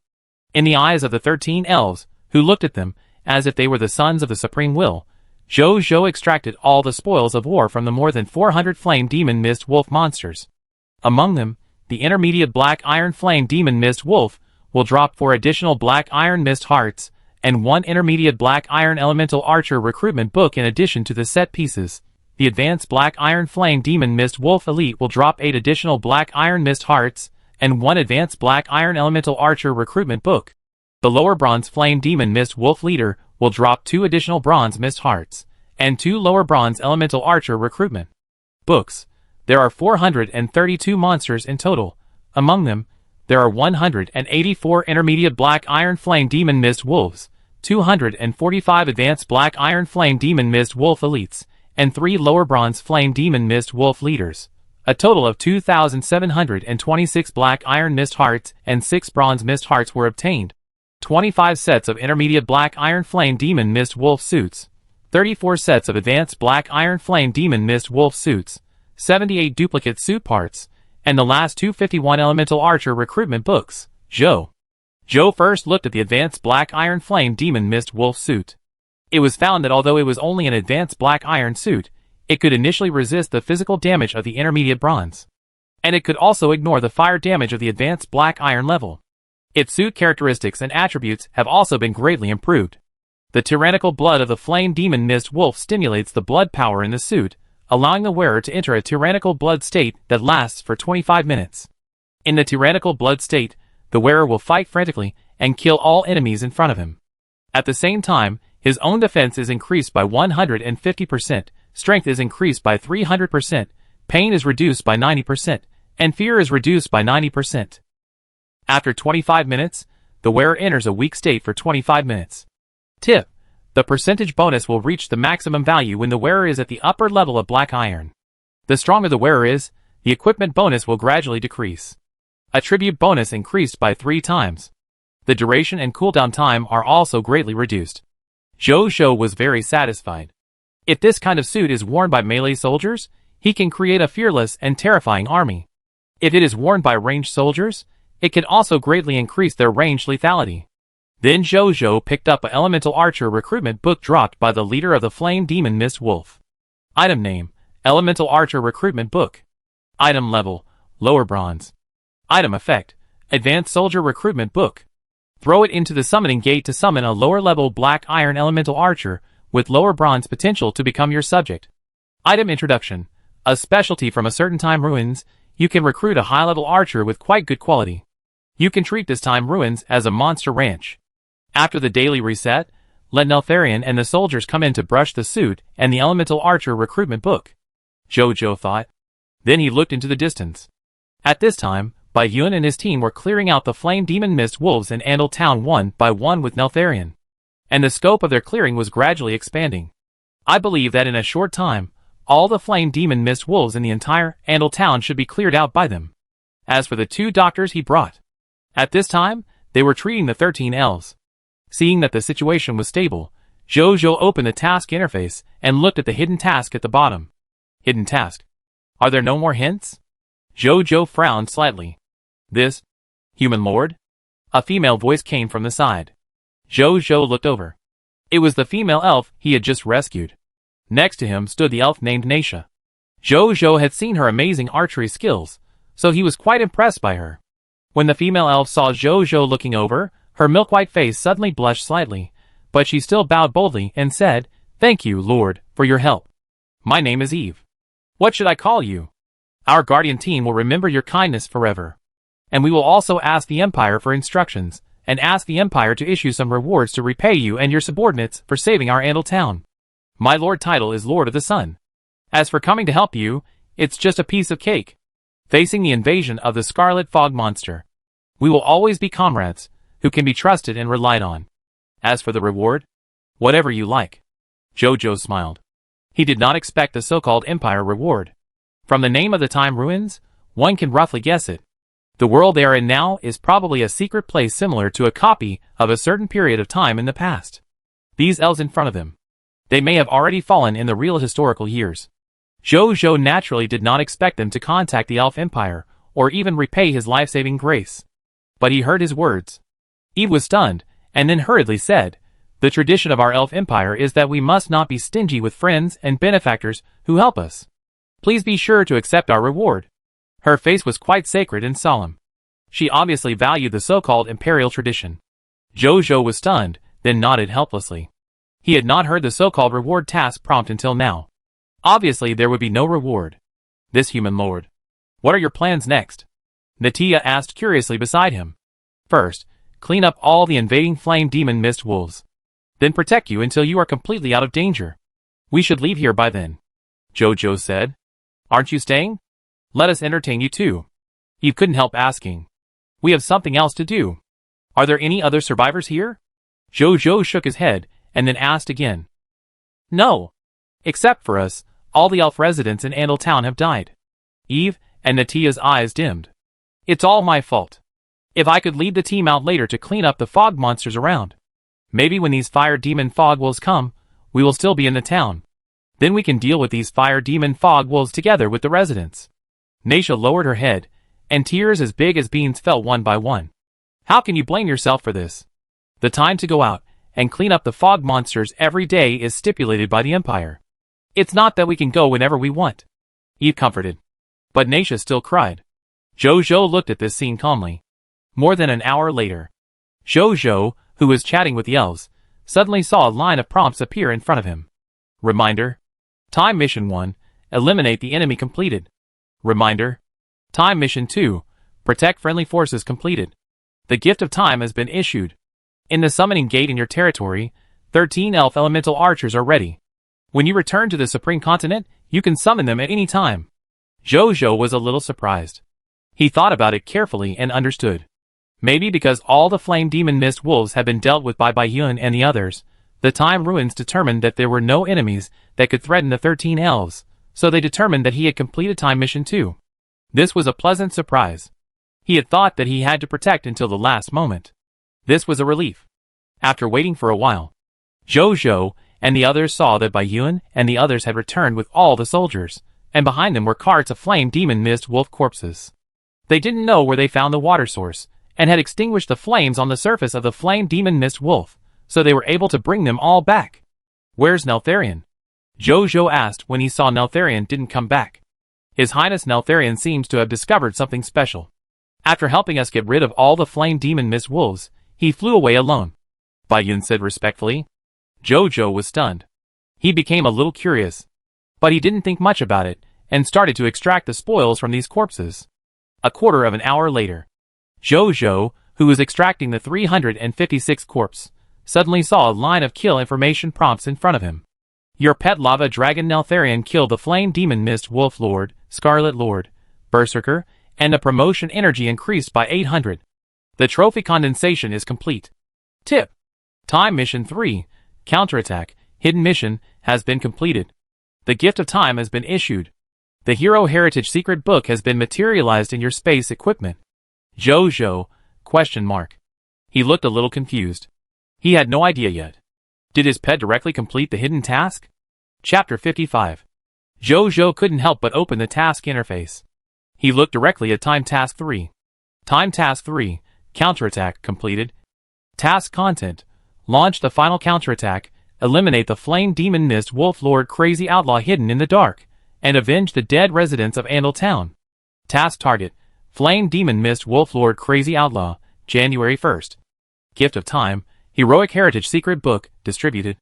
In the eyes of the 13 elves, who looked at them as if they were the sons of the Supreme Will, Zhou extracted all the spoils of war from the more than 400 flame demon mist wolf monsters. Among them, the intermediate black iron flame demon mist wolf will drop 4 additional black iron mist hearts, and 1 intermediate black iron elemental archer recruitment book in addition to the set pieces. The advanced black iron flame demon mist wolf elite will drop 8 additional black iron mist hearts, and 1 advanced black iron elemental archer recruitment book. The lower bronze flame demon mist wolf leader will drop 2 additional bronze mist hearts, and 2 lower bronze elemental archer recruitment books. There are 432 monsters in total. Among them, there are 184 intermediate black iron flame demon mist wolves, 245 advanced black iron flame demon mist wolf elites, and 3 lower bronze flame demon mist wolf leaders. A total of 2,726 black iron mist hearts and 6 bronze mist hearts were obtained. 25 sets of intermediate black iron flame demon mist wolf suits, 34 sets of advanced black iron flame demon mist wolf suits, 78 duplicate suit parts, and the last 251 elemental archer recruitment books. Zhou first looked at the advanced black iron flame demon mist wolf suit. It was found that although it was only an advanced black iron suit, it could initially resist the physical damage of the intermediate bronze, and it could also ignore the fire damage of the advanced black iron level. Its suit characteristics and attributes have also been greatly improved. The tyrannical blood of the flame demon mist wolf stimulates the blood power in the suit, allowing the wearer to enter a tyrannical blood state that lasts for 25 minutes. In the tyrannical blood state, the wearer will fight frantically and kill all enemies in front of him. At the same time, his own defense is increased by 150%, strength is increased by 300%, pain is reduced by 90%, and fear is reduced by 90%. After 25 minutes, the wearer enters a weak state for 25 minutes. Tip: the percentage bonus will reach the maximum value when the wearer is at the upper level of black iron. The stronger the wearer is, the equipment bonus will gradually decrease. Attribute bonus increased by 3 times. The duration and cooldown time are also greatly reduced. Zhou was very satisfied. If this kind of suit is worn by melee soldiers, he can create a fearless and terrifying army. If it is worn by ranged soldiers, it can also greatly increase their ranged lethality. Then Zhou picked up an elemental archer recruitment book dropped by the leader of the flame demon mist wolf. Item name: Elemental Archer Recruitment Book. Item level: lower bronze. Item effect: Advanced Soldier Recruitment Book. Throw it into the summoning gate to summon a lower level black iron elemental archer with lower bronze potential to become your subject. Item introduction: a specialty from a certain time ruins, you can recruit a high level archer with quite good quality. You can treat this time ruins as a monster ranch. After the daily reset, let Neltharion and the soldiers come in to brush the suit and the elemental archer recruitment book. Zhou thought. Then he looked into the distance. At this time, Bai Yun and his team were clearing out the flame demon mist wolves in Andal Town one by one with Neltharion, and the scope of their clearing was gradually expanding. I believe that in a short time, all the flame demon mist wolves in the entire Andal Town should be cleared out by them. As for the 2 doctors he brought, at this time, they were treating the 13 elves. Seeing that the situation was stable, Zhou opened the task interface and looked at the hidden task at the bottom. Hidden task. Are there no more hints? Zhou frowned slightly. This? Human Lord? A female voice came from the side. Zhou looked over. It was the female elf he had just rescued. Next to him stood the elf named Naisha. Jojo had seen her amazing archery skills, so he was quite impressed by her. When the female elf saw Jojo looking over, her milk-white face suddenly blushed slightly, but she still bowed boldly and said, "Thank you, Lord, for your help. My name is Eve. What should I call you? Our guardian team will remember your kindness forever. And we will also ask the Empire for instructions, and ask the Empire to issue some rewards to repay you and your subordinates for saving our Andal town. My lord title is Lord of the Sun. As for coming to help you, it's just a piece of cake. Facing the invasion of the Scarlet Fog Monster, we will always be comrades, who can be trusted and relied on. As for the reward, whatever you like." Jojo smiled. He did not expect the so-called Empire reward. From the name of the Time Ruins, one can roughly guess it. The world they are in now is probably a secret place similar to a copy of a certain period of time in the past. These elves in front of him, they may have already fallen in the real historical years. Jojo naturally did not expect them to contact the Elf Empire, or even repay his life-saving grace. But he heard his words. Eve was stunned, and then hurriedly said, "The tradition of our Elf Empire is that we must not be stingy with friends and benefactors who help us. Please be sure to accept our reward." Her face was quite sacred and solemn. She obviously valued the so-called imperial tradition. Jojo was stunned, then nodded helplessly. He had not heard the so-called reward task prompt until now. Obviously there would be no reward. This human lord. "What are your plans next?" Natia asked curiously beside him. "First, clean up all the invading flame demon mist wolves. Then protect you until you are completely out of danger. We should leave here by then," Jojo said. "Aren't you staying? Let us entertain you too." Eve couldn't help asking. "We have something else to do. Are there any other survivors here?" Jojo shook his head, and then asked again. "No. Except for us, all the elf residents in Andal Town have died." Eve and Natia's eyes dimmed. "It's all my fault. If I could lead the team out later to clean up the fog monsters around. Maybe when these fire demon fog wolves come, we will still be in the town. Then we can deal with these fire demon fog wolves together with the residents." Naisha lowered her head, and tears as big as beans fell one by one. "How can you blame yourself for this? The time to go out and clean up the fog monsters every day is stipulated by the Empire. It's not that we can go whenever we want." Eve comforted. But Naisha still cried. Jojo looked at this scene calmly. More than an hour later, Jojo, who was chatting with the elves, suddenly saw a line of prompts appear in front of him. Reminder. Time Mission 1. Eliminate the enemy completed. Reminder. Time Mission 2. Protect friendly forces completed. The gift of time has been issued. In the summoning gate in your territory, 13 elf elemental archers are ready. When you return to the Supreme Continent, you can summon them at any time. Jojo was a little surprised. He thought about it carefully and understood. Maybe because all the flame demon mist wolves had been dealt with by Bayun and the others, the Time Ruins determined that there were no enemies that could threaten the 13 elves, so they determined that he had completed Time Mission 2. This was a pleasant surprise. He had thought that he had to protect until the last moment. This was a relief. After waiting for a while, Jojo and the others saw that Bayun and the others had returned with all the soldiers, and behind them were carts of flame demon mist wolf corpses. They didn't know where they found the water source, and had extinguished the flames on the surface of the flame demon mist wolf, so they were able to bring them all back. "Where's Neltharion?" Jojo asked when he saw Neltharion didn't come back. "His Highness Neltharion seems to have discovered something special. After helping us get rid of all the flame demon mist wolves, he flew away alone," Bayun said respectfully. Jojo was stunned. He became a little curious. But he didn't think much about it, and started to extract the spoils from these corpses. A quarter of an hour later, Jojo, who was extracting the 356th corpse, suddenly saw a line of kill information prompts in front of him. "Your pet lava dragon Neltharion killed the flame demon mist wolf lord, Scarlet Lord, Berserker, and the promotion energy increased by 800. The trophy condensation is complete. Tip. Time Mission 3, Counterattack, Hidden Mission, has been completed. The gift of time has been issued. The Hero Heritage Secret Book has been materialized in your space equipment." Jojo, ? He looked a little confused. He had no idea yet. Did his pet directly complete the hidden task? Chapter 55. Jojo couldn't help but open the task interface. He looked directly at Time Task 3. Time Task 3, Counterattack, completed. Task content. Launch the final counterattack, eliminate the Flame Demon Mist Wolf Lord Crazy Outlaw hidden in the dark, and avenge the dead residents of Andal Town. Task target: Flame Demon Mist Wolf Lord Crazy Outlaw, January 1st. Gift of Time, Heroic Heritage Secret Book, distributed.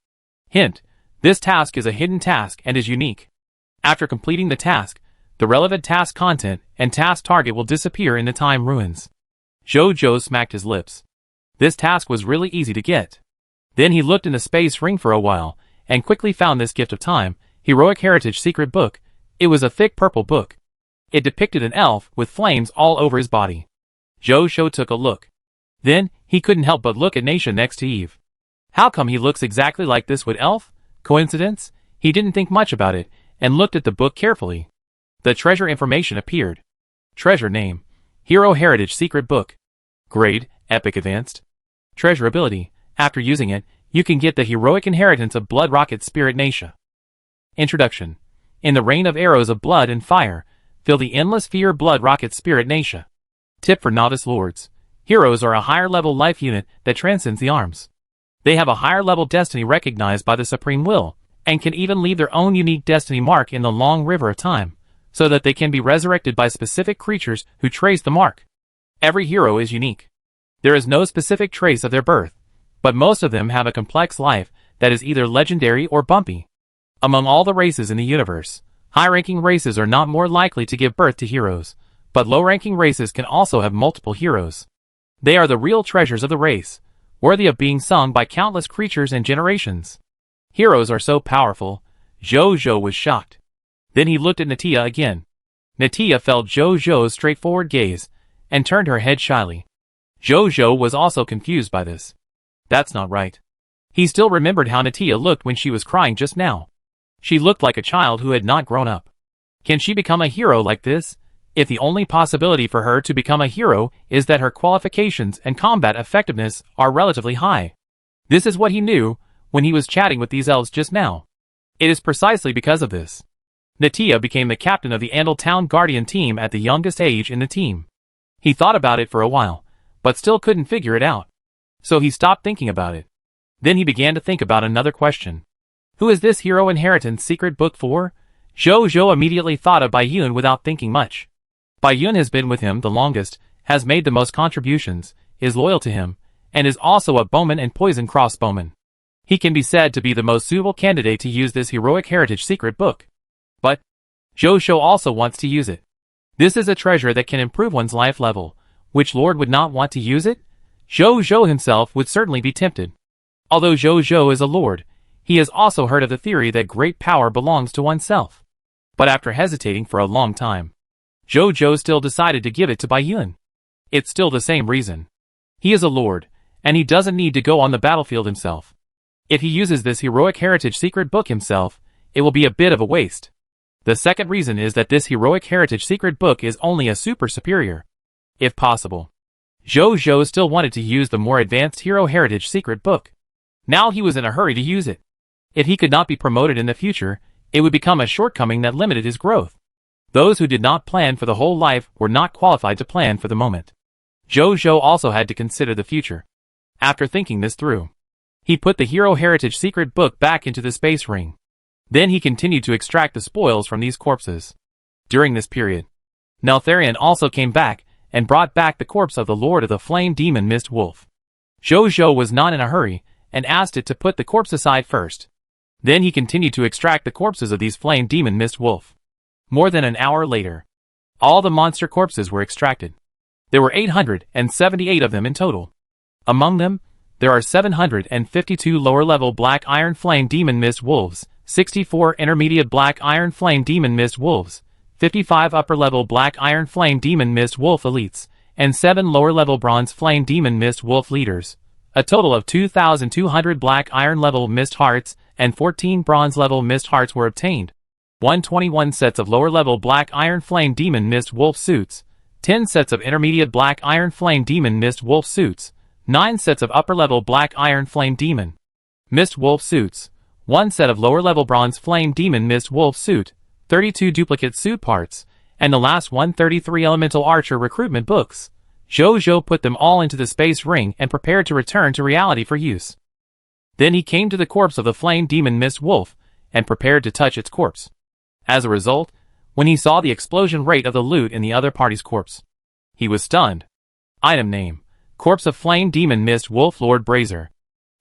Hint: this task is a hidden task and is unique. After completing the task, the relevant task content and task target will disappear in the time ruins. Jojo smacked his lips. This task was really easy to get. Then he looked in the space ring for a while, and quickly found this Gift of Time, Heroic Heritage Secret Book. It was a thick purple book. It depicted an elf with flames all over his body. Jojo took a look. Then, he couldn't help but look at Naisha next to Eve. How come he looks exactly like this with elf? Coincidence? He didn't think much about it, and looked at the book carefully. The treasure information appeared. Treasure name: Hero Heritage Secret Book. Grade: Epic Advanced. Treasure ability: after using it, you can get the heroic inheritance of Blood Rocket Spirit Naisha. Introduction. In the rain of arrows of blood and fire, feel the endless fear Blood Rocket Spirit Naisha. Tip for novice lords: heroes are a higher level life unit that transcends the arms. They have a higher level destiny recognized by the Supreme Will, and can even leave their own unique destiny mark in the long river of time, so that they can be resurrected by specific creatures who trace the mark. Every hero is unique. There is no specific trace of their birth, but most of them have a complex life that is either legendary or bumpy. Among all the races in the universe, high-ranking races are not more likely to give birth to heroes, but low-ranking races can also have multiple heroes. They are the real treasures of the race, worthy of being sung by countless creatures and generations. Heroes are so powerful. Jojo was shocked. Then he looked at Natia again. Natia felt Jojo's straightforward gaze, and turned her head shyly. Jojo was also confused by this. That's not right. He still remembered how Natia looked when she was crying just now. She looked like a child who had not grown up. Can she become a hero like this, if the only possibility for her to become a hero is that her qualifications and combat effectiveness are relatively high? This is what he knew when he was chatting with these elves just now. It is precisely because of this. Natia became the captain of the Andal Town Guardian team at the youngest age in the team. He thought about it for a while, but still couldn't figure it out. So he stopped thinking about it. Then he began to think about another question. Who is this Hero Inheritance Secret Book for? Jojo immediately thought of Bayun without thinking much. Bayun has been with him the longest, has made the most contributions, is loyal to him, and is also a bowman and poison crossbowman. He can be said to be the most suitable candidate to use this Heroic Heritage Secret Book. But Jojo also wants to use it. This is a treasure that can improve one's life level. Which lord would not want to use it? Jojo himself would certainly be tempted. Although Jojo is a lord, he has also heard of the theory that great power belongs to oneself. But after hesitating for a long time, Jojo still decided to give it to Bayun. It's still the same reason. He is a lord, and he doesn't need to go on the battlefield himself. If he uses this Heroic Heritage Secret Book himself, it will be a bit of a waste. The second reason is that this Heroic Heritage Secret Book is only a super superior. If possible, Jojo still wanted to use the more advanced Hero Heritage Secret Book. Now he was in a hurry to use it. If he could not be promoted in the future, it would become a shortcoming that limited his growth. Those who did not plan for the whole life were not qualified to plan for the moment. Jojo also had to consider the future. After thinking this through, he put the Hero Heritage Secret Book back into the space ring. Then he continued to extract the spoils from these corpses. During this period, Neltharion also came back and brought back the corpse of the Lord of the Flame Demon Mist Wolf. Jojo was not in a hurry, and asked it to put the corpse aside first. Then he continued to extract the corpses of these Flame Demon Mist Wolf. More than an hour later, all the monster corpses were extracted. There were 878 of them in total. Among them, there are 752 lower-level Black Iron Flame Demon Mist Wolves, 64 intermediate Black Iron Flame Demon Mist Wolves, 55 upper-level Black Iron Flame Demon Mist Wolf Elites, and 7 lower-level Bronze Flame Demon Mist Wolf Leaders. A total of 2,200 Black Iron level Mist Hearts and 14 Bronze level Mist Hearts were obtained. 121 sets of lower-level Black Iron Flame Demon Mist Wolf Suits, 10 sets of intermediate Black Iron Flame Demon Mist Wolf Suits, 9 sets of upper-level Black Iron Flame Demon Mist Wolf Suits, 1 set of lower-level Bronze Flame Demon Mist Wolf Suit, 32 duplicate suit parts, and the last 133 Elemental Archer recruitment books. Jojo put them all into the space ring and prepared to return to reality for use. Then he came to the corpse of the flame demon Mist Wolf, and prepared to touch its corpse. As a result, when he saw the explosion rate of the loot in the other party's corpse, he was stunned. Item name: Corpse of Flame Demon Mist Wolf Lord Brazier.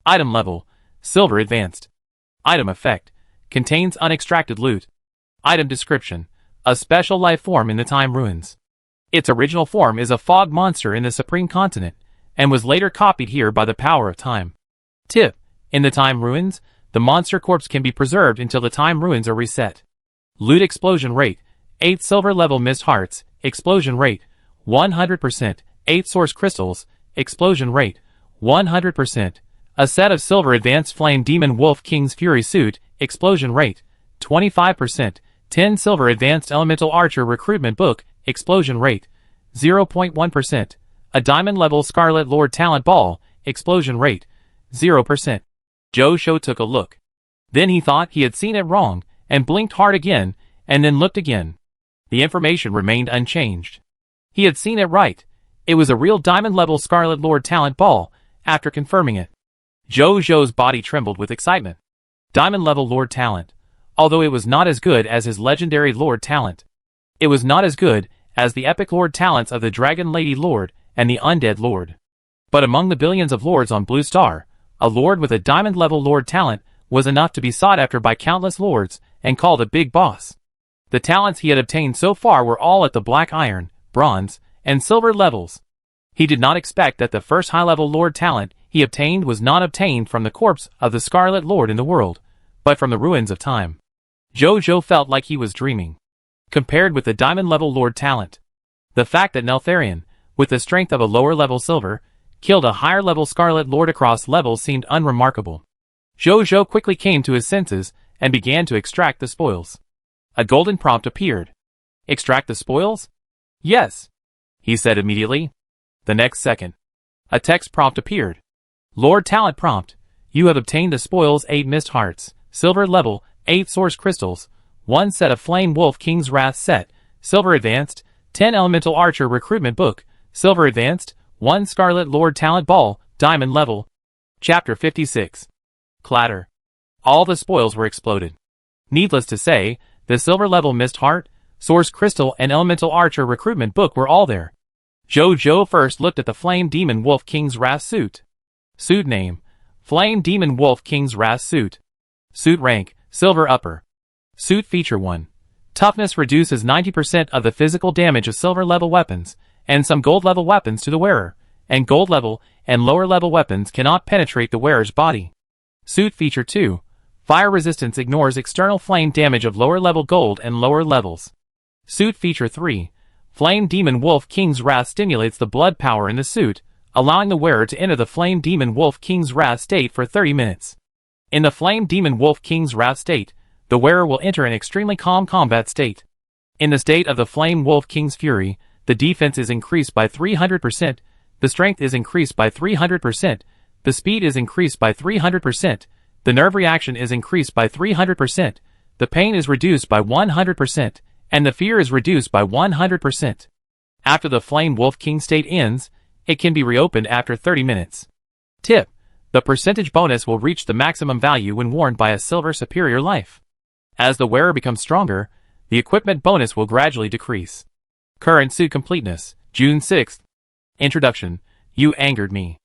Item level: Silver Advanced. Item effect: Contains unextracted loot. Item description: A special life form in the Time Ruins. Its original form is a fog monster in the Supreme Continent, and was later copied here by the power of time. Tip: In the Time Ruins, the monster corpse can be preserved until the Time Ruins are reset. Loot explosion rate: 8 silver level mist hearts, explosion rate 100%, 8 source crystals, explosion rate 100%, a set of silver advanced flame demon wolf king's fury suit, explosion rate 25%, 10 silver advanced elemental archer recruitment book, explosion rate 0.1%, a diamond level scarlet lord talent ball, explosion rate 0%. Jojo took a look. Then he thought he had seen it wrong, and blinked hard again, and then looked again. The information remained unchanged. He had seen it right. It was a real diamond-level Scarlet Lord talent ball, after confirming it. Jojo's body trembled with excitement. Diamond-level Lord talent. Although it was not as good as his legendary Lord talent. It was not as good as the epic Lord talents of the Dragon Lady Lord and the Undead Lord. But among the billions of lords on Blue Star, a lord with a diamond-level Lord talent was enough to be sought after by countless lords and called a big boss. The talents he had obtained so far were all at the black iron, bronze, and silver levels. He did not expect that the first high-level Lord talent he obtained was not obtained from the corpse of the Scarlet Lord in the world, but from the ruins of time. Jojo felt like he was dreaming. Compared with the diamond-level Lord talent, the fact that Neltharion, with the strength of a lower-level silver, killed a higher-level Scarlet Lord across levels seemed unremarkable. Jojo quickly came to his senses and began to extract the spoils. A golden prompt appeared. Extract the spoils? Yes, he said immediately. The next second, a text prompt appeared. Lord Talent prompt: You have obtained the spoils 8 mist hearts, silver level, 8 source crystals, 1 set of Flame Wolf King's Wrath set, silver advanced, 10 elemental archer recruitment book, silver advanced, 1 Scarlet Lord Talent ball, diamond level. Chapter 56. Clatter. All the spoils were exploded. Needless to say, the silver level mist heart, source crystal and elemental archer recruitment book were all there. Jojo first looked at the Flame Demon Wolf King's Wrath suit. Suit name: Flame Demon Wolf King's Wrath suit. Suit rank: silver upper. Suit feature 1. Toughness reduces 90% of the physical damage of silver level weapons, and some gold level weapons to the wearer, and gold level and lower level weapons cannot penetrate the wearer's body. Suit feature 2. Fire resistance ignores external flame damage of lower level gold and lower levels. Suit feature 3. Flame Demon Wolf King's Wrath stimulates the blood power in the suit, allowing the wearer to enter the Flame Demon Wolf King's Wrath state for 30 minutes. In the Flame Demon Wolf King's Wrath state, the wearer will enter an extremely calm combat state. In the state of the Flame Wolf King's Fury, the defense is increased by 300%, the strength is increased by 300%, the speed is increased by 300%, the nerve reaction is increased by 300%, the pain is reduced by 100%, and the fear is reduced by 100%. After the Flame Wolf King state ends, it can be reopened after 30 minutes. Tip: The percentage bonus will reach the maximum value when worn by a silver superior life. As the wearer becomes stronger, the equipment bonus will gradually decrease. Current suit completeness, June 6th. Introduction: You angered me.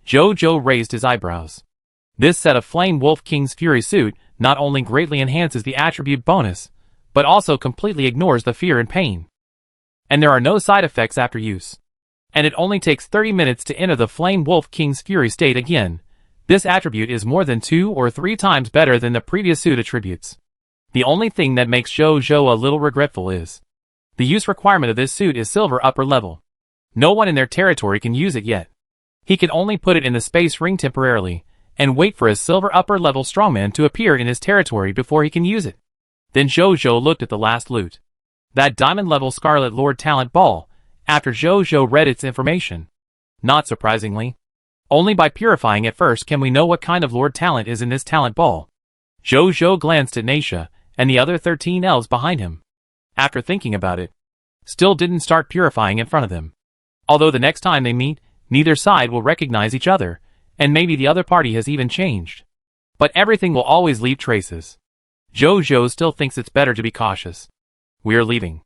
Jojo raised his eyebrows. This set of Flame Wolf King's Fury suit not only greatly enhances the attribute bonus, but also completely ignores the fear and pain. And there are no side effects after use. And it only takes 30 minutes to enter the Flame Wolf King's Fury state again. This attribute is more than 2 or 3 times better than the previous suit attributes. The only thing that makes Jojo a little regretful is the use requirement of this suit is silver upper level. No one in their territory can use it yet. He can only put it in the space ring temporarily, and wait for a silver upper level strongman to appear in his territory before he can use it. Then Jojo looked at the last loot. That diamond level Scarlet Lord talent ball, after Jojo read its information. Not surprisingly. Only by purifying it first can we know what kind of Lord talent is in this talent ball. Jojo glanced at Naisha, and the other 13 elves behind him. After thinking about it, still didn't start purifying in front of them. Although the next time they meet, neither side will recognize each other, and maybe the other party has even changed. But everything will always leave traces. Jojo still thinks it's better to be cautious. We're leaving.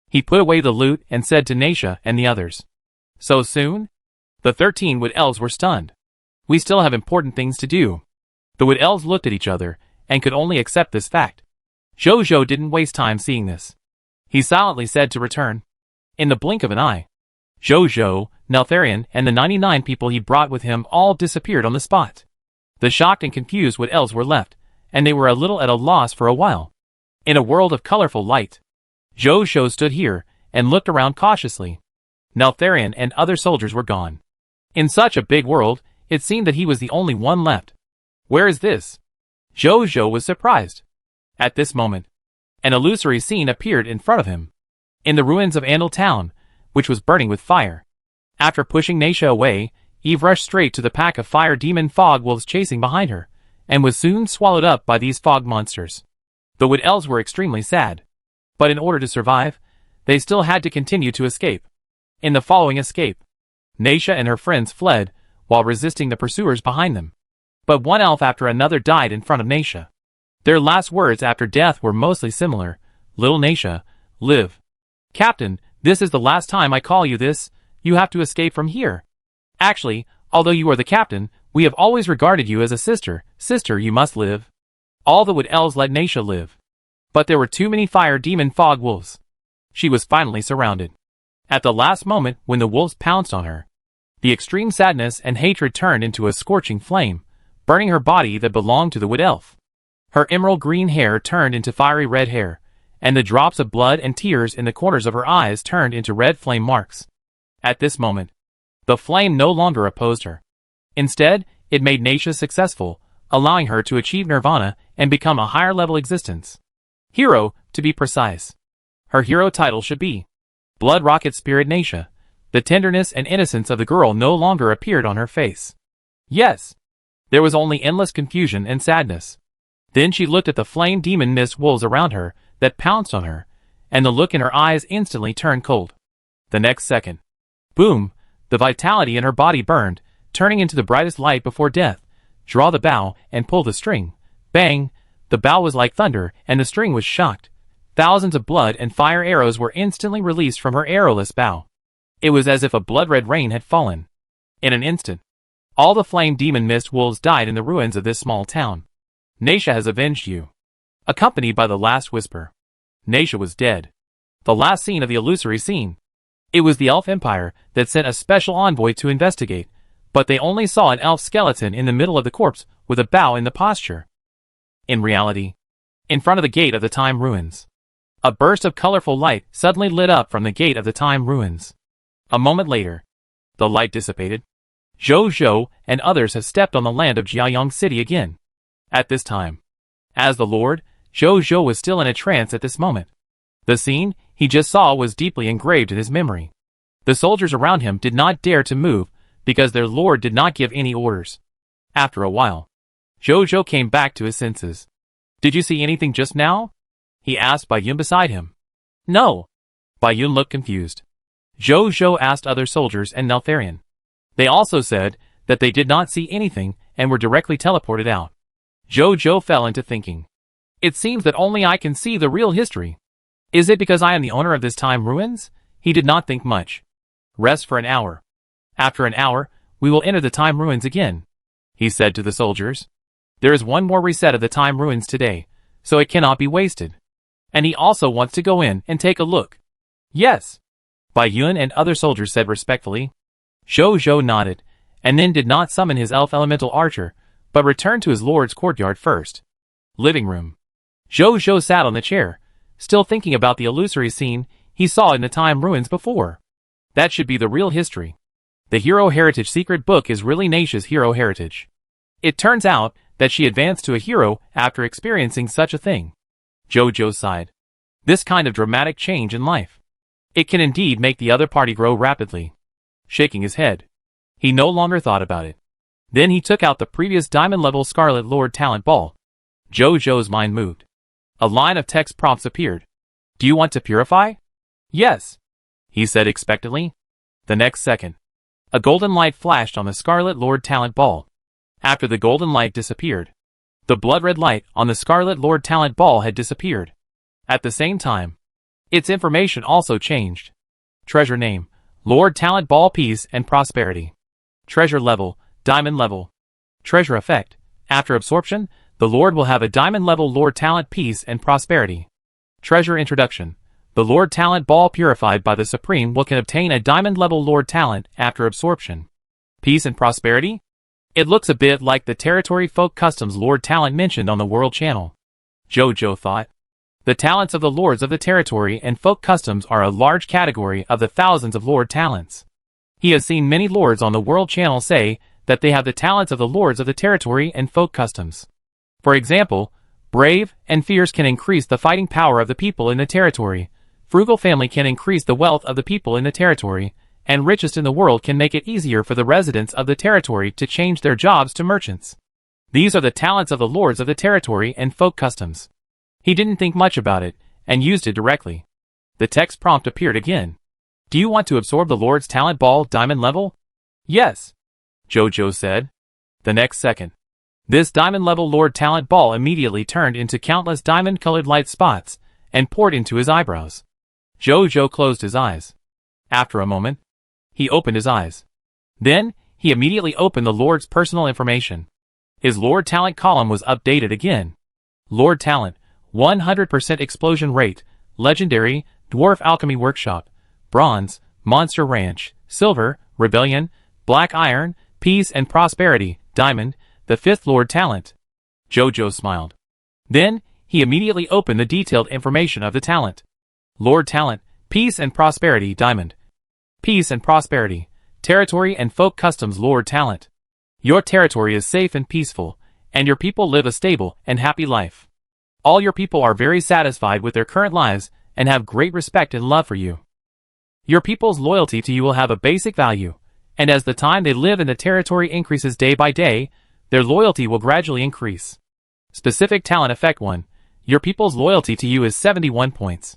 He put away the loot and said to Naisha and the others. So soon? The 13 Wood Elves were stunned. We still have important things to do. The Wood Elves looked at each other and could only accept this fact. Jojo didn't waste time seeing this. He silently said to return. In the blink of an eye, Jojo, Neltharion, and the 99 people he brought with him all disappeared on the spot. The shocked and confused Wood Elves were left, and they were a little at a loss for a while. In a world of colorful light, Jojo stood here and looked around cautiously. Neltharion and other soldiers were gone. In such a big world, it seemed that he was the only one left. Where is this? Jojo was surprised. At this moment, an illusory scene appeared in front of him. In the ruins of Andal Town, which was burning with fire. After pushing Naisha away, Eve rushed straight to the pack of fire demon fog wolves chasing behind her, and was soon swallowed up by these fog monsters. The Wood Elves were extremely sad. But in order to survive, they still had to continue to escape. In the following escape, Naisha and her friends fled, while resisting the pursuers behind them. But one elf after another died in front of Naisha. Their last words after death were mostly similar. Little Naisha, live. Captain, this is the last time I call you this, you have to escape from here. Actually, although you are the captain, we have always regarded you as a sister. Sister, you must live. All the Wood Elves let Naisha live. But there were too many fire demon fog wolves. She was finally surrounded. At the last moment when the wolves pounced on her, the extreme sadness and hatred turned into a scorching flame, burning her body that belonged to the Wood Elf. Her emerald green hair turned into fiery red hair, and the drops of blood and tears in the corners of her eyes turned into red flame marks. At this moment, the flame no longer opposed her. Instead, it made Naisha successful, allowing her to achieve nirvana and become a higher-level existence. Hero, to be precise. Her hero title should be Blood Rocket Spirit Naisha. The tenderness and innocence of the girl no longer appeared on her face. Yes, there was only endless confusion and sadness. Then she looked at the flame demon mist wolves around her that pounced on her, and the look in her eyes instantly turned cold. The next second, boom, the vitality in her body burned, turning into the brightest light before death. Draw the bow and pull the string. Bang! The bow was like thunder, and the string was shocked. Thousands of blood and fire arrows were instantly released from her arrowless bow. It was as if a blood-red rain had fallen. In an instant, all the flame demon mist wolves died in the ruins of this small town. Naisha has avenged you. Accompanied by the last whisper. Naisha was dead. The last scene of the illusory scene. It was the Elf Empire that sent a special envoy to investigate, but they only saw an elf skeleton in the middle of the corpse with a bow in the posture. In reality, in front of the gate of the Time Ruins, a burst of colorful light suddenly lit up from the gate of the Time Ruins. A moment later, the light dissipated. Jojo and others have stepped on the land of Jiayang City again. At this time, as the Lord, Jojo was still in a trance at this moment. The scene he just saw was deeply engraved in his memory. The soldiers around him did not dare to move because their Lord did not give any orders. After a while, Jojo came back to his senses. Did you see anything just now? He asked Bayun beside him. No. Bayun looked confused. Jojo asked other soldiers and Neltharion. They also said that they did not see anything and were directly teleported out. Jojo fell into thinking. It seems that only I can see the real history. Is it because I am the owner of this Time Ruins? He did not think much. Rest for an hour. After an hour, we will enter the Time Ruins again, he said to the soldiers. There is one more reset of the Time Ruins today, so it cannot be wasted. And he also wants to go in and take a look. Yes. Bayun and other soldiers said respectfully. Jojo nodded, and then did not summon his elf elemental archer, but returned to his lord's courtyard first. Living room. Jojo sat on the chair, still thinking about the illusory scene he saw in the Time Ruins before. That should be the real history. The Hero Heritage secret book is really Naisha's hero heritage. It turns out that she advanced to a hero after experiencing such a thing. Jojo sighed. This kind of dramatic change in life. It can indeed make the other party grow rapidly. Shaking his head, he no longer thought about it. Then he took out the previous diamond-level Scarlet Lord talent ball. Jojo's mind moved. A line of text prompts appeared. Do you want to purify? Yes, he said expectantly. The next second, a golden light flashed on the Scarlet Lord talent ball. After the golden light disappeared, The blood-red light on the Scarlet Lord Talent Ball had disappeared. At the same time, its information also changed. Treasure name: Lord Talent Ball, Peace and Prosperity. Treasure level: Diamond level. Treasure effect: after absorption, the Lord will have a Diamond level Lord Talent, Peace and Prosperity. Treasure introduction: the Lord Talent Ball purified by the Supreme will can obtain a Diamond level Lord Talent after absorption. Peace and Prosperity? It looks a bit like the Territory Folk Customs Lord Talent mentioned on the World Channel. Jojo thought. The talents of the Lords of the Territory and Folk Customs are a large category of the thousands of Lord Talents. He has seen many Lords on the World Channel say that they have the talents of the Lords of the Territory and Folk Customs. For example, Brave and Fierce can increase the fighting power of the people in the territory, Frugal Family can increase the wealth of the people in the territory, and Richest in the World can make it easier for the residents of the territory to change their jobs to merchants. These are the talents of the Lords of the Territory and Folk Customs. He didn't think much about it, and used it directly. The text prompt appeared again. Do you want to absorb the Lord's Talent Ball Diamond level? Yes, Jojo said. The next second, this Diamond level Lord Talent Ball immediately turned into countless diamond-colored light spots, and poured into his eyebrows. Jojo closed his eyes. After a moment, he opened his eyes. Then, he immediately opened the Lord's personal information. His Lord Talent column was updated again. Lord Talent: 100% explosion rate, legendary, dwarf alchemy workshop, bronze, monster ranch, silver, rebellion, black iron, peace and prosperity, diamond, the 5th Lord Talent. Jojo smiled. Then, he immediately opened the detailed information of the talent. Lord Talent: Peace and Prosperity, diamond. Peace and Prosperity, Territory and Folk Customs Lord Talent. Your territory is safe and peaceful, and your people live a stable and happy life. All your people are very satisfied with their current lives and have great respect and love for you. Your people's loyalty to you will have a basic value, and as the time they live in the territory increases day by day, their loyalty will gradually increase. Specific Talent Effect 1. Your people's loyalty to you is 71 points.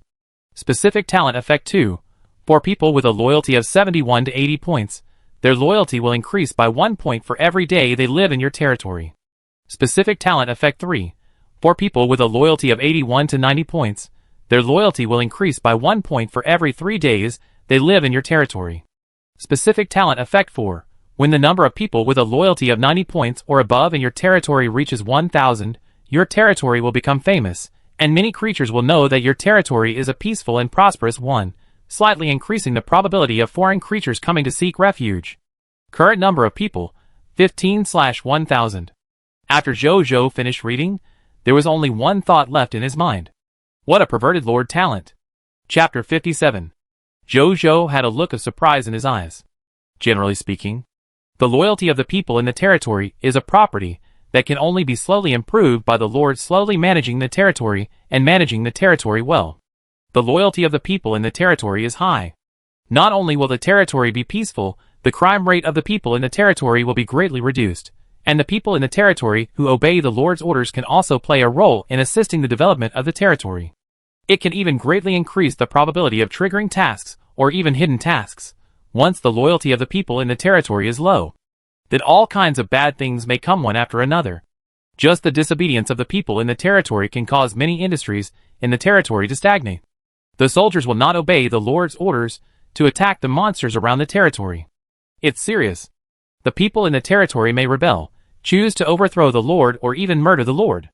Specific Talent Effect 2. For people with a loyalty of 71 to 80 points, their loyalty will increase by 1 point for every day they live in your territory. Specific Talent Effect 3. For people with a loyalty of 81 to 90 points, their loyalty will increase by 1 point for every 3 days they live in your territory. Specific Talent Effect 4. When the number of people with a loyalty of 90 points or above in your territory reaches 1,000, your territory will become famous, and many creatures will know that your territory is a peaceful and prosperous one, slightly increasing the probability of foreign creatures coming to seek refuge. Current number of people, 15/1000. After Jojo finished reading, there was only one thought left in his mind. What a perverted Lord Talent. Chapter 57. Jojo had a look of surprise in his eyes. Generally speaking, the loyalty of the people in the territory is a property that can only be slowly improved by the Lord slowly managing the territory and managing the territory well. The loyalty of the people in the territory is high. Not only will the territory be peaceful, the crime rate of the people in the territory will be greatly reduced, and the people in the territory who obey the Lord's orders can also play a role in assisting the development of the territory. It can even greatly increase the probability of triggering tasks, or even hidden tasks, once the loyalty of the people in the territory is low. Then all kinds of bad things may come one after another. Just the disobedience of the people in the territory can cause many industries in the territory to stagnate. The soldiers will not obey the Lord's orders to attack the monsters around the territory. It's serious. The people in the territory may rebel, choose to overthrow the Lord, or even murder the Lord.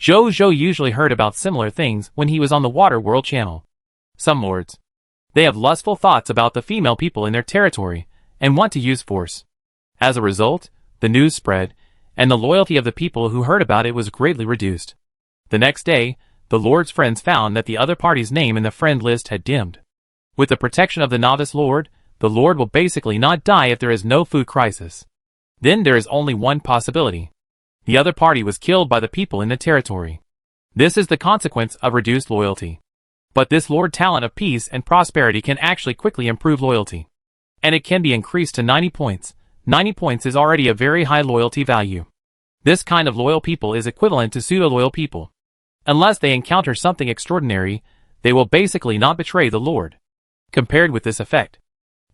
Jojo usually heard about similar things when he was on the Water World Channel. Some lords, they have lustful thoughts about the female people in their territory and want to use force. As a result, the news spread, and the loyalty of the people who heard about it was greatly reduced. The next day, the Lord's friends found that the other party's name in the friend list had dimmed. With the protection of the Novice Lord, the Lord will basically not die if there is no food crisis. Then there is only one possibility. The other party was killed by the people in the territory. This is the consequence of reduced loyalty. But this Lord Talent of Peace and Prosperity can actually quickly improve loyalty. And it can be increased to 90 points. 90 points is already a very high loyalty value. This kind of loyal people is equivalent to pseudo-loyal people. Unless they encounter something extraordinary, they will basically not betray the Lord. Compared with this effect,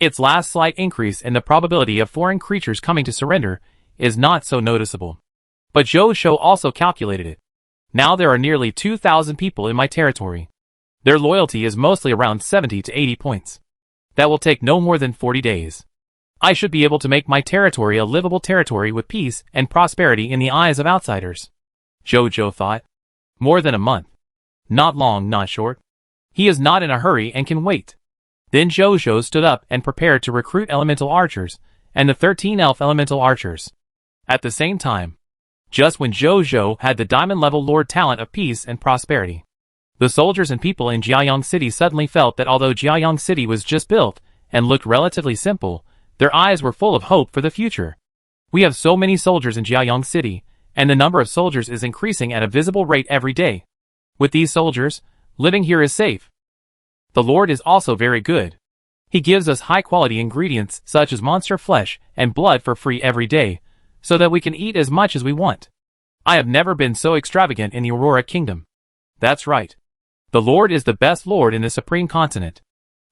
its last slight increase in the probability of foreign creatures coming to surrender is not so noticeable. But Zhou also calculated it. Now there are nearly 2,000 people in my territory. Their loyalty is mostly around 70 to 80 points. That will take no more than 40 days. I should be able to make my territory a livable territory with peace and prosperity in the eyes of outsiders. Zhou thought. More than a month. Not long, not short. He is not in a hurry and can wait. Then Zhou stood up and prepared to recruit elemental archers, and the 13 elf elemental archers. At the same time, just when Zhou had the diamond-level lord talent of peace and prosperity, the soldiers and people in Jiayang City suddenly felt that although Jiayang City was just built and looked relatively simple, their eyes were full of hope for the future. We have so many soldiers in Jiayang City, and the number of soldiers is increasing at a visible rate every day. With these soldiers, living here is safe. The Lord is also very good. He gives us high-quality ingredients such as monster flesh and blood for free every day, so that we can eat as much as we want. I have never been so extravagant in the Aurora Kingdom. That's right. The Lord is the best Lord in the Supreme Continent.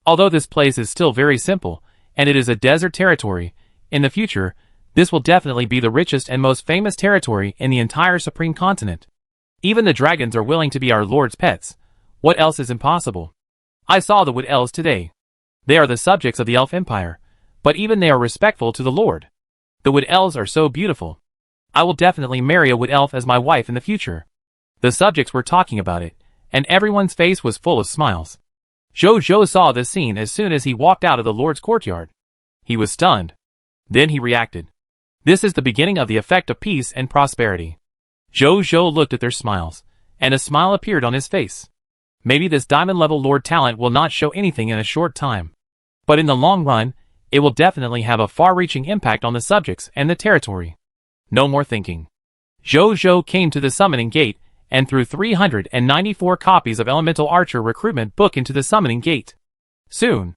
Although this place is still very simple, and it is a desert territory, in the future, this will definitely be the richest and most famous territory in the entire Supreme Continent. Even the dragons are willing to be our Lord's pets. What else is impossible? I saw the Wood Elves today. They are the subjects of the Elf Empire, but even they are respectful to the Lord. The Wood Elves are so beautiful. I will definitely marry a Wood Elf as my wife in the future. The subjects were talking about it, and everyone's face was full of smiles. Zhou saw this scene as soon as he walked out of the Lord's courtyard. He was stunned. Then he reacted. This is the beginning of the effect of peace and prosperity. Zhou looked at their smiles, and a smile appeared on his face. Maybe this diamond-level Lord talent will not show anything in a short time. But in the long run, it will definitely have a far-reaching impact on the subjects and the territory. No more thinking. Zhou came to the summoning gate and threw 394 copies of Elemental Archer recruitment book into the summoning gate. Soon,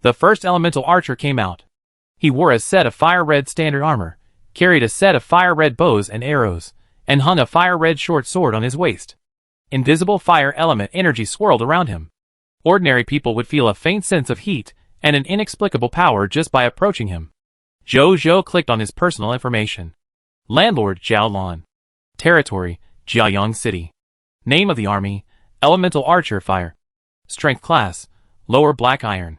the first Elemental Archer came out. He wore a set of fire-red standard armor, carried a set of fire-red bows and arrows, and hung a fire-red short sword on his waist. Invisible fire element energy swirled around him. Ordinary people would feel a faint sense of heat and an inexplicable power just by approaching him. Zhou clicked on his personal information. Landlord Zhao Lan. Territory, Jiayang City. Name of the army, Elemental Archer Fire. Strength class, Lower Black Iron.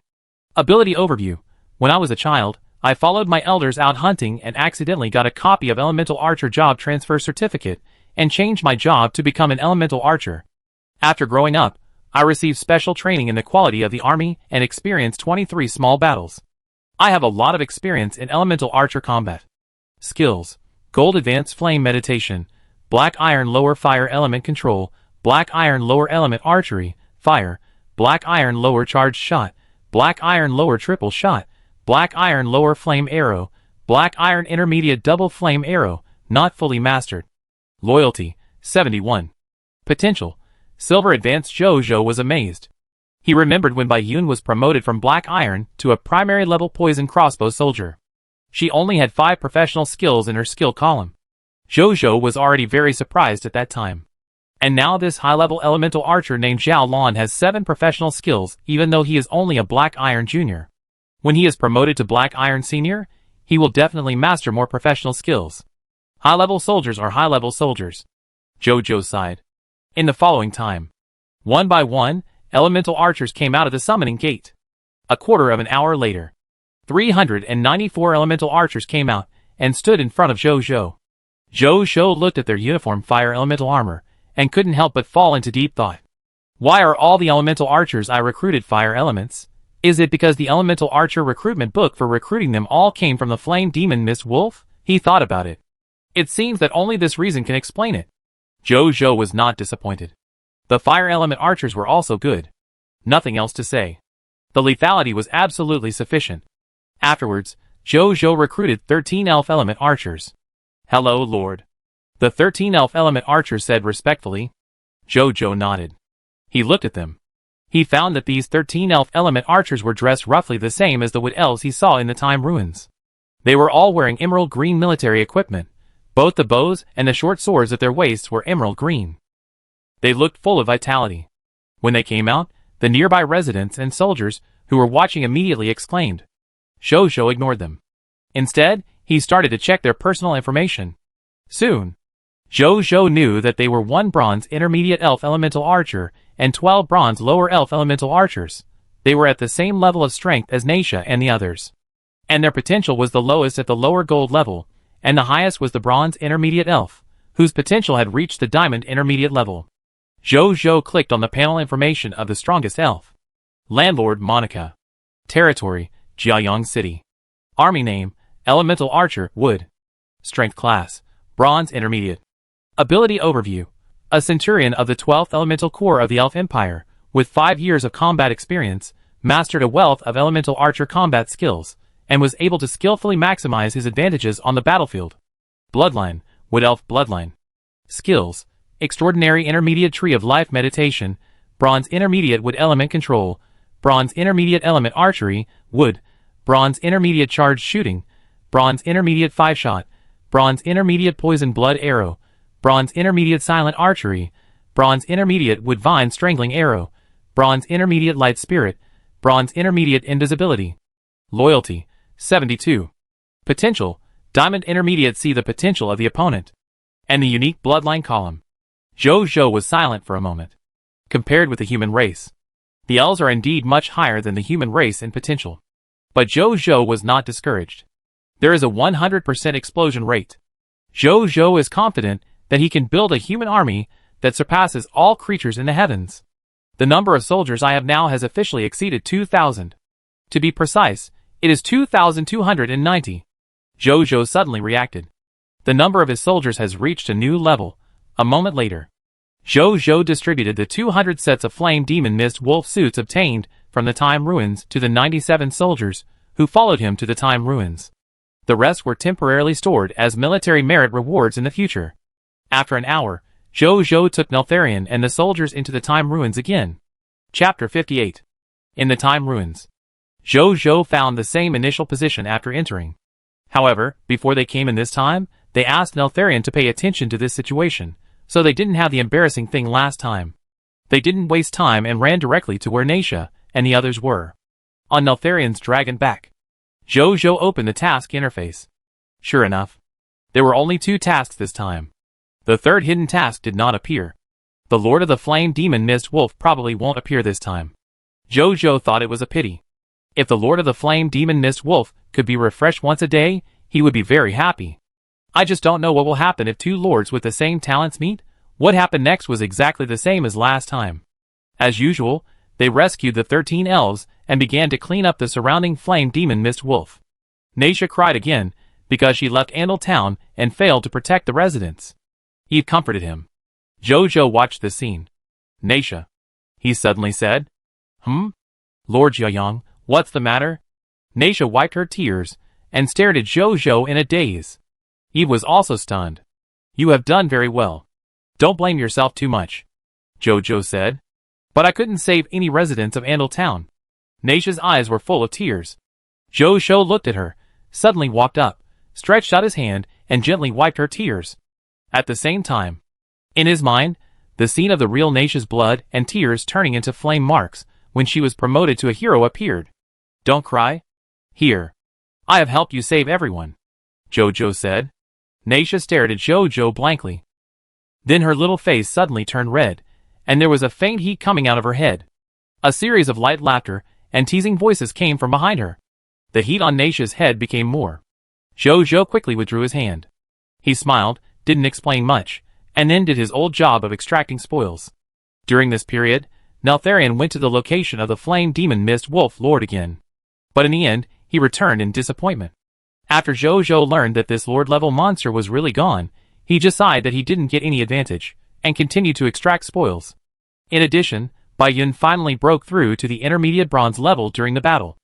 Ability overview. When I was a child, I followed my elders out hunting and accidentally got a copy of Elemental Archer Job Transfer Certificate and changed my job to become an Elemental Archer. After growing up, I received special training in the quality of the army and experienced 23 small battles. I have a lot of experience in Elemental Archer combat. Skills: Gold Advanced Flame Meditation, Black Iron Lower Fire Element Control, Black Iron Lower Element Archery, Fire, Black Iron Lower Charged Shot, Black Iron Lower Triple Shot, Black Iron Lower Flame Arrow, Black Iron Intermediate Double Flame Arrow, not fully mastered. Loyalty, 71. Potential: Silver Advanced. Zhou was amazed. He remembered when Bai Yun was promoted from Black Iron to a primary level poison crossbow soldier. She only had 5 professional skills in her skill column. Zhou was already very surprised at that time. And now this high-level elemental archer named Zhao Lan has 7 professional skills even though he is only a Black Iron Junior. When he is promoted to Black Iron Senior, he will definitely master more professional skills. High-level soldiers are high-level soldiers. Zhou sighed. In the following time, one by one, elemental archers came out of the summoning gate. A quarter of an hour later, 394 elemental archers came out and stood in front of Zhou. Zhou looked at their uniform fire elemental armor and couldn't help but fall into deep thought. Why are all the elemental archers I recruited fire elements? Is it because the elemental archer recruitment book for recruiting them all came from the flame demon Mist Wolf? He thought about it. It seems that only this reason can explain it. Zhou was not disappointed. The fire element archers were also good. Nothing else to say. The lethality was absolutely sufficient. Afterwards, Zhou recruited 13 elf element archers. Hello, Lord. The 13 elf element archers said respectfully. Zhou nodded. He looked at them. He found that these 13 elf element archers were dressed roughly the same as the wood elves he saw in the time ruins. They were all wearing emerald green military equipment. Both the bows and the short swords at their waists were emerald green. They looked full of vitality. When they came out, the nearby residents and soldiers who were watching immediately exclaimed. Zhou ignored them. Instead, he started to check their personal information. Soon, Zhou knew that they were 1 bronze intermediate elf elemental archer and 12 bronze lower elf elemental archers. They were at the same level of strength as Naisha and the others. And their potential was the lowest at the lower gold level, and the highest was the bronze intermediate elf, whose potential had reached the diamond intermediate level. Zhou clicked on the panel information of the strongest elf. Landlord Monica. Territory, Jiayang City. Army name, Elemental Archer, Wood. Strength class, Bronze Intermediate. Ability overview. A centurion of the 12th Elemental Corps of the Elf Empire, with 5 years of combat experience, mastered a wealth of Elemental Archer combat skills, and was able to skillfully maximize his advantages on the battlefield. Bloodline, Wood Elf Bloodline. Skills, Extraordinary Intermediate Tree of Life Meditation, Bronze Intermediate Wood Element Control, Bronze Intermediate Element Archery, Wood, Bronze Intermediate Charged Shooting, Bronze Intermediate 5-Shot, Bronze Intermediate Poison Blood Arrow, Bronze Intermediate Silent Archery, Bronze Intermediate Wood Vine Strangling Arrow, Bronze Intermediate Light Spirit, Bronze Intermediate Invisibility. Loyalty, 72. Potential, Diamond Intermediate. See the potential of the opponent. And the unique bloodline column. Zhou was silent for a moment. Compared with the human race, the elves are indeed much higher than the human race in potential. But Zhou was not discouraged. There is a 100% explosion rate. Zhou is confident that he can build a human army that surpasses all creatures in the heavens. The number of soldiers I have now has officially exceeded 2,000. To be precise, it is 2,290. Zhou suddenly reacted. The number of his soldiers has reached a new level. A moment later, Zhou distributed the 200 sets of Flame Demon Mist Wolf suits obtained from the Time Ruins to the 97 soldiers who followed him to the Time Ruins. The rest were temporarily stored as military merit rewards in the future. After an hour, Zhou took Neltharion and the soldiers into the Time Ruins again. Chapter 58. In the Time Ruins. Zhou found the same initial position after entering. However, before they came in this time, they asked Neltharion to pay attention to this situation, so they didn't have the embarrassing thing last time. They didn't waste time and ran directly to where Naisha and the others were. On Neltharion's dragon back. Zhou opened the task interface. Sure enough, there were only 2 tasks this time. The third hidden task did not appear. The Lord of the Flame Demon Mist Wolf probably won't appear this time. Zhou thought it was a pity. If the Lord of the Flame Demon Mist Wolf could be refreshed once a day, he would be very happy. I just don't know what will happen if 2 lords with the same talents meet. What happened next was exactly the same as last time. As usual, they rescued the 13 elves and began to clean up the surrounding Flame Demon Mist Wolf. Naisha cried again because she left Andal Town and failed to protect the residents. Eve comforted him. Zhou watched this scene. Naisha, he suddenly said. Lord Jiayang, what's the matter? Naisha wiped her tears and stared at Zhou in a daze. Eve was also stunned. You have done very well. Don't blame yourself too much, Zhou said. But I couldn't save any residents of Andal Town. Naisha's eyes were full of tears. Zhou looked at her, suddenly walked up, stretched out his hand, and gently wiped her tears. At the same time, in his mind, the scene of the real Naisha's blood and tears turning into flame marks when she was promoted to a hero appeared. Don't cry. Here. I have helped you save everyone, Zhou said. Naisha stared at Zhou blankly. Then her little face suddenly turned red, and there was a faint heat coming out of her head. A series of light laughter and teasing voices came from behind her. The heat on Naisha's head became more. Zhou quickly withdrew his hand. He smiled, didn't explain much, and then did his old job of extracting spoils. During this period, Neltharion went to the location of the Flame Demon Mist Wolf Lord again. But in the end, he returned in disappointment. After Zhou learned that this Lord-level monster was really gone, he decided that he didn't get any advantage, and continued to extract spoils. In addition, Bai Yun finally broke through to the intermediate bronze level during the battle.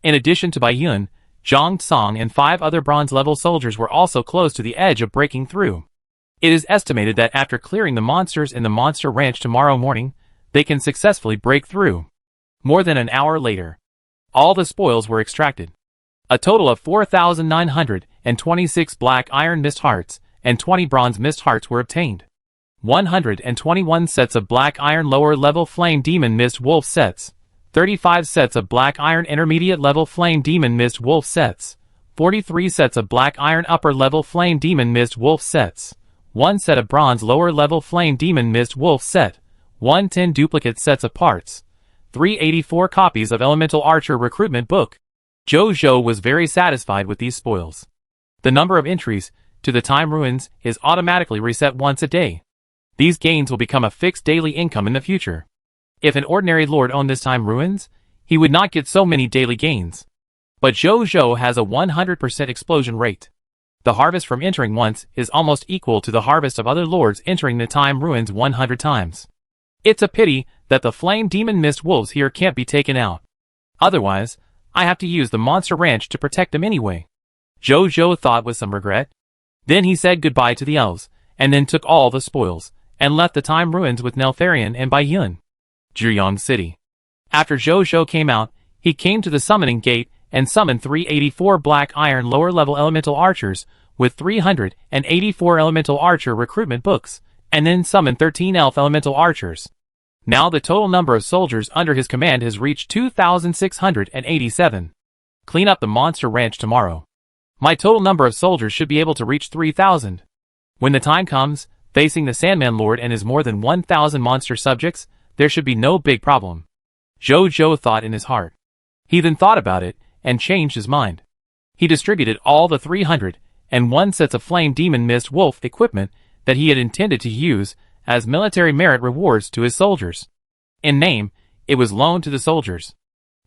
In addition to Bai Yun, Zhang Tsang and 5 other bronze-level soldiers were also close to the edge of breaking through. It is estimated that after clearing the monsters in the Monster Ranch tomorrow morning, they can successfully break through. More than an hour later, all the spoils were extracted. A total of 4,926 black iron mist hearts and 20 bronze mist hearts were obtained. 121 sets of black iron lower level flame demon mist wolf sets, 35 sets of black iron intermediate level flame demon mist wolf sets, 43 sets of black iron upper level flame demon mist wolf sets, 1 set of bronze lower-level Flame Demon Mist Wolf set, 1 10 duplicate sets of parts, 384 copies of Elemental Archer Recruitment Book. Jojo was very satisfied with these spoils. The number of entries to the Time Ruins is automatically reset once a day. These gains will become a fixed daily income in the future. If an ordinary lord owned this Time Ruins, he would not get so many daily gains. But Jojo has a 100% explosion rate. The harvest from entering once is almost equal to the harvest of other lords entering the Time Ruins 100 times. It's a pity that the Flame Demon Mist Wolves here can't be taken out. Otherwise, I have to use the Monster Ranch to protect them anyway. Jojo thought with some regret. Then he said goodbye to the elves, and then took all the spoils, and left the Time Ruins with Neltharion and Baiyun. Jiuyang City. After Jojo came out, he came to the Summoning Gate and summoned 384 Black Iron lower-level Elemental Archers with 384 Elemental Archer Recruitment Books, and then summoned 13 Elf Elemental Archers. Now the total number of soldiers under his command has reached 2,687. Clean up the Monster Ranch tomorrow. My total number of soldiers should be able to reach 3,000. When the time comes, facing the Sandman Lord and his more than 1,000 monster subjects, there should be no big problem. Jojo thought in his heart. He then thought about it, and changed his mind. He distributed all the 301 sets of Flame Demon Mist Wolf equipment that he had intended to use as military merit rewards to his soldiers. In name, it was loaned to the soldiers.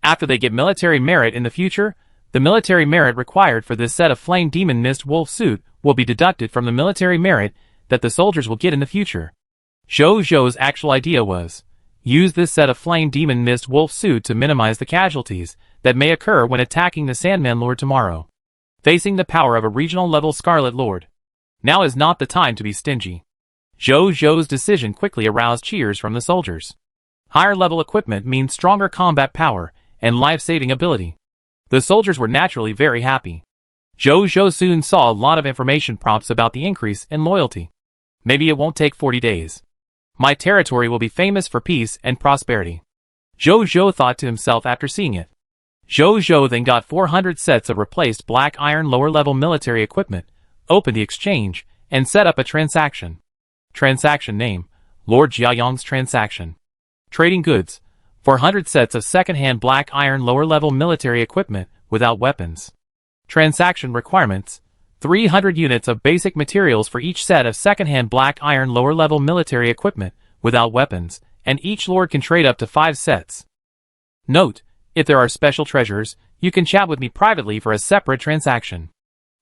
After they get military merit in the future, the military merit required for this set of Flame Demon Mist Wolf suit will be deducted from the military merit that the soldiers will get in the future. Jojo's actual idea was, use this set of Flame Demon Mist Wolf suit to minimize the casualties that may occur when attacking the Sandman Lord tomorrow. Facing the power of a regional level Scarlet Lord. Now is not the time to be stingy. Jojo's decision quickly aroused cheers from the soldiers. Higher level equipment means stronger combat power and life-saving ability. The soldiers were naturally very happy. Jojo soon saw a lot of information prompts about the increase in loyalty. Maybe it won't take 40 days. My territory will be famous for peace and prosperity. Jojo thought to himself after seeing it. Jojo then got 400 sets of replaced Black Iron lower-level military equipment, opened the exchange, and set up a transaction. Transaction name, Lord Jiayang's Transaction. Trading goods, 400 sets of second-hand Black Iron lower-level military equipment without weapons. Transaction requirements, 300 units of basic materials for each set of second-hand Black Iron lower-level military equipment without weapons, and each lord can trade up to 5 sets. Note, if there are special treasures, you can chat with me privately for a separate transaction.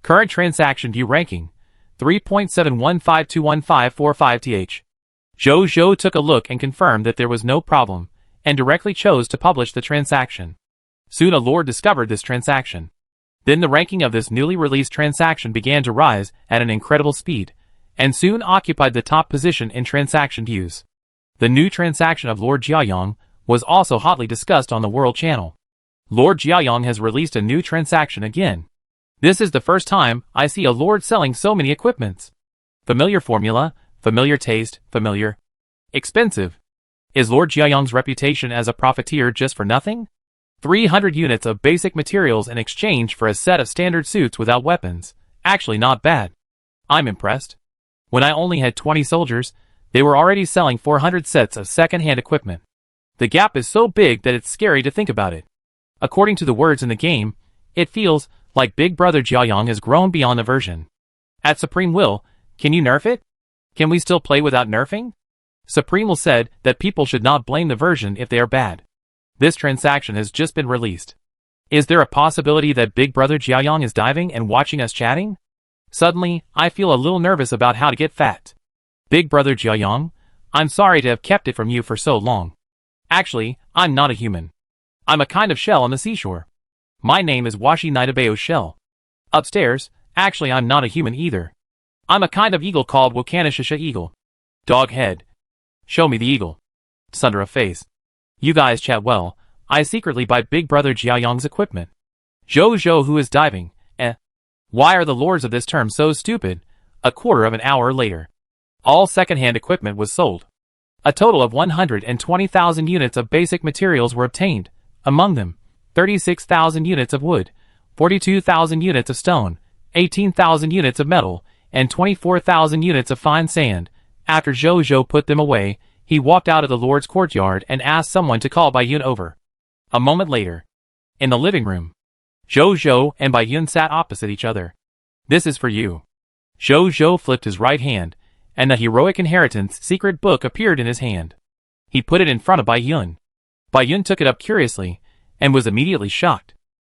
Current transaction due ranking, 3.71521545th. Jojo took a look and confirmed that there was no problem, and directly chose to publish the transaction. Soon a lord discovered this transaction. Then the ranking of this newly released transaction began to rise at an incredible speed, and soon occupied the top position in transaction views. The new transaction of Lord Jiayang was also hotly discussed on the World Channel. Lord Jiayang has released a new transaction again. This is the first time I see a lord selling so many equipments. Familiar formula, familiar taste, familiar. Expensive. Is Lord Jiayang's reputation as a profiteer just for nothing? 300 units of basic materials in exchange for a set of standard suits without weapons. Actually not bad. I'm impressed. When I only had 20 soldiers, they were already selling 400 sets of second-hand equipment. The gap is so big that it's scary to think about it. According to the words in the game, it feels like Big Brother Jiayang has grown beyond aversion. At Supreme Will, can you nerf it? Can we still play without nerfing? Supreme Will said that people should not blame the version if they are bad. This transaction has just been released. Is there a possibility that Big Brother Jiayang is diving and watching us chatting? Suddenly, I feel a little nervous about how to get fat. Big Brother Jiayang, I'm sorry to have kept it from you for so long. Actually, I'm not a human. I'm a kind of shell on the seashore. My name is Washi Nitabeo Shell. Upstairs, actually I'm not a human either. I'm a kind of eagle called Wokanishisha Eagle. Dog head. Show me the eagle. Sundara face. You guys chat well, I secretly buy Big Brother Jiayang's equipment. Jojo who is diving, Why are the lords of this term so stupid? A quarter of an hour later. All second-hand equipment was sold. A total of 120,000 units of basic materials were obtained, among them, 36,000 units of wood, 42,000 units of stone, 18,000 units of metal, and 24,000 units of fine sand. After Zhou put them away, he walked out of the Lord's courtyard and asked someone to call Bai Yun over. A moment later, in the living room, Zhou and Bai Yun sat opposite each other. "This is for you." Zhou flipped his right hand, and the Heroic Inheritance secret book appeared in his hand. He put it in front of Bai Yun. Bai Yun took it up curiously, and was immediately shocked.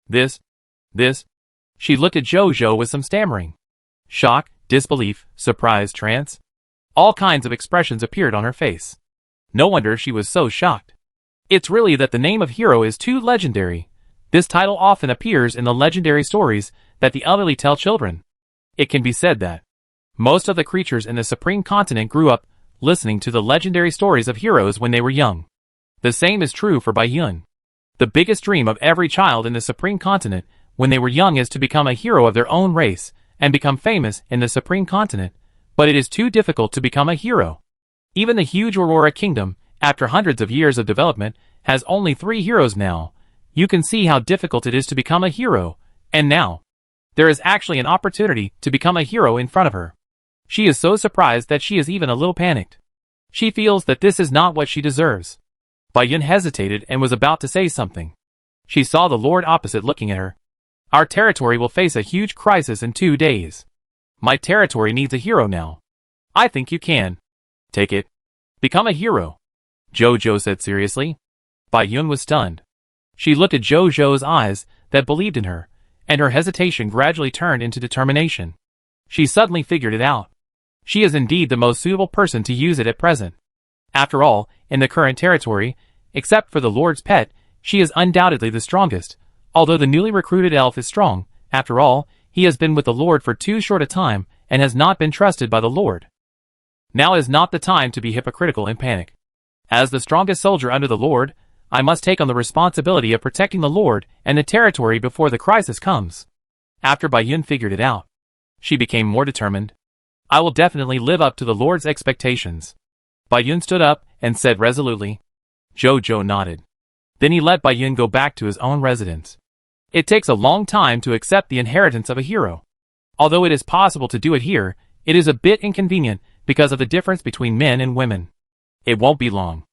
This? She looked at Zhou with some stammering. Shock, disbelief, surprise, trance. All kinds of expressions appeared on her face. No wonder she was so shocked. It's really that the name of hero is too legendary. This title often appears in the legendary stories that the elderly tell children. It can be said that most of the creatures in the Supreme Continent grew up listening to the legendary stories of heroes when they were young. The same is true for Bai Yun. The biggest dream of every child in the Supreme Continent when they were young is to become a hero of their own race and become famous in the Supreme Continent, but it is too difficult to become a hero. Even the huge Aurora Kingdom, after hundreds of years of development, has only 3 heroes now. You can see how difficult it is to become a hero, and now, there is actually an opportunity to become a hero in front of her. She is so surprised that she is even a little panicked. She feels that this is not what she deserves. Bai Yun hesitated and was about to say something. She saw the Lord opposite looking at her. "Our territory will face a huge crisis in 2 days. My territory needs a hero now. I think you can. Take it. Become a hero," Zhou said seriously. Bai Yun was stunned. She looked at Zhou's eyes that believed in her, and her hesitation gradually turned into determination. She suddenly figured it out. She is indeed the most suitable person to use it at present. After all, in the current territory, except for the Lord's pet, she is undoubtedly the strongest. Although the newly recruited elf is strong, after all, he has been with the Lord for too short a time and has not been trusted by the Lord. Now is not the time to be hypocritical and panic. As the strongest soldier under the Lord, I must take on the responsibility of protecting the Lord and the territory before the crisis comes. After Bai Yun figured it out, she became more determined. "I will definitely live up to the Lord's expectations." Bai Yun stood up and said resolutely. Zhou nodded. Then he let Bai Yun go back to his own residence. It takes a long time to accept the inheritance of a hero. Although it is possible to do it here, it is a bit inconvenient because of the difference between men and women. It won't be long.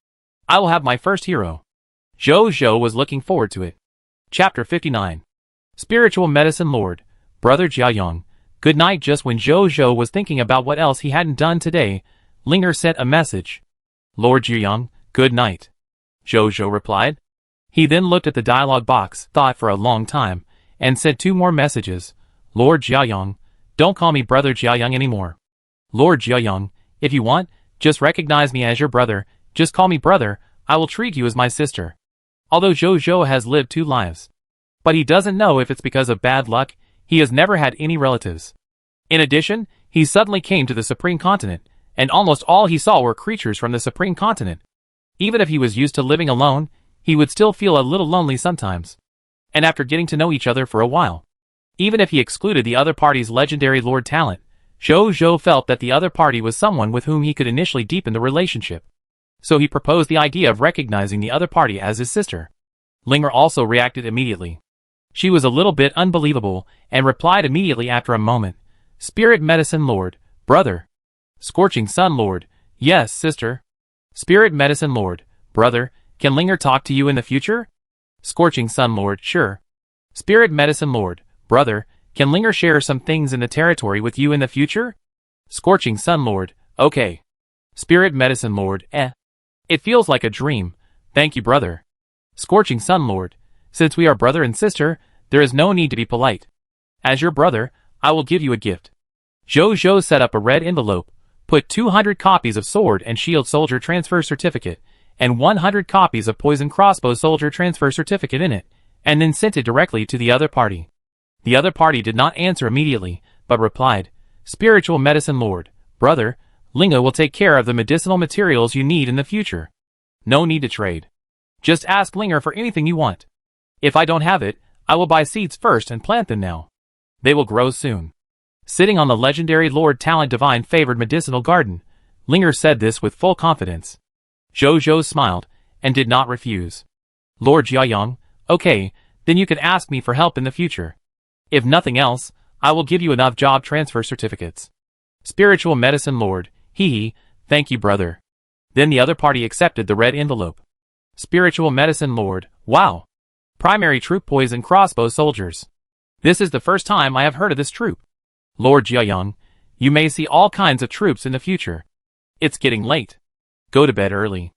I will have my first hero. Zhou was looking forward to it. Chapter 59. Spiritual Medicine Lord, Brother Jiayong. Good night. Just when Zhou was thinking about what else he hadn't done today, Linger sent a message. "Lord Jiayong, good night," Zhou replied. He then looked at the dialogue box, thought for a long time, and sent 2 more messages. "Lord Jiayong, don't call me Brother Jiayong anymore. Lord Jiayong, if you want, just recognize me as your brother, just call me brother, I will treat you as my sister." Although Zhou has lived 2 lives, but he doesn't know if it's because of bad luck, he has never had any relatives. In addition, he suddenly came to the Supreme Continent, and almost all he saw were creatures from the Supreme Continent. Even if he was used to living alone, he would still feel a little lonely sometimes. And after getting to know each other for a while, even if he excluded the other party's legendary Lord talent, Zhou felt that the other party was someone with whom he could initially deepen the relationship. So he proposed the idea of recognizing the other party as his sister. Linger also reacted immediately. She was a little bit unbelievable, and replied immediately after a moment. "Spirit Medicine Lord, brother." "Scorching Sun Lord, yes, sister." "Spirit Medicine Lord, brother, can Linger talk to you in the future?" "Scorching Sun Lord, sure." "Spirit Medicine Lord, brother, can Linger share some things in the territory with you in the future?" "Scorching Sun Lord, okay." "Spirit Medicine Lord, It feels like a dream, thank you brother." "Scorching Sun Lord, since we are brother and sister, there is no need to be polite. As your brother, I will give you a gift." Zhou set up a red envelope, put 200 copies of Sword and Shield Soldier Transfer Certificate, and 100 copies of Poison Crossbow Soldier Transfer Certificate in it, and then sent it directly to the other party. The other party did not answer immediately, but replied, "Spiritual Medicine Lord, brother, Linga will take care of the medicinal materials you need in the future. No need to trade. Just ask Linger for anything you want. If I don't have it, I will buy seeds first and plant them now. They will grow soon." Sitting on the legendary Lord Talent Divine Favored Medicinal Garden, Linger said this with full confidence. Zhou smiled, and did not refuse. "Lord Jiayong, okay, then you can ask me for help in the future. If nothing else, I will give you enough job transfer certificates. Spiritual Medicine Lord, hee, thank you brother. Then the other party accepted the red envelope. Spiritual Medicine Lord, wow. Primary troop poison crossbow soldiers. This is the first time I have heard of this troop. Lord Jiayang, you may see all kinds of troops in the future. It's getting late. Go to bed early.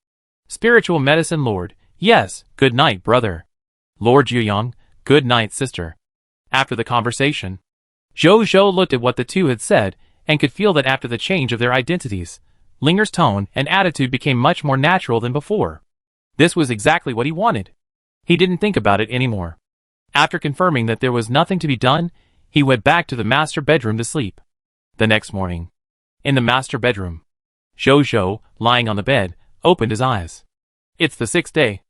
Spiritual Medicine Lord, yes, good night brother. Lord Jiayang, good night sister. After the conversation, Zhou looked at what the two had said and could feel that after the change of their identities, Linger's tone and attitude became much more natural than before. This was exactly what he wanted. He didn't think about it anymore. After confirming that there was nothing to be done, he went back to the master bedroom to sleep. The next morning, in the master bedroom, Zhou, lying on the bed, opened his eyes. It's the 6th day.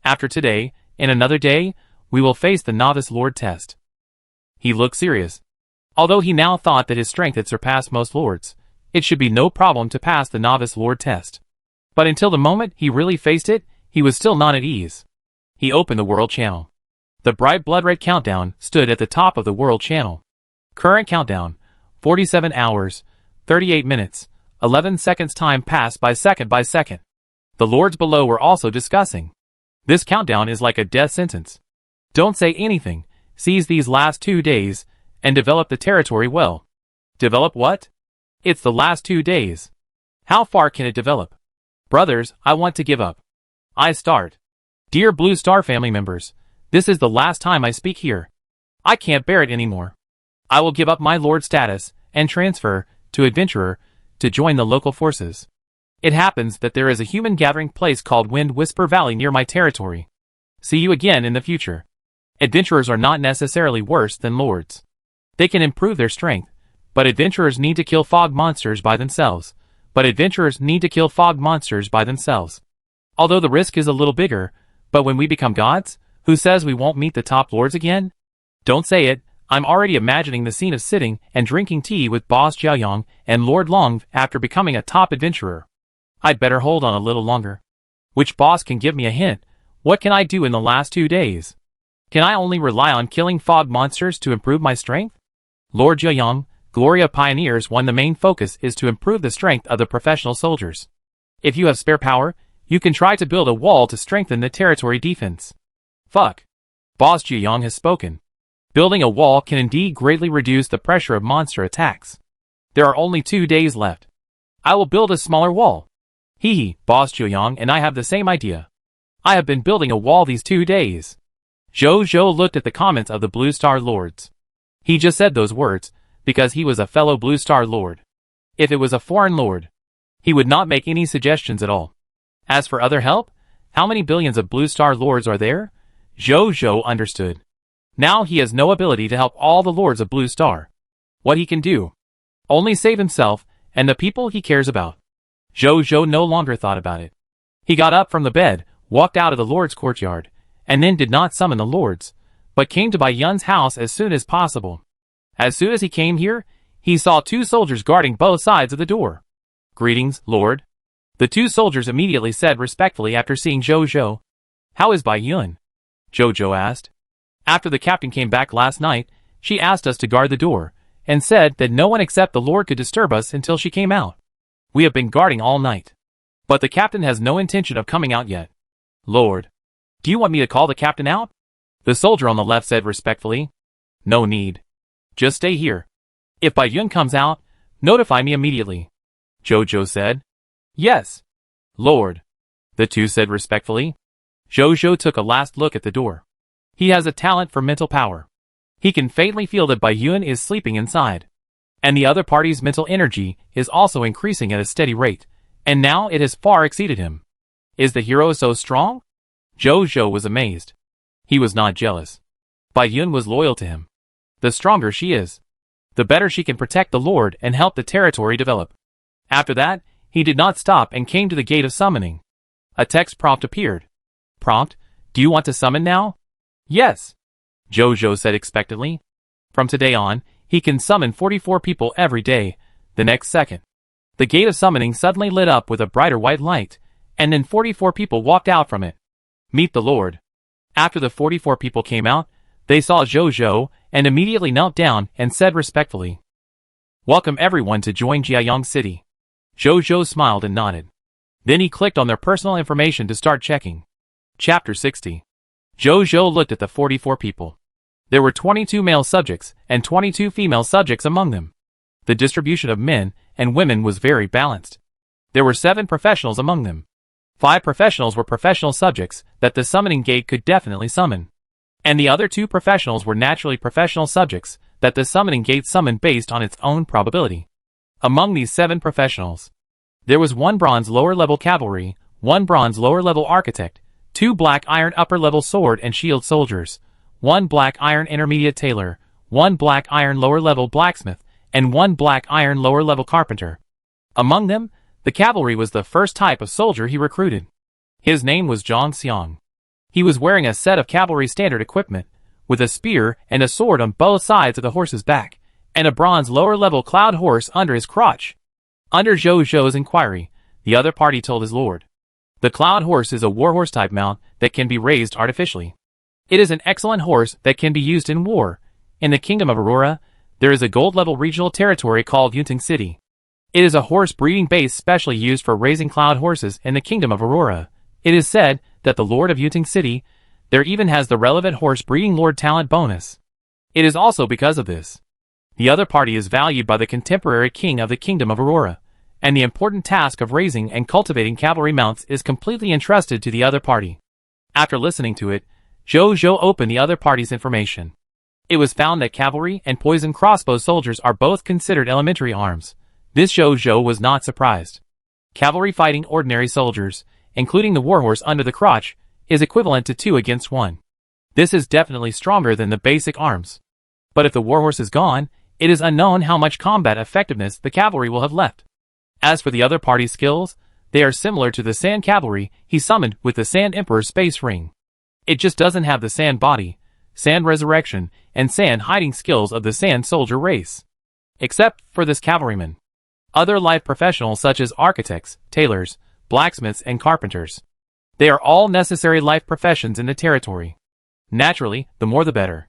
After today, in another day, we will face the Novice Lord test. He looked serious. Although he now thought that his strength had surpassed most lords, it should be no problem to pass the Novice Lord test. But until the moment he really faced it, he was still not at ease. He opened the World Channel. The bright blood-red countdown stood at the top of the World Channel. Current countdown, 47 hours, 38 minutes, 11 seconds. Time passed by second by second. The lords below were also discussing. This countdown is like a death sentence. Don't say anything, seize these last 2 days, and develop the territory well. Develop what? It's the last 2 days. How far can it develop? Brothers, I want to give up. I start. Dear Blue Star family members, this is the last time I speak here. I can't bear it anymore. I will give up my lord status and transfer to adventurer to join the local forces. It happens that there is a human gathering place called Wind Whisper Valley near my territory. See you again in the future. Adventurers are not necessarily worse than lords. They can improve their strength, but adventurers need to kill fog monsters by themselves. Although the risk is a little bigger, but when we become gods, who says we won't meet the top lords again? Don't say it, I'm already imagining the scene of sitting and drinking tea with Boss Jiayang and Lord Long after becoming a top adventurer. I'd better hold on a little longer. Which boss can give me a hint? What can I do in the last 2 days? Can I only rely on killing fog monsters to improve my strength? Lord Jiayang, Gloria Pioneers 1. The main focus is to improve the strength of the professional soldiers. If you have spare power, you can try to build a wall to strengthen the territory defense. Fuck. Boss Jiayang has spoken. Building a wall can indeed greatly reduce the pressure of monster attacks. There are only 2 days left. I will build a smaller wall. Hee, Boss Jiayang and I have the same idea. I have been building a wall these 2 days. Zhou looked at the comments of the Blue Star Lords. He just said those words because he was a fellow Blue Star Lord. If it was a foreign lord, he would not make any suggestions at all. As for other help, how many billions of Blue Star Lords are there? Zhou understood. Now he has no ability to help all the lords of Blue Star. What he can do? Only save himself and the people he cares about. Zhou no longer thought about it. He got up from the bed, walked out of the lord's courtyard, and then did not summon the lords, but came to Bai Yun's house as soon as possible. As soon as he came here, he saw 2 soldiers guarding both sides of the door. Greetings, Lord. The 2 soldiers immediately said respectfully after seeing Zhou. How is Bai Yun? Zhou asked. After the captain came back last night, she asked us to guard the door, and said that no one except the Lord could disturb us until she came out. We have been guarding all night. But the captain has no intention of coming out yet. Lord, do you want me to call the captain out? The soldier on the left said respectfully. No need. Just stay here. If Bai Yun comes out, notify me immediately. Zhou said. Yes. Lord. The 2 said respectfully. Zhou took a last look at the door. He has a talent for mental power. He can faintly feel that Bai Yun is sleeping inside. And the other party's mental energy is also increasing at a steady rate, and now it has far exceeded him. Is the hero so strong? Zhou was amazed. He was not jealous. Bai Yun was loyal to him. The stronger she is, the better she can protect the Lord and help the territory develop. After that, he did not stop and came to the gate of summoning. A text prompt appeared. Prompt, do you want to summon now? Yes. Zhou said expectantly. From today on, he can summon 44 people every day. The next second, the gate of summoning suddenly lit up with a brighter white light, and then 44 people walked out from it. Meet the Lord. After the 44 people came out, they saw Zhou and immediately knelt down and said respectfully, Welcome everyone to join Jiayang City. Zhou smiled and nodded. Then he clicked on their personal information to start checking. Chapter 60. Zhou looked at the 44 people. There were 22 male subjects and 22 female subjects among them. The distribution of men and women was very balanced. There were 7 professionals among them. 5 professionals were professional subjects that the summoning gate could definitely summon. And the other 2 professionals were naturally professional subjects that the summoning gate summoned based on its own probability. Among these 7 professionals, there was 1 bronze lower level cavalry, 1 bronze lower level architect, 2 black iron upper level sword and shield soldiers, 1 black iron intermediate tailor, 1 black iron lower level blacksmith, and 1 black iron lower level carpenter. Among them, the cavalry was the first type of soldier he recruited. His name was Zhang Xiang. He was wearing a set of cavalry standard equipment, with a spear and a sword on both sides of the horse's back, and a bronze lower-level cloud horse under his crotch. Under Zhou's inquiry, the other party told his lord. The cloud horse is a warhorse-type mount that can be raised artificially. It is an excellent horse that can be used in war. In the Kingdom of Aurora, there is a gold-level regional territory called Yunting City. It is a horse breeding base specially used for raising cloud horses in the Kingdom of Aurora. It is said that the Lord of Yunting City there even has the relevant horse breeding lord talent bonus. It is also because of this. The other party is valued by the contemporary king of the Kingdom of Aurora, and the important task of raising and cultivating cavalry mounts is completely entrusted to the other party. After listening to it, Zhou opened the other party's information. It was found that cavalry and poison crossbow soldiers are both considered elementary arms. This Zhou was not surprised. Cavalry fighting ordinary soldiers, including the warhorse under the crotch, is equivalent to 2 against 1. This is definitely stronger than the basic arms. But if the warhorse is gone, it is unknown how much combat effectiveness the cavalry will have left. As for the other party's skills, they are similar to the Sand Cavalry he summoned with the Sand Emperor Space Ring. It just doesn't have the Sand Body, Sand Resurrection, and Sand Hiding skills of the Sand Soldier race. Except for this cavalryman. Other life professionals such as architects, tailors, blacksmiths, and carpenters. They are all necessary life professions in the territory. Naturally, the more the better.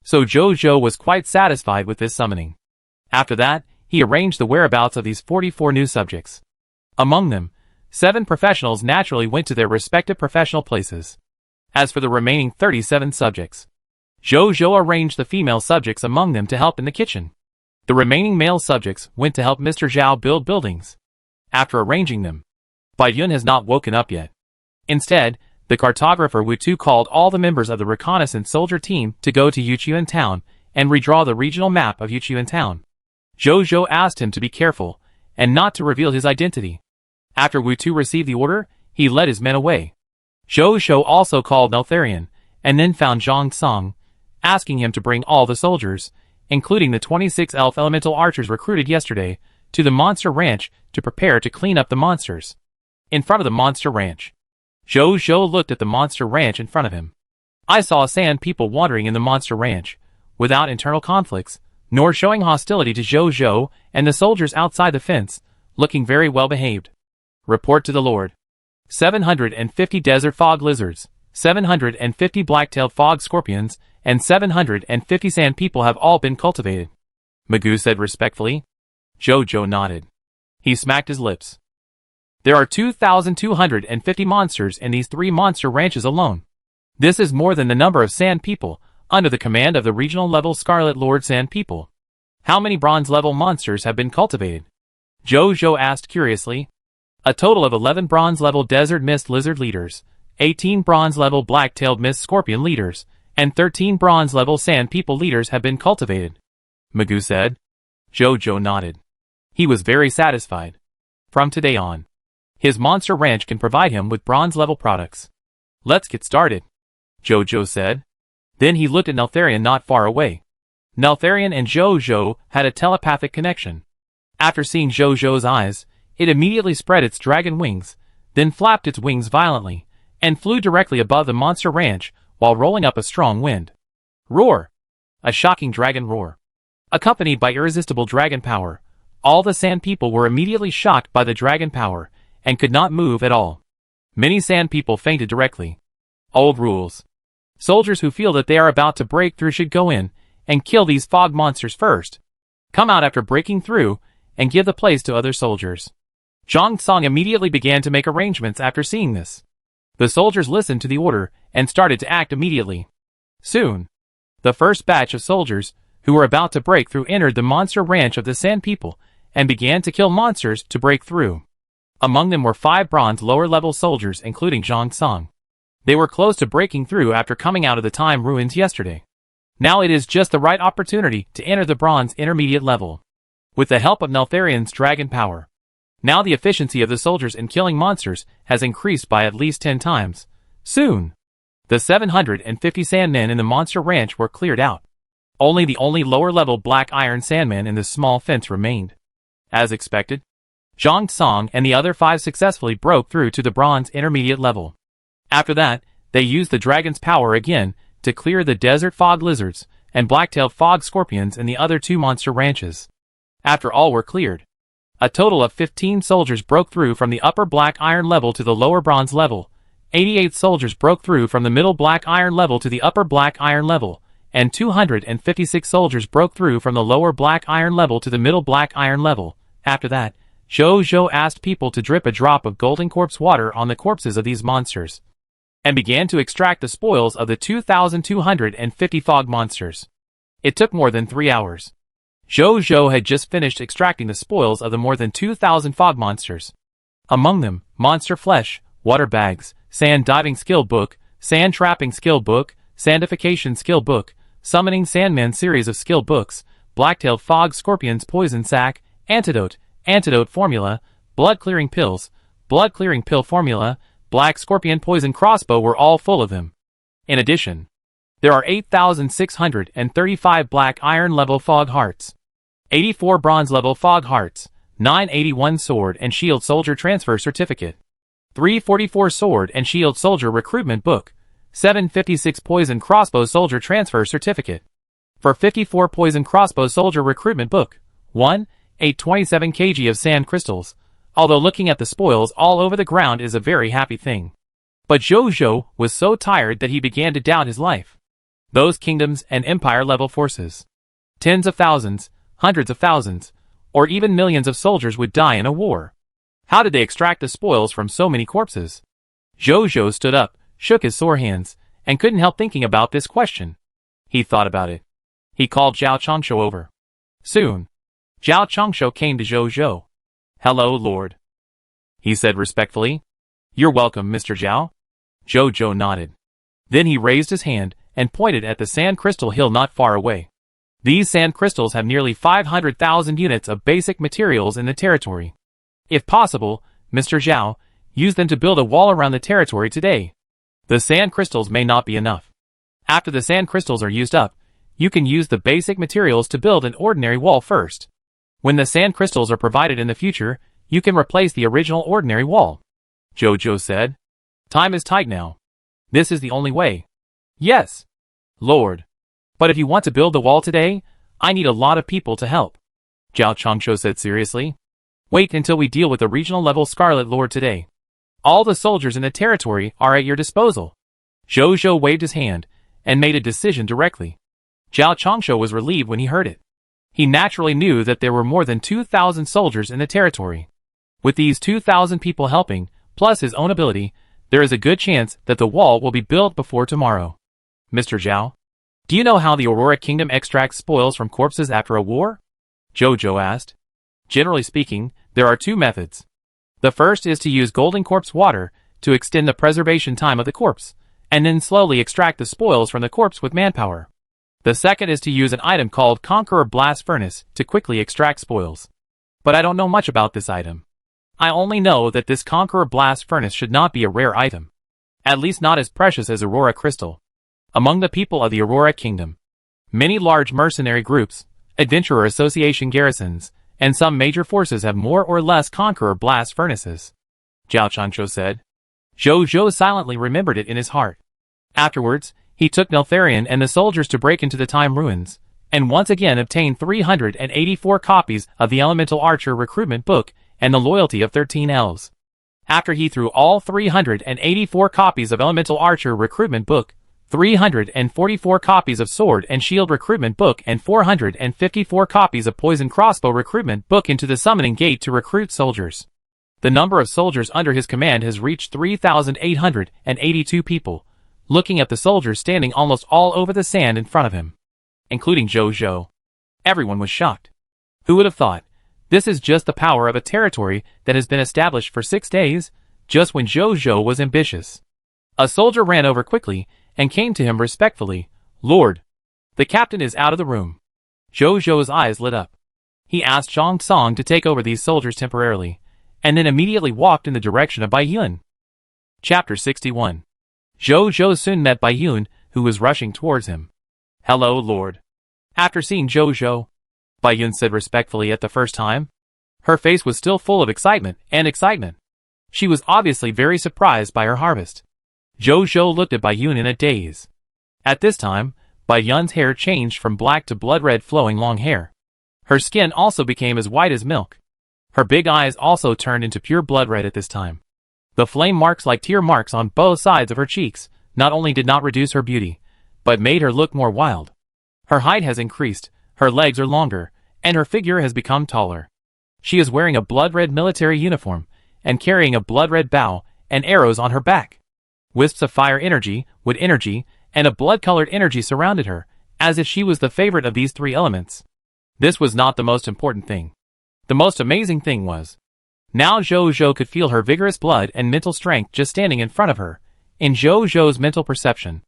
So Zhou was quite satisfied with this summoning. After that, he arranged the whereabouts of these 44 new subjects. Among them, 7 professionals naturally went to their respective professional places. As for the remaining 37 subjects, Zhou arranged the female subjects among them to help in the kitchen. The remaining male subjects went to help Mr. Zhao build buildings. After arranging them, Bai Yun has not woken up yet. Instead, the cartographer Wu Tu called all the members of the reconnaissance soldier team to go to Yuqian Town and redraw the regional map of Yuqian Town. Zhou asked him to be careful and not to reveal his identity. After Wu Tu received the order, he led his men away. Zhou also called Neltharion and then found Zhang Song, asking him to bring all the soldiers, including the 26 elf elemental archers recruited yesterday, to the monster ranch to prepare to clean up the monsters. In front of the monster ranch, Zhou looked at the monster ranch in front of him. I saw sand people wandering in the monster ranch, without internal conflicts, nor showing hostility to Zhou and the soldiers outside the fence, looking very well behaved. Report to the Lord. 750 desert fog lizards, 750 black-tailed fog scorpions, and 750 sand people have all been cultivated. Magoo said respectfully. Zhou nodded. He smacked his lips. There are 2,250 monsters in these 3 monster ranches alone. This is more than the number of sand people under the command of the regional level Scarlet Lord Sand People. How many bronze level monsters have been cultivated? Zhou asked curiously. A total of 11 bronze level desert mist lizard leaders, 18 bronze level black-tailed mist scorpion leaders, and 13 bronze level sand people leaders have been cultivated. Magoo said. Zhou nodded. He was very satisfied. From today on, his monster ranch can provide him with bronze-level products. Let's get started, Zhou said. Then he looked at Neltharion not far away. Neltharion and Zhou had a telepathic connection. After seeing Zhou's eyes, it immediately spread its dragon wings, then flapped its wings violently, and flew directly above the monster ranch while rolling up a strong wind. Roar! A shocking dragon roar. Accompanied by irresistible dragon power, all the sand people were immediately shocked by the dragon power, and could not move at all. Many sand people fainted directly. Old rules. Soldiers who feel that they are about to break through should go in and kill these fog monsters first. Come out after breaking through, and give the place to other soldiers. Zhang Song immediately began to make arrangements after seeing this. The soldiers listened to the order, and started to act immediately. Soon, the first batch of soldiers, who were about to break through, entered the monster ranch of the Sand People, and began to kill monsters to break through. Among them were 5 bronze lower-level soldiers, including Zhang Song. They were close to breaking through after coming out of the time ruins yesterday. Now it is just the right opportunity to enter the bronze intermediate level. With the help of Neltharian's dragon power. Now the efficiency of the soldiers in killing monsters has increased by at least 10 times. Soon, the 750 sandmen in the monster ranch were cleared out. Only the lower-level black iron sandman in the small fence remained. As expected, Zhang Song and the other 5 successfully broke through to the bronze intermediate level. After that, they used the dragon's power again to clear the desert fog lizards and black-tailed fog scorpions in the other 2 monster ranches. After all were cleared, a total of 15 soldiers broke through from the upper black iron level to the lower bronze level, 88 soldiers broke through from the middle black iron level to the upper black iron level, and 256 soldiers broke through from the lower black iron level to the middle black iron level. After that, Zhou asked people to drip a drop of golden corpse water on the corpses of these monsters, and began to extract the spoils of the 2,250 fog monsters. It took more than 3 hours. Zhou had just finished extracting the spoils of the more than 2,000 fog monsters. Among them, monster flesh, water bags, sand diving skill book, sand trapping skill book, sandification skill book, summoning sandman series of skill books, black-tailed fog scorpions poison sac, antidote formula, blood clearing pills, blood clearing pill formula, black scorpion poison crossbow were all full of them. In addition, there are 8,635 black iron level fog hearts, 84 bronze level fog hearts, 981 sword and shield soldier transfer certificate, 344 sword and shield soldier recruitment book, 756 poison crossbow soldier transfer certificate. For 54 poison crossbow soldier recruitment book, 827 kg of sand crystals. Although looking at the spoils all over the ground is a very happy thing. But Zhou was so tired that he began to doubt his life. Those kingdoms and empire level forces. Tens of thousands, hundreds of thousands, or even millions of soldiers would die in a war. How did they extract the spoils from so many corpses? Zhou stood up, shook his sore hands, and couldn't help thinking about this question. He thought about it. He called Zhao Changshu over. Soon, Zhao Changshu came to Zhou. "Hello, Lord," he said respectfully. "You're welcome, Mr. Zhao." Zhou nodded. Then he raised his hand and pointed at the sand crystal hill not far away. These sand crystals have nearly 500,000 units of basic materials in the territory. If possible, Mr. Zhao, use them to build a wall around the territory today. The sand crystals may not be enough. After the sand crystals are used up, you can use the basic materials to build an ordinary wall first. When the sand crystals are provided in the future, you can replace the original ordinary wall. Zhou said. Time is tight now. This is the only way. Yes, Lord. But if you want to build the wall today, I need a lot of people to help. Zhao Changshu said seriously. Wait until we deal with the regional level Scarlet Lord today. All the soldiers in the territory are at your disposal. Zhou waved his hand and made a decision directly. Zhao Changshu was relieved when he heard it. He naturally knew that there were more than 2,000 soldiers in the territory. With these 2,000 people helping, plus his own ability, there is a good chance that the wall will be built before tomorrow. Mr. Zhao, do you know how the Aurora Kingdom extracts spoils from corpses after a war? Zhou asked. Generally speaking, there are 2 methods. The first is to use golden corpse water to extend the preservation time of the corpse, and then slowly extract the spoils from the corpse with manpower. The second is to use an item called Conqueror Blast Furnace to quickly extract spoils. But I don't know much about this item. I only know that this Conqueror Blast Furnace should not be a rare item. At least not as precious as Aurora Crystal. Among the people of the Aurora Kingdom, many large mercenary groups, adventurer association garrisons, and some major forces have more or less Conqueror Blast Furnaces. Zhao Changshu said. Zhou silently remembered it in his heart. Afterwards, he took Neltharion and the soldiers to break into the time ruins, and once again obtained 384 copies of the Elemental Archer recruitment book and the loyalty of 13 elves. After he threw all 384 copies of Elemental Archer recruitment book, 344 copies of Sword and Shield Recruitment Book and 454 copies of Poison Crossbow Recruitment Book into the Summoning Gate to recruit soldiers. The number of soldiers under his command has reached 3,882 people, looking at the soldiers standing almost all over the sand in front of him, including Zhou. Everyone was shocked. Who would have thought? This is just the power of a territory that has been established for 6 days, just when Zhou was ambitious. A soldier ran over quickly and came to him respectfully. "Lord, the captain is out of the room." Zhou's eyes lit up. He asked Zhang Song to take over these soldiers temporarily, and then immediately walked in the direction of Bai Yun. Chapter 61. Zhou soon met Bai Yun, who was rushing towards him. "Hello, Lord." After seeing Zhou, Bai Yun said respectfully at the first time. Her face was still full of excitement. She was obviously very surprised by her harvest. Zhou looked at Bai Yun in a daze. At this time, Bai Yun's hair changed from black to blood-red flowing long hair. Her skin also became as white as milk. Her big eyes also turned into pure blood red at this time. The flame marks like tear marks on both sides of her cheeks not only did not reduce her beauty, but made her look more wild. Her height has increased, her legs are longer, and her figure has become taller. She is wearing a blood-red military uniform, and carrying a blood-red bow and arrows on her back. Wisps of fire energy, wood energy, and a blood-colored energy surrounded her, as if she was the favorite of these 3 elements. This was not the most important thing. The most amazing thing was, now Zhou could feel her vigorous blood and mental strength just standing in front of her, in Zhou's mental perception.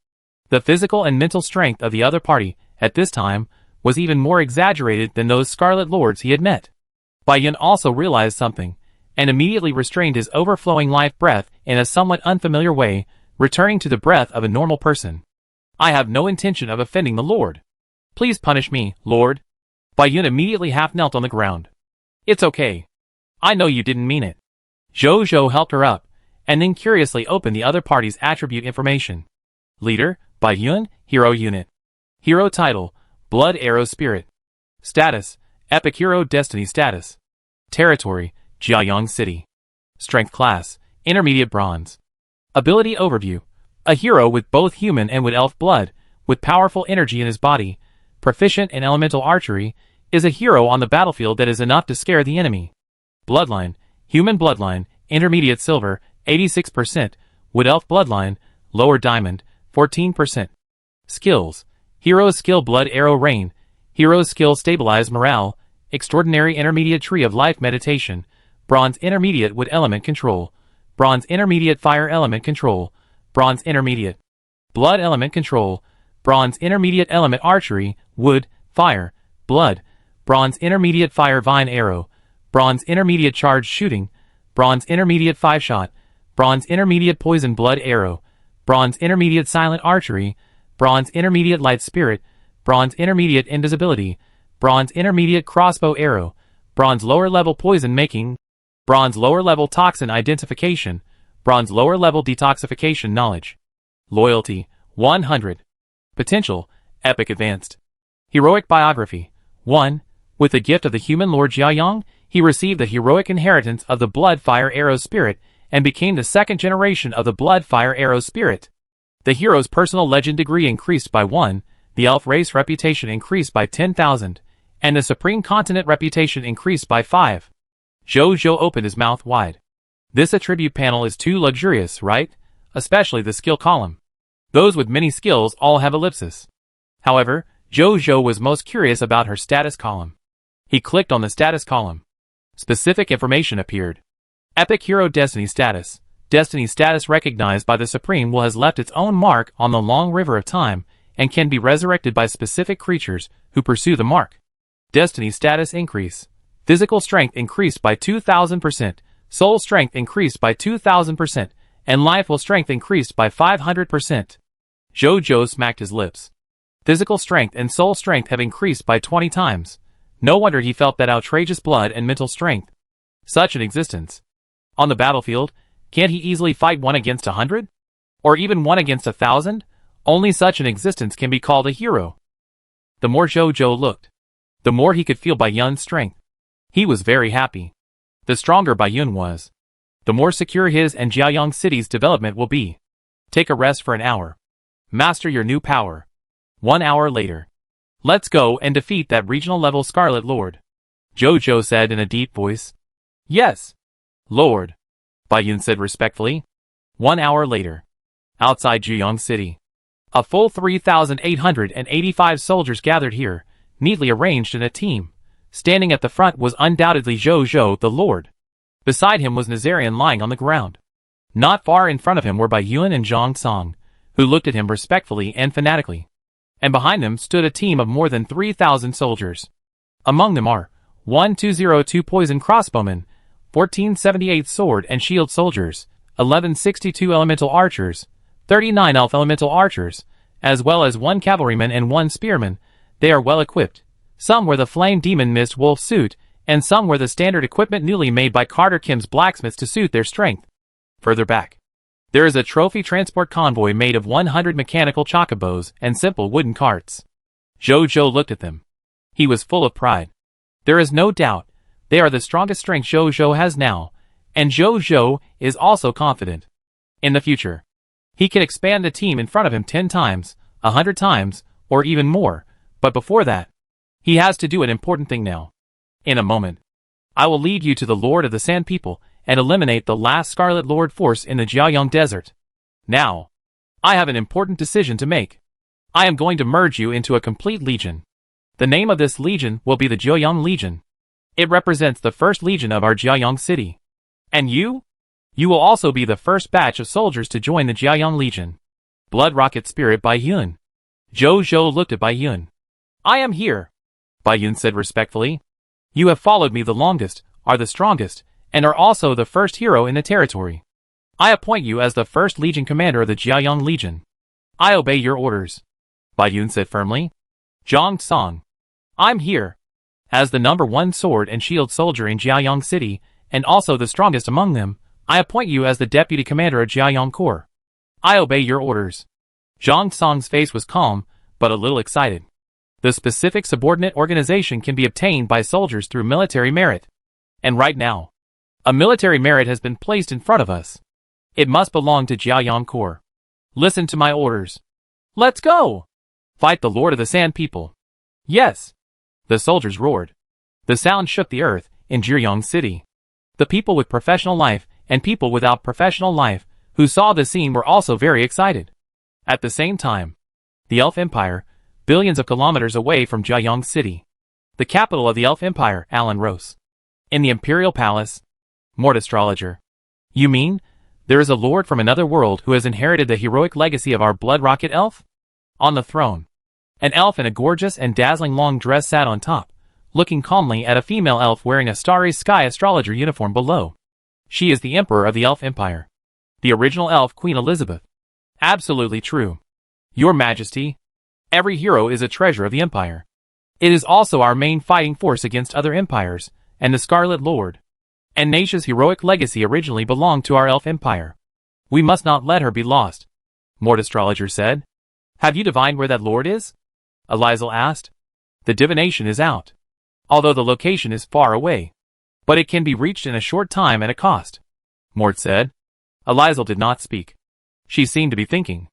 The physical and mental strength of the other party, at this time, was even more exaggerated than those Scarlet Lords he had met. Bai Yun also realized something, and immediately restrained his overflowing life breath in a somewhat unfamiliar way, returning to the breath of a normal person. "I have no intention of offending the Lord. Please punish me, Lord." Bai Yun immediately half knelt on the ground. "It's okay. I know you didn't mean it." Zhou helped her up, and then curiously opened the other party's attribute information. Leader, Bai Yun, Hero Unit. Hero Title, Blood Arrow Spirit. Status, Epic Hero Destiny Status. Territory, Jiayang City. Strength Class, Intermediate Bronze. Ability Overview. A hero with both human and wood elf blood, with powerful energy in his body, proficient in elemental archery, is a hero on the battlefield that is enough to scare the enemy. Bloodline, Human Bloodline, Intermediate Silver, 86%, Wood Elf Bloodline, Lower Diamond, 14%. Skills. Hero's Skill Blood Arrow Rain, Hero's Skill Stabilize Morale, Extraordinary Intermediate Tree of Life Meditation, Bronze Intermediate Wood Element Control, Bronze Intermediate Fire Element Control, Bronze Intermediate Blood Element Control, Bronze Intermediate Element Archery, Wood, Fire, Blood, Bronze Intermediate Fire Vine Arrow, Bronze Intermediate Charge Shooting, Bronze Intermediate 5-Shot, Bronze Intermediate Poison Blood Arrow, Bronze Intermediate Silent Archery, Bronze Intermediate Light Spirit, Bronze Intermediate Invisibility, Bronze Intermediate Crossbow Arrow, Bronze Lower Level Poison Making, Bronze Lower Level Toxin Identification, Bronze Lower Level Detoxification Knowledge. Loyalty, 100. Potential, Epic Advanced. Heroic Biography, 1. With the gift of the human Lord Jiayang, he received the heroic inheritance of the Blood Fire Arrow Spirit and became the second generation of the Blood Fire Arrow Spirit. The hero's personal legend degree increased by 1, the elf race reputation increased by 10,000, and the supreme continent reputation increased by 5. Zhou opened his mouth wide. This attribute panel is too luxurious, right? Especially the skill column. Those with many skills all have ellipses. However, Zhou was most curious about her status column. He clicked on the status column. Specific information appeared. Epic Hero Destiny Status. Destiny status recognized by the Supreme will has left its own mark on the long river of time and can be resurrected by specific creatures who pursue the mark. Destiny status increase. Physical strength increased by 2,000%, soul strength increased by 2,000%, and life strength increased by 500%. Zhou smacked his lips. Physical strength and soul strength have increased by 20 times. No wonder he felt that outrageous blood and mental strength. Such an existence. On the battlefield, can't he easily fight 1 against 100? Or even 1 against 1,000? Only such an existence can be called a hero. The more Zhou looked, the more he could feel Bai Yun's strength. He was very happy. The stronger Bai Yun was, the more secure his and Jiayang City's development will be. Take a rest for an hour. Master your new power. 1 hour later. Let's go and defeat that regional-level Scarlet Lord. Jojo said in a deep voice. Yes, Lord, Bayun said respectfully. 1 hour later. Outside Juyong City. A full 3,885 soldiers gathered here, neatly arranged in a team. Standing at the front was undoubtedly Jojo the Lord. Beside him was Nazarian lying on the ground. Not far in front of him were Bayun and Zhang Song, who looked at him respectfully and fanatically. And behind them stood a team of more than 3,000 soldiers. Among them are 1202 poison crossbowmen, 1478 sword and shield soldiers, 1162 elemental archers, 39 elf elemental archers, as well as 1 cavalryman and 1 spearman. They are well equipped. Some wear the flame demon mist wolf suit, and some wear the standard equipment newly made by Carter Kim's blacksmiths to suit their strength. Further back, there is a trophy transport convoy made of 100 mechanical chocobos and simple wooden carts. Jojo looked at them. He was full of pride. There is no doubt, they are the strongest strength Jojo has now, and Jojo is also confident. In the future, he can expand the team in front of him 10 times, 100 times, or even more, but before that, he has to do an important thing now. In a moment, I will lead you to the Lord of the Sand People and eliminate the last Scarlet Lord force in the Jiaoyang Desert. Now, I have an important decision to make. I am going to merge you into a complete legion. The name of this legion will be the Jiaoyang Legion. It represents the first legion of our Jiaoyang city. And you? You will also be the first batch of soldiers to join the Jiaoyang Legion. Blood Rocket Spirit Bayun. Jojo looked at Bayun. I am here, Bayun said respectfully. You have followed me the longest, are the strongest, and are also the first hero in the territory. I appoint you as the first Legion commander of the Jiaoyang Legion. I obey your orders, Bayun said firmly. Zhang Song. I'm here. As the #1 sword and shield soldier in Jiaoyang City, and also the strongest among them, I appoint you as the deputy commander of Jiaoyang Corps. I obey your orders. Zhang Song's face was calm, but a little excited. The specific subordinate organization can be obtained by soldiers through military merit. And right now, a military merit has been placed in front of us. It must belong to Jiaoyang Corps. Listen to my orders. Let's go! Fight the Lord of the Sand People. Yes! The soldiers roared. The sound shook the earth in Jiaoyang City. The people with professional life and people without professional life who saw the scene were also very excited. At the same time, the Elf Empire, billions of kilometers away from Jiaoyang City. The capital of the Elf Empire, Alan Rose. In the Imperial Palace. Mort Astrologer. You mean, there is a lord from another world who has inherited the heroic legacy of our Blood Rocket Elf? On the throne, an elf in a gorgeous and dazzling long dress sat on top, looking calmly at a female elf wearing a Starry Sky astrologer uniform below. She is the Emperor of the Elf Empire. The original elf Queen Elizabeth. Absolutely true. Your Majesty. Every hero is a treasure of the Empire. It is also our main fighting force against other empires, and the Scarlet Lord. And Naisha's heroic legacy originally belonged to our Elf Empire. We must not let her be lost, Mort Astrologer said. Have you divined where that lord is? Elizel asked. The divination is out. Although the location is far away. But it can be reached in a short time at a cost, Mort said. Elizel did not speak. She seemed to be thinking.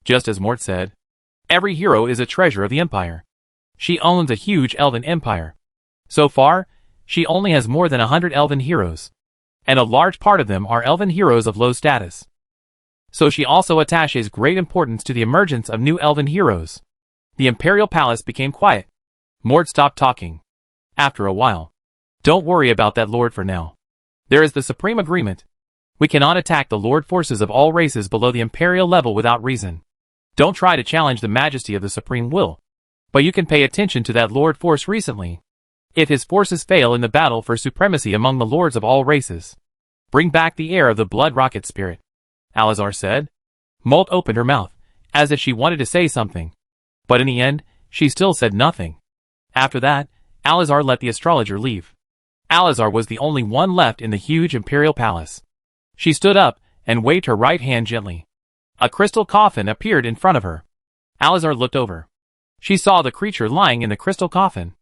Just as Mort said. Every hero is a treasure of the Empire. She owns a huge elven empire. So far, she only has more than 100 elven heroes. And a large part of them are elven heroes of low status. So she also attaches great importance to the emergence of new elven heroes. The Imperial Palace became quiet. Mort stopped talking. After a while. Don't worry about that lord for now. There is the supreme agreement. We cannot attack the lord forces of all races below the Imperial level without reason. Don't try to challenge the majesty of the supreme will. But you can pay attention to that lord force recently. If his forces fail in the battle for supremacy among the lords of all races, bring back the heir of the Blood Rocket Spirit, Alizar said. Molt opened her mouth, as if she wanted to say something. But in the end, she still said nothing. After that, Alizar let the astrologer leave. Alizar was the only one left in the huge Imperial Palace. She stood up and waved her right hand gently. A crystal coffin appeared in front of her. Alizar looked over. She saw the creature lying in the crystal coffin.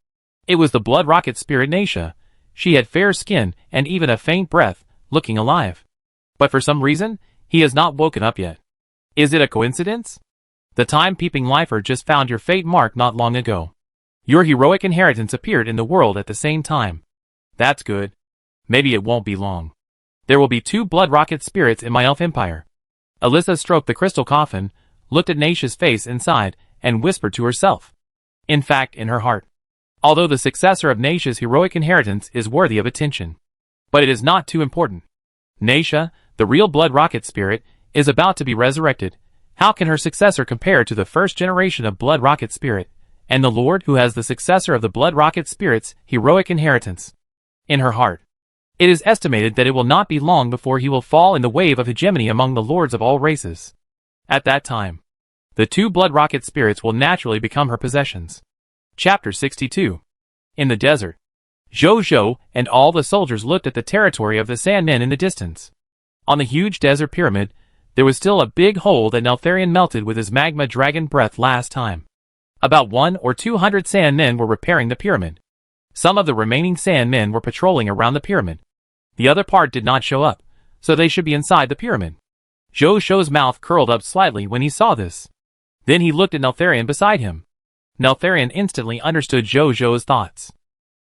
It was the Blood Rocket Spirit Naisha. She had fair skin and even a faint breath, looking alive. But for some reason, he has not woken up yet. Is it a coincidence? The time-peeping lifer just found your fate mark not long ago. Your heroic inheritance appeared in the world at the same time. That's good. Maybe it won't be long. There will be 2 blood rocket spirits in my elf empire. Alyssa stroked the crystal coffin, looked at Naisha's face inside, and whispered to herself. In fact, in her heart. Although the successor of Naisha's heroic inheritance is worthy of attention. But it is not too important. Naisha, the real blood rocket spirit, is about to be resurrected. How can her successor compare to the first generation of blood rocket spirit, and the Lord who has the successor of the blood rocket spirit's heroic inheritance? In her heart. It is estimated that it will not be long before he will fall in the wave of hegemony among the lords of all races. At that time, the 2 blood rocket spirits will naturally become her possessions. Chapter 62. In the desert. Zhou and all the soldiers looked at the territory of the Sandmen in the distance. On the huge desert pyramid, there was still a big hole that Neltharion melted with his magma dragon breath last time. About 100 or 200 Sandmen were repairing the pyramid. Some of the remaining Sandmen were patrolling around the pyramid. The other part did not show up, so they should be inside the pyramid. Zhou's mouth curled up slightly when he saw this. Then he looked at Neltharion beside him. Neltharion instantly understood Zhou's thoughts.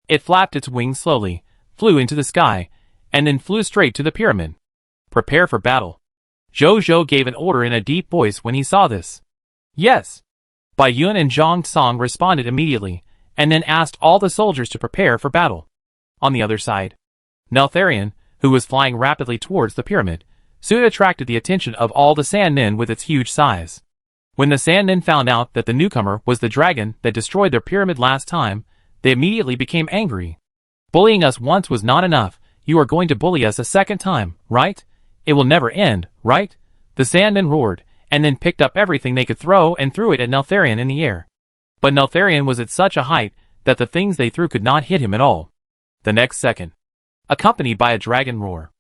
It flapped its wings slowly, flew into the sky, and then flew straight to the pyramid. Prepare for battle. Zhou gave an order in a deep voice when he saw this. Yes. Bai Yun and Zhang Tsong responded immediately, and then asked all the soldiers to prepare for battle. On the other side, Neltharion, who was flying rapidly towards the pyramid, soon attracted the attention of all the Sandmen with its huge size. When the Sandmen found out that the newcomer was the dragon that destroyed their pyramid last time, they immediately became angry. Bullying us once was not enough, you are going to bully us a second time, right? It will never end, right? The Sandmen roared, and then picked up everything they could throw and threw it at Neltharion in the air. But Neltharion was at such a height that the things they threw could not hit him at all. The next second, accompanied by a dragon roar,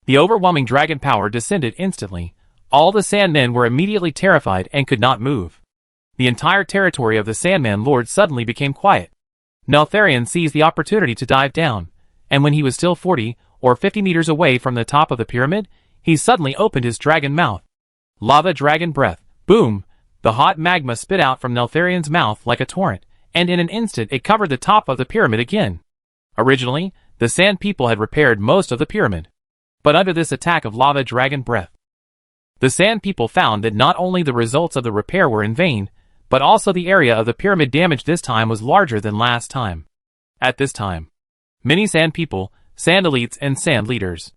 the overwhelming dragon power descended instantly. All the Sandmen were immediately terrified and could not move. The entire territory of the Sandman Lord suddenly became quiet. Neltharion seized the opportunity to dive down, and when he was still 40 or 50 meters away from the top of the pyramid, he suddenly opened his dragon mouth. Lava dragon breath, boom! The hot magma spit out from Neltharion's mouth like a torrent, and in an instant it covered the top of the pyramid again. Originally, the Sand People had repaired most of the pyramid. But under this attack of lava dragon breath, the Sand People found that not only the results of the repair were in vain, but also the area of the pyramid damage this time was larger than last time. At this time, many Sand People, Sand Elites and Sand Leaders,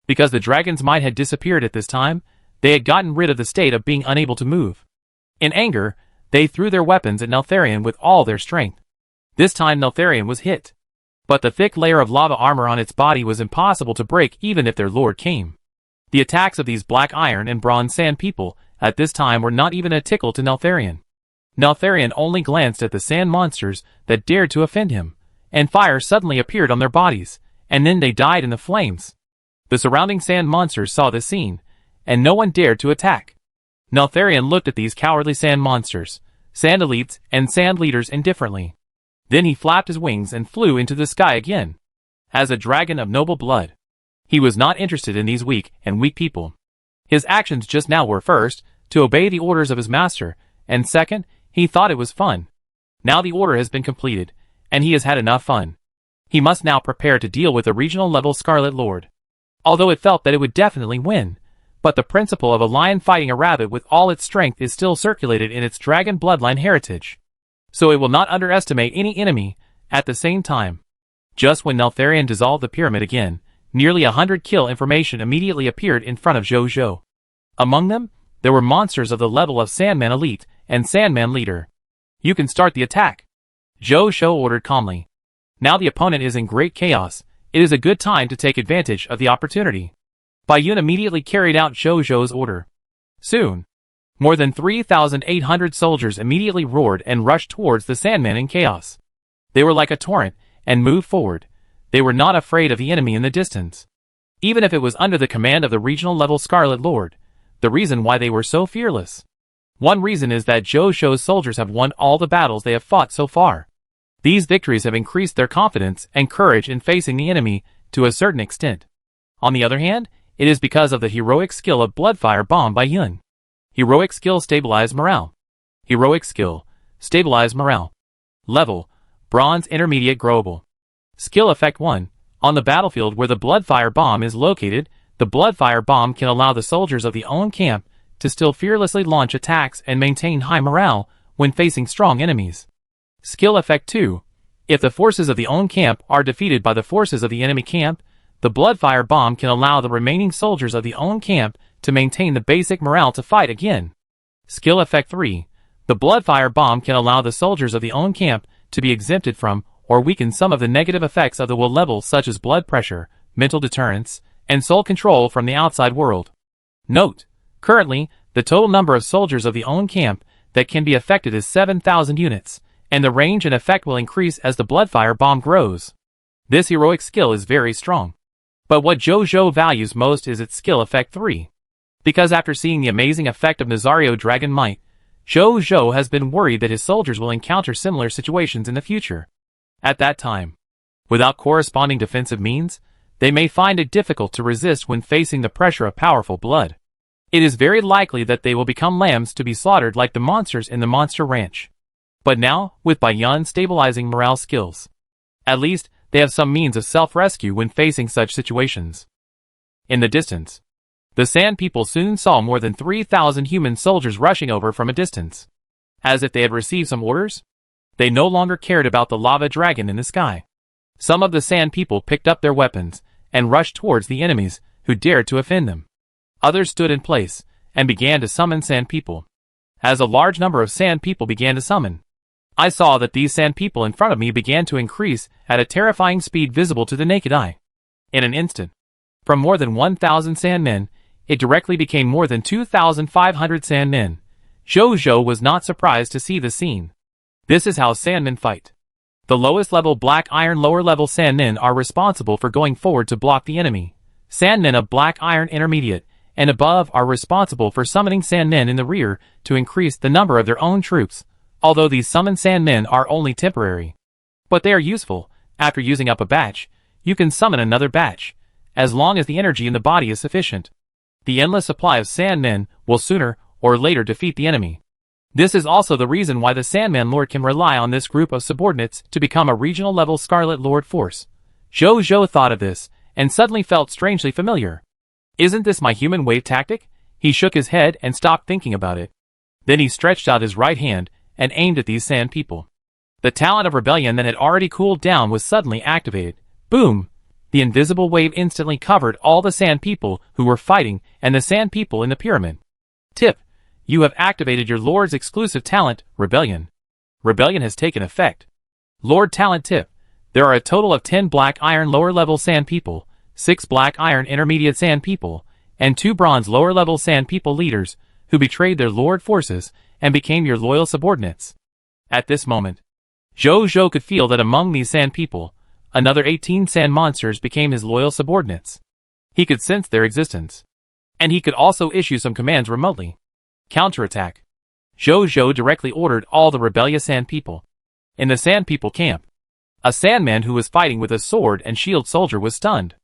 because the dragon's might had disappeared at this time, they had gotten rid of the state of being unable to move. In anger, they threw their weapons at Neltharion with all their strength. This time Neltharion was hit. But the thick layer of lava armor on its body was impossible to break even if their lord came. The attacks of these black iron and bronze Sand People at this time were not even a tickle to Neltharion. Neltharion only glanced at the sand monsters that dared to offend him, and fire suddenly appeared on their bodies, and then they died in the flames. The surrounding sand monsters saw this scene, and no one dared to attack. Neltharion looked at these cowardly sand monsters, Sand Elites and Sand Leaders indifferently. Then he flapped his wings and flew into the sky again. As a dragon of noble blood, he was not interested in these weak people. His actions just now were first, to obey the orders of his master, and second, he thought it was fun. Now the order has been completed, and he has had enough fun. He must now prepare to deal with the regional level Scarlet Lord. Although it felt that it would definitely win, but the principle of a lion fighting a rabbit with all its strength is still circulated in its dragon bloodline heritage. So it will not underestimate any enemy. At the same time, just when Neltharion dissolved the pyramid again, nearly 100 kill information immediately appeared in front of Zhou. Among them, there were monsters of the level of Sandman Elite and Sandman Leader. You can start the attack, Zhou ordered calmly. Now the opponent is in great chaos. It is a good time to take advantage of the opportunity. Bai Yun immediately carried out Zhou's order. Soon, more than 3,800 soldiers immediately roared and rushed towards the Sandman in chaos. They were like a torrent, and moved forward. They were not afraid of the enemy in the distance. Even if it was under the command of the regional level Scarlet Lord, the reason why they were so fearless. One reason is that Zhou's soldiers have won all the battles they have fought so far. These victories have increased their confidence and courage in facing the enemy to a certain extent. On the other hand, it is because of the heroic skill of Bloodfire Bomb Bai Yun. Heroic skill stabilized morale. Heroic skill. Stabilize morale. Level. Bronze Intermediate Growable. Skill Effect 1. On the battlefield where the Bloodfire Bomb is located, the Bloodfire Bomb can allow the soldiers of the own camp to still fearlessly launch attacks and maintain high morale when facing strong enemies. Skill Effect 2. If the forces of the own camp are defeated by the forces of the enemy camp, the Bloodfire Bomb can allow the remaining soldiers of the own camp to maintain the basic morale to fight again. Skill Effect 3. The Bloodfire Bomb can allow the soldiers of the own camp to be exempted from or weaken some of the negative effects of the will level, such as blood pressure, mental deterrence, and soul control from the outside world. Note: currently, the total number of soldiers of the own camp that can be affected is 7,000 units, and the range and effect will increase as the Bloodfire Bomb grows. This heroic skill is very strong. But what JoJo values most is its skill effect 3. Because after seeing the amazing effect of Nazario Dragon Might, JoJo has been worried that his soldiers will encounter similar situations in the future. At that time, without corresponding defensive means, they may find it difficult to resist when facing the pressure of powerful blood. It is very likely that they will become lambs to be slaughtered like the monsters in the Monster Ranch. But now, with Bayan stabilizing morale skills, at least they have some means of self-rescue when facing such situations. In the distance, the Sand People soon saw more than 3,000 human soldiers rushing over from a distance. As if they had received some orders, they no longer cared about the lava dragon in the sky. Some of the Sand People picked up their weapons and rushed towards the enemies who dared to offend them. Others stood in place and began to summon Sand People. As a large number of Sand People began to summon, I saw that these Sand People in front of me began to increase at a terrifying speed visible to the naked eye. In an instant, from more than 1,000 Sandmen, it directly became more than 2,500 Sandmen. JoJo was not surprised to see the scene. This is how Sandmen fight. The lowest level Black Iron lower level Sandmen are responsible for going forward to block the enemy. Sandmen of Black Iron Intermediate and above are responsible for summoning Sandmen in the rear to increase the number of their own troops, although these summoned Sandmen are only temporary. But they are useful. After using up a batch, you can summon another batch, as long as the energy in the body is sufficient. The endless supply of Sandmen will sooner or later defeat the enemy. This is also the reason why the Sandman Lord can rely on this group of subordinates to become a regional level Scarlet Lord force. JoJo thought of this, and suddenly felt strangely familiar. Isn't this my human wave tactic? He shook his head and stopped thinking about it. Then he stretched out his right hand and aimed at these Sand People. The talent of rebellion that had already cooled down was suddenly activated. Boom! The invisible wave instantly covered all the Sand People who were fighting and the Sand People in the pyramid. Tip: you have activated your Lord's exclusive talent, Rebellion. Rebellion has taken effect. Lord Talent Tip: there are a total of 10 Black Iron lower level Sand People, 6 Black Iron Intermediate Sand People, and 2 Bronze lower level Sand People leaders who betrayed their Lord forces and became your loyal subordinates. At this moment, JoJo could feel that among these Sand People, another 18 Sand Monsters became his loyal subordinates. He could sense their existence. And he could also issue some commands remotely. Counterattack. JoJo directly ordered all the rebellious Sand People. In the Sand People camp, a Sandman who was fighting with a sword and shield soldier was stunned.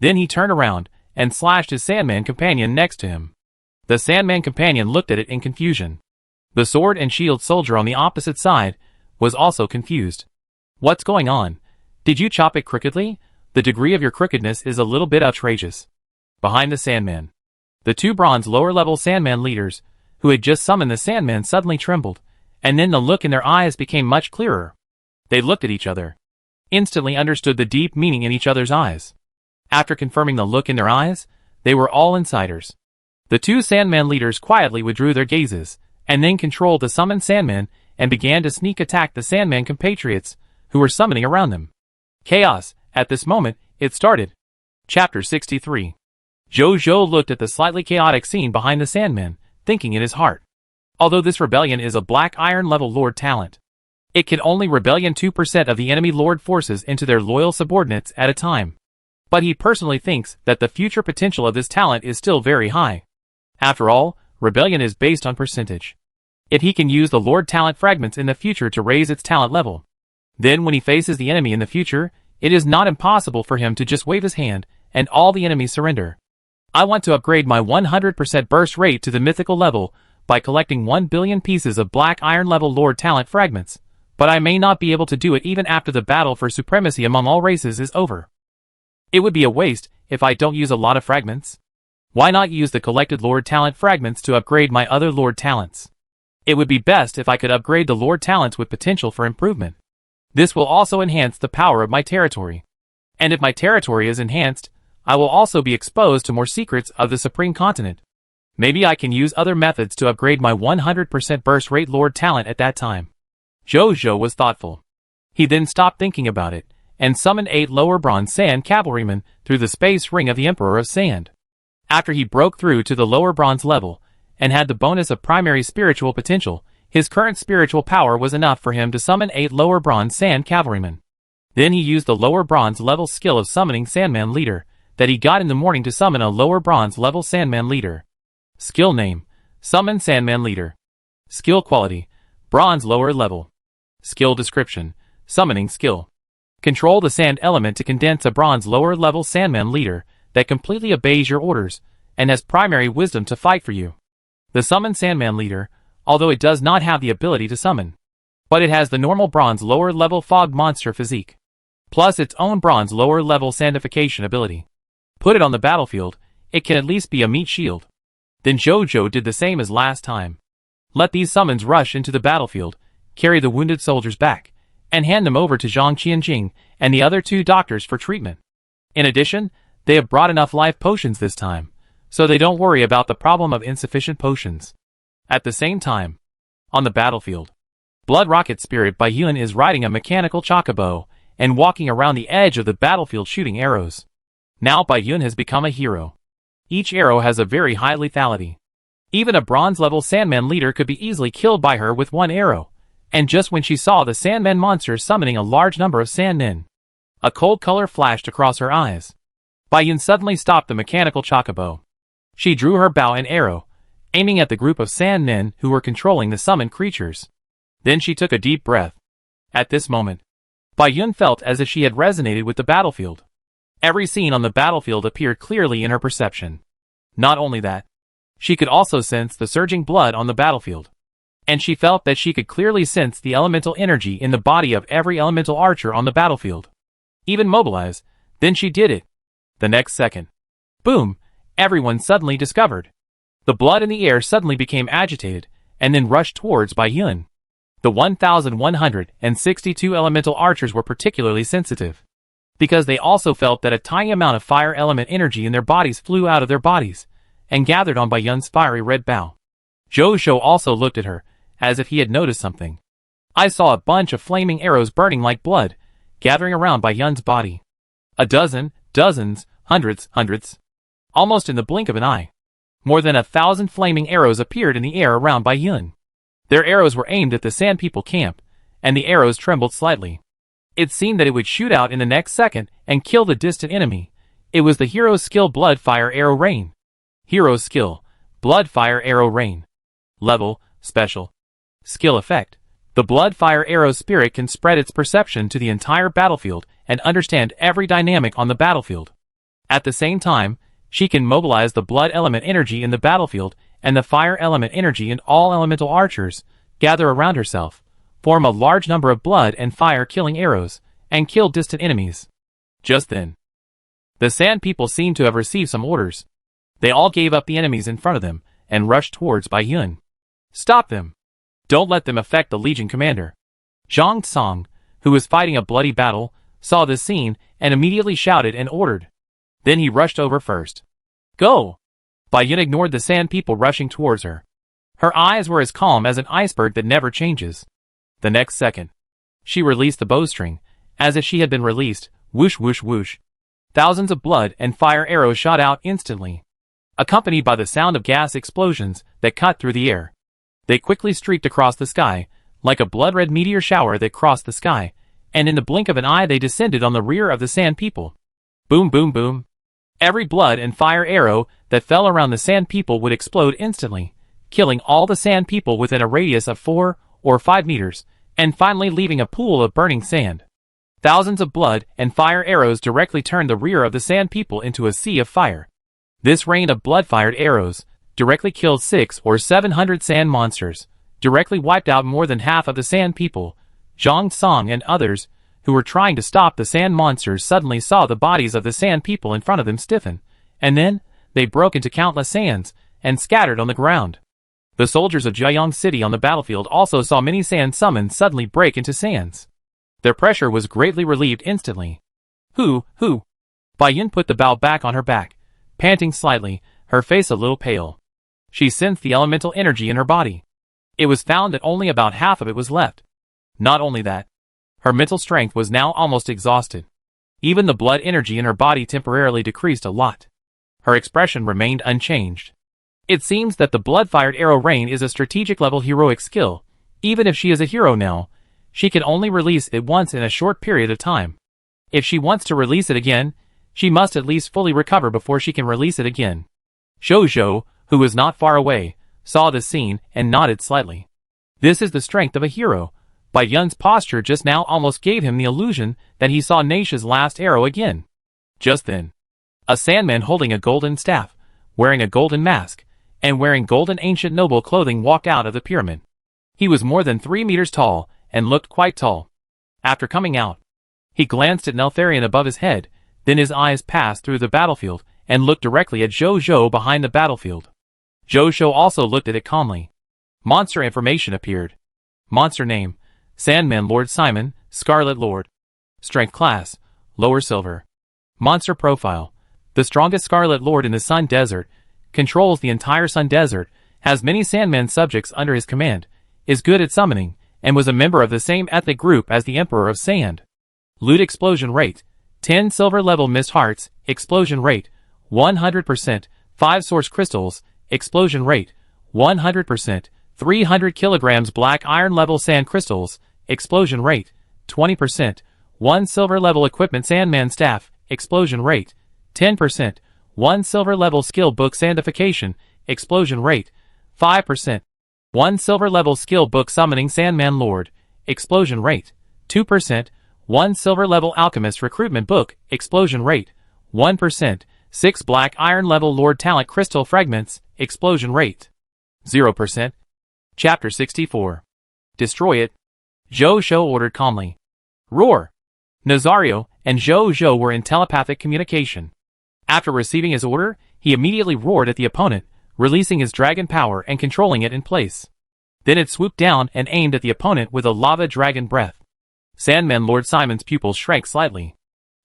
Then he turned around and slashed his Sandman companion next to him. The Sandman companion looked at it in confusion. The sword and shield soldier on the opposite side was also confused. What's going on? Did you chop it crookedly? The degree of your crookedness is a little bit outrageous. Behind the Sandman, the 2 Bronze lower level Sandman leaders who had just summoned the Sandman suddenly trembled, and then the look in their eyes became much clearer. They looked at each other, instantly understood the deep meaning in each other's eyes. After confirming the look in their eyes, they were all insiders. The 2 Sandman leaders quietly withdrew their gazes, and then controlled the summoned Sandman and began to sneak attack the Sandman compatriots who were summoning around them. Chaos. At this moment, it started. Chapter 63. JoJo looked at the slightly chaotic scene behind the Sandman, thinking in his heart. Although this rebellion is a Black Iron level Lord talent, it can only rebellion 2% of the enemy Lord forces into their loyal subordinates at a time. But he personally thinks that the future potential of this talent is still very high. After all, rebellion is based on percentage. If he can use the Lord talent fragments in the future to raise its talent level, then when he faces the enemy in the future, it is not impossible for him to just wave his hand and all the enemies surrender. I want to upgrade my 100% burst rate to the mythical level by collecting 1 billion pieces of black iron level Lord Talent fragments, but I may not be able to do it even after the battle for supremacy among all races is over. It would be a waste if I don't use a lot of fragments. Why not use the collected Lord Talent fragments to upgrade my other Lord Talents? It would be best if I could upgrade the Lord Talents with potential for improvement. This will also enhance the power of my territory. And if my territory is enhanced, I will also be exposed to more secrets of the Supreme Continent. Maybe I can use other methods to upgrade my 100% burst rate Lord Talent at that time. Jojo was thoughtful. He then stopped thinking about it, and summoned 8 lower bronze sand cavalrymen through the space ring of the Emperor of Sand. After he broke through to the lower bronze level, and had the bonus of primary spiritual potential, his current spiritual power was enough for him to summon 8 lower bronze sand cavalrymen. Then he used the lower bronze level skill of summoning Sandman Leader, that he got in the morning to summon a lower bronze level Sandman Leader. Skill name: Summon Sandman Leader. Skill quality: Bronze lower level. Skill description: Summoning skill. Control the sand element to condense a bronze lower level Sandman Leader that completely obeys your orders, and has primary wisdom to fight for you. The Summon Sandman Leader, although it does not have the ability to summon, but it has the normal bronze lower level fog monster physique, plus its own bronze lower level sandification ability. Put it on the battlefield, it can at least be a meat shield. Then Jojo did the same as last time. Let these summons rush into the battlefield, carry the wounded soldiers back, and hand them over to Zhang Qianjing and the other 2 doctors for treatment. In addition, they have brought enough life potions this time, so they don't worry about the problem of insufficient potions. At the same time, on the battlefield, Blood Rocket Spirit Baiyun is riding a mechanical chocobo and walking around the edge of the battlefield shooting arrows. Now Baiyun has become a hero. Each arrow has a very high lethality. Even a bronze-level Sandman Leader could be easily killed by her with 1 arrow, and just when she saw the Sandman monster summoning a large number of Sandmen, a cold color flashed across her eyes. Baiyun suddenly stopped the mechanical chocobo. She drew her bow and arrow, aiming at the group of Sandmen who were controlling the summoned creatures. Then she took a deep breath. At this moment, Baiyun felt as if she had resonated with the battlefield. Every scene on the battlefield appeared clearly in her perception. Not only that, she could also sense the surging blood on the battlefield. And she felt that she could clearly sense the elemental energy in the body of every elemental archer on the battlefield. Even mobilize, then she did it. The next second, boom, everyone suddenly discovered. The blood in the air suddenly became agitated, and then rushed towards Baiyun. The 1,162 elemental archers were particularly sensitive, because they also felt that a tiny amount of fire element energy in their bodies flew out of their bodies, and gathered on Baiyun's fiery red bow. Jojo also looked at her, as if he had noticed something. I saw a bunch of flaming arrows burning like blood, gathering around Baiyun's body. A dozen, dozens, hundreds. Almost in the blink of an eye. More than 1,000 flaming arrows appeared in the air around Baiyun. Their arrows were aimed at the Sand People camp, and the arrows trembled slightly. It seemed that it would shoot out in the next second and kill the distant enemy. It was the hero's skill Blood Fire Arrow Rain. Hero's skill, Blood Fire Arrow Rain. Level, Special. Skill effect. The Blood Fire Arrow Spirit can spread its perception to the entire battlefield and understand every dynamic on the battlefield. At the same time, she can mobilize the blood element energy in the battlefield and the fire element energy in all elemental archers, gather around herself, form a large number of blood and fire killing arrows, and kill distant enemies. Just then, the Sand People seemed to have received some orders. They all gave up the enemies in front of them and rushed towards Baiyun. Stop them! Don't let them affect the Legion commander. Zhang Tsong, who was fighting a bloody battle, saw this scene and immediately shouted and ordered. Then he rushed over first. Go! Baiyun ignored the Sand People rushing towards her. Her eyes were as calm as an iceberg that never changes. The next second, she released the bowstring, as if she had been released. Whoosh whoosh whoosh. Thousands of blood and fire arrows shot out instantly, accompanied by the sound of gas explosions that cut through the air. They quickly streaked across the sky, like a blood-red meteor shower that crossed the sky, and in the blink of an eye they descended on the rear of the Sand People. Boom boom boom. Every blood and fire arrow that fell around the Sand People would explode instantly, killing all the Sand People within a radius of 4 or 5 meters, and finally leaving a pool of burning sand. Thousands of blood and fire arrows directly turned the rear of the Sand People into a sea of fire. This rain of blood-fired arrows directly killed 600 or 700 sand monsters, directly wiped out more than half of the sand people. Zhang Song and others, who were trying to stop the sand monsters, suddenly saw the bodies of the sand people in front of them stiffen, and then they broke into countless sands and scattered on the ground. The soldiers of Jiayang City on the battlefield also saw many sand summons suddenly break into sands. Their pressure was greatly relieved instantly. Who? Bai Yun put the bow back on her back, panting slightly, her face a little pale. She sensed the elemental energy in her body. It was found that only about half of it was left. Not only that, her mental strength was now almost exhausted. Even the blood energy in her body temporarily decreased a lot. Her expression remained unchanged. It seems that the blood-fired arrow rain is a strategic-level heroic skill. Even if she is a hero now, she can only release it once in a short period of time. If she wants to release it again, she must at least fully recover before she can release it again. Zhou, who was not far away, saw this scene and nodded slightly. This is the strength of a hero. Bai Yun's posture just now almost gave him the illusion that he saw Naisha's last arrow again. Just then, a sandman holding a golden staff, wearing a golden mask, and wearing golden ancient noble clothing walked out of the pyramid. He was more than 3 meters tall and looked quite tall. After coming out, he glanced at Neltharion above his head, then his eyes passed through the battlefield and looked directly at Zhou behind the battlefield. Zhou also looked at it calmly. Monster information appeared. Monster name: Sandman Lord Simon, Scarlet Lord. Strength class: Lower Silver. Monster profile: the strongest Scarlet Lord in the Sun Desert, controls the entire Sun Desert, has many Sandman subjects under his command, is good at summoning, and was a member of the same ethnic group as the Emperor of Sand. Loot explosion rate: 10 silver level mist hearts, explosion rate 100%, 5 source crystals, explosion rate 100%, 300 kilograms black iron level sand crystals, explosion rate 20%, 1 silver level equipment Sandman staff, explosion rate 10%, 1 silver level skill book sandification, explosion rate 5%, 1 silver level skill book summoning Sandman Lord, explosion rate 2%, 1 silver level alchemist recruitment book, explosion rate 1%, 6 black iron level Lord talent crystal fragments, explosion rate 0%. Chapter 64. Destroy it. Zhou ordered calmly. Roar! Nazario and Zhou were in telepathic communication. After receiving his order, he immediately roared at the opponent, releasing his dragon power and controlling it in place. Then it swooped down and aimed at the opponent with a lava dragon breath. Sandman Lord Simon's pupils shrank slightly.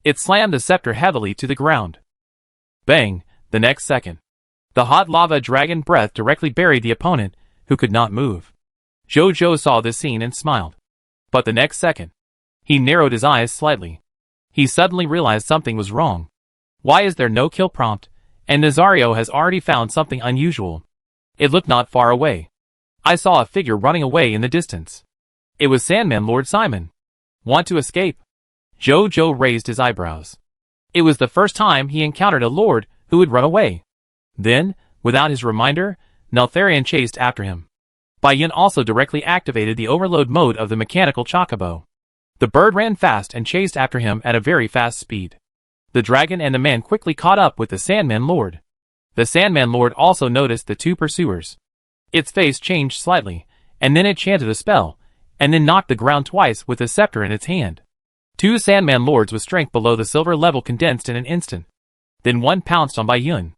It slammed the scepter heavily to the ground. Bang! The next second, the hot lava dragon breath directly buried the opponent, who could not move. Zhou saw this scene and smiled. But the next second, he narrowed his eyes slightly. He suddenly realized something was wrong. Why is there no kill prompt? And Nazario has already found something unusual. It looked not far away. I saw a figure running away in the distance. It was Sandman Lord Simon. Want to escape? Zhou raised his eyebrows. It was the first time he encountered a lord who would run away. Then, without his reminder, Neltharion chased after him. Bai Yun also directly activated the overload mode of the mechanical chocobo. The bird ran fast and chased after him at a very fast speed. The dragon and the man quickly caught up with the Sandman Lord. The Sandman Lord also noticed the two pursuers. Its face changed slightly, and then it chanted a spell, and then knocked the ground twice with the scepter in its hand. 2 Sandman Lords with strength below the silver level condensed in an instant. Then one pounced on Bai Yun.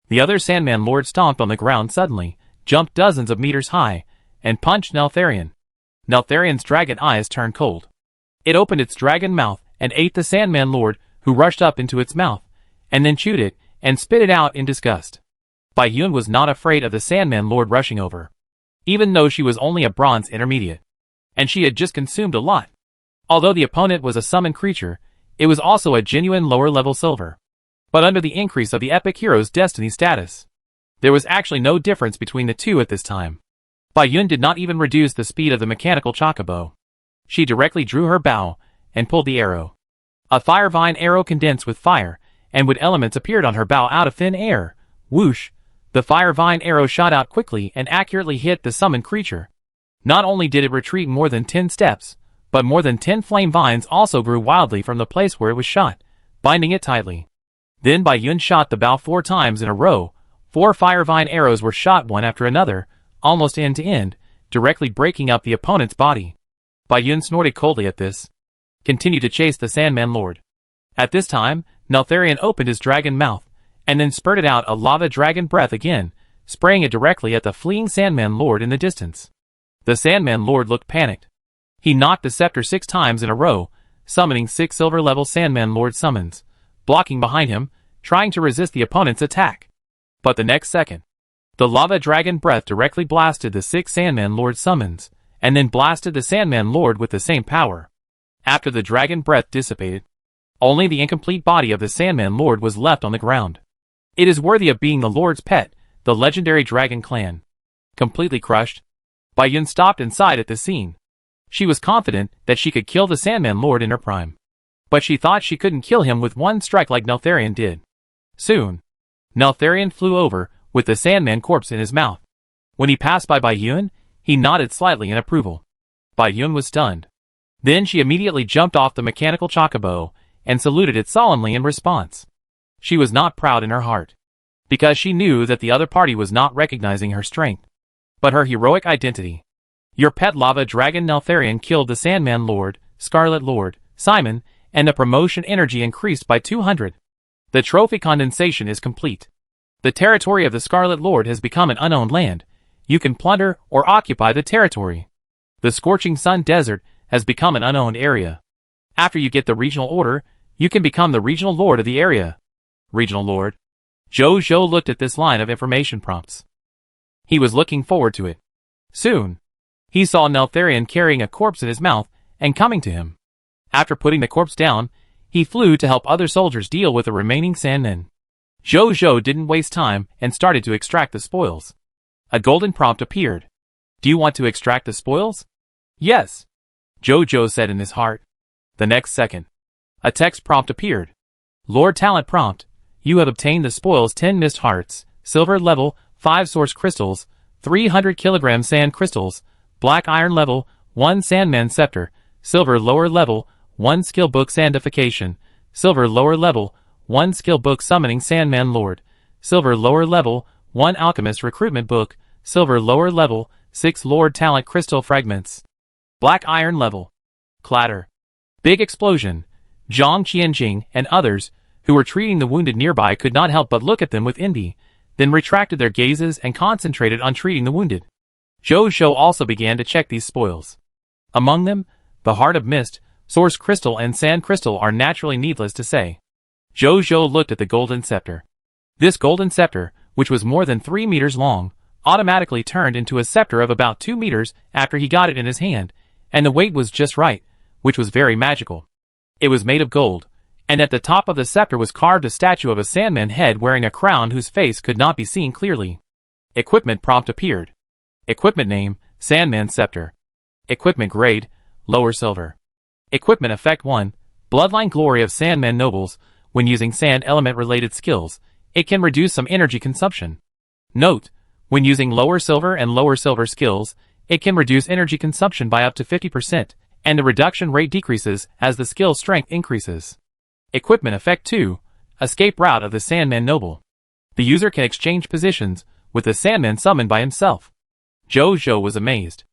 The other Sandman Lord stomped on the ground suddenly, jumped dozens of meters high, and punched Neltharion. Neltharion's dragon eyes turned cold. It opened its dragon mouth and ate the Sandman Lord, who rushed up into its mouth, and then chewed it, and spit it out in disgust. Bai Yun was not afraid of the Sandman Lord rushing over, even though she was only a bronze intermediate, and she had just consumed a lot. Although the opponent was a summoned creature, it was also a genuine lower-level silver. But under the increase of the epic hero's destiny status, there was actually no difference between the two at this time. Bai Yun did not even reduce the speed of the mechanical chocobo. She directly drew her bow and pulled the arrow. A fire vine arrow condensed with fire and wood elements appeared on her bow out of thin air. Whoosh! The fire vine arrow shot out quickly and accurately hit the summoned creature. Not only did it retreat more than 10 steps, but more than 10 flame vines also grew wildly from the place where it was shot, binding it tightly. Then Bai Yun shot the bow 4 times in a row, 4 firevine arrows were shot one after another, almost end to end, directly breaking up the opponent's body. Bai Yun snorted coldly at this. Continued to chase the Sandman Lord. At this time, Neltharion opened his dragon mouth, and then spurted out a lava dragon breath again, spraying it directly at the fleeing Sandman Lord in the distance. The Sandman Lord looked panicked. He knocked the scepter 6 times in a row, summoning 6 silver-level Sandman Lord summons, blocking behind him, trying to resist the opponent's attack. But the next second, the lava dragon breath directly blasted the 6 Sandman Lord summons, and then blasted the Sandman Lord with the same power. After the dragon breath dissipated, only the incomplete body of the Sandman Lord was left on the ground. It is worthy of being the Lord's pet, the legendary dragon clan. Completely crushed, Bai Yun stopped and sighed at the scene. She was confident that she could kill the Sandman Lord in her prime. But she thought she couldn't kill him with one strike like Neltharion did. Soon, Neltharion flew over, with the Sandman corpse in his mouth. When he passed by Bai Yun, he nodded slightly in approval. Bai Yun was stunned. Then she immediately jumped off the mechanical chocobo, and saluted it solemnly in response. She was not proud in her heart, because she knew that the other party was not recognizing her strength, but her heroic identity. Your pet lava dragon Neltharion killed the Sandman Lord, Scarlet Lord, Simon, and the promotion energy increased by 200. The trophy condensation is complete. The territory of the Scarlet Lord has become an unowned land. You can plunder or occupy the territory. The Scorching Sun Desert has become an unowned area. After you get the regional order, you can become the regional lord of the area. Regional Lord. Zhou looked at this line of information prompts. He was looking forward to it. Soon, he saw Neltharion carrying a corpse in his mouth and coming to him. After putting the corpse down, he flew to help other soldiers deal with the remaining Sandmen. Zhou didn't waste time and started to extract the spoils. A golden prompt appeared. Do you want to extract the spoils? Yes, Zhou said in his heart. The next second, a text prompt appeared. Lord Talent prompt. You have obtained the spoils 10 mist hearts, silver level, 5 source crystals, 300 kilogram sand crystals, black iron level, 1 Sandman scepter, silver lower level, 1 skill book sandification, silver lower level, 1 skill book summoning Sandman Lord, silver lower level, 1 alchemist recruitment book, silver lower level, 6 Lord Talent crystal fragments. Black iron level. Clatter. Big explosion. Zhang Qianjing and others, who were treating the wounded nearby, could not help but look at them with envy, then retracted their gazes and concentrated on treating the wounded. Zhou also began to check these spoils. Among them, the Heart of Mist, Source Crystal and Sand Crystal are naturally needless to say. Zhou looked at the golden scepter. This golden scepter, which was more than 3 meters long, automatically turned into a scepter of about 2 meters after he got it in his hand, and the weight was just right, which was very magical. It was made of gold, and at the top of the scepter was carved a statue of a Sandman head wearing a crown whose face could not be seen clearly. Equipment prompt appeared. Equipment name, Sandman Scepter. Equipment grade, lower silver. Equipment effect 1, Bloodline Glory of Sandman Nobles. When using sand element related skills, it can reduce some energy consumption. Note, when using lower silver and lower silver skills, it can reduce energy consumption by up to 50%, and the reduction rate decreases as the skill strength increases. Equipment effect 2, Escape Route of the Sandman Noble. The user can exchange positions with the Sandman summoned by himself. Zhou was amazed.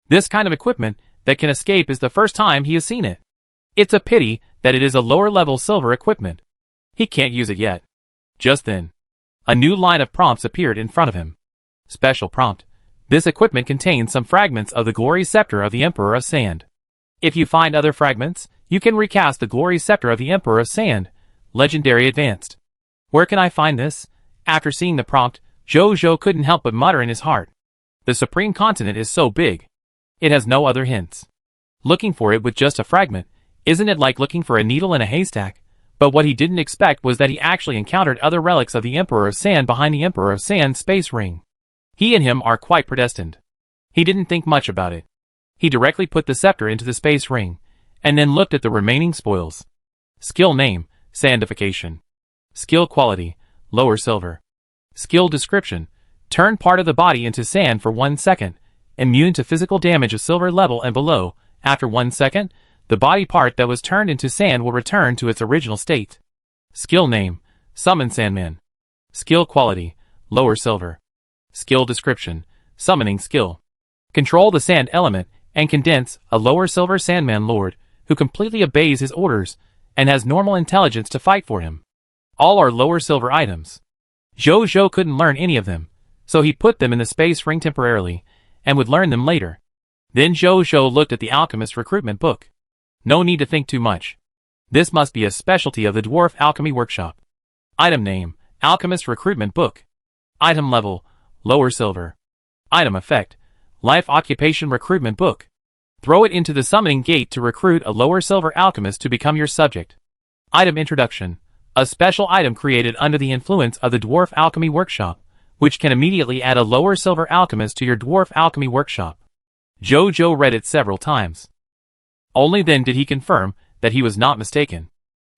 This kind of equipment that can escape is the first time he has seen it. It's a pity that it is a lower level silver equipment. He can't use it yet. Just then, a new line of prompts appeared in front of him. Special prompt. This equipment contains some fragments of the Glory Scepter of the Emperor of Sand. If you find other fragments, you can recast the Glory Scepter of the Emperor of Sand. Legendary Advanced. Where can I find this? After seeing the prompt, Zhou couldn't help but mutter in his heart. The Supreme Continent is so big. It has no other hints. Looking for it with just a fragment, isn't it like looking for a needle in a haystack? But what he didn't expect was that he actually encountered other relics of the Emperor of Sand behind the Emperor of Sand space ring. He and him are quite predestined. He didn't think much about it. He directly put the scepter into the space ring, and then looked at the remaining spoils. Skill name, Sandification. Skill quality, lower silver. Skill description, turn part of the body into sand for 1 second, immune to physical damage of silver level and below. After 1 second, the body part that was turned into sand will return to its original state. Skill name, Summon Sandman. Skill quality, lower silver. Skill description, summoning skill. Control the sand element and condense a lower silver sandman lord who completely obeys his orders and has normal intelligence to fight for him. All are lower silver items. Zhou couldn't learn any of them, so he put them in the space ring temporarily and would learn them later. Then Zhou looked at the alchemist recruitment book. No need to think too much. This must be a specialty of the Dwarf Alchemy Workshop. Item name, Alchemist Recruitment Book. Item level, lower silver. Item effect, Life Occupation Recruitment Book. Throw it into the summoning gate to recruit a lower silver alchemist to become your subject. Item introduction, a special item created under the influence of the Dwarf Alchemy Workshop, which can immediately add a lower silver alchemist to your Dwarf Alchemy Workshop. Zhou read it several times. Only then did he confirm that he was not mistaken.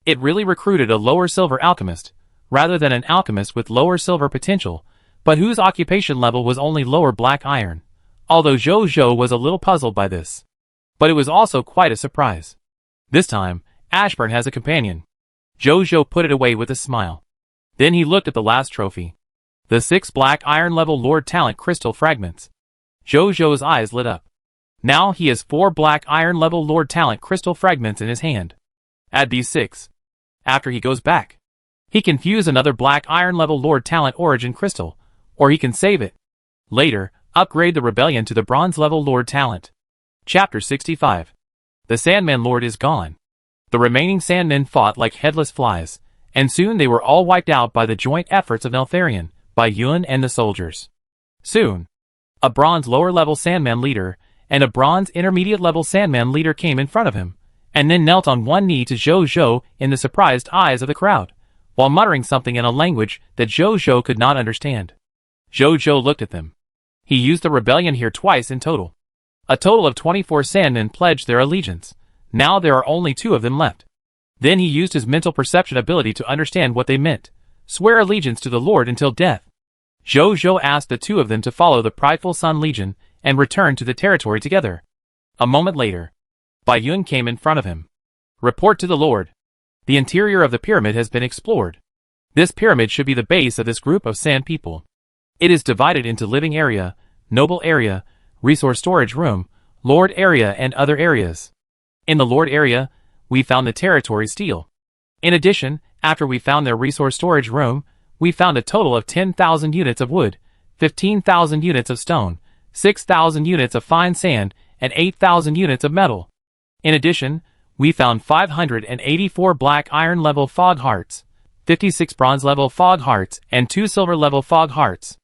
It really recruited a lower silver alchemist, rather than an alchemist with lower silver potential, but whose occupation level was only lower black iron, although Zhou was a little puzzled by this. But it was also quite a surprise. This time, Ashburn has a companion. Zhou put it away with a smile. Then he looked at the last trophy. The 6 black iron level Lord Talent crystal fragments. Zhou's eyes lit up. Now he has 4 black iron level Lord Talent crystal fragments in his hand. Add these 6. After he goes back, he can fuse another black iron level Lord Talent origin crystal, or he can save it. Later, upgrade the rebellion to the bronze level Lord Talent. Chapter 65. The Sandman Lord is gone. The remaining Sandmen fought like headless flies, and soon they were all wiped out by the joint efforts of Neltharion, by Yun and the soldiers. Soon, a bronze lower level Sandman leader and a bronze intermediate level Sandman leader came in front of him, and then knelt on one knee to Zhou in the surprised eyes of the crowd, while muttering something in a language that Zhou could not understand. Zhou looked at them. He used the rebellion here twice in total. A total of 24 Sandmen pledged their allegiance. Now there are only 2 of them left. Then he used his mental perception ability to understand what they meant. Swear allegiance to the Lord until death. Zhou asked the 2 of them to follow the prideful Sun Legion and return to the territory together. A moment later, Bai Yun came in front of him. Report to the Lord. The interior of the pyramid has been explored. This pyramid should be the base of this group of sand people. It is divided into living area, noble area, resource storage room, lord area and other areas. In the lord area, we found the territory steel. In addition, after we found their resource storage room, we found a total of 10,000 units of wood, 15,000 units of stone, 6,000 units of fine sand, and 8,000 units of metal. In addition, we found 584 black iron level fog hearts, 56 bronze level fog hearts, and 2 silver level fog hearts.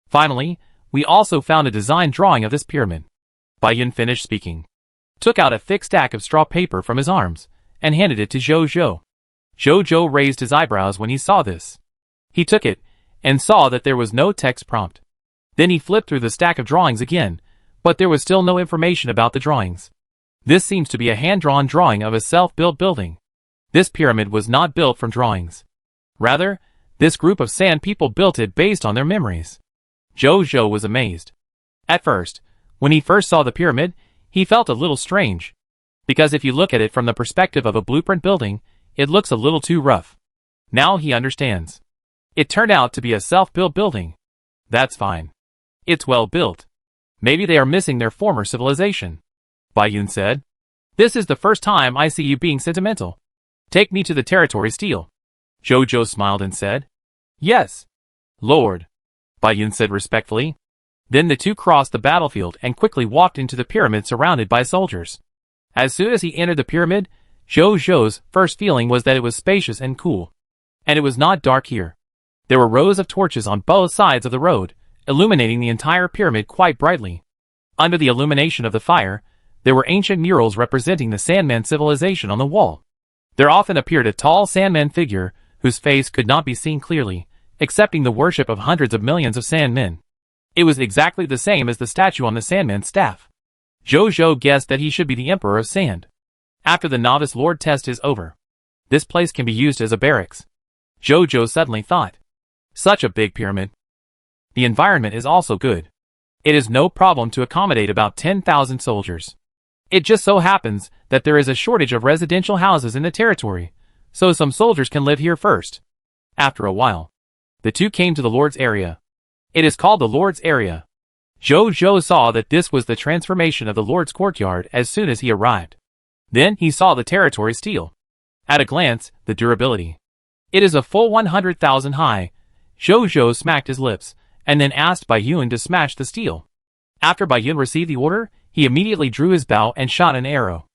Finally, we also found a design drawing of this pyramid. Bai Yun finished speaking, took out a thick stack of straw paper from his arms, and handed it to Zhou. Zhou raised his eyebrows when he saw this. He took it, and saw that there was no text prompt. Then he flipped through the stack of drawings again, but there was still no information about the drawings. This seems to be a hand-drawn drawing of a self-built building. This pyramid was not built from drawings. Rather, this group of sand people built it based on their memories. Zhou was amazed. At first, when he first saw the pyramid, he felt a little strange. Because if you look at it from the perspective of a blueprint building, it looks a little too rough. Now he understands. It turned out to be a self-built building. That's fine. It's well built. Maybe they are missing their former civilization. Bai Yun said. This is the first time I see you being sentimental. Take me to the territory steel. Zhou smiled and said. Yes, Lord. Bai Yun said respectfully. Then the 2 crossed the battlefield and quickly walked into the pyramid surrounded by soldiers. As soon as he entered the pyramid, Zhou's first feeling was that it was spacious and cool. And it was not dark here. There were rows of torches on both sides of the road, illuminating the entire pyramid quite brightly. Under the illumination of the fire, there were ancient murals representing the Sandman civilization on the wall. There often appeared a tall Sandman figure, whose face could not be seen clearly, accepting the worship of hundreds of millions of Sandmen. It was exactly the same as the statue on the Sandman's staff. Zhou guessed that he should be the Emperor of Sand. After the Novice Lord test is over, this place can be used as a barracks. Zhou suddenly thought. Such a big pyramid. The environment is also good. It is no problem to accommodate about 10,000 soldiers. It just so happens that there is a shortage of residential houses in the territory, so some soldiers can live here first. After a while, the 2 came to the Lord's area. It is called the Lord's Area. Zhou saw that this was the transformation of the Lord's courtyard as soon as he arrived. Then he saw the territory steel. At a glance, the durability. It is a full 100,000 high. Zhou smacked his lips, and then asked Bai Yun to smash the steel. After Bai Yun received the order, he immediately drew his bow and shot an arrow.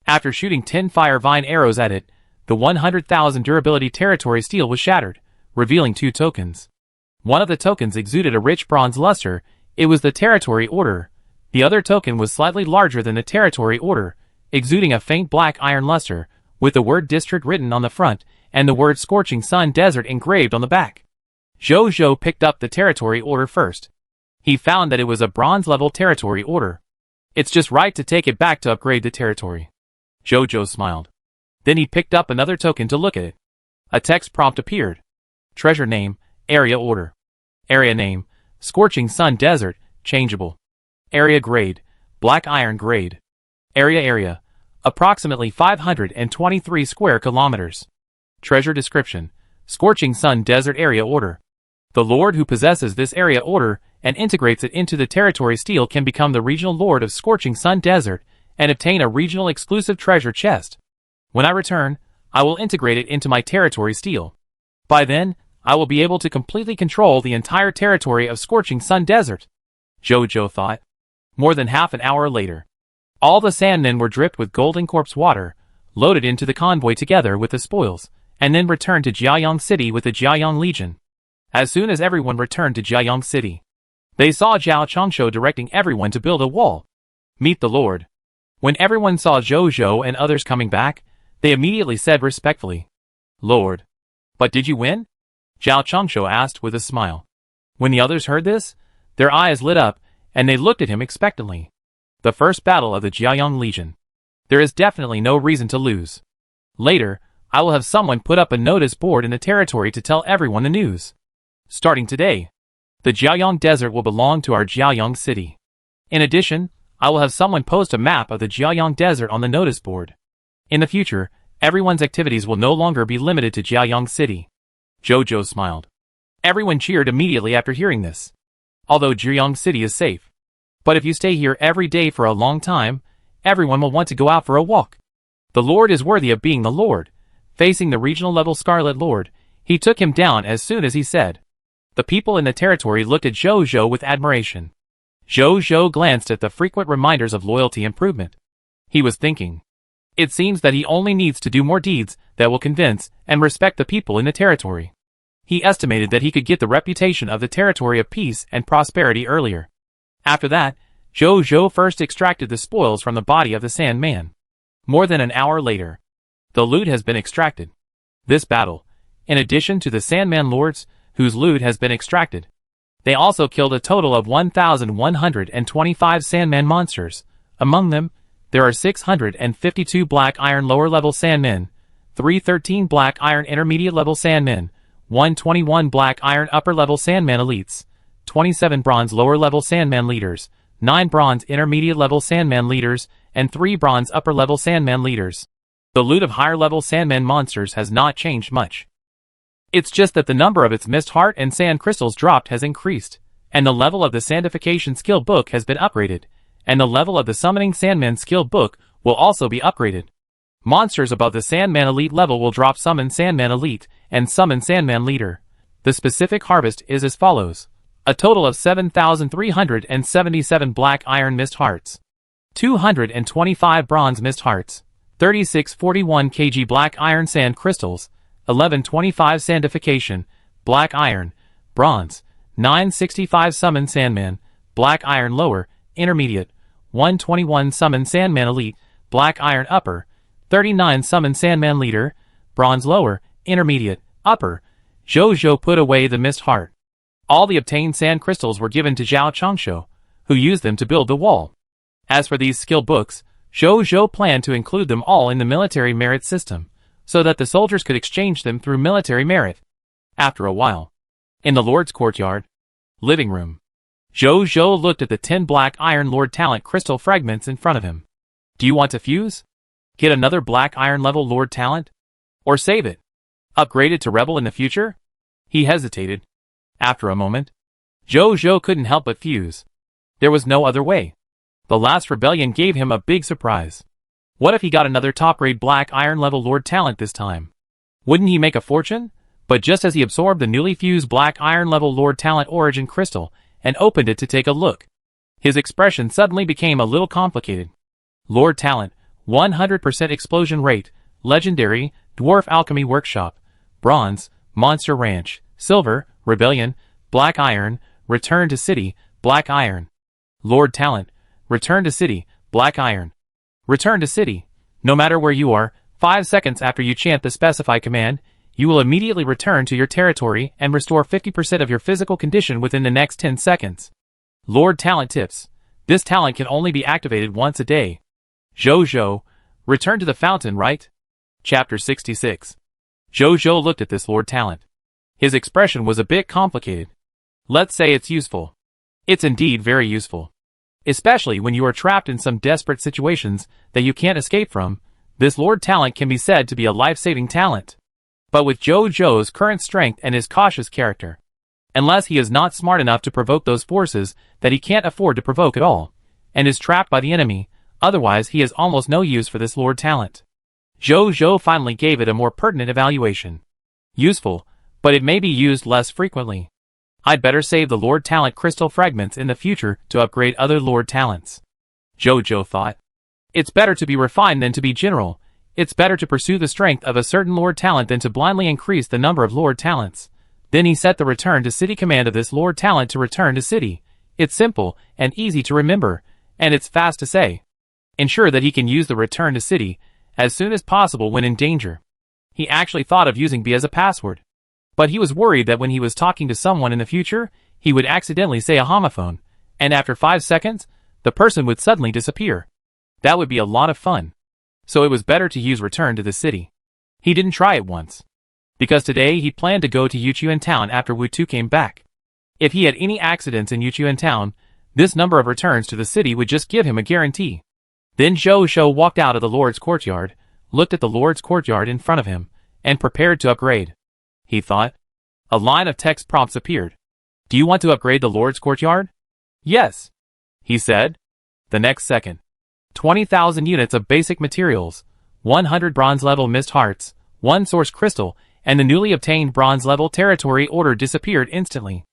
After shooting 10 fire vine arrows at it, the 100,000 durability territory steel was shattered, revealing 2 tokens. One of the tokens exuded a rich bronze luster. It was the territory order. The other token was slightly larger than the territory order, exuding a faint black iron luster, with the word district written on the front, and the word scorching sun desert engraved on the back. Zhou picked up the territory order first. He found that it was a bronze-level territory order. It's just right to take it back to upgrade the territory. Zhou smiled. Then he picked up another token to look at it. A text prompt appeared. Treasure name, area order. Area name, Scorching Sun Desert, changeable. Area grade, black iron grade. Area, approximately 523 square kilometers. Treasure description, Scorching Sun Desert area order. The lord who possesses this area order and integrates it into the territory steel can become the regional lord of Scorching Sun Desert and obtain a regional exclusive treasure chest. When I return, I will integrate it into my territory steel. By then, I will be able to completely control the entire territory of Scorching Sun Desert. Zhou thought. More than half an hour later, all the sandmen were dripped with golden corpse water, loaded into the convoy together with the spoils, and then returned to Jiayang City with the Jiayang Legion. As soon as everyone returned to Jiayang City, they saw Zhao Changshu directing everyone to build a wall. Meet the Lord. When everyone saw Zhou and others coming back, they immediately said respectfully, Lord. But did you win? Zhao Changshu asked with a smile. When the others heard this, their eyes lit up, and they looked at him expectantly. The first battle of the Jiayang Legion. There is definitely no reason to lose. Later, I will have someone put up a notice board in the territory to tell everyone the news. Starting today, the Jiayang Desert will belong to our Jiayang City. In addition, I will have someone post a map of the Jiayang Desert on the notice board. In the future, everyone's activities will no longer be limited to Jiayang City. Zhou smiled. Everyone cheered immediately after hearing this. Although Jiayang City is safe. But if you stay here every day for a long time, everyone will want to go out for a walk. The Lord is worthy of being the Lord. Facing the regional level Scarlet Lord, he took him down as soon as he said. The people in the territory looked at Zhou with admiration. Zhou glanced at the frequent reminders of loyalty improvement. He was thinking. It seems that he only needs to do more deeds that will convince and respect the people in the territory. He estimated that he could get the reputation of the territory of peace and prosperity earlier. After that, Zhou first extracted the spoils from the body of the Sandman. More than an hour later, the loot has been extracted. This battle, in addition to the Sandman Lords, whose loot has been extracted, they also killed a total of 1,125 Sandman monsters. Among them, there are 652 black iron lower level Sandmen, 313 black iron intermediate level Sandmen, 121 black iron upper level Sandman elites, 27 bronze lower level Sandman leaders, 9 bronze intermediate level Sandman leaders, and 3 bronze upper level Sandman leaders. The loot of higher level Sandman monsters has not changed much. It's just that the number of its mist heart and sand crystals dropped has increased, and the level of the sandification skill book has been upgraded, and the level of the summoning Sandman skill book will also be upgraded. Monsters above the Sandman Elite level will drop Summon Sandman Elite and Summon Sandman Leader. The specific harvest is as follows. A total of 7,377 black iron mist hearts, 225 bronze mist hearts, 3641 kg black iron sand crystals, 1125 sandification, black iron, bronze, 965 summon Sandman, black iron lower, intermediate, 121 summon Sandman Elite, black iron upper, 39 summon Sandman Leader, bronze lower, intermediate, upper. Zhou put away the mist heart. All the obtained sand crystals were given to Zhao Changshu, who used them to build the wall. As for these skill books, Zhou planned to include them all in the military merit system, so that the soldiers could exchange them through military merit. After a while, in the Lord's courtyard, living room, Zhou looked at the 10 black iron Lord talent crystal fragments in front of him. Do you want to fuse? Get another black iron level Lord talent? Or save it? Upgrade it to rebel in the future? He hesitated. After a moment, Zhou couldn't help but fuse. There was no other way. The last rebellion gave him a big surprise. What if he got another top-grade Black Iron level Lord talent this time? Wouldn't he make a fortune? But just as he absorbed the newly fused Black Iron level Lord talent Origin Crystal and opened it to take a look, his expression suddenly became a little complicated. Lord talent, 100% explosion rate, legendary, Dwarf Alchemy Workshop, bronze, Monster Ranch, silver, Rebellion, Black Iron, Return to City, Black Iron. Lord talent, Return to City, Black Iron. Return to City. No matter where you are, 5 seconds after you chant the specified command, you will immediately return to your territory and restore 50% of your physical condition within the next 10 seconds. Lord talent tips. This talent can only be activated once a day. Zhou, return to the fountain, right? Chapter 66. Zhou looked at this Lord talent. His expression was a bit complicated. Let's say it's useful. It's indeed very useful. Especially when you are trapped in some desperate situations that you can't escape from, this Lord talent can be said to be a life-saving talent. But with Zhou's current strength and his cautious character, unless he is not smart enough to provoke those forces that he can't afford to provoke at all, and is trapped by the enemy, otherwise he has almost no use for this Lord talent. Zhou finally gave it a more pertinent evaluation. Useful, but it may be used less frequently. I'd better save the Lord talent crystal fragments in the future to upgrade other Lord talents. Zhou thought. It's better to be refined than to be general. It's better to pursue the strength of a certain Lord talent than to blindly increase the number of Lord talents. Then he set the Return to City command of this Lord talent to Return to City. It's simple and easy to remember, and it's fast to say. Ensure that he can use the Return to City as soon as possible when in danger. He actually thought of using B as a password. But he was worried that when he was talking to someone in the future, he would accidentally say a homophone, and after 5 seconds, the person would suddenly disappear. That would be a lot of fun. So it was better to use Return to the City. He didn't try it once. Because today he planned to go to Yuchuan Town after Wu-Tu came back. If he had any accidents in Yuchuan Town, this number of returns to the city would just give him a guarantee. Then Zhou walked out of the Lord's courtyard, looked at the Lord's courtyard in front of him, and prepared to upgrade. He thought. A line of text prompts appeared. Do you want to upgrade the Lord's courtyard? Yes, he said. The next second. 20,000 units of basic materials, 100 bronze level mist hearts, 1 source crystal, and the newly obtained bronze level territory order disappeared instantly.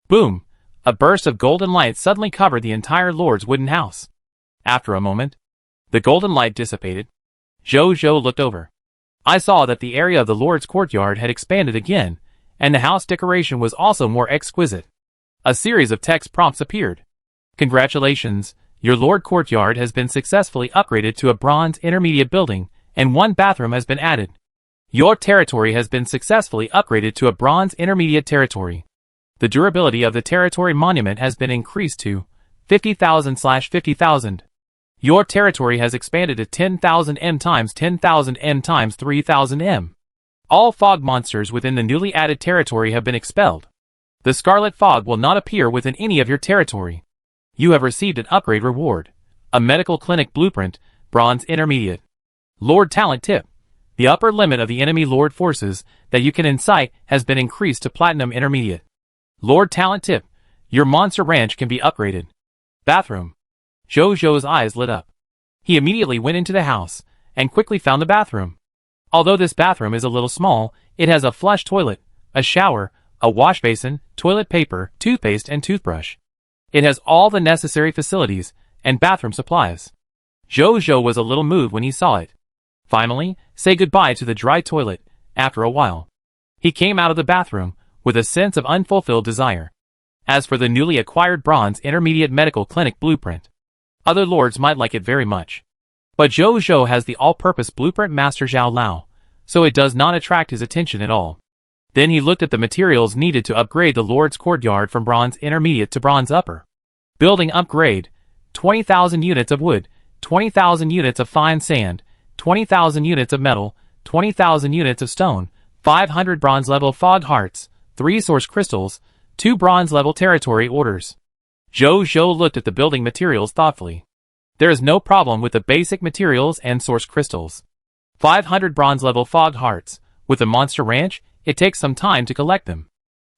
Boom! A burst of golden light suddenly covered the entire Lord's wooden house. After a moment, the golden light dissipated. Zhou looked over. I saw that the area of the Lord's courtyard had expanded again, and the house decoration was also more exquisite. A series of text prompts appeared. Congratulations, your Lord courtyard has been successfully upgraded to a bronze intermediate building, and 1 bathroom has been added. Your territory has been successfully upgraded to a bronze intermediate territory. The durability of the territory monument has been increased to 50,000/50,000. Your territory has expanded to 10,000 m times 10,000 m times 3,000 m. All fog monsters within the newly added territory have been expelled. The scarlet fog will not appear within any of your territory. You have received an upgrade reward. A medical clinic blueprint, bronze intermediate. Lord talent tip. The upper limit of the enemy Lord forces that you can incite has been increased to platinum intermediate. Lord talent tip. Your monster ranch can be upgraded. Bathroom. Zhou's eyes lit up. He immediately went into the house, and quickly found the bathroom. Although this bathroom is a little small, it has a flush toilet, a shower, a wash basin, toilet paper, toothpaste, and toothbrush. It has all the necessary facilities, and bathroom supplies. Zhou was a little moved when he saw it. Finally, say goodbye to the dry toilet, after a while. He came out of the bathroom, with a sense of unfulfilled desire. As for the newly acquired bronze intermediate medical clinic blueprint, other lords might like it very much. But Zhou has the all-purpose blueprint master Zhao Lao, so it does not attract his attention at all. Then he looked at the materials needed to upgrade the Lord's courtyard from bronze intermediate to bronze upper. Building upgrade, 20,000 units of wood, 20,000 units of fine sand, 20,000 units of metal, 20,000 units of stone, 500 bronze level fog hearts, 3 source crystals, 2 bronze level territory orders. Zhou looked at the building materials thoughtfully. There is no problem with the basic materials and source crystals. 500 bronze level fog hearts. With the monster ranch, it takes some time to collect them.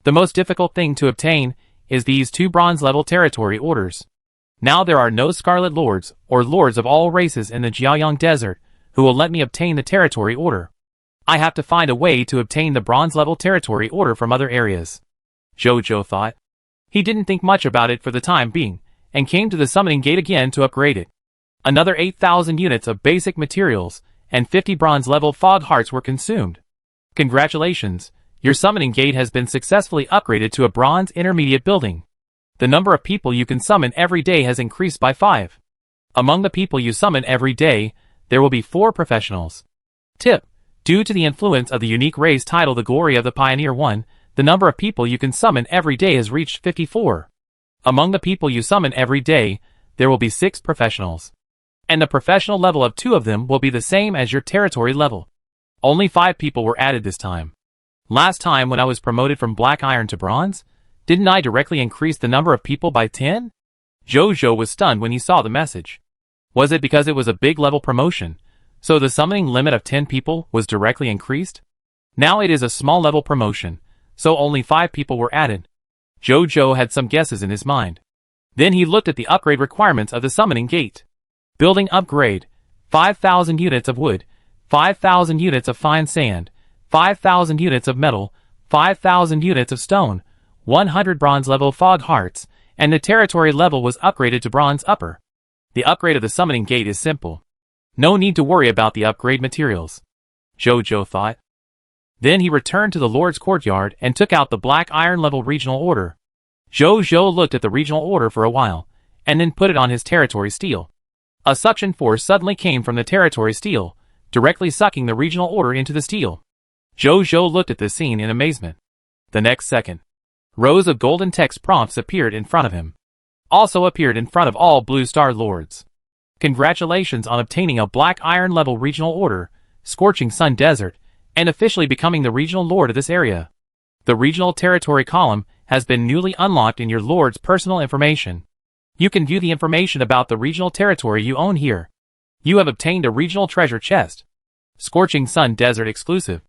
The most difficult thing to obtain is these 2 bronze-level territory orders. Now there are no Scarlet Lords, or lords of all races in the Jiaoyang Desert, who will let me obtain the territory order. I have to find a way to obtain the bronze-level territory order from other areas. Zhou thought. He didn't think much about it for the time being, and came to the summoning gate again to upgrade it. Another 8,000 units of basic materials, and 50 bronze-level fog hearts were consumed. Congratulations, your summoning gate has been successfully upgraded to a bronze intermediate building. The number of people you can summon every day has increased by 5. Among the people you summon every day, there will be 4 professionals. Tip: due to the influence of the unique race title The Glory of the Pioneer 1, the number of people you can summon every day has reached 54. Among the people you summon every day, there will be 6 professionals. And the professional level of 2 of them will be the same as your territory level. Only 5 people were added this time. Last time when I was promoted from Black Iron to Bronze, didn't I directly increase the number of people by 10? Zhou was stunned when he saw the message. Was it because it was a big level promotion, so the summoning limit of 10 people was directly increased? Now it is a small level promotion, so only 5 people were added. Zhou had some guesses in his mind. Then he looked at the upgrade requirements of the summoning gate. Building upgrade: 5,000 units of wood, 5,000 units of fine sand, 5,000 units of metal, 5,000 units of stone, 100 bronze level fog hearts, and the territory level was upgraded to bronze upper. The upgrade of the summoning gate is simple. No need to worry about the upgrade materials. Zhou thought. Then he returned to the Lord's Courtyard and took out the Black Iron level regional order. Zhou looked at the regional order for a while, and then put it on his territory steel. A suction force suddenly came from the territory steel, directly sucking the regional order into the steel. Zhou looked at this scene in amazement. The next second, rows of golden text prompts appeared in front of him. Also appeared in front of all Blue Star Lords. Congratulations on obtaining a Black Iron level regional order, Scorching Sun Desert, and officially becoming the regional lord of this area. The regional territory column has been newly unlocked in your lord's personal information. You can view the information about the regional territory you own here. You have obtained a regional treasure chest. Scorching Sun Desert exclusive.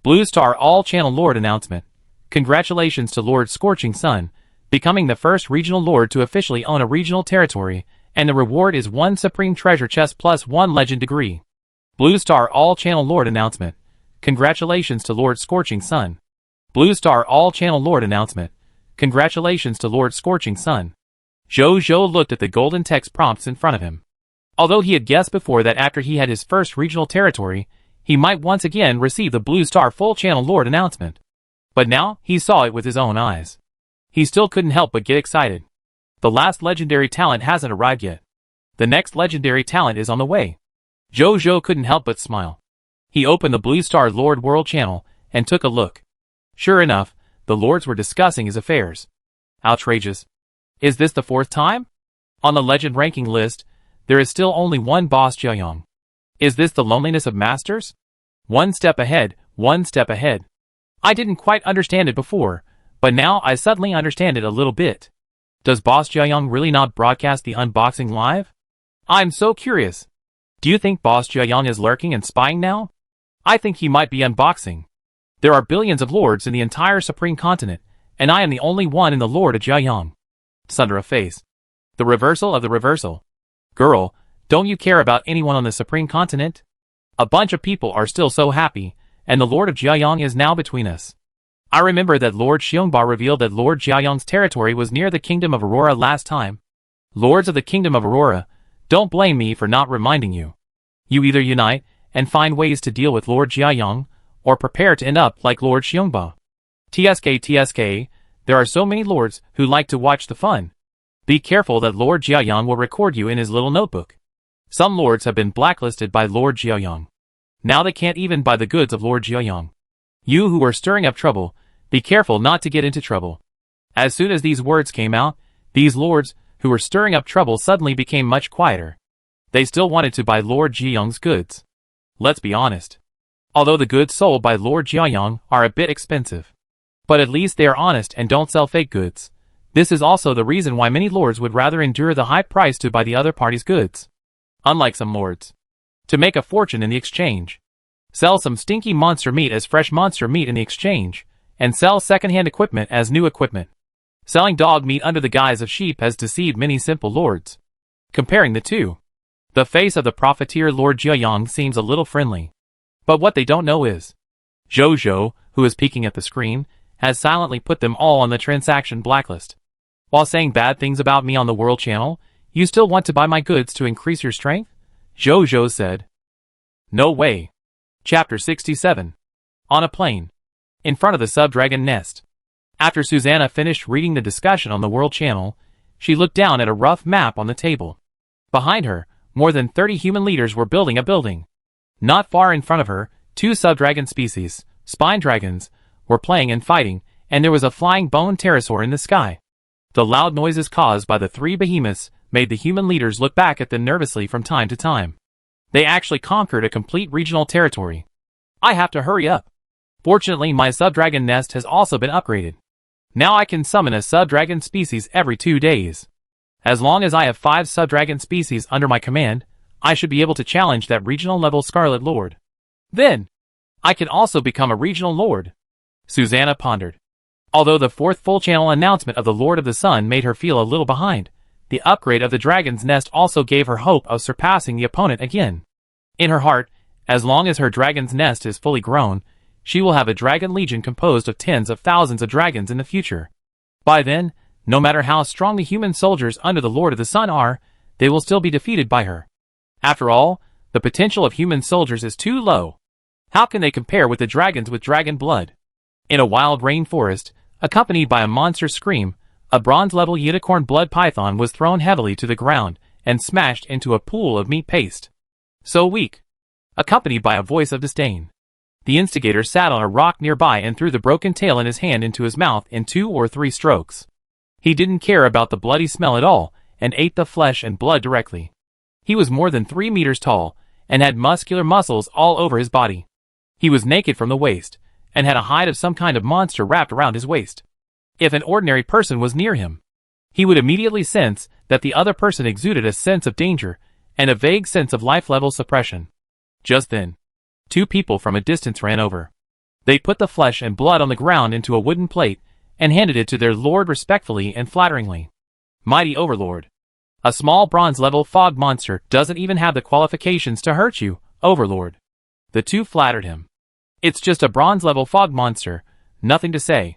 Blue Star All-Channel Lord announcement. Congratulations to Lord Scorching Sun, becoming the first regional lord to officially own a regional territory, and the reward is 1 supreme treasure chest plus 1 legend degree. Blue Star All-Channel Lord announcement. Congratulations to Lord Scorching Sun. Blue Star All-Channel Lord announcement. Congratulations to Lord Scorching Sun. Zhou looked at the golden text prompts in front of him. Although he had guessed before that after he had his first regional territory, he might once again receive the Blue Star Full Channel Lord announcement. But now, he saw it with his own eyes. He still couldn't help but get excited. The last legendary talent hasn't arrived yet. The next legendary talent is on the way. Zhou couldn't help but smile. He opened the Blue Star Lord World channel, and took a look. Sure enough, the lords were discussing his affairs. Outrageous. Is this the 4th time? On the legend ranking list, there is still only one boss Jiaoyang. Is this the loneliness of masters? One step ahead, one step ahead. I didn't quite understand it before, but now I suddenly understand it a little bit. Does Boss Jiaoyang really not broadcast the unboxing live? I'm so curious. Do you think Boss Jiaoyang is lurking and spying now? I think he might be unboxing. There are billions of lords in the entire Supreme Continent, and I am the only one in the Lord of Jiaoyang. Sundra face. The reversal of the reversal. Girl, don't you care about anyone on the Supreme Continent? A bunch of people are still so happy, and the Lord of Jiaoyang is now between us. I remember that Lord Xiongba revealed that Lord Jiaoyang's territory was near the Kingdom of Aurora last time. Lords of the Kingdom of Aurora, don't blame me for not reminding you. You either unite and find ways to deal with Lord Jiaoyang, or prepare to end up like Lord Xiongba. TSK, there are so many lords who like to watch the fun. Be careful that Lord Jiaoyang will record you in his little notebook. Some lords have been blacklisted by Lord Jiaoyang. Now they can't even buy the goods of Lord Jiaoyang. You who are stirring up trouble, be careful not to get into trouble. As soon as these words came out, these lords who were stirring up trouble suddenly became much quieter. They still wanted to buy Lord Jiaoyang's goods. Let's be honest. Although the goods sold by Lord Jiaoyang are a bit expensive. But at least they are honest and don't sell fake goods. This is also the reason why many lords would rather endure the high price to buy the other party's goods. Unlike some lords. To make a fortune in the exchange. Sell some stinky monster meat as fresh monster meat in the exchange, and sell second-hand equipment as new equipment. Selling dog meat under the guise of sheep has deceived many simple lords. Comparing the two, the face of the profiteer Lord Jiayang seems a little friendly. But what they don't know is, Zhou, who is peeking at the screen, has silently put them all on the transaction blacklist. While saying bad things about me on the World Channel, you still want to buy my goods to increase your strength? Zhou said. No way. Chapter 67. On a plane. In front of the sub-dragon nest. After Susanna finished reading the discussion on the World Channel, she looked down at a rough map on the table. Behind her, more than 30 human leaders were building a building. Not far in front of her, 2 sub-dragon species, spine dragons, were playing and fighting, and there was a flying bone pterosaur in the sky. The loud noises caused by the 3 behemoths made the human leaders look back at them nervously from time to time. They actually conquered a complete regional territory. I have to hurry up. Fortunately, my sub-dragon nest has also been upgraded. Now I can summon a sub-dragon species every 2 days. As long as I have 5 sub-dragon species under my command, I should be able to challenge that regional level Scarlet Lord. Then, I can also become a regional lord. Susanna pondered. Although the 4th full channel announcement of the Lord of the Sun made her feel a little behind, the upgrade of the dragon's nest also gave her hope of surpassing the opponent again. In her heart, as long as her dragon's nest is fully grown, she will have a dragon legion composed of tens of thousands of dragons in the future. By then, no matter how strong the human soldiers under the Lord of the Sun are, they will still be defeated by her. After all, the potential of human soldiers is too low. How can they compare with the dragons with dragon blood? In a wild rainforest, accompanied by a monster scream, a bronze-level unicorn blood python was thrown heavily to the ground and smashed into a pool of meat paste. So weak. Accompanied by a voice of disdain. The instigator sat on a rock nearby and threw the broken tail in his hand into his mouth in 2 or 3 strokes. He didn't care about the bloody smell at all, and ate the flesh and blood directly. He was more than 3 meters tall, and had muscular muscles all over his body. He was naked from the waist, and had a hide of some kind of monster wrapped around his waist. If an ordinary person was near him, he would immediately sense that the other person exuded a sense of danger, and a vague sense of life-level suppression. Just then, 2 people from a distance ran over. They put the flesh and blood on the ground into a wooden plate, and handed it to their lord respectfully and flatteringly. Mighty Overlord. A small bronze-level fog monster doesn't even have the qualifications to hurt you, Overlord. The 2 flattered him. It's just a bronze-level fog monster, nothing to say.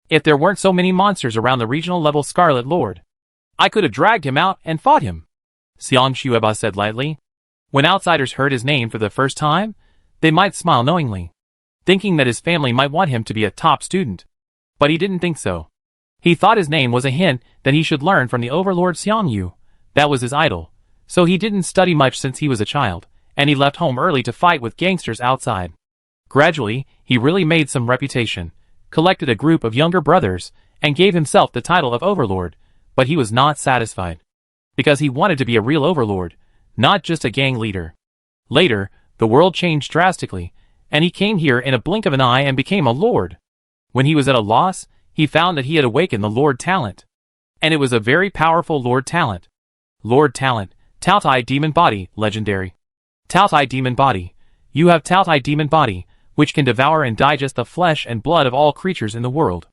If there weren't so many monsters around the regional-level Scarlet Lord, I could have dragged him out and fought him, Xiang Shueba said lightly. When outsiders heard his name for the first time, they might smile knowingly, thinking that his family might want him to be a top student. But he didn't think so. He thought his name was a hint that he should learn from the Overlord Xiang Yu. That was his idol. So he didn't study much since he was a child, and he left home early to fight with gangsters outside. Gradually, he really made some reputation, collected a group of younger brothers, and gave himself the title of Overlord, but he was not satisfied. Because he wanted to be a real Overlord, not just a gang leader. Later, the world changed drastically, and he came here in a blink of an eye and became a lord. When he was at a loss, he found that he had awakened the Lord Talent. And it was a very powerful Lord Talent. Lord Talent, Taotai Demon Body, legendary. Taotai Demon Body. You have Taotai Demon Body, which can devour and digest the flesh and blood of all creatures in the world.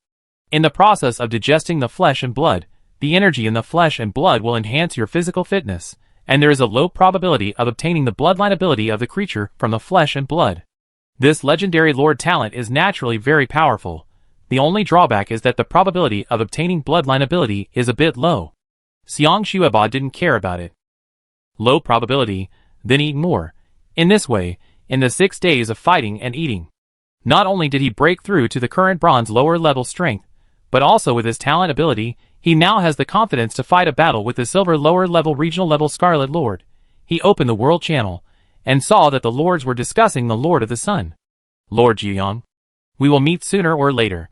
In the process of digesting the flesh and blood, the energy in the flesh and blood will enhance your physical fitness, and there is a low probability of obtaining the bloodline ability of the creature from the flesh and blood. This legendary Lord Talent is naturally very powerful. The only drawback is that the probability of obtaining bloodline ability is a bit low. Xiang Shueba didn't care about it. Low probability, then eat more. In this way, in the 6 days of fighting and eating, not only did he break through to the current bronze lower level strength, but also with his talent ability, he now has the confidence to fight a battle with the silver lower level regional level Scarlet Lord. He opened the World Channel, and saw that the lords were discussing the Lord of the Sun. Lord Jiang, we will meet sooner or later.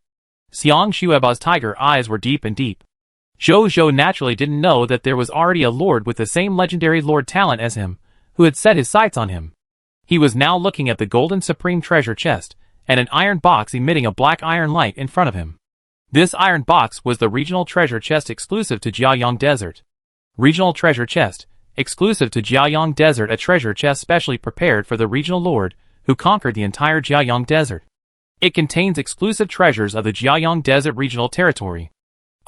Xiang Shueba's tiger eyes were deep and deep. Zhou naturally didn't know that there was already a lord with the same legendary Lord Talent as him, who had set his sights on him. He was now looking at the golden supreme treasure chest, and an iron box emitting a black iron light in front of him. This iron box was the regional treasure chest exclusive to Jiayang Desert. Regional treasure chest, exclusive to Jiayang Desert, a treasure chest specially prepared for the regional lord, who conquered the entire Jiayang Desert. It contains exclusive treasures of the Jiayang Desert regional territory.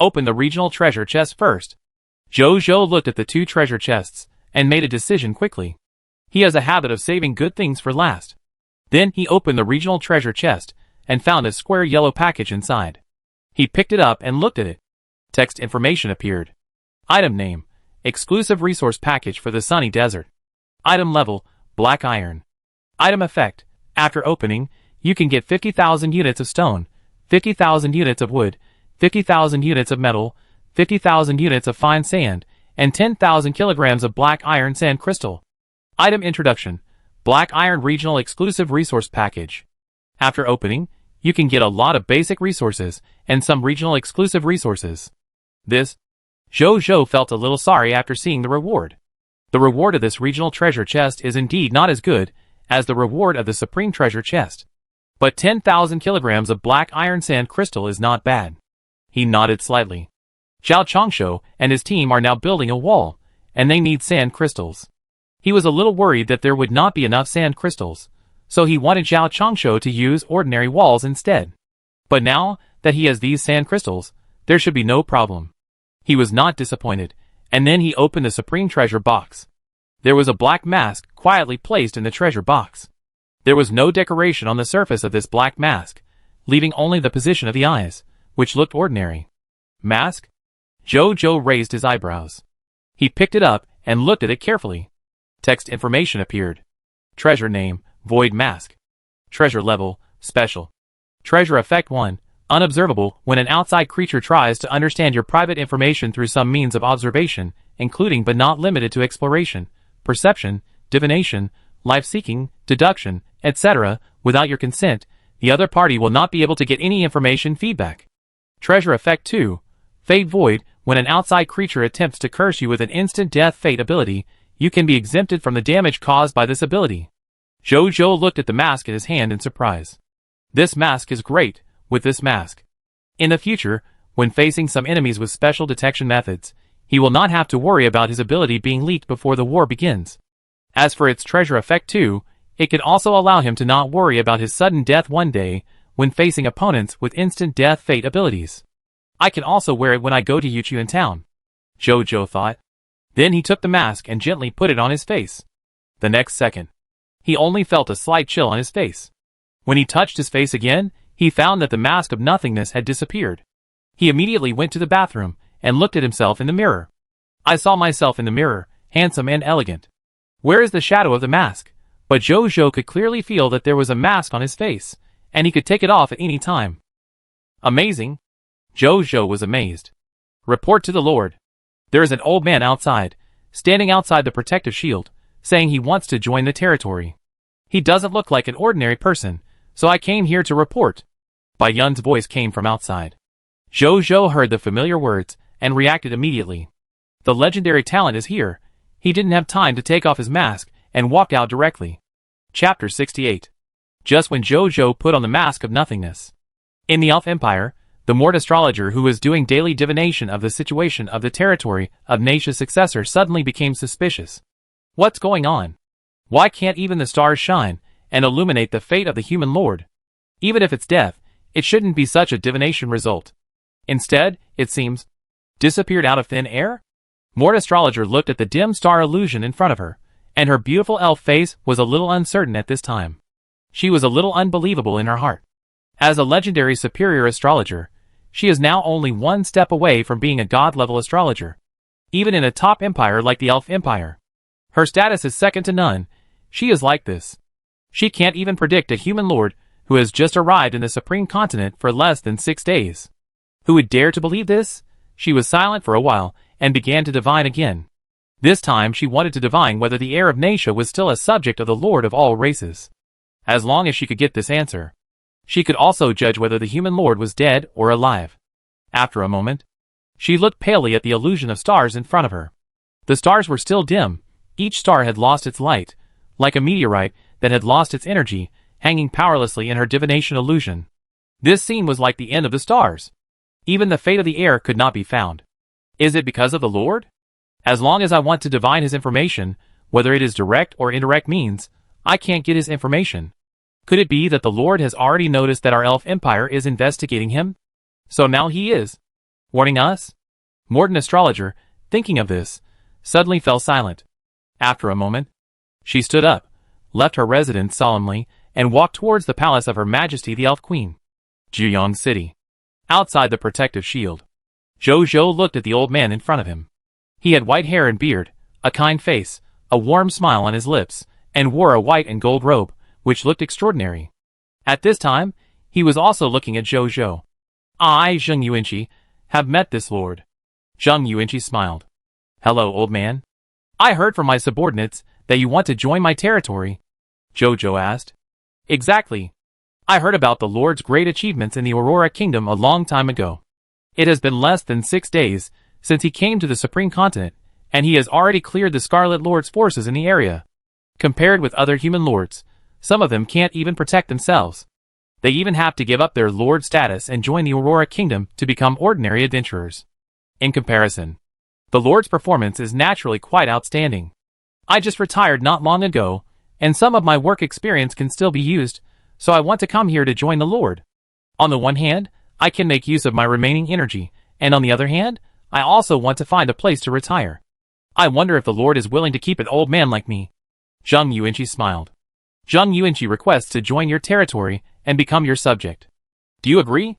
Open the regional treasure chest first. Jojo looked at the two treasure chests and made a decision quickly. He has a habit of saving good things for last. Then he opened the regional treasure chest and found a square yellow package inside. He picked it up and looked at it. Text information appeared. Item name: exclusive resource package for the sunny desert. Item level: black iron. Item effect: after opening, you can get 50,000 units of stone, 50,000 units of wood, 50,000 units of metal, 50,000 units of fine sand, and 10,000 kilograms of black iron sand crystal. Item introduction: black iron regional exclusive resource package. After opening, you can get a lot of basic resources and some regional exclusive resources. Jojo felt a little sorry after seeing the reward. The reward of this regional treasure chest is indeed not as good as the reward of the supreme treasure chest. But 10,000 kilograms of black iron sand crystal is not bad. He nodded slightly. Zhao Chongsho and his team are now building a wall, and they need sand crystals. He was a little worried that there would not be enough sand crystals, so he wanted Zhao Chongsho to use ordinary walls instead. But now that he has these sand crystals, there should be no problem. He was not disappointed, and then he opened the supreme treasure box. There was a black mask quietly placed in the treasure box. There was no decoration on the surface of this black mask, leaving only the position of the eyes, which looked ordinary. Mask? Jojo raised his eyebrows. He picked it up and looked at it carefully. Text information appeared. Treasure name: Void Mask. Treasure level: Special. Treasure effect 1. Unobservable: when an outside creature tries to understand your private information through some means of observation, including but not limited to exploration, perception, divination, life-seeking, deduction, etc., without your consent, the other party will not be able to get any information feedback. Treasure effect 2. Fate Void: when an outside creature attempts to curse you with an instant death fate ability, you can be exempted from the damage caused by this ability. Jojo looked at the mask in his hand in surprise. This mask is great. With this mask, in the future, when facing some enemies with special detection methods, he will not have to worry about his ability being leaked before the war begins. As for its treasure effect 2, it can also allow him to not worry about his sudden death one day when facing opponents with instant death fate abilities. I can also wear it when I go to Yuchu in town, Jojo thought. Then he took the mask and gently put it on his face. The next second, he only felt a slight chill on his face. When he touched his face again, he found that the mask of nothingness had disappeared. He immediately went to the bathroom and looked at himself in the mirror. I saw myself in the mirror, handsome and elegant. Where is the shadow of the mask? But Jojo could clearly feel that there was a mask on his face, and he could take it off at any time. Amazing! Jojo was amazed. Report to the Lord. There is an old man outside, standing outside the protective shield, saying he wants to join the territory. He doesn't look like an ordinary person, so I came here to report. Bai Yun's voice came from outside. Jojo heard the familiar words and reacted immediately. The legendary talent is here. He didn't have time to take off his mask and walked out directly. Chapter 68. Just when Jojo put on the mask of nothingness. In the Elf Empire, the Mort astrologer who was doing daily divination of the situation of the territory of Naisha's successor suddenly became suspicious. What's going on? Why can't even the stars shine and illuminate the fate of the human lord? Even if it's death, it shouldn't be such a divination result. Instead, it seems, disappeared out of thin air? Mort astrologer looked at the dim star illusion in front of her, and her beautiful elf face was a little uncertain at this time. She was a little unbelievable in her heart. As a legendary superior astrologer, she is now only one step away from being a god-level astrologer. Even in a top empire like the Elf Empire, her status is second to none. She is like this. She can't even predict a human lord who has just arrived in the supreme continent for less than 6 days. Who would dare to believe this? She was silent for a while and began to divine again. This time she wanted to divine whether the heir of Naisha was still a subject of the Lord of all races. As long as she could get this answer, she could also judge whether the human lord was dead or alive. After a moment, she looked palely at the illusion of stars in front of her. The stars were still dim. Each star had lost its light, like a meteorite that had lost its energy, hanging powerlessly in her divination illusion. This scene was like the end of the stars. Even the fate of the heir could not be found. Is it because of the Lord? As long as I want to divine his information, whether it is direct or indirect means, I can't get his information. Could it be that the Lord has already noticed that our elf empire is investigating him? So now he is. Warning us? Morton astrologer, thinking of this, suddenly fell silent. After a moment, she stood up, left her residence solemnly, and walked towards the palace of Her Majesty the Elf Queen. Juyong City. Outside the protective shield, Zhou looked at the old man in front of him. He had white hair and beard, a kind face, a warm smile on his lips, and wore a white and gold robe, which looked extraordinary. At this time, he was also looking at Zhou. I, Zheng Yuanqi, have met this lord. Zheng Yuanqi smiled. Hello, old man. I heard from my subordinates that you want to join my territory. Zhou asked. Exactly. I heard about the lord's great achievements in the Aurora Kingdom a long time ago. It has been less than 6 days since he came to the Supreme Continent, and he has already cleared the Scarlet Lord's forces in the area. Compared with other human lords, some of them can't even protect themselves. They even have to give up their lord status and join the Aurora Kingdom to become ordinary adventurers. In comparison, the lord's performance is naturally quite outstanding. I just retired not long ago, and some of my work experience can still be used, so I want to come here to join the lord. On the one hand, I can make use of my remaining energy, and on the other hand, I also want to find a place to retire. I wonder if the lord is willing to keep an old man like me. Zheng Yuanqi smiled. Zheng Yuanqi requests to join your territory and become your subject. Do you agree?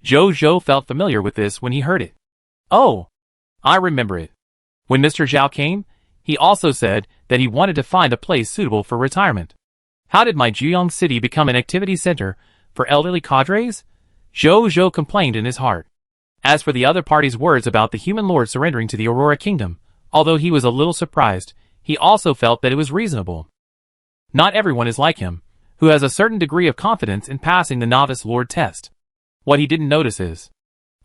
Zhou felt familiar with this when he heard it. Oh, I remember it. When Mr. Zhao came, he also said that he wanted to find a place suitable for retirement. How did my Juyong City become an activity center for elderly cadres? Zhou complained in his heart. As for the other party's words about the human lord surrendering to the Aurora Kingdom, although he was a little surprised, he also felt that it was reasonable. Not everyone is like him, who has a certain degree of confidence in passing the novice lord test. What he didn't notice is,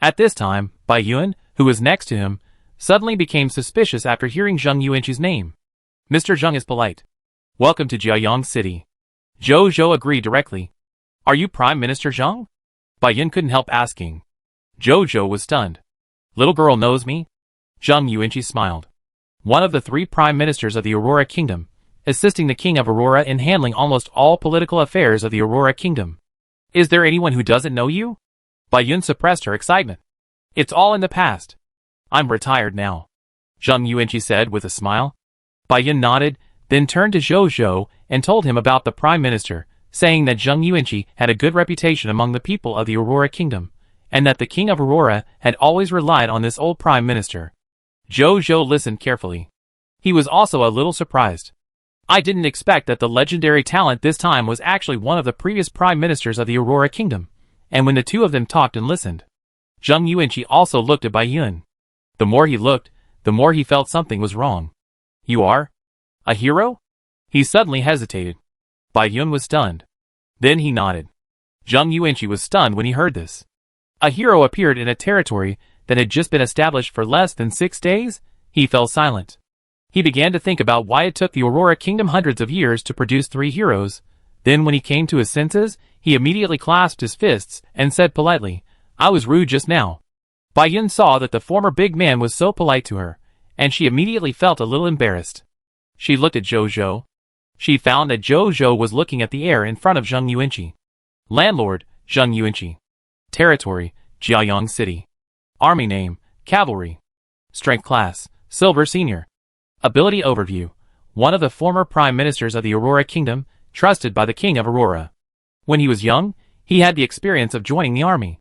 at this time, Bai Yuan, who was next to him, suddenly became suspicious after hearing Zheng Yuanqi's name. Mr. Zheng is polite. Welcome to Jiayang City. Zhou agreed directly. Are you Prime Minister Zheng? Bai Yuan couldn't help asking. Zhou was stunned. Little girl knows me? Zheng Yuanqi smiled. One of the 3 prime ministers of the Aurora Kingdom, assisting the King of Aurora in handling almost all political affairs of the Aurora Kingdom. Is there anyone who doesn't know you? Bai Yuan suppressed her excitement. It's all in the past. I'm retired now. Zheng Yuanqi said with a smile. Bai Yuan nodded, then turned to Zhou and told him about the Prime Minister, saying that Zheng Yuanqi had a good reputation among the people of the Aurora Kingdom, and that the King of Aurora had always relied on this old Prime Minister. Zhou listened carefully. He was also a little surprised. I didn't expect that the legendary talent this time was actually one of the previous Prime Ministers of the Aurora Kingdom, and when the two of them talked and listened, Zheng Yuanqi also looked at Bai Yuan. The more he looked, the more he felt something was wrong. You are? A hero? He suddenly hesitated. Bai Yuan was stunned. Then he nodded. Zheng Yuanqi was stunned when he heard this. A hero appeared in a territory that had just been established for less than 6 days? He fell silent. He began to think about why it took the Aurora Kingdom hundreds of years to produce 3 heroes. Then when he came to his senses, he immediately clasped his fists and said politely, I was rude just now. Bai Yuan saw that the former big man was so polite to her, and she immediately felt a little embarrassed. She looked at Zhou. She found that Zhou was looking at the air in front of Zheng Yuanqi. Landlord, Zheng Yuanqi. Territory, Jiayang City. Army name, Cavalry. Strength class, Silver Senior. Ability overview. One of the former prime ministers of the Aurora Kingdom, trusted by the King of Aurora. When he was young, he had the experience of joining the army.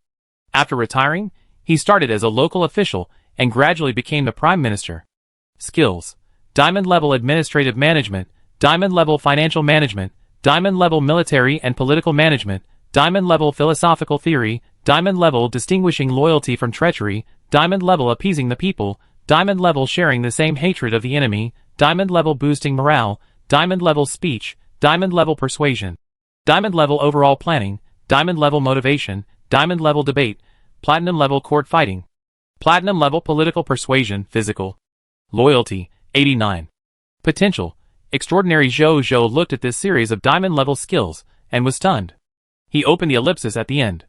After retiring, he started as a local official and gradually became the prime minister. Skills. Diamond level administrative management, diamond level financial management, diamond level military and political management, diamond level philosophical theory, diamond level distinguishing loyalty from treachery, diamond level appeasing the people, diamond level sharing the same hatred of the enemy, diamond level boosting morale, diamond level speech, diamond level persuasion, diamond level overall planning, diamond level motivation, diamond level debate, platinum level court fighting, platinum level political persuasion, physical loyalty, 89. Potential. Extraordinary. Zhou looked at this series of diamond level skills and was stunned. He opened the ellipsis at the end.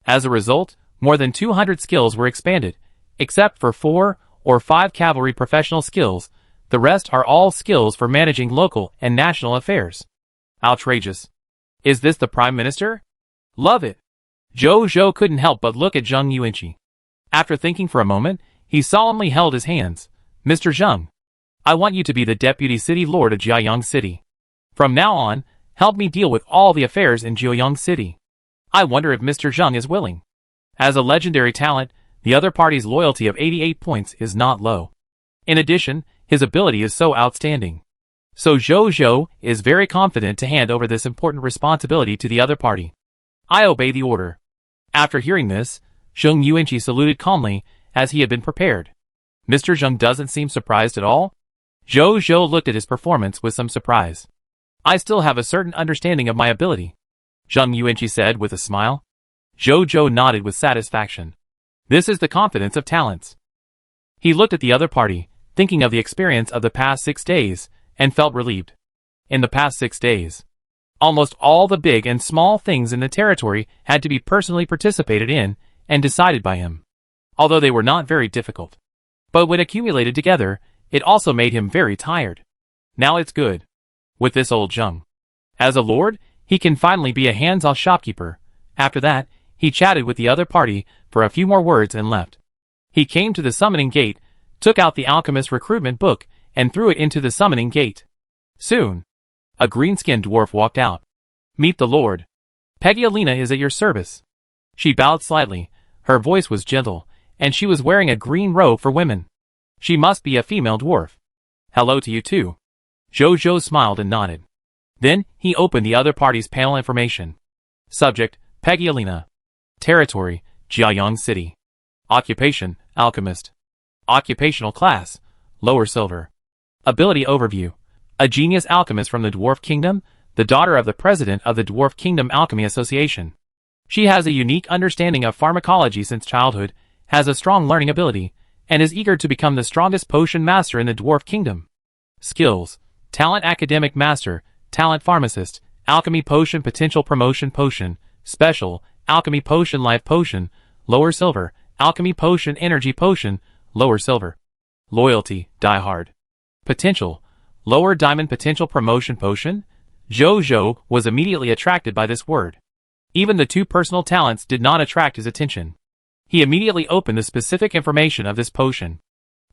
As a result, more than 200 skills were expanded, except for 4 or 5 cavalry professional skills. The rest are all skills for managing local and national affairs. Outrageous. Is this the Prime Minister? Love it. Zhou couldn't help but look at Zheng Yuanqi. After thinking for a moment, he solemnly held his hands. Mr. Zheng, I want you to be the Deputy City Lord of Jiayang City. From now on, help me deal with all the affairs in Jiayang City. I wonder if Mr. Zheng is willing. As a legendary talent, the other party's loyalty of 88 points is not low. In addition, his ability is so outstanding. So Zhou is very confident to hand over this important responsibility to the other party. I obey the order. After hearing this, Zheng Yuanqi saluted calmly, as he had been prepared. Mr. Zheng doesn't seem surprised at all. Zhou looked at his performance with some surprise. I still have a certain understanding of my ability, Zheng Yuanqi said with a smile. Zhou nodded with satisfaction. This is the confidence of talents. He looked at the other party, thinking of the experience of the past 6 days, and felt relieved. In the past 6 days, almost all the big and small things in the territory had to be personally participated in and decided by him, although they were not very difficult. But when accumulated together, it also made him very tired. Now it's good. With this old Zheng. As a lord, he can finally be a hands-off shopkeeper. After that, he chatted with the other party for a few more words and left. He came to the summoning gate, took out the alchemist recruitment book, and threw it into the summoning gate. Soon, a green-skinned dwarf walked out. Meet the lord. Peggy Alina is at your service. She bowed slightly, her voice was gentle, and she was wearing a green robe for women. She must be a female dwarf. Hello to you too. Zhou smiled and nodded. Then, he opened the other party's panel information. Subject, Peggy Alina. Territory, Jiayang City. Occupation, Alchemist. Occupational class, Lower Silver. Ability overview. A genius alchemist from the Dwarf Kingdom, the daughter of the president of the Dwarf Kingdom Alchemy Association. She has a unique understanding of pharmacology since childhood, has a strong learning ability, and is eager to become the strongest potion master in the Dwarf Kingdom. Skills. Talent Academic Master, Talent Pharmacist, Alchemy Potion Potential Promotion Potion, Special, Alchemy Potion Life Potion, Lower Silver, Alchemy Potion Energy Potion, Lower Silver. Loyalty, Die Hard. Potential, Lower Diamond Potential Promotion Potion. Zhou was immediately attracted by this word. Even the 2 personal talents did not attract his attention. He immediately opened the specific information of this potion.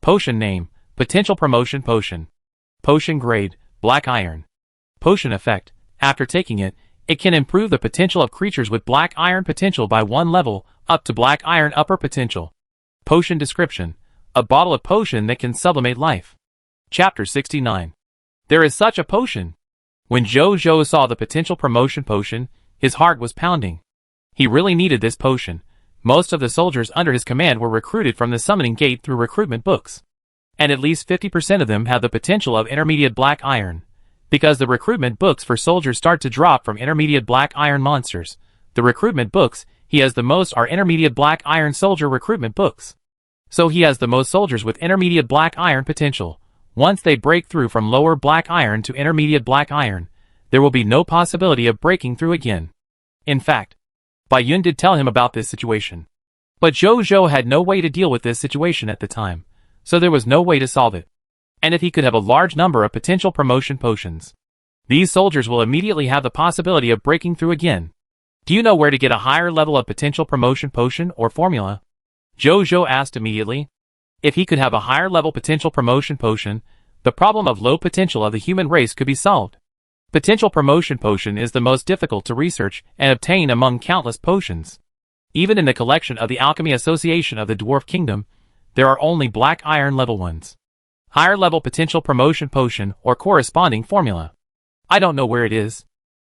Potion name, Potential Promotion Potion. Potion grade, Black Iron. Potion effect, after taking it, it can improve the potential of creatures with Black Iron potential by 1 level, up to Black Iron upper potential. Potion description, a bottle of potion that can sublimate life. Chapter 69. There is such a potion. When Zhou saw the potential promotion potion, his heart was pounding. He really needed this potion. Most of the soldiers under his command were recruited from the summoning gate through recruitment books. And at least 50% of them have the potential of intermediate Black Iron. Because the recruitment books for soldiers start to drop from intermediate Black Iron monsters, the recruitment books he has the most are intermediate Black Iron soldier recruitment books. So he has the most soldiers with intermediate Black Iron potential. Once they break through from lower Black Iron to intermediate Black Iron, there will be no possibility of breaking through again. In fact, Bai Yun did tell him about this situation. But Zhou had no way to deal with this situation at the time, so there was no way to solve it. And if he could have a large number of potential promotion potions, these soldiers will immediately have the possibility of breaking through again. Do you know where to get a higher level of potential promotion potion or formula? Zhou asked immediately. If he could have a higher level potential promotion potion, the problem of low potential of the human race could be solved. Potential promotion potion is the most difficult to research and obtain among countless potions. Even in the collection of the Alchemy Association of the Dwarf Kingdom, there are only Black Iron level ones. Higher level potential promotion potion or corresponding formula. I don't know where it is.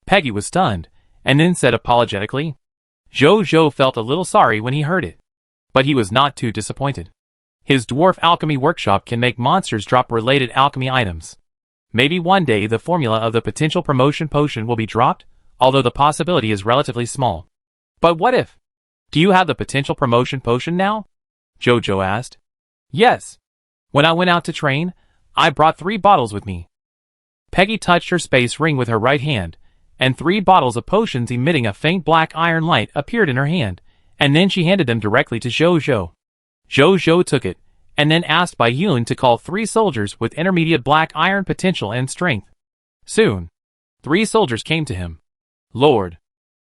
Peggy was stunned, and then said apologetically. Zhou felt a little sorry when he heard it. But he was not too disappointed. His dwarf alchemy workshop can make monsters drop related alchemy items. Maybe one day the formula of the potential promotion potion will be dropped, although the possibility is relatively small. But what if? Do you have the potential promotion potion now? Zhou asked. Yes. When I went out to train, I brought 3 bottles with me. Peggy touched her space ring with her right hand, and 3 bottles of potions emitting a faint Black Iron light appeared in her hand, and then she handed them directly to Zhou. Zhou took it, and then asked Bai Yun to call 3 soldiers with intermediate Black Iron potential and strength. Soon, 3 soldiers came to him. Lord,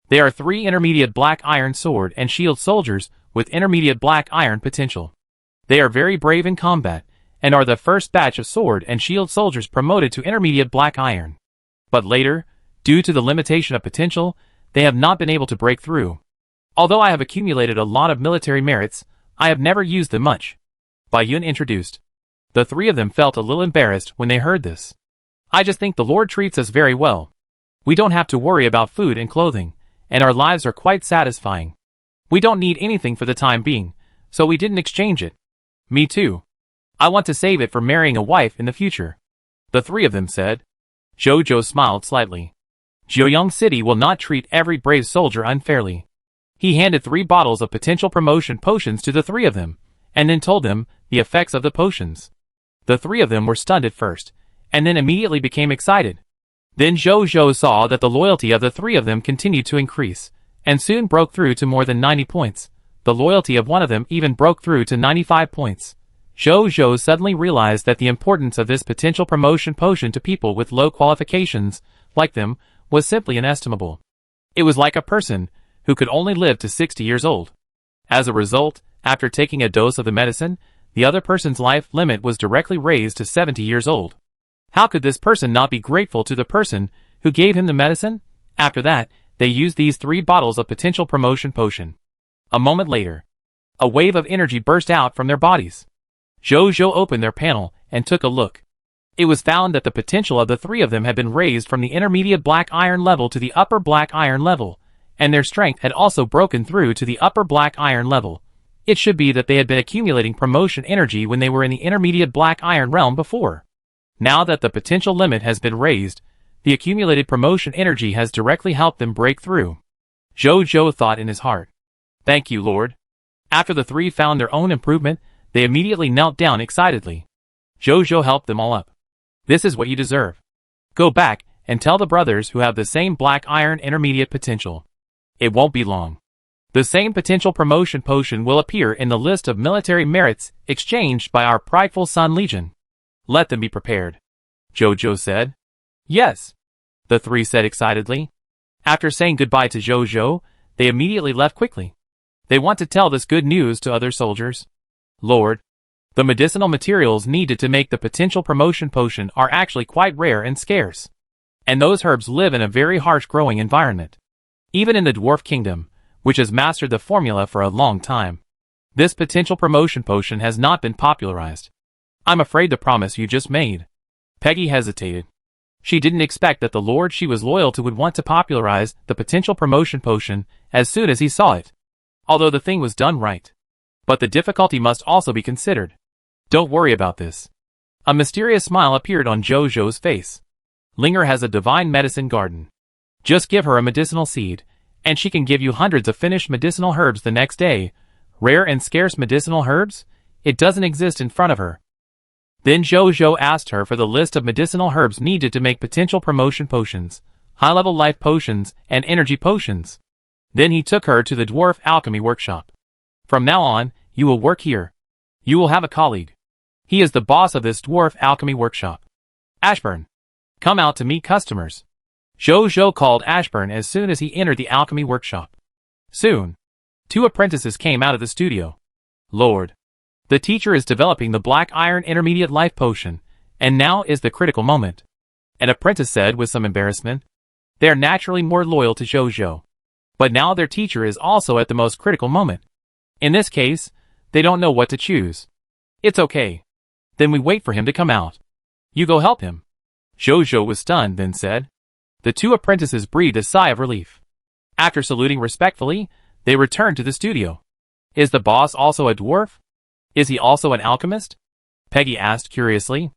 They are 3 intermediate black iron sword and shield soldiers with intermediate black iron potential. They are very brave in combat, and are the first batch of sword and shield soldiers promoted to intermediate black iron. But later, due to the limitation of potential, they have not been able to break through. Although I have accumulated a lot of military merits, I have never used them much. Bai Yun introduced. The 3 of them felt a little embarrassed when they heard this. I just think the Lord treats us very well. We don't have to worry about food and clothing, and our lives are quite satisfying. We don't need anything for the time being, so we didn't exchange it. Me too. I want to save it for marrying a wife in the future. The 3 of them said. Jojo smiled slightly. Joyoung City will not treat every brave soldier unfairly. He handed 3 bottles of potential promotion potions to the 3 of them, and then told them the effects of the potions. The 3 of them were stunned at first, and then immediately became excited. Then Jojo saw that the loyalty of the 3 of them continued to increase, and soon broke through to more than 90 points. The loyalty of one of them even broke through to 95 points. Jojo suddenly realized that the importance of this potential promotion potion to people with low qualifications, like them, was simply inestimable. It was like a person who could only live to 60 years old. As a result, after taking a dose of the medicine, the other person's life limit was directly raised to 70 years old. How could this person not be grateful to the person who gave him the medicine? After that, they used these 3 bottles of potential promotion potion. A moment later, a wave of energy burst out from their bodies. Jojo opened their panel and took a look. It was found that the potential of the 3 of them had been raised from the intermediate black iron level to the upper black iron level, and their strength had also broken through to the upper black iron level. It should be that they had been accumulating promotion energy when they were in the intermediate black iron realm before. Now that the potential limit has been raised, the accumulated promotion energy has directly helped them break through. Jojo thought in his heart. Thank you, Lord. After the 3 found their own improvement, they immediately knelt down excitedly. Jojo helped them all up. This is what you deserve. Go back and tell the brothers who have the same black iron intermediate potential. It won't be long. The same potential promotion potion will appear in the list of military merits exchanged by our prideful Sun Legion. Let them be prepared. Jojo said. Yes. The 3 said excitedly. After saying goodbye to Jojo, they immediately left quickly. They want to tell this good news to other soldiers. Lord, the medicinal materials needed to make the potential promotion potion are actually quite rare and scarce. And those herbs live in a very harsh growing environment. Even in the Dwarf Kingdom, which has mastered the formula for a long time, this potential promotion potion has not been popularized. I'm afraid the promise you just made. Peggy hesitated. She didn't expect that the lord she was loyal to would want to popularize the potential promotion potion as soon as he saw it. Although the thing was done right. But the difficulty must also be considered. Don't worry about this. A mysterious smile appeared on Jojo's face. Linger has a divine medicine garden. Just give her a medicinal seed, and she can give you hundreds of finished medicinal herbs the next day. Rare and scarce medicinal herbs? It doesn't exist in front of her. Then Jojo asked her for the list of medicinal herbs needed to make potential promotion potions, high-level life potions, and energy potions. Then he took her to the dwarf alchemy workshop. From now on, you will work here. You will have a colleague. He is the boss of this dwarf alchemy workshop. Ashburn. Come out to meet customers. Jojo called Ashburn as soon as he entered the alchemy workshop. Soon, 2 apprentices came out of the studio. Lord. The teacher is developing the black iron intermediate life potion, and now is the critical moment. An apprentice said with some embarrassment. They are naturally more loyal to Jojo. But now their teacher is also at the most critical moment. In this case, they don't know what to choose. It's okay. Then we wait for him to come out. You go help him. Jojo was stunned, then said. The 2 apprentices breathed a sigh of relief. After saluting respectfully, they returned to the studio. Is the boss also a dwarf? Is he also an alchemist? Peggy asked curiously.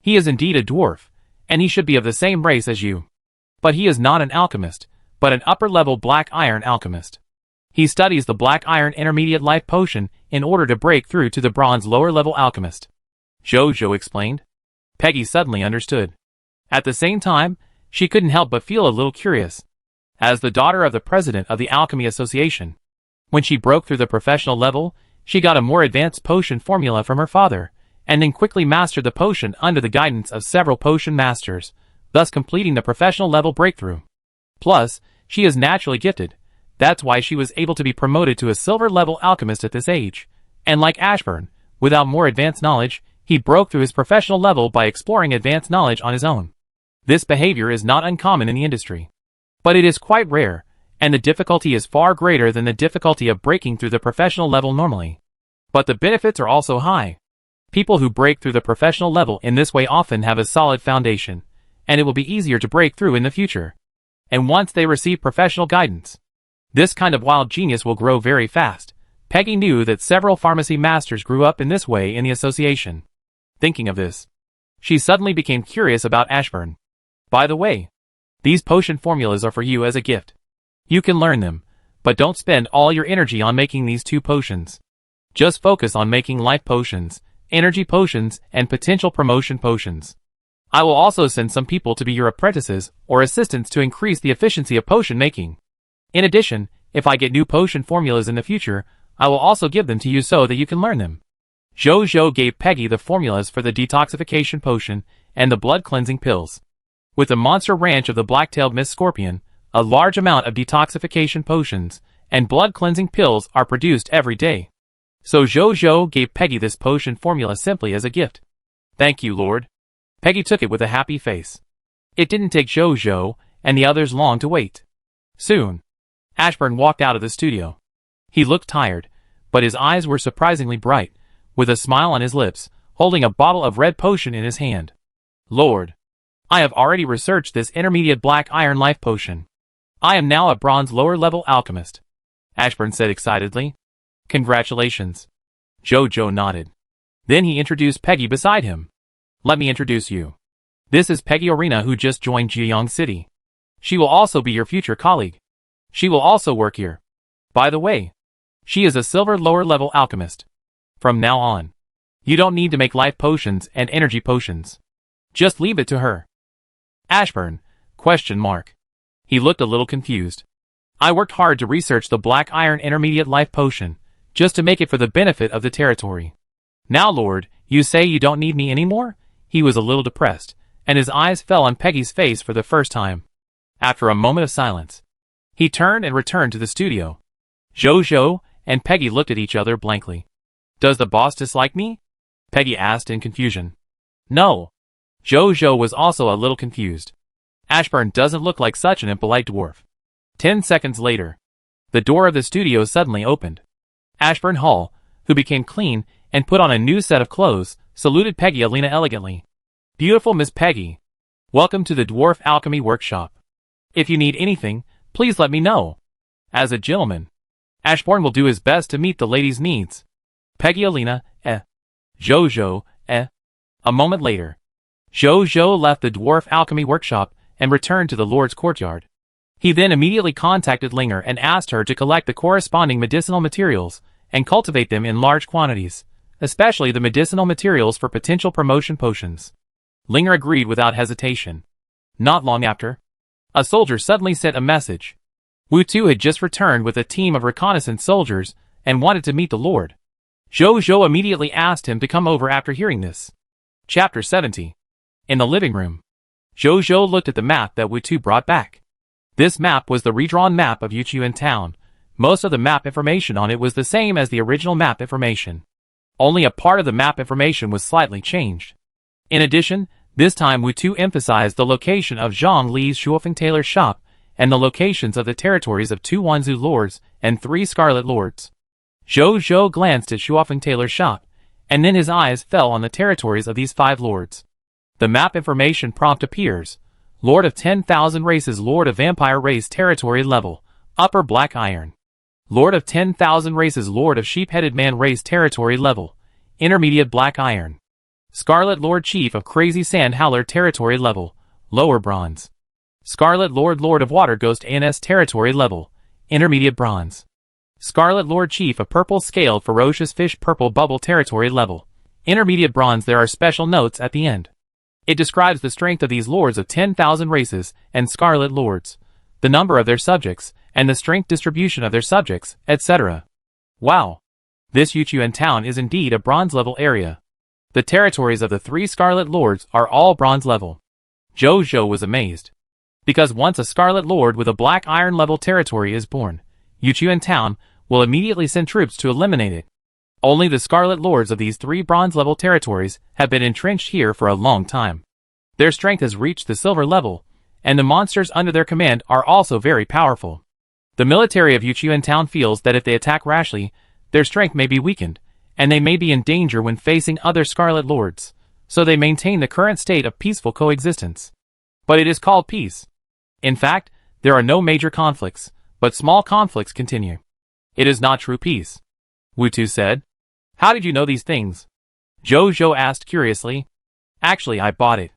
He is indeed a dwarf, and he should be of the same race as you. But he is not an alchemist, but an upper-level black iron alchemist. He studies the black iron intermediate life potion in order to break through to the bronze lower-level alchemist. Jojo explained. Peggy suddenly understood. At the same time, she couldn't help but feel a little curious. As the daughter of the president of the Alchemy Association, when she broke through the professional level, she got a more advanced potion formula from her father, and then quickly mastered the potion under the guidance of several potion masters, thus completing the professional level breakthrough. Plus, she is naturally gifted. That's why she was able to be promoted to a silver-level alchemist at this age. And like Ashburn, without more advanced knowledge, he broke through his professional level by exploring advanced knowledge on his own. This behavior is not uncommon in the industry. But it is quite rare, and the difficulty is far greater than the difficulty of breaking through the professional level normally. But the benefits are also high. People who break through the professional level in this way often have a solid foundation, and it will be easier to break through in the future. And once they receive professional guidance, this kind of wild genius will grow very fast. Peggy knew that several pharmacy masters grew up in this way in the association. Thinking of this, she suddenly became curious about Ashburn. By the way, these potion formulas are for you as a gift. You can learn them, but don't spend all your energy on making these 2 potions. Just focus on making life potions, energy potions, and potential promotion potions. I will also send some people to be your apprentices or assistants to increase the efficiency of potion making. In addition, if I get new potion formulas in the future, I will also give them to you so that you can learn them. Jojo gave Peggy the formulas for the detoxification potion and the blood cleansing pills. With the monster ranch of the black-tailed mist scorpion, a large amount of detoxification potions and blood cleansing pills are produced every day. So Jojo gave Peggy this potion formula simply as a gift. Thank you, Lord. Peggy took it with a happy face. It didn't take Jojo and the others long to wait. Soon, Ashburn walked out of the studio. He looked tired, but his eyes were surprisingly bright, with a smile on his lips, holding a bottle of red potion in his hand. Lord, I have already researched this intermediate black iron life potion. I am now a bronze lower-level alchemist, Ashburn said excitedly. Congratulations. Jojo nodded. Then he introduced Peggy beside him. Let me introduce you. This is Peggy Arena, who just joined Jieyang City. She will also be your future colleague. She will also work here. By the way, she is a silver lower-level alchemist. From now on, you don't need to make life potions and energy potions. Just leave it to her. Ashburn, ? He looked a little confused. I worked hard to research the black iron intermediate life potion, just to make it for the benefit of the territory. Now, Lord, you say you don't need me anymore? He was a little depressed, and his eyes fell on Peggy's face for the first time. After a moment of silence, he turned and returned to the studio. Jojo and Peggy looked at each other blankly. Does the boss dislike me? Peggy asked in confusion. No. Jojo was also a little confused. Ashburn doesn't look like such an impolite dwarf. 10 seconds later, the door of the studio suddenly opened. Ashburn Hall, who became clean and put on a new set of clothes, saluted Peggy Alina elegantly. Beautiful Miss Peggy. Welcome to the Dwarf Alchemy Workshop. If you need anything, please let me know. As a gentleman, Ashburn will do his best to meet the lady's needs. Peggy Alina, Jojo, A moment later, Jojo left the Dwarf Alchemy Workshop and returned to the Lord's courtyard. He then immediately contacted Linger and asked her to collect the corresponding medicinal materials and cultivate them in large quantities, especially the medicinal materials for potential promotion potions. Linger agreed without hesitation. Not long after, a soldier suddenly sent a message. Wu Tu had just returned with a team of reconnaissance soldiers and wanted to meet the Lord. Jojo immediately asked him to come over after hearing this. Chapter 70. In the living room, Jojo looked at the map that Wu Tu brought back. This map was the redrawn map of Yuchuan Town. Most of the map information on it was the same as the original map information. Only a part of the map information was slightly changed. In addition, this time Wu Tu emphasized the location of Zhang Li's Shuofeng Tailor's shop and the locations of the territories of 2 Wanzhou lords and 3 Scarlet lords. Jojo glanced at Shuofeng Tailor's shop, and then his eyes fell on the territories of these 5 lords. The map information prompt appears. Lord of 10,000 races, Lord of Vampire race, territory level, upper black iron. Lord of 10,000 races, Lord of Sheep-headed man race, territory level, intermediate black iron. Scarlet Lord Chief of Crazy Sand Howler, territory level, lower bronze. Scarlet Lord Lord of Water Ghost ANS, territory level, intermediate bronze. Scarlet Lord Chief of Purple Scaled Ferocious Fish, purple bubble, territory level, intermediate bronze. There are special notes at the end. It describes the strength of these lords of 10,000 races and Scarlet lords, the number of their subjects, and the strength distribution of their subjects, etc. Wow! This Yuchuan town is indeed a bronze level area. The territories of the 3 Scarlet lords are all bronze level. Jojo was amazed. Because once a Scarlet Lord with a Black Iron level territory is born, Yuchuan Town will immediately send troops to eliminate it. Only the Scarlet Lords of these 3 bronze level territories have been entrenched here for a long time. Their strength has reached the silver level, and the monsters under their command are also very powerful. The military of Yuchuan Town feels that if they attack rashly, their strength may be weakened, and they may be in danger when facing other Scarlet Lords, so they maintain the current state of peaceful coexistence. But it is called peace. In fact, there are no major conflicts, but small conflicts continue. It is not true peace. Wutu said. How did you know these things? Zhou asked curiously. Actually, I bought it.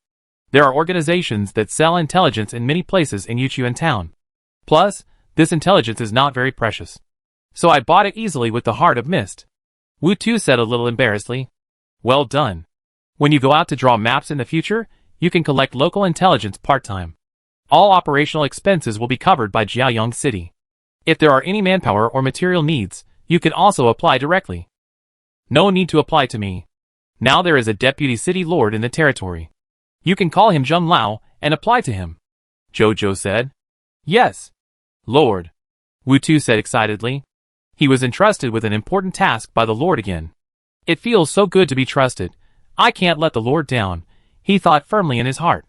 There are organizations that sell intelligence in many places in Yuchuan Town. Plus, this intelligence is not very precious. So I bought it easily with the heart of mist. Wutu said a little embarrassedly. Well done. When you go out to draw maps in the future, you can collect local intelligence part-time. All operational expenses will be covered by Jiaoyang City. If there are any manpower or material needs, you can also apply directly. No need to apply to me. Now there is a deputy city lord in the territory. You can call him Zheng Lao and apply to him. Zhou said. Yes. Lord. Wutu said excitedly. He was entrusted with an important task by the Lord again. It feels so good to be trusted. I can't let the Lord down, he thought firmly in his heart.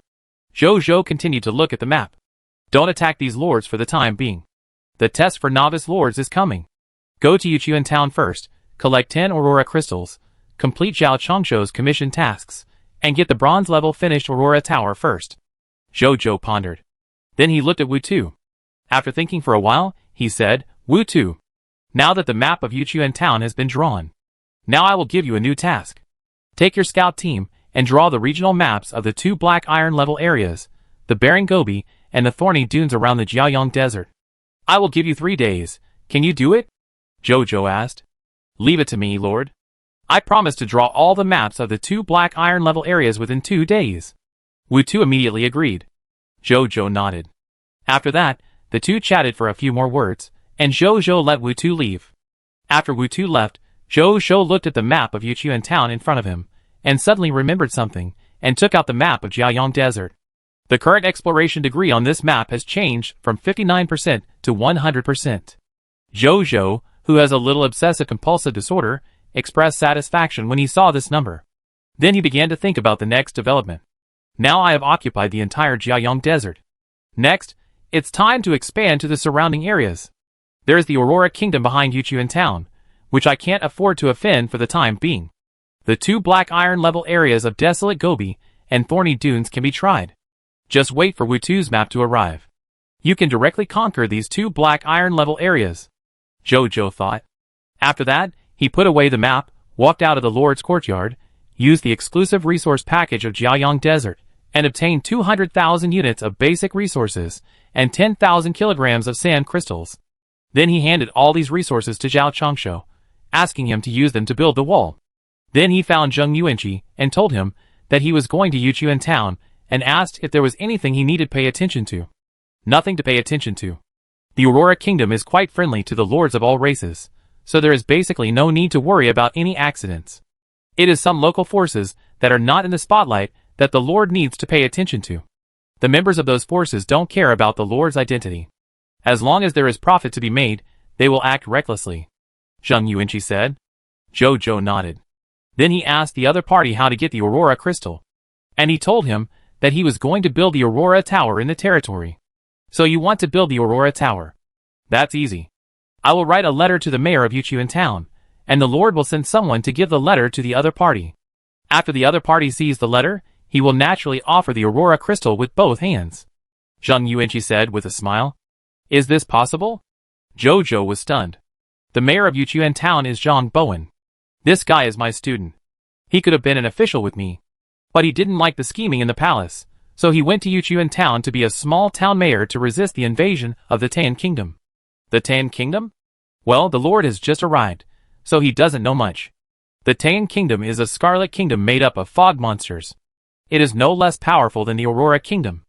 Zhou continued to look at the map. Don't attack these lords for the time being. The test for novice lords is coming. Go to Yuchuan Town first, collect 10 Aurora crystals, complete Zhao Chongshuo's commission tasks, and get the bronze level finished Aurora Tower first. Zhou pondered. Then he looked at Wutu. After thinking for a while, he said, Wutu, now that the map of Yuchuan Town has been drawn, now I will give you a new task. Take your scout team and draw the regional maps of the 2 Black Iron level areas, the barren Gobi and the thorny dunes around the Jiaoyang Desert. I will give you 3 days. Can you do it? Zhou asked. Leave it to me, Lord. I promise to draw all the maps of the 2 Black Iron level areas within 2 days. Wutu immediately agreed. Zhou nodded. After that, the two chatted for a few more words, and Zhou let Wutu leave. After Wutu left, Zhou looked at the map of Yuchuan Town in front of him, and suddenly remembered something, and took out the map of Jiaoyang Desert. The current exploration degree on this map has changed from 59% to 100%. Zhou, who has a little obsessive-compulsive disorder, expressed satisfaction when he saw this number. Then he began to think about the next development. Now I have occupied the entire Jiaoyang Desert. Next, it's time to expand to the surrounding areas. There is the Aurora Kingdom behind Yuchuan Town, which I can't afford to offend for the time being. The 2 Black Iron level areas of Desolate Gobi and Thorny Dunes can be tried. Just wait for Wutu's map to arrive. You can directly conquer these 2 Black Iron level areas. Zhou thought. After that, he put away the map, walked out of the Lord's courtyard, used the exclusive resource package of Jiaoyang Desert, and obtained 200,000 units of basic resources and 10,000 kilograms of sand crystals. Then he handed all these resources to Zhao Chongshuo, asking him to use them to build the wall. Then he found Zheng Yuanqi and told him that he was going to Yuchuan Town and asked if there was anything he needed to pay attention to. Nothing to pay attention to. The Aurora Kingdom is quite friendly to the lords of all races, so there is basically no need to worry about any accidents. It is some local forces that are not in the spotlight that the Lord needs to pay attention to. The members of those forces don't care about the Lord's identity. As long as there is profit to be made, they will act recklessly. Zheng Yuanqi said. Zhou nodded. Then he asked the other party how to get the Aurora Crystal. And he told him that he was going to build the Aurora Tower in the territory. So you want to build the Aurora Tower? That's easy. I will write a letter to the mayor of Yuchuan Town, and the Lord will send someone to give the letter to the other party. After the other party sees the letter, he will naturally offer the Aurora Crystal with both hands. Zheng Yuanqi said with a smile. Is this possible? Zhou was stunned. The mayor of Yuchuan Town is Zhang Bowen. This guy is my student. He could have been an official with me. But he didn't like the scheming in the palace, so he went to Yuchuan Town to be a small town mayor to resist the invasion of the Tan Kingdom. The Tan Kingdom? Well, the Lord has just arrived, so he doesn't know much. The Tan Kingdom is a scarlet kingdom made up of fog monsters. It is no less powerful than the Aurora Kingdom.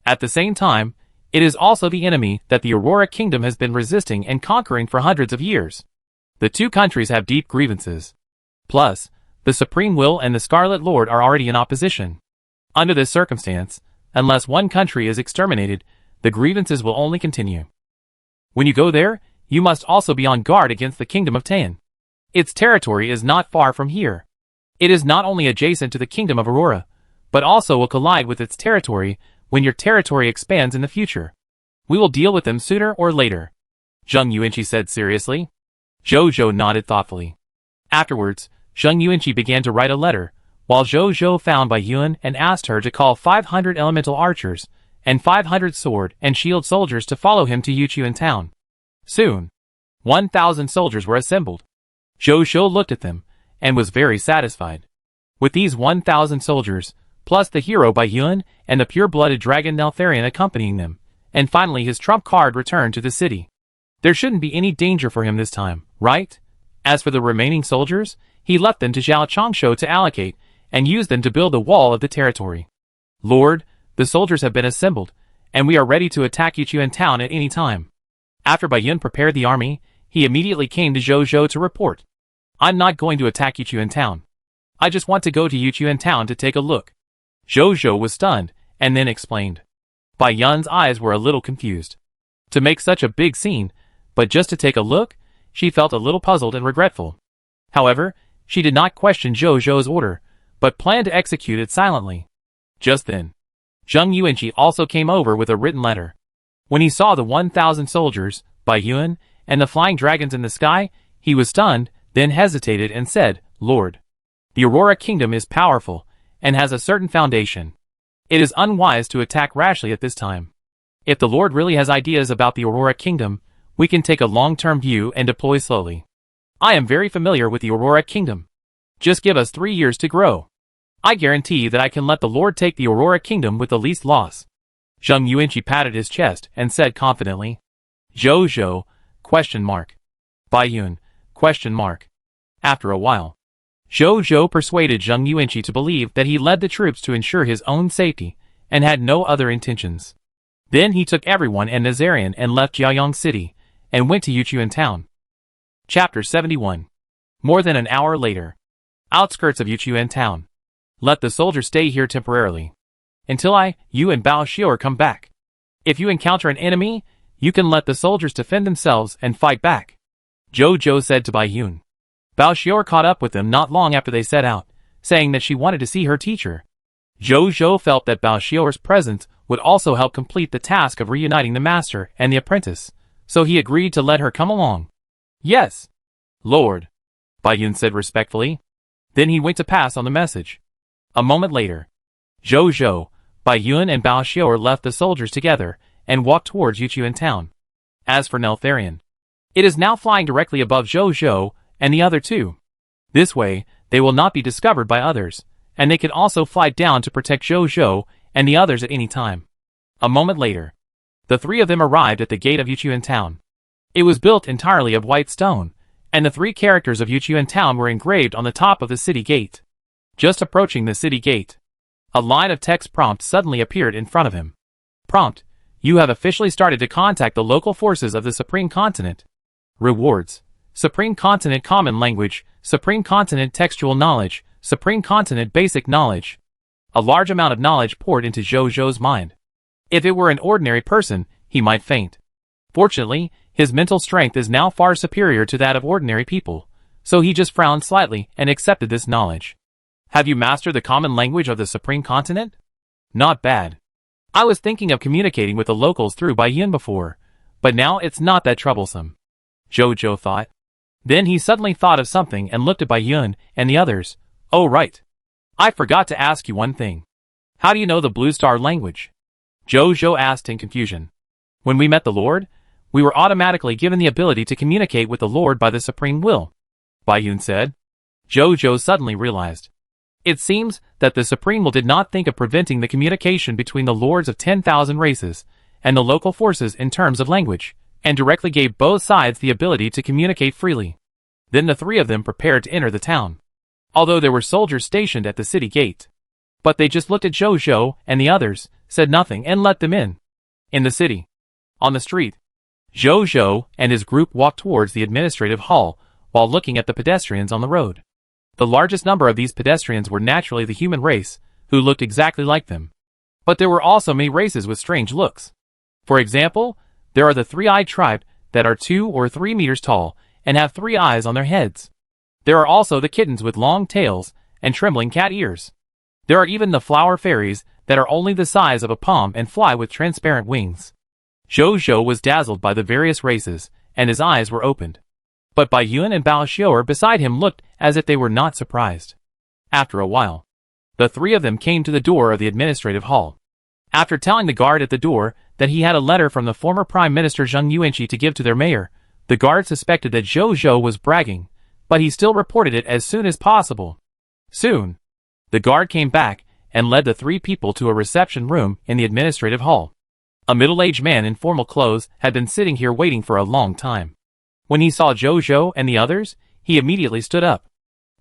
At the same time, it is also the enemy that the Aurora Kingdom has been resisting and conquering for hundreds of years. The two countries have deep grievances. Plus, the Supreme Will and the Scarlet Lord are already in opposition. Under this circumstance, unless one country is exterminated, the grievances will only continue. When you go there, you must also be on guard against the kingdom of Tan. Its territory is not far from here. It is not only adjacent to the kingdom of Aurora, but also will collide with its territory when your territory expands in the future. We will deal with them sooner or later, Zheng Yuanqi said seriously. Zhou Zhou nodded thoughtfully. Afterwards, Zheng Yuanqi began to write a letter, while Zhou Zhou found Bai Yun and asked her to call 500 elemental archers and 500 sword and shield soldiers to follow him to Yuchuan town. Soon, 1,000 soldiers were assembled. Zhou Zhou looked at them and was very satisfied. With these 1,000 soldiers, plus the hero Bai Yun and the pure-blooded dragon Neltharion accompanying them, and finally his trump card returned to the city. There shouldn't be any danger for him this time, right? As for the remaining soldiers, he left them to Zhao Chongshou to allocate and use them to build the wall of the territory. Lord, the soldiers have been assembled, and we are ready to attack Yuchuan town at any time. After Bai Yun prepared the army, he immediately came to Zhou Zhou to report. I'm not going to attack Yuchuan town. I just want to go to Yuchuan town to take a look. Zhou Zhou was stunned, and then explained. Bai Yun's eyes were a little confused. To make such a big scene, but just to take a look, she felt a little puzzled and regretful. However, she did not question Zhou Zhou's order, but planned to execute it silently. Just then, Zheng Yuanqi also came over with a written letter. When he saw the 1,000 soldiers, Bai Yun, and the flying dragons in the sky, he was stunned, then hesitated and said, Lord, the Aurora Kingdom is powerful, and has a certain foundation. It is unwise to attack rashly at this time. If the Lord really has ideas about the Aurora Kingdom, we can take a long-term view and deploy slowly. I am very familiar with the Aurora Kingdom. Just give us 3 years to grow. I guarantee that I can let the Lord take the Aurora Kingdom with the least loss. Zheng Yuanqi patted his chest and said confidently. Zhou Zhou, ? Bai Yun, ? After a while, Zhou Zhou persuaded Zheng Yuanqi to believe that he led the troops to ensure his own safety, and had no other intentions. Then he took everyone and Nazarian and left Jiaoyang City, and went to Yuchuan town. Chapter 71. More than an hour later. Outskirts of Yuchuan town. Let the soldiers stay here temporarily. Until you and Bao Xior come back. If you encounter an enemy, you can let the soldiers defend themselves and fight back. Zhou Zhou said to Bai Yun. Bao Xior caught up with them not long after they set out, saying that she wanted to see her teacher. Zhou Zhou felt that Bao Xior's presence would also help complete the task of reuniting the master and the apprentice, so he agreed to let her come along. Yes, Lord, Bai Yun said respectfully. Then he went to pass on the message. A moment later, Zhou Zhou, Bai Yun and Bao Xior left the soldiers together and walked towards Yuchuan town. As for Neltharion, it is now flying directly above Zhou Zhou and the other two. This way, they will not be discovered by others, and they can also fly down to protect Zhou Zhou and the others at any time. A moment later, the three of them arrived at the gate of Yuchuan town. It was built entirely of white stone, and the 3 characters of Yuchuan town were engraved on the top of the city gate. Just approaching the city gate, a line of text prompt suddenly appeared in front of him. Prompt: you have officially started to contact the local forces of the Supreme Continent. Rewards: Supreme Continent Common Language, Supreme Continent Textual Knowledge, Supreme Continent Basic Knowledge. A large amount of knowledge poured into Zhou Zhou's mind. If it were an ordinary person, he might faint. Fortunately, his mental strength is now far superior to that of ordinary people, so he just frowned slightly and accepted this knowledge. Have you mastered the common language of the Supreme Continent? Not bad. I was thinking of communicating with the locals through Bai Yun before, but now it's not that troublesome, Zhou Zhou thought. Then he suddenly thought of something and looked at Bai Yun and the others. Oh right. I forgot to ask you one thing. How do you know the Blue Star language? Zhou Zhou asked in confusion. When we met the Lord, we were automatically given the ability to communicate with the Lord by the Supreme Will, Bai Yun said. Zhou Zhou suddenly realized. It seems that the Supreme Will did not think of preventing the communication between the lords of 10,000 races and the local forces in terms of language, and directly gave both sides the ability to communicate freely. Then the 3 of them prepared to enter the town, although there were soldiers stationed at the city gate. But they just looked at Zhou Zhou and the others, said nothing and let them in. In the city, on the street, Zhou Zhou and his group walked towards the administrative hall while looking at the pedestrians on the road. The largest number of these pedestrians were naturally the human race, who looked exactly like them. But there were also many races with strange looks. For example, there are the three-eyed tribe that are 2 or 3 meters tall and have 3 eyes on their heads. There are also the kittens with long tails and trembling cat ears. There are even the flower fairies that are only the size of a palm and fly with transparent wings. Zhou was dazzled by the various races, and his eyes were opened. But Bai Yun and Bao Xiu'er beside him looked as if they were not surprised. After a while, the three of them came to the door of the administrative hall. After telling the guard at the door that he had a letter from the former Prime Minister Zheng Yuanqi to give to their mayor, the guard suspected that Zhou was bragging, but he still reported it as soon as possible. Soon, the guard came back and led the three people to a reception room in the administrative hall. A middle-aged man in formal clothes had been sitting here waiting for a long time. When he saw Zhou and the others, he immediately stood up.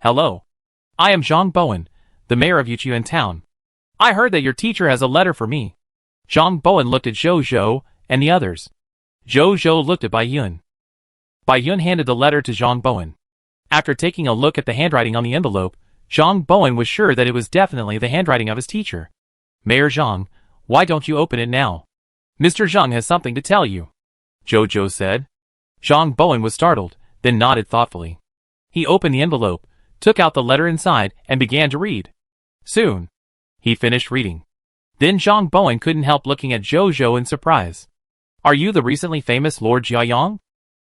"Hello. I am Zhang Bowen, the mayor of Yuchuan town. I heard that your teacher has a letter for me." Zhang Bowen looked at Zhou and the others. Zhou looked at Bai Yun. Bai Yun handed the letter to Zhang Bowen. After taking a look at the handwriting on the envelope, Zhang Bowen was sure that it was definitely the handwriting of his teacher. "Mayor Zhang, why don't you open it now? Mr. Zhang has something to tell you," Zhou said. Zhang Bowen was startled, then nodded thoughtfully. He opened the envelope, took out the letter inside, and began to read. Soon, he finished reading. Then Zhang Bowen couldn't help looking at Zhou in surprise. "Are you the recently famous Lord Jiayang?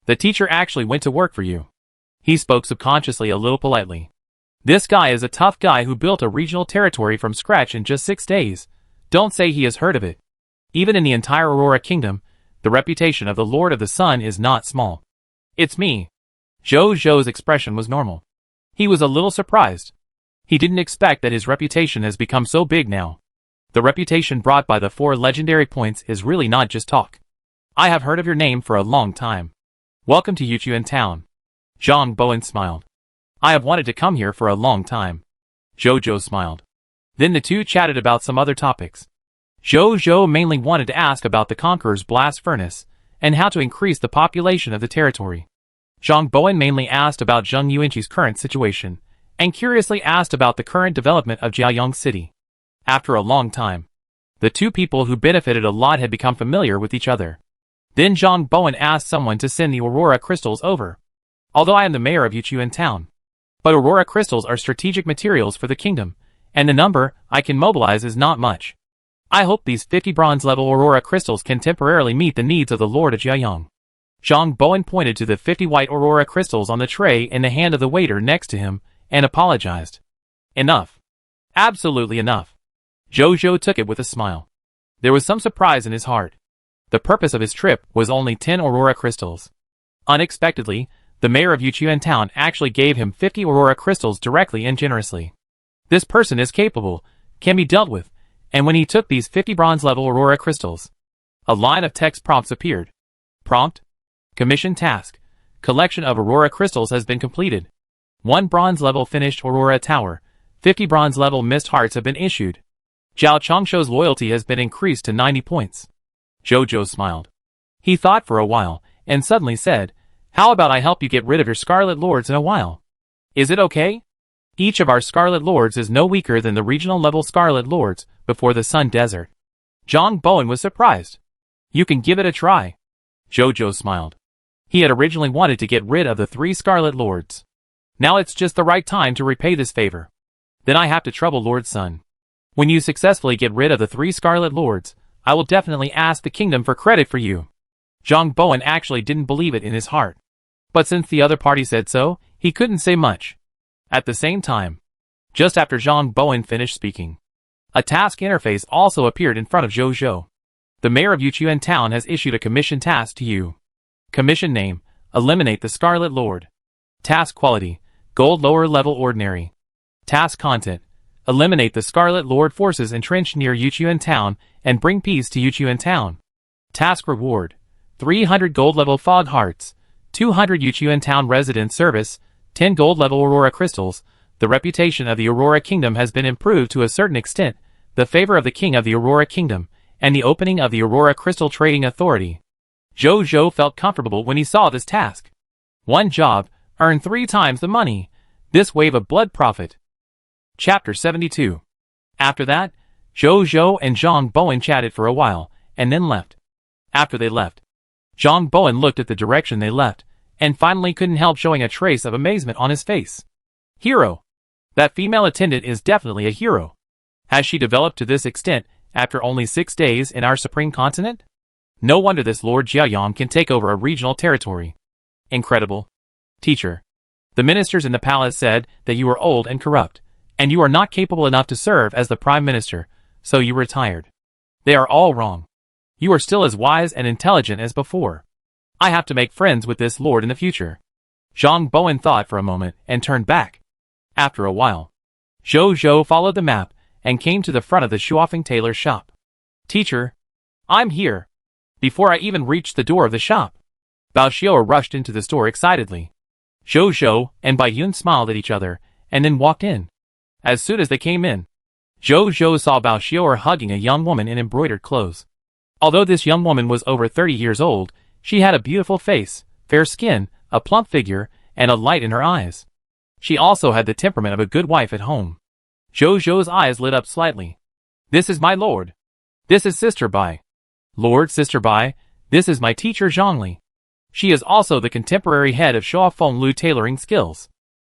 The teacher actually went to work for you." He spoke subconsciously a little politely. "This guy is a tough guy who built a regional territory from scratch in just 6 days. Don't say he has heard of it. Even in the entire Aurora Kingdom, the reputation of the Lord of the Sun is not small." "It's me." Zhou's expression was normal. He was a little surprised. He didn't expect that his reputation has become so big now. The reputation brought by the 4 legendary points is really not just talk. "I have heard of your name for a long time. Welcome to Yuchuan town." Zhang Bowen smiled. "I have wanted to come here for a long time." Zhou smiled. Then the two chatted about some other topics. Zhou mainly wanted to ask about the Conqueror's blast furnace, and how to increase the population of the territory. Zhang Bowen mainly asked about Zheng Yuanqi's current situation, and curiously asked about the current development of Jiayang City. After a long time, the two people who benefited a lot had become familiar with each other. Then Zhang Bowen asked someone to send the Aurora crystals over. "Although I am the mayor of Yuchuan town, but Aurora crystals are strategic materials for the kingdom, and the number I can mobilize is not much. I hope these 50 bronze-level Aurora crystals can temporarily meet the needs of the Lord of Jiayang." Zhang Bowen pointed to the 50 white Aurora crystals on the tray in the hand of the waiter next to him, and apologized. "Enough. Absolutely enough." Zhou took it with a smile. There was some surprise in his heart. The purpose of his trip was only 10 Aurora crystals. Unexpectedly, the mayor of Yuchuan town actually gave him 50 Aurora crystals directly and generously. This person is capable, can be dealt with, and when he took these 50 bronze-level Aurora crystals, a line of text prompts appeared. Prompt: Commission task. Collection of Aurora crystals has been completed. 1 bronze-level finished Aurora tower. 50 bronze-level mist hearts have been issued. Zhao Changshuo's loyalty has been increased to 90 points. Zhou smiled. He thought for a while, and suddenly said, "How about I help you get rid of your Scarlet Lords in a while? Is it okay? Each of our Scarlet Lords is no weaker than the regional level Scarlet Lords before the Sun Desert." Zhang Bowen was surprised. "You can give it a try." Zhou smiled. He had originally wanted to get rid of the 3 Scarlet Lords. Now it's just the right time to repay this favor. Then I have to trouble Lord Sun. When you successfully get rid of the 3 Scarlet Lords, I will definitely ask the kingdom for credit for you. Zhang Bowen actually didn't believe it in his heart. But since the other party said so, he couldn't say much. At the same time, just after Zhang Bowen finished speaking, a task interface also appeared in front of Zhou. "The mayor of Yuchuan town has issued a commission task to you. Commission name: Eliminate the Scarlet Lord. Task quality: Gold lower level ordinary. Task content: Eliminate the Scarlet Lord forces entrenched near Yuchuan town and bring peace to Yuchuan town. Task reward: 300 gold level fog hearts, 200 Yuchuan town resident service, 10 gold level Aurora crystals. The reputation of the Aurora Kingdom has been improved to a certain extent, the favor of the king of the Aurora Kingdom, and the opening of the Aurora Crystal Trading Authority." Zhou felt comfortable when he saw this task. 1 job, earn 3 times the money. This wave of blood profit. Chapter 72. After that, Zhou and Zhang Bowen chatted for a while, and then left. After they left, Zhang Bowen looked at the direction they left, and finally couldn't help showing a trace of amazement on his face. Hero! That female attendant is definitely a hero. Has she developed to this extent after only 6 days in our supreme continent? No wonder this Lord Jiaoyang can take over a regional territory. Incredible. Teacher. The ministers in the palace said that you are old and corrupt, and you are not capable enough to serve as the prime minister, so you retired. They are all wrong. You are still as wise and intelligent as before. I have to make friends with this lord in the future. Zhang Bowen thought for a moment and turned back. After a while, Zhou Zhou followed the map and came to the front of the Shuofeng tailor's shop. Teacher, I'm here. Before I even reached the door of the shop, Bao Xiao rushed into the store excitedly. Zhou Zhou and Bai Yun smiled at each other and then walked in. As soon as they came in, Zhou Zhou saw Bao Xiao hugging a young woman in embroidered clothes. Although this young woman was over 30 years old, she had a beautiful face, fair skin, a plump figure, and a light in her eyes. She also had the temperament of a good wife at home. Zhou Zhou's eyes lit up slightly. This is my lord. This is Sister Bai. Lord, Sister Bai, this is my teacher Zhongli. She is also the contemporary head of Shuofeng Lu tailoring skills.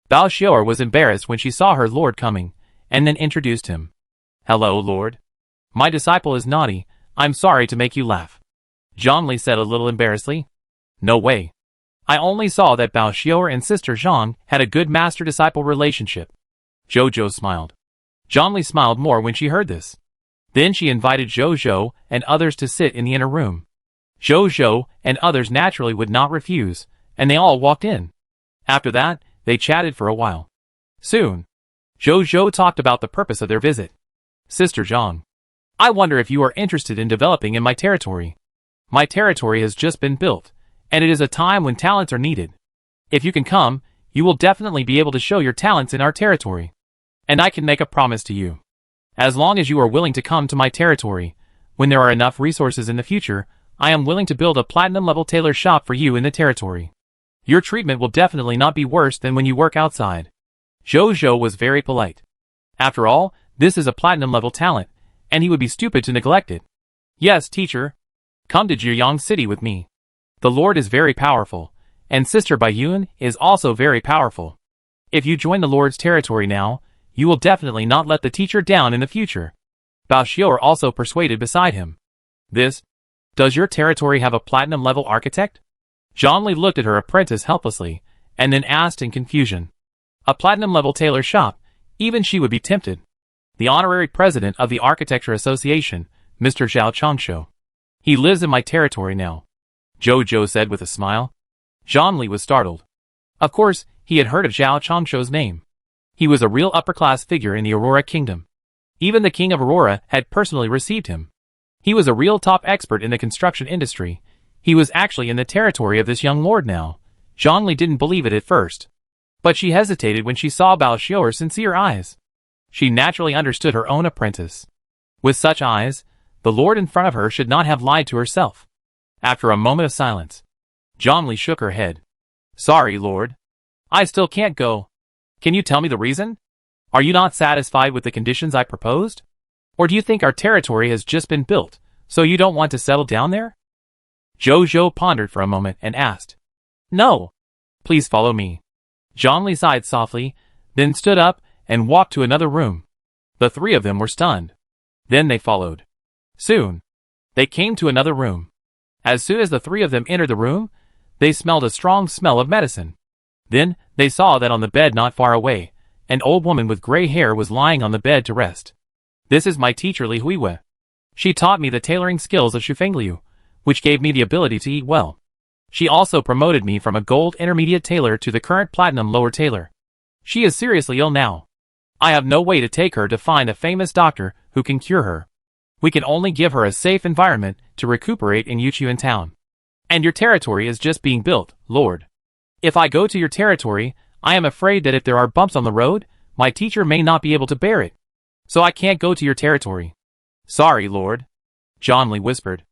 Bao Xiao was embarrassed when she saw her lord coming, and then introduced him. Hello, lord. My disciple is naughty. I'm sorry to make you laugh. Zhongli said a little embarrassedly. No way. I only saw that Bao Xiao and Sister Zhang had a good master-disciple relationship. Zhou Zhou smiled. Zhongli smiled more when she heard this. Then she invited Zhou Zhou and others to sit in the inner room. Zhou Zhou and others naturally would not refuse, and they all walked in. After that, they chatted for a while. Soon, Zhou Zhou talked about the purpose of their visit. Sister Zhang, I wonder if you are interested in developing in my territory. My territory has just been built, and it is a time when talents are needed. If you can come, you will definitely be able to show your talents in our territory. And I can make a promise to you. As long as you are willing to come to my territory, when there are enough resources in the future, I am willing to build a platinum-level tailor shop for you in the territory. Your treatment will definitely not be worse than when you work outside. Zhou Zhou was very polite. After all, this is a platinum-level talent, and he would be stupid to neglect it. Yes, teacher. Come to Jiuyang City with me. The Lord is very powerful, and Sister Bai Yun is also very powerful. If you join the Lord's territory now, you will definitely not let the teacher down in the future. Bao Xiao also persuaded beside him. Does your territory have a platinum-level architect? Zhongli looked at her apprentice helplessly, and then asked in confusion. A platinum-level tailor shop, even she would be tempted. The honorary president of the Architecture Association, Mr. Zhao Changshu. He lives in my territory now. Zhou Zhou said with a smile. Zhongli was startled. Of course, he had heard of Zhao Changshu's name. He was a real upper-class figure in the Aurora Kingdom. Even the King of Aurora had personally received him. He was a real top expert in the construction industry. He was actually in the territory of this young lord now. Zhongli didn't believe it at first. But she hesitated when she saw Bao Xiao's sincere eyes. She naturally understood her own apprentice. With such eyes, the lord in front of her should not have lied to herself. After a moment of silence, Zhongli shook her head. Sorry, lord. I still can't go. Can you tell me the reason? Are you not satisfied with the conditions I proposed? Or do you think our territory has just been built, so you don't want to settle down there? Zhou Zhou pondered for a moment and asked. No. Please follow me. Zhongli sighed softly, then stood up and walked to another room. The three of them were stunned. Then they followed. Soon, they came to another room. As soon as the three of them entered the room, they smelled a strong smell of medicine. Then, they saw that on the bed not far away, an old woman with gray hair was lying on the bed to rest. This is my teacher Li Huiwe. She taught me the tailoring skills of Shufengliu, which gave me the ability to eat well. She also promoted me from a gold intermediate tailor to the current platinum lower tailor. She is seriously ill now. I have no way to take her to find a famous doctor who can cure her. We can only give her a safe environment to recuperate in Yuchuan town. And your territory is just being built, Lord. If I go to your territory, I am afraid that if there are bumps on the road, my teacher may not be able to bear it. So I can't go to your territory. Sorry, Lord. Zhongli whispered.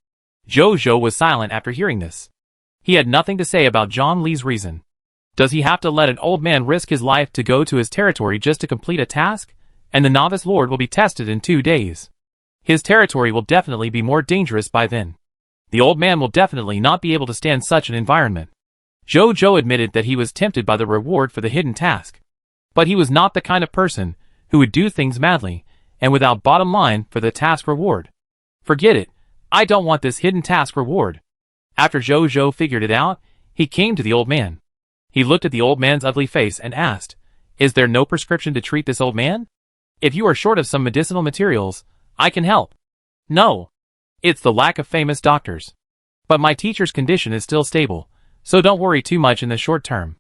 Zhou Zhou was silent after hearing this. He had nothing to say about Zhongli's reason. Does he have to let an old man risk his life to go to his territory just to complete a task? And the novice lord will be tested in 2 days. His territory will definitely be more dangerous by then. The old man will definitely not be able to stand such an environment. Jojo admitted that he was tempted by the reward for the hidden task. But he was not the kind of person who would do things madly and without bottom line for the task reward. Forget it, I don't want this hidden task reward. After Jojo figured it out, he came to the old man. He looked at the old man's ugly face and asked, "Is there no prescription to treat this old man? If you are short of some medicinal materials, I can help." "No. It's the lack of famous doctors. But my teacher's condition is still stable, so don't worry too much in the short term."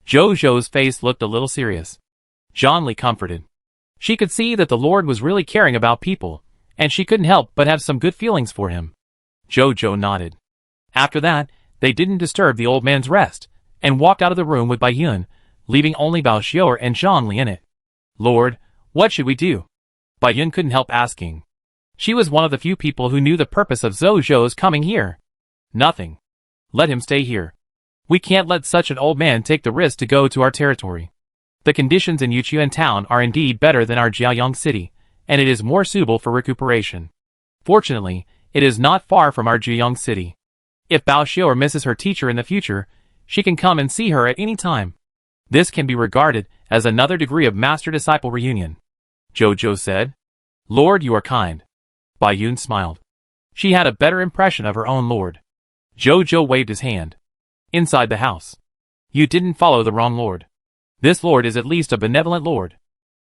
Jojo's face looked a little serious. Zhongli comforted. She could see that the Lord was really caring about people, and she couldn't help but have some good feelings for him. Jojo nodded. After that, they didn't disturb the old man's rest, and walked out of the room with Baiyun, leaving only Bao Xiao and Zhongli in it. "Lord, what should we do?" Baiyun couldn't help asking. She was one of the few people who knew the purpose of Zhou's coming here. "Nothing. Let him stay here. We can't let such an old man take the risk to go to our territory. The conditions in Yuchuan town are indeed better than our Jiaoyang city, and it is more suitable for recuperation. Fortunately, it is not far from our Jiaoyang city. If Bao Xiao misses her teacher in the future, she can come and see her at any time. This can be regarded as another degree of master-disciple reunion." Jojo said. "Lord, you are kind." Baiyun smiled. She had a better impression of her own lord. Jojo waved his hand. "Inside the house. You didn't follow the wrong lord. This lord is at least a benevolent lord."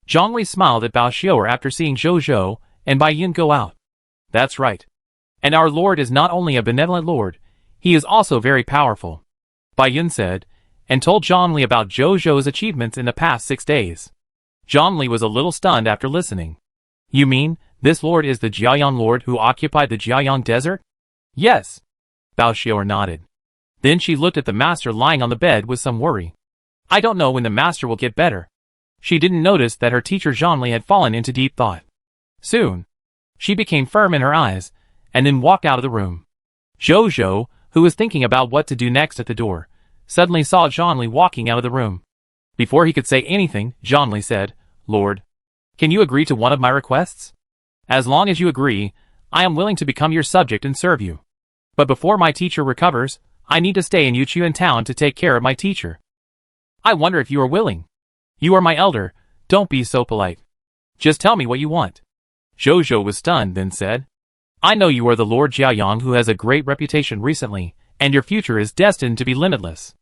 Zhongli smiled at Bao Xiao after seeing Jojo and Baiyun go out. "That's right. And our lord is not only a benevolent lord, he is also very powerful," Baiyun said, and told Zhongli about Jojo's achievements in the past 6 days. Zhongli was a little stunned after listening. "You mean, this lord is the Jiaoyang lord who occupied the Jiaoyang desert?" "Yes." Bao Xiao nodded. Then she looked at the master lying on the bed with some worry. "I don't know when the master will get better." She didn't notice that her teacher Zhongli had fallen into deep thought. Soon, she became firm in her eyes, and then walked out of the room. Jojo, who was thinking about what to do next at the door, suddenly saw Zhongli walking out of the room. Before he could say anything, Zhongli said, "Lord, can you agree to one of my requests? As long as you agree, I am willing to become your subject and serve you. But before my teacher recovers, I need to stay in Yuchuan town to take care of my teacher. I wonder if you are willing. You are my elder, don't be so polite. Just tell me what you want." Jojo was stunned, then said, "I know you are the Lord Jiaoyang who has a great reputation recently, and your future is destined to be limitless.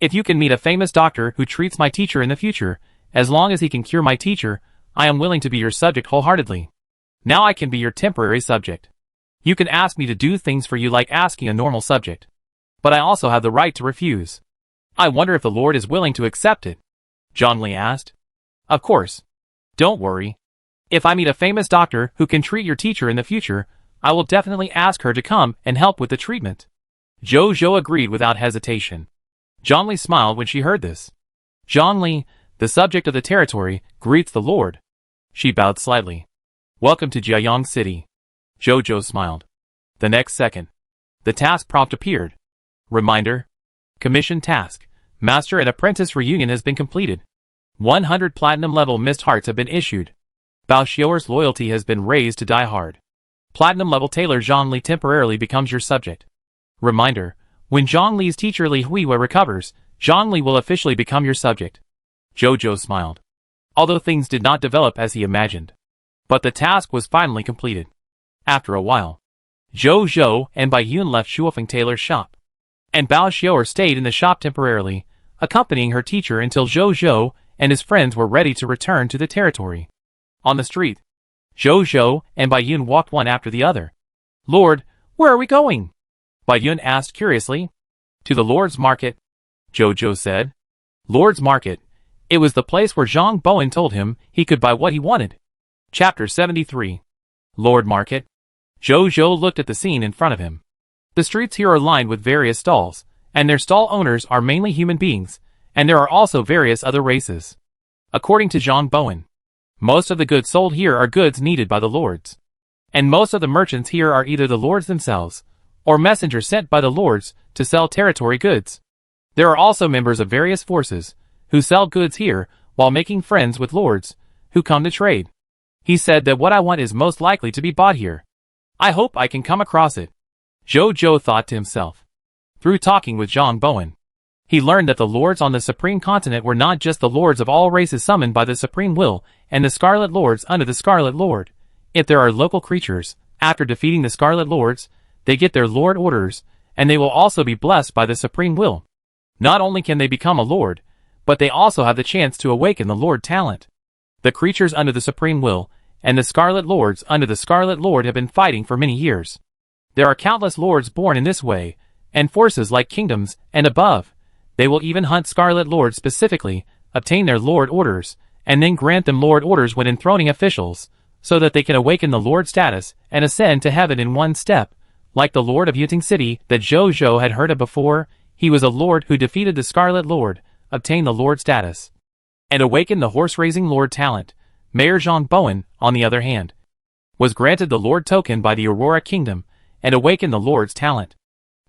If you can meet a famous doctor who treats my teacher in the future, as long as he can cure my teacher, I am willing to be your subject wholeheartedly. Now I can be your temporary subject. You can ask me to do things for you like asking a normal subject. But I also have the right to refuse. I wonder if the Lord is willing to accept it." Zhongli asked. "Of course. Don't worry. If I meet a famous doctor who can treat your teacher in the future, I will definitely ask her to come and help with the treatment." Jojo agreed without hesitation. Zhongli smiled when she heard this. "Zhongli, the subject of the territory, greets the Lord." She bowed slightly. "Welcome to Jiaoyang City." Jojo smiled. The next second, the task prompt appeared. Reminder. Commission task. Master and apprentice reunion has been completed. 100 platinum level mist hearts have been issued. Bao Xiao's loyalty has been raised to die hard. Platinum level tailor Zhongli temporarily becomes your subject. Reminder. When Zhongli's teacher Li Huiwa recovers, Zhongli will officially become your subject. Jojo smiled. Although things did not develop as he imagined. But the task was finally completed. After a while, Jojo and Baiyun left Shuofeng Tailor's shop. And Bao Xiao stayed in the shop temporarily, accompanying her teacher until Jojo and his friends were ready to return to the territory. On the street, Jojo and Baiyun walked one after the other. "Lord, where are we going?" Baiyun asked curiously. "To the Lord's Market," Jojo said. Lord's Market. It was the place where Zhang Bowen told him he could buy what he wanted. Chapter 73. Lord Market. Jojo looked at the scene in front of him. The streets here are lined with various stalls, and their stall owners are mainly human beings, and there are also various other races. According to Zhang Bowen, most of the goods sold here are goods needed by the lords. And most of the merchants here are either the lords themselves, or messengers sent by the lords to sell territory goods. There are also members of various forces, who sell goods here while making friends with lords, who come to trade. He said that what I want is most likely to be bought here. I hope I can come across it. Jojo thought to himself. Through talking with Zhang Bowen, he learned that the lords on the Supreme Continent were not just the lords of all races summoned by the Supreme Will and the Scarlet Lords under the Scarlet Lord. If there are local creatures, after defeating the Scarlet Lords, they get their Lord orders, and they will also be blessed by the Supreme Will. Not only can they become a Lord, but they also have the chance to awaken the Lord talent. The creatures under the Supreme Will and the Scarlet Lords under the Scarlet Lord have been fighting for many years. There are countless lords born in this way, and forces like kingdoms and above. They will even hunt Scarlet Lords specifically, obtain their Lord orders, and then grant them Lord orders when enthroning officials, so that they can awaken the Lord status and ascend to heaven in one step. Like the Lord of Yuting City that Jojo had heard of before, he was a Lord who defeated the Scarlet Lord, obtained the Lord status, and awakened the horse-raising Lord talent. Mayor Zhang Bowen, on the other hand, was granted the Lord token by the Aurora Kingdom, and awakened the Lord's talent.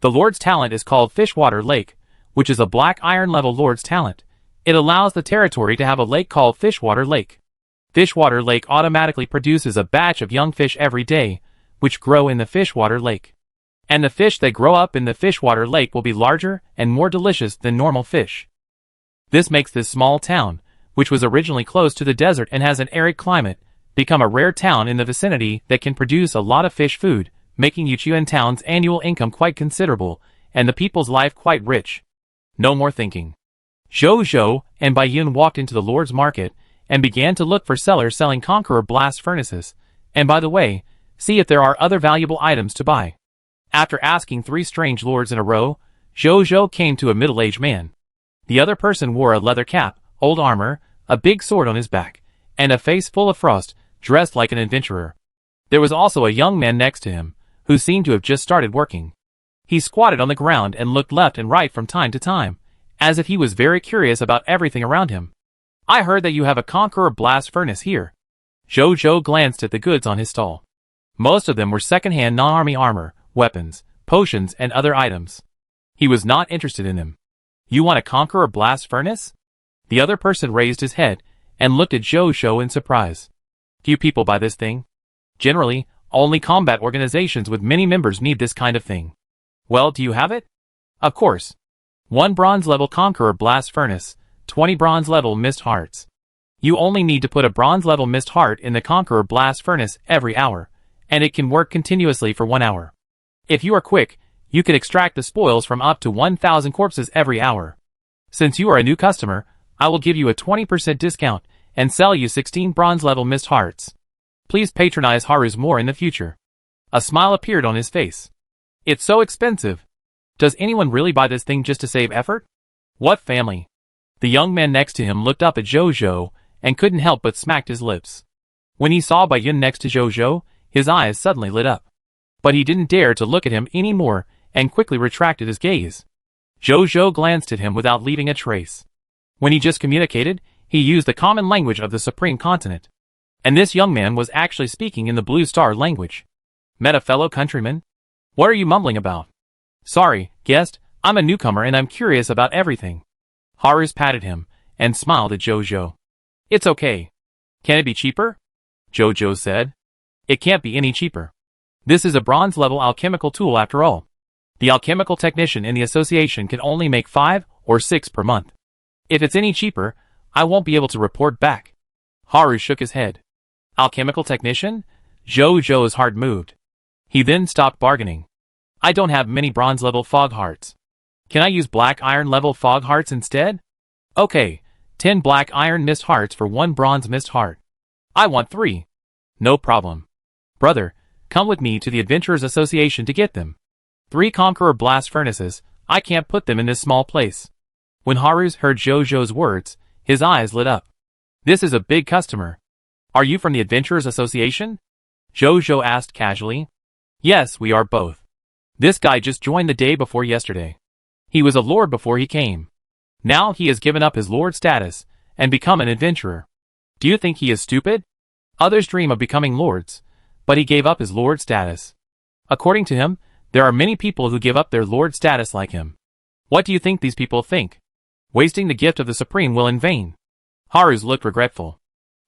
The Lord's talent is called Fishwater Lake, which is a black iron level Lord's talent. It allows the territory to have a lake called Fishwater Lake. Fishwater Lake automatically produces a batch of young fish every day, which grow in the Fishwater Lake. And the fish that grow up in the Fishwater Lake will be larger and more delicious than normal fish. This makes this small town, which was originally close to the desert and has an arid climate, become a rare town in the vicinity that can produce a lot of fish food, making Yuchuan Town's annual income quite considerable, and the people's life quite rich. No more thinking. Jojo and Baiyun walked into the Lord's Market and began to look for sellers selling Conqueror blast furnaces, and by the way, see if there are other valuable items to buy. After asking 3 strange lords in a row, Jojo came to a middle-aged man. The other person wore a leather cap, old armor, a big sword on his back, and a face full of frost, dressed like an adventurer. There was also a young man next to him, who seemed to have just started working. He squatted on the ground and looked left and right from time to time, as if he was very curious about everything around him. I heard that you have a Conqueror blast furnace here. Jojo glanced at the goods on his stall. Most of them were second-hand non-army armor, weapons, potions, and other items. He was not interested in them. You want a Conqueror blast furnace? The other person raised his head and looked at Jojo in surprise. Few people buy this thing. Generally, only combat organizations with many members need this kind of thing. Well, do you have it? Of course. 1 bronze-level Conqueror blast furnace, 20 bronze-level mist hearts. You only need to put a bronze-level mist heart in the Conqueror blast furnace every hour, and it can work continuously for 1 hour. If you are quick, you can extract the spoils from up to 1,000 corpses every hour. Since you are a new customer, I will give you a 20% discount and sell you 16 bronze-level mist hearts. Please patronize Haru's more in the future. A smile appeared on his face. It's so expensive. Does anyone really buy this thing just to save effort? What family? The young man next to him looked up at Jojo and couldn't help but smacked his lips. When he saw Baiyun next to Jojo, his eyes suddenly lit up. But he didn't dare to look at him anymore and quickly retracted his gaze. Jojo glanced at him without leaving a trace. When he just communicated, he used the common language of the Supreme Continent. And this young man was actually speaking in the Blue Star language. Met a fellow countryman? What are you mumbling about? Sorry, guest, I'm a newcomer and I'm curious about everything. Harus patted him and smiled at Jojo. It's okay. Can it be cheaper? Jojo said. It can't be any cheaper. This is a bronze-level alchemical tool after all. The alchemical technician in the association can only make 5 or 6 per month. If it's any cheaper, I won't be able to report back. Haru shook his head. Alchemical technician? Jojo's heart moved. He then stopped bargaining. I don't have many bronze-level fog hearts. Can I use black iron-level fog hearts instead? Okay, 10 black iron mist hearts for 1 bronze mist heart. I want 3. No problem. Brother, come with me to the Adventurers Association to get them. 3 Conqueror blast furnaces, I can't put them in this small place. When Harus heard Jojo's words, his eyes lit up. This is a big customer. Are you from the Adventurers Association? Jojo asked casually. Yes, we are both. This guy just joined the day before yesterday. He was a lord before he came. Now he has given up his lord status and become an adventurer. Do you think he is stupid? Others dream of becoming lords, but he gave up his lord status. According to him, there are many people who give up their lord status like him. What do you think these people think? Wasting the gift of the Supreme Will in vain. Harus looked regretful.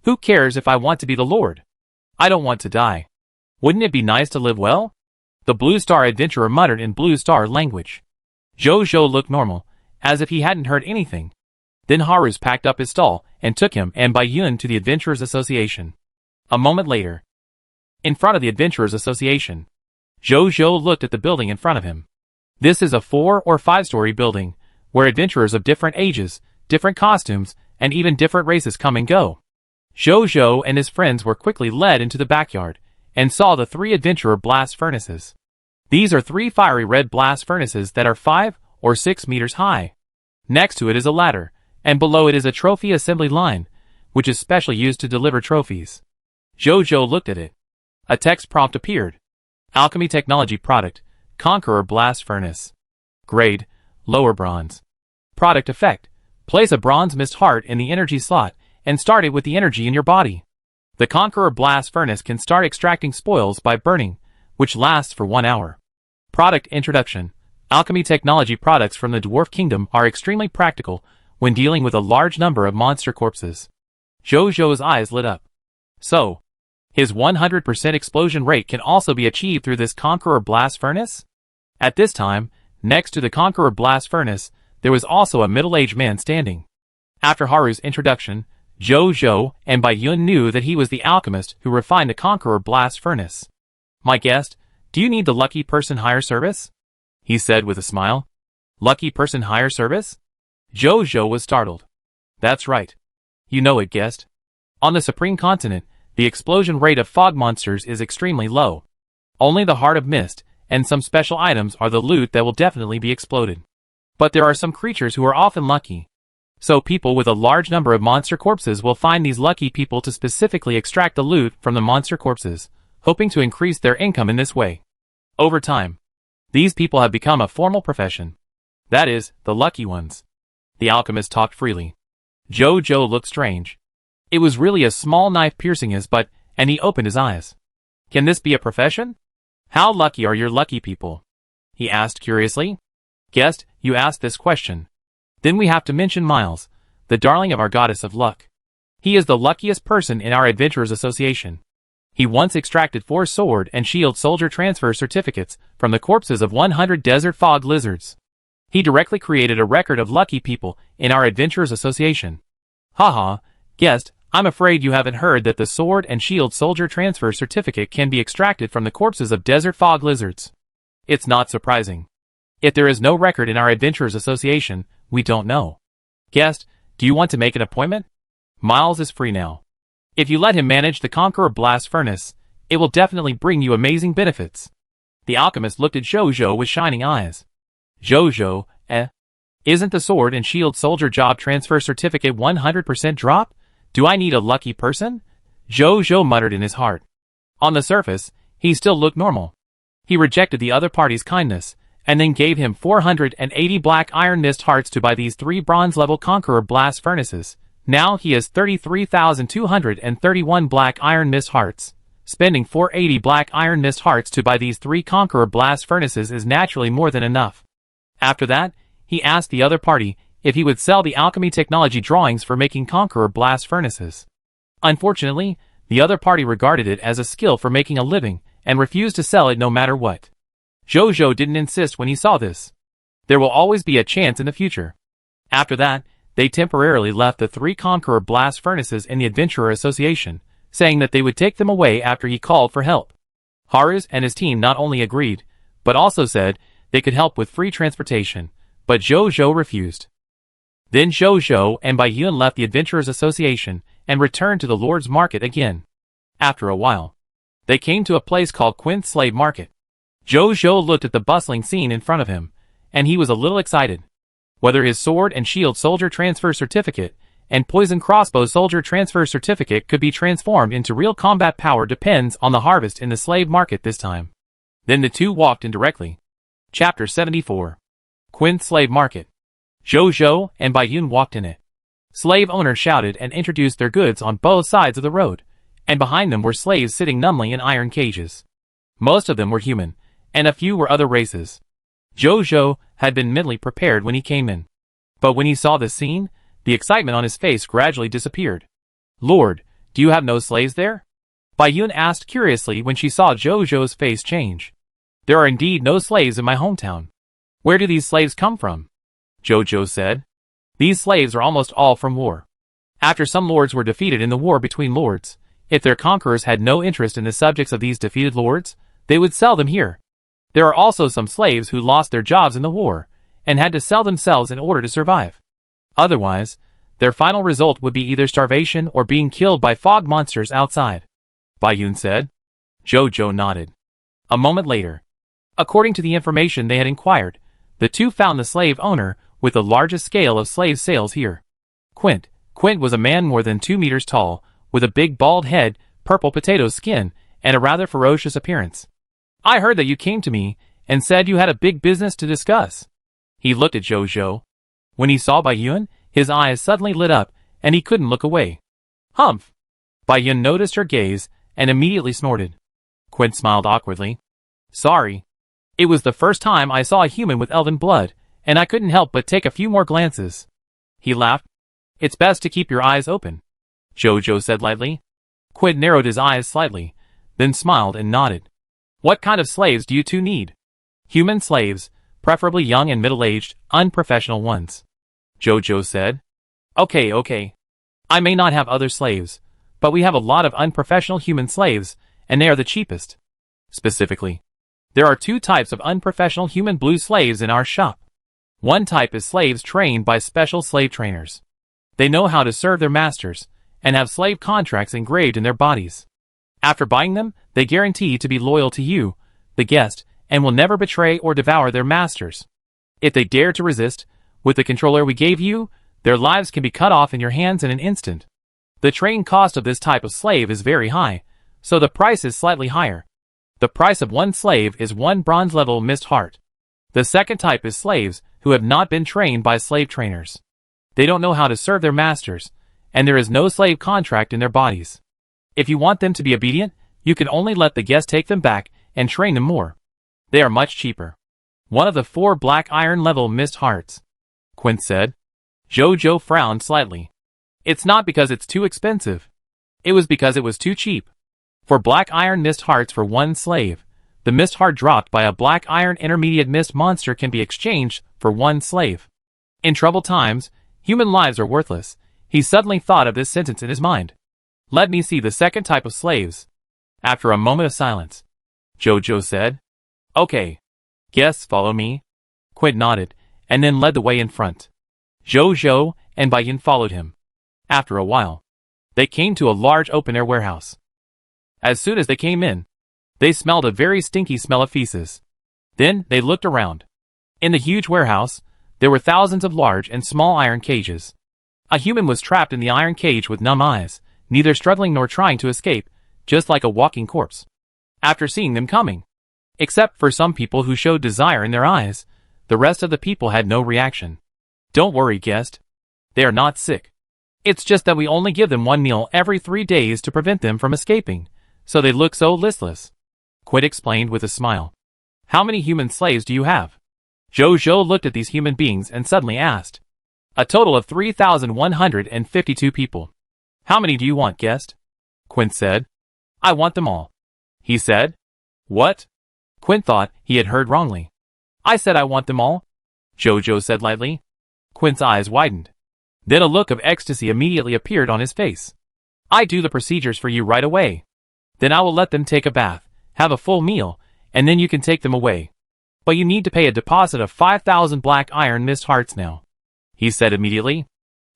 Who cares if I want to be the lord? I don't want to die. Wouldn't it be nice to live well? The Blue Star adventurer muttered in Blue Star language. Zhou looked normal, as if he hadn't heard anything. Then Haru's packed up his stall and took him and Baiyun to the Adventurers Association. A moment later, in front of the Adventurers Association, Zhou looked at the building in front of him. This is a 4- or 5-story building, where adventurers of different ages, different costumes, and even different races come and go. Zhou and his friends were quickly led into the backyard, and saw the 3 adventurer blast furnaces. These are 3 fiery red blast furnaces that are 5 or 6 meters high. Next to it is a ladder, and below it is a trophy assembly line, which is specially used to deliver trophies. Zhou looked at it. A text prompt appeared. Alchemy Technology Product, Conqueror Blast Furnace. Grade, Lower Bronze. Product Effect, place a bronze mist heart in the energy slot, and start it with the energy in your body. The Conqueror Blast Furnace can start extracting spoils by burning, which lasts for 1 hour. Product Introduction. Alchemy Technology products from the Dwarf Kingdom are extremely practical when dealing with a large number of monster corpses. Zhou's eyes lit up. So, his 100% explosion rate can also be achieved through this Conqueror Blast Furnace? At this time, next to the Conqueror Blast Furnace, there was also a middle-aged man standing. After Haru's introduction, Zhou and Baiyun knew that he was the alchemist who refined the Conqueror Blast Furnace. "My guest, do you need the Lucky Person Hire Service?" he said with a smile. "Lucky Person Hire Service?" Zhou was startled. "That's right. You know it, guest. On the Supreme Continent, the explosion rate of fog monsters is extremely low. Only the Heart of Mist and some special items are the loot that will definitely be exploded. But there are some creatures who are often lucky. So people with a large number of monster corpses will find these lucky people to specifically extract the loot from the monster corpses, hoping to increase their income in this way. Over time, these people have become a formal profession. That is, the lucky ones." The alchemist talked freely. Zhou looked strange. It was really a small knife piercing his butt, and he opened his eyes. "Can this be a profession? How lucky are your lucky people?" he asked curiously. "Guest, you asked this question. Then we have to mention Miles, the darling of our goddess of luck. He is the luckiest person in our Adventurers Association. He once extracted 4 sword and shield soldier transfer certificates from the corpses of 100 desert fog lizards. He directly created a record of lucky people in our Adventurers Association. Haha, guest, I'm afraid you haven't heard that the sword and shield soldier transfer certificate can be extracted from the corpses of desert fog lizards. It's not surprising. If there is no record in our Adventurers Association, we don't know. Guest, do you want to make an appointment? Miles is free now. If you let him manage the Conqueror Blast Furnace, it will definitely bring you amazing benefits." The alchemist looked at Zhou with shining eyes. Zhou, isn't the sword and shield soldier job transfer certificate 100% drop? Do I need a lucky person? Zhou muttered in his heart. On the surface, he still looked normal. He rejected the other party's kindness, and then gave him 480 black iron mist hearts to buy these 3 bronze-level Conqueror Blast Furnaces. Now he has 33,231 black iron mist hearts. Spending 480 black iron mist hearts to buy these 3 Conqueror Blast Furnaces is naturally more than enough. After that, he asked the other party if he would sell the alchemy technology drawings for making Conqueror Blast Furnaces. Unfortunately, the other party regarded it as a skill for making a living, and refused to sell it no matter what. Zhou didn't insist when he saw this. There will always be a chance in the future. After that, they temporarily left the 3 Conqueror Blast Furnaces in the Adventurer Association, saying that they would take them away after he called for help. Haru and his team not only agreed, but also said they could help with free transportation, but Zhou refused. Then Zhou and Baiyun left the Adventurers Association and returned to the Lord's Market again. After a while, they came to a place called Quinth Slave Market. Zhou looked at the bustling scene in front of him, and he was a little excited. Whether his sword and shield soldier transfer certificate and poison crossbow soldier transfer certificate could be transformed into real combat power depends on the harvest in the slave market this time. Then the two walked in directly. Chapter 74. Quinth Slave Market. Zhou and Baiyun walked in it. Slave owners shouted and introduced their goods on both sides of the road, and behind them were slaves sitting numbly in iron cages. Most of them were human, and a few were other races. Zhou had been mentally prepared when he came in. But when he saw this scene, the excitement on his face gradually disappeared. "Lord, do you have no slaves there?" Baiyun asked curiously when she saw Zhou's face change. There are indeed no slaves in my hometown. Where do these slaves come from? Jojo said. These slaves are almost all from war. After some lords were defeated in the war between lords, if their conquerors had no interest in the subjects of these defeated lords, they would sell them here. There are also some slaves who lost their jobs in the war, and had to sell themselves in order to survive. Otherwise, their final result would be either starvation or being killed by fog monsters outside. Bayun said. Jojo nodded. A moment later, according to the information they had inquired, the two found the slave owner with the largest scale of slave sales here. Quint. Quint was a man more than 2 meters tall, with a big bald head, purple potato skin, and a rather ferocious appearance. I heard that you came to me and said you had a big business to discuss. He looked at Jojo. When he saw Bayun, his eyes suddenly lit up, and he couldn't look away. Humph! Bayun noticed her gaze, and immediately snorted. Quint smiled awkwardly. Sorry. It was the first time I saw a human with elven blood, and I couldn't help but take a few more glances. He laughed. It's best to keep your eyes open, Jojo said lightly. Quint narrowed his eyes slightly, then smiled and nodded. What kind of slaves do you two need? Human slaves, preferably young and middle-aged, unprofessional ones, Jojo said. Okay. I may not have other slaves, but we have a lot of unprofessional human slaves, and they are the cheapest. Specifically, there are 2 types of unprofessional human blue slaves in our shop. One type is slaves trained by special slave trainers. They know how to serve their masters, and have slave contracts engraved in their bodies. After buying them, they guarantee to be loyal to you, the guest, and will never betray or devour their masters. If they dare to resist, with the controller we gave you, their lives can be cut off in your hands in an instant. The training cost of this type of slave is very high, so the price is slightly higher. The price of 1 slave is 1 bronze-level mist heart. The second type is slaves who have not been trained by slave trainers. They don't know how to serve their masters, and there is no slave contract in their bodies. If you want them to be obedient, you can only let the guest take them back and train them more. They are much cheaper. One of the 4 black iron-level mist hearts, Quint said. Jojo frowned slightly. It's not because it's too expensive. It was because it was too cheap. For black iron mist hearts for 1 slave, the mist heart dropped by a black iron intermediate mist monster can be exchanged for 1 slave. In troubled times, human lives are worthless. He suddenly thought of this sentence in his mind. Let me see the second type of slaves. After a moment of silence, Jojo said. Okay. Guests, follow me. Quint nodded, and then led the way in front. Jojo and Bayun followed him. After a while, they came to a large open-air warehouse. As soon as they came in, they smelled a very stinky smell of feces. Then they looked around. In the huge warehouse, there were thousands of large and small iron cages. A human was trapped in the iron cage with numb eyes, neither struggling nor trying to escape, just like a walking corpse. After seeing them coming, except for some people who showed desire in their eyes, the rest of the people had no reaction. Don't worry, guest. They are not sick. It's just that we only give them 1 meal every 3 days to prevent them from escaping, so they look so listless, Quint explained with a smile. How many human slaves do you have? Jojo looked at these human beings and suddenly asked. A total of 3,152 people. How many do you want, guest? Quint said. I want them all, he said. What? Quint thought he had heard wrongly. I said I want them all, Jojo said lightly. Quint's eyes widened. Then a look of ecstasy immediately appeared on his face. I do the procedures for you right away. Then I will let them take a bath, have a full meal, and then you can take them away. But you need to pay a deposit of 5,000 black iron mist hearts now, he said immediately.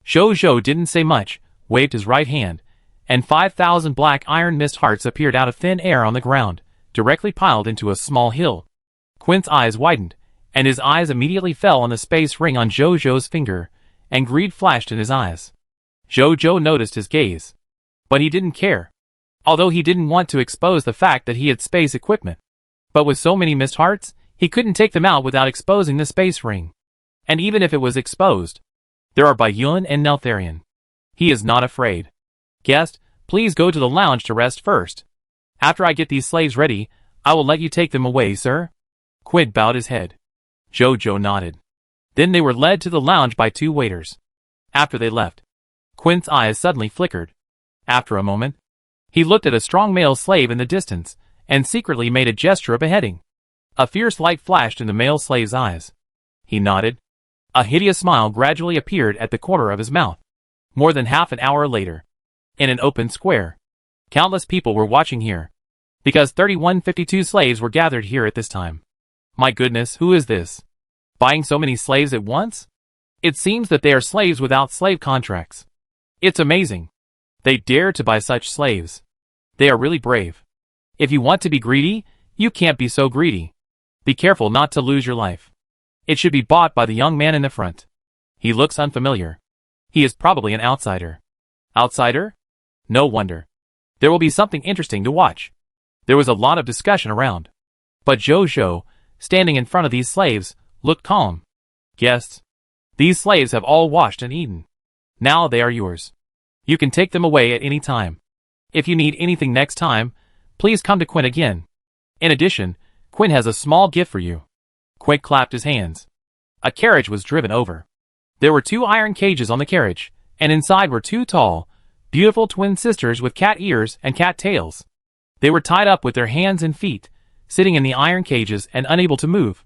Jojo didn't say much, waved his right hand, and 5,000 black iron mist hearts appeared out of thin air on the ground, directly piled into a small hill. Quint's eyes widened, and his eyes immediately fell on the space ring on Jojo's finger, and greed flashed in his eyes. Jojo noticed his gaze, but he didn't care, although he didn't want to expose the fact that he had space equipment. But with so many mist hearts, he couldn't take them out without exposing the space ring. And even if it was exposed, there are Bayun and Neltharion. He is not afraid. Guest, please go to the lounge to rest first. After I get these slaves ready, I will let you take them away, sir. Quint bowed his head. Jojo nodded. Then they were led to the lounge by 2 waiters. After they left, Quint's eyes suddenly flickered. After a moment, he looked at a strong male slave in the distance, and secretly made a gesture of beheading. A fierce light flashed in the male slave's eyes. He nodded. A hideous smile gradually appeared at the corner of his mouth. More than half an hour later, in an open square, countless people were watching here, because 3152 slaves were gathered here at this time. My goodness, who is this? Buying so many slaves at once? It seems that they are slaves without slave contracts. It's amazing. They dare to buy such slaves. They are really brave. If you want to be greedy, you can't be so greedy. Be careful not to lose your life. It should be bought by the young man in the front. He looks unfamiliar. He is probably an outsider. Outsider? No wonder. There will be something interesting to watch. There was a lot of discussion around. But Jojo, standing in front of these slaves, looked calm. Guests, these slaves have all washed and eaten. Now they are yours. You can take them away at any time. If you need anything next time, please come to Quinn again. In addition, Quinn has a small gift for you. Quinn clapped his hands. A carriage was driven over. There were 2 iron cages on the carriage, and inside were 2 tall, beautiful twin sisters with cat ears and cat tails. They were tied up with their hands and feet, sitting in the iron cages and unable to move.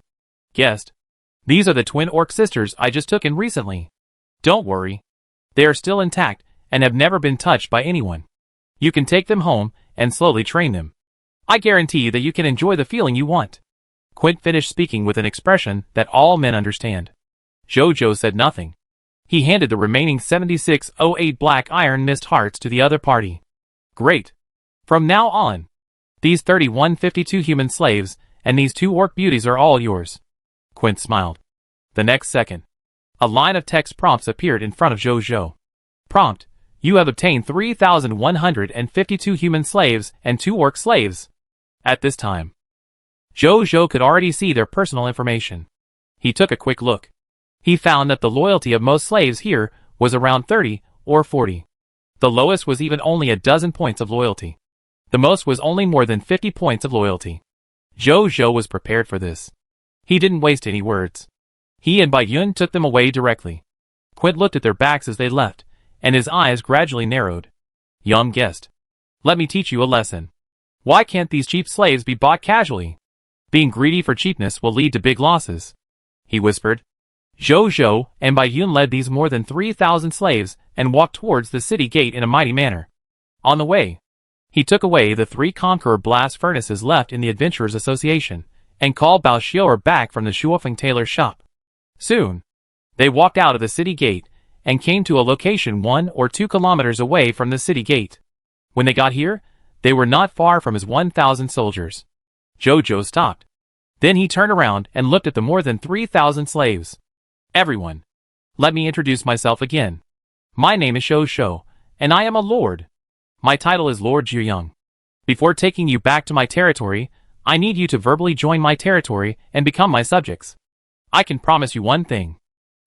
Guest, these are the twin orc sisters I just took in recently. Don't worry. They are still intact and have never been touched by anyone. You can take them home and slowly train them. I guarantee that you can enjoy the feeling you want. Quint finished speaking with an expression that all men understand. Jojo said nothing. He handed the remaining 7608 black iron mist hearts to the other party. Great. From now on, these 3152 human slaves and these 2 orc beauties are all yours. Quint smiled. The next second, a line of text prompts appeared in front of Jojo. Prompt: you have obtained 3,152 human slaves and 2 orc slaves. At this time, Jojo could already see their personal information. He took a quick look. He found that the loyalty of most slaves here was around 30 or 40. The lowest was even only a dozen points of loyalty. The most was only more than 50 points of loyalty. Jojo was prepared for this. He didn't waste any words. He and Bai Yun took them away directly. Quint looked at their backs as they left, and his eyes gradually narrowed. Young guest, let me teach you a lesson. Why can't these cheap slaves be bought casually? Being greedy for cheapness will lead to big losses, he whispered. Jojo and Bai Yun led these more than 3,000 slaves and walked towards the city gate in a mighty manner. On the way, he took away the 3 Conqueror blast furnaces left in the Adventurers Association and called Bao Xiuer back from the Shuofeng tailor shop. Soon, they walked out of the city gate and came to a location 1 or 2 kilometers away from the city gate. When they got here, they were not far from his 1,000 soldiers. Jojo stopped. Then he turned around and looked at the more than 3,000 slaves. Everyone, let me introduce myself again. My name is Shou, and I am a lord. My title is Lord Jiuyang. Before taking you back to my territory, I need you to verbally join my territory and become my subjects. I can promise you one thing.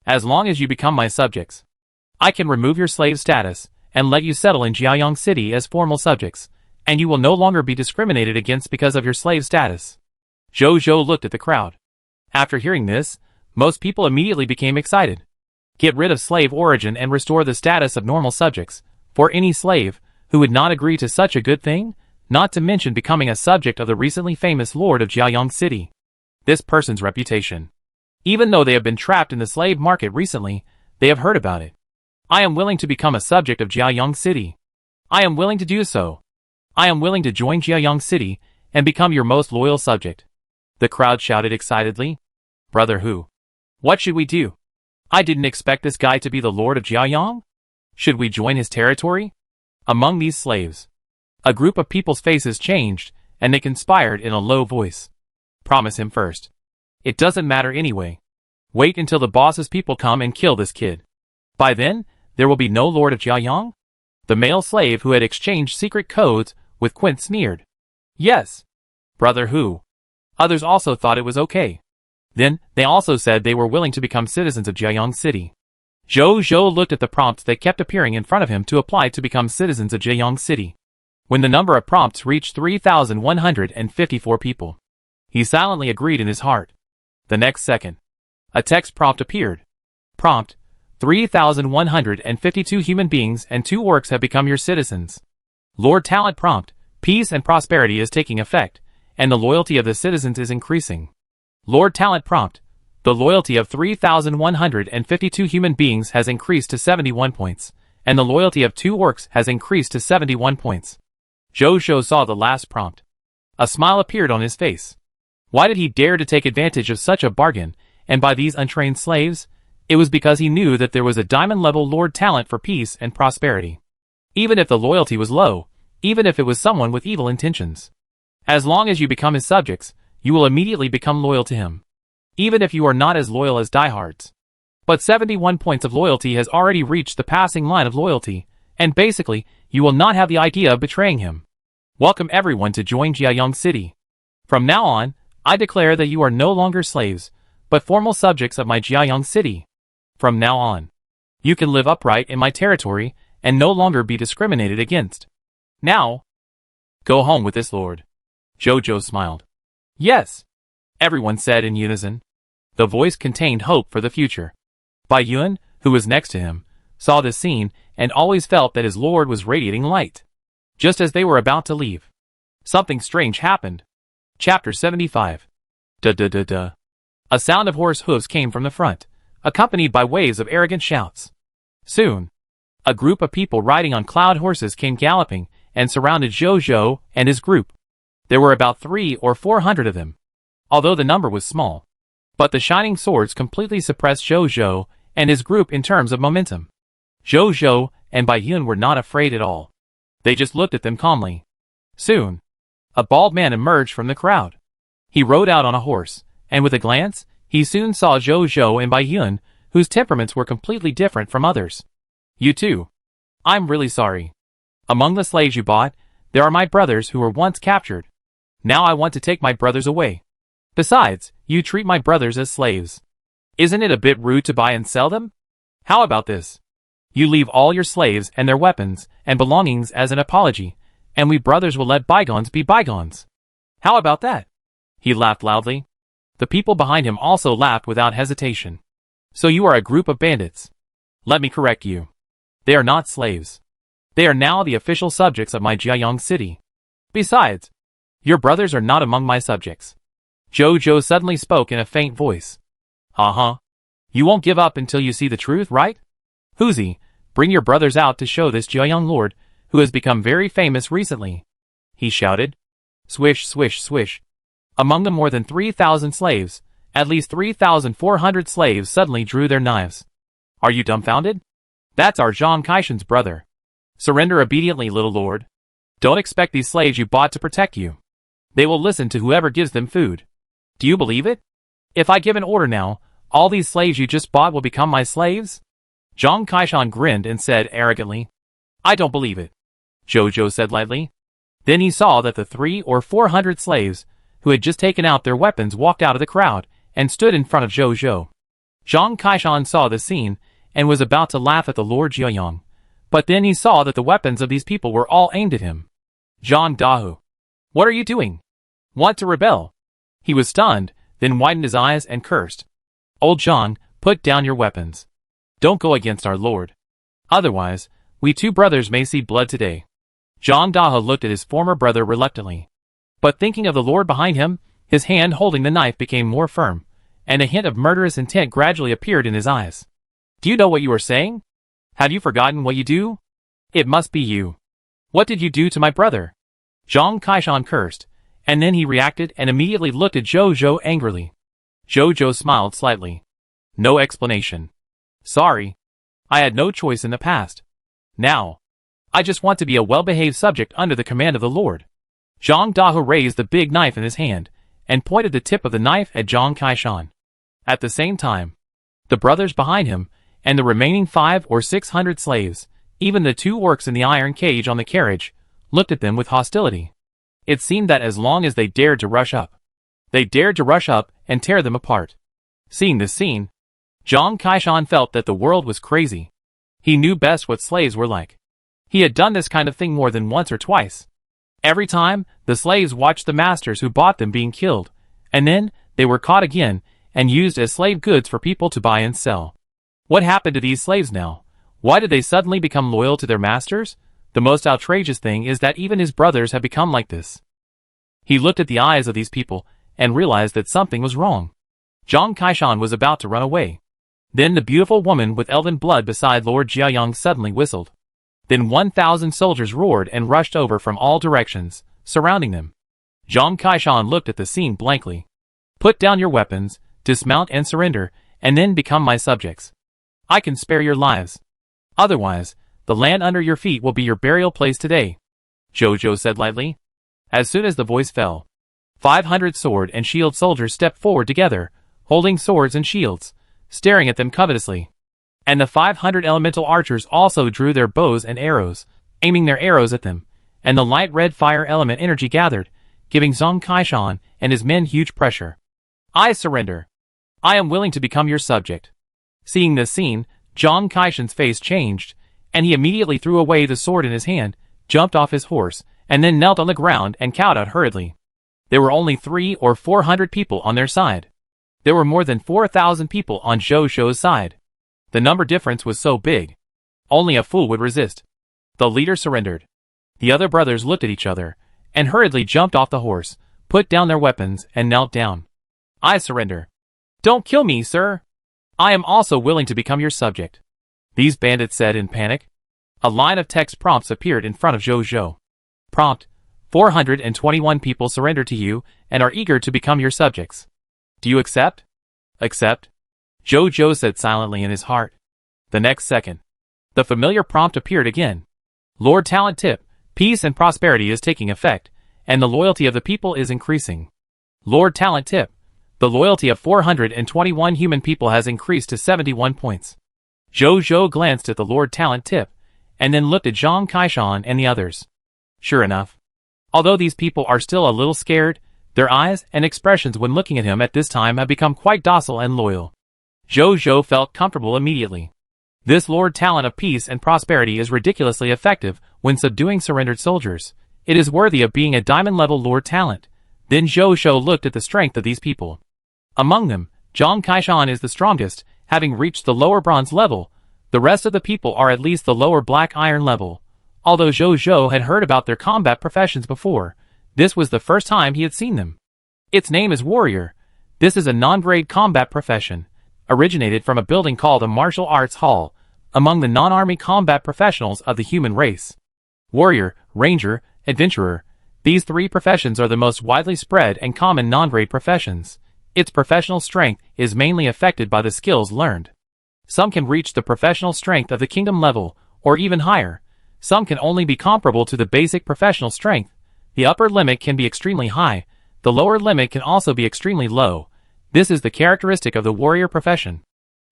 As long as you become my subjects, I can remove your slave status and let you settle in Jiuyang City as formal subjects, and you will no longer be discriminated against because of your slave status. Jojo looked at the crowd. After hearing this, most people immediately became excited. Get rid of slave origin and restore the status of normal subjects, for any slave who would not agree to such a good thing, not to mention becoming a subject of the recently famous lord of Jiuyang City. This person's reputation. Even though they have been trapped in the slave market recently, they have heard about it. I am willing to become a subject of Jiuyang City. I am willing to do so. I am willing to join Jiuyang City and become your most loyal subject. The crowd shouted excitedly. Brother Hu, what should we do? I didn't expect this guy to be the lord of Jiuyang. Should we join his territory? Among these slaves, a group of people's faces changed, and they conspired in a low voice. Promise him first. It doesn't matter anyway. Wait until the boss's people come and kill this kid. By then, there will be no lord of Jiuyang? The male slave who had exchanged secret codes with Quint sneered. Yes, Brother Hu. Others also thought it was okay. Then, they also said they were willing to become citizens of Jiuyang City. Jojo looked at the prompts that kept appearing in front of him to apply to become citizens of Jiuyang City. When the number of prompts reached 3,154 people, he silently agreed in his heart. The next second, a text prompt appeared. Prompt: 3,152 human beings and 2 orcs have become your citizens. Lord Talent prompt: peace and prosperity is taking effect, and the loyalty of the citizens is increasing. Lord Talent prompt. The loyalty of 3,152 human beings has increased to 71 points, and the loyalty of 2 orcs has increased to 71 points. Jojo saw the last prompt. A smile appeared on his face. Why did he dare to take advantage of such a bargain, and buy these untrained slaves? It was because he knew that there was a diamond-level Lord Talent for peace and prosperity. Even if the loyalty was low, even if it was someone with evil intentions. As long as you become his subjects, you will immediately become loyal to him. Even if you are not as loyal as diehards. But 71 points of loyalty has already reached the passing line of loyalty, and basically, you will not have the idea of betraying him. Welcome everyone to join Jiayang City. From now on, I declare that you are no longer slaves, but formal subjects of my Jiayang City. From now on, you can live upright in my territory and no longer be discriminated against. Now, go home with this lord. Jojo smiled. Yes, everyone said in unison. The voice contained hope for the future. Bai Yuan, who was next to him, saw this scene and always felt that his lord was radiating light. Just as they were about to leave, something strange happened. Chapter 75. Da-da-da-da. A sound of horse hooves came from the front, accompanied by waves of arrogant shouts. Soon, a group of people riding on cloud horses came galloping and surrounded Jojo and his group. There were about 300 or 400 of them, although the number was small. But the shining swords completely suppressed Jojo and his group in terms of momentum. Jojo and Bai Yun were not afraid at all. They just looked at them calmly. Soon, a bald man emerged from the crowd. He rode out on a horse, and with a glance, he soon saw Jojo and Bai Yun, whose temperaments were completely different from others. You too. I'm really sorry. Among the slaves you bought, there are my brothers who were once captured. Now I want to take my brothers away. Besides, you treat my brothers as slaves. Isn't it a bit rude to buy and sell them? How about this? You leave all your slaves and their weapons and belongings as an apology, and we brothers will let bygones be bygones. How about that? He laughed loudly. The people behind him also laughed without hesitation. So you are a group of bandits. Let me correct you. They are not slaves. They are now the official subjects of my Jiayang City. Besides, your brothers are not among my subjects. Jojo suddenly spoke in a faint voice. Uh-huh. You won't give up until you see the truth, right? Huzi, bring your brothers out to show this Jiayang lord, who has become very famous recently. He shouted. Swish, swish, swish. Among the more than 3,000 slaves, at least 3,400 slaves suddenly drew their knives. Are you dumbfounded? That's our Zhang Kaishan's brother. Surrender obediently, little lord. Don't expect these slaves you bought to protect you. They will listen to whoever gives them food. Do you believe it? If I give an order now, all these slaves you just bought will become my slaves? Zhang Kaishan grinned and said arrogantly. I don't believe it. Jojo said lightly. Then he saw that the 300 or 400 slaves, who had just taken out their weapons, walked out of the crowd and stood in front of Jojo. Zhang Kaishan saw the scene and was about to laugh at the Lord Jiayang, but then he saw that the weapons of these people were all aimed at him. Zhang Dahu. What are you doing? Want to rebel? He was stunned, then widened his eyes and cursed. Old Zhang, put down your weapons. Don't go against our lord. Otherwise, we two brothers may see blood today. Zhang Dahe looked at his former brother reluctantly. But thinking of the lord behind him, his hand holding the knife became more firm, and a hint of murderous intent gradually appeared in his eyes. Do you know what you are saying? Have you forgotten what you do? It must be you. What did you do to my brother? Zhang Kaishan cursed, and then he reacted and immediately looked at Jojo angrily. Jojo smiled slightly. No explanation. Sorry. I had no choice in the past. Now, I just want to be a well-behaved subject under the command of the Lord. Zhang Dahe raised the big knife in his hand, and pointed the tip of the knife at Zhang Kaishan. At the same time, the brothers behind him, and the remaining 500 or 600 slaves, even the 2 orcs in the iron cage on the carriage, looked at them with hostility. It seemed that as long as they dared to rush up and tear them apart. Seeing this scene, Zhang Kaishan felt that the world was crazy. He knew best what slaves were like. He had done this kind of thing more than once or twice. Every time, the slaves watched the masters who bought them being killed, and then, they were caught again, and used as slave goods for people to buy and sell. What happened to these slaves now? Why did they suddenly become loyal to their masters? The most outrageous thing is that even his brothers have become like this. He looked at the eyes of these people, and realized that something was wrong. Zhang Kaishan was about to run away. Then the beautiful woman with elven blood beside Lord Jiayang suddenly whistled. Then 1,000 soldiers roared and rushed over from all directions, surrounding them. Zhang Kaishan looked at the scene blankly. Put down your weapons, dismount and surrender, and then become my subjects. I can spare your lives. Otherwise, the land under your feet will be your burial place today, Zhou said lightly. As soon as the voice fell, 500 sword and shield soldiers stepped forward together, holding swords and shields, staring at them covetously. And the 500 elemental archers also drew their bows and arrows, aiming their arrows at them, and the light red fire element energy gathered, giving Zhang Kaishan and his men huge pressure. I surrender. I am willing to become your subject. Seeing this scene, Zhang Kaishan's face changed, and he immediately threw away the sword in his hand, jumped off his horse, and then knelt on the ground and kowed out hurriedly. There were only 300 or 400 people on their side. There were more than 4,000 people on Zhou's side. The number difference was so big. Only a fool would resist. The leader surrendered. The other brothers looked at each other, and hurriedly jumped off the horse, put down their weapons, and knelt down. I surrender. Don't kill me, sir. I am also willing to become your subject, these bandits said in panic. A line of text prompts appeared in front of Zhou. Prompt: 421 people surrender to you and are eager to become your subjects. Do you accept? Accept, Zhou said silently in his heart. The next second, the familiar prompt appeared again. Lord Talent Tip: peace and prosperity is taking effect, and the loyalty of the people is increasing. Lord Talent Tip: the loyalty of 421 human people has increased to 71 points. Zhou glanced at the Lord Talent Tip, and then looked at Zhang Kaishan and the others. Sure enough, although these people are still a little scared, their eyes and expressions when looking at him at this time have become quite docile and loyal. Zhou felt comfortable immediately. This Lord Talent of peace and prosperity is ridiculously effective when subduing surrendered soldiers. It is worthy of being a diamond-level Lord Talent. Then Zhou looked at the strength of these people. Among them, Zhang Kaishan is the strongest, having reached the lower bronze level. The rest of the people are at least the lower black iron level. Although Zhou had heard about their combat professions before, this was the first time he had seen them. Its name is warrior. This is a non-grade combat profession, originated from a building called a martial arts hall, among the non-army combat professionals of the human race. Warrior, ranger, adventurer. These 3 professions are the most widely spread and common non-grade professions. Its professional strength is mainly affected by the skills learned. Some can reach the professional strength of the kingdom level, or even higher. Some can only be comparable to the basic professional strength. The upper limit can be extremely high. The lower limit can also be extremely low. This is the characteristic of the warrior profession.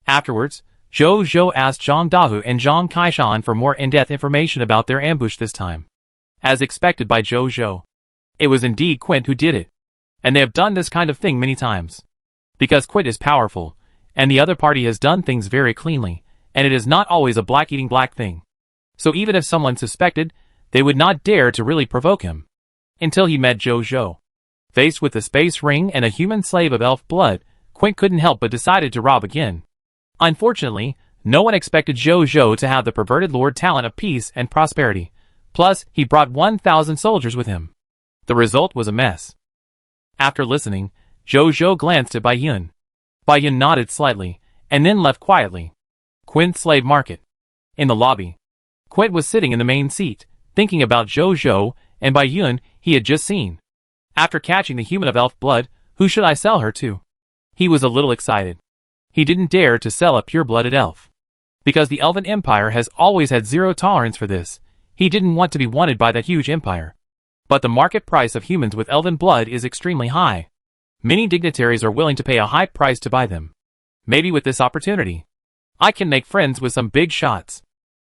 Afterwards, Zhou asked Zhang Dahu and Zhang Kaishan for more in-depth information about their ambush this time. As expected by Zhou, it was indeed Quint who did it. And they have done this kind of thing many times. Because Quint is powerful, and the other party has done things very cleanly, and it is not always a black eating black thing. So even if someone suspected, they would not dare to really provoke him. Until he met Zhou. Faced with the space ring and a human slave of elf blood, Quint couldn't help but decided to rob again. Unfortunately, no one expected Zhou to have the perverted Lord Talent of peace and prosperity. Plus, he brought 1,000 soldiers with him. The result was a mess. After listening, Zhou glanced at Bai Yun. Bai Yun nodded slightly, and then left quietly. Quint's slave market. In the lobby, Quint was sitting in the main seat, thinking about Zhou and Bai Yun he had just seen. After catching the human of elf blood, who should I sell her to? He was a little excited. He didn't dare to sell a pure-blooded elf. Because the Elven Empire has always had zero tolerance for this, he didn't want to be wanted by that huge empire. But the market price of humans with elven blood is extremely high. Many dignitaries are willing to pay a high price to buy them. Maybe with this opportunity, I can make friends with some big shots.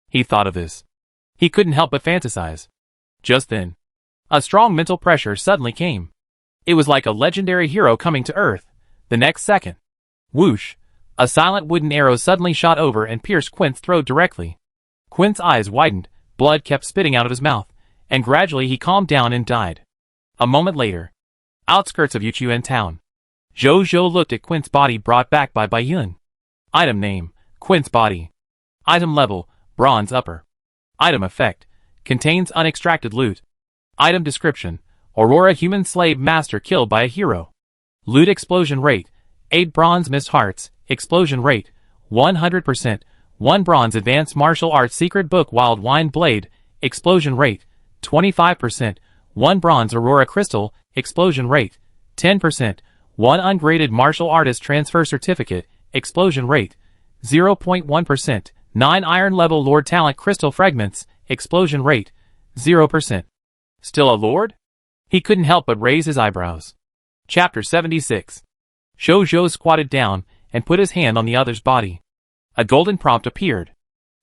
He thought of this. He couldn't help but fantasize. Just then, a strong mental pressure suddenly came. It was like a legendary hero coming to Earth. The next second, whoosh, a silent wooden arrow suddenly shot over and pierced Quint's throat directly. Quint's eyes widened, blood kept spitting out of his mouth, and gradually he calmed down and died. A moment later, outskirts of Yuchuan town, Zhou looked at Quint's body brought back by Bai Yun. Item name, Quint's body. Item level, bronze upper. Item effect, contains unextracted loot. Item description, Aurora human slave master killed by a hero. Loot explosion rate, 8 bronze missed hearts, explosion rate, 100%, 1 bronze advanced martial arts secret book wild wine blade, explosion rate, 25%, 1 bronze aurora crystal, explosion rate, 10%, 1 ungraded martial artist transfer certificate, explosion rate, 0.1%, 9 iron level lord talent crystal fragments, explosion rate, 0%. Still a lord? He couldn't help but raise his eyebrows. Chapter 76. Zhou squatted down and put his hand on the other's body. A golden prompt appeared.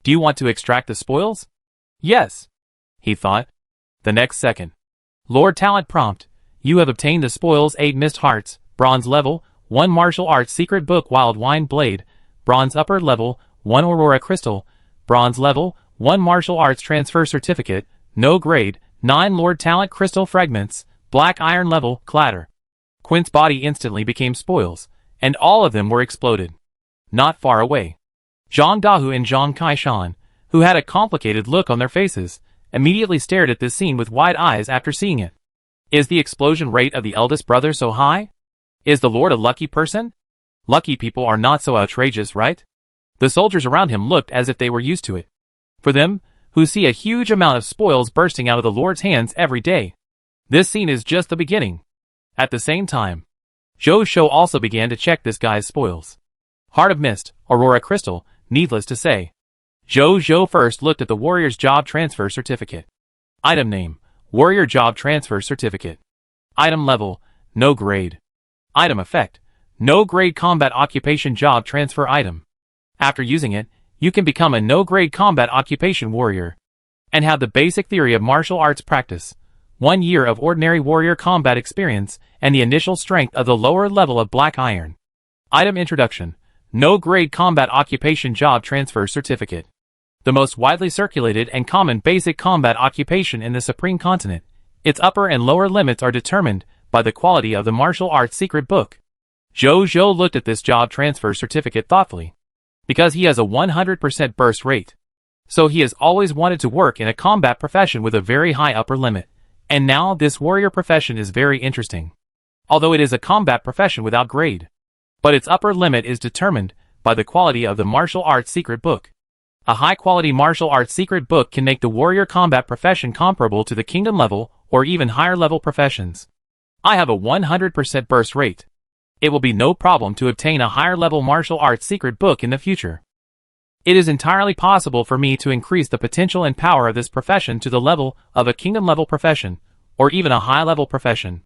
Do you want to extract the spoils? Yes, he thought. The next second. Lord Talent prompt. You have obtained the spoils 8 missed hearts, bronze level, 1 martial arts secret book wild wine blade, bronze upper level, 1 aurora crystal, bronze level, 1 martial arts transfer certificate, no grade, 9 Lord Talent crystal fragments, black iron level, clatter. Quint's body instantly became spoils, and all of them were exploded. Not far away. Zhang Dahu and Zhang Kaishan, who had a complicated look on their faces, immediately stared at this scene with wide eyes after seeing it. Is the explosion rate of the eldest brother so high? Is the Lord a lucky person? Lucky people are not so outrageous, right? The soldiers around him looked as if they were used to it. For them, who see a huge amount of spoils bursting out of the Lord's hands every day, this scene is just the beginning. At the same time, Zhou also began to check this guy's spoils. Heart of Mist, Aurora Crystal, needless to say. Zhou first looked at the Warrior's Job Transfer Certificate. Item name, Warrior Job Transfer Certificate. Item level, no grade. Item effect, no grade combat occupation job transfer item. After using it, you can become a no grade combat occupation warrior and have the basic theory of martial arts practice, 1 year of ordinary warrior combat experience, and the initial strength of the lower level of black iron. Item introduction, no grade combat occupation job transfer certificate. The most widely circulated and common basic combat occupation in the Supreme Continent. Its upper and lower limits are determined by the quality of the martial arts secret book. Zhou looked at this job transfer certificate thoughtfully. Because he has a 100% burst rate. So he has always wanted to work in a combat profession with a very high upper limit. And now this warrior profession is very interesting. Although it is a combat profession without grade. But its upper limit is determined by the quality of the martial arts secret book. A high-quality martial arts secret book can make the warrior combat profession comparable to the kingdom level or even higher level professions. I have a 100% burst rate. It will be no problem to obtain a higher level martial arts secret book in the future. It is entirely possible for me to increase the potential and power of this profession to the level of a kingdom level profession, or even a high level profession.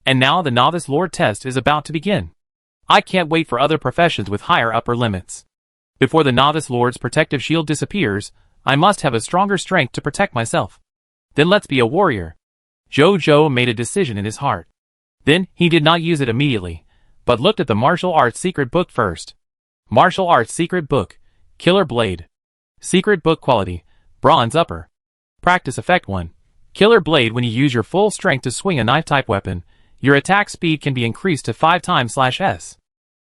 And now the Novice Lord test is about to begin. I can't wait for other professions with higher upper limits. Before the Novice Lord's protective shield disappears, I must have a stronger strength to protect myself. Then let's be a warrior. Zhou made a decision in his heart. Then, he did not use it immediately, but looked at the martial arts secret book first. Martial arts secret book, Killer Blade. Secret book quality, bronze upper. Practice effect 1. Killer Blade. When you use your full strength to swing a knife-type weapon, your attack speed can be increased to 5 times /s.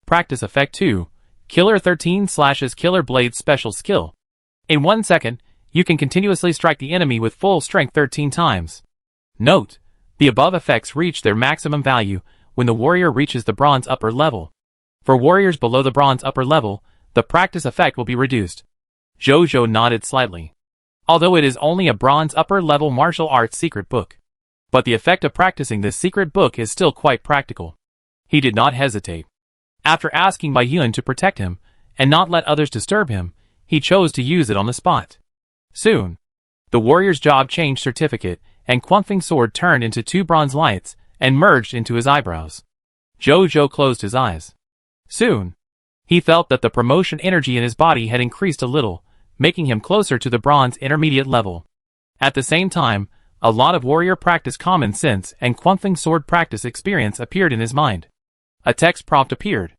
Practice effect 2. Killer 13 / Killer Blade special skill. In 1 second, you can continuously strike the enemy with full strength 13 times. Note, the above effects reach their maximum value when the warrior reaches the bronze upper level. For warriors below the bronze upper level, the practice effect will be reduced. Zhou nodded slightly. Although it is only a bronze upper level martial arts secret book. But the effect of practicing this secret book is still quite practical. He did not hesitate. After asking Bai Yun to protect him, and not let others disturb him, he chose to use it on the spot. Soon, the warrior's job change certificate and Quanfeng sword turned into 2 bronze lights and merged into his eyebrows. Zhou closed his eyes. Soon, he felt that the promotion energy in his body had increased a little, making him closer to the bronze intermediate level. At the same time, a lot of warrior practice common sense and Quanfeng sword practice experience appeared in his mind. A text prompt appeared.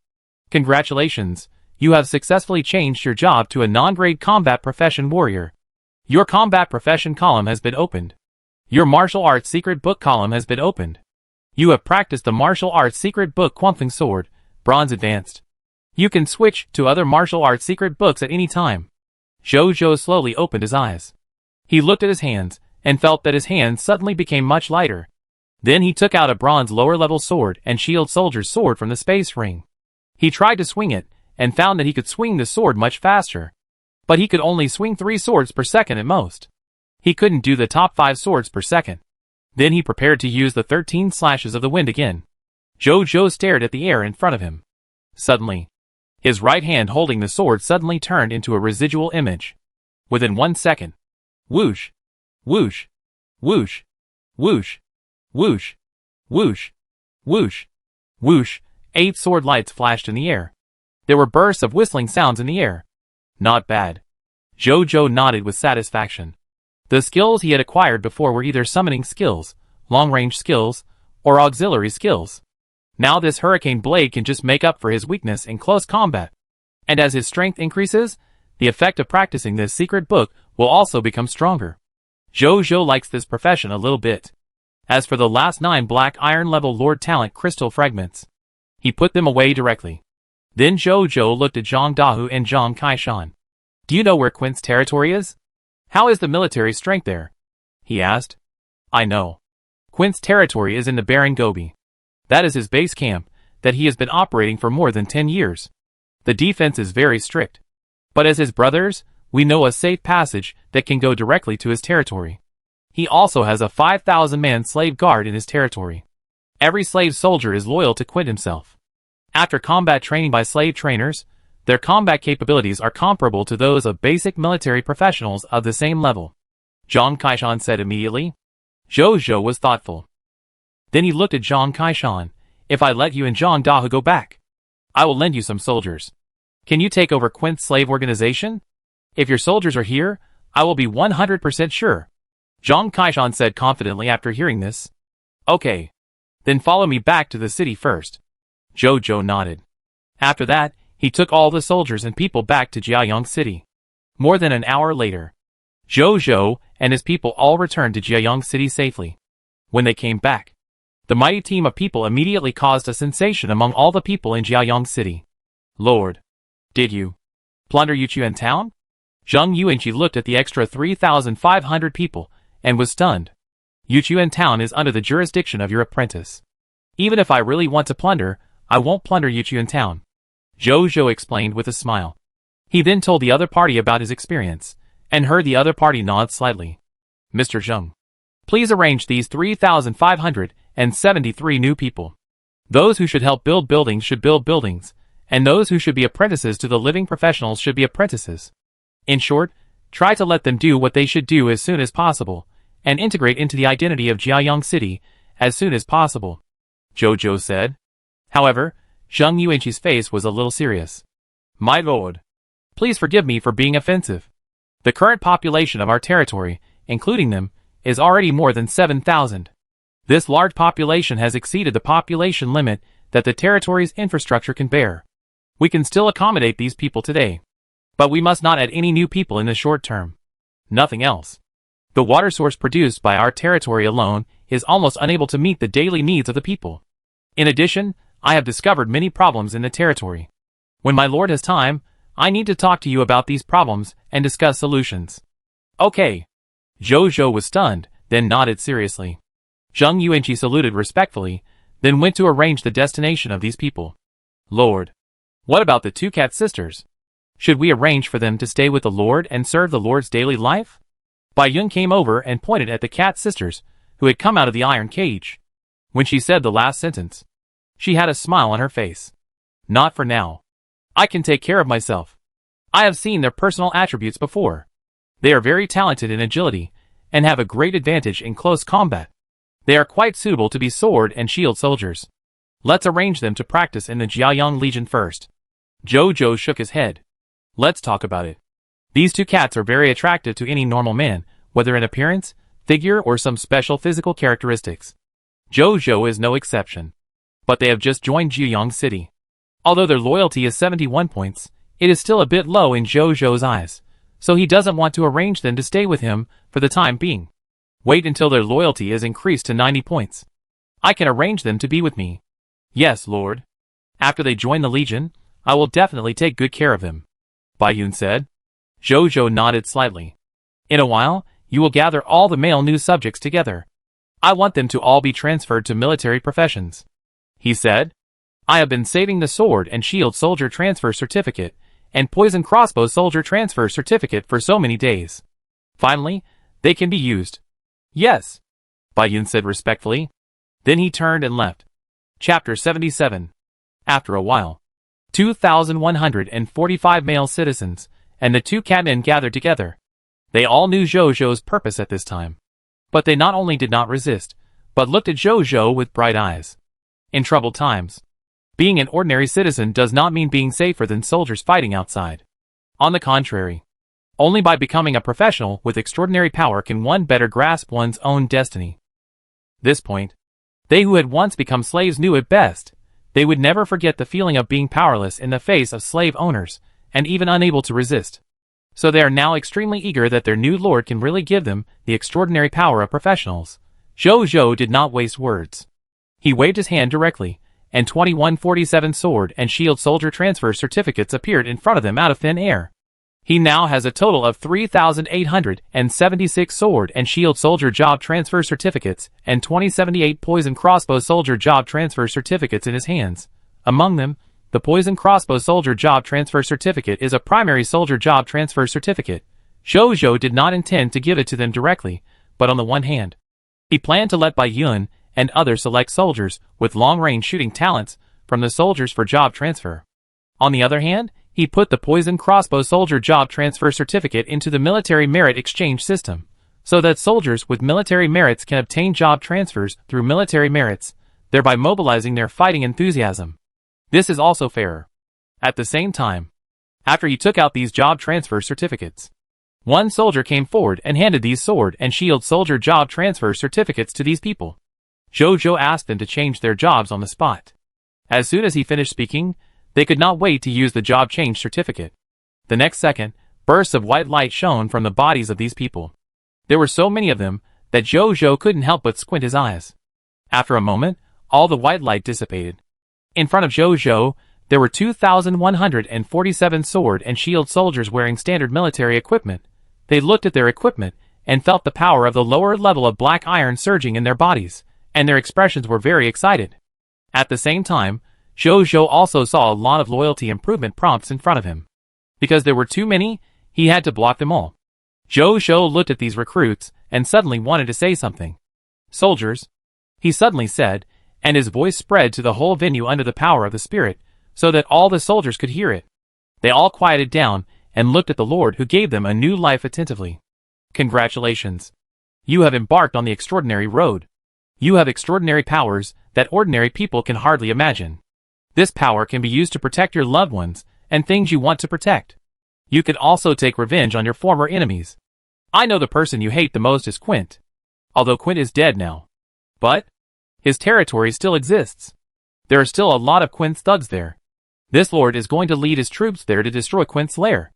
Congratulations, you have successfully changed your job to a non-grade combat profession warrior. Your combat profession column has been opened. Your martial arts secret book column has been opened. You have practiced the martial arts secret book Quanfeng sword, bronze advanced. You can switch to other martial arts secret books at any time. Zhou slowly opened his eyes. He looked at his hands, and felt that his hands suddenly became much lighter. Then he took out a bronze lower-level sword and shield soldier's sword from the space ring. He tried to swing it, and found that he could swing the sword much faster. But he could only swing 3 swords per second at most. He couldn't do the top 5 swords per second. Then he prepared to use the 13 slashes of the wind again. Jojo stared at the air in front of him. Suddenly, his right hand holding the sword suddenly turned into a residual image. Within 1 second. Whoosh! Whoosh! Whoosh! Whoosh! Whoosh! Whoosh! Whoosh! Whoosh! 8 sword lights flashed in the air. There were bursts of whistling sounds in the air. Not bad. Jojo nodded with satisfaction. The skills he had acquired before were either summoning skills, long-range skills, or auxiliary skills. Now this hurricane blade can just make up for his weakness in close combat. And as his strength increases, the effect of practicing this secret book will also become stronger. Jojo likes this profession a little bit. As for the last 9 black iron level Lord Talent crystal fragments, he put them away directly. Then Jojo looked at Zhang Dahu and Zhang Kaishan. Do you know where Quint's territory is? How is the military strength there? He asked. I know. Quint's territory is in the Baron Gobi. That is his base camp, that he has been operating for more than 10 years. The defense is very strict. But as his brothers, we know a safe passage that can go directly to his territory. He also has a 5,000-man slave guard in his territory. Every slave soldier is loyal to Quint himself. After combat training by slave trainers, their combat capabilities are comparable to those of basic military professionals of the same level. Zhang Kaishan said immediately. Jojo was thoughtful. Then he looked at Zhang Kaishan. If I let you and Zhang Dahu go back, I will lend you some soldiers. Can you take over Quint's slave organization? If your soldiers are here, I will be 100% sure. Zhang Kaishan said confidently after hearing this. Okay. Then follow me back to the city first. Jojo nodded. After that, he took all the soldiers and people back to Jiayang City. More than an hour later, Jojo and his people all returned to Jiayang City safely. When they came back, the mighty team of people immediately caused a sensation among all the people in Jiayang City. Lord, did you plunder Yuchuan town? Zhang Yuanqi looked at the extra 3,500 people and was stunned. Yuchuan town is under the jurisdiction of your apprentice. Even if I really want to plunder, I won't plunder Yuchuan town. Jojo explained with a smile. He then told the other party about his experience, and heard the other party nod slightly. Mr. Zheng, please arrange these 3,573 new people. Those who should help build buildings should build buildings, and those who should be apprentices to the living professionals should be apprentices. In short, try to let them do what they should do as soon as possible, and integrate into the identity of Jiayang City as soon as possible. Jojo said. However, Zhang Yuanqi's face was a little serious. My lord, please forgive me for being offensive. The current population of our territory, including them, is already more than 7,000. This large population has exceeded the population limit that the territory's infrastructure can bear. We can still accommodate these people today, but we must not add any new people in the short term. Nothing else. The water source produced by our territory alone is almost unable to meet the daily needs of the people. In addition, I have discovered many problems in the territory. When my lord has time, I need to talk to you about these problems and discuss solutions. Okay. Jojo was stunned, then nodded seriously. Zhang Yuanqi saluted respectfully, then went to arrange the destination of these people. Lord, what about the 2 cat sisters? Should we arrange for them to stay with the Lord and serve the Lord's daily life? Bai Yun came over and pointed at the cat sisters, who had come out of the iron cage. When she said the last sentence, she had a smile on her face. Not for now. I can take care of myself. I have seen their personal attributes before. They are very talented in agility, and have a great advantage in close combat. They are quite suitable to be sword and shield soldiers. Let's arrange them to practice in the Jiayang Legion first. Jojo shook his head. Let's talk about it. These 2 cats are very attractive to any normal man, whether in appearance, figure, or some special physical characteristics. Jojo is no exception. But they have just joined Jiayang City. Although their loyalty is 71 points, it is still a bit low in Jojo's eyes, so he doesn't want to arrange them to stay with him for the time being. Wait until their loyalty is increased to 90 points. I can arrange them to be with me. Yes, Lord. After they join the Legion, I will definitely take good care of them. Bai Yun said. Jojo nodded slightly. In a while, you will gather all the male new subjects together. I want them to all be transferred to military professions. He said. I have been saving the sword and shield soldier transfer certificate and poison crossbow soldier transfer certificate for so many days. Finally, they can be used. Yes, Bai Yun said respectfully. Then he turned and left. Chapter 77. After a while, 2,145 male citizens and the two catmen gathered together. They all knew Zhou-Zhou's purpose at this time. But they not only did not resist, but looked at Zhou-Zhou with bright eyes. In troubled times, being an ordinary citizen does not mean being safer than soldiers fighting outside. On the contrary, only by becoming a professional with extraordinary power can one better grasp one's own destiny. This point, they who had once become slaves knew it best. They would never forget the feeling of being powerless in the face of slave owners, and even unable to resist. So they are now extremely eager that their new lord can really give them the extraordinary power of professionals. Zhou-Zhou did not waste words. He waved his hand directly, and 2147 sword and shield soldier transfer certificates appeared in front of them out of thin air. He now has a total of 3,876 sword and shield soldier job transfer certificates and 2078 poison crossbow soldier job transfer certificates in his hands. Among them, the poison crossbow soldier job transfer certificate is a primary soldier job transfer certificate. Zhou-Zhou did not intend to give it to them directly, but on the one hand, he planned to let Bai Yun and others select soldiers with long-range shooting talents from the soldiers for job transfer. On the other hand, he put the poison crossbow soldier job transfer certificate into the military merit exchange system, so that soldiers with military merits can obtain job transfers through military merits, thereby mobilizing their fighting enthusiasm. This is also fairer. At the same time, after he took out these job transfer certificates, one soldier came forward and handed these sword and shield soldier job transfer certificates to these people. Zhou-Zhou asked them to change their jobs on the spot. As soon as he finished speaking, they could not wait to use the job change certificate. The next second, bursts of white light shone from the bodies of these people. There were so many of them that Zhou-Zhou couldn't help but squint his eyes. After a moment, all the white light dissipated. In front of Zhou-Zhou, there were 2,147 sword and shield soldiers wearing standard military equipment. They looked at their equipment and felt the power of the lower level of black iron surging in their bodies, and their expressions were very excited. At the same time, Zhou-Zhou also saw a lot of loyalty improvement prompts in front of him. Because there were too many, he had to block them all. Zhou-Zhou looked at these recruits and suddenly wanted to say something. "Soldiers," he suddenly said, and his voice spread to the whole venue under the power of the spirit, so that all the soldiers could hear it. They all quieted down and looked at the Lord who gave them a new life attentively. "Congratulations. You have embarked on the extraordinary road. You have extraordinary powers that ordinary people can hardly imagine. This power can be used to protect your loved ones and things you want to protect. You could also take revenge on your former enemies. I know the person you hate the most is Quint. Although Quint is dead now. But his territory still exists. There are still a lot of Quint's thugs there. This lord is going to lead his troops there to destroy Quint's lair.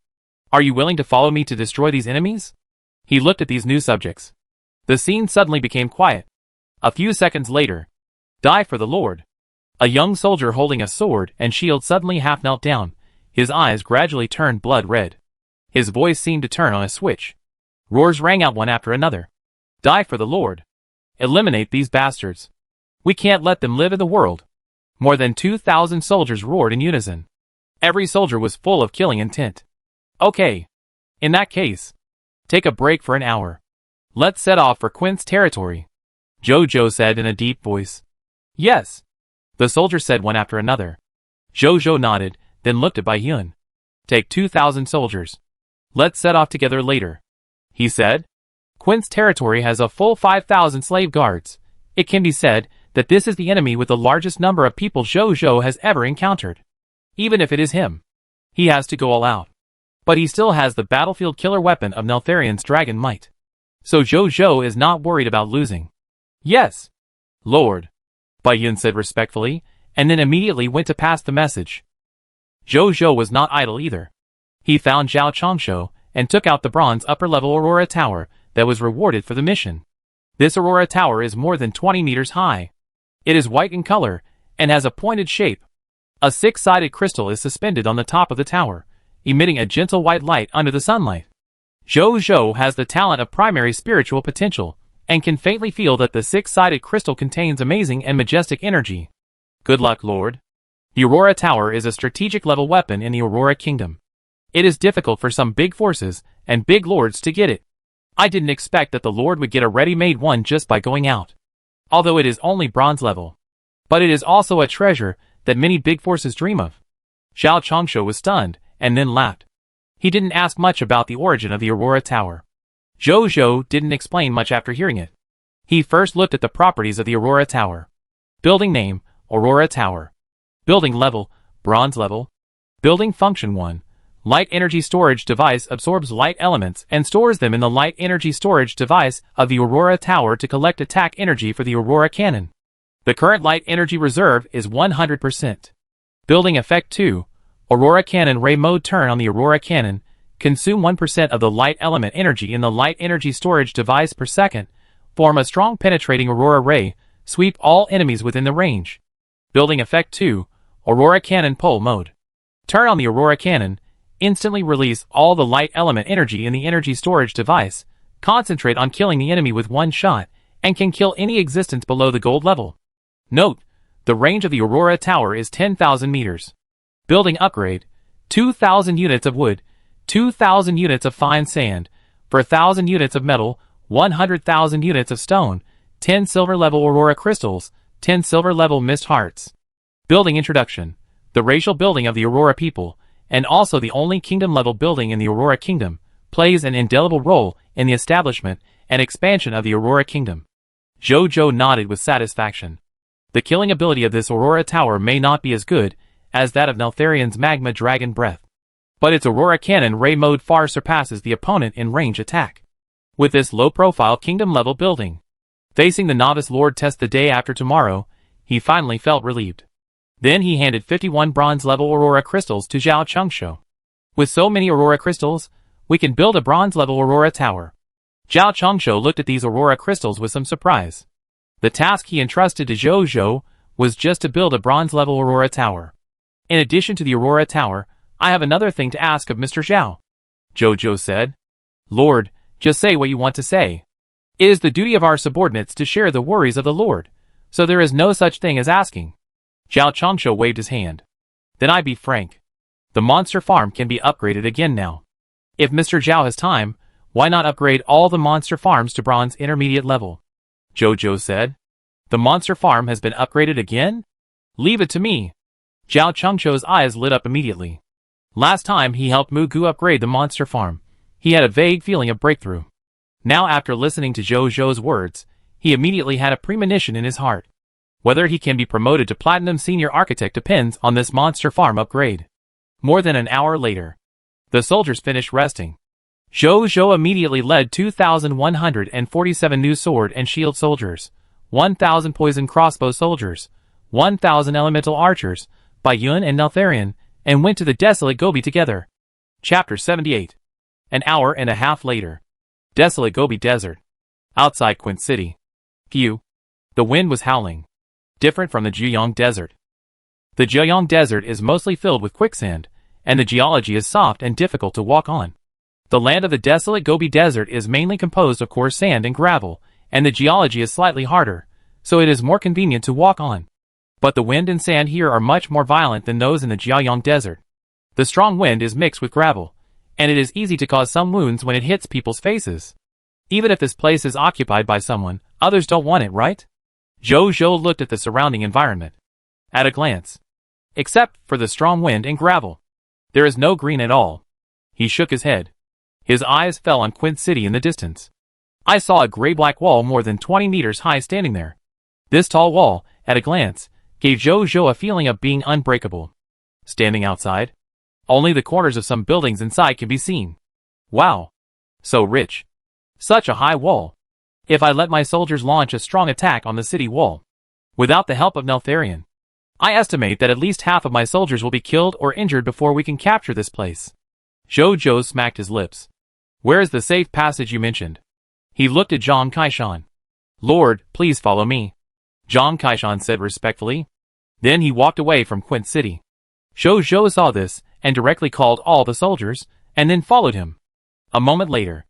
Are you willing to follow me to destroy these enemies?" He looked at these new subjects. The scene suddenly became quiet. A few seconds later, "Die for the Lord." A young soldier holding a sword and shield suddenly half knelt down. His eyes gradually turned blood red. His voice seemed to turn on a switch. Roars rang out one after another. "Die for the Lord. Eliminate these bastards. We can't let them live in the world." More than 2,000 soldiers roared in unison. Every soldier was full of killing intent. "Okay. In that case, take a break for an hour. Let's set off for Quint's territory," Zhou-Zhou said in a deep voice. "Yes," the soldiers said one after another. Zhou-Zhou nodded, then looked at Bai Yun. "Take 2,000 soldiers. Let's set off together later," he said. "Quint's territory has a full 5,000 slave guards. It can be said that this is the enemy with the largest number of people Zhou-Zhou has ever encountered. Even if it is him, he has to go all out. But he still has the battlefield killer weapon of Neltharion's dragon might. So Zhou-Zhou is not worried about losing." "Yes, Lord," Bai Yun said respectfully, and then immediately went to pass the message. Zhou-Zhou was not idle either. He found Zhao Chongshou and took out the bronze upper-level Aurora Tower that was rewarded for the mission. This Aurora Tower is more than 20 meters high. It is white in color and has a pointed shape. A six-sided crystal is suspended on the top of the tower, emitting a gentle white light under the sunlight. Zhou-Zhou has the talent of primary spiritual potential and can faintly feel that the six-sided crystal contains amazing and majestic energy. "Good luck, Lord," The Aurora Tower is a strategic level weapon in the Aurora Kingdom. It is difficult for some big forces and big lords to get it. I didn't expect that the lord would get a ready-made one just by going out. Although it is only bronze level. But it is also a treasure that many big forces dream of. Zhao Chongshu was stunned, and then laughed. He didn't ask much about the origin of the Aurora Tower. Zhou Zhou didn't explain much after hearing it. He first looked at the properties of the Aurora Tower. Building name, Aurora Tower. Building level, bronze level. Building function 1. Light energy storage device absorbs light elements and stores them in the light energy storage device of the Aurora Tower to collect attack energy for the Aurora Cannon. The current light energy reserve is 100%. Building effect 2. Aurora Cannon Ray Mode. Turn on the Aurora Cannon. Consume 1% of the light element energy in the light energy storage device per second. Form a strong penetrating Aurora Ray. Sweep all enemies within the range. Building effect 2. Aurora Cannon Pole Mode. Turn on the Aurora Cannon. Instantly release all the light element energy in the energy storage device. Concentrate on killing the enemy with one shot, and can kill any existence below the gold level. Note, the range of the Aurora Tower is 10,000 meters. Building upgrade, 2,000 units of wood, 2,000 units of fine sand, for 1,000 units of metal, 100,000 units of stone, 10 silver level Aurora crystals, 10 silver level mist hearts. Building introduction, the racial building of the Aurora people, and also the only kingdom-level building in the Aurora Kingdom, plays an indelible role in the establishment and expansion of the Aurora Kingdom. Zhou Zhou nodded with satisfaction. The killing ability of this Aurora Tower may not be as good as that of Neltharion's Magma Dragon Breath, but its Aurora Cannon Ray Mode far surpasses the opponent in range attack. With this low-profile kingdom-level building, facing the Novice Lord test the day after tomorrow, he finally felt relieved. Then he handed 51 bronze-level Aurora crystals to Zhao Chongshu. With so many Aurora crystals, we can build a bronze-level Aurora Tower. Zhao Chongshu looked at these Aurora crystals with some surprise. The task he entrusted to Zhou Zhou was just to build a bronze-level Aurora Tower. In addition to the Aurora Tower, I have another thing to ask of Mr. Zhao. Zhou Zhou said. Lord, just say what you want to say. It is the duty of our subordinates to share the worries of the Lord, so there is no such thing as asking. Zhao Chongshu waved his hand. Then I be frank. The monster farm can be upgraded again now. If Mr. Zhao has time, why not upgrade all the monster farms to bronze intermediate level? Zhou Zhou said. The monster farm has been upgraded again? Leave it to me. Zhao Chongshu's eyes lit up immediately. Last time he helped Mu Gu upgrade the monster farm, he had a vague feeling of breakthrough. Now after listening to Zhou Zhou's words, he immediately had a premonition in his heart. Whether he can be promoted to Platinum Senior Architect depends on this monster farm upgrade. More than an hour later, the soldiers finished resting. Zhou Zhou immediately led 2,147 new sword and shield soldiers, 1,000 poison crossbow soldiers, 1,000 elemental archers, by Yun and Neltharion, and went to the desolate Gobi together. Chapter 78. An hour and a half later. Desolate Gobi Desert. Outside Quint City. Phew. The wind was howling. Different from the Juyong Desert. The Juyong Desert is mostly filled with quicksand, and the geology is soft and difficult to walk on. The land of the desolate Gobi Desert is mainly composed of coarse sand and gravel, and the geology is slightly harder, so it is more convenient to walk on. But the wind and sand here are much more violent than those in the Jiaoyang Desert. The strong wind is mixed with gravel, and it is easy to cause some wounds when it hits people's faces. Even if this place is occupied by someone, others don't want it, right? Zhou Zhou looked at the surrounding environment. At a glance. Except for the strong wind and gravel, there is no green at all. He shook his head. His eyes fell on Quint City in the distance. I saw a gray-black wall more than 20 meters high standing there. This tall wall, at a glance, gave Zhou Zhou a feeling of being unbreakable. Standing outside, only the corners of some buildings inside can be seen. Wow! So rich. Such a high wall. If I let my soldiers launch a strong attack on the city wall, without the help of Neltharion, I estimate that at least half of my soldiers will be killed or injured before we can capture this place. Zhou Zhou smacked his lips. Where is the safe passage you mentioned? He looked at Zhang Kaishan. Lord, please follow me. Zhang Kaishan said respectfully. Then he walked away from Quint City. Zhou Zhou saw this and directly called all the soldiers, and then followed him. A moment later,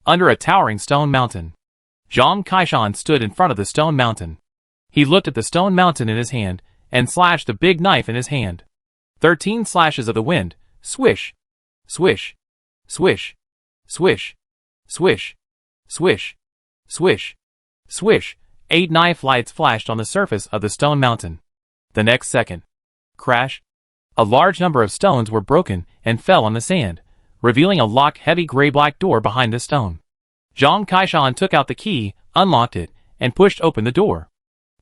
under a towering stone mountain, Zhang Kaishan stood in front of the stone mountain. He looked at the stone mountain in his hand, and slashed the big knife in his hand. 13 slashes of the wind, swish, swish, swish, swish, swish, swish, swish, swish. 8 knife lights flashed on the surface of the stone mountain. The next second, crash. A large number of stones were broken and fell on the sand, revealing a locked heavy gray-black door behind the stone. Zhang Kaishan took out the key, unlocked it, and pushed open the door.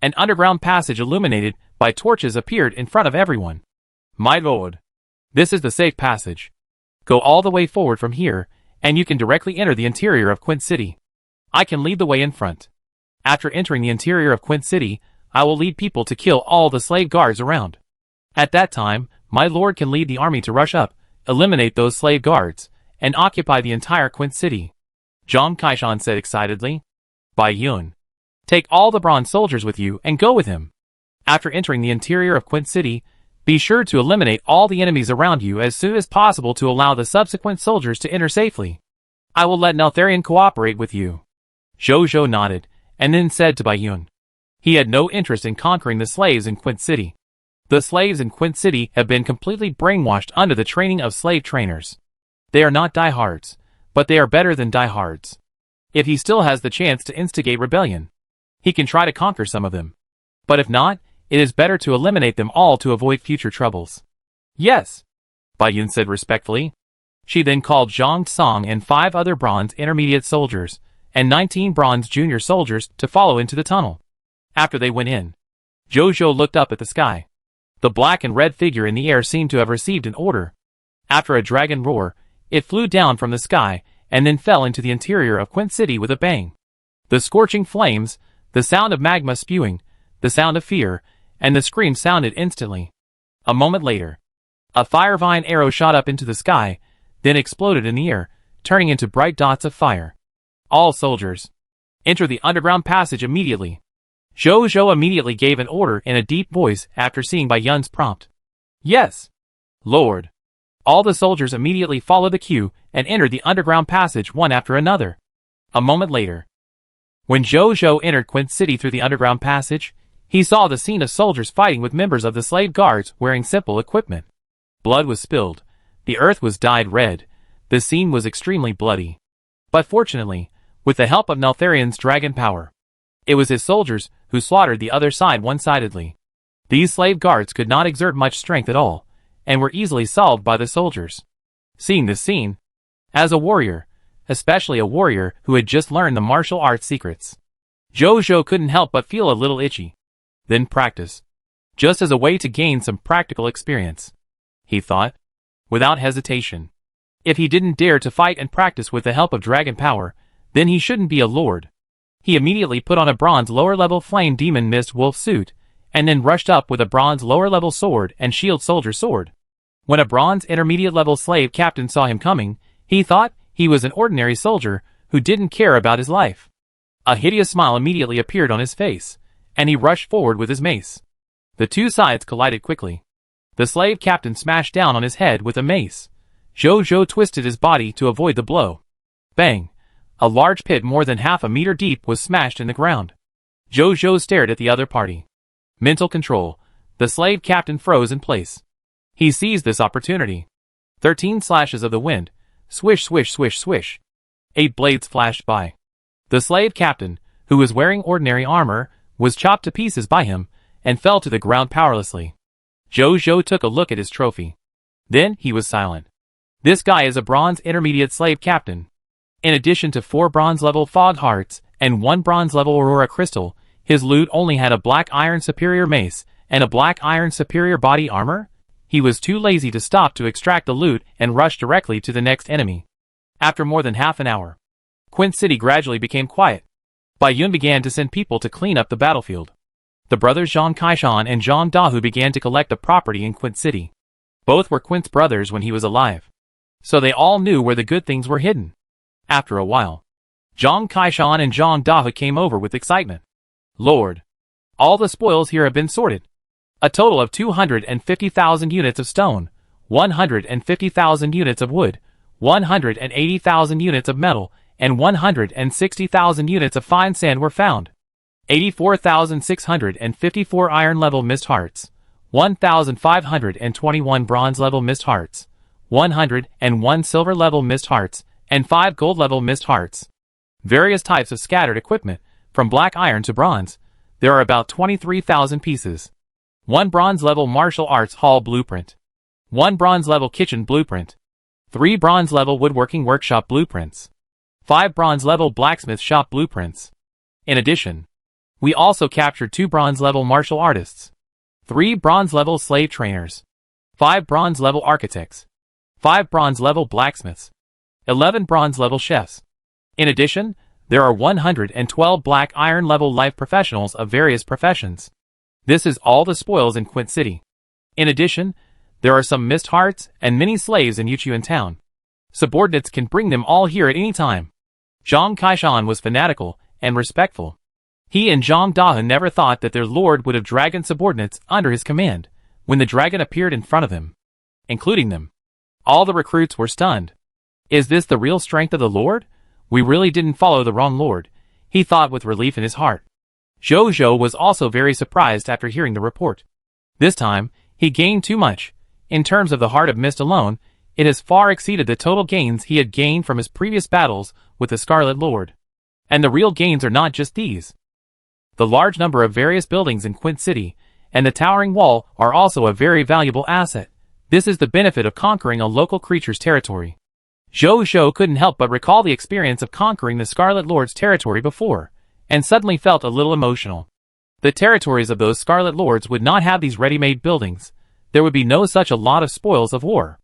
An underground passage illuminated by torches appeared in front of everyone. My lord, this is the safe passage. Go all the way forward from here, and you can directly enter the interior of Quint City. I can lead the way in front. After entering the interior of Quint City, I will lead people to kill all the slave guards around. At that time, my lord can lead the army to rush up, eliminate those slave guards, and occupy the entire Quint City. Zhang Kaishan said excitedly. Bai Yun, take all the bronze soldiers with you and go with him. After entering the interior of Quint City, be sure to eliminate all the enemies around you as soon as possible to allow the subsequent soldiers to enter safely. I will let Neltharion cooperate with you. Zhou nodded, and then said to Bai Yun. He had no interest in conquering the slaves in Quint City. The slaves in Quint City have been completely brainwashed under the training of slave trainers. They are not diehards, but they are better than diehards. If he still has the chance to instigate rebellion, he can try to conquer some of them. But if not, it is better to eliminate them all to avoid future troubles. Yes, Bai Yun said respectfully. She then called Zhang Song and 5 other bronze intermediate soldiers, and 19 bronze junior soldiers to follow into the tunnel. After they went in, Zhou looked up at the sky. The black and red figure in the air seemed to have received an order. After a dragon roar, it flew down from the sky, and then fell into the interior of Quint City with a bang. The scorching flames, the sound of magma spewing, the sound of fear, and the scream sounded instantly. A moment later, a firevine arrow shot up into the sky, then exploded in the air, turning into bright dots of fire. All soldiers, enter the underground passage immediately. Zhou immediately gave an order in a deep voice after seeing Bai Yun's prompt. Yes, Lord. All the soldiers immediately followed the cue and entered the underground passage one after another. A moment later, when Zhou entered Quint City through the underground passage, he saw the scene of soldiers fighting with members of the slave guards wearing simple equipment. Blood was spilled. The earth was dyed red. The scene was extremely bloody. But fortunately, with the help of Neltharion's dragon power, it was his soldiers who slaughtered the other side one-sidedly. These slave guards could not exert much strength at all, and were easily solved by the soldiers. Seeing this scene, as a warrior, especially a warrior who had just learned the martial arts secrets, Zhou couldn't help but feel a little itchy. Then practice, just as a way to gain some practical experience, he thought, without hesitation. If he didn't dare to fight and practice with the help of dragon power, then he shouldn't be a lord. He immediately put on a bronze lower-level flame demon mist wolf suit, and then rushed up with a bronze lower-level sword and shield soldier sword. When a bronze intermediate-level slave captain saw him coming, he thought he was an ordinary soldier who didn't care about his life. A hideous smile immediately appeared on his face, and he rushed forward with his mace. The two sides collided quickly. The slave captain smashed down on his head with a mace. Zhou twisted his body to avoid the blow. Bang! A large pit more than half a meter deep was smashed in the ground. Zhou stared at the other party. Mental control. The slave captain froze in place. He seized this opportunity. 13 slashes of the wind. Swish, swish, swish, swish. 8 blades flashed by. The slave captain, who was wearing ordinary armor, was chopped to pieces by him, and fell to the ground powerlessly. Zhou took a look at his trophy. Then he was silent. This guy is a bronze intermediate slave captain. In addition to 4 bronze-level fog hearts and 1 bronze-level aurora crystal, his loot only had a black iron superior mace and a black iron superior body armor. He was too lazy to stop to extract the loot and rush directly to the next enemy. After more than half an hour, Quint City gradually became quiet. Bai Yun began to send people to clean up the battlefield. The brothers Zhang Kaishan and Zhang Dahu began to collect the property in Quint City. Both were Quint's brothers when he was alive, so they all knew where the good things were hidden. After a while, Zhang Kaishan and Zhang Dahu came over with excitement. Lord, all the spoils here have been sorted. A total of 250,000 units of stone, 150,000 units of wood, 180,000 units of metal, and 160,000 units of fine sand were found. 84,654 iron-level mist hearts, 1,521 bronze-level mist hearts, 101 silver-level mist hearts, and 5 gold-level mist hearts. Various types of scattered equipment, from black iron to bronze. There are about 23,000 pieces. 1 bronze-level martial arts hall blueprint. 1 bronze-level kitchen blueprint. 3 bronze-level woodworking workshop blueprints. 5 bronze-level blacksmith shop blueprints. In addition, we also captured 2 bronze-level martial artists, 3 bronze-level slave trainers, 5 bronze-level architects, 5 bronze-level blacksmiths, 11 bronze-level chefs. In addition, there are 112 black iron-level life professionals of various professions. This is all the spoils in Quint City. In addition, there are some mist hearts and many slaves in Yuchuan town. Subordinates can bring them all here at any time. Zhang Kaishan was fanatical and respectful. He and Zhang Dahe never thought that their lord would have dragon subordinates under his command when the dragon appeared in front of him, including them. All the recruits were stunned. Is this the real strength of the lord? We really didn't follow the wrong lord, he thought with relief in his heart. Zhou Zhou was also very surprised after hearing the report. This time, he gained too much. In terms of the Heart of Mist alone, it has far exceeded the total gains he had gained from his previous battles with the Scarlet Lord. And the real gains are not just these. The large number of various buildings in Quint City and the towering wall are also a very valuable asset. This is the benefit of conquering a local creature's territory. Zhou Zhou couldn't help but recall the experience of conquering the Scarlet Lord's territory before, and suddenly felt a little emotional. The territories of those Scarlet Lords would not have these ready-made buildings. There would be no such a lot of spoils of war.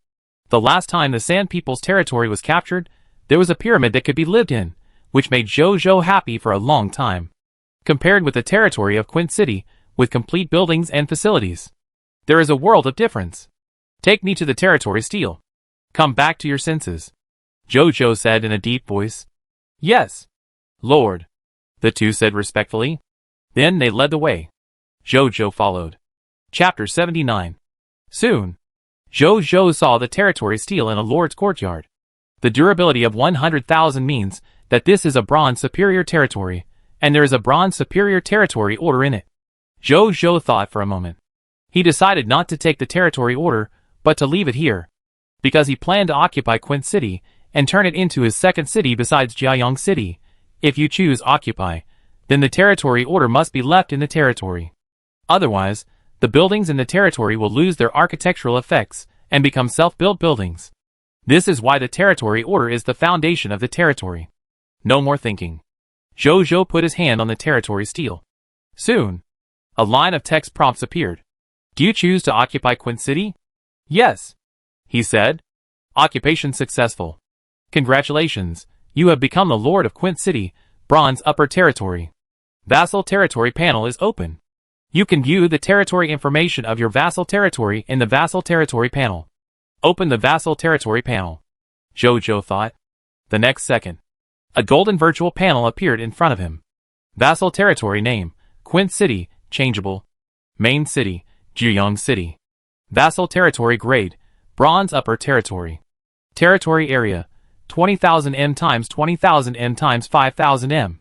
The last time the Sand People's territory was captured, there was a pyramid that could be lived in, which made Zhou Zhou happy for a long time. Compared with the territory of Quint City, with complete buildings and facilities, there is a world of difference. Take me to the territory steel. Come back to your senses, Zhou Zhou said in a deep voice. Yes, Lord, the two said respectfully. Then they led the way. Zhou Zhou followed. Chapter 79. Soon, Zhou Zhou saw the territory steel in a lord's courtyard. The durability of 100,000 means that this is a bronze superior territory, and there is a bronze superior territory order in it. Zhou Zhou thought for a moment. He decided not to take the territory order, but to leave it here, because he planned to occupy Quint City and turn it into his second city besides Jiayang City. If you choose occupy, then the territory order must be left in the territory. Otherwise, the buildings in the territory will lose their architectural effects and become self-built buildings. This is why the territory order is the foundation of the territory. No more thinking. Zhou Zhou put his hand on the territory steel. Soon, a line of text prompts appeared. Do you choose to occupy Quint City? Yes, he said. Occupation successful. Congratulations, you have become the Lord of Quint City, Bronze Upper Territory. Vassal Territory panel is open. You can view the territory information of your vassal territory in the Vassal Territory panel. Open the Vassal Territory panel, Zhou Zhou thought. The next second, a golden virtual panel appeared in front of him. Vassal Territory name, Quint City, changeable. Main City, Jiayang City. Vassal Territory grade, Bronze Upper Territory. Territory area, 20,000 m times 20,000 m times 5,000 m.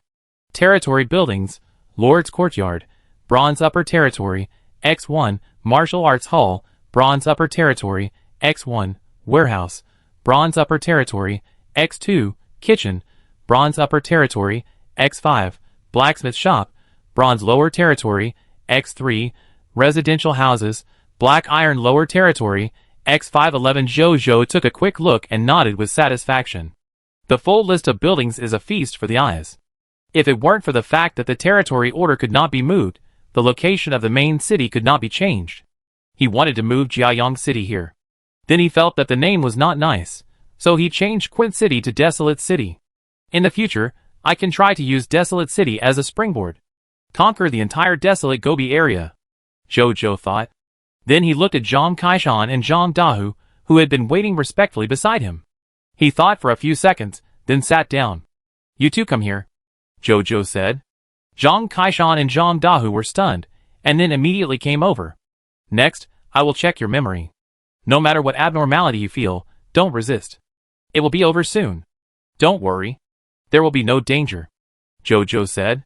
Territory buildings, Lord's Courtyard, Bronze Upper Territory, X1, Martial Arts Hall, Bronze Upper Territory, X1, Warehouse, Bronze Upper Territory, X2, Kitchen, Bronze Upper Territory, X5, Blacksmith Shop, Bronze Lower Territory, X3, Residential Houses, Black Iron Lower Territory, X511. Zhou Zhou took a quick look and nodded with satisfaction. The full list of buildings is a feast for the eyes. If it weren't for the fact that the territory order could not be moved, the location of the main city could not be changed. He wanted to move Jiayang City here. Then he felt that the name was not nice, so he changed Quint City to Desolate City. In the future, I can try to use Desolate City as a springboard. Conquer the entire Desolate Gobi area, Zhou Zhou thought. Then he looked at Zhang Kaishan and Zhang Dahu, who had been waiting respectfully beside him. He thought for a few seconds, then sat down. You two come here, Zhou Zhou said. Zhang Kaishan and Zhang Dahu were stunned, and then immediately came over. Next, I will check your memory. No matter what abnormality you feel, don't resist. It will be over soon. Don't worry. There will be no danger, Zhou Zhou said.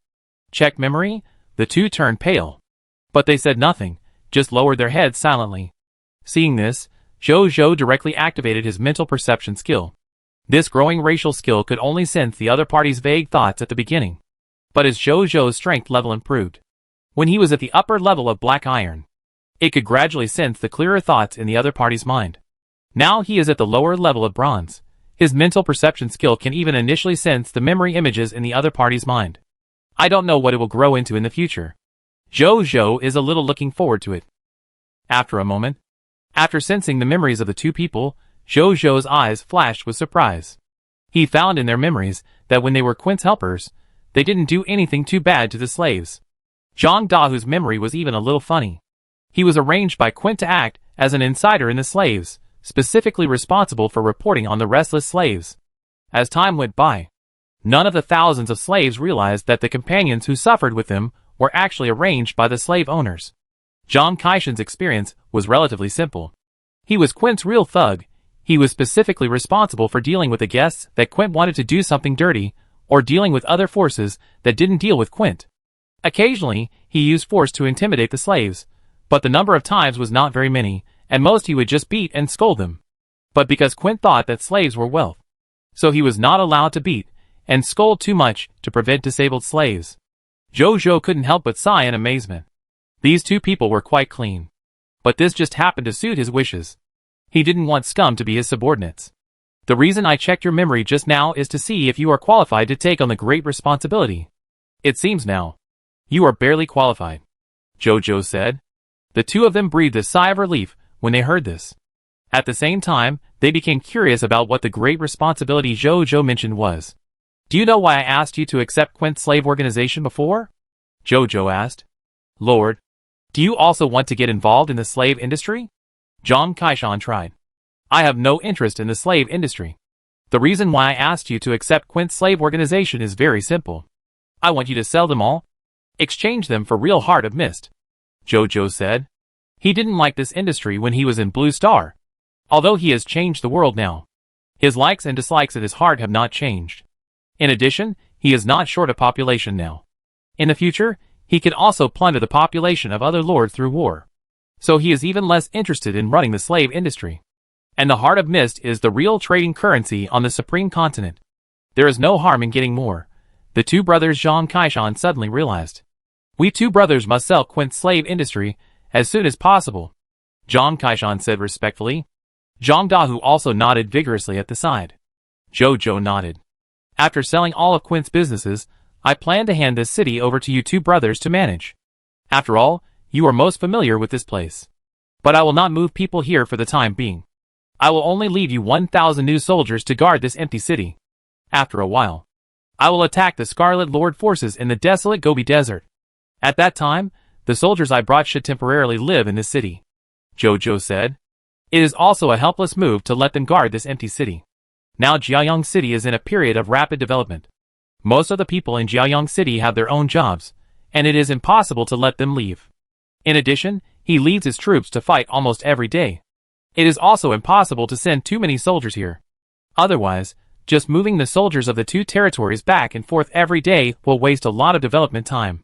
Check memory? The two turned pale. But they said nothing, just lowered their heads silently. Seeing this, Zhou Zhou directly activated his mental perception skill. This growing racial skill could only sense the other party's vague thoughts at the beginning. But as Zhou Zhou's strength level improved, when he was at the upper level of black iron, it could gradually sense the clearer thoughts in the other party's mind. Now he is at the lower level of bronze. His mental perception skill can even initially sense the memory images in the other party's mind. I don't know what it will grow into in the future. Zhou Zhou is a little looking forward to it. After a moment, after sensing the memories of the two people, Zhou Zhou's eyes flashed with surprise. He found in their memories that when they were Quint's helpers, they didn't do anything too bad to the slaves. Zhang Dahu's memory was even a little funny. He was arranged by Quint to act as an insider in the slaves, specifically responsible for reporting on the restless slaves. As time went by, none of the thousands of slaves realized that the companions who suffered with them were actually arranged by the slave owners. Zhang Kaishan's experience was relatively simple. He was Quint's real thug. He was specifically responsible for dealing with the guests that Quint wanted to do something dirty, or dealing with other forces that didn't deal with Quint. Occasionally, he used force to intimidate the slaves, but the number of times was not very many, and most he would just beat and scold them. But because Quint thought that slaves were wealth, so he was not allowed to beat and scold too much to prevent disabled slaves. Zhou Zhou couldn't help but sigh in amazement. These two people were quite clean. But this just happened to suit his wishes. He didn't want scum to be his subordinates. The reason I checked your memory just now is to see if you are qualified to take on the great responsibility. It seems now, you are barely qualified, Zhou Zhou said. The two of them breathed a sigh of relief when they heard this. At the same time, they became curious about what the great responsibility Zhou Zhou mentioned was. Do you know why I asked you to accept Quint's slave organization before? Zhou Zhou asked. Lord, do you also want to get involved in the slave industry? Zhang Kaishan tried. I have no interest in the slave industry. The reason why I asked you to accept Quint's slave organization is very simple. I want you to sell them all. Exchange them for real Heart of Mist. Zhou Zhou said. He didn't like this industry when he was in Blue Star. Although he has changed the world now, his likes and dislikes at his heart have not changed. In addition, he is not short of population now. In the future, he can also plunder the population of other lords through war. So he is even less interested in running the slave industry. And the Heart of Mist is the real trading currency on the Supreme Continent. There is no harm in getting more, the two brothers Zhang Kaishan suddenly realized. We two brothers must sell Quint's slave industry as soon as possible, Zhang Kaishan said respectfully. Zhang Dahu also nodded vigorously at the side. Zhou Zhou nodded. After selling all of Quint's businesses, I plan to hand this city over to you two brothers to manage. After all, you are most familiar with this place. But I will not move people here for the time being. I will only leave you 1,000 new soldiers to guard this empty city. After a while, I will attack the Scarlet Lord forces in the desolate Gobi Desert. At that time, the soldiers I brought should temporarily live in this city, Zhou Zhou said. It is also a helpless move to let them guard this empty city. Now Jiaoyang City is in a period of rapid development. Most of the people in Jiaoyang City have their own jobs, and it is impossible to let them leave. In addition, he leads his troops to fight almost every day. It is also impossible to send too many soldiers here. Otherwise, just moving the soldiers of the two territories back and forth every day will waste a lot of development time.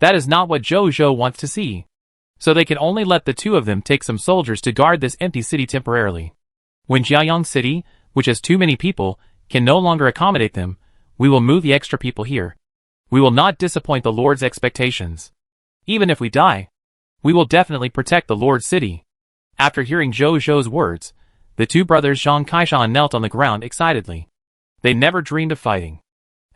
That is not what Zhou Zhou wants to see. So they can only let the two of them take some soldiers to guard this empty city temporarily. When Jiaoyang City, which has too many people, can no longer accommodate them, we will move the extra people here. We will not disappoint the Lord's expectations. Even if we die, we will definitely protect the Lord's city. After hearing Zhou Zhou's words, the two brothers Zhang Kaishan knelt on the ground excitedly. They never dreamed of fighting.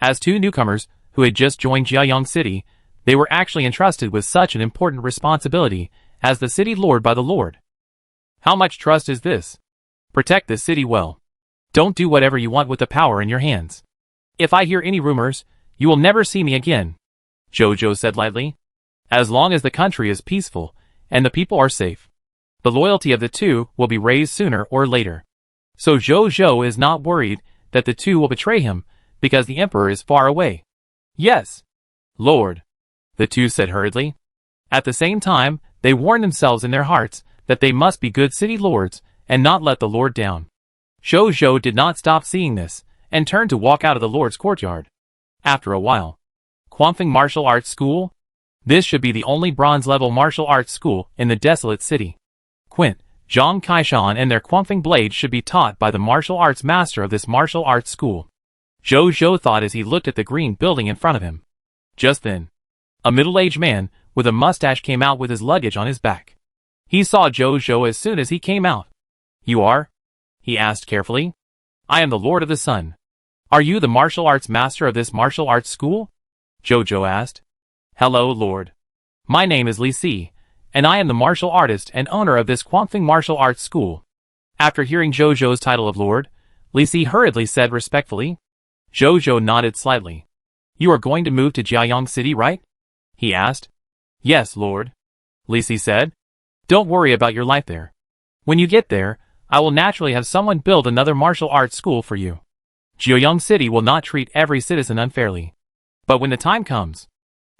As two newcomers who had just joined Jiaoyang City, they were actually entrusted with such an important responsibility as the city lord by the Lord. How much trust is this? Protect this city well. Don't do whatever you want with the power in your hands. If I hear any rumors, you will never see me again, Zhou Zhou said lightly. As long as the country is peaceful and the people are safe, the loyalty of the two will be raised sooner or later. So Zhou Zhou is not worried that the two will betray him because the emperor is far away. Yes, Lord, the two said hurriedly. At the same time, they warned themselves in their hearts that they must be good city lords and not let the Lord down. Zhou Zhou did not stop seeing this and turned to walk out of the Lord's courtyard. After a while, Quanfeng Martial Arts School? This should be the only bronze-level martial arts school in the desolate city. Quint, Zhang Kaishan and their Quanfeng blades should be taught by the martial arts master of this martial arts school. Zhou Zhou thought as he looked at the green building in front of him. Just then, a middle-aged man with a mustache came out with his luggage on his back. He saw Zhou Zhou as soon as he came out. "You are?" he asked carefully. "I am the Lord of the Sun. Are you the martial arts master of this martial arts school?" Zhou Zhou asked. "Hello, Lord. My name is Li Si, and I am the martial artist and owner of this Quanfeng martial arts school." After hearing Zhou Zhou's title of Lord, Li Si hurriedly said respectfully. Zhou Zhou nodded slightly. "You are going to move to Jiayang City, right?" he asked. "Yes, Lord," Li Si said. "Don't worry about your life there. When you get there, I will naturally have someone build another martial arts school for you. Jiayang City will not treat every citizen unfairly. But when the time comes,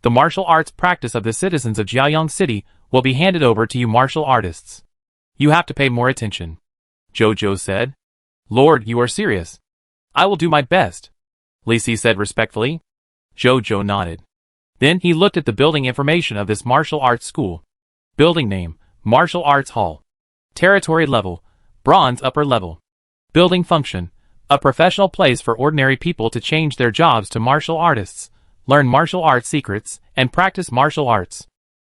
the martial arts practice of the citizens of Jiayang City will be handed over to you martial artists. You have to pay more attention," Zhou Zhou said. "Lord, you are serious." "I will do my best," Li Si said respectfully. Zhou Zhou nodded. Then he looked at the building information of this martial arts school. Building name, Martial Arts Hall. Territory level, Bronze upper level. Building function, a professional place for ordinary people to change their jobs to martial artists, learn martial arts secrets, and practice martial arts.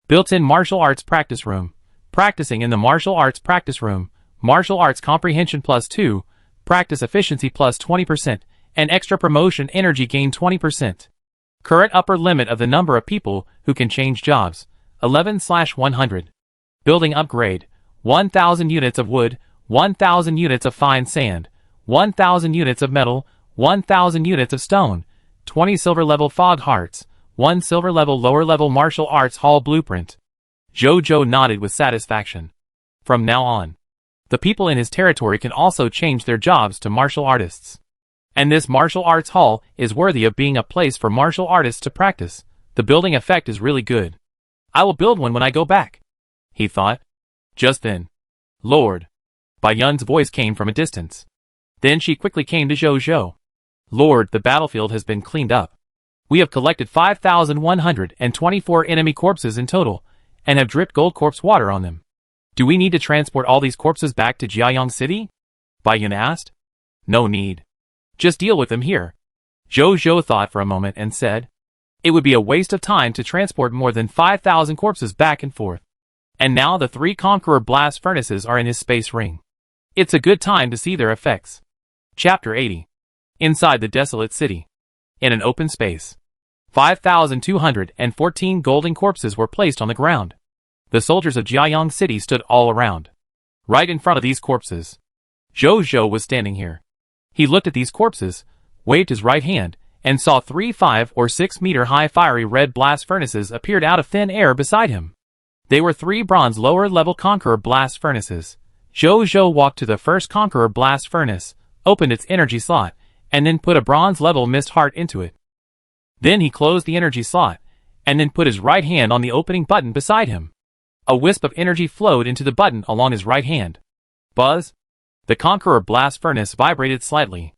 Built-in martial arts practice room. Practicing in the martial arts practice room, martial arts comprehension +2, practice efficiency +20%, and extra promotion energy gain 20%. Current upper limit of the number of people who can change jobs, 11/100. Building upgrade, 1,000 units of wood, 1,000 units of fine sand, 1,000 units of metal, 1,000 units of stone, 20 silver level fog hearts, 1 silver level lower level martial arts hall blueprint. Zhou Zhou nodded with satisfaction. From now on, the people in his territory can also change their jobs to martial artists. And this martial arts hall is worthy of being a place for martial artists to practice. The building effect is really good. I will build one when I go back, he thought. Just then, Lord, Bai Yun's voice came from a distance. Then she quickly came to Zhou Zhou. Lord, the battlefield has been cleaned up. We have collected 5,124 enemy corpses in total, and have dripped gold corpse water on them. Do we need to transport all these corpses back to Jiayang City? Bai Yun asked. No need. Just deal with them here. Zhou Zhou thought for a moment and said, it would be a waste of time to transport more than 5,000 corpses back and forth. And now the 3 Conqueror blast furnaces are in his space ring. It's a good time to see their effects. Chapter 80. Inside the desolate city. In an open space, 5,214 golden corpses were placed on the ground. The soldiers of Jiayang City stood all around. Right in front of these corpses, Zhou Zhou was standing here. He looked at these corpses, waved his right hand, and saw 3 5 or 6 meter high fiery red blast furnaces appeared out of thin air beside him. They were 3 bronze lower level Conqueror blast furnaces. Zhou Zhou walked to the first Conqueror blast furnace, opened its energy slot, and then put a bronze level mist heart into it. Then he closed the energy slot, and then put his right hand on the opening button beside him. A wisp of energy flowed into the button along his right hand. Buzz! The Conqueror blast furnace vibrated slightly.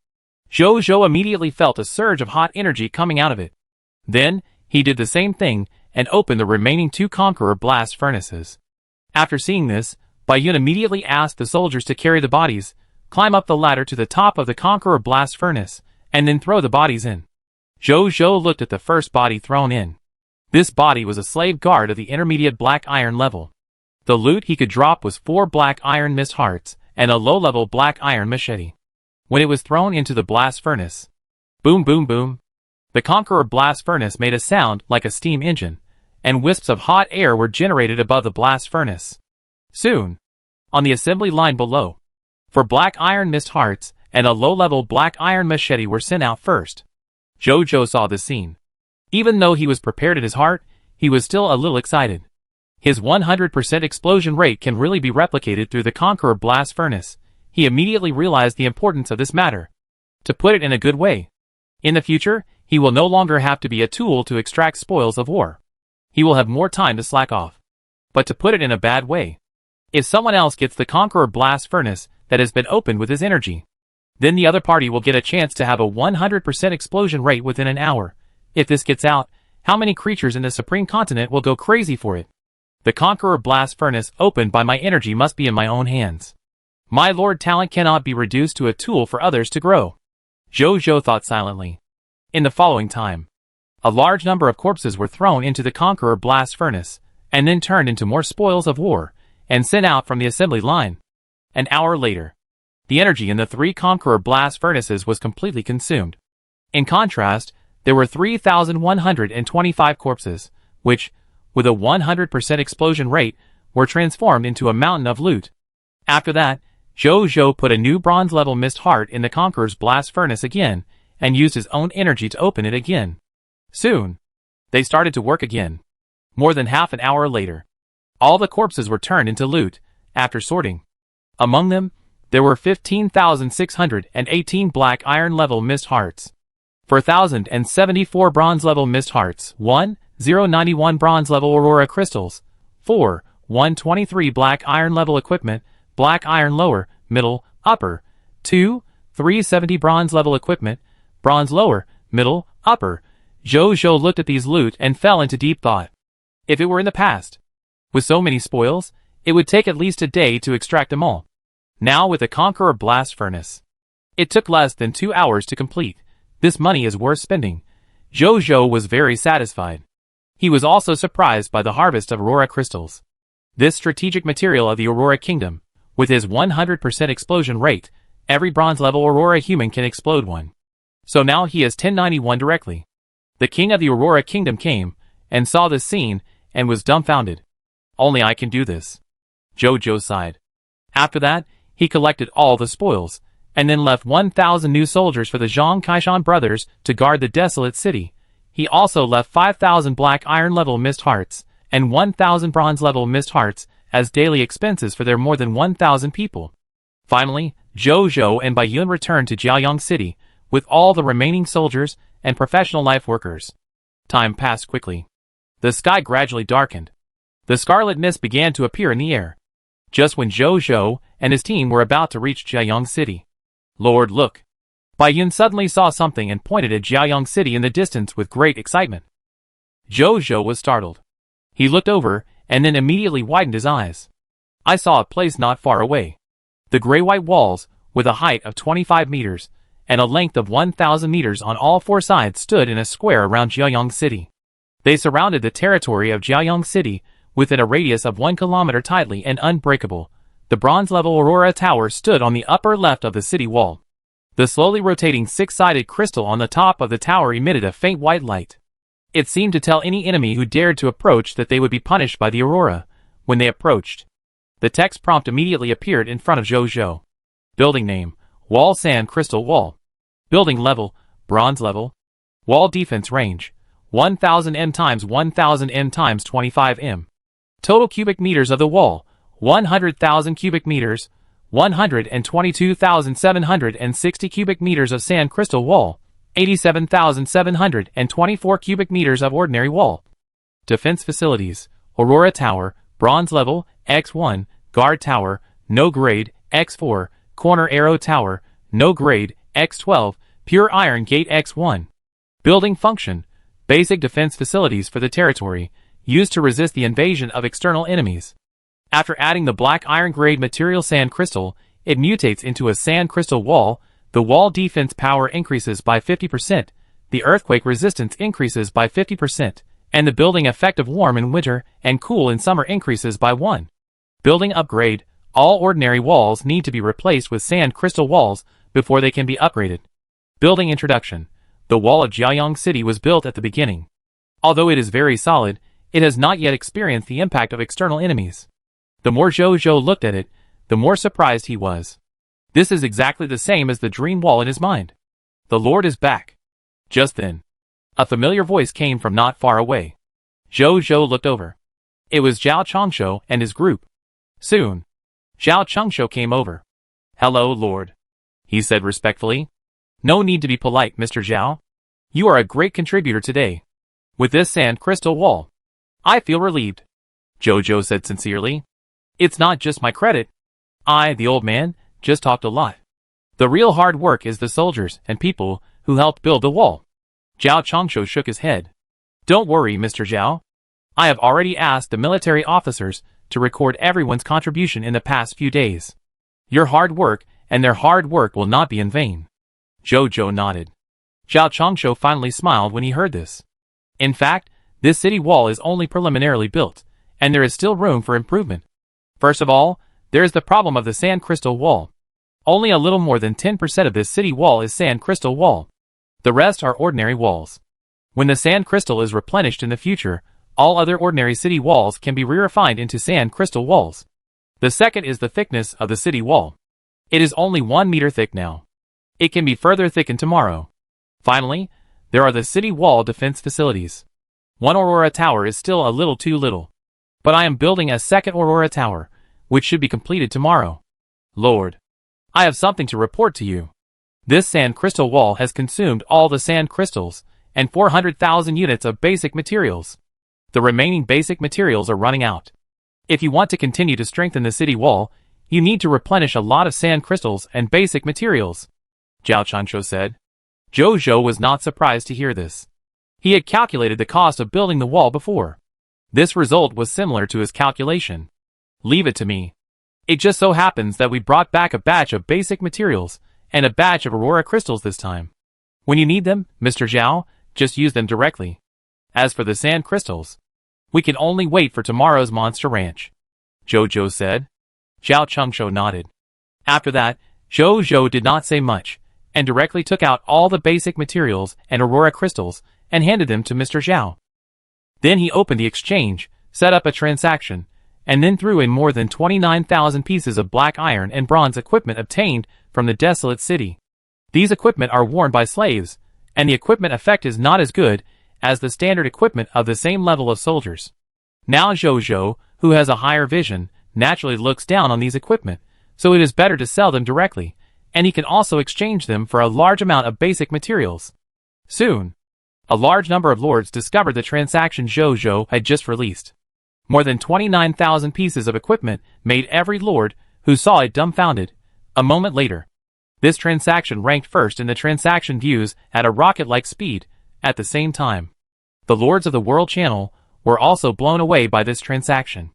Zhou Zhou immediately felt a surge of hot energy coming out of it. Then, he did the same thing, and opened the remaining 2 Conqueror blast furnaces. After seeing this, Bai Yun immediately asked the soldiers to carry the bodies, climb up the ladder to the top of the Conqueror blast furnace, and then throw the bodies in. Zhou Zhou looked at the first body thrown in. This body was a slave guard of the intermediate black iron level. The loot he could drop was 4 black iron mist hearts, and a low-level black iron machete. When it was thrown into the blast furnace, boom boom boom, the Conqueror blast furnace made a sound like a steam engine, and wisps of hot air were generated above the blast furnace. Soon, on the assembly line below, 4 black iron mist hearts and a low-level black iron machete were sent out first. Zhou Zhou saw the scene. Even though he was prepared at his heart, he was still a little excited. His 100% explosion rate can really be replicated through the Conqueror blast furnace. He immediately realized the importance of this matter. To put it in a good way, in the future, he will no longer have to be a tool to extract spoils of war. He will have more time to slack off. But to put it in a bad way, if someone else gets the Conqueror blast furnace that has been opened with his energy, then the other party will get a chance to have a 100% explosion rate within an hour. If this gets out, How many creatures in the Supreme Continent will go crazy for it? The Conqueror Blast Furnace opened by my energy must be in my own hands. My Lord talent cannot be reduced to a tool for others to grow. Zhou thought silently. In the following time, a large number of corpses were thrown into the Conqueror Blast Furnace, and then turned into more spoils of war, and sent out from the assembly line. An hour later, the energy in the 3 Conqueror Blast Furnaces was completely consumed. In contrast, there were 3,125 corpses, which, with a 100% explosion rate, were transformed into a mountain of loot. After that, Zhou put a new bronze-level mist heart in the Conqueror's Blast Furnace again, and used his own energy to open it again. Soon, they started to work again. More than half an hour later, all the corpses were turned into loot, after sorting. Among them, there were 15,618 black iron-level mist hearts, 4,074 bronze-level mist hearts, 1,091 bronze-level aurora crystals, 123 black iron-level equipment, black iron lower, middle, upper, 370 bronze-level equipment, bronze lower, middle, upper. Zhou looked at these loot and fell into deep thought. If it were in the past, with so many spoils, it would take at least a day to extract them all. Now with the Conqueror Blast Furnace, it took less than 2 hours to complete. This money is worth spending. Zhou was very satisfied. He was also surprised by the harvest of aurora crystals. This strategic material of the Aurora Kingdom, with his 100% explosion rate, every bronze-level aurora human can explode one. So now he is 1091 directly. The king of the Aurora Kingdom came, and saw this scene, and was dumbfounded. Only I can do this. Zhou sighed. After that, he collected all the spoils, and then left 1,000 new soldiers for the Zhang Kaishan brothers to guard the desolate city. He also left 5,000 black iron-level mist hearts, and 1,000 bronze-level mist hearts, as daily expenses for their more than 1,000 people. Finally, Zhou and Baiyun returned to Jiaoyang City, with all the remaining soldiers and professional life workers. Time passed quickly. The sky gradually darkened. The scarlet mist began to appear in the air. Just when Zhou and his team were about to reach Jiaoyang City. Lord, look! Baiyun suddenly saw something and pointed at Jiaoyang City in the distance with great excitement. Zhou was startled. He looked over, and then immediately widened his eyes. I saw a place not far away. The gray-white walls, with a height of 25 meters, and a length of 1,000 meters on all 4 sides stood in a square around Jiaoyang City. They surrounded the territory of Jiaoyang City, within a radius of 1 kilometer tightly and unbreakable. The bronze-level Aurora Tower stood on the upper left of the city wall. The slowly rotating 6-sided crystal on the top of the tower emitted a faint white light. It seemed to tell any enemy who dared to approach that they would be punished by the Aurora. When they approached, the text prompt immediately appeared in front of Zhou. Building name, Wall Sand Crystal Wall. Building level, Bronze level. Wall defense range, 1000 m times 1000 m times 25 m. Total cubic meters of the wall, 100,000 cubic meters, 122,760 cubic meters of sand crystal wall, 87,724 cubic meters of ordinary wall. Defense facilities, Aurora Tower, Bronze level, X1, Guard Tower, no grade, X4, Corner Arrow Tower, no grade, X12, Pure Iron Gate X1. Building function, basic defense facilities for the territory, used to resist the invasion of external enemies. After adding the black iron grade material sand crystal, it mutates into a sand crystal wall. The wall defense power increases by 50%, the earthquake resistance increases by 50%, and the building effect of warm in winter and cool in summer increases by 1. Building upgrade, all ordinary walls need to be replaced with sand crystal walls before they can be upgraded. Building introduction, the wall of Jiaoyang City was built at the beginning. Although it is very solid, it has not yet experienced the impact of external enemies. The more Zhou looked at it, the more surprised he was. This is exactly the same as the dream wall in his mind. The Lord is back. Just then, a familiar voice came from not far away. Zhou looked over. It was Zhao Chongshou and his group. Soon, Zhao Chongshou came over. "Hello, Lord," he said respectfully. "No need to be polite, Mr. Zhao. You are a great contributor today. With this sand crystal wall, I feel relieved," Zhou said sincerely. "It's not just my credit. I, the old man, just talked a lot. The real hard work is the soldiers and people who helped build the wall." Zhao Chongshou shook his head. Don't worry, Mr. Zhao. I have already asked the military officers to record everyone's contribution in the past few days. Your hard work and their hard work will not be in vain. Zhou nodded. Zhao Chongshou finally smiled when he heard this. In fact, this city wall is only preliminarily built, and there is still room for improvement. First of all, there is the problem of the sand crystal wall. Only a little more than 10% of this city wall is sand crystal wall. The rest are ordinary walls. When the sand crystal is replenished in the future, all other ordinary city walls can be re-refined into sand crystal walls. The second is the thickness of the city wall. It is only 1 meter thick now. It can be further thickened tomorrow. Finally, there are the city wall defense facilities. One Aurora Tower is still a little too little. But I am building a second Aurora Tower, which should be completed tomorrow. Lord, I have something to report to you. This sand crystal wall has consumed all the sand crystals and 400,000 units of basic materials. The remaining basic materials are running out. If you want to continue to strengthen the city wall, you need to replenish a lot of sand crystals and basic materials, Zhao Chongshou said. Zhou was not surprised to hear this. He had calculated the cost of building the wall before. This result was similar to his calculation. Leave it to me. It just so happens that we brought back a batch of basic materials and a batch of aurora crystals this time. When you need them, Mr. Zhao, just use them directly. As for the sand crystals, we can only wait for tomorrow's monster ranch, Zhou said. Zhao Chongshou nodded. After that, Zhou did not say much, and directly took out all the basic materials and aurora crystals and handed them to Mr. Zhao. Then he opened the exchange, set up a transaction, and then threw in more than 29,000 pieces of black iron and bronze equipment obtained from the desolate city. These equipment are worn by slaves, and the equipment effect is not as good as the standard equipment of the same level of soldiers. Now Zhou, who has a higher vision, naturally looks down on these equipment, so it is better to sell them directly, and he can also exchange them for a large amount of basic materials. Soon, a large number of lords discovered the transaction Zhou had just released. More than 29,000 pieces of equipment made every lord who saw it dumbfounded. A moment later, this transaction ranked first in the transaction views at a rocket-like speed. At the same time, the lords of the World Channel were also blown away by this transaction.